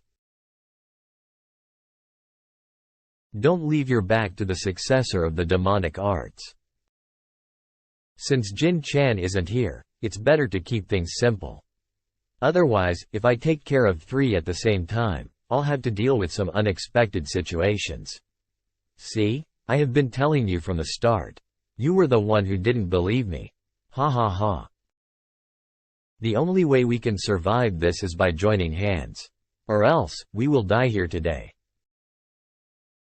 Speaker 1: Don't leave your back to the successor of the demonic arts. Since Jin Chan isn't here, it's better to keep things simple. Otherwise, if I take care of three at the same time, I'll have to deal with some unexpected situations. See? I have been telling you from the start. You were the one who didn't believe me. Ha ha ha. The only way we can survive this is by joining hands. Or else, we will die here today.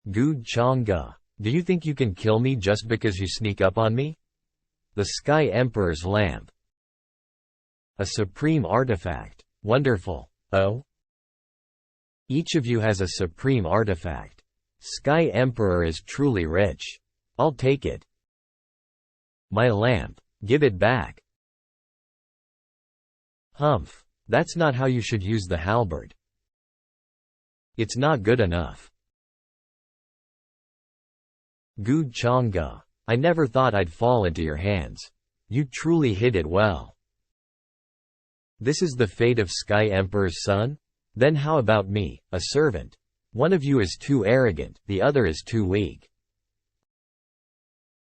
Speaker 1: Gu Chang'e, do you think you can kill me just because you sneak up on me? The Sky Emperor's lamp. A supreme artifact. Wonderful. Oh? Each of you has a supreme artifact. Sky Emperor is truly rich. I'll take it. My lamp. Give it back. Humph. That's not how you should use the halberd. It's not good enough. Gu Chang'e, I never thought I'd fall into your hands. You truly hid it well. This is the fate of Sky Emperor's son? Then how about me, a servant? One of you is too arrogant, the other is too weak.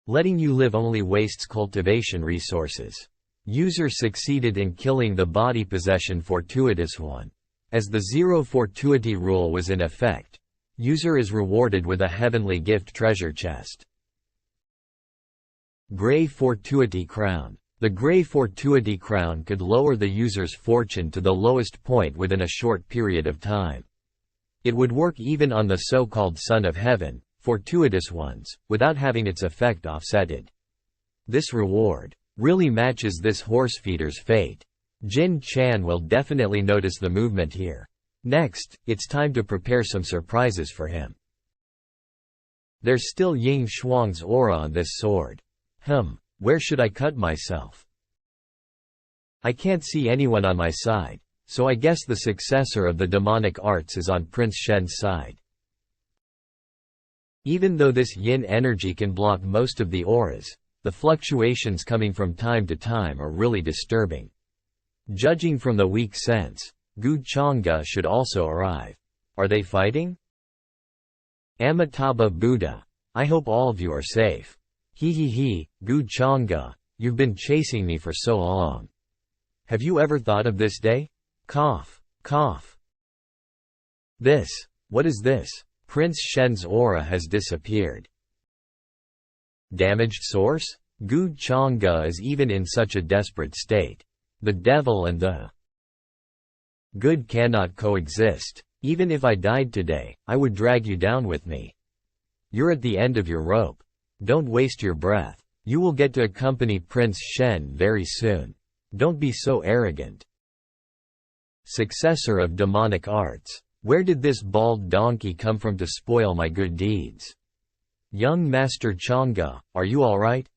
Speaker 1: Letting you live only wastes cultivation resources. User succeeded in killing the body possession fortuitous one. As the zero fortuity rule was in effect, user is rewarded with a heavenly gift treasure chest. Gray Fortuity Crown. The Gray Fortuity Crown could lower the user's fortune to the lowest point within a short period of time. It would work even on the so-called Son of Heaven, fortuitous ones, without having its effect offsetted. This reward really matches this horsefeeder's fate. Jin Chan will definitely notice the movement here. Next, it's time to prepare some surprises for him. There's still Ying Shuang's aura on this sword. Where should I cut myself? I can't see anyone on my side, so I guess the successor of the demonic arts is on Prince Shen's side. Even though this yin energy can block most of the auras, the fluctuations coming from time to time are really disturbing. Judging from the weak sense, Gu Chang'e should also arrive. Are they fighting? Amitabha Buddha. I hope all of you are safe. He, Gu Chang'e, you've been chasing me for so long. Have you ever thought of this day? Cough, cough. What is this? Prince Shen's aura has disappeared. Damaged source? Gu Chang'e is even in such a desperate state. The devil and the good cannot coexist. Even if I died today, I would drag you down with me. You're at the end of your rope. Don't waste your breath. You will get to accompany Prince Shen very soon. Don't be so arrogant. Successor of demonic arts. Where did this bald donkey come from to spoil my good deeds? Young Master Chang'e, are you alright?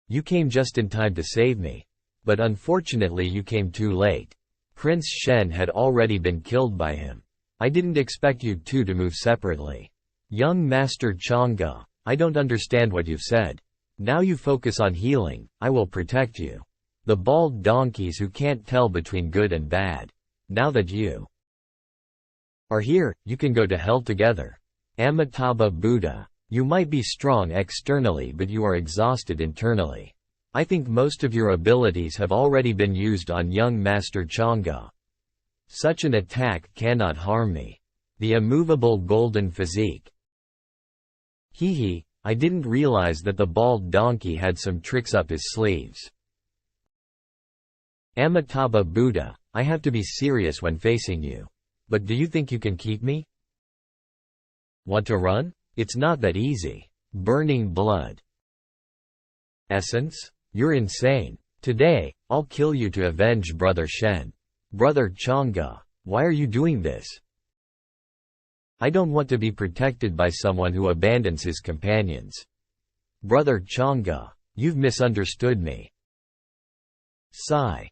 Speaker 1: You came just in time to save me. But unfortunately you came too late. Prince Shen had already been killed by him. I didn't expect you two to move separately. Young Master Chang'e, I don't understand what you've said. Now you focus on healing, I will protect you. The bald donkeys who can't tell between good and bad. Now that you are here, you can go to hell together. Amitabha Buddha, you might be strong externally but you are exhausted internally. I think most of your abilities have already been used on young Master Chang'e. Such an attack cannot harm me. The immovable golden physique. I didn't realize that the bald donkey had some tricks up his sleeves. Amitabha Buddha, I have to be serious when facing you. But do you think you can keep me? Want to run? It's not that easy. Burning blood. Essence? You're insane. Today, I'll kill you to avenge Brother Shen. Brother Chang'e, why are you doing this? I don't want to be protected by someone who abandons his companions. Brother Chang'e, you've misunderstood me. Sigh.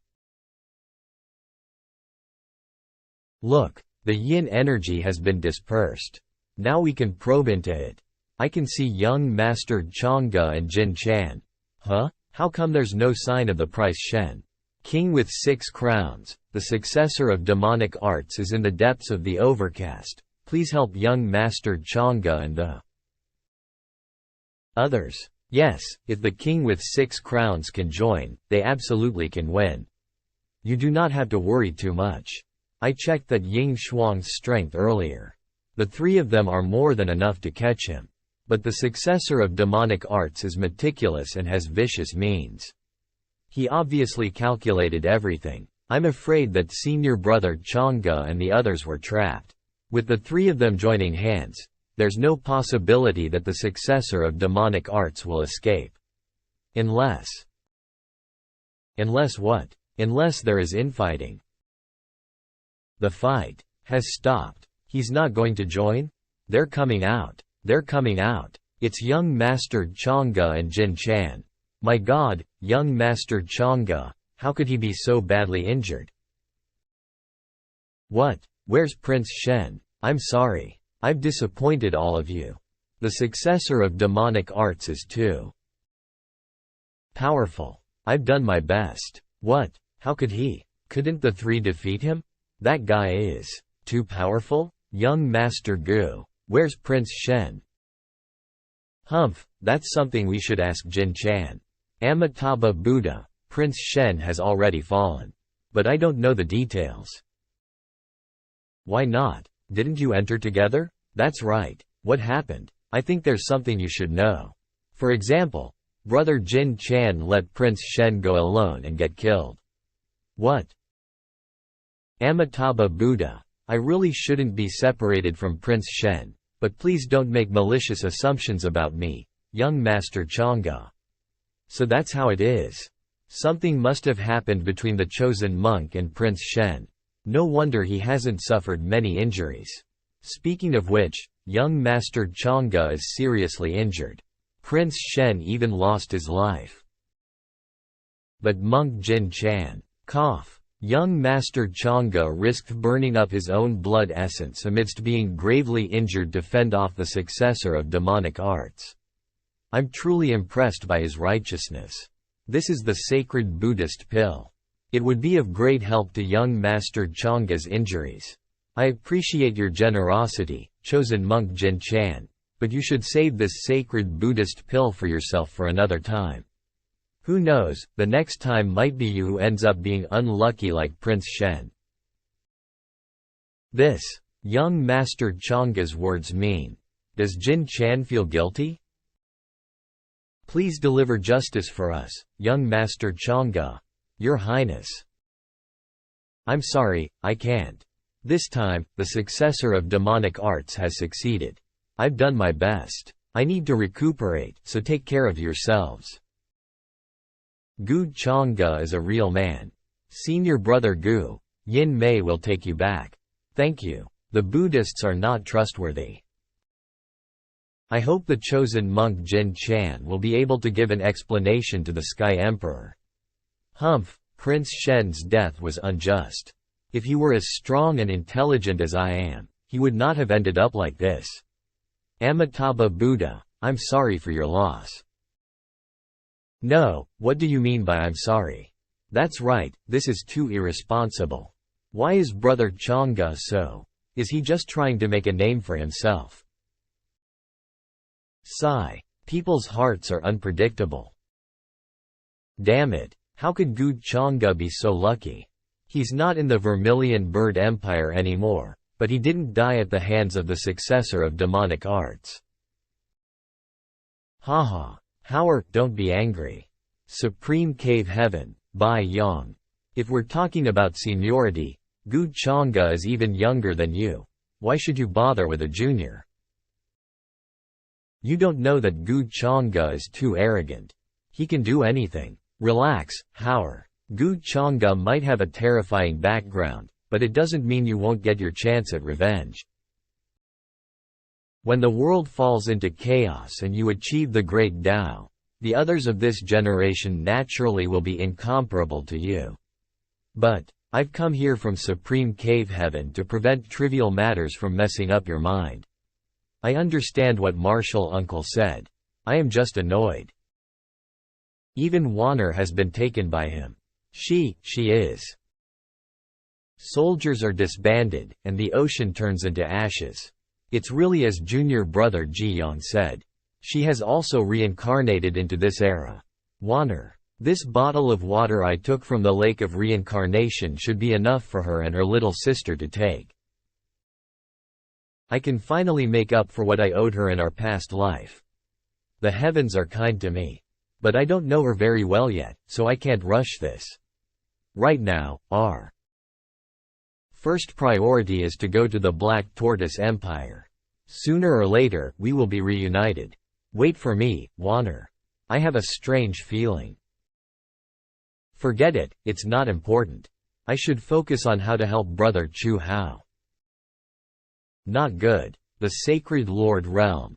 Speaker 1: Look, the yin energy has been dispersed. Now we can probe into it. I can see young Master Chang'e and Jin Chan. Huh? How come there's no sign of the Prince Shen? King with 6 crowns, the successor of demonic arts is in the depths of the overcast. Please help young Master Chang'e and the others. Yes, if the king with 6 crowns can join, they absolutely can win. You do not have to worry too much. I checked that Ying Shuang's strength earlier. The 3 of them are more than enough to catch him. But the successor of demonic arts is meticulous and has vicious means. He obviously calculated everything. I'm afraid that senior brother Chang'e and the others were trapped. With the 3 of them joining hands, there's no possibility that the successor of demonic arts will escape. Unless what? Unless there is infighting. The fight has stopped. He's not going to join? They're coming out. They're coming out. It's young Master Chang'e and Jin Chan. My God, young Master Chang'e, how could he be so badly injured? What? Where's Prince Shen? I'm sorry. I've disappointed all of you. The successor of demonic arts is too powerful. I've done my best. What? How could he? Couldn't the 3 defeat him? That guy is too powerful? Young Master Gu. Where's Prince Shen? Humph, that's something we should ask Jin Chan. Amitabha Buddha, Prince Shen has already fallen. But I don't know the details. Why not? Didn't you enter together? That's right. What happened? I think there's something you should know. For example, Brother Jin Chan let Prince Shen go alone and get killed. What? Amitabha Buddha, I really shouldn't be separated from Prince Shen, but please don't make malicious assumptions about me, young Master Chang'e. So that's how it is. Something must have happened between the chosen monk and Prince Shen. No wonder he hasn't suffered many injuries. Speaking of which, young Master Chang'e is seriously injured. Prince Shen even lost his life. But monk Jin Chan, cough. Young Master Chang'e risked burning up his own blood essence amidst being gravely injured to fend off the successor of demonic arts. I'm truly impressed by his righteousness. This is the sacred Buddhist pill. It would be of great help to young Master Chang'e's injuries. I appreciate your generosity, chosen monk Jin Chan. But you should save this sacred Buddhist pill for yourself for another time. Who knows, the next time might be you who ends up being unlucky like Prince Shen. This, young Master Chang'a's words mean. Does Jin Chan feel guilty? Please deliver justice for us, young Master Chang'e, Your Highness. I'm sorry, I can't. This time, the successor of demonic arts has succeeded. I've done my best. I need to recuperate, so take care of yourselves. Gu Chang'e is a real man. Senior brother Gu, Yin Mei will take you back. Thank you. The Buddhists are not trustworthy. I hope the chosen monk Jin Chan will be able to give an explanation to the Sky Emperor. Humph, Prince Shen's death was unjust. If he were as strong and intelligent as I am, he would not have ended up like this. Amitabha Buddha, I'm sorry for your loss. No, what do you mean by I'm sorry? That's right, this is too irresponsible. Why is brother Chang'e so? Is he just trying to make a name for himself? Sigh. People's hearts are unpredictable. Damn it, how could Gu Chang'e be so lucky? He's not in the Vermilion Bird Empire anymore, but he didn't die at the hands of the successor of demonic arts. Haha. Howard, don't be angry. Supreme Cave Heaven, Bai Yang. If we're talking about seniority, Gu Chang'e is even younger than you. Why should you bother with a junior? You don't know that Gu Chang'e is too arrogant. He can do anything. Relax, Howard. Gu Chang'e might have a terrifying background, but it doesn't mean you won't get your chance at revenge. When the world falls into chaos and you achieve the great Tao, the others of this generation naturally will be incomparable to you. But, I've come here from Supreme Cave Heaven to prevent trivial matters from messing up your mind. I understand what Martial Uncle said. I am just annoyed. Even Warner has been taken by him. She is. Soldiers are disbanded, and the ocean turns into ashes. It's really as junior brother Ji Yang said. She has also reincarnated into this era. Warner. This bottle of water I took from the lake of reincarnation should be enough for her and her little sister to take. I can finally make up for what I owed her in our past life. The heavens are kind to me. But I don't know her very well yet, so I can't rush this. Right now, our first priority is to go to the Black Tortoise Empire. Sooner or later, we will be reunited. Wait for me, Warner. I have a strange feeling. Forget it, it's not important. I should focus on how to help brother Chu Hao. Not good. The Sacred Lord Realm.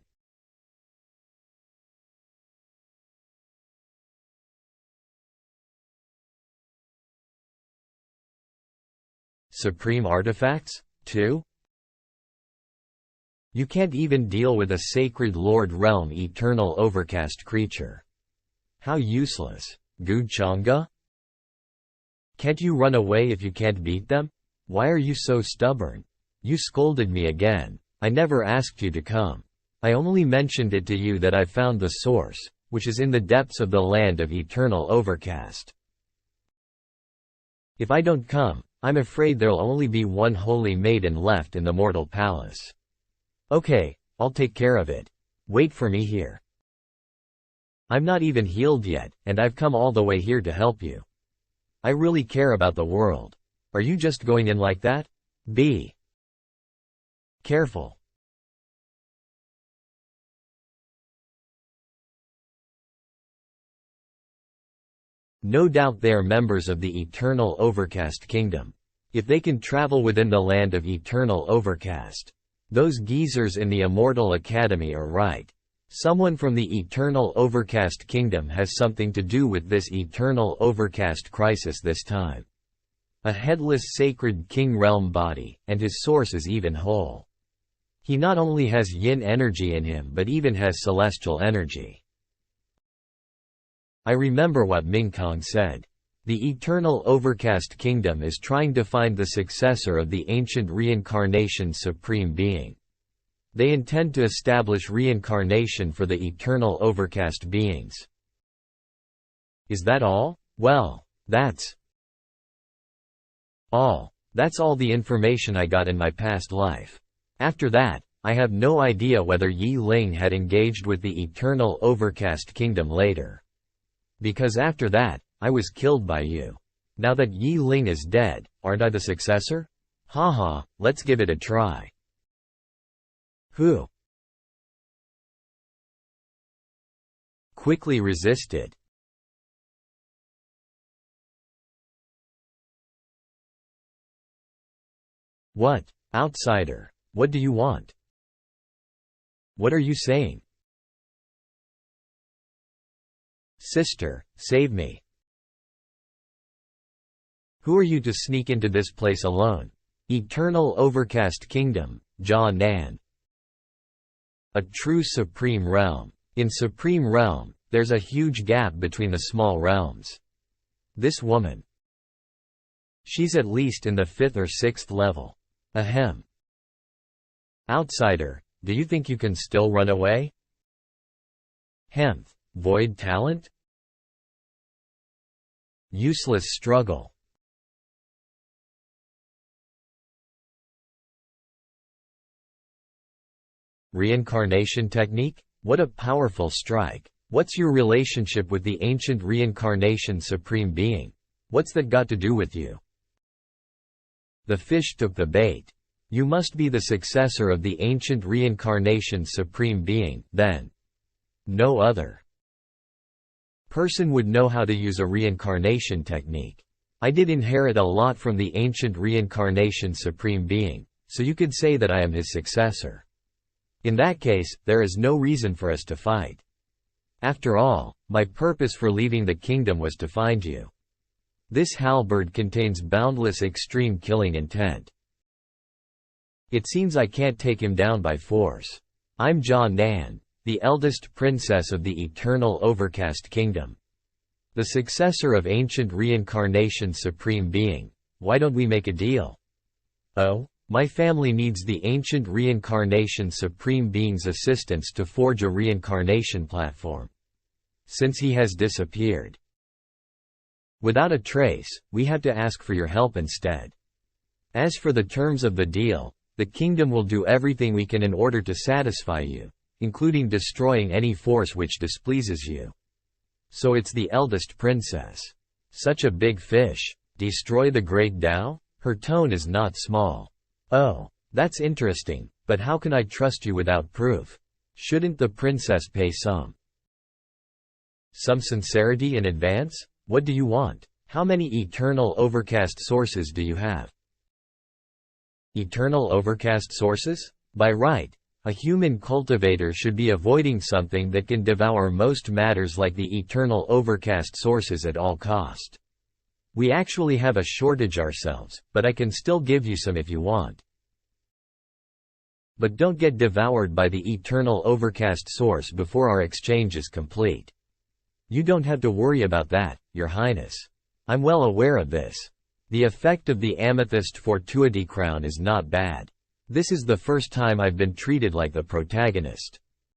Speaker 1: Supreme Artifacts? 2? You can't even deal with a Sacred Lord Realm eternal overcast creature. How useless. Gu Chang'e? Can't you run away if you can't beat them? Why are you so stubborn? You scolded me again. I never asked you to come. I only mentioned it to you that I found the source, which is in the depths of the land of eternal overcast. If I don't come, I'm afraid there'll only be one holy maiden left in the mortal palace. Okay, I'll take care of it. Wait for me here. I'm not even healed yet, and I've come all the way here to help you. I really care about the world. Are you just going in like that? Be careful. No doubt they're members of the Eternal Overcast Kingdom. If they can travel within the land of Eternal Overcast. Those geezers in the Immortal Academy are right. Someone from the Eternal Overcast Kingdom has something to do with this Eternal Overcast crisis this time. A headless sacred king realm body, and his source is even whole. He not only has yin energy in him but even has celestial energy. I remember what Ming Kong said. The Eternal Overcast Kingdom is trying to find the successor of the ancient reincarnation Supreme Being. They intend to establish reincarnation for the eternal overcast beings. Is that all? Well, that's all. That's all the information I got in my past life. After that, I have no idea whether Yi Ling had engaged with the eternal overcast kingdom later. Because after that, I was killed by you. Now that Yi Ling is dead, aren't I the successor? Haha, let's give it a try. Who quickly resisted. What? Outsider. What do you want? What are you saying? Sister, save me. Who are you to sneak into this place alone? Eternal overcast kingdom, Jia Nan. A true supreme realm. In supreme realm, there's a huge gap between the small realms. This woman. She's at least in the 5th or 6th level. Ahem. Outsider, do you think you can still run away? Hemph. Void talent? Useless struggle. Reincarnation technique? What a powerful strike. What's your relationship with the ancient reincarnation supreme being? What's that got to do with you? The fish took the bait. You must be the successor of the ancient reincarnation supreme being, then. No other person would know how to use a reincarnation technique. I did inherit a lot from the ancient reincarnation supreme being, so you could say that I am his successor. In that case, there is no reason for us to fight. After all, my purpose for leaving the kingdom was to find you. This halberd contains boundless extreme killing intent. It seems I can't take him down by force. I'm Jia Nan, the eldest princess of the eternal overcast kingdom. The successor of ancient reincarnation supreme being. Why don't we make a deal? Oh? My family needs the ancient reincarnation supreme being's assistance to forge a reincarnation platform. Since he has disappeared without a trace, we have to ask for your help instead. As for the terms of the deal, the kingdom will do everything we can in order to satisfy you, including destroying any force which displeases you. So it's the eldest princess. Such a big fish. Destroy the great Tao? Her tone is not small. Oh, that's interesting, but how can I trust you without proof? Shouldn't the princess pay some sincerity in advance? What do you want? How many eternal overcast sources do you have? Eternal overcast sources? By right, a human cultivator should be avoiding something that can devour most matters like the eternal overcast sources at all cost. We actually have a shortage ourselves, but I can still give you some if you want. But don't get devoured by the eternal overcast source before our exchange is complete. You don't have to worry about that, Your Highness. I'm well aware of this. The effect of the amethyst fortuity crown is not bad. This is the first time I've been treated like the protagonist.